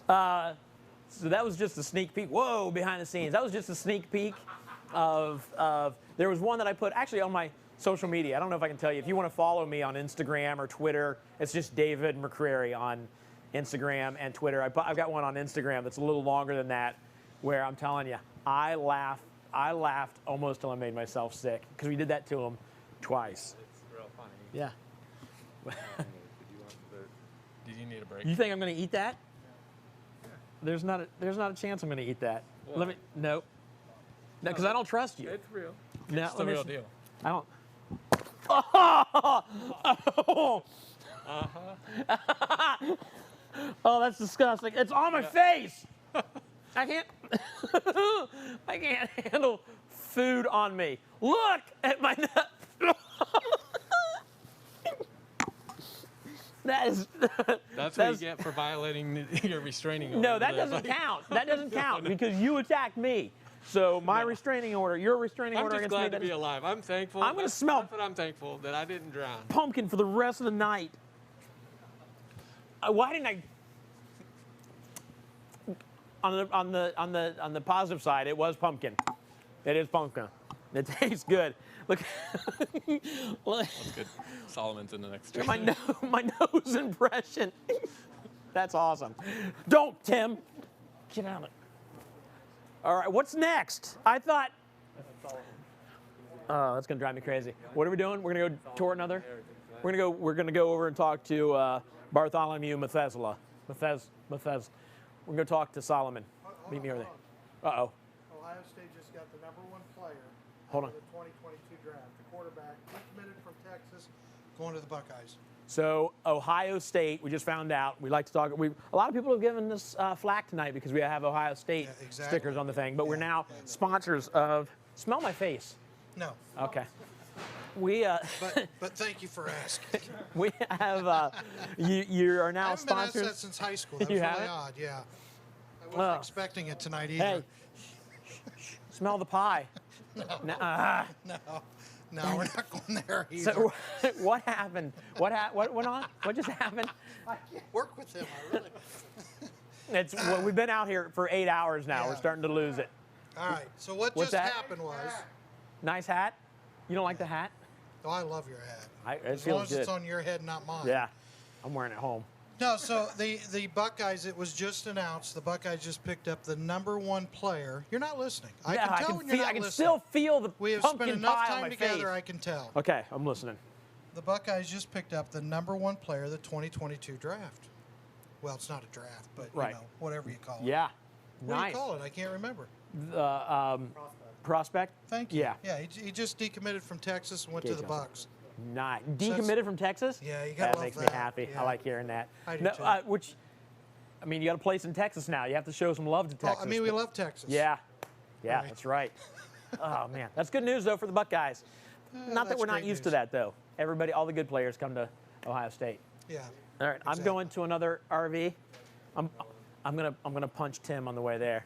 So that was just a sneak peek. Whoa, behind the scenes. That was just a sneak peek of there was one that I put actually on my social media. I don't know if I can tell you. If you want to follow me on Instagram or Twitter, it's just David McCrary on Instagram and Twitter. I've got one on Instagram that's a little longer than that, where I'm telling you, I laughed almost till I made myself sick because we did that to him twice. It's real funny. Yeah. Did you need a break? You think I'm going to eat that? There's not a chance I'm going to eat that. Well, Let me no, because I don't trust you. It's real. No, It's the real deal. I don't. Oh, that's disgusting. It's on my face. I can't. I can't handle food on me. Look at my nut. That is. That's what you get for violating your restraining order. No, that doesn't count. That doesn't count because you attacked me. So my restraining order, your restraining order I'm just against me. glad to be alive. I'm thankful. I'm gonna smell. That's what I'm thankful that I didn't drown. Pumpkin for the rest of the night. Why didn't I? On the positive side, it was pumpkin. It is pumpkin. It tastes good. Look. That's good. Solomon's in the next chair. my nose impression. That's awesome. Don't, Tim. Get out of it. All right, what's next? I thought. Oh, that's gonna drive me crazy. What are we doing? We're gonna go tour another. We're gonna go over and talk to Bartholomew Methuselah. We're gonna go talk to Solomon. Meet me over there. Uh-oh. Ohio State just got the #1 player. Hold on. For the 2022 draft. The quarterback, committed from Texas, going to the Buckeyes. So Ohio State, we just found out. We like to talk. A lot of people have given us flack tonight because we have Ohio State stickers on the thing. But we're now sponsors of. Smell my face. No. Okay. We. But thank you for asking. We have. You are now I haven't sponsors. been asked that since high school. That was You really haven't? odd. Yeah. I wasn't expecting it tonight either. Hey. Smell the pie. No. No, we're not going there either. So what happened? What went on? What just happened? I can't work with him. I really. Well, we've been out here for 8 hours now. Yeah. We're starting to lose it. All right. So what What's just that? happened was. Nice hat. You don't like the hat? Oh, I love your hat. It as feels long as good. it's on your head, not mine. Yeah, I'm wearing it home. No, so the Buckeyes, it was just announced, the Buckeyes just picked up the #1 player. You're not listening. I Yeah, can tell when you're not I can listening. still feel the We have spent pumpkin enough pie on time my together, face. I can tell. Okay, I'm listening. The Buckeyes just picked up the #1 player of the 2022 draft. Well, it's not a draft, but Right. you know, whatever you call it. Yeah, What nice. do you call it? I can't remember. Prospect. Thank you. Yeah. Yeah, he just decommitted from Texas and went to the Bucks. Nice. So Decommitted from Texas? Yeah, you gotta That love makes me that. happy. Yeah. I like hearing that. I do No, too. which, I mean, you got a place in Texas now. You have to show some love to Oh, Texas. I mean, we love Texas. Yeah. Yeah, Right. that's right. Oh, man. That's good news, though, for the Buckeyes. Not that that's we're not great used to news. that, though. Everybody, all the good players come to Ohio State. Yeah. All right, I'm going to another RV. I'm gonna punch Tim on the way there.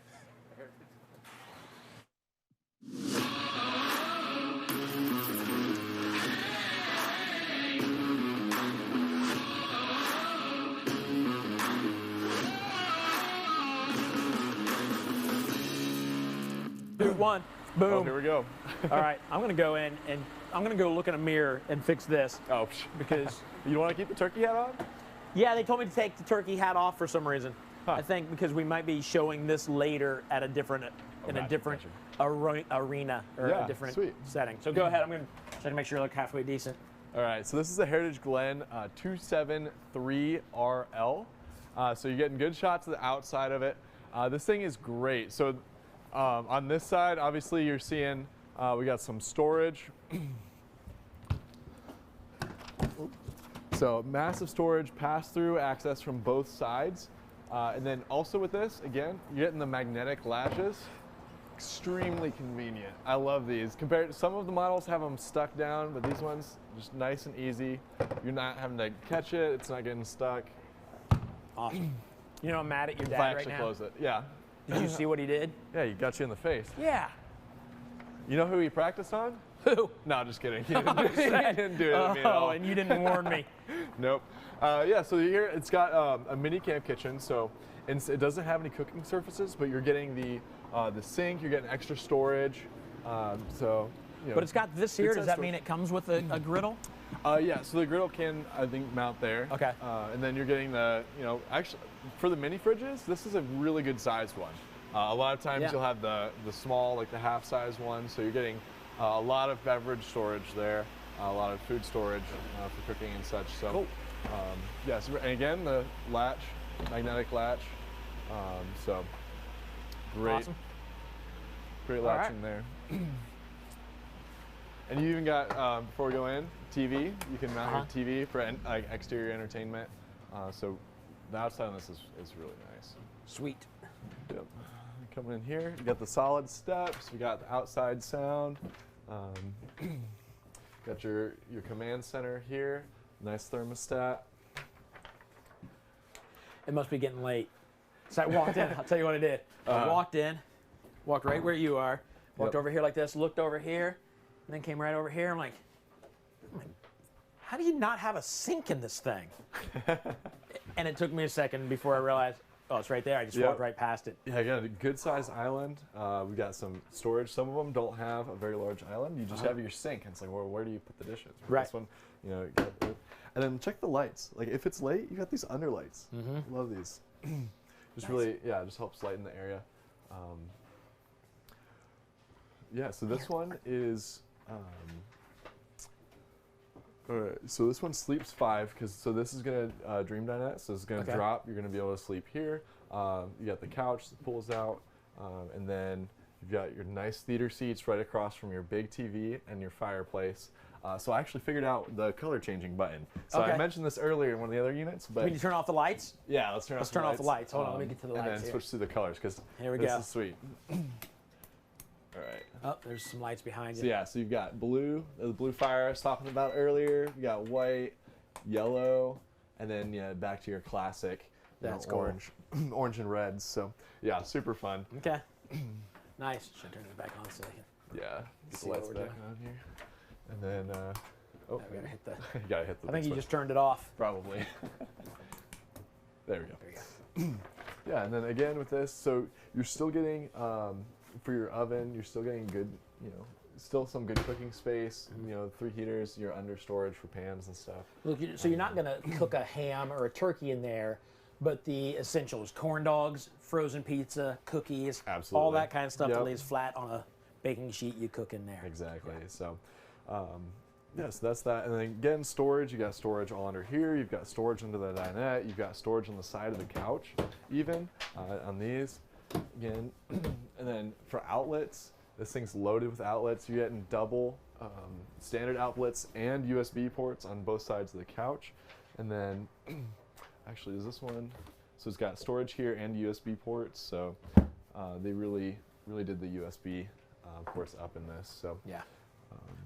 Dude, one. Boom. Oh, here we go. All right, I'm gonna go in and I'm gonna go look in a mirror and fix this. Oh, because you want to keep the turkey hat on? Yeah, they told me to take the turkey hat off for some reason. I think because we might be showing this later at a different, arena or Yeah, a different sweet. setting. So go ahead. I'm gonna try to make sure I look halfway decent. All right, so this is the Heritage Glen 273RL. So you're getting good shots of the outside of it. This thing is great. So on this side, obviously you're seeing we got some storage. So massive storage, pass-through access from both sides. And then also with this, again, you're getting the magnetic latches. Extremely convenient. I love these. Compared to some of the models have them stuck down, but these ones just nice and easy. You're not having to catch it. It's not getting stuck. Awesome. You know I'm mad at your If I dad right actually now. close it, yeah. Did you see what he did? Yeah, he got you in the face. Yeah. You know who he practiced on? Who? No, just kidding. He didn't do, he didn't do it to me at all. Oh, and you didn't warn me. Nope. Yeah, so here it's got a mini camp kitchen. So And it doesn't have any cooking surfaces, but you're getting the sink, you're getting extra storage. So, you know, But it's got this here. Does that mean it comes with a griddle? Yeah, so the griddle can, I think, mount there. Okay. And then you're getting the, you know, actually, for the mini fridges, this is a really good sized one. A lot of times you'll have the small, like the half-size one, so you're getting a lot of beverage storage there, a lot of food storage for cooking and such. So, cool. Yeah, so, and again, the latch, magnetic latch. So, great. Awesome. Great latch in there. And you even got, before we go in, TV. You can mount your TV for exterior entertainment. So the outside on this is really nice. Sweet. Yep. Coming in here, you got the solid steps. You got the outside sound. Got your command center here. Nice thermostat. It must be getting late. So I walked in. I'll tell you what I did. I walked in, walked right where you are, walked over here like this, looked over here, and then came right over here. I'm like, how do you not have a sink in this thing? And it took me a second before I realized, oh, it's right there. I just walked right past it. Yeah, I got a good sized island. We got some storage. Some of them don't have a very large island. You just have your sink. And it's like, well, where do you put the dishes? Right. This one, you know, you got, and then check the lights. Like if it's late, you got these underlights. Love these. Just really, yeah, just helps lighten the area. Yeah, so this one is, all right, so this one sleeps 5, so this is gonna dream dinette, so it's gonna drop. You're gonna be able to sleep here. You got the couch that pulls out, and then you've got your nice theater seats right across from your big TV and your fireplace. So I actually figured out the color changing button. So I mentioned this earlier in one of the other units, but Can you turn off the lights? Yeah, let's turn off the lights. Hold on, let me get to the lights and then here. switch to the colors because Here we this go. is sweet. All right. Oh, there's some lights behind you. So yeah, so you've got blue, the blue fire I was talking about earlier. You got white, yellow, and then back to your classic, That's cool. orange, orange and reds. So yeah, super fun. Okay. Nice. Should I turn it back on so I can Yeah, get see the what lights we're back doing? on here, and then I gotta hit the. you gotta hit the. I think you switch. just turned it off. Probably. There we go. There you go. Yeah, and then again with this, so you're still getting for your oven, you're still getting good, still some good cooking space. 3 heaters, your under storage for pans and stuff. Look, so you're not gonna cook a ham or a turkey in there, but the essentials: corn dogs, frozen pizza, cookies, all that kind of stuff that lays flat on a baking sheet. You cook in there. Exactly. So. Yeah, so that's that. And then again, storage, you got storage all under here. You've got storage under the dinette. You've got storage on the side of the couch, even on these. Again, and then for outlets, this thing's loaded with outlets. You're getting double standard outlets and USB ports on both sides of the couch. And then, actually, is this one? So it's got storage here and USB ports. So they really did the USB ports up in this. So yeah.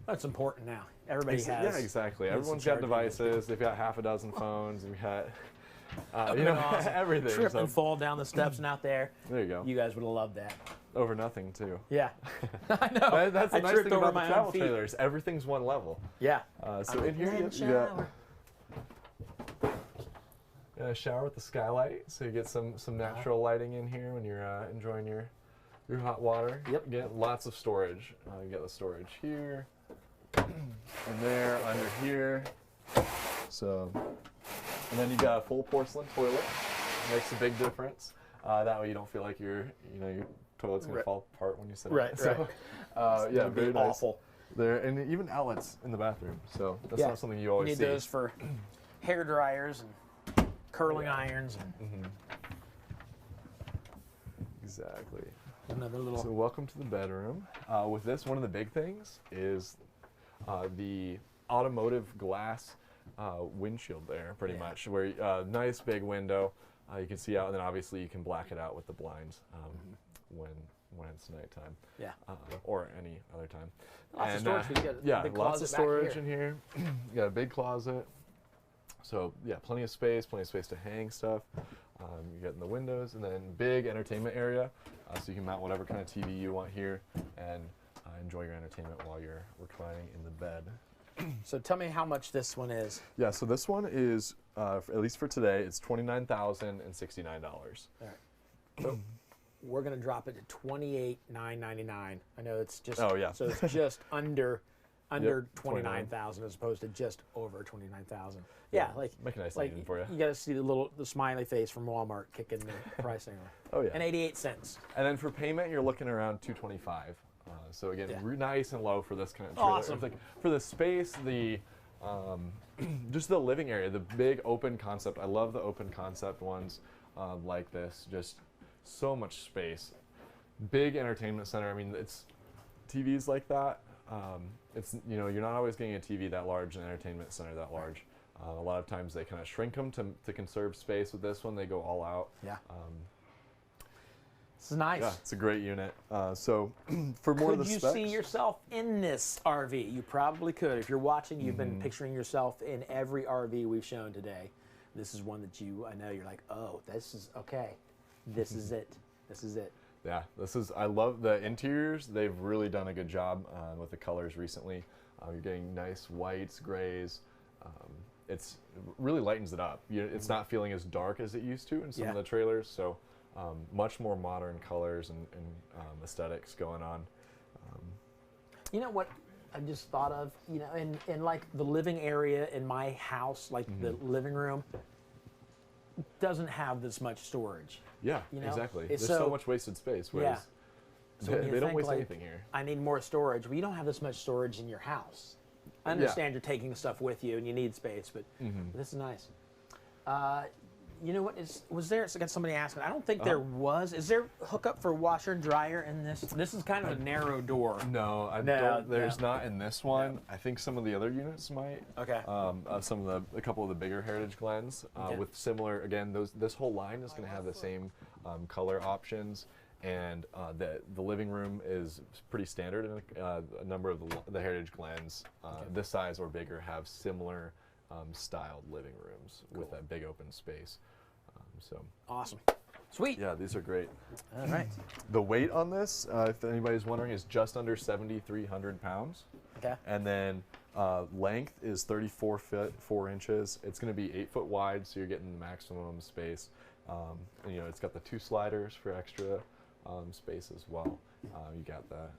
That's important now. Everybody has. Yeah, exactly. Everyone's got devices. They've got half a dozen phones. We've got, Awesome. everything. Trip and fall down the steps and out there. There you go. You guys would have loved that. Over nothing too. Yeah. I know. That's the I nice tripped thing over about the my travel own feet. trailers. Everything's one level. Yeah. So in here you got a shower with the skylight, so you get some natural lighting in here when you're enjoying your hot water. Yep. You get lots of storage. You get the storage here. And there, under here. So, and then you got a full porcelain toilet. Makes a big difference. That way you don't feel like your toilet's gonna fall apart when you sit. Right. So, yeah, very nice. Awful. There, and even outlets in the bathroom. So that's not something you always need see. those for hair dryers and curling irons and. Exactly. Another little. So welcome to the bedroom. With this, one of the big things is the automotive glass windshield there, pretty much, where nice big window you can see out, and then obviously you can black it out with the blinds when it's nighttime. Yeah. Or any other time. Lots of storage. You got a yeah, big lots of closet back storage in here. You got a big closet. So yeah, plenty of space to hang stuff. You get in the windows, and then big entertainment area, so you can mount whatever kind of TV you want here, and enjoy your entertainment while you're reclining in the bed. So tell me how much this one is. Yeah, so this one is, at least for today, it's $29,069. All right. So we're going to drop it to $28,999. I know it's just. Oh, yeah. So it's just under Yep, 29,000 as opposed to just over 29,000. Yeah, like make a nice like landing for you. You got to see the smiley face from Walmart kicking the pricing. Oh yeah. And 88 cents. And then for payment, you're looking around $225. So again, nice and low for this kind of trailer. Awesome. It's like for the space, the just the living area, the big open concept. I love the open concept ones like this. Just so much space. Big entertainment center. I mean, it's TVs like that. It's, you know, you're not always getting a TV that large, an entertainment center that large. A lot of times they kind of shrink them to conserve space. With this one, they go all out. Yeah. This is nice. Yeah, it's a great unit. So for more of the specs. Could you see yourself in this RV? You probably could. If you're watching, you've been picturing yourself in every RV we've shown today. This is one that I know you're like, oh, this is okay. This is it. This is it. Yeah, I love the interiors. They've really done a good job with the colors recently. You're getting nice whites, grays. It really lightens it up. It's not feeling as dark as it used to in some of the trailers, so much more modern colors and aesthetics going on. You know what I just thought of? You know, in like the living area in my house, like the living room, doesn't have this much storage. Yeah, you know? exactly. There's so much wasted space. Whereas so they don't waste anything here. I need more storage. Well, you don't have this much storage in your house. I understand you're taking stuff with you and you need space, but this is nice. You know what? Was there? I got somebody asking. I don't think there was. Is there hookup for washer and dryer in this? This is kind of a narrow door. No, there's not in this one. I think some of the other units might. Okay. A couple of the bigger Heritage Glens with similar. Again, this whole line is going to have the same color options, and the living room is pretty standard. And a number of the Heritage Glens, this size or bigger, have similar styled living rooms with that big open space. So awesome. Sweet. Yeah, these are great. All right. The weight on this, if anybody's wondering, is just under 7,300 pounds. Okay. And then length is 34 feet 4 inches. It's going to be 8 foot wide, so you're getting the maximum space. And, you know, it's got the 2 sliders for extra space as well. You got the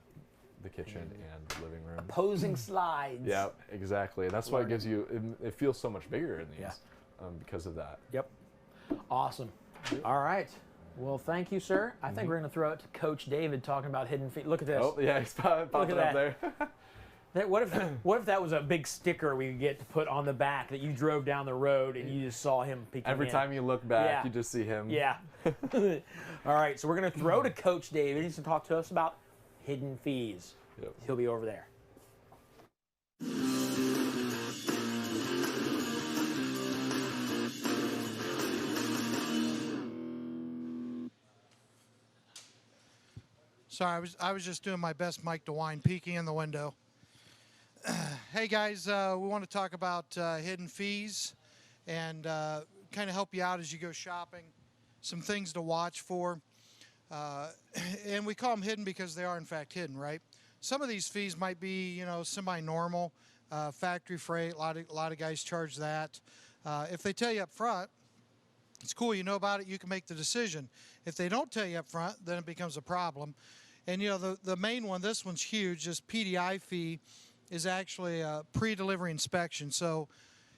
kitchen and living room. Opposing slides. Yeah, exactly. That's why it gives you, it feels so much bigger in these because of that. Yep. Awesome. All right. Well, thank you, sir. I think we're going to throw it to Coach David talking about hidden feet. Look at this. Oh, yeah, he's popping up there. What if that was a big sticker we could get to put on the back that you drove down the road and you just saw him peeking Every in? time you look back, you just see him. Yeah. All right, so we're going to throw to Coach David. He's going to talk to us about hidden fees. Yep. He'll be over there. Sorry, I was just doing my best Mike DeWine peeking in the window. Hey guys, we want to talk about hidden fees and kind of help you out as you go shopping. Some things to watch for. And we call them hidden because they are in fact hidden, right? Some of these fees might be, you know, semi-normal, factory freight. A lot of guys charge that. If they tell you up front, it's cool, you know about it, you can make the decision. If they don't tell you up front, then it becomes a problem. And you know, the main one, this one's huge, this PDI fee is actually a pre-delivery inspection. So,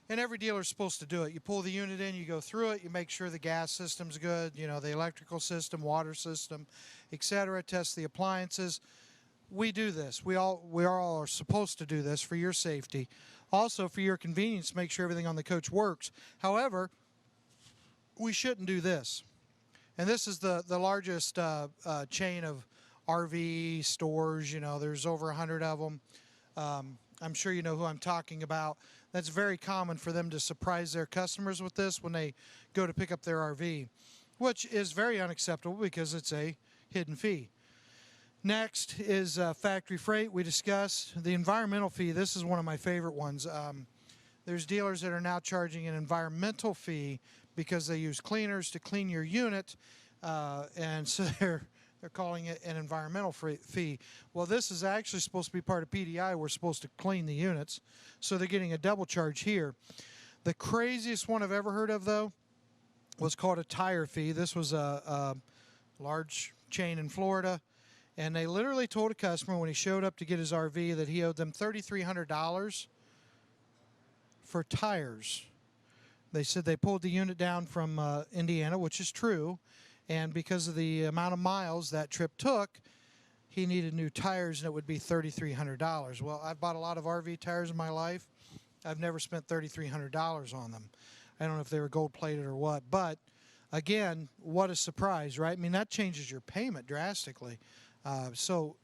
and every dealer's supposed to do it. You pull the unit in, you go through it, you make sure the gas system's good, you know, the electrical system, water system, etc. Test the appliances. We do this. We all are supposed to do this for your safety. Also for your convenience, make sure everything on the coach works. However, we shouldn't do this. And this is the largest chain of RV stores. You know, there's over 100 of them. I'm sure you know who I'm talking about. That's very common for them to surprise their customers with this when they go to pick up their RV, which is very unacceptable because it's a hidden fee. Next is factory freight. We discussed the environmental fee. This is one of my favorite ones. There's dealers that are now charging an environmental fee because they use cleaners to clean your unit, and so They're calling it an environmental fee. Well, this is actually supposed to be part of PDI. We're supposed to clean the units, so they're getting a double charge here. The craziest one I've ever heard of, though, was called a tire fee. This was a large chain in Florida, and they literally told a customer when he showed up to get his RV that he owed them $3,300 for tires. They said they pulled the unit down from Indiana, which is true, and because of the amount of miles that trip took, he needed new tires, and it would be $3,300. Well, I've bought a lot of RV tires in my life. I've never spent $3,300 on them. I don't know if they were gold-plated or what, but again, what a surprise, right? I mean, that changes your payment drastically. So,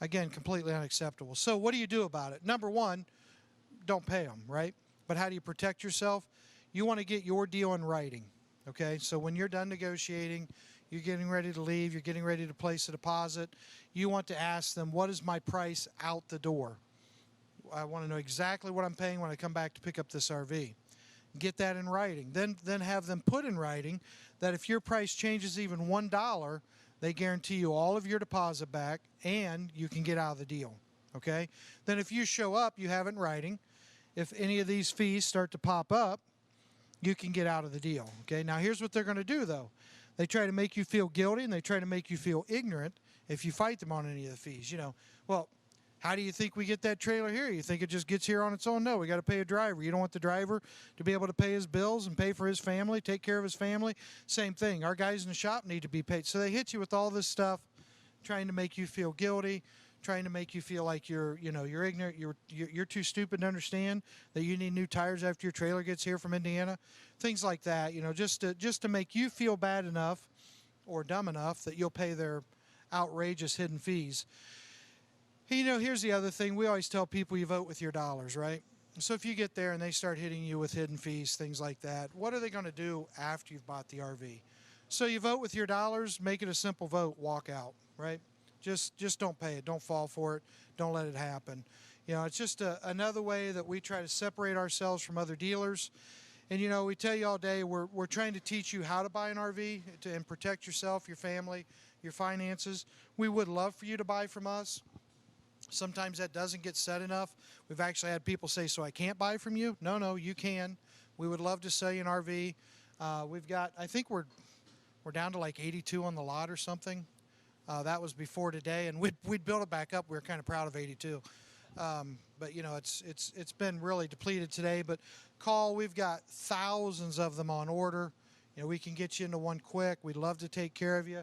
again, completely unacceptable. So what do you do about it? Number one, don't pay them, right? But how do you protect yourself? You want to get your deal in writing, okay? So when you're done negotiating, you're getting ready to leave, you're getting ready to place a deposit, you want to ask them, what is my price out the door? I want to know exactly what I'm paying when I come back to pick up this RV. Get that in writing. Then have them put in writing that if your price changes even $1, they guarantee you all of your deposit back and you can get out of the deal, okay? Then if you show up, you have it in writing. If any of these fees start to pop up, you can get out of the deal, okay? Now here's what they're going to do, though. They try to make you feel guilty and they try to make you feel ignorant if you fight them on any of the fees. You know, well, how do you think we get that trailer here? You think it just gets here on its own? No, we got to pay a driver. You don't want the driver to be able to pay his bills and pay for his family, take care of his family. Same thing. Our guys in the shop need to be paid. So they hit you with all this stuff, trying to make you feel guilty, trying to make you feel like you're ignorant, you're too stupid to understand that you need new tires after your trailer gets here from Indiana. Things like that, just to make you feel bad enough or dumb enough that you'll pay their outrageous hidden fees. Here's the other thing. We always tell people you vote with your dollars, right? So if you get there and they start hitting you with hidden fees, things like that, what are they going to do after you've bought the RV? So you vote with your dollars, make it a simple vote, walk out, right? Just don't pay it. Don't fall for it. Don't let it happen. It's just another way that we try to separate ourselves from other dealers. And, we tell you all day, we're trying to teach you how to buy an RV and protect yourself, your family, your finances. We would love for you to buy from us. Sometimes that doesn't get said enough. We've actually had people say, so I can't buy from you? No, you can. We would love to sell you an RV. We've got, I think we're down to like 82 on the lot or something. That was before today, and we'd build it back up. We were kind of proud of 82. But, it's been really depleted today. But call, we've got thousands of them on order. We can get you into one quick. We'd love to take care of you.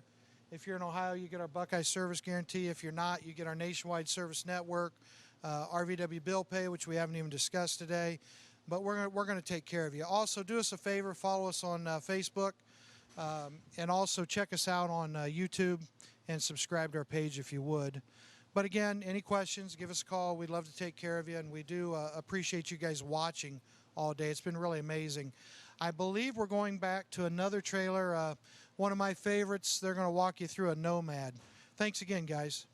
If you're in Ohio, you get our Buckeye service guarantee. If you're not, you get our nationwide service network, RVW bill pay, which we haven't even discussed today. But we're going to take care of you. Also, do us a favor, follow us on Facebook, and also check us out on YouTube and subscribe to our page if you would. But again, any questions, give us a call. We'd love to take care of you, and we do appreciate you guys watching all day. It's been really amazing. I believe we're going back to another trailer, one of my favorites. They're going to walk you through a Nomad. Thanks again, guys.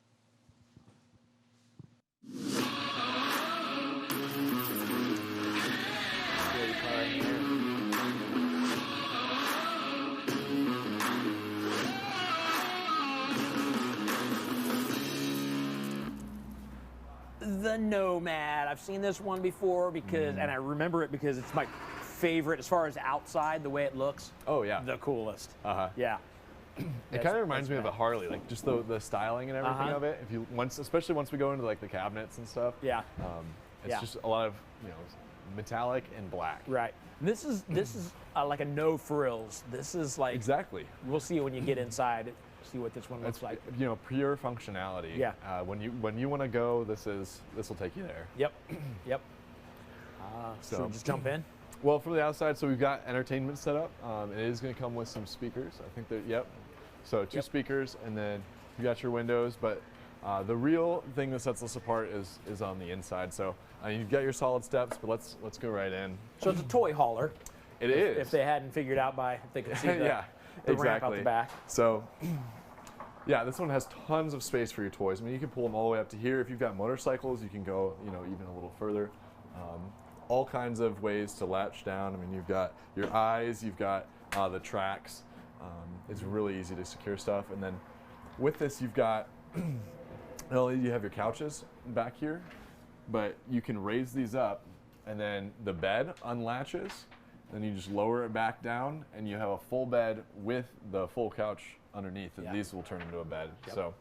The Nomad. I've seen this one before and I remember it because it's my favorite as far as outside, the way it looks. Oh yeah, the coolest. Yeah. It kind of reminds me of a Harley, like just the styling and everything of it. Especially once we go into like the cabinets and stuff. Yeah. It's just a lot of metallic and black. Right. This is like a no frills. This is like exactly. We'll see when you get inside. See what this one looks like. Pure functionality. Yeah. When you want to go, this will take you there. Yep. Yep. So should we just jump in? Well, from the outside, so we've got entertainment set up. It is going to come with some speakers. I think that So two speakers, and then you got your windows. But the real thing that sets us apart is on the inside. So you've got your solid steps, but let's go right in. So it's a toy hauler. It is. If they hadn't figured out by, if they could see the ramp out the back. So, yeah, this one has tons of space for your toys. I mean, you can pull them all the way up to here. If you've got motorcycles, you can go, even a little further. All kinds of ways to latch down. I mean, you've got your eyes, you've got the tracks. It's really easy to secure stuff. And then with this, you've got, not only do you have your couches back here, but you can raise these up, and then the bed unlatches, then you just lower it back down, and you have a full bed with the full couch underneath, and these will turn into a bed. So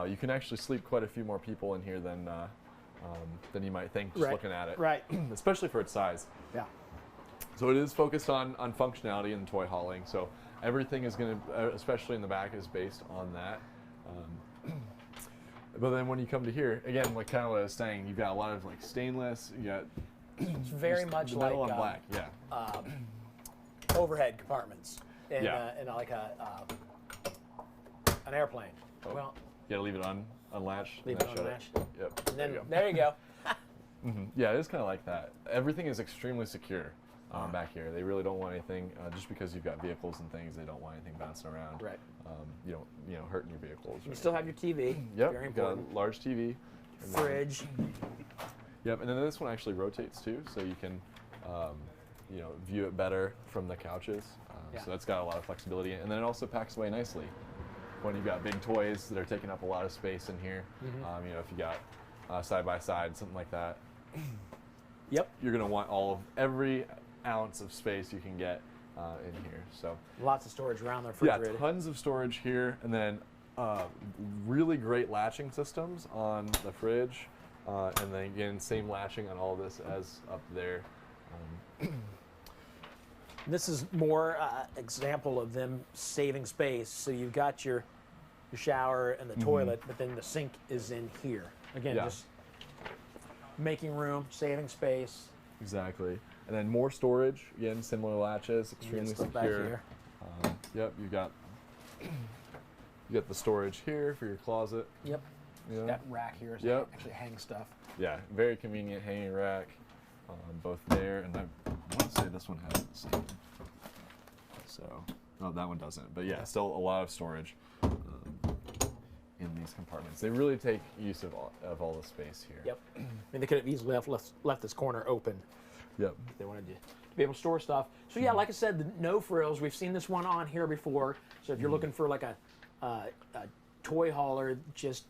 you can actually sleep quite a few more people in here than you might think just looking at it. Right. Especially for its size. Yeah. So it is focused on functionality and toy hauling. So everything is going to, especially in the back, is based on that. But then when you come to here, again, like kind of what I was saying, you've got a lot of like stainless. You got it's very much like metal on black. Yeah. Overhead compartments in like an airplane. Oh. Well, you gotta leave it unlatched. Leave it unlatched. Yep. And then there you go. Yeah, it is kind of like that. Everything is extremely secure back here. They really don't want anything, just because you've got vehicles and things. They don't want anything bouncing around. Right. You don't hurting your vehicles. You still have your TV. Yep. Very You've got important. a large TV. Fridge. Yep. And then this one actually rotates too, so you can view it better from the couches. So that's got a lot of flexibility, and then it also packs away nicely. When you've got big toys that are taking up a lot of space in here, if you got side by side, something like that. Yep. You're gonna want every ounce of space you can get in here. So lots of storage around the refrigerator. Yeah, tons of storage here, and then really great latching systems on the fridge, and then again same latching on all this as up there. This is more example of them saving space. So you've got your shower and the toilet, but then the sink is in here. Again, just making room, saving space. Exactly. And then more storage. Again, similar latches, extremely secure. Back here. Yep, you got the storage here for your closet. Yep. Yeah. That rack here is actually hang stuff. Yeah, very convenient hanging rack, both there, and I want to say this one has the same. So, no, that one doesn't. But yeah, still a lot of storage in these compartments. They really take use of all the space here. Yep. I mean, they could have easily left this corner open. Yep. If they wanted to be able to store stuff. So yeah, like I said, the no frills. We've seen this one on here before. So if you're looking for like a toy hauler, just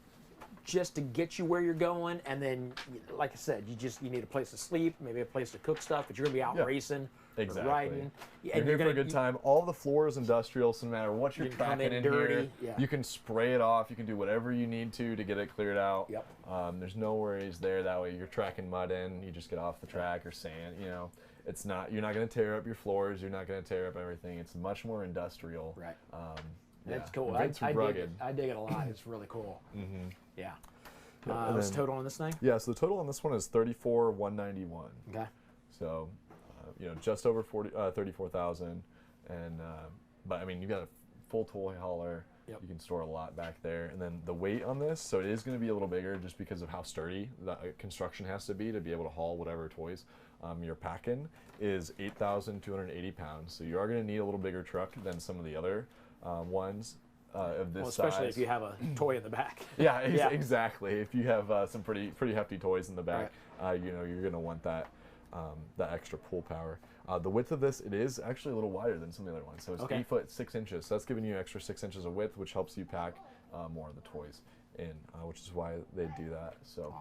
to get you where you're going, and then like I said, you need a place to sleep, maybe a place to cook stuff, but you're gonna be out racing, exactly. Riding. You're here for a good time. All the floor is industrial, so no matter what you're tracking in dirty, here, you can spray it off. You can do whatever you need to get it cleared out. Yep. There's no worries there. That way, you're tracking mud in. You just get off the track or sand. It's not. You're not going to tear up your floors. You're not going to tear up everything. It's much more industrial. Right. That's cool. I dig it a lot. It's really cool. Yeah. What's the total on this thing? Yeah, so the total on this one is $34,191. Okay. So, just over 34,000, and but I mean, you've got a full toy hauler. Yep. You can store a lot back there, and then the weight on this, so it is going to be a little bigger just because of how sturdy the construction has to be able to haul whatever toys you're packing, is 8,280 pounds. So you are going to need a little bigger truck than some of the other ones. Of this especially size. if you have a toy in the back. Yeah, exactly. If you have some pretty hefty toys in the back, you're going to want that extra pull power. The width of this, it is actually a little wider than some of the other ones. So it's 8 foot 6 inches. So that's giving you an extra 6 inches of width, which helps you pack more of the toys in, which is why they do that. So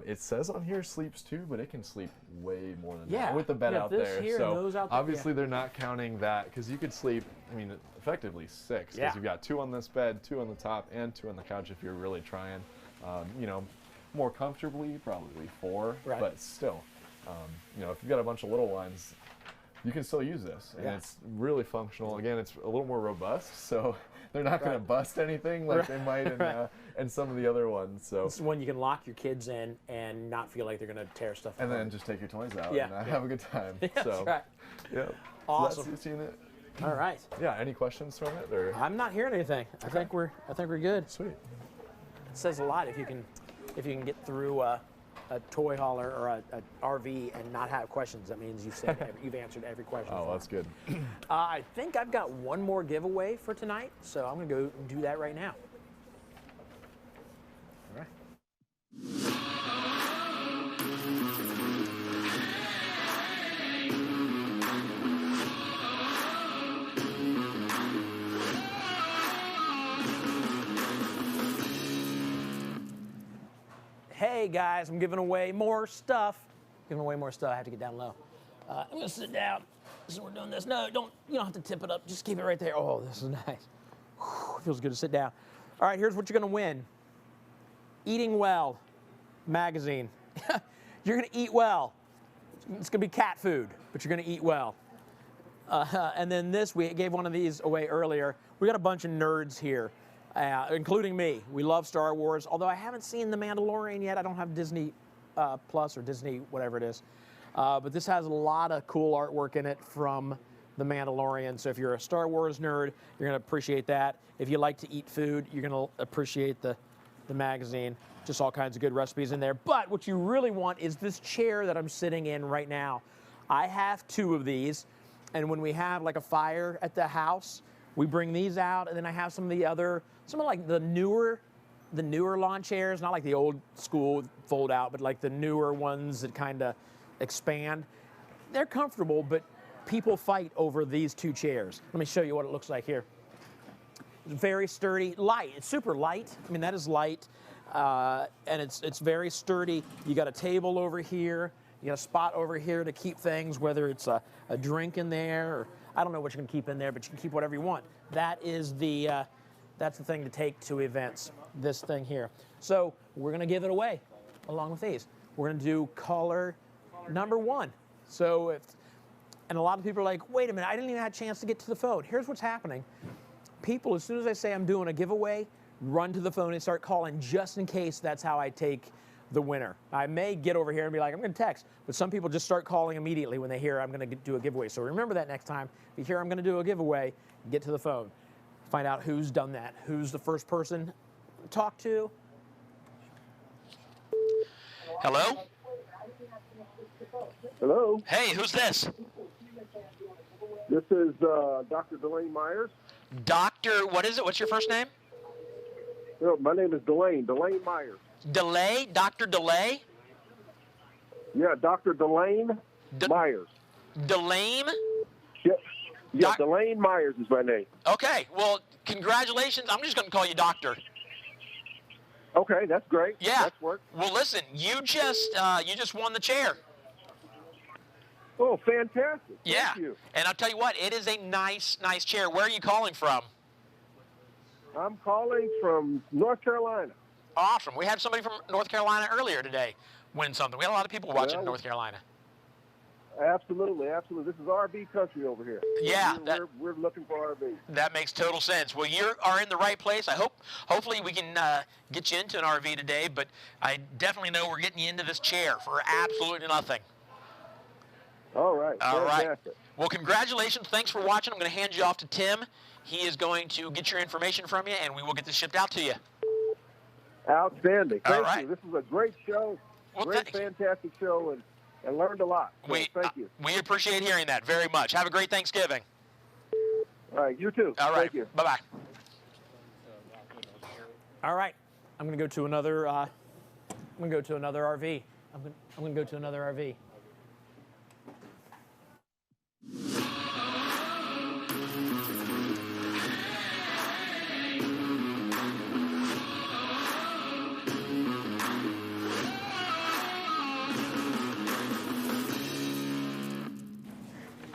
it says on here sleeps 2, but it can sleep way more than that with the bed out there. So obviously they're not counting that, because you could sleep, effectively 6, because you've got 2 on this bed, 2 on the top, and 2 on the couch if you're really trying. More comfortably, probably 4, but still, if you've got a bunch of little ones, you can still use this, and it's really functional. Again, it's a little more robust, so they're not going to bust anything like they might in some of the other ones. So this is one you can lock your kids in and not feel like they're going to tear stuff and apart. then just take your toys out and have a good time. That's right. Yeah. Awesome. So that's it. All right. Yeah. Any questions from it? Or? I'm not hearing anything. I think we're good. Sweet. It says a lot if you can get through a toy hauler or a RV and not have questions. That means you've answered every question. Oh, that's good. I think I've got one more giveaway for tonight, so I'm going to go do that right now. All right. away, guys. I'm giving away more stuff. Giving away more stuff. I have to get down low. I'm gonna sit down. So we're doing this. No, you don't have to tip it up. Just keep it right there. Oh, this is nice. Whew, feels good to sit down. All right, here's what you're gonna win. Eating Well magazine. You're gonna eat well. It's gonna be cat food, but you're gonna eat well. And then this, we gave one of these away earlier. We got a bunch of nerds here, including me. We love Star Wars, although I haven't seen The Mandalorian yet. I don't have Disney Plus or Disney, whatever it is. But this has a lot of cool artwork in it from The Mandalorian. So if you're a Star Wars nerd, you're going to appreciate that. If you like to eat food, you're going to appreciate the magazine. Just all kinds of good recipes in there. But what you really want is this chair that I'm sitting in right now. I have 2 of these. And when we have like a fire at the house, we bring these out. And then I have some of like the newer lawn chairs, not like the old school fold out, but like the newer ones that kind of expand. They're comfortable, but people fight over these 2 chairs. Let me show you what it looks like here. It's very sturdy, light. It's super light. I mean, that is light, and it's very sturdy. You got a table over here. You got a spot over here to keep things, whether it's a drink in there, or I don't know what you're gonna keep in there, but you can keep whatever you want. That is that's the thing to take to events. This thing here. So we're gonna give it away along with these. We're gonna do caller number 1. So and a lot of people are like, wait a minute, I didn't even have a chance to get to the phone. Here's what's happening. People, as soon as I say I'm doing a giveaway, run to the phone and start calling just in case that's how I take the winner. I may get over here and be like, I'm gonna text, but some people just start calling immediately when they hear I'm gonna do a giveaway. So remember that next time. If you hear I'm gonna do a giveaway, get to the phone. Find out who's done that. Who's the first person to talk to. Hello? Hello. Hey, who's this? This is Dr. Delane Myers. Doctor, what is it? What's your first name? No, my name is Delane Myers. Delay? Dr. Delay? Yeah, Dr. Delane Myers. Delane? Yeah, Delane Myers is my name. Okay, well, congratulations. I'm just going to call you Doctor. Okay, that's great. Yeah. That's work. Well, listen, you just won the chair. Oh, fantastic. Yeah. Thank you. And I'll tell you what, it is a nice chair. Where are you calling from? I'm calling from North Carolina. Awesome. We had somebody from North Carolina earlier today win something. We had a lot of people watching North Carolina. Absolutely. This is RV country over here. Yeah. We're looking for RV. That makes total sense. Well, you are in the right place. Hopefully we can get you into an RV today, but I definitely know we're getting you into this chair for absolutely nothing. All right. All right. Fantastic. Well, congratulations. Thanks for watching. I'm going to hand you off to Tim. He is going to get your information from you, and we will get this shipped out to you. Outstanding. All Thank you. This is a great show. Well, fantastic show, and learned a lot. So thank you. We appreciate hearing that very much. Have a great Thanksgiving. All right. You too. All right. Thank you. Bye-bye. All right. I'm going to go to another RV. I'm going to go to another RV.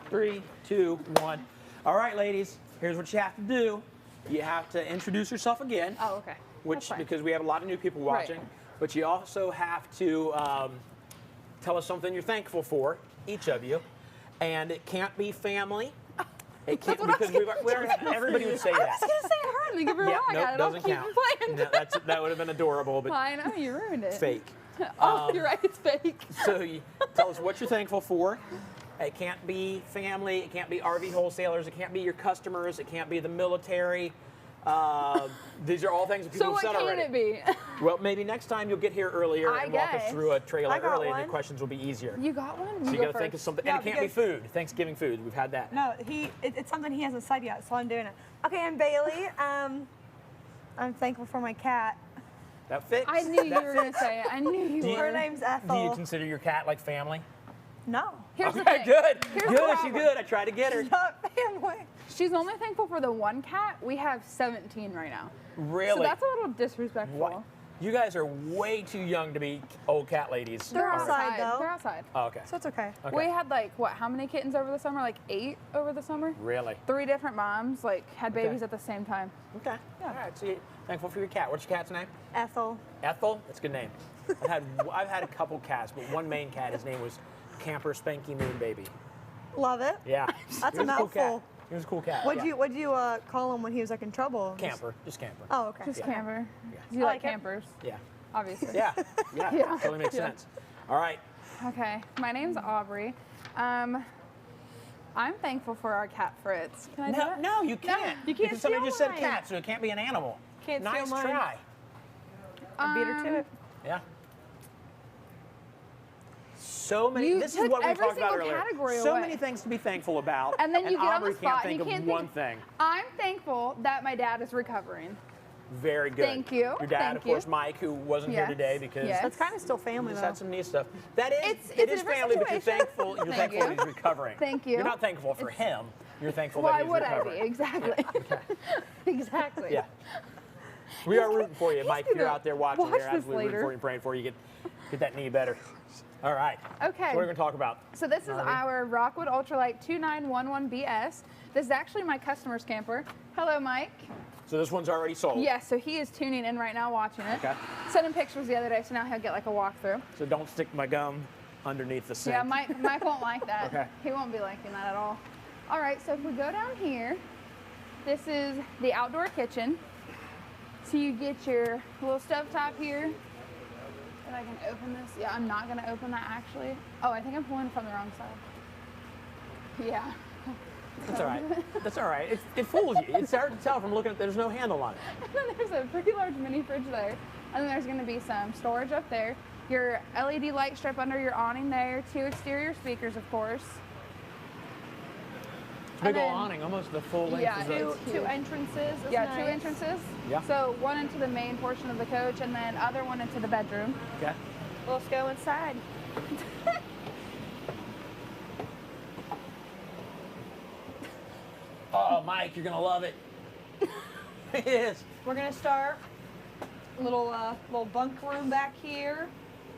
Three, two, one. All right, ladies, here's what you have to do. You have to introduce yourself again. Oh, okay. Because we have a lot of new people watching. Right. But you also have to tell us something you're thankful for, each of you. And it can't be family. It can't because everybody would say that. I was going to say it hard and give her a hug. I doesn't keep count. playing. No, that would have been adorable, but I know, you ruined it. fake. Oh, you're right, it's fake. So you tell us what you're thankful for. It can't be family. It can't be RV wholesalers. It can't be your customers. It can't be the military. These are all things that people have said already. So what can it be? Well, maybe next time you'll get here earlier and walk us through a trailer early, and the questions will be easier. You got one? So you got to think of something. No, and it can't be food. Thanksgiving food. We've had that. No, it's something he hasn't said yet, so I'm doing it. Okay, I'm Bailey. I'm thankful for my cat. That fits. I knew you were going to say it. I knew you were. Her name's Ethel. Do you consider your cat like family? No. Here's the Okay, thing. good. Here's Good. the She's problem. good. I tried to get her. Not family. She's only thankful for the one cat. We have 17 right now. Really? So that's a little disrespectful. You guys are way too young to be old cat ladies. They're already. outside, though. They're outside. Oh, okay. So it's okay. We had like, what, how many kittens over the summer? Like 8 over the summer? Really? 3 different moms, like, had Okay. babies at the same time. Okay. Yeah. All right. So you're thankful for your cat. What's your cat's name? Ethel. Ethel? That's a good name. I've had a couple cats, but one main cat, his name was Camper Spanky Moon Baby. Love it. Yeah. That's He a was cool cat. mouthful. He was a cool cat. What'd yeah. you call him when he was like in trouble? Camper. Just Camper. Oh, okay. Just Yeah. camper. Yeah. You I like like it. campers, Yeah. obviously. Yeah. Yeah. Yeah. Totally makes Yeah. sense. All right. Okay, my name's Aubrey. I'm thankful for our cat Fritz. Can I do it? No, you can't. you can't Because somebody steal just said mine. cat, so it can't be an animal. Can't nice steal mine. try. I beat her to it. Yeah. So many. You This is took what we every talked about single earlier. category So away. many things to be thankful about. And then you get on Aubrey the spot can't and you think can't of one thing. I'm thankful that my dad is recovering. Very good. Thank you. Your dad, Thank of course, you. Mike, who wasn't here Yes. today because Yes. That's kind of still family just though. had some neat stuff. That is, It's it a is different family, but you're situation. thankful. You're Thank thankful you. that he's recovering. Thank you. You're not thankful for him. You're thankful Why that he's would recovering. I be? Exactly. Exactly. Yeah. We are rooting for you, Mike. If you're gonna out there watching, watch we're this absolutely rooting later. for you, praying for you. Get that knee better. All right. Okay. So what are we going to talk about? So this is Aubrey? our Rockwood Ultralight 2911BS. This is actually my customer's camper. Hello, Mike. So this one's already sold. Yes, so he is tuning in right now watching it. Okay. Sent him pictures the other day, so now he'll get like a walkthrough. So don't stick my gum underneath the sink. Yeah, Mike won't like that. Okay. He won't be liking that at all. All right, so if we go down here, this is the outdoor kitchen. So you get your little stovetop here. If I can open this. Yeah, I'm not gonna open that actually. Oh, I think I'm pulling it from the wrong side. Yeah. That's all right. That's all right. It fools you. It's hard to tell from looking at there's no handle on it. And then there's a pretty large mini fridge there. And then there's gonna be some storage up there. Your LED light strip under your awning there. 2 exterior speakers, of course. Big And old then- awning, almost the full length Yeah, of the... Two entrances. That's Yeah, nice. 2 entrances. Yeah. So one into the main portion of the coach and then other one into the bedroom. Okay. Let's go inside. Oh, Mike, you're going to love it. It is. We're gonna start little bunk room back here.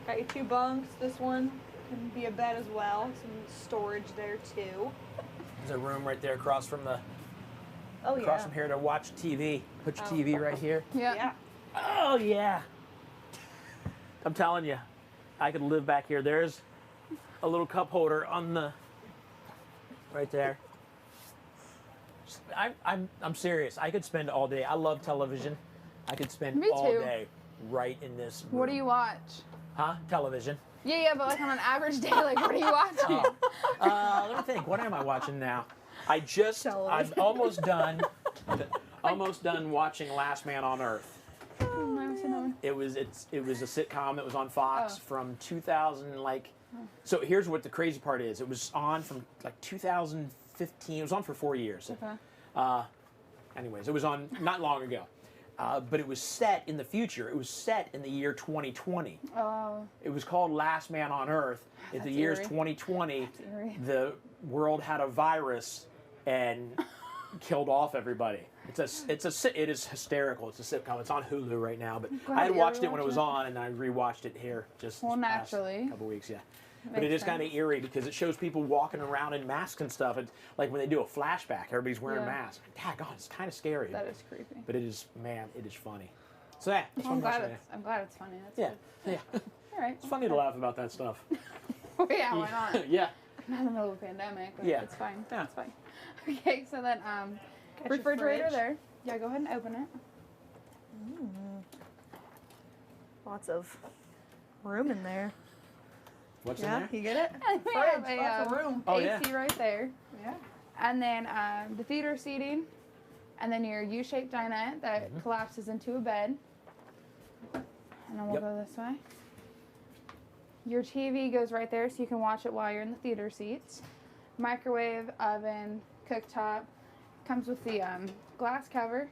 Got your 2 bunks. This one can be a bed as well. Some storage there too. There's a room right there across from the... Oh across yeah. from here to watch TV. Put your Oh. TV right here. Yeah. Oh, yeah. I'm telling you, I could live back here. There's a little cup holder on the... right there. I'm serious. I could spend all day. I love television. I could spend Me all too. day right in this room. What do you watch? Huh? Television. Yeah, but like on an average day, like what are you watching? Let me think. What am I watching now? I'm almost done watching Last Man on Earth. It was a sitcom that was on Fox from 2000. So here's what the crazy part is. It was on from like 2015. It was on for 4 years. Okay. Anyways, it was on not long ago. But it was set in the future. It was set in the year 2020. Oh. It was called Last Man on Earth. In the That's year's eerie. 2020, That's eerie. the world had a virus and killed off everybody. It is hysterical. It's a sitcom. It's on Hulu right now. But Glad I had you watched it when it rewatched was it. on, and I rewatched it here just Well, this past naturally. couple weeks. Yeah. But Makes it is kind of sense. eerie because it shows people walking around in masks and stuff. It's like when they do a flashback, everybody's wearing Yeah. masks. Daggone, it's kind of scary. That is creepy. But it is, man, it is funny. So yeah, that's I'm what I'm glad watching. I'm glad it's funny. That's Yeah, good. yeah. All right. It's funny to laugh about that stuff. Yeah, why not? Yeah. Not in the middle of a pandemic, but Yeah. it's fine. Yeah. It's fine. Okay, so then Got your refrigerator fridge. there. Yeah, go ahead and open it. Lots of room in there. What's in Yeah, there? you get it? And we have Fridge, a lots of room. Oh, AC yeah. right there. Yeah. And then the theater seating, and then your U-shaped dinette that collapses into a bed. And then we'll Yep. go this way. Your TV goes right there, so you can watch it while you're in the theater seats. Microwave, oven, cooktop. Comes with the glass cover.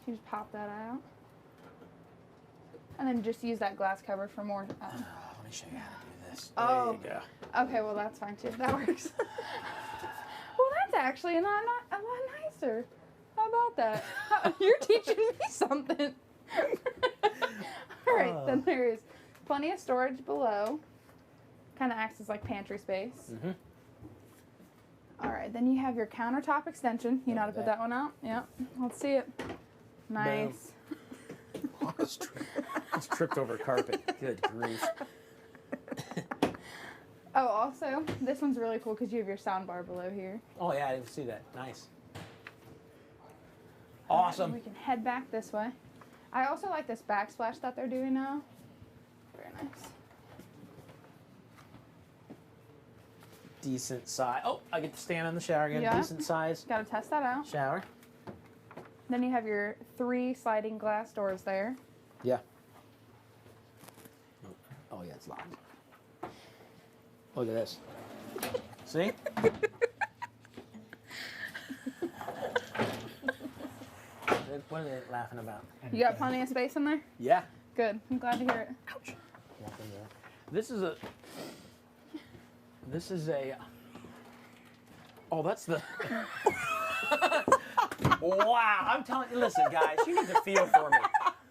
You just pop that out. And then just use that glass cover for more. Let me show you how to do this. Oh. There you go. Okay, well that's fine too. That works. Well, that's actually not a lot nicer. How about that? You're teaching me something. All right, then there's plenty of storage below. Kind of acts as like pantry space. Mm-hmm. All right, then you have your countertop extension. You know how to put that one out? Yep. Let's see it. Nice. It's tripped over carpet. Good grief. Oh, also, this one's really cool because you have your sound bar below here. Oh yeah, I didn't see that. Nice. Awesome. We can head back this way. I also like this backsplash that they're doing now. Very nice. Decent size. Oh, I get to stand in the shower again. Yeah. Decent size. Got to test that out. Shower. Then you have your 3 sliding glass doors there. Yeah. Oh yeah, it's locked. Look at this. See? What are they laughing about? You got plenty of space in there? Yeah. Good. I'm glad to hear it. Ouch. This is a. Oh, that's the. Wow. I'm telling you, listen, guys, you need to feel for me.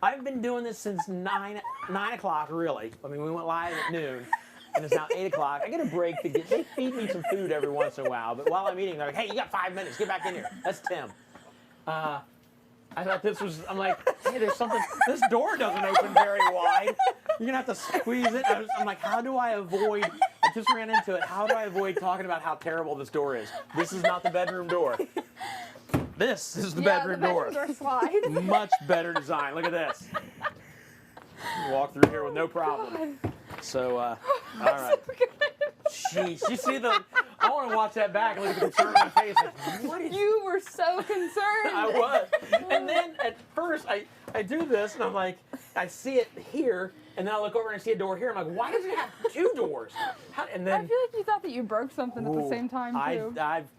I've been doing this since 9 o'clock, really. I mean, we went live at noon, and it's now 8 o'clock. I get a break to get. They feed me some food every once in a while, but while I'm eating, they're like, "Hey, you got 5 minutes. Get back in here." That's Tim. I thought this was. I'm like, "Hey, there's something. This door doesn't open very wide. You're gonna have to squeeze it." I'm like, "How do I avoid?" I just ran into it. How do I avoid talking about how terrible this door is? This is not the bedroom door. This is the bedroom door. Slides. Much better design. Look at this. Walk through here with no problem. So, all right. Jeez, you see the? I want to watch that back and look at the concern on my face. Like, what is? You were so concerned. I was. And then at first I do this and I'm like, I see it here, and then I look over and I see a door here. I'm like, why does it have 2 doors? And then I feel like you thought that you broke something at the same time too.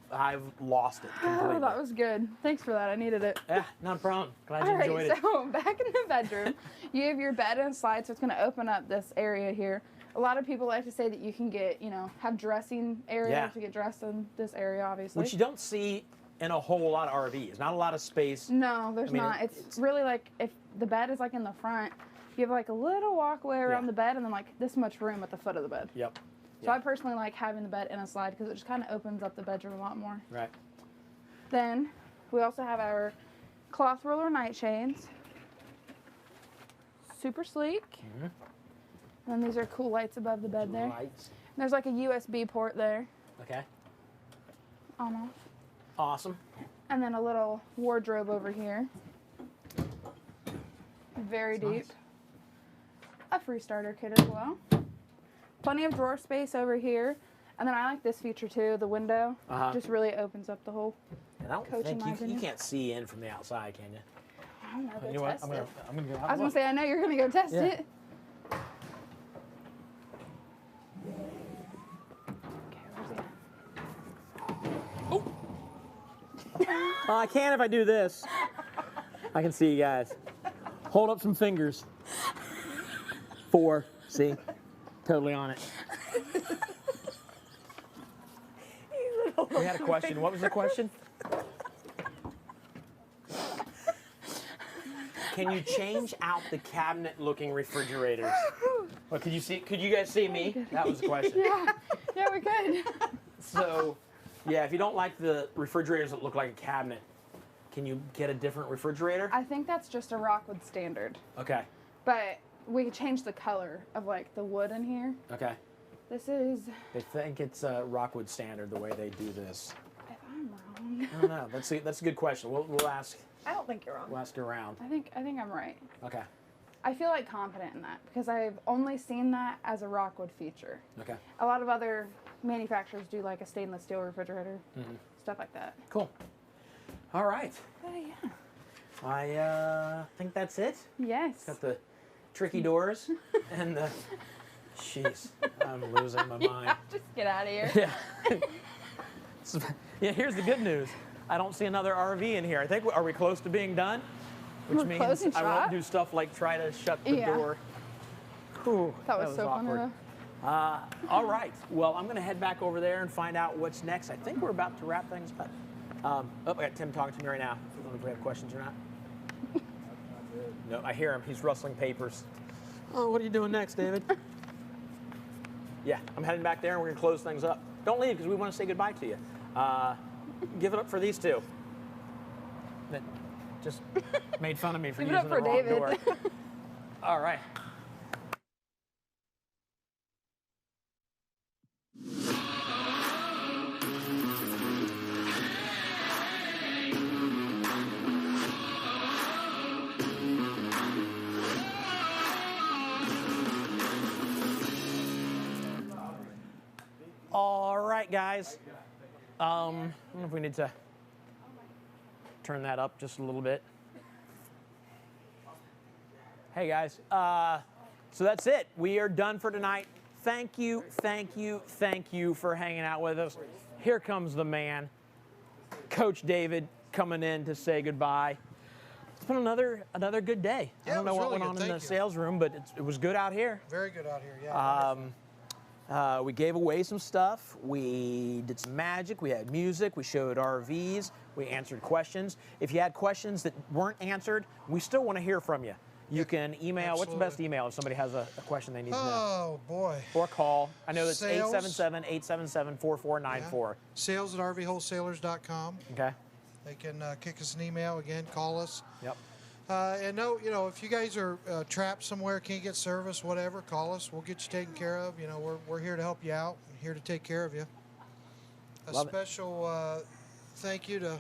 I've lost it completely. Oh, that was good. Thanks for that. I needed it. Yeah, not a problem. Glad you All right, enjoyed it. so back in the bedroom, you have your bed and slide, so it's going to open up this area here. A lot of people like to say that you can get, have dressing area to get dressed in this area, obviously. Which you don't see in a whole lot of RVs. Not a lot of space. No, there's not. It's really like if the bed is like in the front, you have like a little walkway around the bed and then like this much room at the foot of the bed. Yep. So I personally like having the bed in a slide because it just kind of opens up the bedroom a lot more. Right. Then we also have our cloth roller nightshades. Super sleek. Mm-hmm. And then these are cool lights above the bed there. Lights. And there's like a USB port there. Okay. Almost. Awesome. And then a little wardrobe over here. Very deep. Nice. A free starter kit as well. Plenty of drawer space over here. And then I like this feature too, the window. Just really opens up the whole coach in my opinion. You can't see in from the outside, can you? I don't know, go You know what? test I'm it. gonna go have I was going to say, I know you're going to go test it. I can if I do this. I can see you guys. Hold up some fingers. 4. See? Totally on it. We had a question. What was the question? Can you change out the cabinet-looking refrigerators? Well, could you guys see me? That was the question. Yeah, we could. So, yeah, if you don't like the refrigerators that look like a cabinet, can you get a different refrigerator? I think that's just a Rockwood standard. Okay. But we could change the color of like the wood in here. Okay. This is. They think it's a Rockwood standard the way they do this. If I'm wrong. I don't know. That's a good question. We'll ask. I don't think you're wrong. We'll ask around. I think I'm right. Okay. I feel like confident in that because I've only seen that as a Rockwood feature. Okay. A lot of other manufacturers do like a stainless steel refrigerator, stuff like that. Cool. All right. Yeah. I think that's it. Yes. Got the tricky doors and the. Jeez, I'm losing my mind. Just get out of here. Yeah. Yeah. Here's the good news. I don't see another RV in here. I think are we close to being done? Which means closing I shop? won't do stuff like try to shut the door. Whew, that was so awkward. fun. All right. Well, I'm going to head back over there and find out what's next. I think we're about to wrap things up. Oh, I got Tim talking to me right now. I don't know if we have questions or not. No, I hear him. He's rustling papers. Oh, what are you doing next, David? Yeah, I'm heading back there and we're gonna close things up. Don't leave because we want to say goodbye to you. Give it up for these two that just made fun of me for Give it using up for the wrong David. door. All right. All right, guys. I don't know if we need to turn that up just a little bit. Hey, guys. So that's it. We are done for tonight. Thank you, thank you, thank you for hanging out with us. Here comes the man, Coach David, coming in to say goodbye. It's been another good day. Yeah, I don't know what went on in the sales room, but it was good out here. Very good out here, yeah. We gave away some stuff. We did some magic. We had music. We showed RVs. We answered questions. If you had questions that weren't answered, we still want to hear from you. You can email. Absolutely. What's the best email if somebody has a question they need to know? Oh, boy. Or call. I know it's Sales. 877-877-4494. Sales at RVWholesalers.com. Okay. They can kick us an email again, call us. Yep. And no, you know, if you guys are trapped somewhere, can't get service, whatever, call us. We'll get you taken care of. You know, we're here to help you out, here to take care of you. Love it. Special thank you to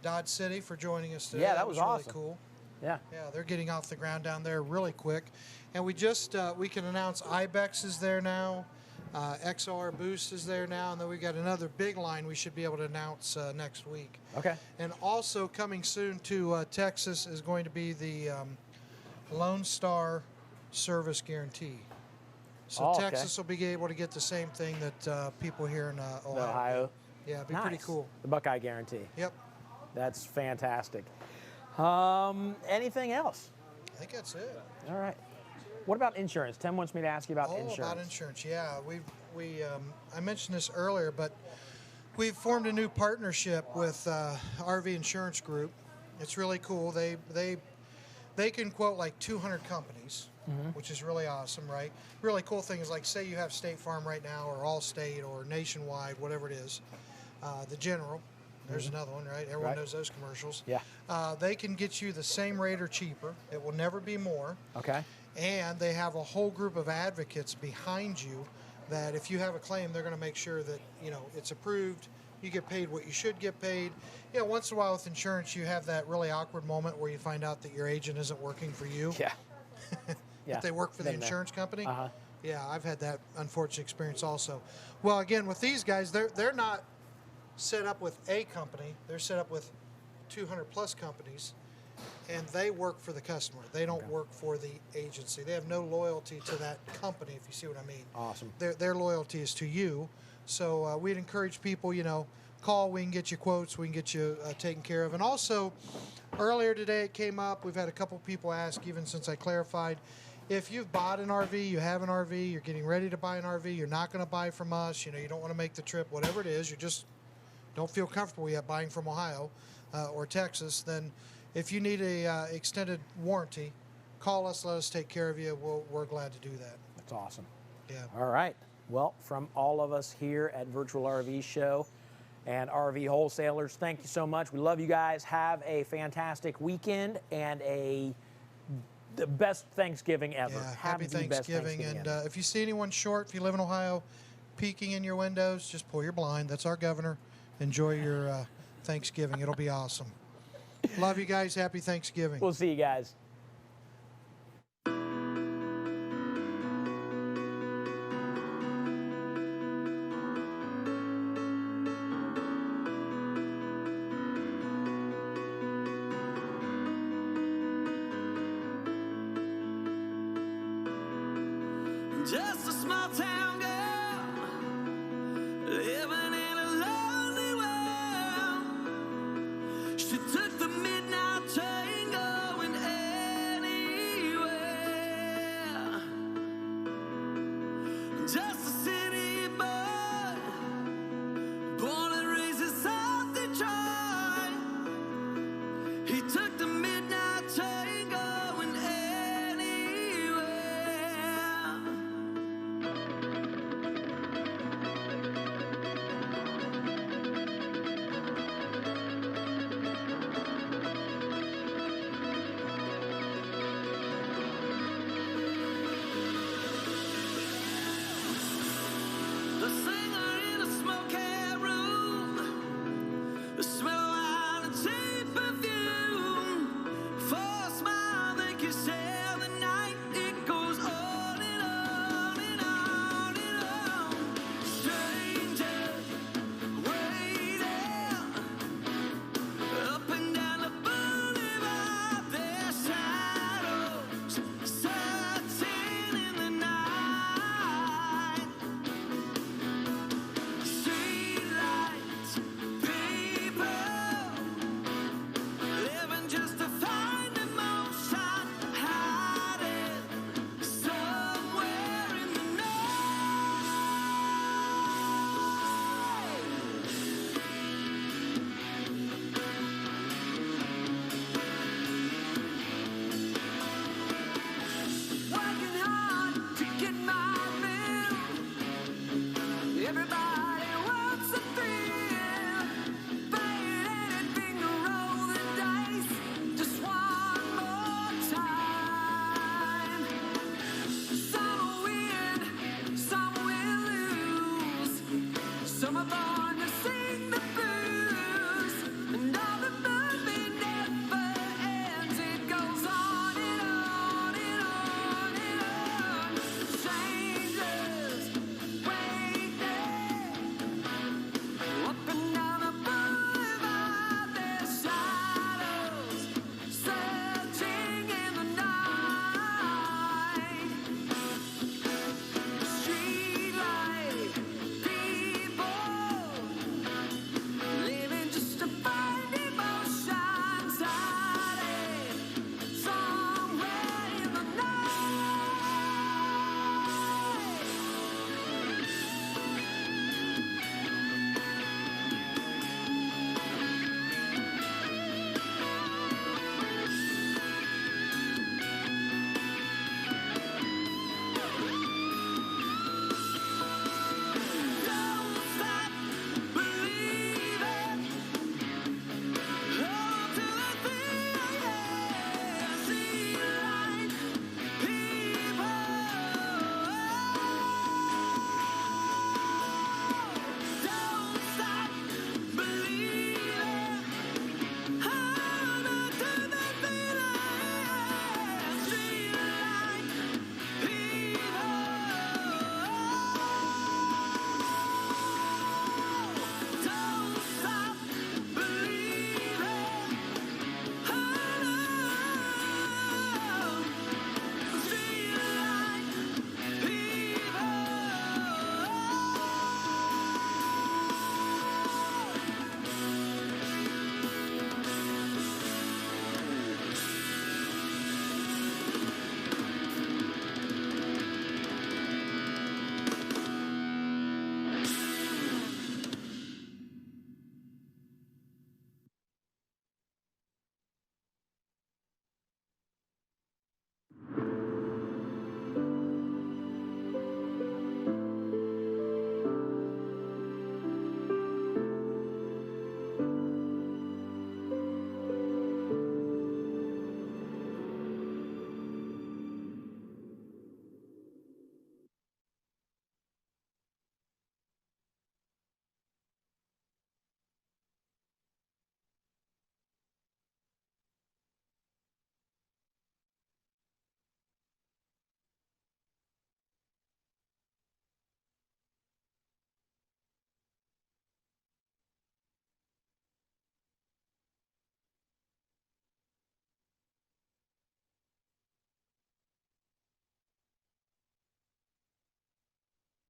Dodge City for joining us today. Yeah, that was awesome. really cool. Yeah. Yeah, they're getting off the ground down there really quick. And we just, we can announce IBEX is there now, XR Boost is there now, and then we've got another big line we should be able to announce next week. Okay. And also coming soon to Texas is going to be the Lone Star Service Guarantee. So Oh, okay. Texas will be able to get the same thing that people here in Ohio. Ohio. Yeah, it'd be pretty Nice. cool. The Buckeye Guarantee. Yep. That's fantastic. Anything else? I think that's it. All right. What about insurance? Tim wants me to ask you about insurance. About insurance, yeah. I mentioned this earlier, but we've formed a new partnership with RV Insurance Group. It's really cool. They can quote like 200 companies, which is really awesome, right? Really cool thing is like, say you have State Farm right now, or Allstate, or Nationwide, whatever it is, the General. There's another one, right? Everyone knows those commercials. Yeah. They can get you the same rate or cheaper. It will never be more. Okay. And they have a whole group of advocates behind you that if you have a claim, they're going to make sure that, you know, it's approved, you get paid what you should get paid. You know, once in a while with insurance, you have that really awkward moment where you find out that your agent isn't working for you. Yeah. Yeah. But they work for the Been there. insurance company. Uh-huh. Yeah, I've had that unfortunate experience also. Well, again, with these guys, they're not set up with a company. They're set up with 200 plus companies, and they work for the customer. They don't work for the agency. They have no loyalty to that company, if you see what I mean. Awesome. Their loyalty is to you. So we'd encourage people, you know, call. We can get you quotes. We can get you taken care of. And also, earlier today it came up. We've had a couple people ask, even since I clarified, if you've bought an RV, you have an RV, you're getting ready to buy an RV, you're not going to buy from us, you know, you don't want to make the trip, whatever it is, you just don't feel comfortable yet buying from Ohio or Texas, then if you need a extended warranty, call us, let us take care of you. We're glad to do that. That's awesome. Yeah. All right. Well, from all of us here at Virtual RV Show and RV Wholesalers, thank you so much. We love you guys. Have a fantastic weekend and the best Thanksgiving ever. Yeah, Have happy the best Thanksgiving. And ever. if you see anyone short, if you live in Ohio, peeking in your windows, just pull your blind. That's our governor. Enjoy your Thanksgiving. It'll be awesome. Love you guys. Happy Thanksgiving. We'll see you guys. Just a small town girl living in a lonely world. She took